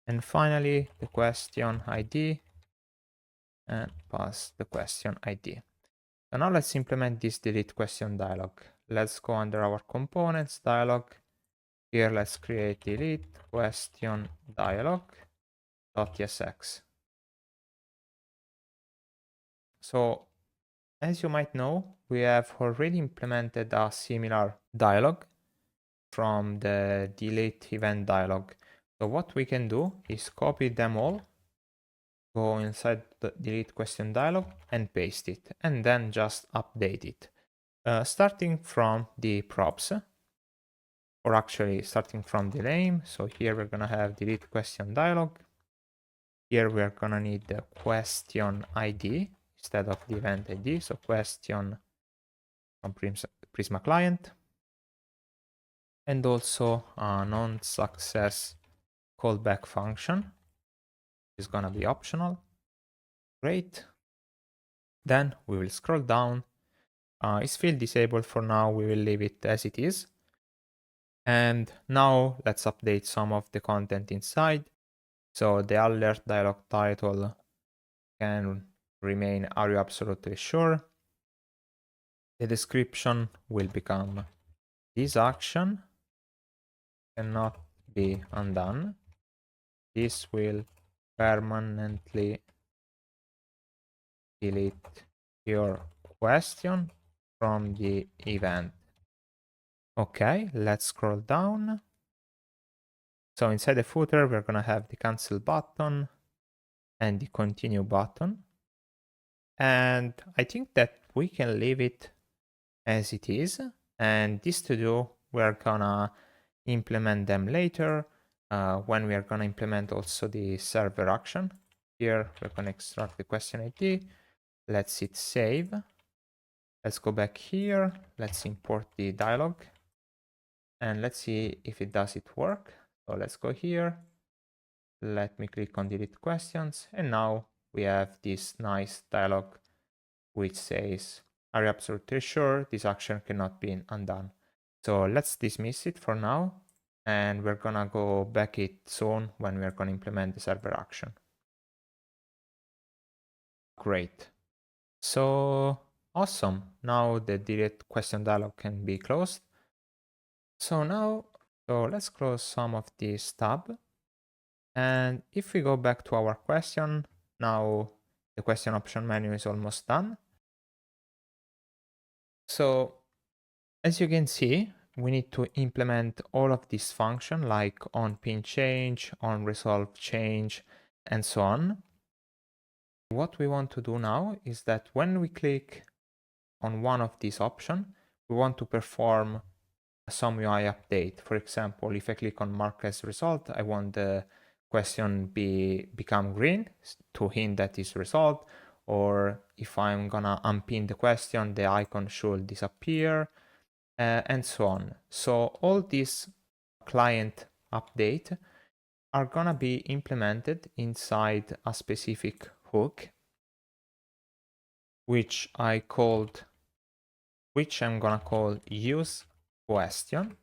Speaker 1: And finally, the question ID, and pass the question ID. So now let's implement this delete question dialog. Let's go under our components dialog. Here, let's create delete question dialog.tsx. So as you might know, we have already implemented a similar dialog from the delete event dialog. So what we can do is copy them all, go inside the delete question dialog and paste it, and then just update it. Starting from the props, or actually starting from the name. So here we're gonna have delete question dialog. Here we're gonna need the question ID instead of the event ID. So question from Prisma client. And also a non-success callback function is gonna be optional. Great. Then we will scroll down. It's field disabled for now. We will leave it as it is. And now let's update some of the content inside. So the alert dialog title can remain "Are you absolutely sure?" The description will become "This action cannot be undone. This will permanently delete your question from the event." Okay, let's scroll down. So inside the footer, we're going to have the cancel button and the continue button. And I think that we can leave it as it is. And this to do, we're gonna implement them later when we are gonna implement also the server action. Here, we're gonna extract the question ID. Let's hit save. Let's go back here. Let's import the dialog. And let's see if it does it work. So let's go here. Let me click on delete questions. And now we have this nice dialog which says, "Are you absolutely sure this action cannot be undone?" So let's dismiss it for now. And we're gonna go back it soon when we're gonna implement the server action. Great. So awesome. Now the delete question dialog can be closed. So let's close some of these tab. And if we go back to our question, now the question option menu is almost done. So as you can see, we need to implement all of these functions like on pin change, on resolve change, and so on. What we want to do now is that when we click on one of these options, we want to perform some UI update. For example, if I click on mark as result, I want the question become green to hint that it's resolved. Or if I'm gonna unpin the question, the icon should disappear, and so on. So all these client update are gonna be implemented inside a specific hook, which I'm gonna call use question.tsx.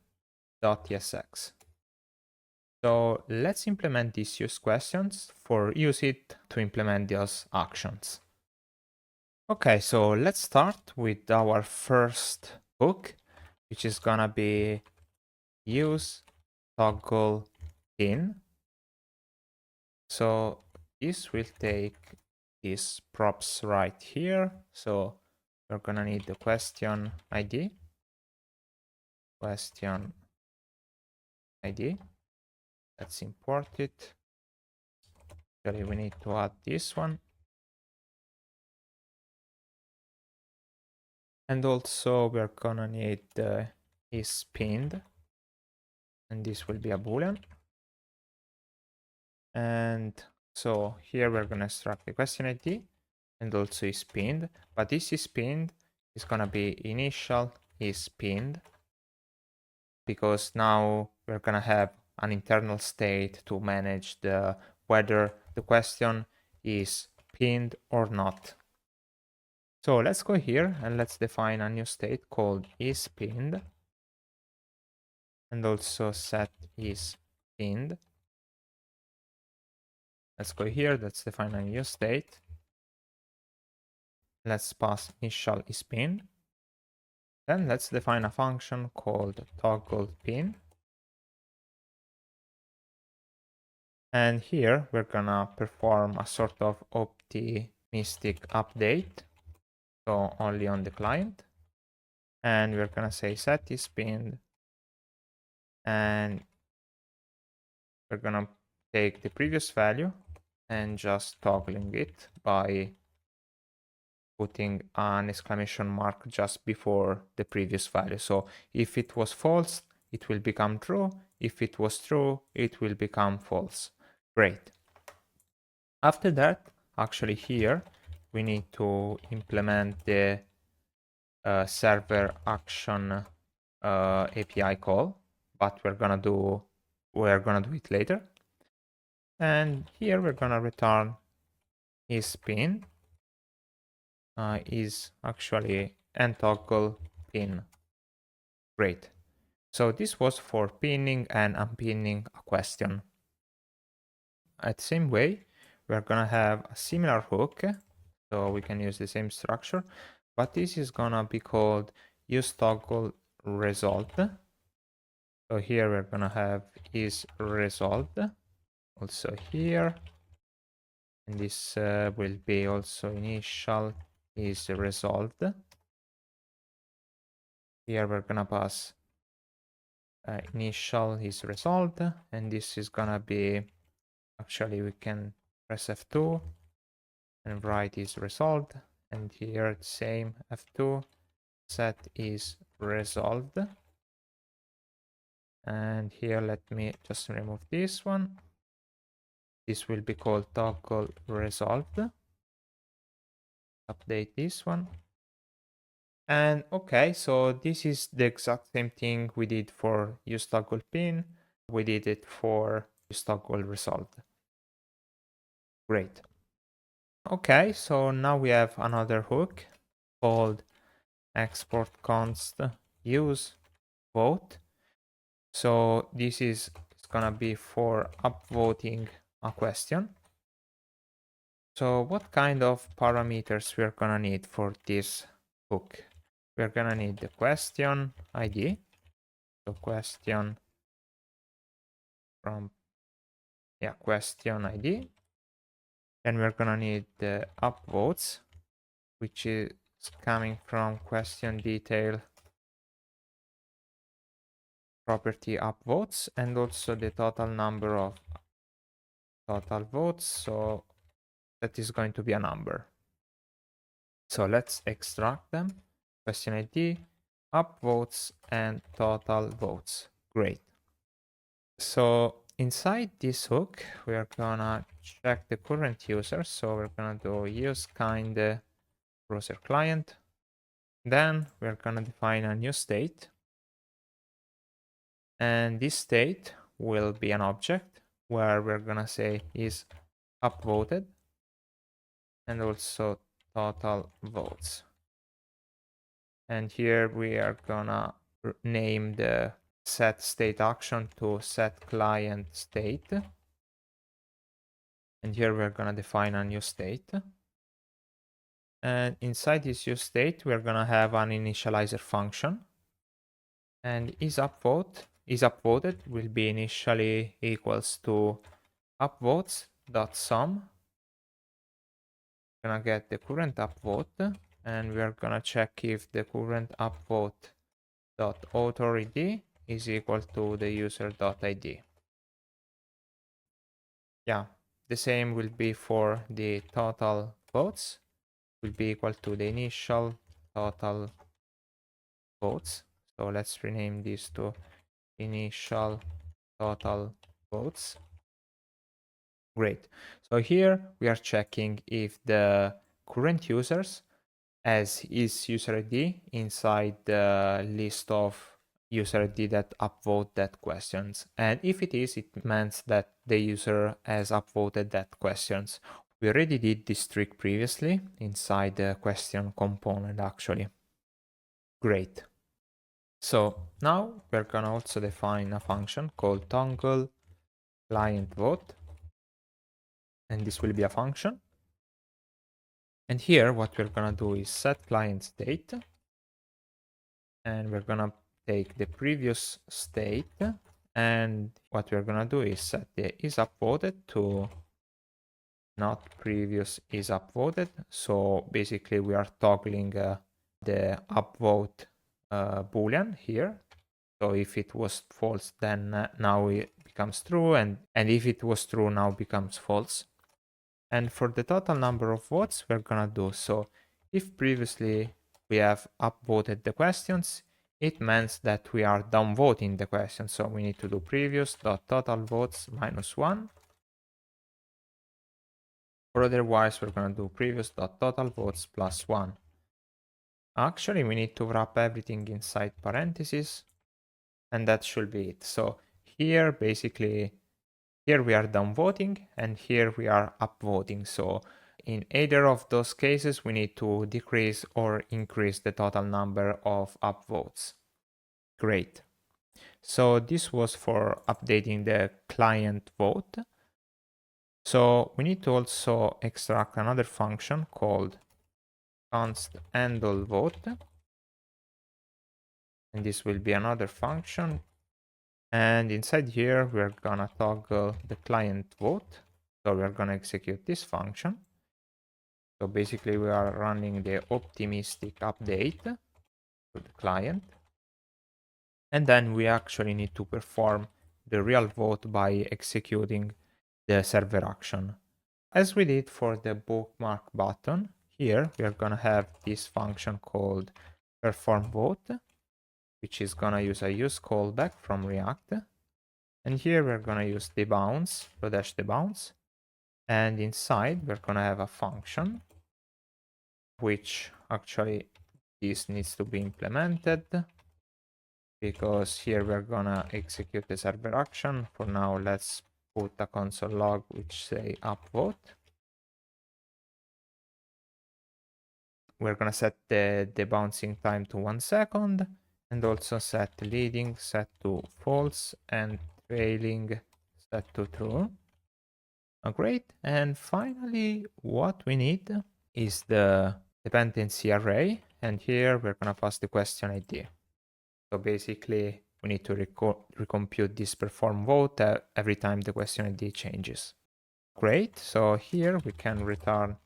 Speaker 1: So let's implement these use questions for use it to implement those actions. Okay, so let's start with our first hook, which is gonna be use toggle pin. So this will take these props right here. So we're gonna need the question ID. Question ID. Let's import it. Actually, we need to add this one. And also we're gonna need is pinned. And this will be a boolean. And so here we're gonna extract the question ID and also is pinned. But this is pinned is gonna be initial is pinned, because now we're gonna have an internal state to manage whether the question is pinned or not. So let's go here and let's define a new state called is pinned, and also set is pinned. Let's go here, let's define a new state. Let's pass initial is pinned. Then let's define a function called toggle pin. And here we're gonna perform a sort of optimistic update, so only on the client. And we're gonna say set is pinned, and we're gonna take the previous value and just toggling it by putting an exclamation mark just before the previous value. So if it was false, it will become true. If it was true, it will become false. Great. After that, actually here, we need to implement the server action API call, but we're gonna do it later. And here we're gonna return is pin, is actually and toggle pin. Great. So this was for pinning and unpinning a question. At the same way, we're gonna have a similar hook, so we can use the same structure, but this is gonna be called use toggle result. So here we're gonna have is result also here, and this will be also initial is resolved. Here we're gonna pass initial is resolved, and this is gonna be, actually we can press F2 and write is resolved, and here same F2 set is resolved. And here let me just remove this one. This will be called toggle resolved. Update this one. And okay, so this is the exact same thing we did for use toggle pin. We did it for use toggle resolved. Great. Okay, so now we have another hook called export const use vote. So this is gonna be for upvoting a question. So what kind of parameters we're gonna need for this hook? We're gonna need the question ID. So question from, question ID. Then we're gonna need the upvotes, which is coming from question detail property upvotes, and also the total number of total votes. So that is going to be a number. So let's extract them. Question ID, upvotes, and total votes. Great. So inside this hook, we are gonna check the current user. So we're gonna do use Kinde browser client. Then we're gonna define a new state. And this state will be an object where we're gonna say is upvoted and also total votes. And here we are gonna name the set state action to set client state. And here we're gonna define a new state. And inside this use state, we're gonna have an initializer function. And is upvoted will be initially equals to upvotes.sum. Gonna get the current upvote, and we're gonna check if the current upvote.author ID is equal to the user.id. Yeah, the same will be for the total votes, will be equal to the initial total votes. So let's rename this to initial total votes. Great. So here we are checking if the current users as is user ID inside the list of user ID that upvote that questions. And if it is, it means that the user has upvoted that questions. We already did this trick previously inside the question component actually. Great. So now we're gonna also define a function called toggle client vote. And this will be a function. And here what we're gonna do is set client state. And we're gonna take the previous state. And what we're gonna do is set the is upvoted to not previous is upvoted. So basically we are toggling the upvote boolean here. So if it was false, then now it becomes true, and if it was true, now becomes false. And for the total number of votes, we're gonna do so. If previously we have upvoted the questions, it means that we are downvoting the question. So we need to do previous.total votes -1. Or otherwise, we're gonna do previous.total votes +1. Actually, we need to wrap everything inside parentheses, and that should be it. So here, basically, here we are downvoting, and here we are upvoting. So in either of those cases, we need to decrease or increase the total number of upvotes. Great. So this was for updating the client vote. So we need to also extract another function called const handle vote. And this will be another function. And inside here, we're gonna toggle the client vote. So we're gonna execute this function. So basically we are running the optimistic update to the client. And then we actually need to perform the real vote by executing the server action. As we did for the bookmark button, here we are gonna have this function called perform vote, which is gonna use a use callback from React. And here we're gonna use debounce, -- debounce. And inside we're gonna have a function which actually this needs to be implemented because here we're gonna execute the server action. For now, let's put a console log which say upvote. We're gonna set the bouncing time to 1 second and also set leading set to false and trailing set to true. Great. And finally, what we need is the dependency array. And here we're going to pass the question ID. So basically, we need to recompute this perform vote every time the question ID changes. Great. So here we can return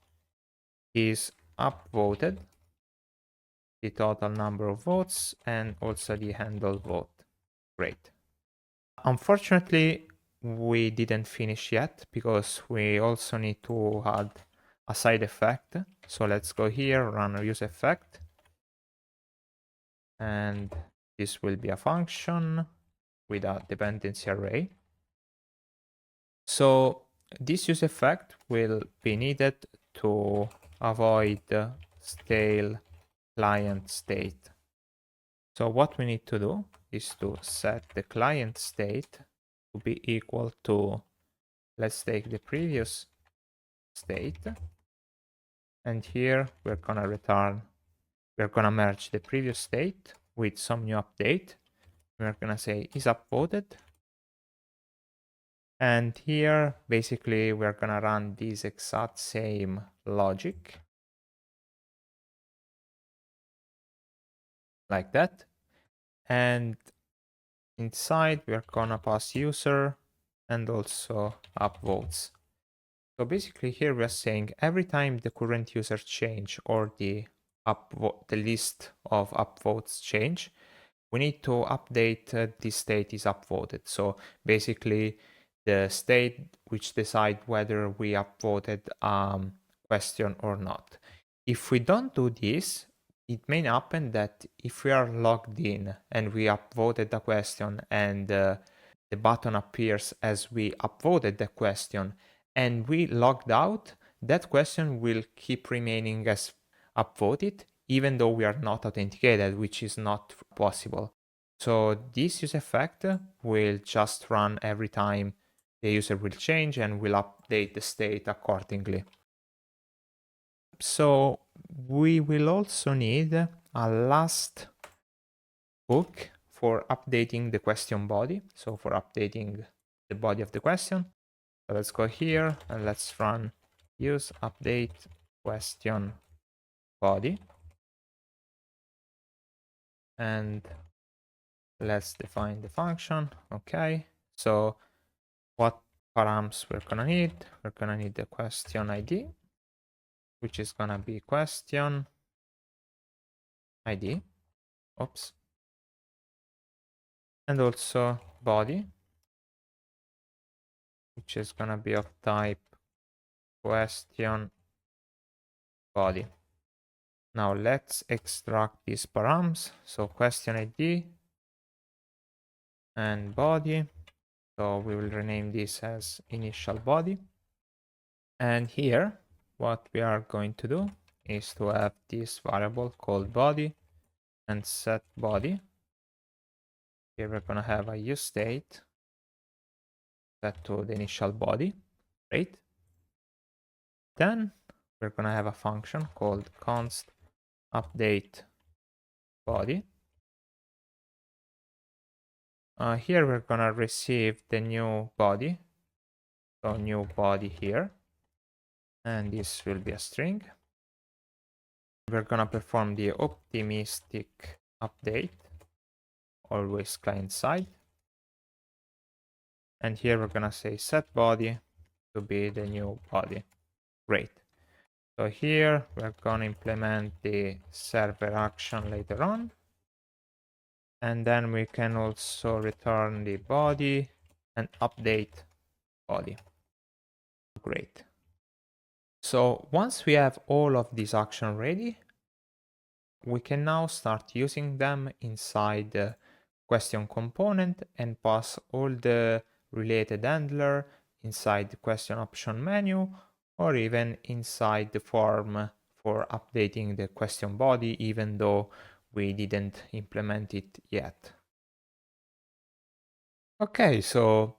Speaker 1: is upvoted, the total number of votes, and also the handle vote. Great. Unfortunately, we didn't finish yet because we also need to add a side effect. So let's go here, run a use effect. And this will be a function with a dependency array. So this use effect will be needed to avoid stale client state. So what we need to do is to set the client state to be equal to, let's take the previous state. And here we're gonna merge the previous state with some new update. We're gonna say is upvoted. And here, basically, we're gonna run this exact same logic like that. And inside, we're gonna pass user and also upvotes. So basically here we're saying every time the current user change or the list of upvotes change, we need to update this state is upvoted. So basically the state which decide whether we upvoted question or not. If we don't do this, it may happen that if we are logged in and we upvoted the question and the button appears as we upvoted the question and we logged out, that question will keep remaining as upvoted even though we are not authenticated, which is not possible. So this use effect will just run every time the user will change and will update the state accordingly. So we will also need a last hook for updating the question body. So for updating the body of the question. So let's go here and let's run use update question body. And let's define the function. Okay. So what params we're gonna need? We're gonna need the question ID, which is gonna be question ID. Oops. And also body, which is gonna be of type question body. Now let's extract these params. So question ID and body. So we will rename this as initial body. And here, what we are going to do is to have this variable called body and set body. Here we're going to have a use state set to the initial body. Great. Then we're going to have a function called const update body. Here we're going to receive the new body. So new body here. And this will be a string. We're going to perform the optimistic update, always client side. And here we're going to say set body to be the new body. Great. So here we're going to implement the server action later on. And then we can also return the body and update body. Great. So once we have all of these actions ready, we can now start using them inside the question component and pass all the related handler inside the question option menu or even inside the form for updating the question body, even though we didn't implement it yet. Okay, so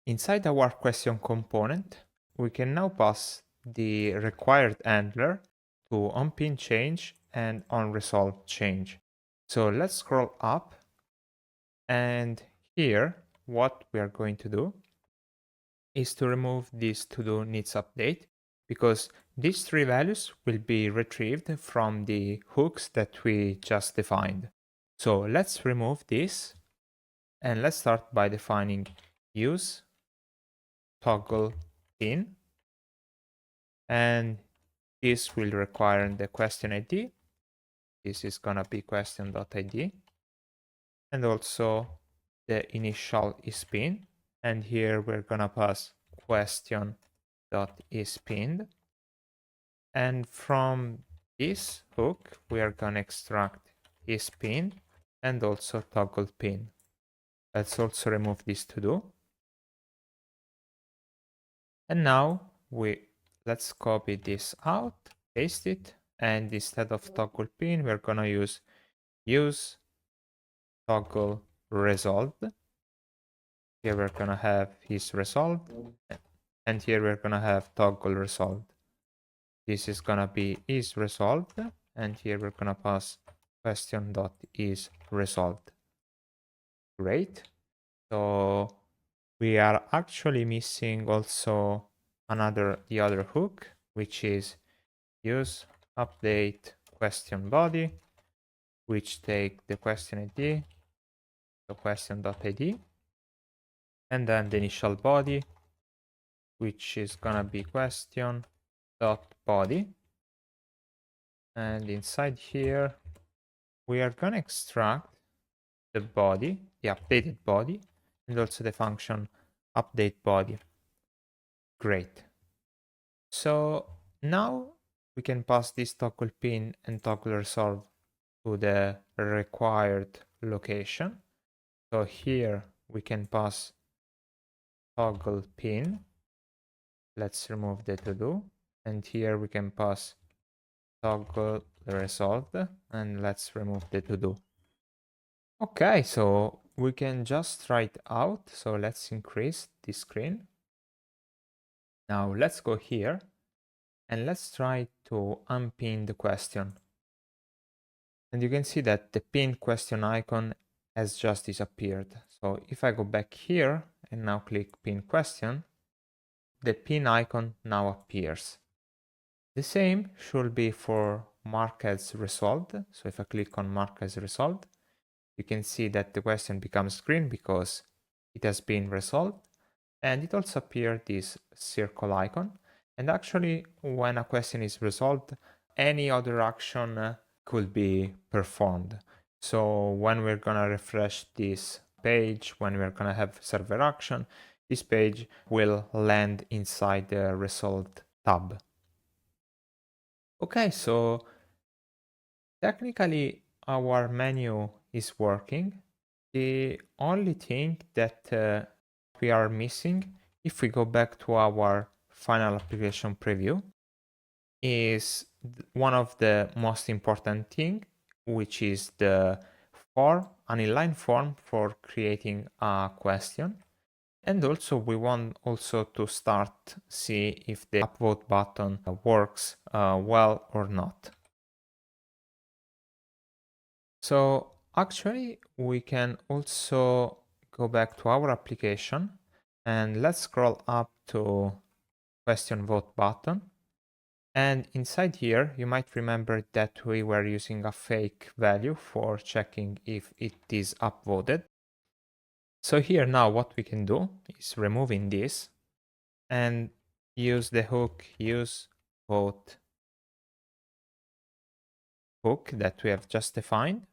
Speaker 1: inside our question component, we can now pass the required handler to onPin change and onResolve change. So let's scroll up, and here what we are going to do is to remove this to-do needs update, because these three values will be retrieved from the hooks that we just defined. So let's remove this, and let's start by defining use toggle pin, and this will require the question ID. This is gonna be question.id, and also the initial is pin, and here we're gonna pass question.isPinned, and from this hook we are gonna extract isPin and also toggle pin. Let's also remove this to do, and now let's copy this out, paste it, and instead of toggle pin we're gonna use toggle resolved. Here we're gonna have is resolved, and here we're gonna have toggle resolved. This is gonna be is resolved, and here we're gonna pass question.is resolved. Great. So we are actually missing also the other hook, which is use update question body, which take the question ID, the question.id, and then the initial body, which is gonna be question.body. And inside here, we are gonna extract the body, the updated body, and also the function update body. Great. So now we can pass this toggle pin and toggle resolve to the required location. So here we can pass toggle pin. Let's remove the to do. And here we can pass toggle resolved, and let's remove the to do. Okay, so we can just try it out. So let's increase the screen. Now let's go here and let's try to unpin the question. And you can see that the pinned question icon has just disappeared. So if I go back here and now click pin question, the pin icon now appears. The same should be for mark as resolved. So if I click on mark as resolved, you can see that the question becomes green because it has been resolved, and it also appears this circle icon. And actually, when a question is resolved, any other action could be performed. So when we're gonna refresh this page, when we're gonna have server action, this page will land inside the resolved tab. Okay, so technically our menu is working. The only thing that we are missing, if we go back to our final application preview, is one of the most important thing, which is the form, an inline form for creating a question. And also we want also to start see if the upvote button works well or not. So actually we can also go back to our application and let's scroll up to question vote button. And inside here, you might remember that we were using a fake value for checking if it is upvoted. So here now what we can do is removing this and use the hook use vote hook that we have just defined.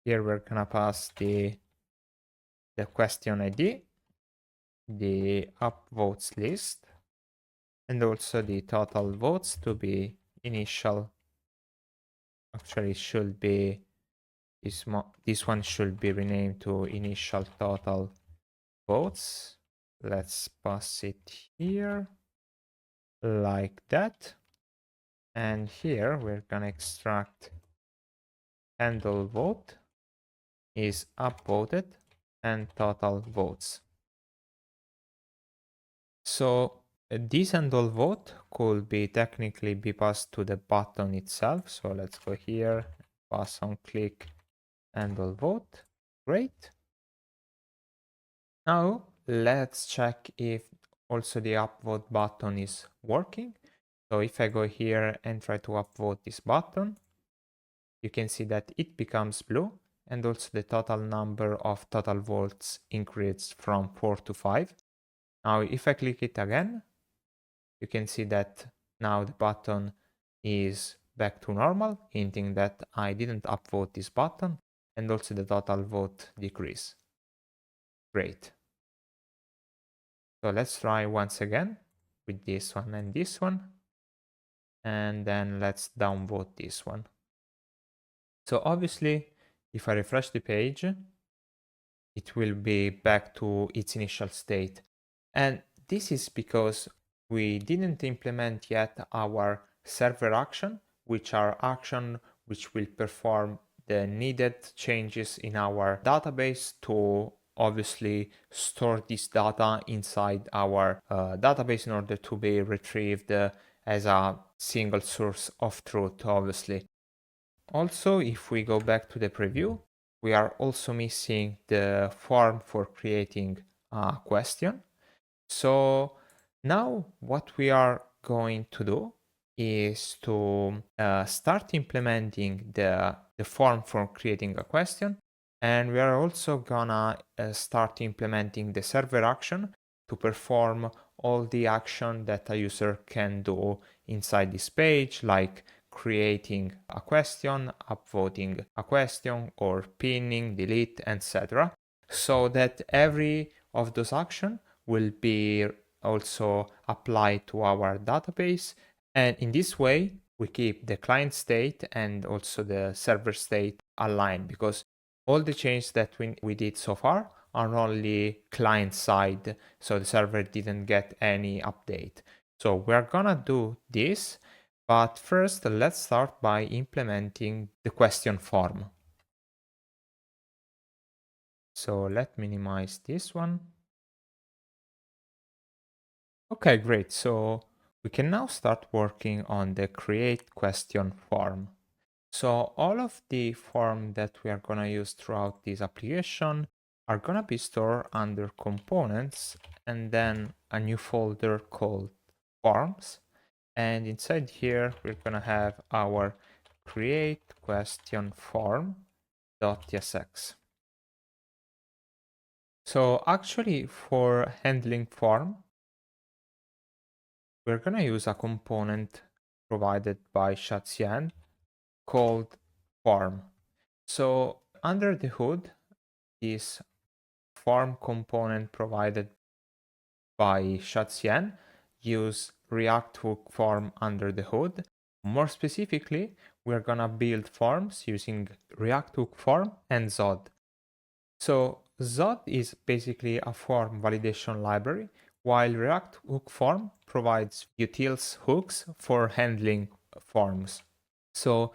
Speaker 1: Here we're gonna pass the question ID, the upvotes list, and also the total votes to be initial. Actually, should be this one should be renamed to initial total votes. Let's pass it here like that. And here we're gonna extract handle vote is upvoted and total votes. So this handle vote could be technically be passed to the button itself. So let's go here, pass on click handle vote. Great. Now let's check if Also the upvote button is working. So if I go here and try to upvote this button, you can see that it becomes blue, and also the total number of total votes increased from 4 to 5. Now if I click it again, you can see that now the button is back to normal, hinting that I didn't upvote this button, and also the total vote decrease. Great. So let's try once again with this one and this one, and then let's downvote this one. So obviously, if I refresh the page, it will be back to its initial state. And this is because we didn't implement yet our server action, which are action which will perform the needed changes in our database to obviously store this data inside our database in order to be retrieved as a single source of truth, obviously. Also, if we go back to the preview, we are also missing the form for creating a question. So now what we are going to do is to start implementing the form for creating a question. And we are also gonna start implementing the server action to perform all the action that a user can do inside this page, like creating a question, upvoting a question, or pinning, delete, etc. So that every of those actions will be also applied to our database. And in this way, we keep the client state and also the server state aligned, because all the changes that we did so far are only client side, so the server didn't get any update. So we're gonna do this, but first let's start by implementing the question form. So let's minimize this one. Okay, great. So we can now start working on the create question form. So all of the form that we are going to use throughout this application are going to be stored under components and then a new folder called forms. And inside here, we're going to have our create question form.tsx. So actually for handling form, we're going to use a component provided by ShadCN called form. So under the hood, this form component provided by ShadCN use React hook form under the hood. More specifically, we're gonna build forms using React hook form and Zod. So Zod is basically a form validation library, while React hook form provides utils hooks for handling forms. So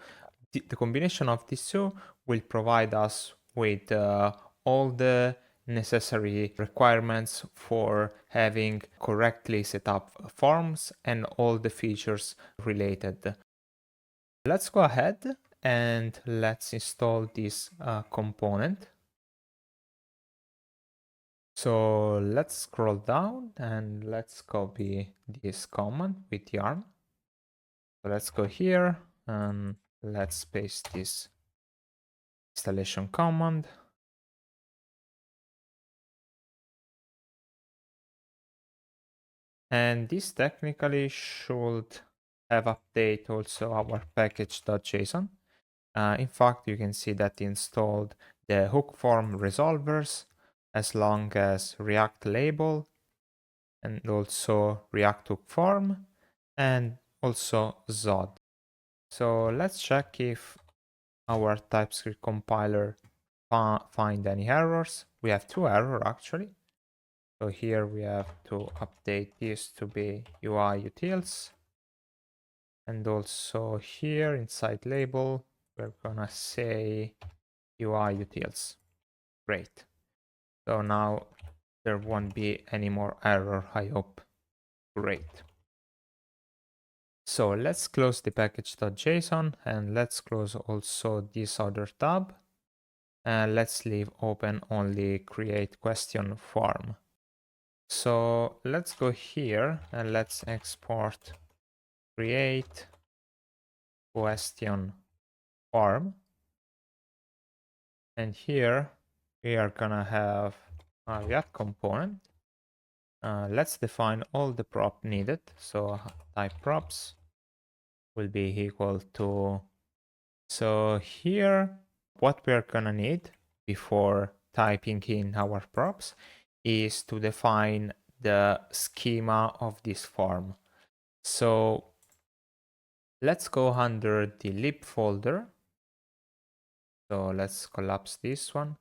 Speaker 1: the combination of these two will provide us with all the necessary requirements for having correctly set up forms and all the features related. Let's go ahead and let's install this component. So let's scroll down and let's copy this command with yarn. So let's go here and let's paste this installation command. And this technically should have update also our package.json. In fact, you can see that installed the hook form resolvers as long as React label and also React hook form and also Zod. So let's check if our TypeScript compiler find any errors. We have 2 errors actually. So here we have to update this to be UI utils. And also here inside label, we're gonna say UI utils. Great. So now there won't be any more error, I hope. Great. So let's close the package.json and let's close also this other tab. And let's leave open only create question form. So let's go here and let's export create question form. And here we are gonna have a React component. Let's define all the prop needed. So type props will be equal to, so here what we're gonna need before typing in our props is to define the schema of this form. So let's go under the lib folder. So let's collapse this one.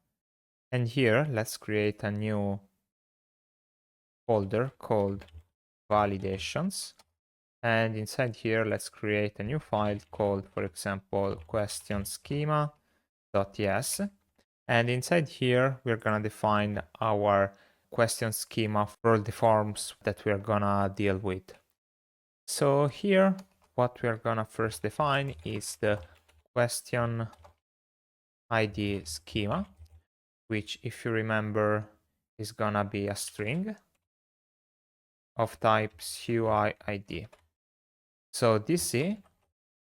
Speaker 1: And here, let's create a new folder called validations. And inside here, let's create a new file called, for example, question schema.ts. And inside here, we're gonna define our question schema for the forms that we're gonna deal with. So here, what we're gonna first define is the question ID schema, which, if you remember, is gonna be a string of type UI ID. So DC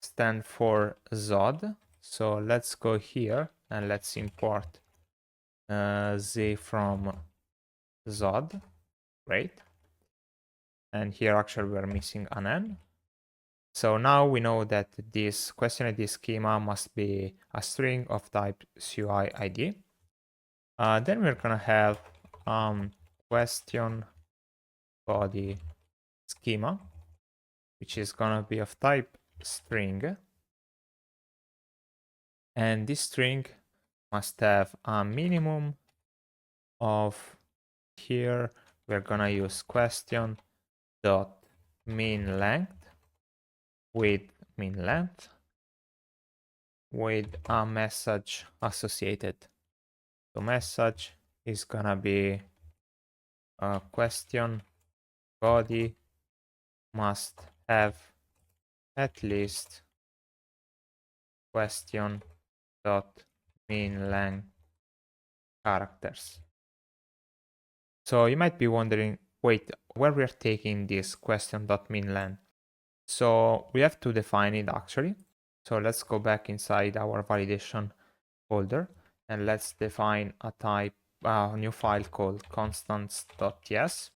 Speaker 1: stand for Zod. So let's go here and let's import Z from Zod. Great. And here actually we're missing an N. So now we know that this question ID schema must be a string of type UI ID. Then we're gonna have question body schema, which is gonna be of type string. And this string must have a minimum of, here we're gonna use question dot min length with min length with a message associated. So message is gonna be a question body must have at least question dot min length characters. So you might be wondering, wait, where we're taking this question.minLength? So we have to define it actually. So let's go back inside our validation folder and let's define a new file called constants.ts.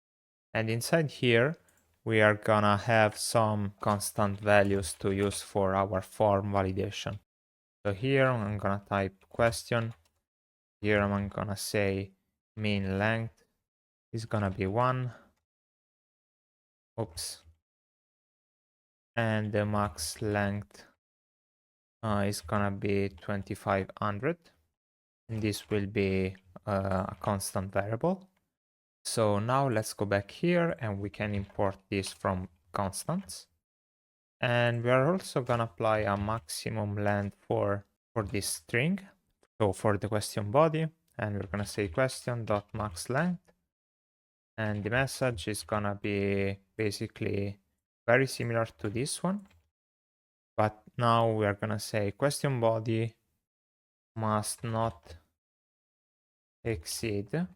Speaker 1: And inside here, we are gonna have some constant values to use for our form validation. So here I'm gonna type question. Here I'm gonna say min length is gonna be 1. Oops. And the max length is gonna be 2500. And this will be a constant variable. So now let's go back here and we can import this from constants. And we are also gonna apply a maximum length for this string. So for the question body, and we're gonna say question.max length. And the message is gonna be basically very similar to this one. But now we are gonna say question body must not exceed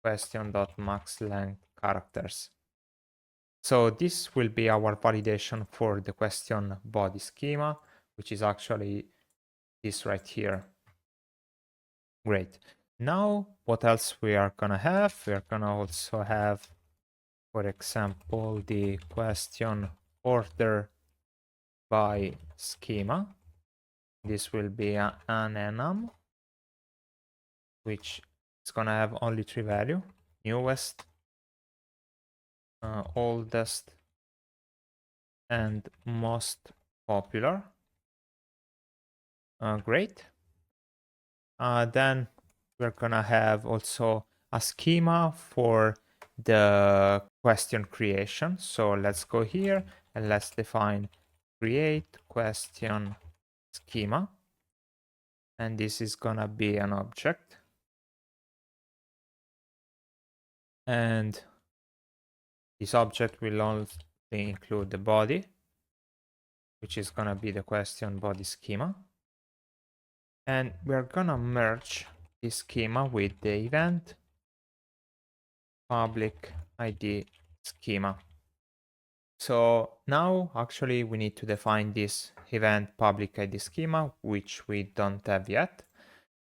Speaker 1: question.maxLength characters. So this will be our validation for the question body schema, which is actually this right here. Great. Now, what else we are gonna have? We are gonna also have, for example, the question order by schema. This will be an enum, which is gonna have only 3 values: newest, oldest, and most popular. Great. Then we're gonna have also a schema for the question creation. So let's go here and let's define create question schema. And this is gonna be an object. And this object will only include the body, which is gonna be the question body schema. And we're gonna merge this schema with the event public ID schema. So now actually we need to define this event public ID schema, which we don't have yet.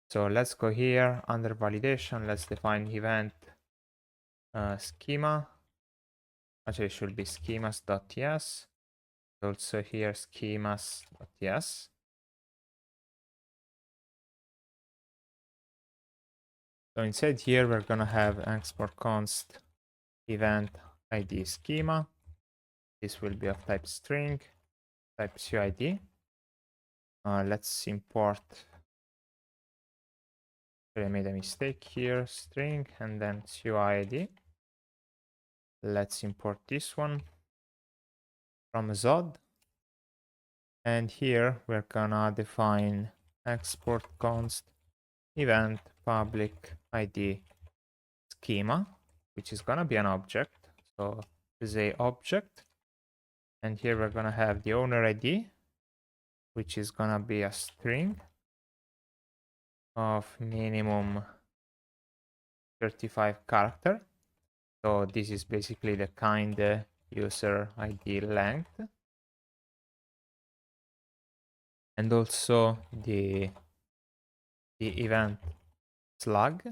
Speaker 1: So let's go here under validation. Let's define event schema. Actually, it should be schemas.ts. Also here schemas.ts. So inside here, we're gonna have export const event ID schema. This will be of type string, type CUID. Let's import. I made a mistake here, string and then CUID. Let's import this one from Zod. And here we're gonna define export const event public ID schema, which is gonna be an object. So this is a object. And here we're gonna have the owner ID, which is gonna be a string of minimum 35 character. So this is basically the Kinde user ID length. And also the event slug.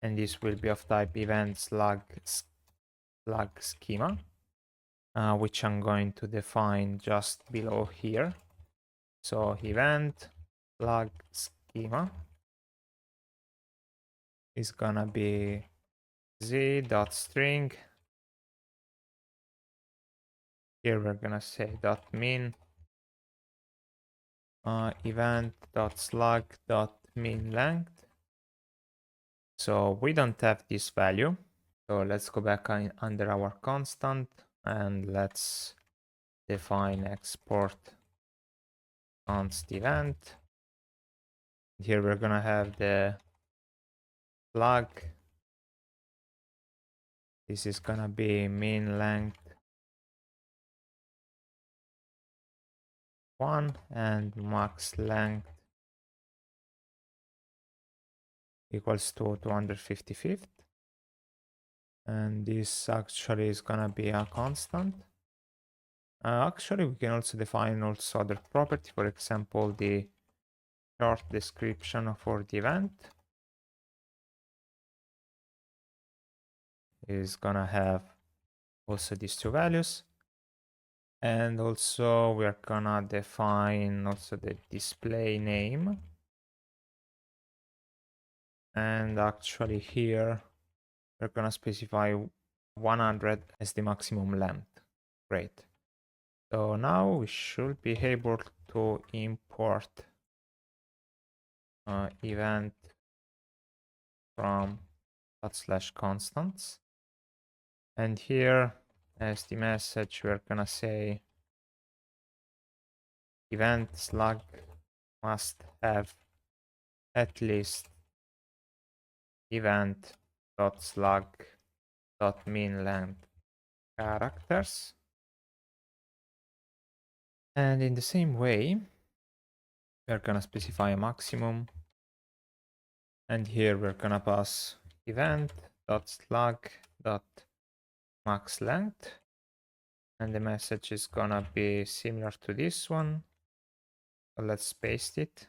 Speaker 1: And this will be of type event slug schema, which I'm going to define just below here. So event slug schema is gonna be z.string. Here we're gonna say .min event.slug.min length. So we don't have this value. So let's go back under our constant and let's define export const event. Here we're gonna have the slug. This is gonna be min length 1 and max length equals to 255th. And this actually is gonna be a constant. Actually, we can also define also other property, for example, the short description for the event is gonna have also these two values. And also we're gonna define also the display name. And actually here we're gonna specify 100 as the maximum length. Great. So now we should be able to import event from /constants. And here as the message, we're gonna say event slug must have at least event.slug.min length characters. And in the same way, we're gonna specify a maximum. And here we're gonna pass event.slug.max length. And the message is gonna be similar to this one. So let's paste it.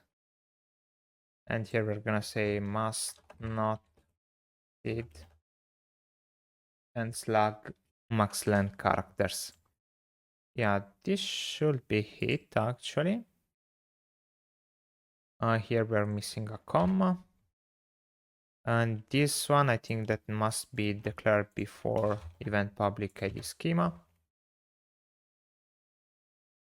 Speaker 1: And here we're gonna say must not exceed and slug max length characters. Yeah, this should be it actually. Here we're missing a comma. And this one, I think that must be declared before event public ID schema.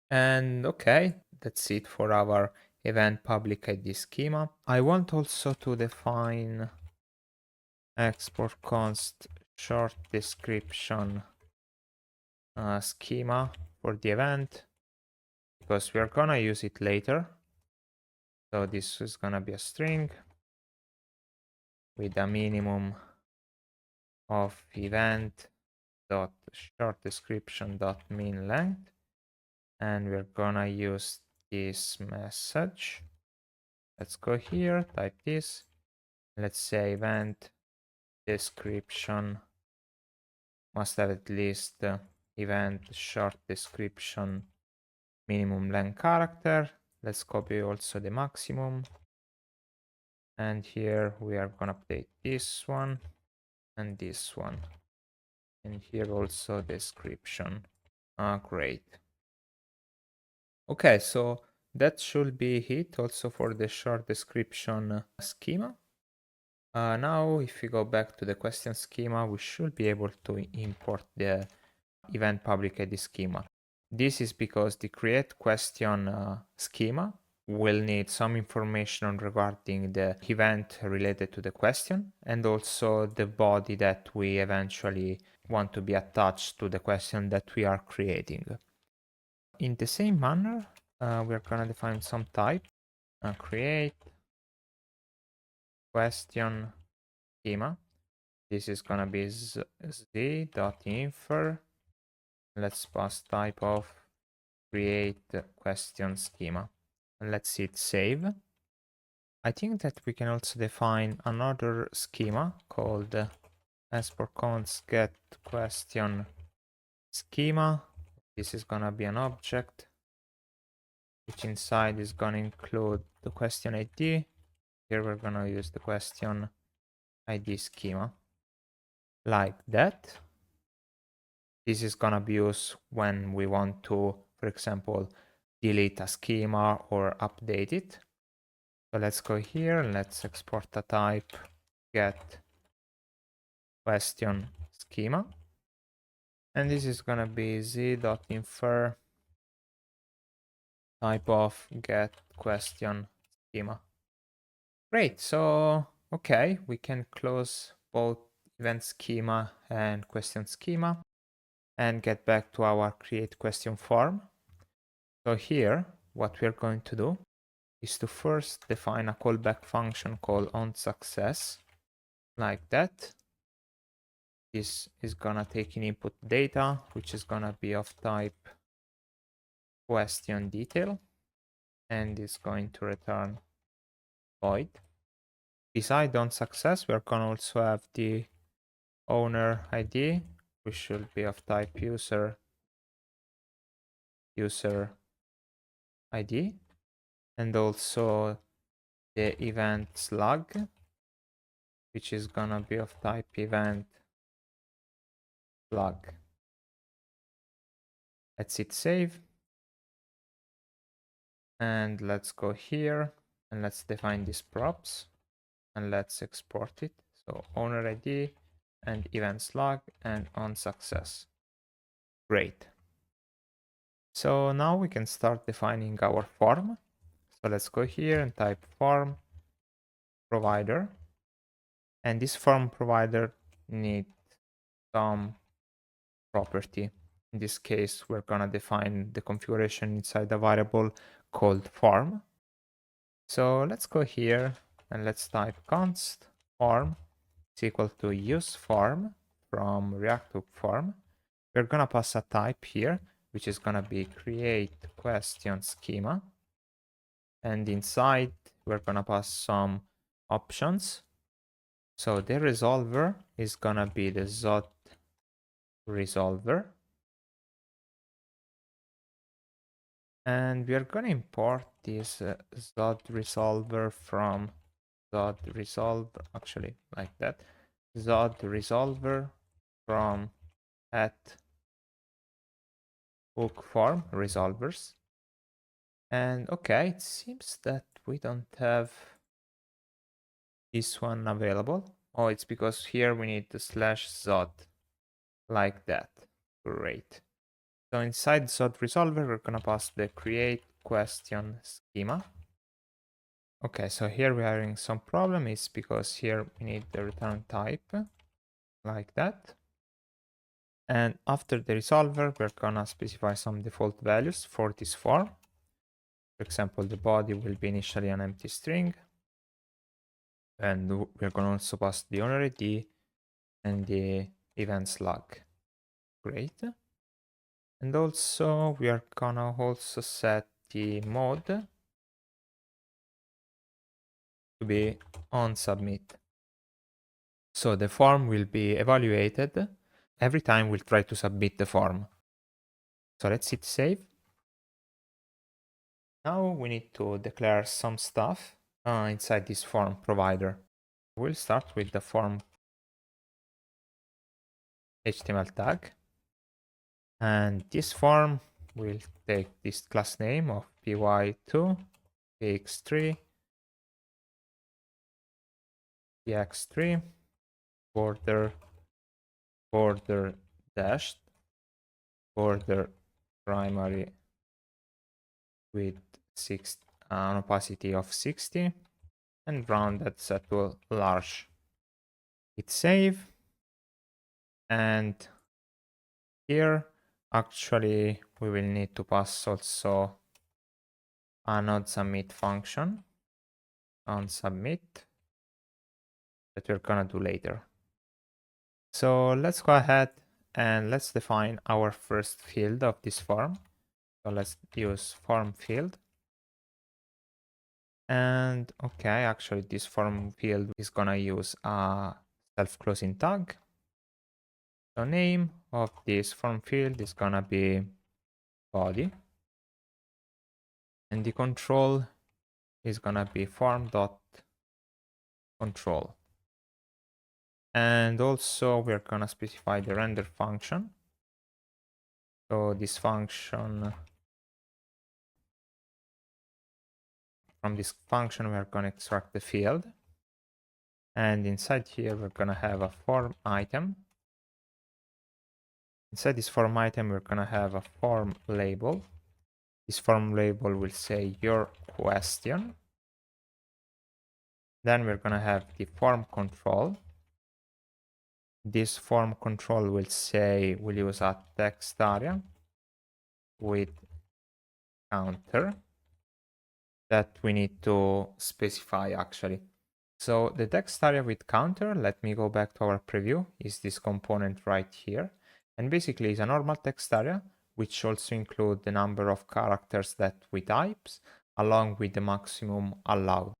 Speaker 1: And okay, that's it for our event public ID schema. I want also to define export const short description schema for the event because we're gonna use it later. So this is gonna be a string with a minimum of event dot short description dot min length, and we're gonna use this message. Let's go here, type this. Let's say event description must have at least event short description minimum length character. Let's copy also the maximum. And here we are gonna update this one and this one. And here also description. Great. Okay, so that should be it also for the short description schema. Now, if we go back to the question schema, we should be able to import the event public ID schema. This is because the create question schema will need some information regarding the event related to the question and also the body that we eventually want to be attached to the question that we are creating. In the same manner, we're going to define some type, create question schema. This is going to be z.infer. Let's pass type of create question schema. And let's hit save. I think that we can also define another schema called as per comments get question schema. This is gonna be an object which inside is gonna include the question ID. Here we're gonna use the question ID schema like that. This is gonna be used when we want to, for example, delete a schema or update it. So let's go here and let's export a type get question schema. And this is gonna be z.infer type of get question schema. Great, so okay, we can close both event schema and question schema and get back to our create question form. So here, what we're going to do is to first define a callback function called onSuccess, like that. This is gonna take in input data, which is gonna be of type question detail, and is going to return void. Beside onSuccess, we're gonna also have the owner ID, which should be of type user ID, and also the event slug, which is gonna be of type event slug. Let's hit save. And let's go here and let's define these props and let's export it. So owner ID and event slug and onSuccess. Great. So now we can start defining our form. So let's go here and type form provider. And this form provider needs some property. In this case, we're gonna define the configuration inside a variable called form. So let's go here and let's type const form is equal to useForm from React Hook form. We're gonna pass a type here, which is gonna be create question schema. And inside, we're gonna pass some options. So the resolver is gonna be the Zod resolver. And we are gonna import this Zod resolver from Zod resolver, actually like that. Zod resolver from at hook form resolvers. And okay, it seems that we don't have this one available. Oh, it's because here we need the /Zod like that. Great. So inside Zod resolver, we're gonna pass the create question schema. Okay, so here we are having some problem. It's because here we need the return type like that. And after the resolver, we're gonna specify some default values for this form. For example, the body will be initially an empty string. And we're gonna also pass the owner ID and the event slug. Great. And also we are gonna also set the mode to be on submit. So the form will be evaluated every time we'll try to submit the form. So let's hit save. Now we need to declare some stuff inside this form provider. We'll start with the form HTML tag. And this form will take this class name of py2, px3, px3, border dashed, border primary with an opacity of 60, and rounded set to large. Hit save. And here, actually, we will need to pass also a node submit function on submit that we're gonna do later. So let's go ahead and let's define our first field of this form. So let's use form field. And okay, actually this form field is gonna use a self-closing tag. The name of this form field is gonna be body. And the control is gonna be form.control. And also we're gonna specify the render function. So this function, from this function, we're gonna extract the field. And inside here, we're gonna have a form item. Inside this form item, we're gonna have a form label. This form label will say your question. Then we're gonna have the form control. This form control will say we'll use a text area with counter that we need to specify actually. So the text area with counter, let me go back to our preview, is this component right here. And basically it's a normal text area, which also include the number of characters that we type, along with the maximum allowed.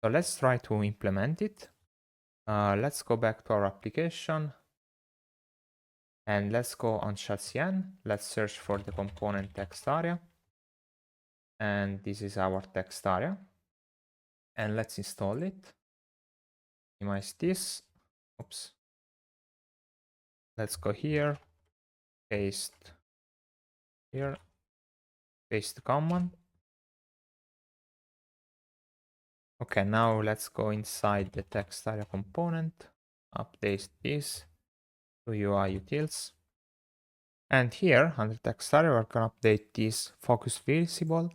Speaker 1: So let's try to implement it. Let's go back to our application and let's go on ShadCN. Let's search for the component text area. And this is our text area. And let's install it. Minimize this. Oops. Let's go here. Paste here. Paste the command. Okay, now let's go inside the text area component. Update this to UI utils. And here under text area, we're gonna update this focus visible,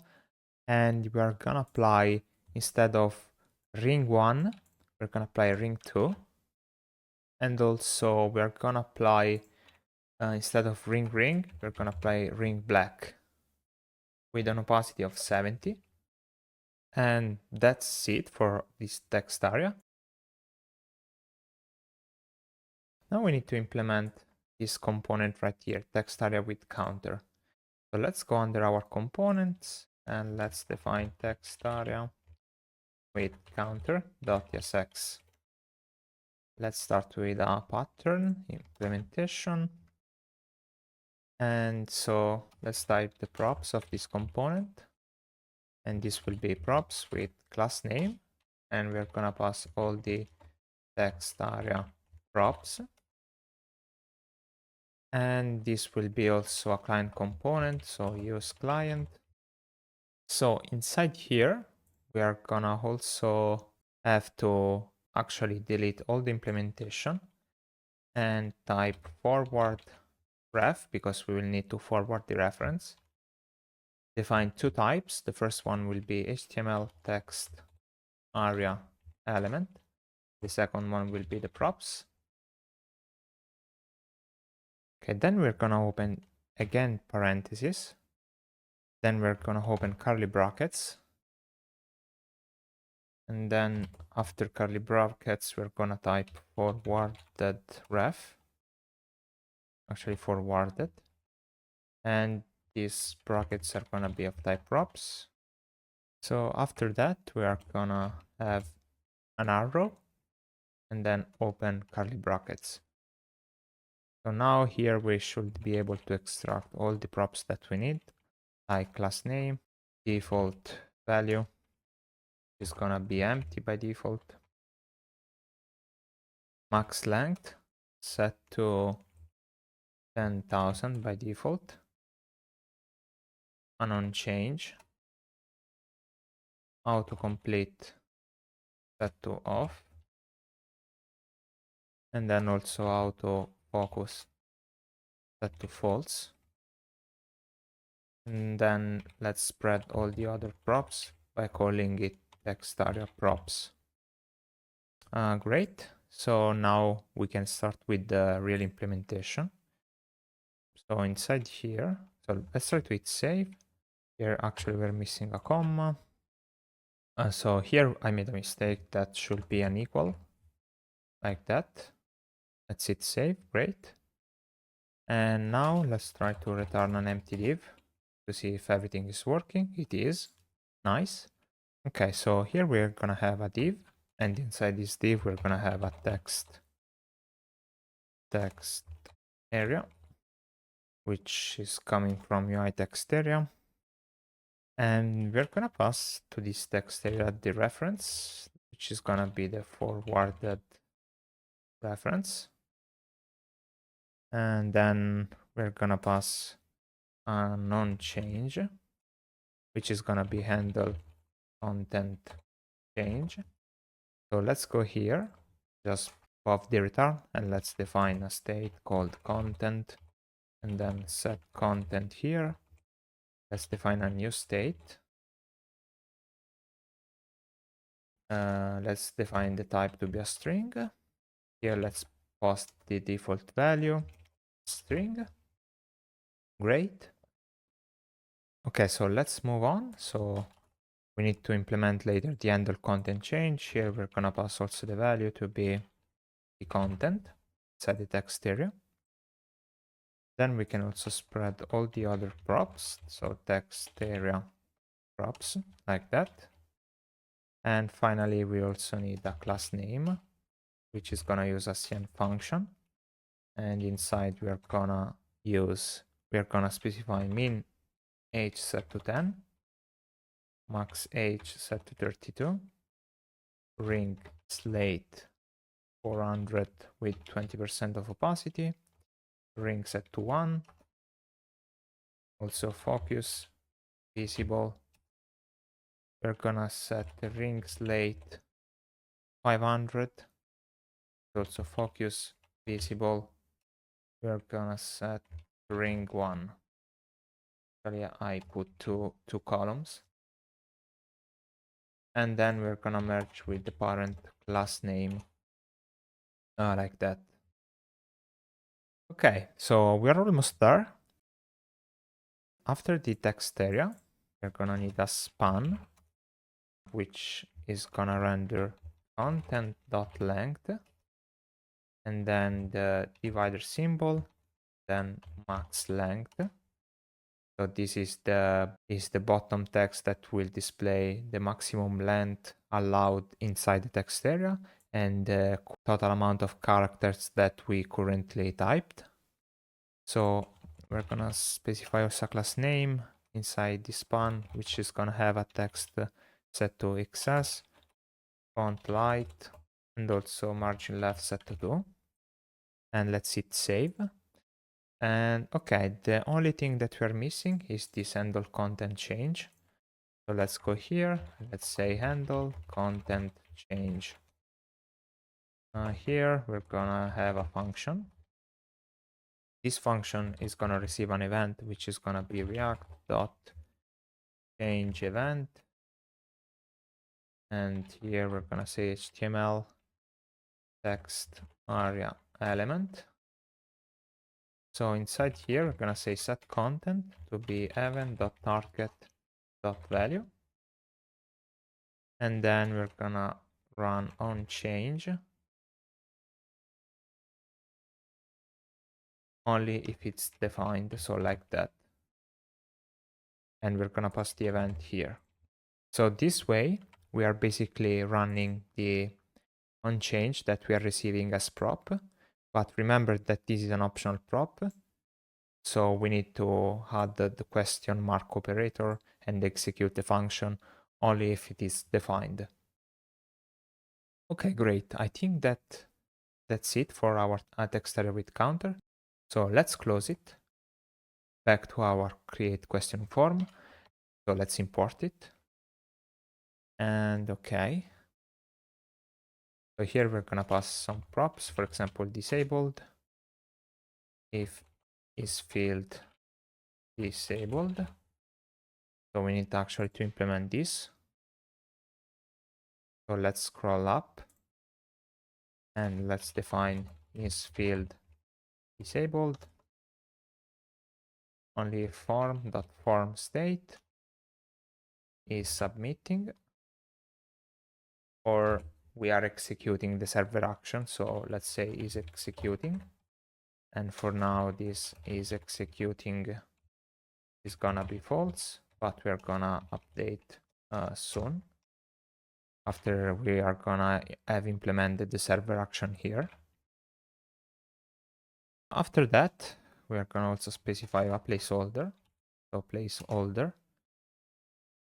Speaker 1: and we're gonna apply, instead of ring 1, we're gonna apply ring 2. And also we're gonna apply, instead of ring, we're gonna apply ring black with an opacity of 70. And that's it for this text area. Now we need to implement this component right here, text area with counter. So let's go under our components and let's define text area with counter.tsx. Let's start with a pattern implementation. And so let's type the props of this component. And this will be props with class name. And we're gonna pass all the text area props. And this will be also a client component, so use client. So inside here, we are gonna also have to actually delete all the implementation and type forward ref, because we will need to forward the reference. Define two types. The first one will be HTML text area element. The second one will be the props. Okay, then we're gonna open again parentheses. Then we're gonna open curly brackets. And then after curly brackets, we're gonna type forwarded ref. Actually forwarded. And these brackets are gonna be of type props. So after that, we are gonna have an arrow and then open curly brackets. So now here we should be able to extract all the props that we need, like class name, default value is gonna be empty by default. Max length set to 10,000 by default. Unknown change. Autocomplete set to off. And then also autofocus set to false. And then let's spread all the other props by calling it text area props. Great. So now we can start with the real implementation. So inside here, so let's start with save. Here actually we're missing a comma. So here I made a mistake. That should be an equal, like that. Let's hit save. Great. And now let's try to return an empty div to see if everything is working. It is. Nice. Okay, so here we're gonna have a div, and inside this div we're gonna have a text area, which is coming from UI text area. And we're gonna pass to this text area the reference, which is gonna be the forwarded reference. And then we're gonna pass a non-change, which is gonna be handle content change. So let's go here, just pop the return, and let's define a state called content, and then set content here. Let's define a new state. Let's define the type to be a string. Here, let's post the default value, string. Great. Okay, so let's move on. So we need to implement later the handle content change. Here, we're gonna pass also the value to be the content inside the text area. Then we can also spread all the other props. So text area props like that. And finally, we also need a class name, which is gonna use a ShadCN function. And inside we're gonna specify min age set to 10, max age set to 32, ring slate 400 with 20% of opacity, ring set to 1, also focus visible. We're gonna set the ring slate 500, also focus visible. We're gonna set ring 1. Actually, I put two columns. And then we're gonna merge with the parent class name like that. Okay, so we're almost there. After the text area, we're gonna need a span, which is gonna render content.length, and then the divider symbol, then max length. So this is the bottom text that will display the maximum length allowed inside the text area and the total amount of characters that we currently typed. So we're gonna specify also a class name inside the span, which is gonna have a text set to XS, font light, and also margin left set to 2. And let's hit save. And okay, the only thing that we're missing is this handle content change. So let's go here, let's say handle content change. Here we're gonna have a function. This function is gonna receive an event, which is gonna be react.change event. And here we're gonna say HTML text area element. So inside here, we're gonna say set content to be event.target.value. And then we're gonna run on change only if it's defined, so like that. And we're gonna pass the event here. So this way, we are basically running the onChange that we are receiving as prop. But remember that this is an optional prop. So we need to add the question mark operator and execute the function only if it is defined. Okay, great. I think that's it for our text array with counter. So let's close it. Back to our create question form. So let's import it. And okay. So here we're gonna pass some props, for example, disabled. If is field disabled. So we need actually to implement this. So let's scroll up and let's define is field disabled. Only form.form state is submitting, or we are executing the server action. So let's say is executing. And for now, this is executing is gonna be false, but we're gonna update soon after we are gonna have implemented the server action here. After that, we are gonna also specify a placeholder. So placeholder.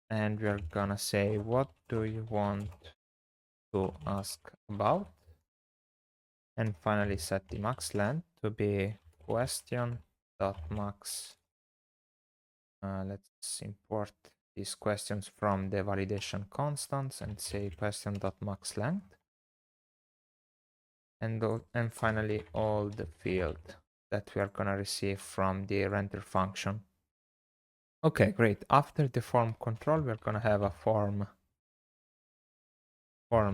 Speaker 1: And we are gonna say, what do you want to ask about? And finally set the max length to be question.max. Let's import these questions from the validation constants and say question.max length. And finally all the field that we are gonna receive from the render function. Okay, great. After the form control, we're gonna have a form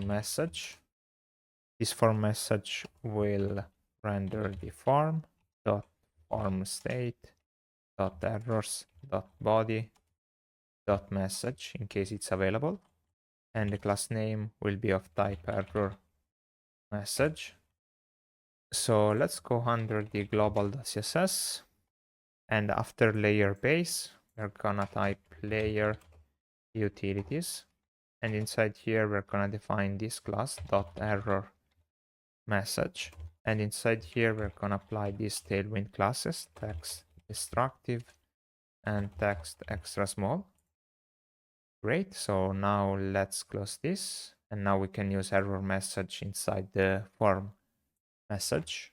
Speaker 1: message. This form message will render the form dot form state dot errors dot body dot message in case it's available, and the class name will be of type error message. So let's go under the global.css, and after layer base we're gonna type layer utilities, and inside here we're gonna define this class dot error message, and inside here we're gonna apply these tailwind classes, text destructive and text extra small. Great, so now let's close this, and now we can use error message inside the form message.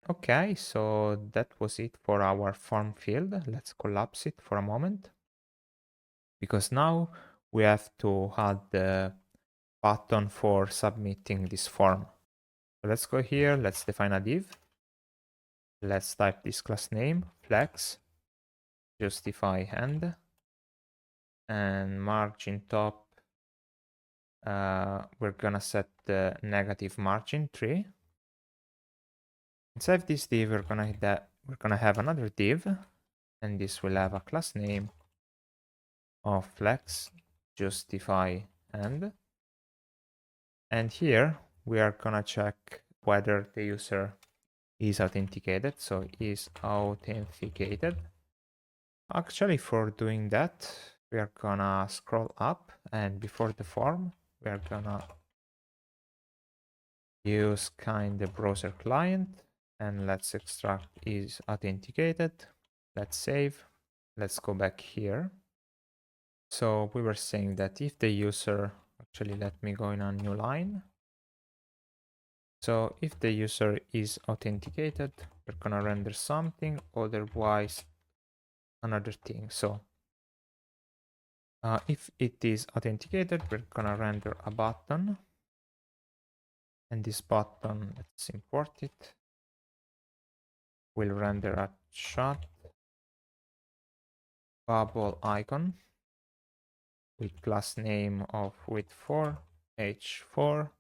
Speaker 1: Okay, so that was it for our form field. Let's collapse it for a moment, because now we have to add the button for submitting this form. So let's go here, let's define a div. Let's type this class name, flex, justify hand, and margin top. We're gonna set the negative margin 3. Inside this div, we're gonna have another div, and this will have a class name of flex justify hand. And here we are gonna check whether the user is authenticated. So is authenticated. Actually, for doing that, we are gonna scroll up, and before the form, we are gonna use Kinde browser client, and let's extract is authenticated. Let's save. Let's go back here. So we were saying that if the user, actually let me go in a new line. So if the user is authenticated, we're gonna render something, otherwise another thing. So if it is authenticated, we're gonna render a button, and this button, let's import it, will render a chat bubble icon with class name of width 4, h4,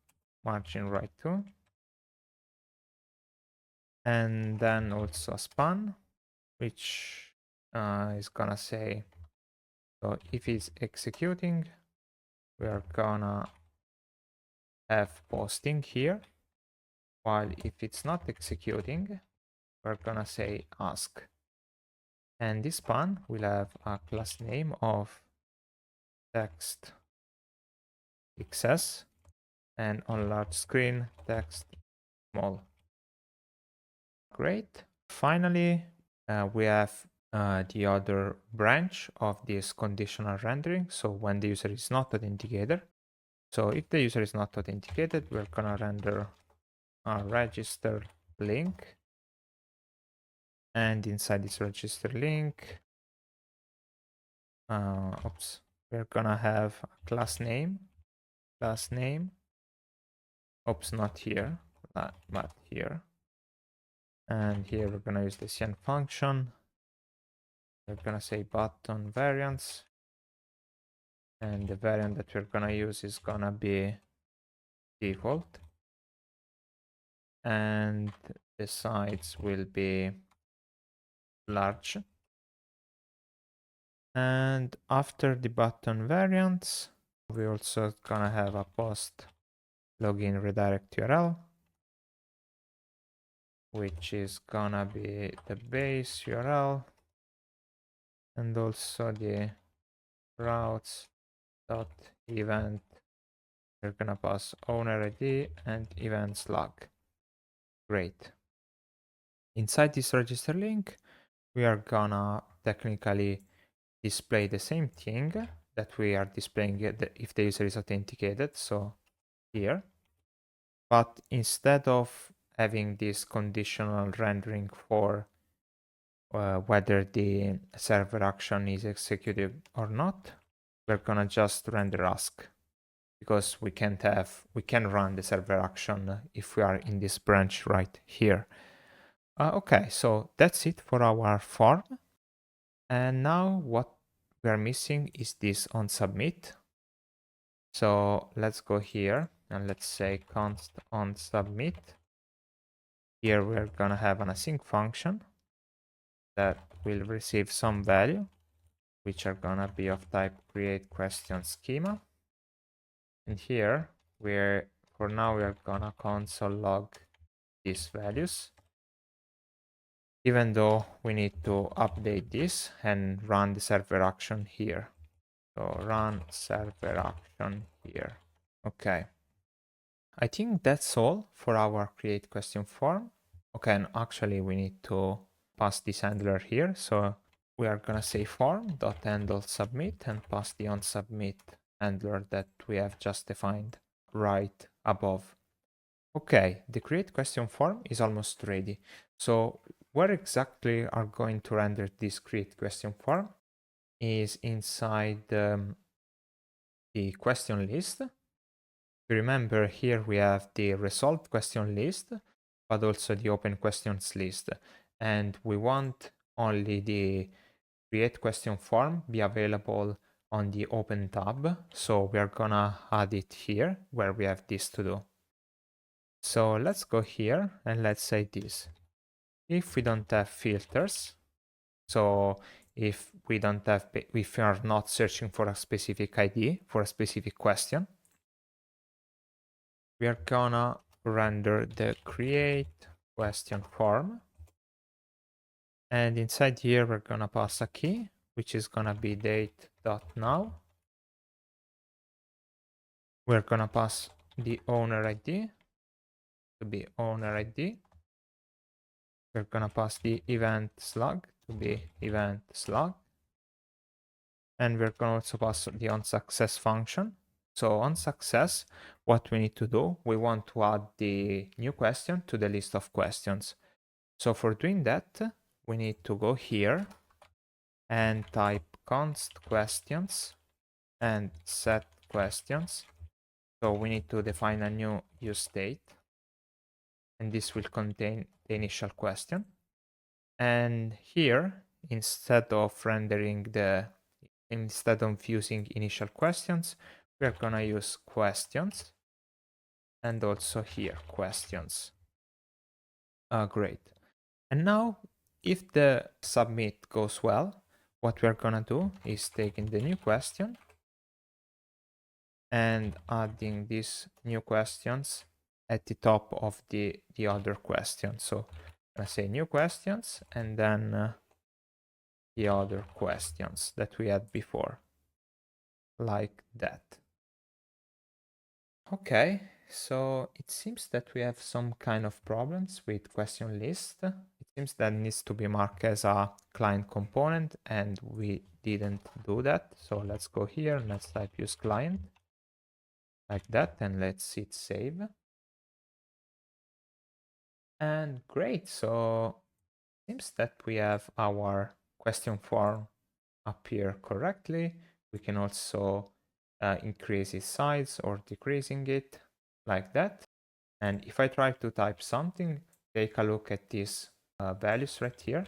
Speaker 1: margin right 2, and then also a span, which is gonna say, so if it's executing, we are gonna have posting here, while if it's not executing, we're gonna say ask. And this span will have a class name of text XS, and on large screen, text small. Great. Finally, we have the other branch of this conditional rendering. So when the user is not authenticated. So if the user is not authenticated, we're gonna render a register link. And inside this register link, we're gonna have a class name. Oops, not here, but here. And here we're gonna use the CN function. We're gonna say button variants. And the variant that we're gonna use is gonna be default. And the size will be large. And after the button variants, we also gonna have a post login redirect URL, which is gonna be the base URL, and also the routes dot event. We're gonna pass owner ID and events log. Great. Inside this register link, we are gonna technically display the same thing that we are displaying if the user is authenticated. So here, but instead of having this conditional rendering for whether the server action is executed or not, we're gonna just render ask, because we can run the server action if we are in this branch right here. Okay, so that's it for our form. And now what we are missing is this on submit. So let's go here and let's say const on submit. Here we're gonna have an async function that will receive some value, which are gonna be of type create question schema. And here for now we're gonna console log these values, even though we need to update this and run the server action here. So run server action here. Okay. I think that's all for our create question form. Okay, and actually we need to pass this handler here. So we are gonna say form.handle submit and pass the on submit handler that we have just defined right above. Okay, the create question form is almost ready. So where exactly are going to render this create question form is inside the question list. Remember, here we have the resolved question list, but also the open questions list. And we want only the create question form be available on the open tab. So we are gonna add it here where we have this to do. So let's go here and let's say this. If we don't have filters, so if we are not searching for a specific ID for a specific question, we are gonna render the create question form. And inside here, we're gonna pass a key, which is gonna be date.now. We're gonna pass the owner ID to be owner ID. We're gonna pass the event slug to be event slug. And we're gonna also pass the onSuccess function. So on success, what we need to do, we want to add the new question to the list of questions. So for doing that, we need to go here and type const questions and set questions. So we need to define a new use state, and this will contain the initial question. And here, instead of using initial questions, we're gonna use questions, and also here questions. Great. And now, if the submit goes well, what we're gonna do is taking the new question and adding these new questions at the top of the other question. So I'm gonna say new questions and then the other questions that we had before, like that. Okay, so it seems that we have some kind of problems with question list. It seems that needs to be marked as a client component and we didn't do that. So let's go here and let's type use client like that and let's hit save. And great, so it seems that we have our question form appear correctly. We can also increase its size or decreasing it like that. And if I try to type something, take a look at these values right here.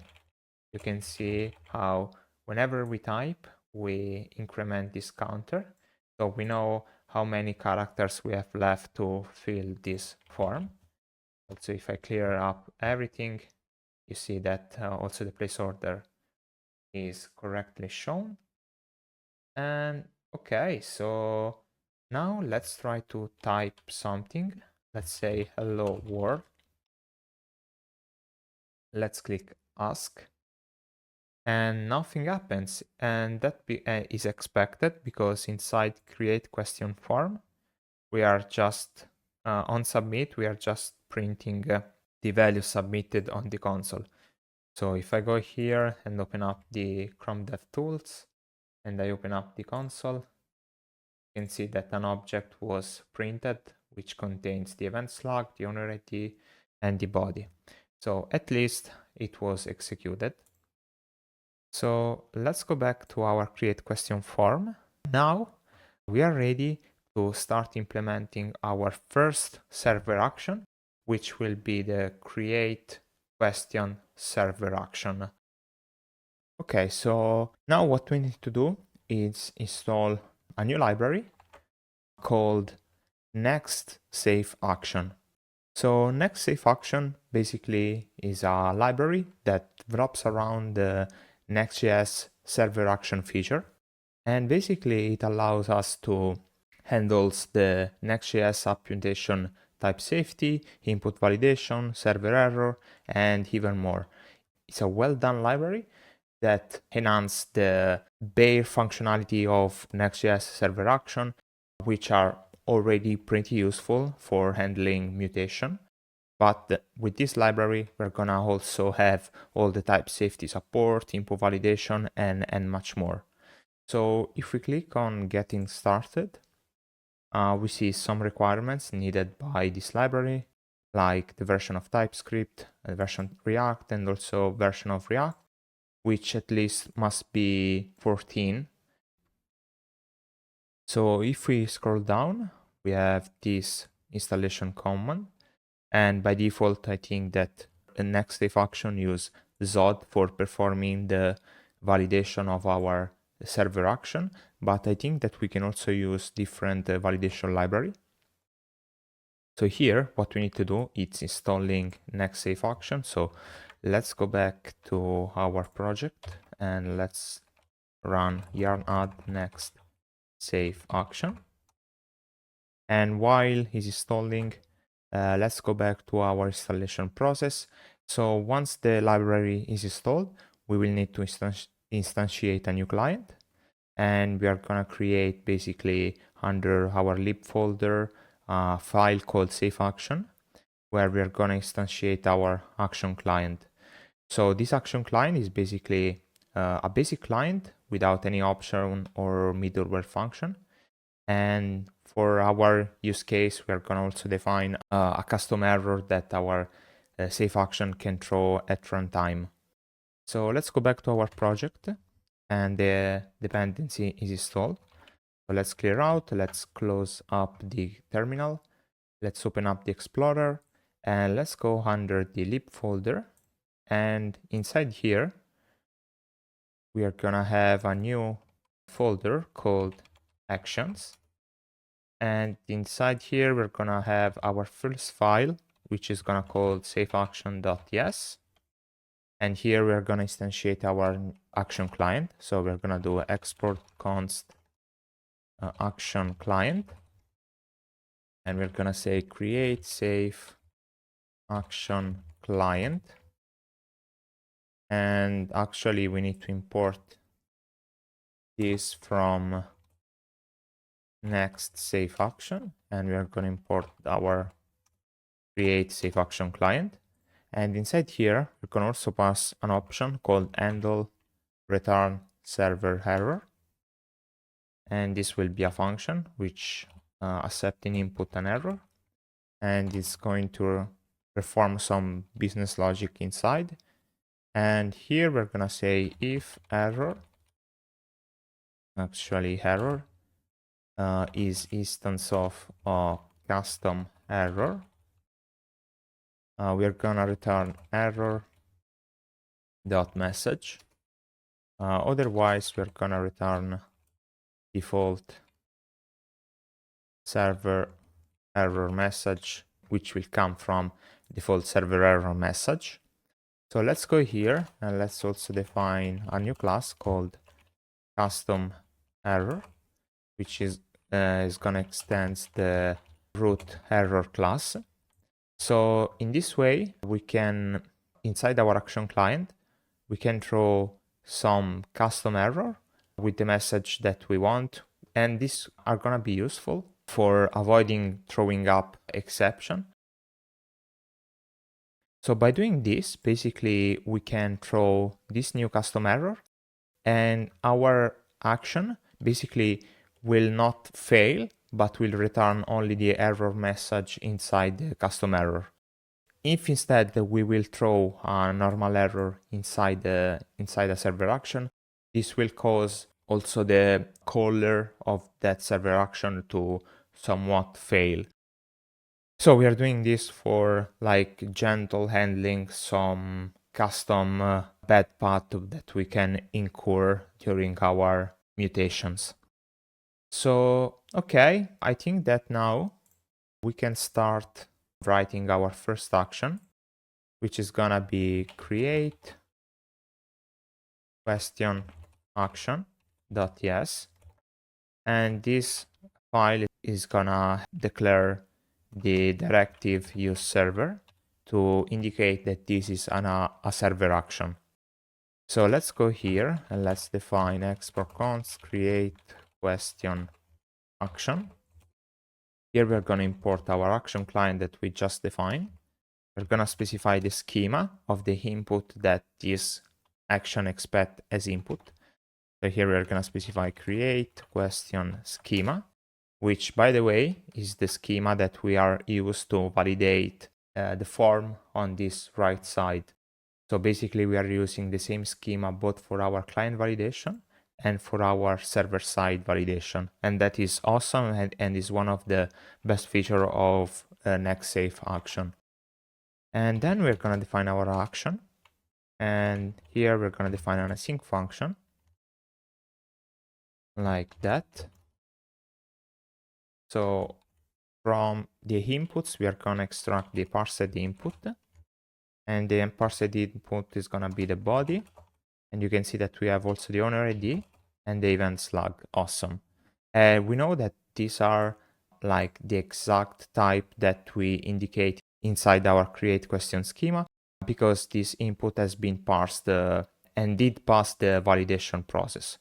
Speaker 1: You can see how whenever we type, we increment this counter. So we know how many characters we have left to fill this form. Also, if I clear up everything, you see that also the placeholder is correctly shown. And okay, so now let's try to type something. Let's say hello world. Let's click ask. And nothing happens. And that is expected because inside create question form, we are just on submit, we are just printing the value submitted on the console. So if I go here and open up the Chrome DevTools and I open up the console, you can see that an object was printed which contains the event slug, the owner ID, and the body. So at least it was executed. So let's go back to our create question form. Now we are ready to start implementing our first server action, which will be the create question server action. Okay, so now what we need to do is install a new library called Next.js action. So Next.js action basically is a library that wraps around the Next.js server action feature. And basically it allows us to handle the Next.js application type safety, input validation, server error, and even more. It's a well done library that enhances the bare functionality of Next.js server action, which are already pretty useful for handling mutation. But with this library, we're gonna also have all the type safety support, input validation, and much more. So if we click on getting started, we see some requirements needed by this library, like the version of TypeScript, the version of React, and also version of React, which at least must be 14. So if we scroll down, we have this installation command. And by default, I think that the Next.js function use Zod for performing the validation of our server action. But I think that we can also use different validation library. So here, what we need to do is installing Next.js function. So let's go back to our project and let's run yarn add Next.js action. And while he's installing, let's go back to our installation process. So once the library is installed, we will need to instantiate a new client. And we are going to create basically under our lib folder a file called safe action, where we are going to instantiate our action client. So this action client is basically a basic client without any option or middleware function. And for our use case, we are going to also define a custom error that our safe action can throw at runtime. So let's go back to our project and the dependency is installed. So let's clear out, let's close up the terminal, let's open up the Explorer, and let's go under the lib folder. And inside here, we are gonna have a new folder called actions. And inside here, we're gonna have our first file, which is gonna call safeaction.ts. And here we're gonna instantiate our action client. So we're gonna do export const action client. And we're gonna say create safe action client. And actually we need to import this from next safe action, and we are going to import our create safe action client. And inside here, we can also pass an option called handle return server error. And this will be a function which accepting input and error, and it's going to perform some business logic inside. And here we're gonna say if error, actually error is instance of custom error, we're gonna return error dot message. Otherwise we're gonna return default server error message, which will come from default server error message. So let's go here and let's also define a new class called custom error, which is gonna extend the root error class. So in this way, we can, inside our action client, we can throw some custom error with the message that we want, and these are gonna be useful for avoiding throwing up exception. So by doing this, basically we can throw this new custom error, and our action basically will not fail, but will return only the error message inside the custom error. If instead we will throw a normal error inside a server action, this will cause also the caller of that server action to somewhat fail. So we are doing this for like gentle handling some custom bad path that we can incur during our mutations. So, okay, I think that now we can start writing our first action, which is gonna be create question action.yes, and this file is gonna declare the directive use server to indicate that this is a server action. So let's go here and let's define export const create question action. Here we're going to import our action client that we just defined. We're going to specify the schema of the input that this action expect as input. So here we're going to specify create question schema, which by the way is the schema that we are used to validate the form on this right side. So basically we are using the same schema both for our client validation and for our server-side validation. And that is awesome and is one of the best feature of Next safe action. And then we're going to define our action. And here we're going to define an async function like that. So from the inputs, we are going to extract the parsed input. And the parsed input is going to be the body. And you can see that we have also the owner ID and the event slug. Awesome. We know that these are like the exact type that we indicate inside our create question schema, because this input has been parsed and did pass the validation process.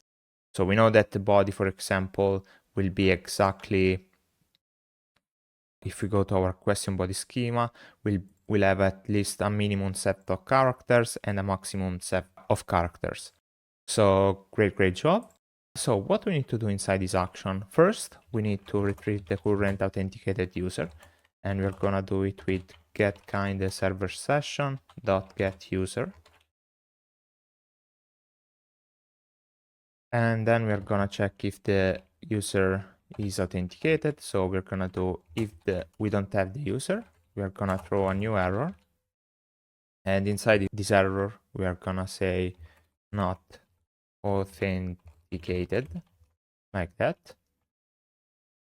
Speaker 1: So we know that the body, for example, will be exactly, if we go to our question body schema, we'll have at least a minimum set of characters and a maximum set of characters. So great job. So what we need to do inside this action, first we need to retrieve the current authenticated user, and we're gonna do it with get Kinde server session dot get user. And then we're gonna check if the user is authenticated. So we're gonna do if we don't have the user, we're gonna throw a new error. And inside this error, we are gonna say not authenticated, like that.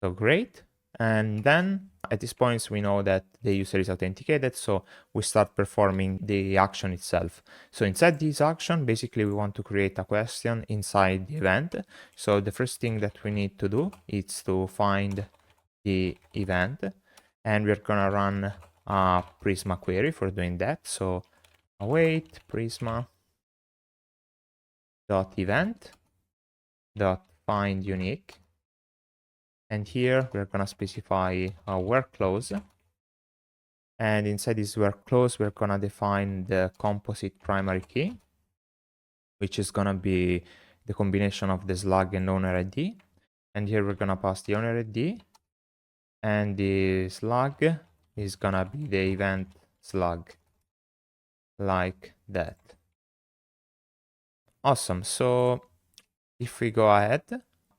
Speaker 1: So great. And then at this point, we know that the user is authenticated, so we start performing the action itself. So inside this action, basically we want to create a question inside the event. So the first thing that we need to do is to find the event, and we're gonna run a Prisma query for doing that. So await Prisma dot event dot find unique. And here we're gonna specify a where clause. And inside this where clause, we're gonna define the composite primary key, which is gonna be the combination of the slug and owner ID. And here we're gonna pass the owner ID, and the slug is gonna be the event slug, like that. Awesome. So if we go ahead,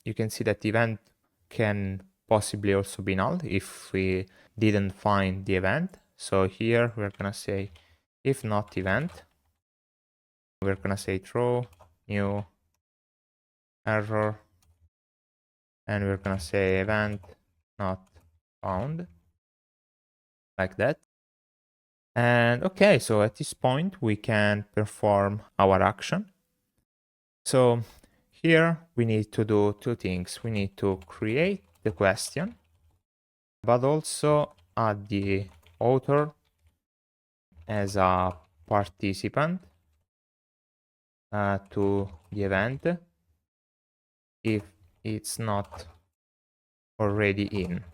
Speaker 1: you can see that event can possibly also be null if we didn't find the event. So here we're gonna say if not event, we're gonna say throw new error, and we're gonna say event not found, like that. And okay, so at this point we can perform our action. So here we need to do two things. We need to create the question, but also add the author as a participant to the event if it's not already in.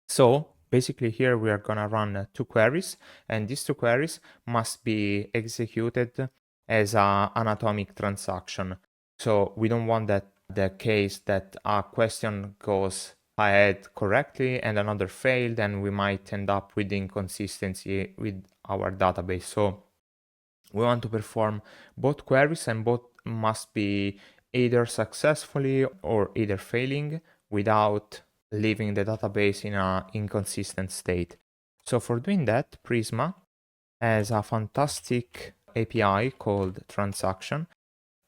Speaker 1: So basically here we are gonna run two queries, and these two queries must be executed as an atomic transaction. So we don't want that the case that a question goes ahead correctly and another failed, and we might end up with inconsistency with our database. So we want to perform both queries, and both must be either successfully or either failing without leaving the database in an inconsistent state. So for doing that, Prisma has a fantastic API called transaction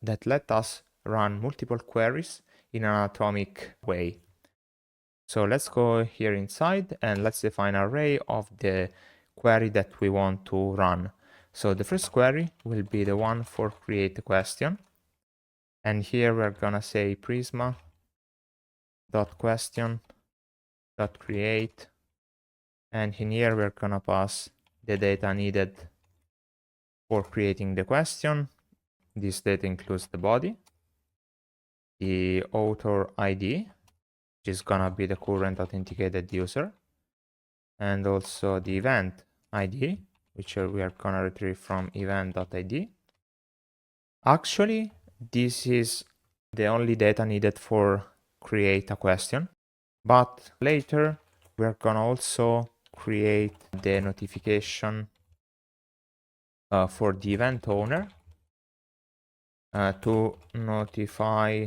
Speaker 1: that let us run multiple queries in an atomic way. So let's go here inside and let's define an array of the query that we want to run. So the first query will be the one for create a question. And here we're gonna say Prisma dot question dot create, and in here we're gonna pass the data needed for creating the question. This data includes the body, the author ID, which is gonna be the current authenticated user, and also the event ID, which we are gonna retrieve from event.id. Actually, this is the only data needed for create a question, but later we're gonna also create the notification for the event owner to notify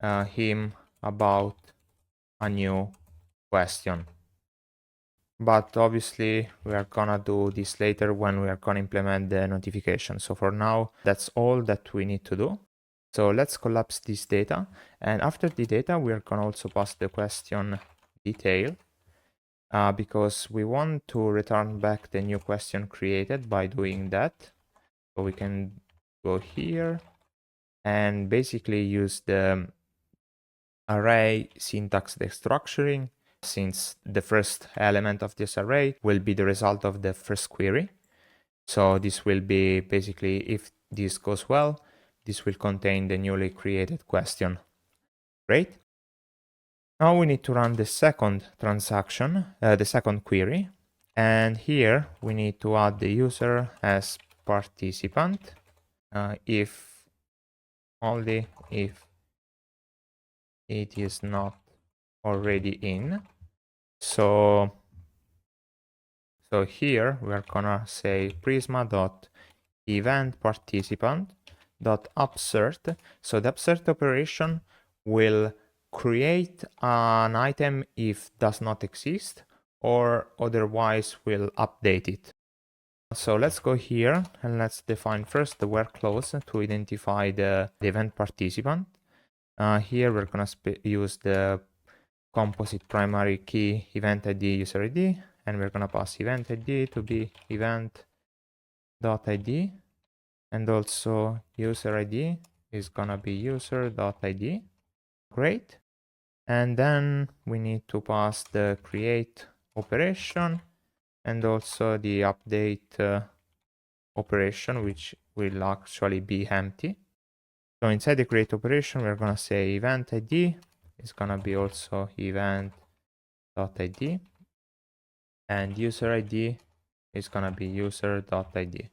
Speaker 1: him about a new question. But obviously we are gonna do this later when we are gonna implement the notification. So for now, that's all that we need to do. So let's collapse this data, and after the data we are gonna also pass the question detail because we want to return back the new question created by doing that. So we can go here and basically use the array syntax destructuring, since the first element of this array will be the result of the first query. So this will be basically, if this goes well, this will contain the newly created question. Great. Now we need to run the second transaction, the second query. And here we need to add the user as participant if only if it is not already in. So here we're gonna say prisma.eventParticipant.upsert. So the upsert operation will create an item if does not exist, or otherwise will update it. So let's go here and let's define first the where clause to identify the event participant. Here we're gonna use the composite primary key event ID user ID, and we're gonna pass event ID to be event.id, and also user ID is gonna be user.id. Great. And then we need to pass the create operation and also the update operation, which will actually be empty. So inside the create operation, we're gonna say event ID is gonna be also event.id, and user ID is gonna be user.id.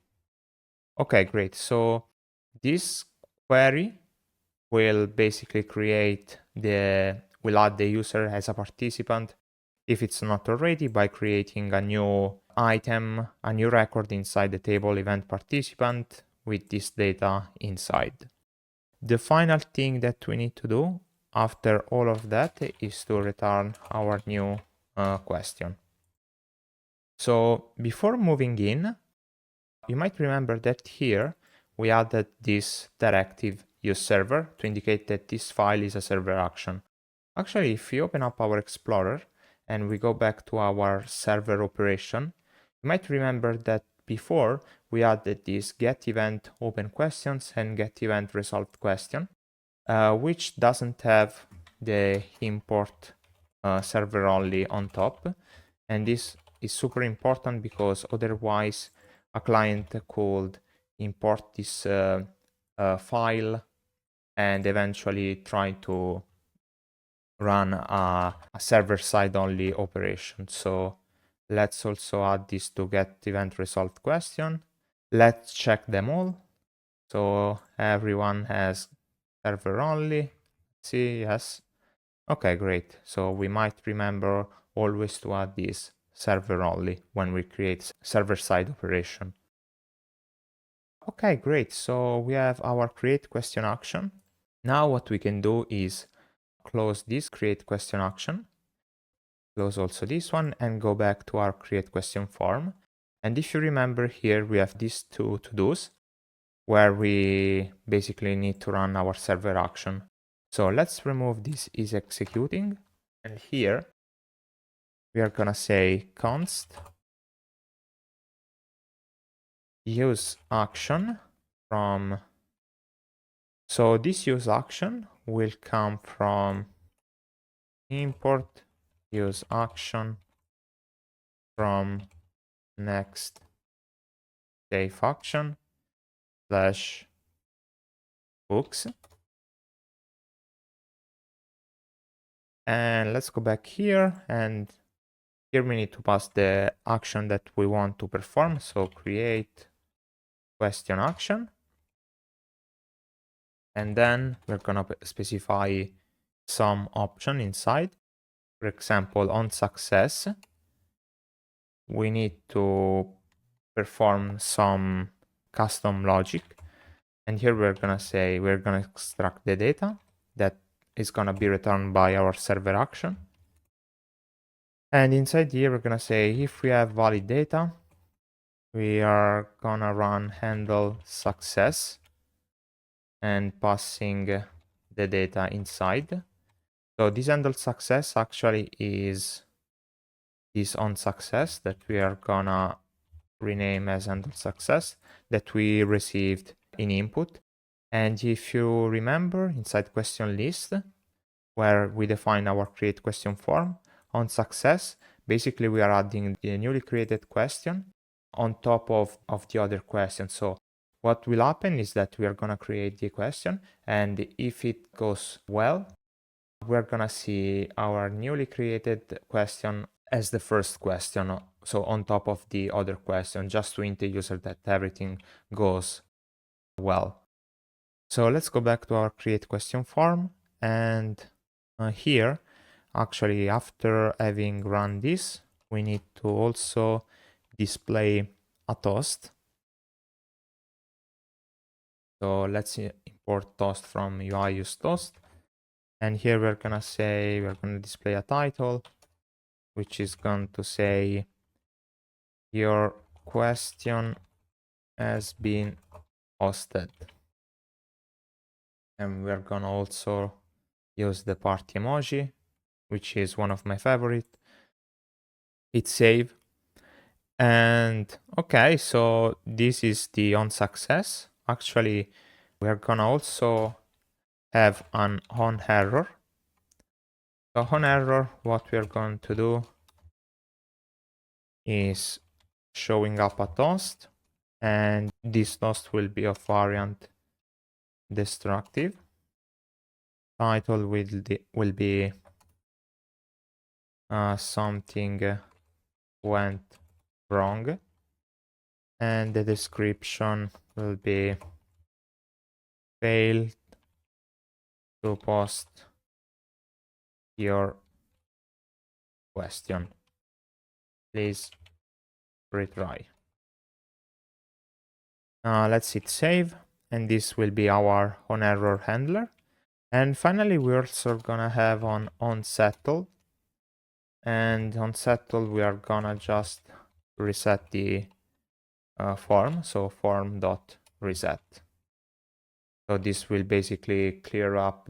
Speaker 1: Okay, great. So this query will basically will add the user as a participant if it's not already, by creating a new item, a new record inside the table event participant with this data inside. The final thing that we need to do after all of that is to return our new question. So before moving in, you might remember that here we added this directive useServer to indicate that this file is a server action. Actually, if we open up our Explorer and we go back to our server operation, you might remember that before we added this get event open questions and get event resolved question, which doesn't have the import server only on top. And this is super important because otherwise a client could import this file and eventually try to run a server-side only operation. So let's also add this to get event resolved question. Let's check them all. So everyone has server only. Let's see, yes. Okay, great. So we might remember always to add this server only when we create server-side operation. Okay, great. So we have our create question action. Now what we can do is close this create question action, close also this one, and go back to our create question form. And if you remember here, we have these two to-dos where we basically need to run our server action. So let's remove this is executing. And here we are gonna say const use action from, so this use action will come from import use action from Next.js function /books. And let's go back here, and here we need to pass the action that we want to perform. So create question action. And then we're gonna specify some option inside. For example, on success, we need to perform some custom logic. And here we're gonna say we're gonna extract the data that is gonna be returned by our server action. And inside here, we're gonna say if we have valid data, we are gonna run handle success and passing the data inside. So this handle success actually is this on success that we are gonna rename as handle success that we received in input. And if you remember inside question list, where we define our create question form, on success, basically we are adding the newly created question on top of the other question. So what will happen is that we are gonna create the question, and if it goes well, we're gonna see our newly created question as the first question, so on top of the other question, just to hint the user that everything goes well. So let's go back to our create question form, and here, actually, after having run this, we need to also display a toast. So let's import toast from UI use toast. And here we're gonna say, we're gonna display a title, which is going to say your question has been hosted. And we're gonna also use the party emoji, which is one of my favorite. Hit save. And okay, so this is the on success. Actually, we're gonna also have an on error. So on error, what we're going to do is showing up a toast, and this toast will be of variant destructive. Title will be something went wrong, and the description will be failed to post your question. Please retry. Let's hit save, and this will be our on-error handler. And finally, we're also gonna have on onSettle, and on settle we are gonna just reset the form, so form.reset. So this will basically clear up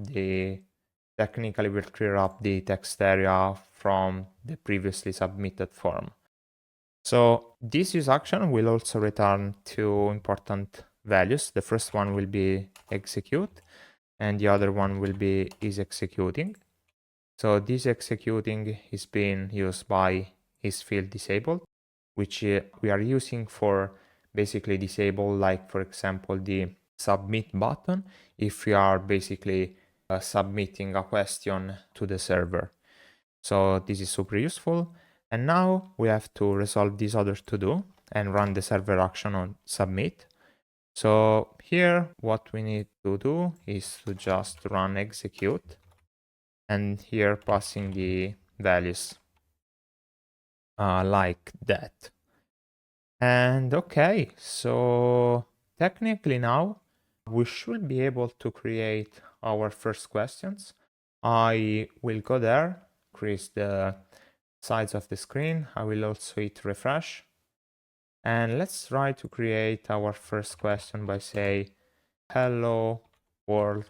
Speaker 1: technically will clear up the text area from the previously submitted form. So this use action will also return two important values. The first one will be execute, and the other one will be is executing. So this executing is being used by isField disabled, which we are using for basically disable, like for example, the submit button if we are basically submitting a question to the server. So this is super useful. And now we have to resolve this other to-do and run the server action on submit. So here, what we need to do is to just run execute, and here passing the values like that. And okay, so technically now we should be able to create our first questions. I will go there, increase the size of the screen. I will also hit refresh. And let's try to create our first question by say, hello world,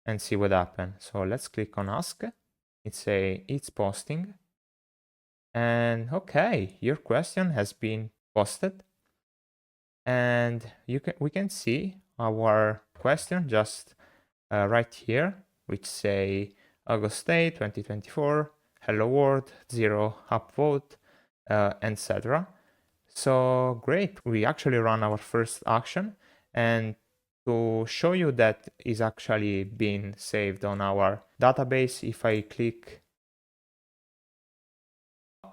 Speaker 1: and see what happens. So let's click on ask. It's posting. And okay, your question has been posted. And we can see our question just right here, which say August 8, 2024, hello world, 0 upvote, etc. So great, we actually run our first action, and to show you that is actually being saved on our database, if I click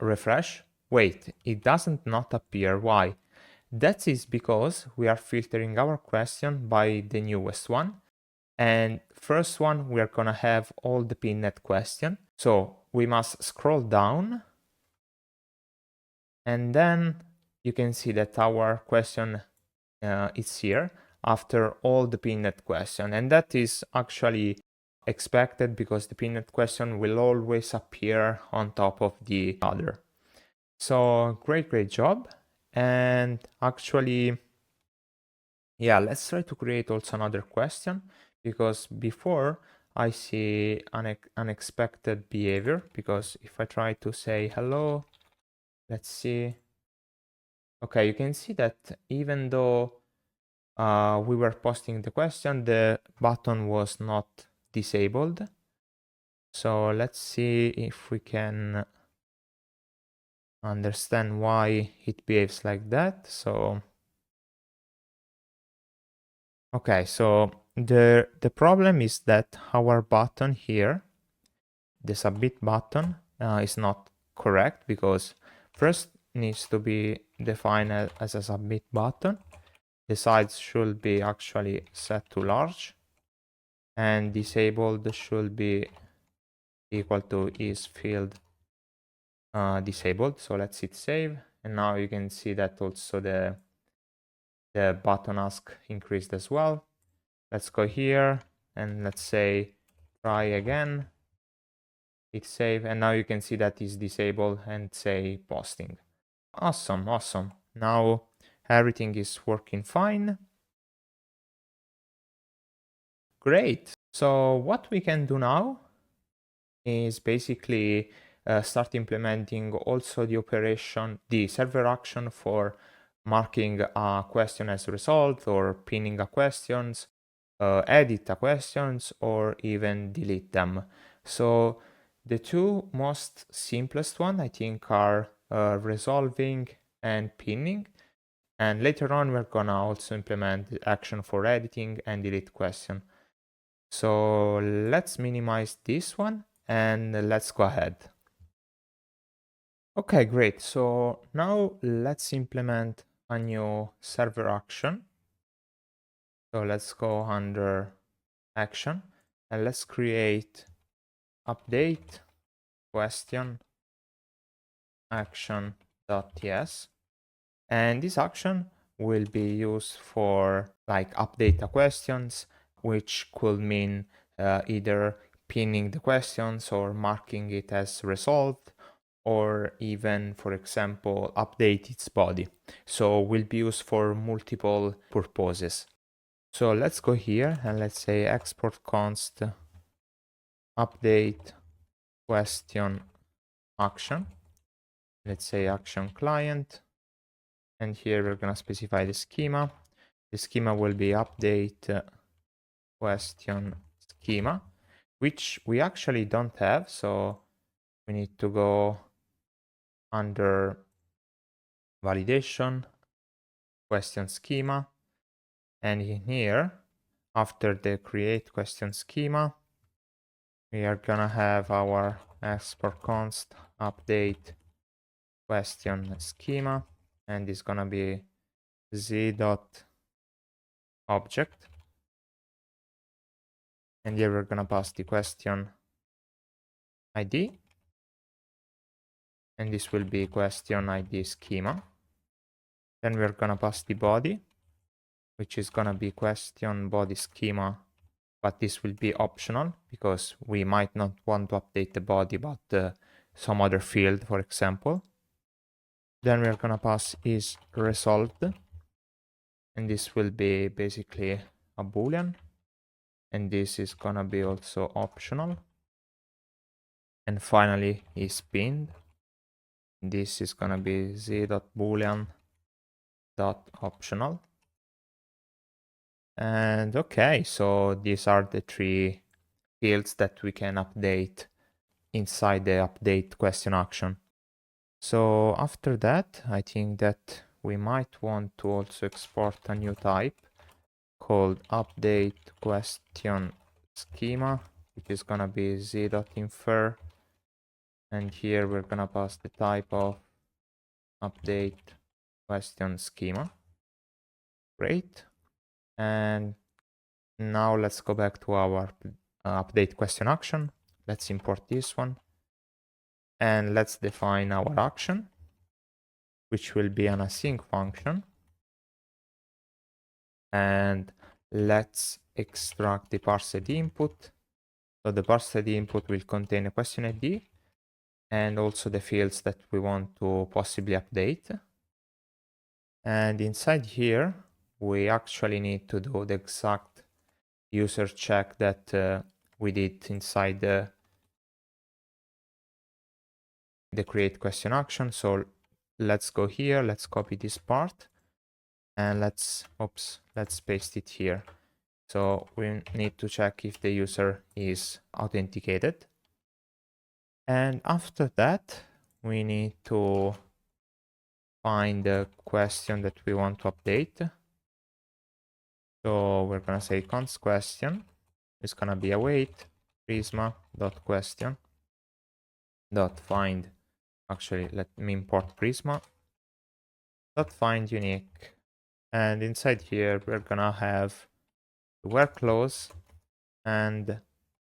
Speaker 1: refresh, wait, it doesn't not appear. Why? That is because we are filtering our question by the newest one. And first one, we are gonna have all the pinned question. So we must scroll down, and then you can see that our question is here after all the pinned question. And that is actually expected because the pinned question will always appear on top of the other. So great job. And actually, yeah, let's try to create also another question, because before I see unexpected behavior, because if I try to say hello, let's see. Okay, you can see that even though we were posting the question, the button was not disabled. So let's see if we can understand why it behaves like that. So okay, so the problem is that our button here, the submit button, is not correct, because first needs to be defined as a submit button. The size should be actually set to large, and disabled should be equal to isField disabled. So let's hit save, and now you can see that also the button ask increased as well. Let's go here and let's say try again, hit save, and now you can see that is disabled and say posting. Awesome. Now everything is working fine. Great. So what we can do now is basically start implementing also the server action for marking a question as resolved, or pinning a questions, edit a questions, or even delete them. So the two most simplest one, I think, are resolving and pinning. And later on, we're gonna also implement the action for editing and delete question. So let's minimize this one and let's go ahead. Okay, great. So now let's implement a new server action. So let's go under action and let's create update question action.ts. And this action will be used for like update the questions, which could mean either pinning the questions or marking it as resolved, or even, for example, update its body. So will be used for multiple purposes. So let's go here and let's say export const update question action. Let's say action client. And here we're going to specify the schema. The schema will be update question schema, which we actually don't have. So we need to go under validation, question schema. And in here, after the create question schema, we are gonna have our export const update question schema, and it's gonna be z.object. And here we're gonna pass the question ID, and this will be question ID schema. Then we're gonna pass the body, which is gonna be question body schema, but this will be optional because we might not want to update the body, but some other field, for example. Then we're gonna pass is resolved, and this will be basically a boolean, and this is gonna be also optional. And finally is pinned. This is gonna be z.boolean.optional. And okay, so these are the three fields that we can update inside the update question action. So after that, I think that we might want to also export a new type called update question schema, which is gonna be z.infer. And here we're gonna pass the type of update question schema. Great. And now let's go back to our update question action. Let's import this one. And let's define our action, which will be an async function. And let's extract the parsed input. So the parsed input will contain a question ID and also the fields that we want to possibly update. And inside here, we actually need to do the exact user check that we did inside the create question action. So let's go here, let's copy this part, and let's paste it here. So we need to check if the user is authenticated. And after that, we need to find the question that we want to update. So we're gonna say const question is gonna be await prisma.question dot find. Actually, let me import Prisma dot find unique. And inside here, we're gonna have the where clause, and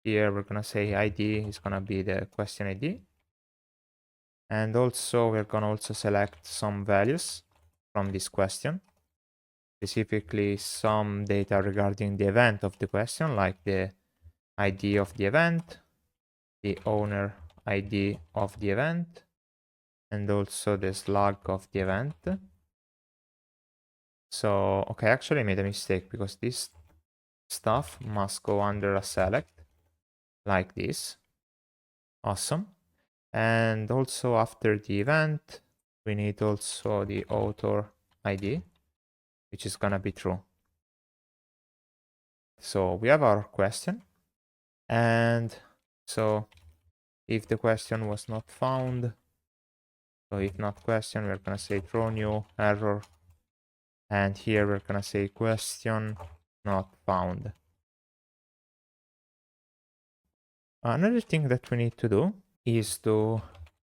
Speaker 1: here we're gonna say ID is gonna be the question ID. And also we're gonna also select some values from this question, specifically some data regarding the event of the question, like the ID of the event, the owner ID of the event, and also the slug of the event. So, okay, actually I made a mistake because this stuff must go under a select like this. Awesome. And also after the event, we need also the author ID, which is gonna be true. So we have our question. And so if the question was not found, so if not question, we're gonna say throw new error. And here we're gonna say question not found. Another thing that we need to do is to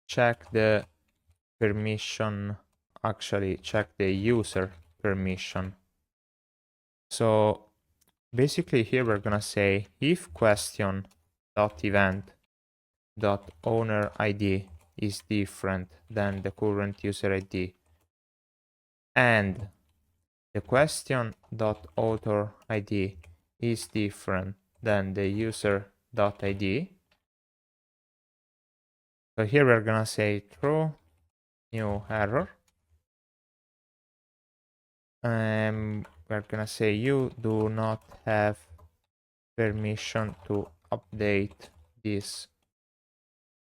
Speaker 1: check the permission, actually check the user permission. So basically here we're gonna say if question dot event dot owner ID is different than the current user ID, and the question dot author ID is different than the user dot ID. So here we're gonna say true new error. We're gonna say you do not have permission to update this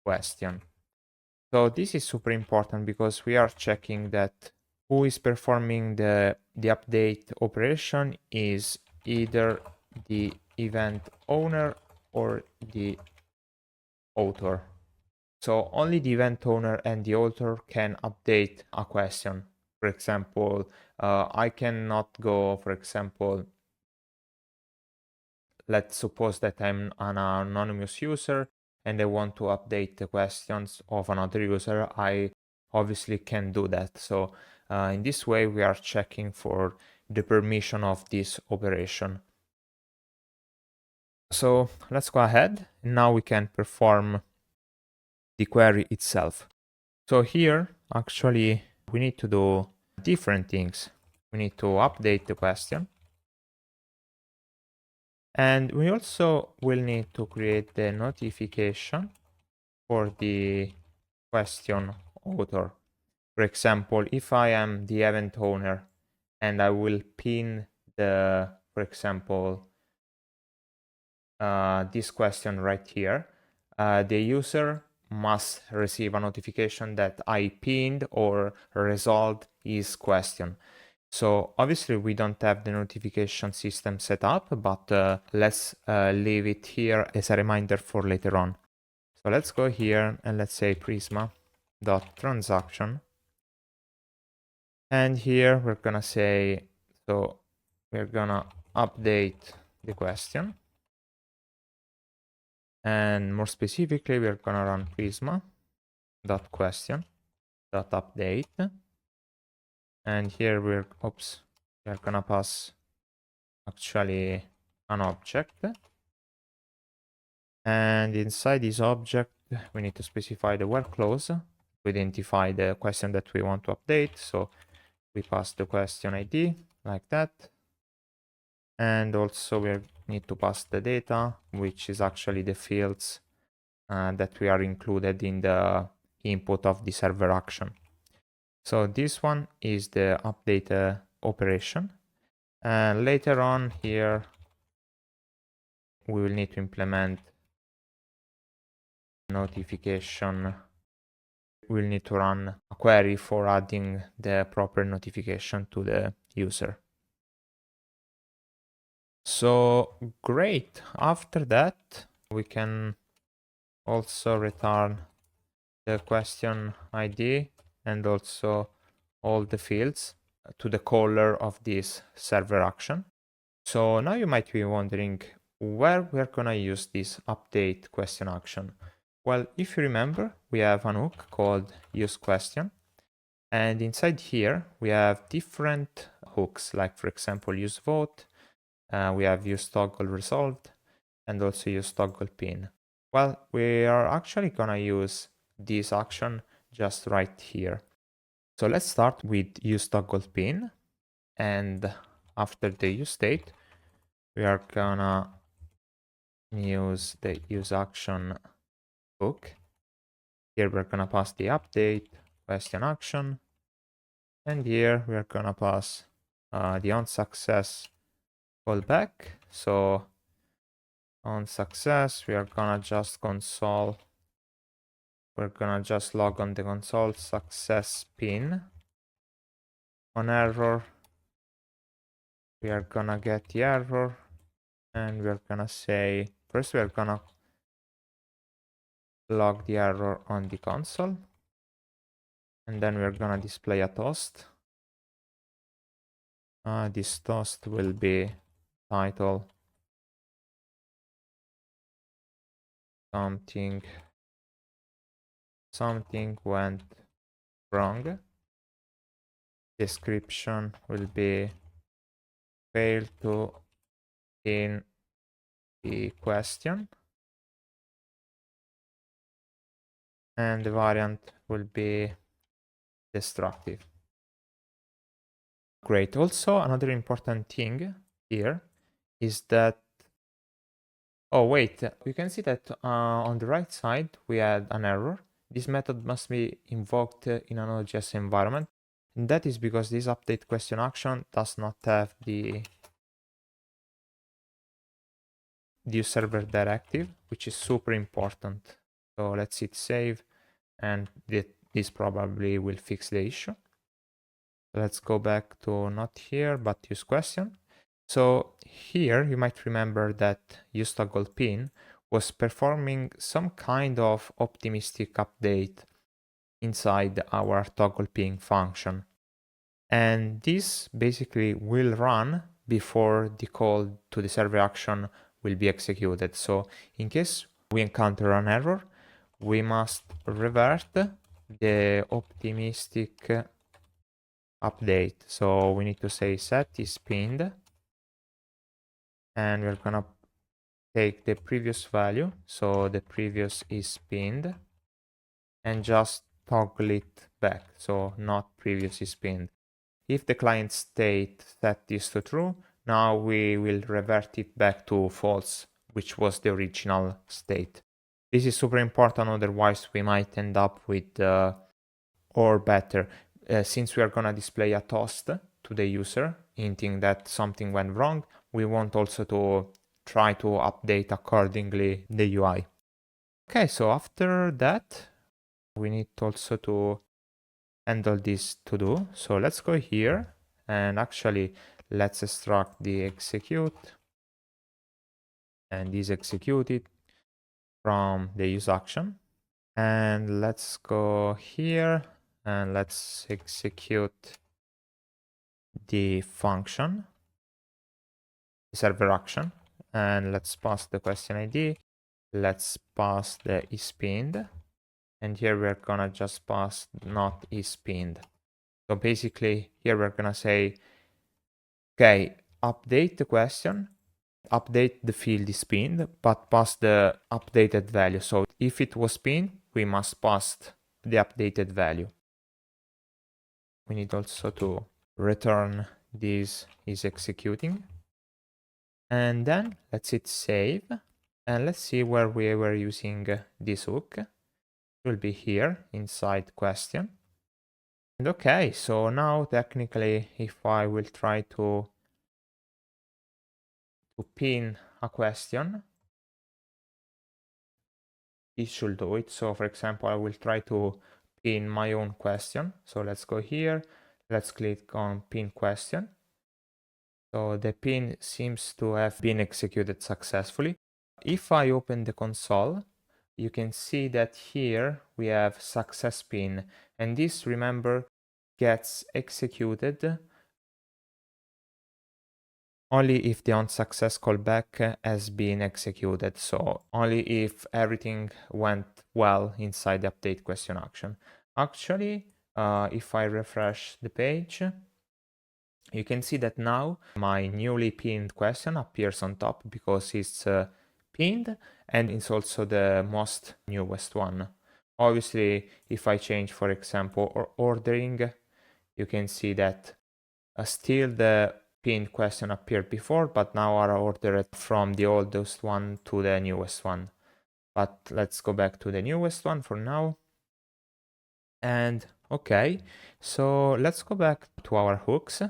Speaker 1: question. So this is super important because we are checking that who is performing the update operation is either the event owner or the author. So only the event owner and the author can update a question. For example, I cannot go, for example, let's suppose that I'm an anonymous user and I want to update the questions of another user. I obviously can do that. So in this way, we are checking for the permission of this operation. So let's go ahead. Now we can perform the query itself. So here, actually, we need to do different things. We need to update the question. And we also will need to create the notification for the question author. For example, if I am the event owner and I will pin the, for example, this question right here, the user must receive a notification that I pinned or resolved his question. So obviously we don't have the notification system set up, but let's leave it here as a reminder for later on. So let's go here and let's say Prisma.transaction. And here we're gonna say, so we're gonna update the question. And more specifically, we're gonna run Prisma.question.update. And here we're gonna pass actually an object. And inside this object, we need to specify the where clause to identify the question that we want to update. So we pass the question ID like that. And also we need to pass the data, which is actually the fields that we are included in the input of the server action. So this one is the update operation. And later on here, we will need to implement notification. We'll need to run a query for adding the proper notification to the user. So great. After that, we can also return the question ID and also all the fields to the caller of this server action. So now you might be wondering where we're gonna use this update question action. Well, if you remember, we have an hook called useQuestion. And inside here, we have different hooks, like for example, useVote, we have useToggleResolved, and also useTogglePin. Well, we are actually gonna use this action just right here. So let's start with useTogglePin, and after the useState, we are gonna use the useAction hook. Here we're gonna pass the update question action, and here we're gonna pass the onSuccess callback. So on success, we are gonna just console. We're gonna just log on the console success pin. On error, we are gonna get the error, and we're gonna say first we're gonna log the error on the console, and then we're gonna display a toast. This toast will be title something went wrong. Description will be failed to in the question, and the variant will be destructive. Great. Also, another important thing here is that, oh wait, you can see that on the right side we had an error. This method must be invoked in a Node.js environment, and that is because this update question action does not have the use server directive, which is super important. So let's hit save, and this probably will fix the issue. Let's go back to not here, but use question. So here you might remember that useTogglePin was performing some kind of optimistic update inside our togglepin function. And this basically will run before the call to the server action will be executed. So in case we encounter an error, we must revert the optimistic update. So we need to say set is pinned, and we're gonna take the previous value, so the previous is pinned, and just toggle it back, so not previous is pinned. If the client state set this to true, now we will revert it back to false, which was the original state. This is super important, otherwise we might end up with, or better, since we are gonna display a toast to the user, hinting that something went wrong, we want also to try to update accordingly the UI. Okay, so after that, we need also to handle this to do. So let's go here and actually let's extract the execute, and this executed from the use action. And let's go here and let's execute the function, the server action, and let's pass the question ID. Let's pass the is pinned, and here we're gonna just pass not is pinned. So basically here we're gonna say, okay, update the question, update the field is pinned, but pass the updated value. So if it was pinned, we must pass the updated value. We need also to return this is executing. And then let's hit save. And let's see where we were using this hook. It will be here inside question. And okay, so now technically if I will try to pin a question, it should do it. So for example, I will try to pin my own question. So let's go here. Let's click on pin question. So the pin seems to have been executed successfully. If I open the console, you can see that here we have success pin, and this, remember, gets executed only if the onSuccess callback has been executed. So only if everything went well inside the update question action. Actually, if I refresh the page, you can see that now my newly pinned question appears on top because it's pinned, and it's also the most newest one. Obviously, if I change, for example, ordering, you can see that still the pinned question appeared before, but now are ordered from the oldest one to the newest one. But let's go back to the newest one for now. And okay, so let's go back to our hooks.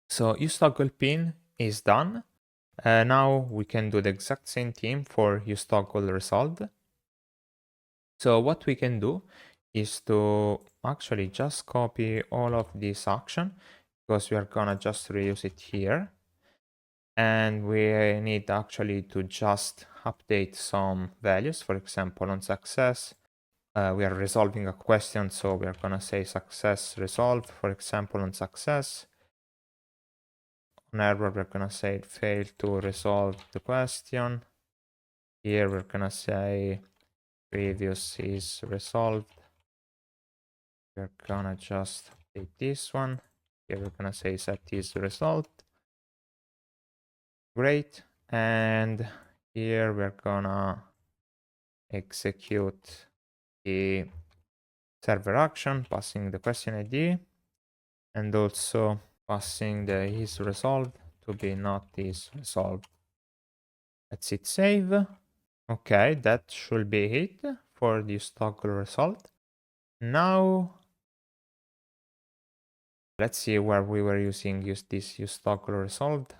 Speaker 1: So useTogglePin is done. Now we can do the exact same thing for useToggleResolved. So what we can do is to actually just copy all of this action, because we are gonna just reuse it here. And we need actually to just update some values. For example, on success, we are resolving a question, so we are gonna say success resolved, for example, on success. On error, we're gonna say it failed to resolve the question. Here we're gonna say previous is resolved. We're gonna just update this one. Here we're gonna say set is resolved. Great. And here we're gonna execute the server action, passing the question ID, and also passing the is resolved to be not is resolved. Let's hit save. Okay, that should be it for this toggle result. Now, let's see where we were using this use toggle resolved.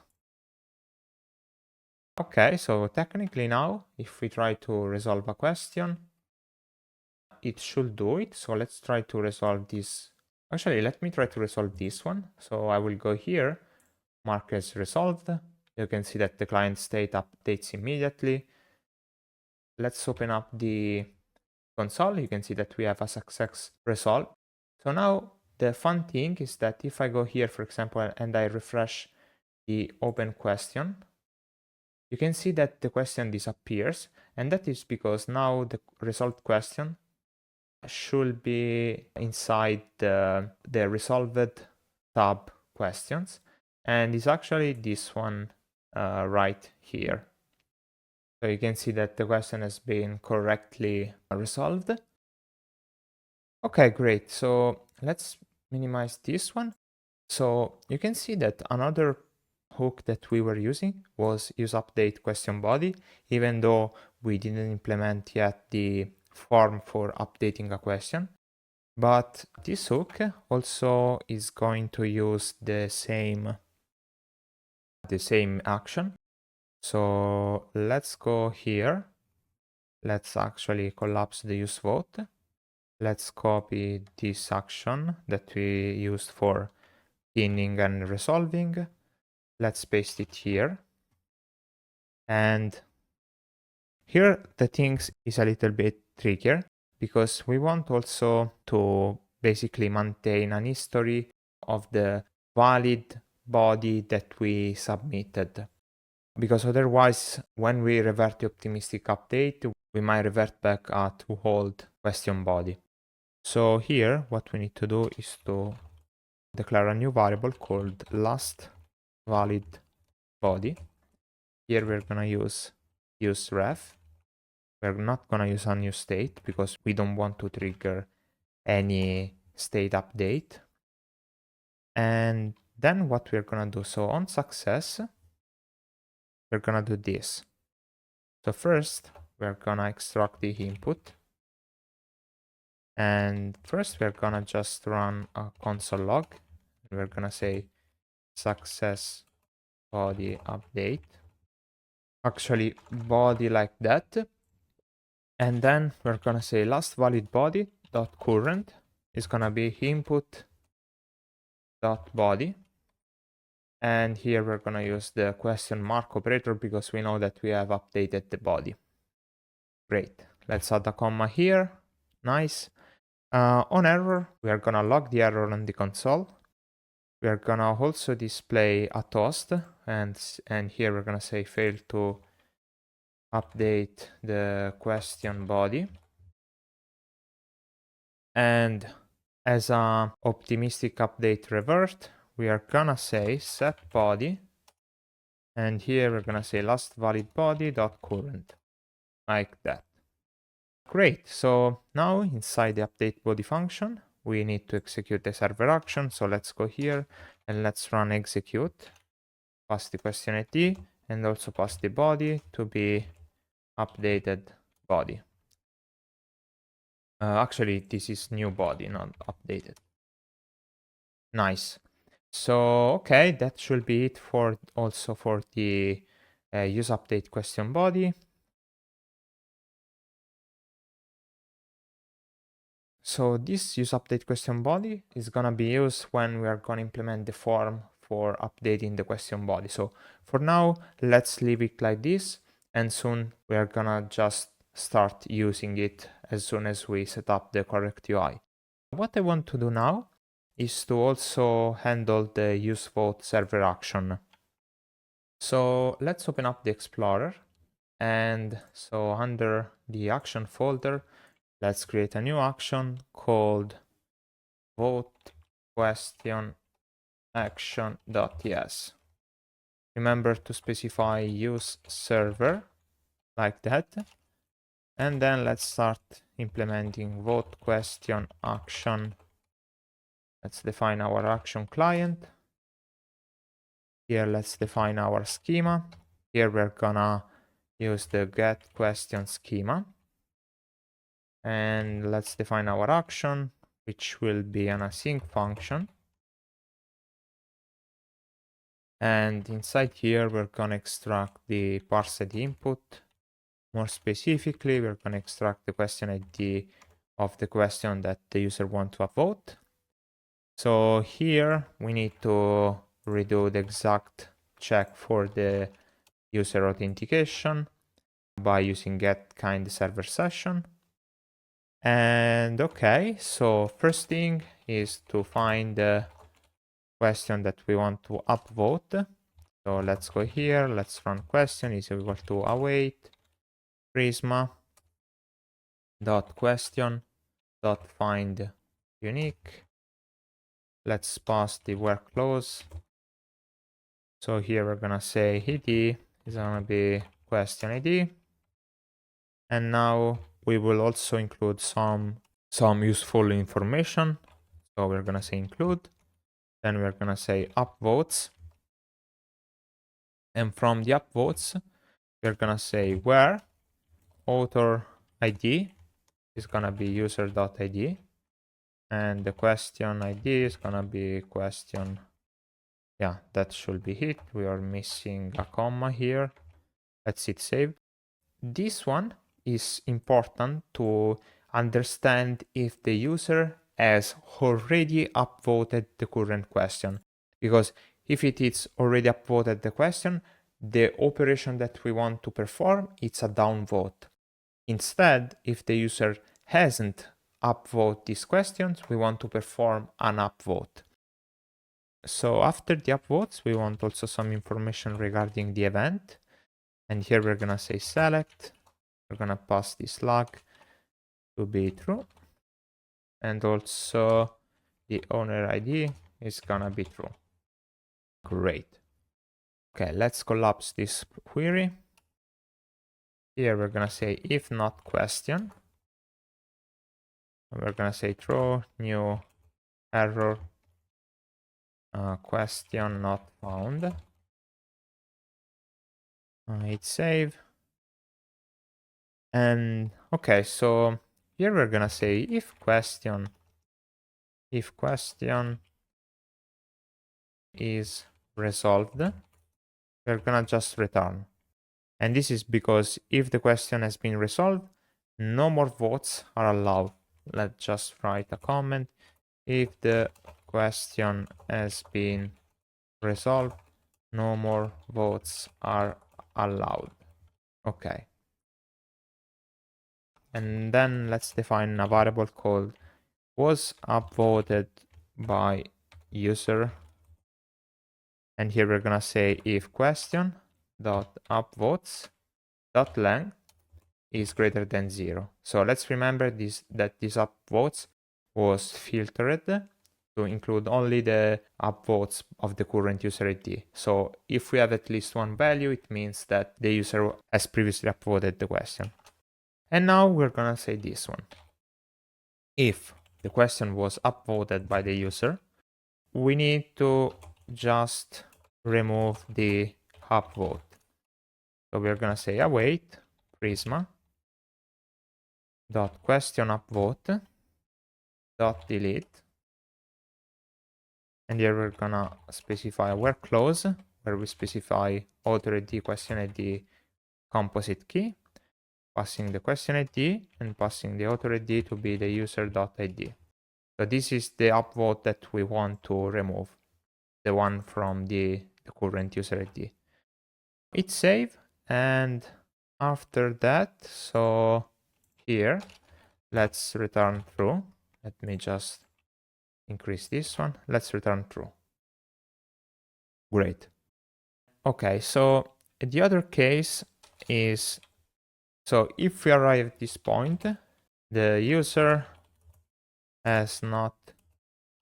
Speaker 1: Okay, so technically now, if we try to resolve a question, it should do it. So let's try to resolve this. Actually, let me try to resolve this one. So I will go here, mark as resolved. You can see that the client state updates immediately. Let's open up the console. You can see that we have a success result. So now the fun thing is that if I go here, for example, and I refresh the open question, you can see that the question disappears. And that is because now the result question should be inside the resolved tab questions. And it's actually this one right here. So you can see that the question has been correctly resolved. Okay, great. So let's minimize this one. So you can see that another hook that we were using was use update question body, even though we didn't implement yet the form for updating a question. But this hook also is going to use the same action. So let's go here. Let's actually collapse the use vote. Let's copy this action that we used for pinning and resolving. Let's paste it here. And here the things is a little bit trickier because we want also to basically maintain an history of the valid body that we submitted. Because otherwise, when we revert the optimistic update, we might revert back to old question body. So here, what we need to do is to declare a new variable called last valid body. Here we're gonna use ref. We're not gonna use a new state because we don't want to trigger any state update. And then what we're gonna do, so on success, we're gonna do this. So first, we're gonna extract the input. And first, we're gonna just run a console log. We're gonna say success body update. Actually, body like that. And then we're gonna say last valid body dot current is gonna be input dot body. And here we're gonna use the question mark operator because we know that we have updated the body. Great. Let's add a comma here. Nice. On error, we are gonna log the error on the console. We are gonna also display a toast, and here we're gonna say fail to update the question body. And as a optimistic update revert, we are gonna say set body, and here we're gonna say last valid body dot current, like that. Great. So now inside the update body function, we need to execute the server action. So let's go here and let's run execute, pass the question ID, and also pass the body to be updated body. Actually, this is new body, not updated. Nice. So, okay, that should be it for also for the use update question body. So this use update question body is gonna be used when we are gonna implement the form for updating the question body. So for now, let's leave it like this, and soon we are gonna just start using it as soon as we set up the correct UI. What I want to do now is to also handle the use vote server action. So let's open up the Explorer. And so under the action folder, let's create a new action called vote question action.ts. Remember to specify use server like that. And then let's start implementing vote question action. Let's define our action client. Here, let's define our schema. Here, we're gonna use the get question schema. And let's define our action, which will be an async function. And inside here, we're gonna extract the parsed input. More specifically, we're gonna extract the question ID of the question that the user wants to upvote. So here we need to redo the exact check for the user authentication by using get kind server session. And okay, so first thing is to find the question that we want to upvote. So let's go here, let's run question is equal to await Prisma dot question dot find unique. Let's pass the where clause. So here we're gonna say ID is gonna be question ID. And now we will also include some useful information. So we're gonna say include. Then we're gonna say upvotes. And from the upvotes, we're gonna say where author ID is gonna be user.id. And the question ID is gonna be question. Yeah, that should be it. We are missing a comma here. Let's hit save. This one is important to understand if the user has already upvoted the current question. Because if it is already upvoted the question, the operation that we want to perform is a downvote. Instead, if the user hasn't upvoted these questions, we want to perform an upvote. So after the upvotes, we want also some information regarding the event. And here we're gonna say select. We're gonna pass this log to be true. And also the owner ID is gonna be true. Great. Okay, let's collapse this query. Here we're gonna say if not question. We're gonna say throw new error question not found. Hit save. And okay, so here we're gonna say if question is resolved, we're gonna just return. And this is because if the question has been resolved, no more votes are allowed. Let's just write a comment. If the question has been resolved, no more votes are allowed. Okay. And then let's define a variable called was upvoted by user. And here we're gonna say if question dot upvotes dot length is greater than 0. So let's remember that this upvotes was filtered to include only the upvotes of the current user ID. So if we have at least one value, it means that the user has previously upvoted the question. And now we're gonna say this one. If the question was upvoted by the user, we need to just remove the upvote. So we're gonna say await Prisma dot question upvote dot delete, and here we're gonna specify a where clause where we specify author ID, question ID, composite key, passing the question ID and passing the author ID to be the user.id. So this is the upvote that we want to remove, the one from the current user ID. Hit save, and after that, so here, let's return true. Let me just increase this one. Let's return true. Great. Okay, so the other case is So if we arrive at this point, the user has not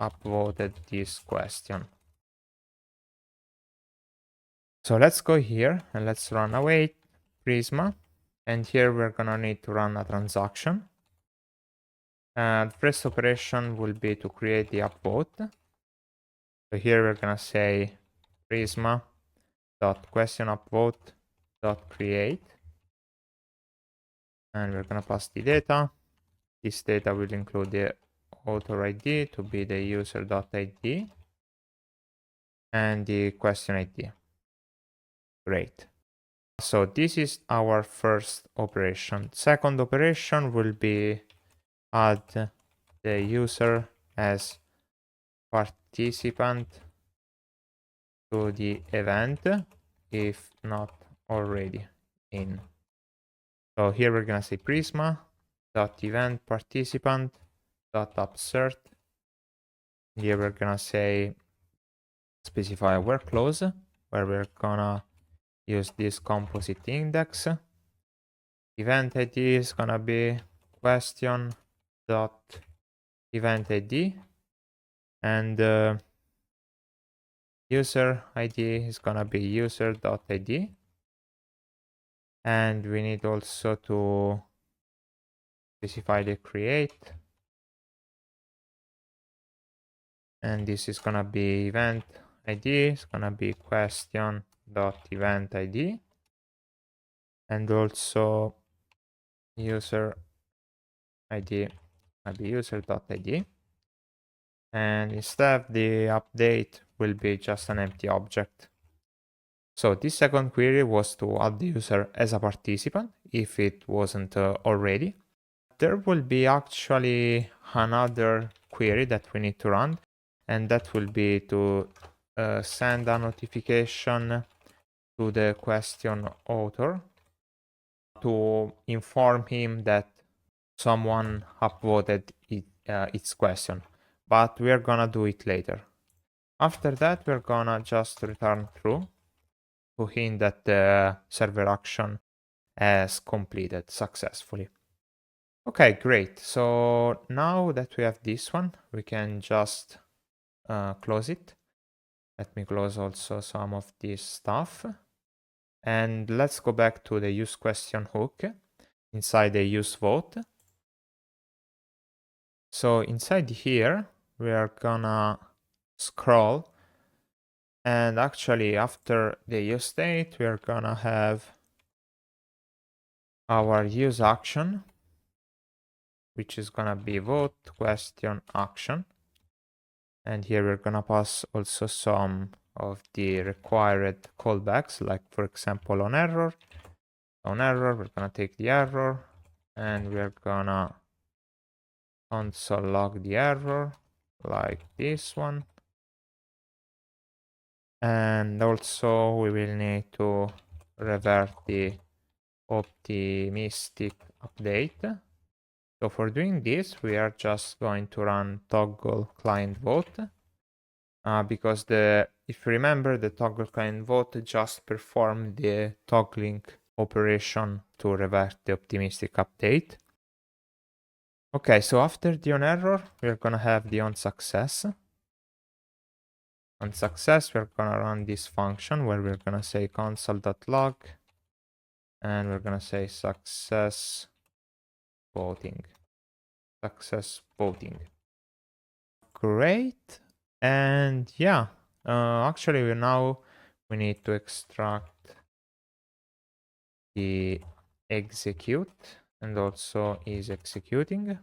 Speaker 1: upvoted this question. So let's go here and let's run await Prisma. And here we're gonna need to run a transaction. And the first operation will be to create the upvote. So here we're gonna say Prisma dot question upvote dot create, and we're gonna pass the data. This data will include the author ID to be the user.id and the question ID. Great. So this is our first operation. Second operation will be add the user as participant to the event if not already in. So here we're gonna say Prisma dot event participant dot upsert. Here we're gonna say specify a where clause where we're gonna use this composite index. Event ID is gonna be question dot event ID, and user ID is gonna be user.id, and we need also to specify the create, and this is gonna be event ID, it's gonna be question.event ID, and also user ID gonna be user.id, and instead the update will be just an empty object. So this second query was to add the user as a participant if it wasn't already. There will be actually another query that we need to run, and that will be to send a notification to the question author to inform him that someone upvoted its question, but we're gonna do it later. After that, we're gonna just return true to hint that the server action has completed successfully. Okay, great. So now that we have this one, we can just close it. Let me close also some of this stuff. And let's go back to the use question hook inside the use vote. So inside here, we are gonna scroll, and actually after the use state, we are gonna have our use action, which is gonna be vote question action. And here we're gonna pass also some of the required callbacks, like for example on error. On error, we're gonna take the error and we're gonna console log the error like this one. And also we will need to revert the optimistic update. So for doing this, we are just going to run toggle client vote. Because if you remember, the toggle client vote just performed the toggling operation to revert the optimistic update. Okay, so after the on error, we're gonna have the on success. On success, we're gonna run this function where we're gonna say console.log, and we're gonna say success voting. Success voting. Great. And yeah, actually we need to extract the execute, and also is executing.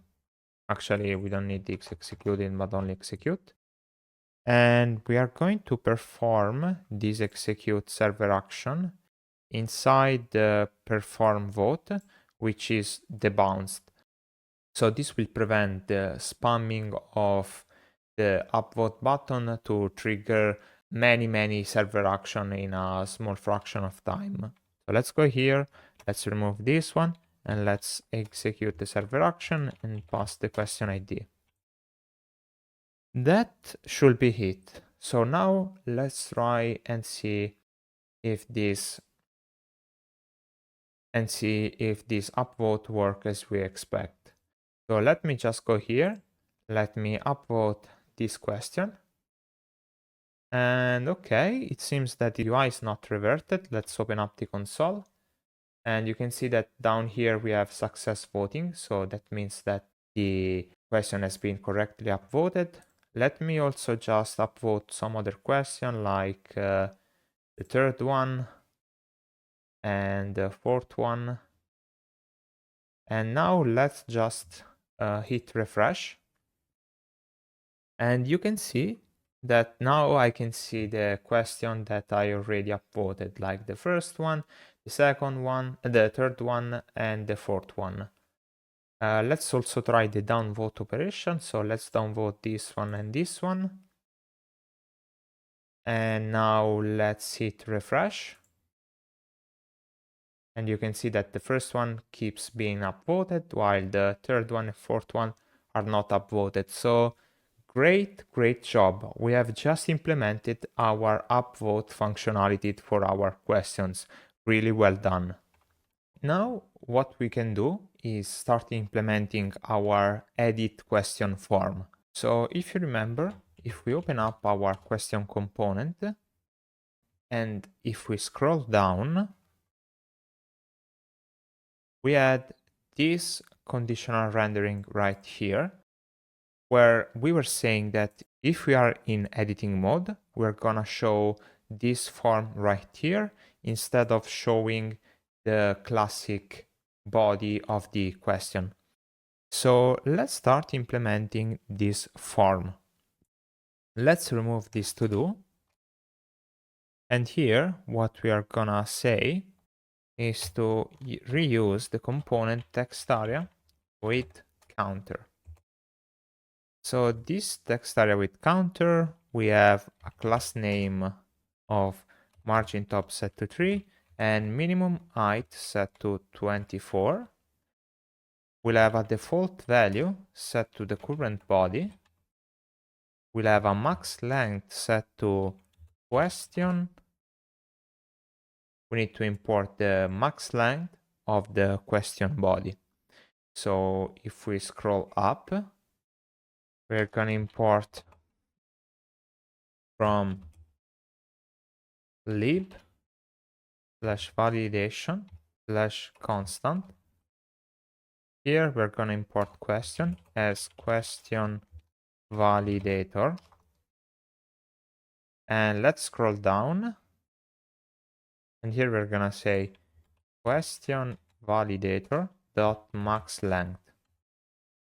Speaker 1: Actually, we don't need the executing, but only execute. And we are going to perform this execute server action inside the perform vote, which is debounced. So this will prevent the spamming of the upvote button to trigger many server action in a small fraction of time. So let's go here, let's remove this one, and let's execute the server action and pass the question ID. That should be it. So now let's try and see if this and see if this upvote works as we expect. So let me just go here. Let me upvote this question. And okay, it seems that the UI is not reverted. Let's open up the console. And you can see that down here we have success voting. So that means that the question has been correctly upvoted. Let me also just upvote some other question like the third one and the fourth one. And now let's just hit refresh. And you can see that now I can see the question that I already upvoted, like the first one, the second one, the third one, and the fourth one. Let's also try the downvote operation. So let's downvote this one and this one. And now let's hit refresh. And you can see that the first one keeps being upvoted while the third one and fourth one are not upvoted. So great job. We have just implemented our upvote functionality for our questions. Really well done. Now what we can do is start implementing our edit question form. So if you remember, if we open up our question component and if we scroll down, we had this conditional rendering right here, where we were saying that if we are in editing mode, we're gonna show this form right here instead of showing the classic body of the question. So let's start implementing this form. Let's remove this to do. And here, what we are gonna say is to reuse the component text area with counter. So this text area with counter, we have a class name of margin top set to 3 and minimum height set to 24. We'll have a default value set to the current body. We'll have a max length set to question. We need to import the max length of the question body. So if we scroll up, we're going to import from lib/validation/constant. Here we're going to import question as question validator. And let's scroll down. And here we're going to say question validator dot max length.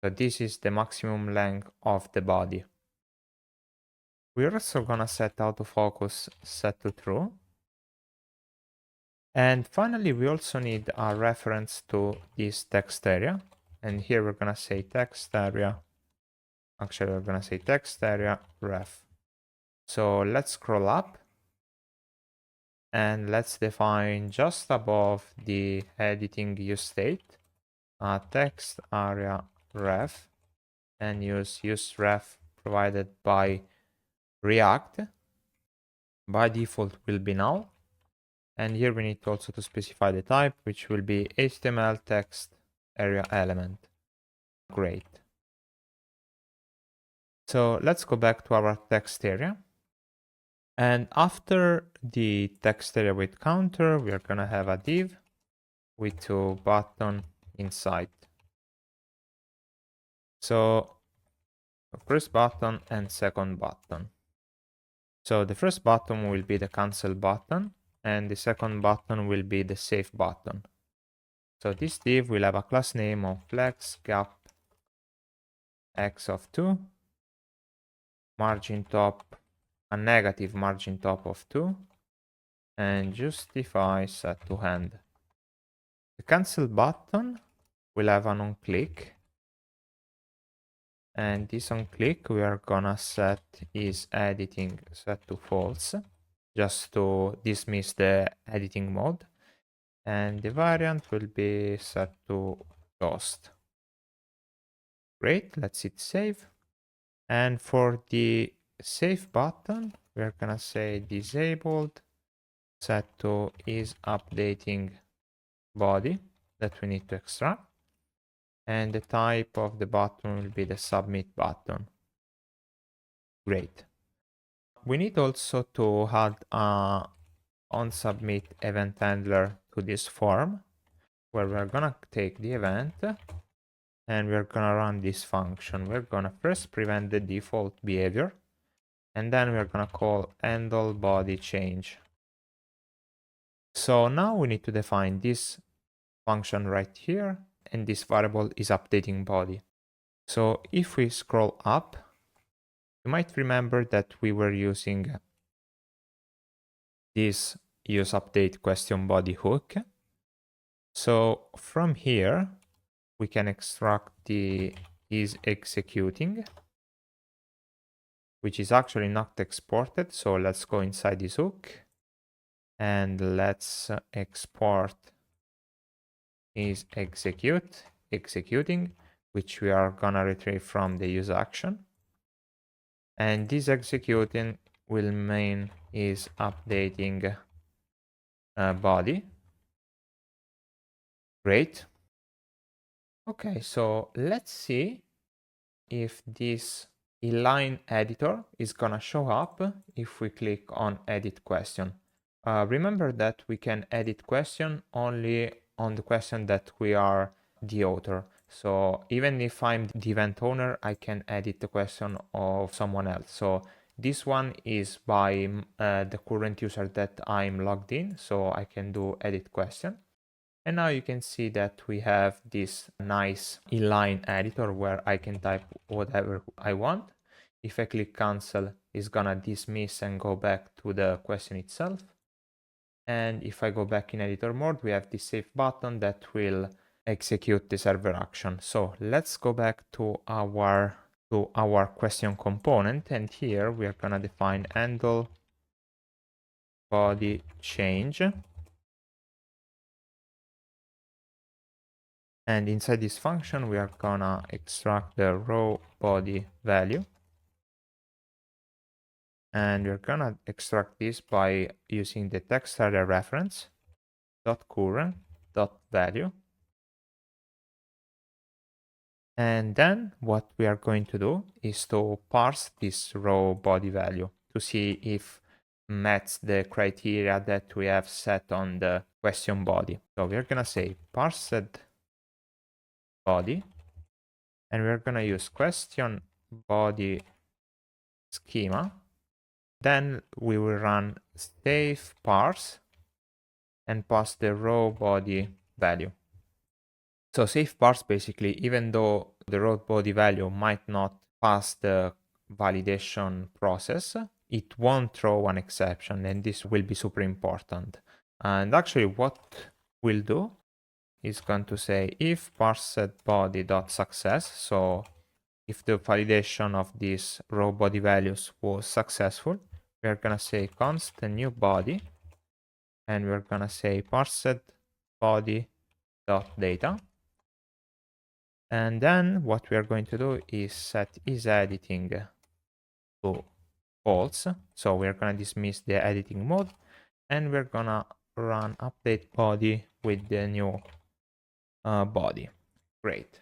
Speaker 1: So this is the maximum length of the body. We're also going to set autofocus set to true. And finally, we also need a reference to this text area. And here we're going to say text area. Actually, we're going to say text area ref. So let's scroll up. And let's define just above the editing use state a text area ref and use ref provided by React. By default will be null. And here we need also to specify the type, which will be HTML text area element. Great. So let's go back to our text area. And after the text area with counter, we are going to have a div with two buttons inside. So first button and second button. So the first button will be the cancel button and the second button will be the save button. So this div will have a class name of flex gap x of 2, margin top, a negative margin top of 2, and justify set to end. The cancel button will have an on click, and this on click we are gonna set is editing set to false, just to dismiss the editing mode. And the variant will be set to ghost. Great, let's hit save. And for the save button, we're gonna say disabled set to is updating body that we need to extract. And the type of the button will be the submit button. Great. We need also to add a onSubmit event handler to this form, where we're gonna take the event and we're gonna run this function. We're gonna first prevent the default behavior, and then we're gonna call handle body change. So now we need to define this function right here, and this variable is updating body. So if we scroll up, you might remember that we were using this useUpdate question body hook. So from here, we can extract the is executing, which is actually not exported. So let's go inside this hook and let's export is executing, which we are gonna retrieve from the use action. And this executing will mean is updating body. Great. Okay, so let's see if this inline editor is gonna show up if we click on edit question. Remember that we can edit question only on the question that we are the author. So even if I'm the event owner, I can edit the question of someone else. So this one is by the current user that I'm logged in, so I can do edit question. And now you can see that we have this nice inline editor where I can type whatever I want. If I click cancel, it's gonna dismiss and go back to the question itself. And if I go back in editor mode, we have the save button that will execute the server action. So let's go back to our question component, and here we are gonna define handle body change. And inside this function, we are gonna extract the raw body value. And we're gonna extract this by using the text area reference .current.value. And then what we are going to do is to parse this raw body value to see if meets the criteria that we have set on the question body. So we're gonna say parsed body, and we're gonna use question body schema. Then we will run safe parse and pass the raw body value. So safe parse basically, even though the raw body value might not pass the validation process, it won't throw an exception, and this will be super important. And actually what we'll do is going to say if parsed body.success, so if the validation of these raw body values was successful, we're gonna say const new body, and we're gonna say parsed body.data. And then what we are going to do is set is editing to false. So we're gonna dismiss the editing mode, and we're gonna run update body with the new body. Great.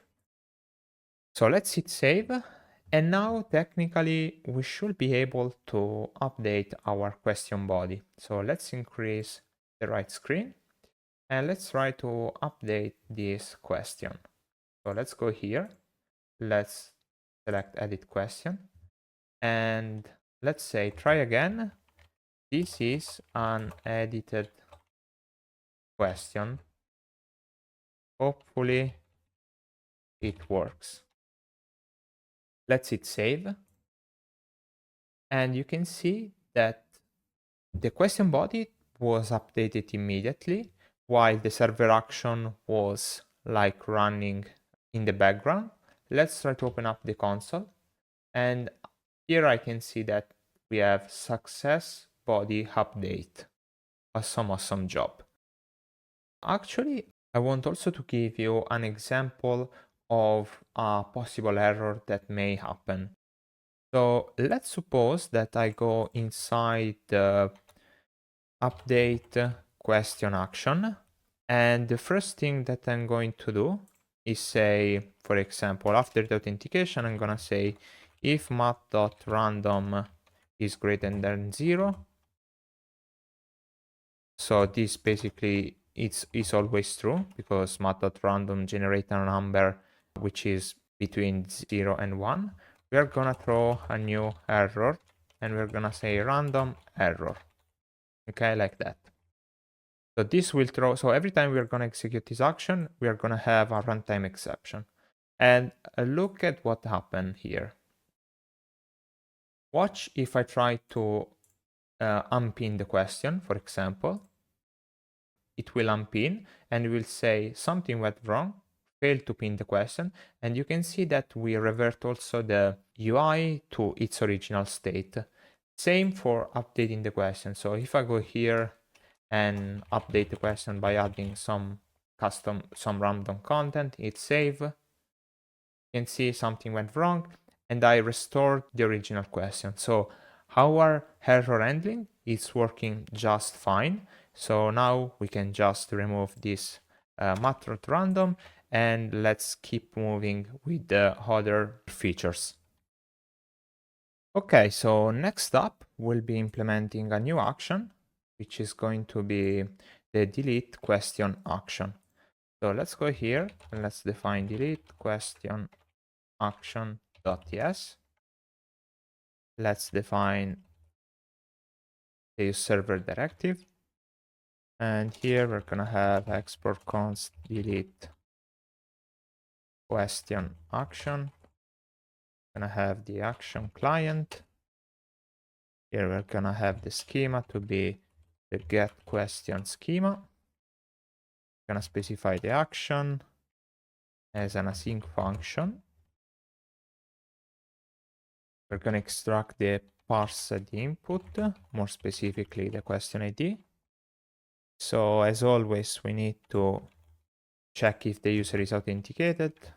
Speaker 1: So let's hit save. And now technically we should be able to update our question body. So let's increase the right screen and let's try to update this question. So let's go here. Let's select edit question and let's say try again. This is an edited question. Hopefully it works. Let's hit save. And you can see that the question body was updated immediately while the server action was like running in the background. Let's try to open up the console. And here I can see that we have success body update. Awesome job. Actually, I want also to give you an example of a possible error that may happen. So let's suppose that I go inside the update question action And the first thing that I'm going to do is say, for example, after the authentication, I'm gonna say if math.random is greater than 0. So this basically is always true because math.random generates a number which is between 0 and 1. We are gonna throw a new error and we're gonna say random error. Okay, like that. So this will throw, so every time we're gonna execute this action, we are gonna have a runtime exception. And look at what happened here. Watch if I try to unpin the question, for example. It will unpin and it will say something went wrong, failed to pin the question. And you can see that we revert also the UI to its original state. Same for updating the question. So if I go here and update the question by adding some random content, hit save, you can see something went wrong and I restored the original question. So our error handling is working just fine. So now we can just remove this math.random and let's keep moving with the other features. Okay, so next up we'll be implementing a new action, which is going to be the delete question action. So let's go here and let's define delete question action.ts. Let's define the server directive. And here we're gonna have export const delete question action. Gonna have the action client. Here we're gonna have the schema to be the get question schema. Gonna specify the action as an async function. We're gonna extract the parsed input, more specifically the question ID. So as always, we need to check if the user is authenticated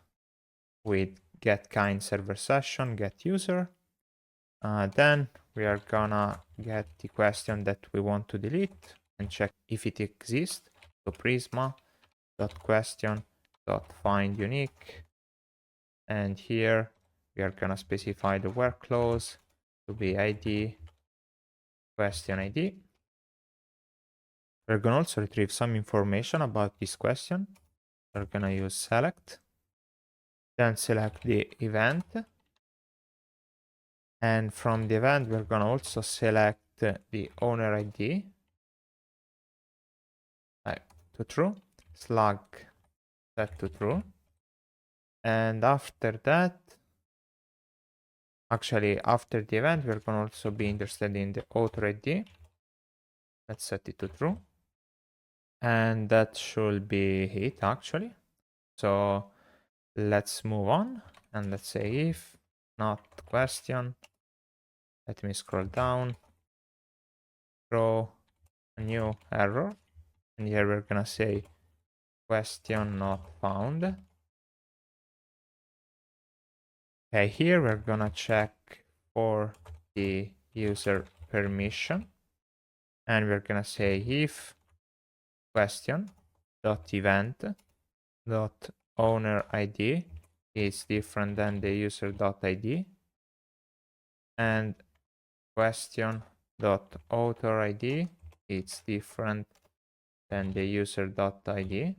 Speaker 1: with get kind server session, get user. Then we are gonna get the question that we want to delete and check if it exists. So Prisma.question.find unique. And here we are gonna specify the where clause to be ID question ID. We're gonna also retrieve some information about this question. We're gonna use select, then select the event. And from the event, we're gonna also select the owner ID to true, slug set to true. And after that, actually after the event, we're gonna also be interested in the author ID. Let's set it to true. And that should be it actually. So let's move on and let's say if not question. Let me scroll down, throw a new error. And here we're gonna say question not found. Okay, here we're gonna check for the user permission. And we're gonna say if question dot event dot owner ID is different than the user dot ID, and question dot author ID is different than the user dot ID.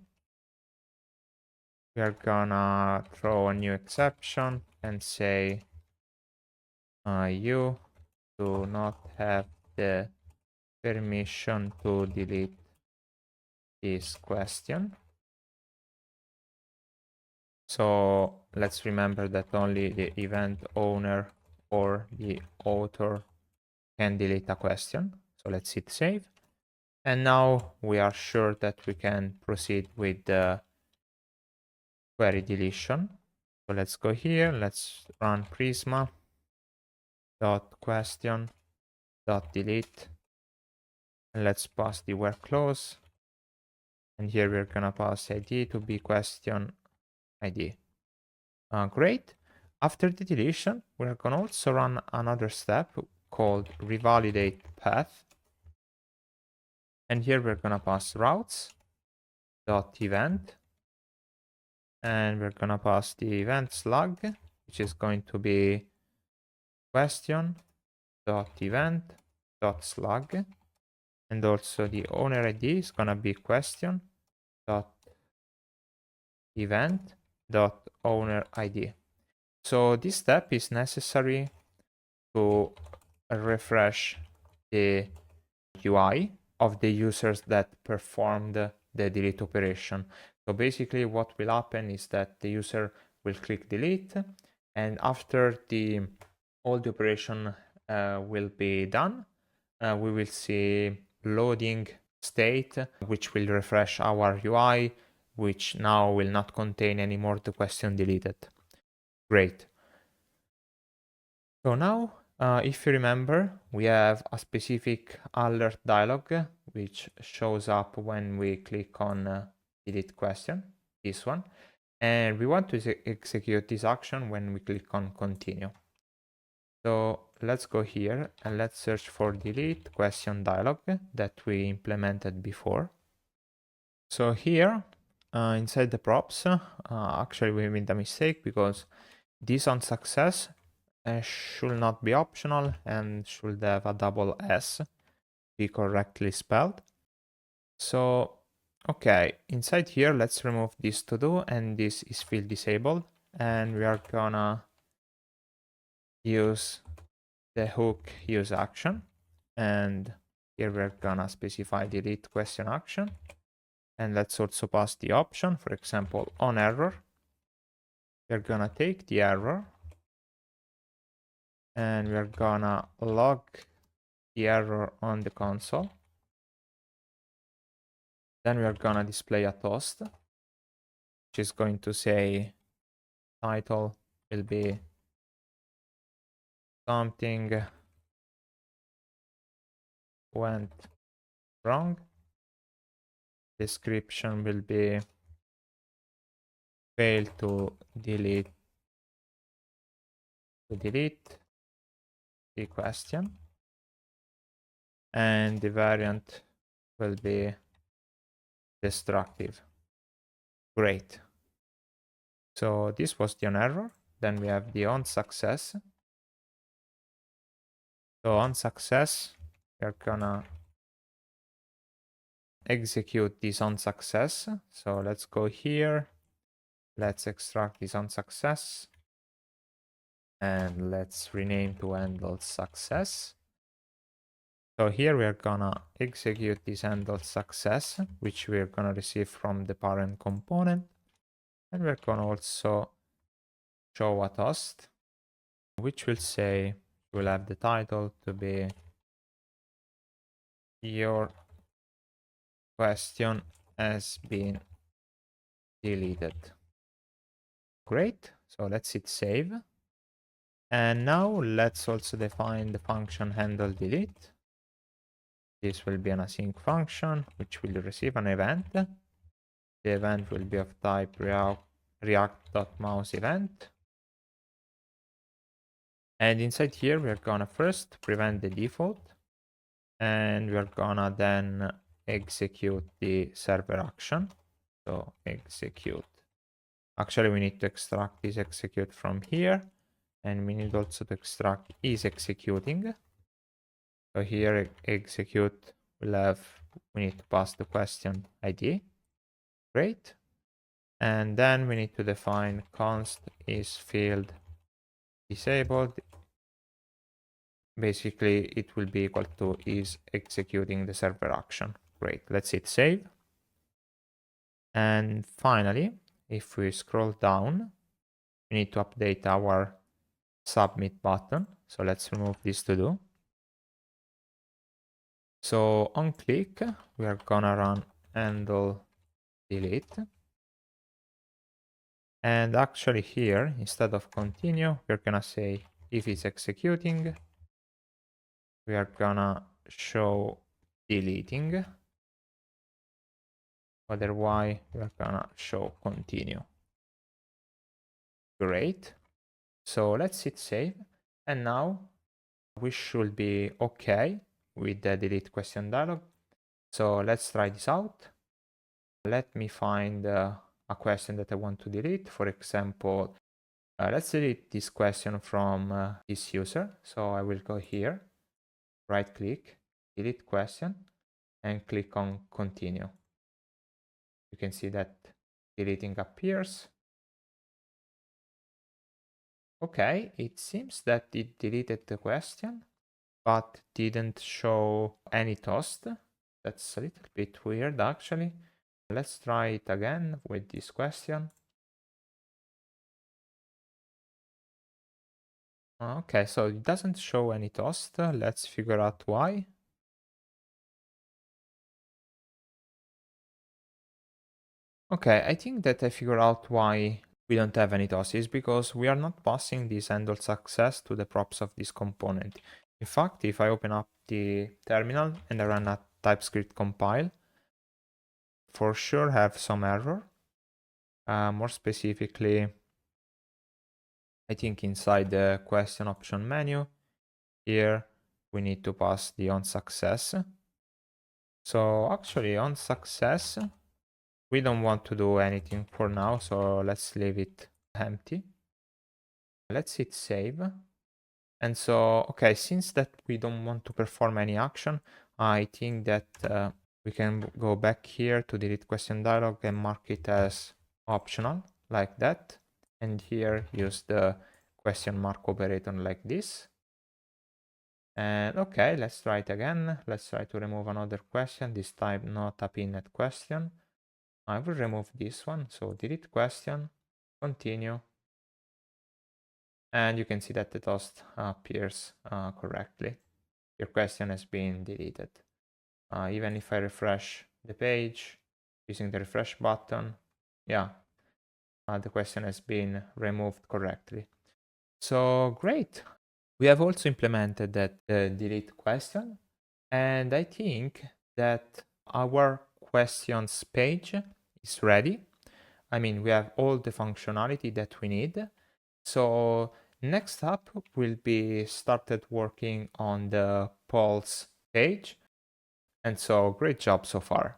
Speaker 1: We are gonna throw a new exception and say you do not have the permission to delete this question. So let's remember that only the event owner or the author can delete a question. So let's hit save. And now we are sure that we can proceed with the query deletion. So let's go here. Let's run Prisma dot question dot delete. And let's pass the where clause. And here we're gonna pass ID to be question ID. Great. After the deletion, we're going to also run another step called revalidate path. And here we're going to pass routes. dot event, and we're gonna pass the event slug, which is going to be question dot event dot slug, and also the owner ID is gonna be question dot event dot owner ID. So this step is necessary to refresh the UI of the users that performed the delete operation. So basically what will happen is that the user will click delete, and after all the operation will be done, we will see loading state, which will refresh our UI, which now will not contain anymore the question deleted. Great. So now, if you remember, we have a specific alert dialog, which shows up when we click on delete question, this one. And we want to execute this action when we click on continue. So let's go here and let's search for delete question dialog that we implemented before. So here, inside the props, actually we made a mistake because this on success should not be optional and should have a double S, be correctly spelled. So, okay, inside here, let's remove this to do, and this is field disabled, and we are gonna use the hook use action, and here we're gonna specify delete question action, and let's also pass the option, for example, on error. We're gonna take the error, and we're gonna log the error on the console. Then we are gonna display a toast, which is going to say title will be something went wrong. Description will be failed to delete the question. And the variant will be destructive. Great. So this was the on error. Then we have the on success. So on success, we're gonna execute this on success. So let's go here. Let's extract this on success. And let's rename to handle success. So here we are gonna execute this handle success, which we're gonna receive from the parent component. And we're gonna also show a toast, which will say we'll have the title to be your question has been deleted. Great. So let's hit save. And now let's also define the function handle delete. This will be an async function, which will receive an event. The event will be of type react.mouse event. And inside here, we're gonna first prevent the default, and we're gonna then execute the server action. So execute. Actually, we need to extract this execute from here, and we need also to extract is executing. So here execute will have, we need to pass the question ID. Great. And then we need to define const is field disabled. Basically, it will be equal to is executing the server action. Great. Let's hit save. And finally, if we scroll down, we need to update our submit button. So let's remove this to do. So on click, we are gonna run handle delete. And actually here, instead of continue, we're gonna say if it's executing, we are gonna show deleting. Otherwise, we're gonna show continue. Great. So let's hit save. And now we should be okay with the delete question dialog. So let's try this out. let me find a question that I want to delete. For example, let's delete this question from this user. So I will go here, right click, delete question, and click on continue. You can see that deleting appears. Okay, it seems that it deleted the question, but didn't show any toast. That's a little bit weird, actually. Let's try it again with this question. Okay, so it doesn't show any toast. Let's figure out why. Okay, I think that I figured out why we don't have any toast is because we are not passing this handle success to the props of this component. In fact, if I open up the terminal and I run a TypeScript compile, for sure have some error. More specifically, I think inside the question option menu, here we need to pass the on success. So actually on success, we don't want to do anything for now, so let's leave it empty. Let's hit save. And so, okay, since that we don't want to perform any action, I think that we can go back here to delete question dialog and mark it as optional, like that. And here use the question mark operator like this. And okay, let's try it again. Let's try to remove another question, this time not a pinned question. I will remove this one, so delete question, continue. And you can see that the toast appears correctly. Your question has been deleted. Even if I refresh the page using the refresh button, yeah, the question has been removed correctly. So great. We have also implemented that delete question, and I think that our questions page is ready. I mean, we have all the functionality that we need. So next up will be started working on the polls page. And so great job so far.